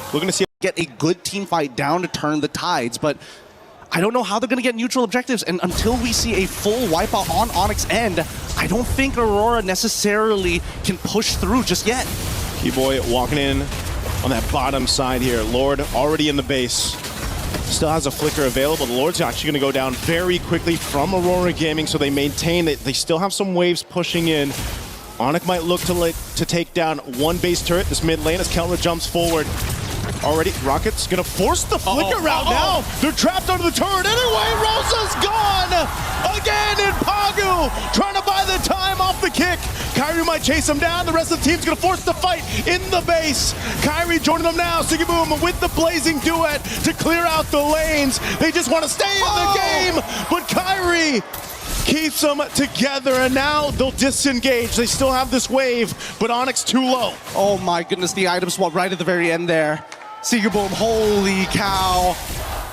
We're going to see get a good team fight down to turn the tides, but I don't know how they're going to get neutral objectives, and until we see a full wipeout on Onyx end, I don't think Aurora necessarily can push through just yet. Keyboy walking in on that bottom side here. Lord already in the base. Still has a flicker available. The Lord's actually going to go down very quickly from Aurora Gaming, so they maintain that they still have some waves pushing in. Onyx might look to take down one base turret, this mid lane, as Kelra jumps forward. Already, Rocket's gonna force the flicker route now. They're trapped under the turret anyway. Rosa's gone again, and Pagu trying to buy the time off the kick. Kyrie might chase him down. The rest of the team's gonna force the fight in the base. Kyrie joining them now. Siggy Boom with the blazing duet to clear out the lanes. They just want to stay in the game, but Kyrie keeps them together, and now they'll disengage. They still have this wave, but Onyx too low. Oh my goodness, the item swap right at the very end there. Siggy Boom, holy cow.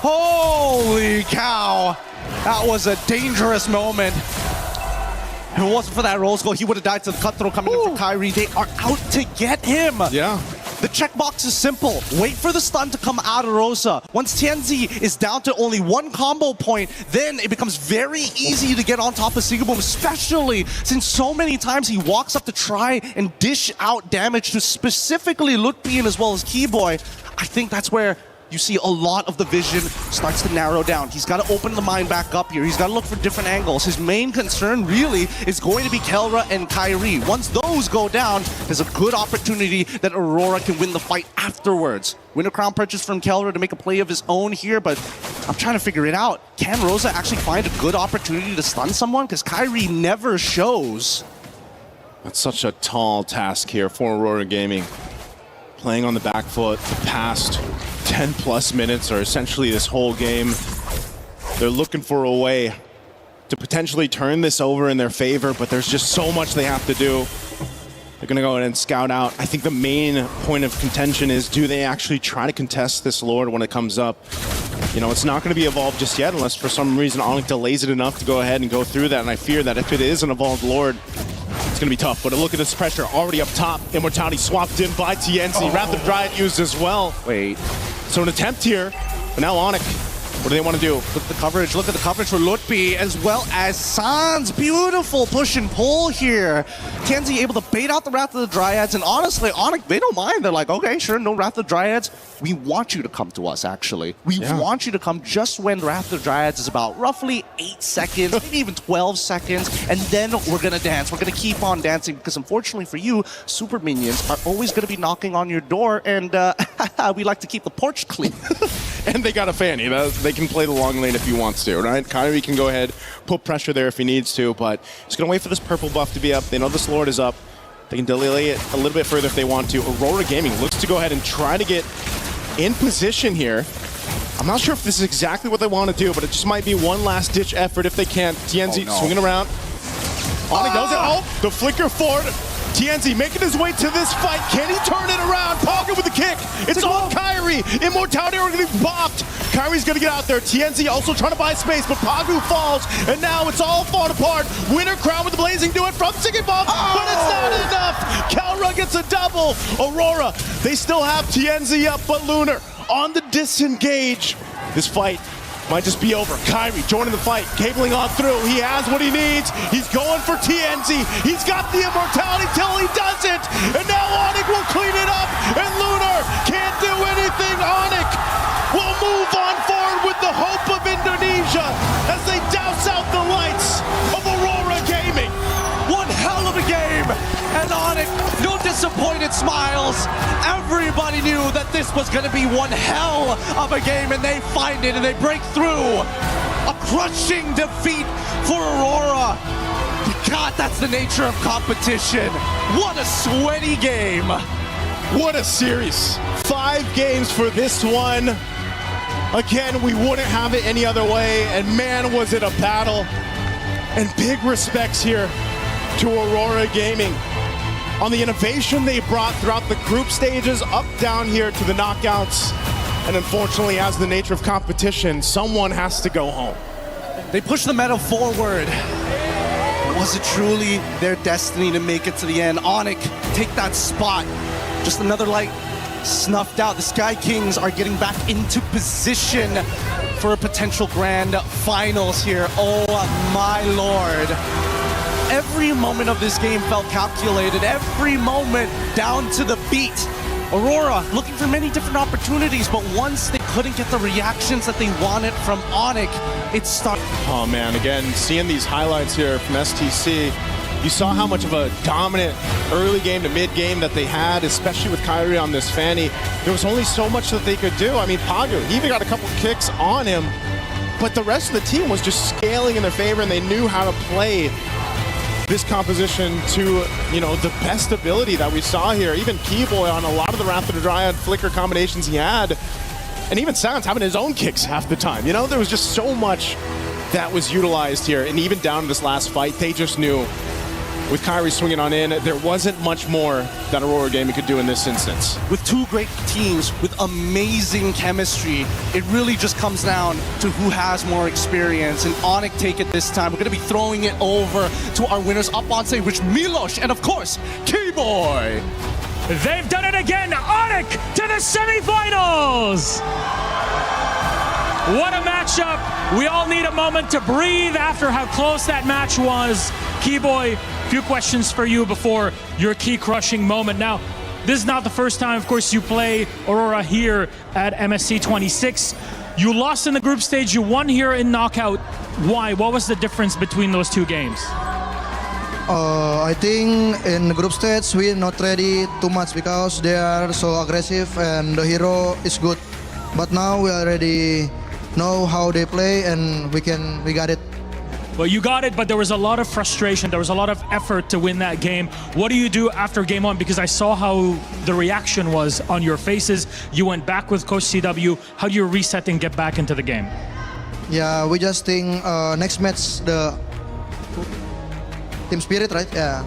Holy cow. That was a dangerous moment. If it wasn't for that Rose goal, he would have died to the cutthroat coming in for Kyrie. They are out to get him. Yeah. The checkbox is simple. Wait for the stun to come out of Rosa. Once TNZ is down to only one combo point, then it becomes very easy to get on top of Siggy Boom, especially since so many times he walks up to try and dish out damage to specifically Lutpian as well as Keyboy. I think that's where you see a lot of the vision starts to narrow down. He's got to open the mind back up here. He's got to look for different angles. His main concern really is going to be Kelra and Kyrie. Once those go down, there's a good opportunity that Aurora can win the fight afterwards. Win a crown purchase from Kelra to make a play of his own here, but I'm trying to figure it out. Can Rosa actually find a good opportunity to stun someone? Because Kyrie never shows. That's such a tall task here for Aurora Gaming. Playing on the back foot the past 10 plus minutes, or essentially this whole game. They're looking for a way to potentially turn this over in their favor, but there's just so much they have to do. They're gonna go ahead and scout out. I think the main point of contention is, do they actually try to contest this Lord when it comes up? You know, it's not gonna be evolved just yet unless for some reason Onyx delays it enough to go ahead and go through that, and I fear that if it is an evolved Lord, it's gonna be tough. But look at this pressure already up top. Immortality swapped in by TNC. Wrath of Dryad used as well. Wait. So an attempt here, but now Onyx, what do they want to do? Look at the coverage. Look at the coverage for Lutpi as well as Sans. Beautiful push and pull here. TNZ able to bait out the Wrath of the Dryads, and honestly, Onyx, they don't mind. They're like, okay, sure, no Wrath of the Dryads. We want you to come to us, actually. We want you to come just when Wrath of the Dryads is about roughly 8 seconds, maybe even 12 seconds, and then we're going to dance. We're going to keep on dancing, because unfortunately for you, super minions are always going to be knocking on your door, and we like to keep the porch clean. And they got a Fanny. They can play the long lane if he wants to, right? Kyrie can go ahead, put pressure there if he needs to, but he's going to wait for this purple buff to be up. They know this Lord is up. They can delay it a little bit further if they want to. Aurora Gaming looks to go ahead and try to get in position here. I'm not sure if this is exactly what they want to do, but it just might be one last-ditch effort if they can. TNZ swinging around. ONIC knows it. Oh, the flicker forward. TNZ making his way to this fight. Can he turn it around? Paga with the kick. It's all Kyrie. Immortality are going to be popped. Kyrie's going to get out there. TNZ also trying to buy space, but Pagu falls, and now it's all falling apart. Winner crown with the blazing do it from Singing Bomb, but it's not enough. Kalra gets a double. Aurora, they still have TNZ up, but Lunar on the disengage. This fight might just be over. Kyrie joining the fight, cabling on through. He has what he needs. He's going for TNZ. He's got the immortality till he doesn't. And now ONIC will clean it up. And Lunar can't do anything. ONIC will move on forward with the hope of Indonesia as they douse out the lights of Aurora Gaming. One hell of a game, and ONIC, no disappointed smiles. Everybody knew that this was going to be one hell of a game, and they find it and they break through. A crushing defeat for Aurora. God, that's the nature of competition. What a sweaty game. What a series. 5 games for this one. Again, we wouldn't have it any other way, and man, was it a battle. And big respects here to Aurora Gaming on the innovation they brought throughout the group stages, up down here to the knockouts. And unfortunately, as the nature of competition, someone has to go home. They push the meta forward. Was it truly their destiny to make it to the end? ONIC take that spot. Just another light snuffed out. The Sky Kings are getting back into position for a potential grand finals here. Oh my lord. Every moment of this game felt calculated. Every moment down to the beat. Aurora looking for many different opportunities, but once they couldn't get the reactions that they wanted from ONIC, it started. Oh man, again, seeing these highlights here from STC, you saw how much of a dominant early game to mid game that they had, especially with Kyrie on this Fanny. There was only so much that they could do. I mean, Pagu, he even got a couple kicks on him, but the rest of the team was just scaling in their favor, and they knew how to play this composition to, you know, the best ability that we saw here. Even Keyboy on a lot of the Wrath of the Dryad flicker combinations he had, and even Sounds having his own kicks half the time. You know, there was just so much that was utilized here, and even down to this last fight, they just knew with Kyrie swinging on in, there wasn't much more that Aurora Gaming could do in this instance. With two great teams with amazing chemistry, it really just comes down to who has more experience. And ONIC take it this time. We're going to be throwing it over to our winners up on stage, which Milos and of course, Keyboy. They've done it again. ONIC to the semifinals. What a matchup. We all need a moment to breathe after how close that match was. Keyboy, few questions for you before your key crushing moment. Now, this is not the first time, of course, you play Aurora here at MSC 26. You lost in the group stage, you won here in knockout. Why? What was the difference between those two games? I think in the group stage we're not ready too much because they are so aggressive and the hero is good. But now we already know how they play and we got it. Well, you got it, but there was a lot of frustration. There was a lot of effort to win that game. What do you do after game one? Because I saw how the reaction was on your faces. You went back with Coach CW. How do you reset and get back into the game? Yeah, we just think next match the team spirit, right? Yeah,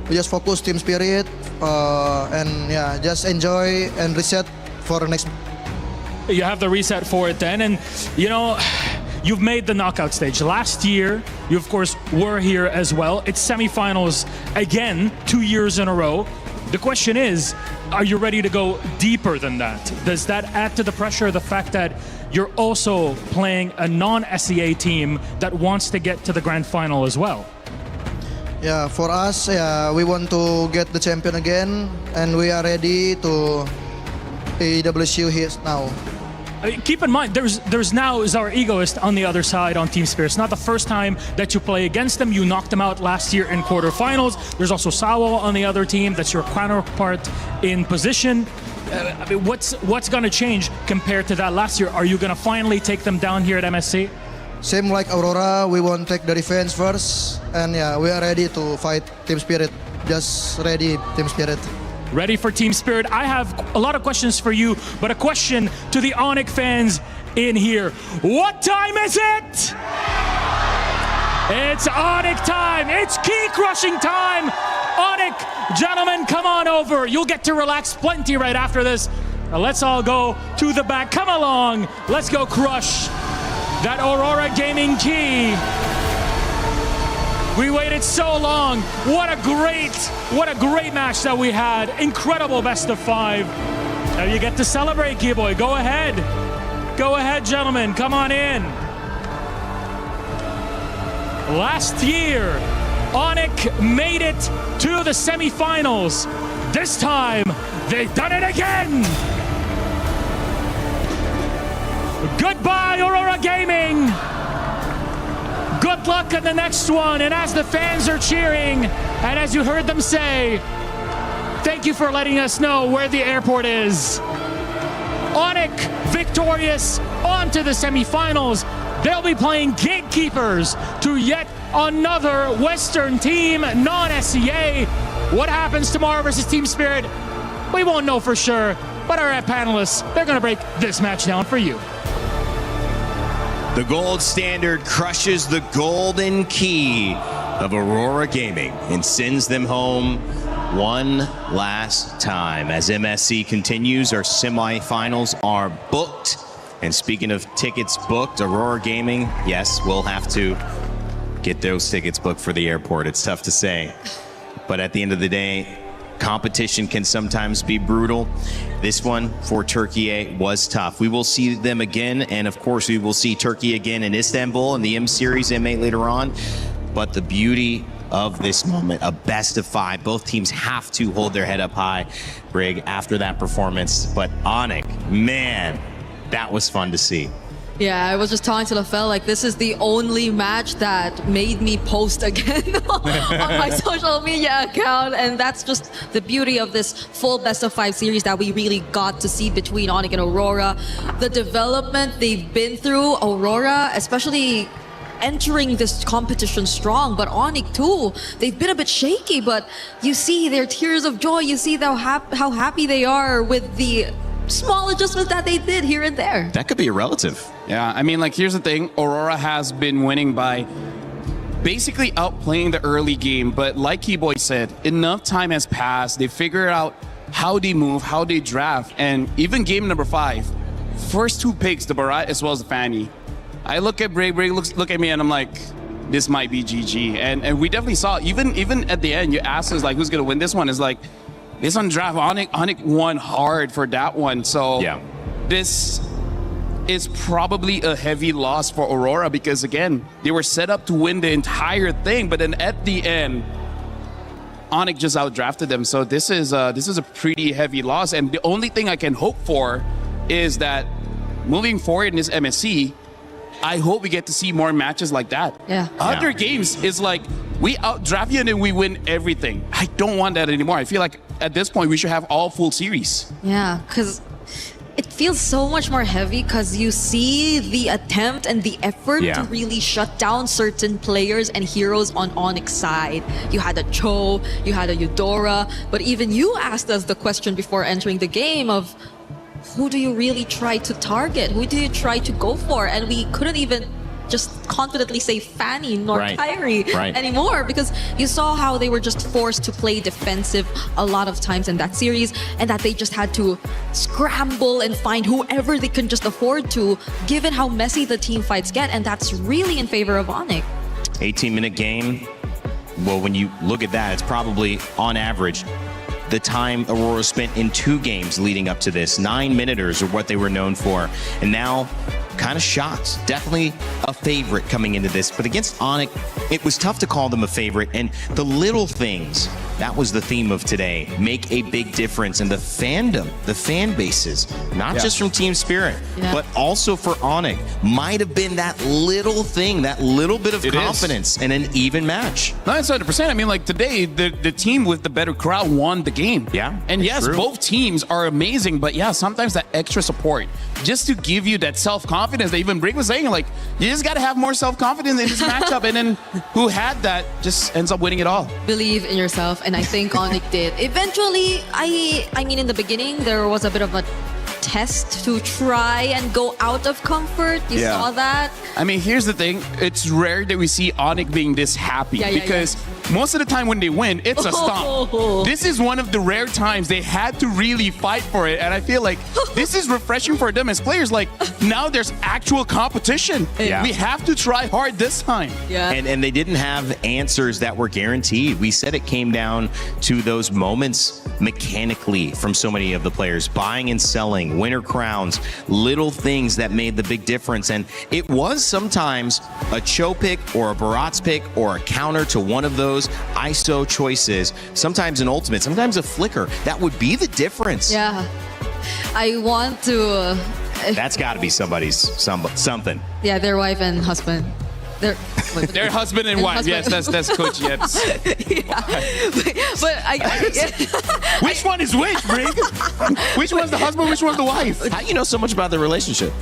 we just focus team spirit and yeah, just enjoy and reset for the next. You have the reset for it then, and you know, you've made the knockout stage. Last year, you of course were here as well. It's semifinals again, 2 years in a row. The question is, are you ready to go deeper than that? Does that add to the pressure, the fact that you're also playing a non-SEA team that wants to get to the grand final as well? Yeah, for us, we want to get the champion again, and we are ready to EWC here now. Keep in mind, there's now Zara Egoist on the other side on Team Spirit. It's not the first time that you play against them. You knocked them out last year in quarterfinals. There's also Sawo on the other team. That's your counterpart in position. I mean, what's going to change compared to that last year? Are you going to finally take them down here at MSC? Same like Aurora, we want to take the defense first, and yeah, we are ready to fight Team Spirit. just ready, team spirit. Ready for Team Spirit. I have a lot of questions for you, but a question to the Onyx fans in here. What time is it? It's Onyx time. It's key crushing time. Onyx, gentlemen, come on over. You'll get to relax plenty right after this. Now let's all go to the back. Come along. Let's go crush that Aurora Gaming key. We waited so long. What a great match that we had. Incredible best of 5. Now you get to celebrate, Keyboy. Go ahead. Go ahead, gentlemen. Come on in. Last year, Onyx made it to the semifinals. This time, they've done it again. Goodbye, Aurora Gaming. Good luck in the next one. And as the fans are cheering, and as you heard them say, thank you for letting us know where the airport is. Onyx victorious on to the semifinals. They'll be playing gatekeepers to yet another Western team, non-SCA. What happens tomorrow versus Team Spirit? We won't know for sure, but our panelists, they're going to break this match down for you. The gold standard crushes the golden key of Aurora Gaming and sends them home one last time. As MSC continues, our semifinals are booked. And speaking of tickets booked, Aurora Gaming, yes, we'll have to get those tickets booked for the airport. It's tough to say. But at the end of the day, competition can sometimes be brutal. This one for Turkey was tough. We will see them again, and of course we will see Turkey again in Istanbul in the M Series M8 later on. But the beauty of this moment, a best of 5. Both teams have to hold their head up high, Brig, after that performance. But Onyx, man, that was fun to see. Yeah, I was just talking to LaFell, like, this is the only match that made me post again on my social media account. And that's just the beauty of this full best of 5 series that we really got to see between Onyx and Aurora. The development they've been through, Aurora, especially entering this competition strong, but Onyx too, they've been a bit shaky, but you see their tears of joy. You see how happy they are with the small adjustments that they did here and there. That could be a relative. Yeah, I mean, like, here's the thing. Aurora has been winning by basically outplaying the early game, but like Keyboy said, enough time has passed. They figured out how they move, how they draft, and even game number 5, first 2 picks, the Barat as well as the Fanny. I look at Brig look at me, and I'm like, this might be GG. And we definitely saw, even at the end, you asked us, like, who's going to win this one? It's like, this on draft, Onyx won hard for that one. So yeah, this is probably a heavy loss for Aurora because, again, they were set up to win the entire thing, but then at the end, Onyx just outdrafted them. So this is a pretty heavy loss. And the only thing I can hope for is that moving forward in this MSC, I hope we get to see more matches like that. Yeah. Other games is like, we outdraft you and then we win everything. I don't want that anymore. I feel like at this point we should have all full series. Yeah, because it feels so much more heavy because you see the attempt and the effort to really shut down certain players and heroes on Onyx side. You had a Cho, you had a Eudora, but even you asked us the question before entering the game of, who do you really try to target? Who do you try to go for? And we couldn't even just confidently say Fanny nor Kyrie anymore because you saw how they were just forced to play defensive a lot of times in that series and that they just had to scramble and find whoever they can just afford to, given how messy the team fights get, and that's really in favor of Onyx. 18-minute game. Well, when you look at that, it's probably on average the time Aurora spent in 2 games leading up to this. 9-minuters are what they were known for. And now, kind of shocked. Definitely a favorite coming into this. But against Onyx, it was tough to call them a favorite. And the little things, that was the theme of today, make a big difference in the fandom, the fan bases, not just from Team Spirit, but also for Onyx. Might have been that little thing, that little bit of confidence in an even match. No, it's 100%. I mean, like today, the team with the better crowd won the game. Yeah. And yes, true. Both teams are amazing, but yeah, sometimes that extra support, just to give you that self-confidence that even Brig was saying, like, you just got to have more self-confidence in this matchup. And then who had that just ends up winning it all. Believe in yourself. and I think Onyx did. Eventually, I mean, in the beginning, there was a bit of a test to try and go out of comfort. You saw that? I mean, here's the thing. It's rare that we see Onyx being this happy because most of the time when they win, it's a stomp. This is one of the rare times they had to really fight for it. And I feel like this is refreshing for them as players. Like, now there's actual competition. Yeah. We have to try hard this time. Yeah. And they didn't have answers that were guaranteed. We said it came down to those moments mechanically from so many of the players, buying and selling, winter crowns, little things that made the big difference. And it was sometimes a Cho pick or a Barat's pick or a counter to one of those ISO choices, sometimes an ultimate, sometimes a flicker. That would be the difference. Yeah. I want to... That's got to be something. Yeah, their wife and husband. Their husband and wife. Husband. Yes, that's Coach. Yes. But I which one is which, Brig? Which one's the husband? Which one's the wife? How do you know so much about the relationship?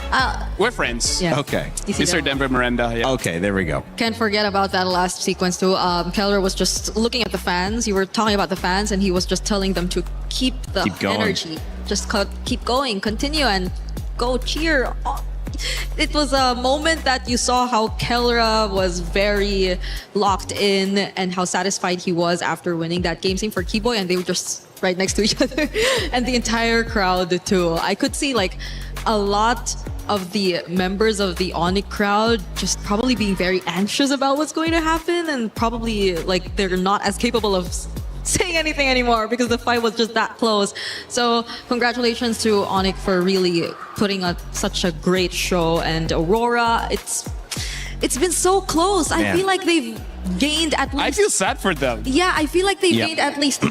We're friends. Yeah. Okay. Mr. Denver Miranda. Yeah. Okay, there we go. Can't forget about that last sequence too. Keller was just looking at the fans. You were talking about the fans, and he was just telling them to keep the going. energy. Just keep going, continue, and go cheer. It was a moment that you saw how Kellera was very locked in and how satisfied he was after winning that game. Same for Keyboy, and they were just right next to each other. And the entire crowd too. I could see like a lot of the members of the Onyx crowd just probably being very anxious about what's going to happen, and probably like they're not as capable of saying anything anymore because the fight was just that close. So congratulations to Onyx for really putting on such a great show, and Aurora, it's been so close. I feel like they've gained at least... I feel sad for them. Yeah, I feel like they've gained at least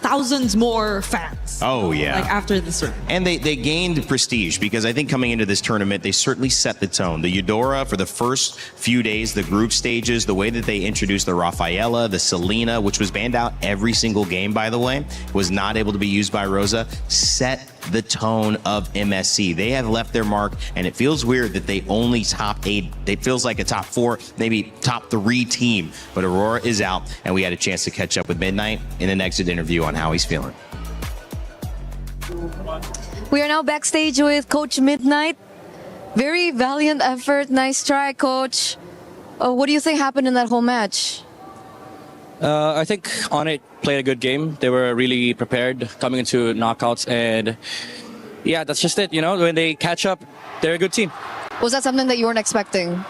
thousands more fans. Oh, yeah. Like after this tournament. And they gained prestige because I think coming into this tournament, they certainly set the tone. The Eudora, for the first few days, the group stages, the way that they introduced the Rafaela, the Selena, which was banned out every single game, by the way, was not able to be used by Rosa, set the tone of MSC. They have left their mark, and it feels weird that they only top 8. It feels like a top 4, maybe top 3 team. But Aurora is out, and we had a chance to catch up with Midnight in an exit interview on how he's feeling. We are now backstage with Coach Midnight. Very valiant effort. Nice try, Coach. What do you think happened in that whole match? I think Onyx played a good game. They were really prepared coming into knockouts, and yeah, that's just it. You know, when they catch up, they're a good team. Was that something that you weren't expecting?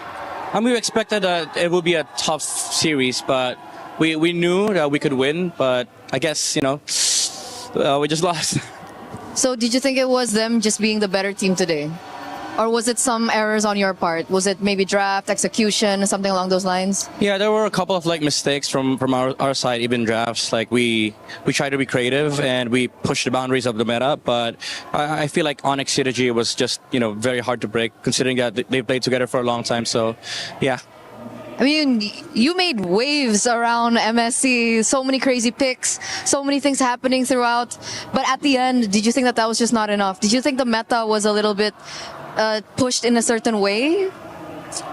We expected that it would be a tough series, but we knew that we could win. But I guess, you know, we just lost. So did you think it was them just being the better team today? Or was it some errors on your part? Was it maybe draft, execution, something along those lines? Yeah, there were a couple of like mistakes from our side, even drafts. Like we tried to be creative and we pushed the boundaries of the meta, but I feel like Onyx synergy was just, you know, very hard to break considering that they played together for a long time. So, yeah. I mean, you made waves around MSC, so many crazy picks, so many things happening throughout. But at the end, did you think that was just not enough? Did you think the meta was a little bit pushed in a certain way?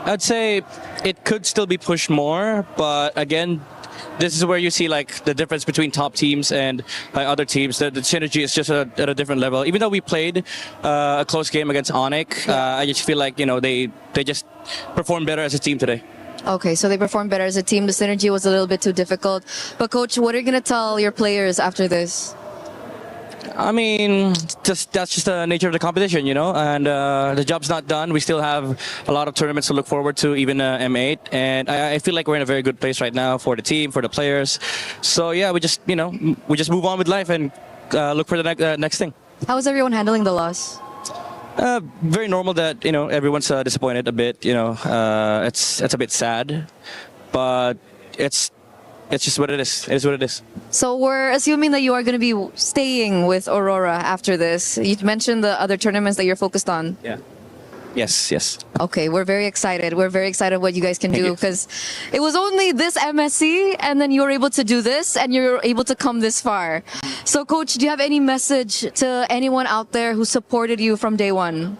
I'd say it could still be pushed more, but again, this is where you see like the difference between top teams and other teams. The synergy is just at a different level. Even though we played a close game against Onyx, I just feel like, you know, they just performed better as a team today. Okay, so they performed better as a team. The synergy was a little bit too difficult. But Coach, what are you going to tell your players after this? I mean, that's just the nature of the competition, you know, and the job's not done. We still have a lot of tournaments to look forward to, even M8, and I feel like we're in a very good place right now for the team, for the players. So yeah, we just move on with life and look for the next thing. How is everyone handling the loss? Very normal that, you know, everyone's disappointed a bit, you know. It's a bit sad, but it's just what it is. It is what it is. So we're assuming that you are going to be staying with Aurora after this. You mentioned the other tournaments that you're focused on. Yeah. Yes. Okay, we're very excited. We're very excited what you guys can do, because it was only this MSC and then you were able to do this and you're able to come this far. So Coach, do you have any message to anyone out there who supported you from day one?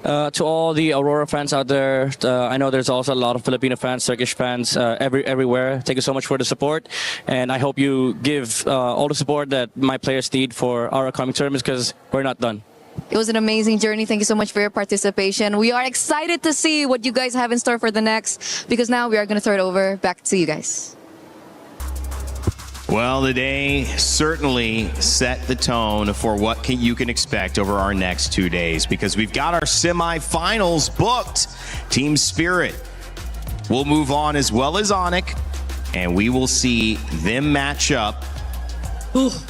To all the Aurora fans out there, I know there's also a lot of Filipino fans, Turkish fans everywhere. Thank you so much for the support, and I hope you give all the support that my players need for our upcoming tournaments, because we're not done. It was an amazing journey. Thank you so much for your participation. We are excited to see what you guys have in store for the next, because now we are going to throw it over back to you guys. Well, the day certainly set the tone for what you can expect over our next 2 days, because we've got our semifinals booked. Team Spirit will move on, as well as Onic, and we will see them match up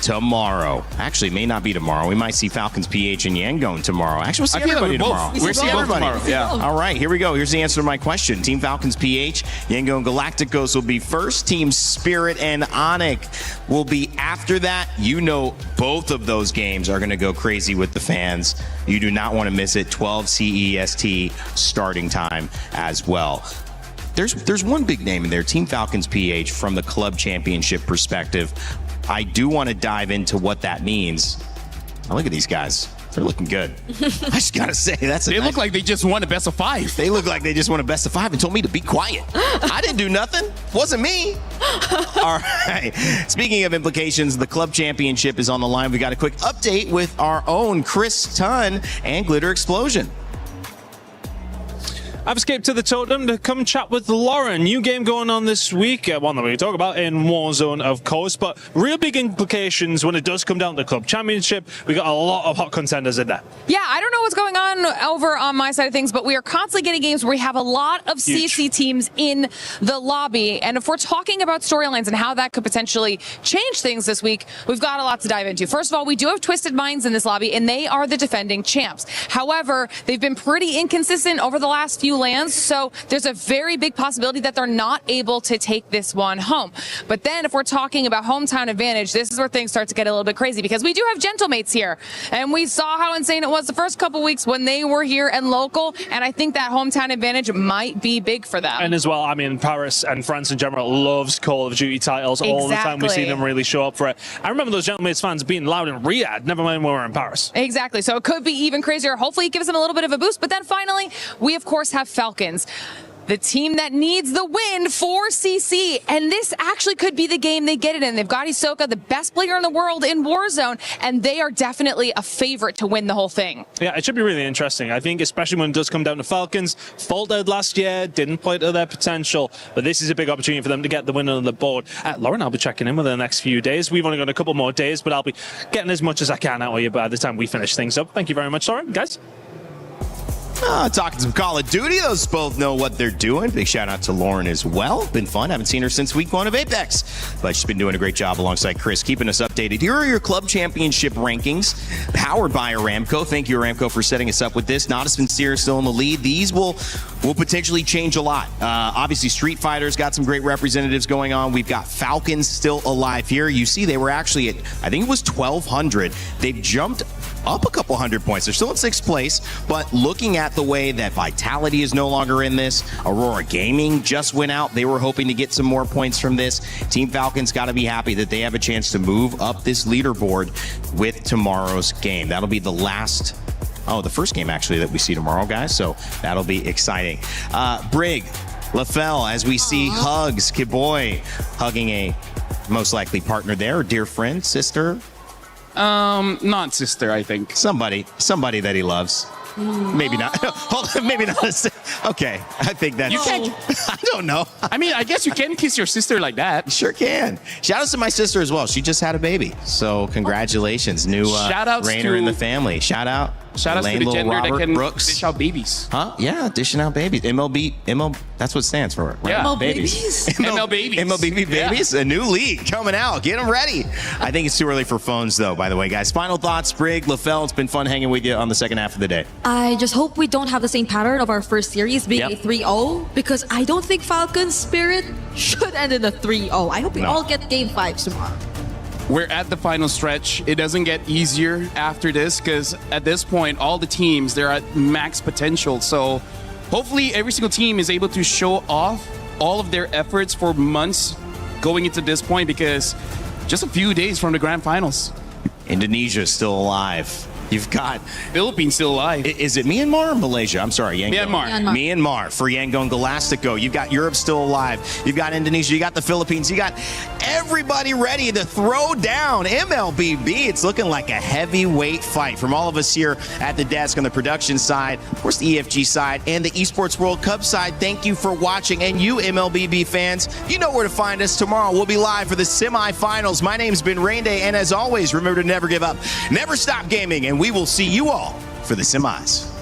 tomorrow. Actually, it may not be tomorrow. We might see Falcons PH and Yangon tomorrow. Actually, we'll see everybody tomorrow. We'll see everybody. Yeah. All right, here we go. Here's the answer to my question. Team Falcons PH, Yangon Galacticos will be first. Team Spirit and Onic will be after that. You know, both of those games are going to go crazy with the fans. You do not want to miss it. 12 CEST starting time as well. There's one big name in there, Team Falcons PH, from the club championship perspective. I do want to dive into what that means. Now look at these guys. They're looking good. I just got to say, they look like they just won a best of 5. They look like they just won a best of 5 and told me to be quiet. I didn't do nothing. Wasn't me. All right. Speaking of implications, the club championship is on the line. We got a quick update with our own Chris Tunn and Glitter Explosion. I've escaped to the totem to come chat with Lauren. New game going on this week, one that we talk about in Warzone, of course, but real big implications when it does come down to Club Championship. We got a lot of hot contenders in there. Yeah, I don't know what's going on over on my side of things, but we are constantly getting games where we have a lot of CC teams in the lobby. And if we're talking about storylines and how that could potentially change things this week, we've got a lot to dive into. First of all, we do have Twisted Minds in this lobby, and they are the defending champs. However, they've been pretty inconsistent over the last few lands, so there's a very big possibility that they're not able to take this one home. But then if we're talking about hometown advantage, this is where things start to get a little bit crazy, because we do have Gentlemates here, and we saw how insane it was the first couple weeks when they were here and local, and I think that hometown advantage might be big for them. And as well, I mean, Paris and France in general loves Call of Duty titles. All the time we see them really show up for it. I remember those Gentlemates fans being loud in Riyadh, never mind when we were in Paris. Exactly, so it could be even crazier. Hopefully it gives them a little bit of a boost. But then finally, we of course have Falcons, the team that needs the win for CC, and this actually could be the game they get it in. They've got Hisoka, the best player in the world in Warzone, and they are definitely a favorite to win the whole thing. Yeah, it should be really interesting. I think especially when it does come down to Falcons, faltered last year, didn't play to their potential, but this is a big opportunity for them to get the win on the board. Lauren, I'll be checking in with her the next few days. We've only got a couple more days, but I'll be getting as much as I can out of you by the time we finish things up. Thank you very much, Lauren, guys. Talking some Call of Duty. Those both know what they're doing. Big shout out to Lauren as well. Been fun. Haven't seen her since week 1 of Apex, but she's been doing a great job alongside Chris, keeping us updated. Here are your club championship rankings, powered by Aramco. Thank you, Aramco, for setting us up with this. Nodus and Seer still in the lead. These will potentially change a lot. Obviously, Street Fighter's got some great representatives going on. We've got Falcons still alive here. You see, they were actually at, I think it was 1,200. They've jumped up a couple hundred points. They're still in 6th place, but looking at the way that Vitality is no longer in this, Aurora Gaming just went out. They were hoping to get some more points from this. Team Falcons got to be happy that they have a chance to move up this leaderboard with tomorrow's game. That'll be the last, the first game actually that we see tomorrow, guys. So that'll be exciting. Brig, LaFell, as we see Hugs, Kiboy hugging a most likely partner there, dear friend, sister. Not sister, I think. Somebody that he loves. Maybe not. Hold on, maybe not. Okay, I think that's... You can't... I don't know. I mean, I guess you can kiss your sister like that. You sure can. Shout out to my sister as well. She just had a baby. So congratulations. New Rainer in the family. Shout out to the gender Robert that can Brooks. dish out babies. Huh? Yeah, dishing out babies. MLB, that's what it stands for. Right? Yeah. ML babies. ML babies. MLB babies. Yeah. A new league coming out. Get them ready. I think it's too early for phones, though, by the way, guys. Final thoughts, Brig, LaFell. It's been fun hanging with you on the second half of the day. I just hope we don't have the same pattern of our first series being a 3-0, because I don't think Falcons Spirit should end in a 3-0. I hope we all get game 5 tomorrow. We're at the final stretch. It doesn't get easier after this, because at this point, all the teams, they're at max potential. So hopefully every single team is able to show off all of their efforts for months going into this point, because just a few days from the grand finals. Indonesia is still alive. You've got Philippines still alive. Is it Myanmar or Malaysia? I'm sorry, Yangon. Myanmar for Yangon Galactico. You've got Europe still alive. You've got Indonesia. You got the Philippines. You got everybody ready to throw down MLBB. It's looking like a heavyweight fight from all of us here at the desk on the production side, of course the EFG side, and the Esports World Cup side. Thank you for watching. And you MLBB fans, you know where to find us tomorrow. We'll be live for the semifinals. My name's been Rain Day, and as always, remember to never give up, never stop gaming, and we will see you all for the semis.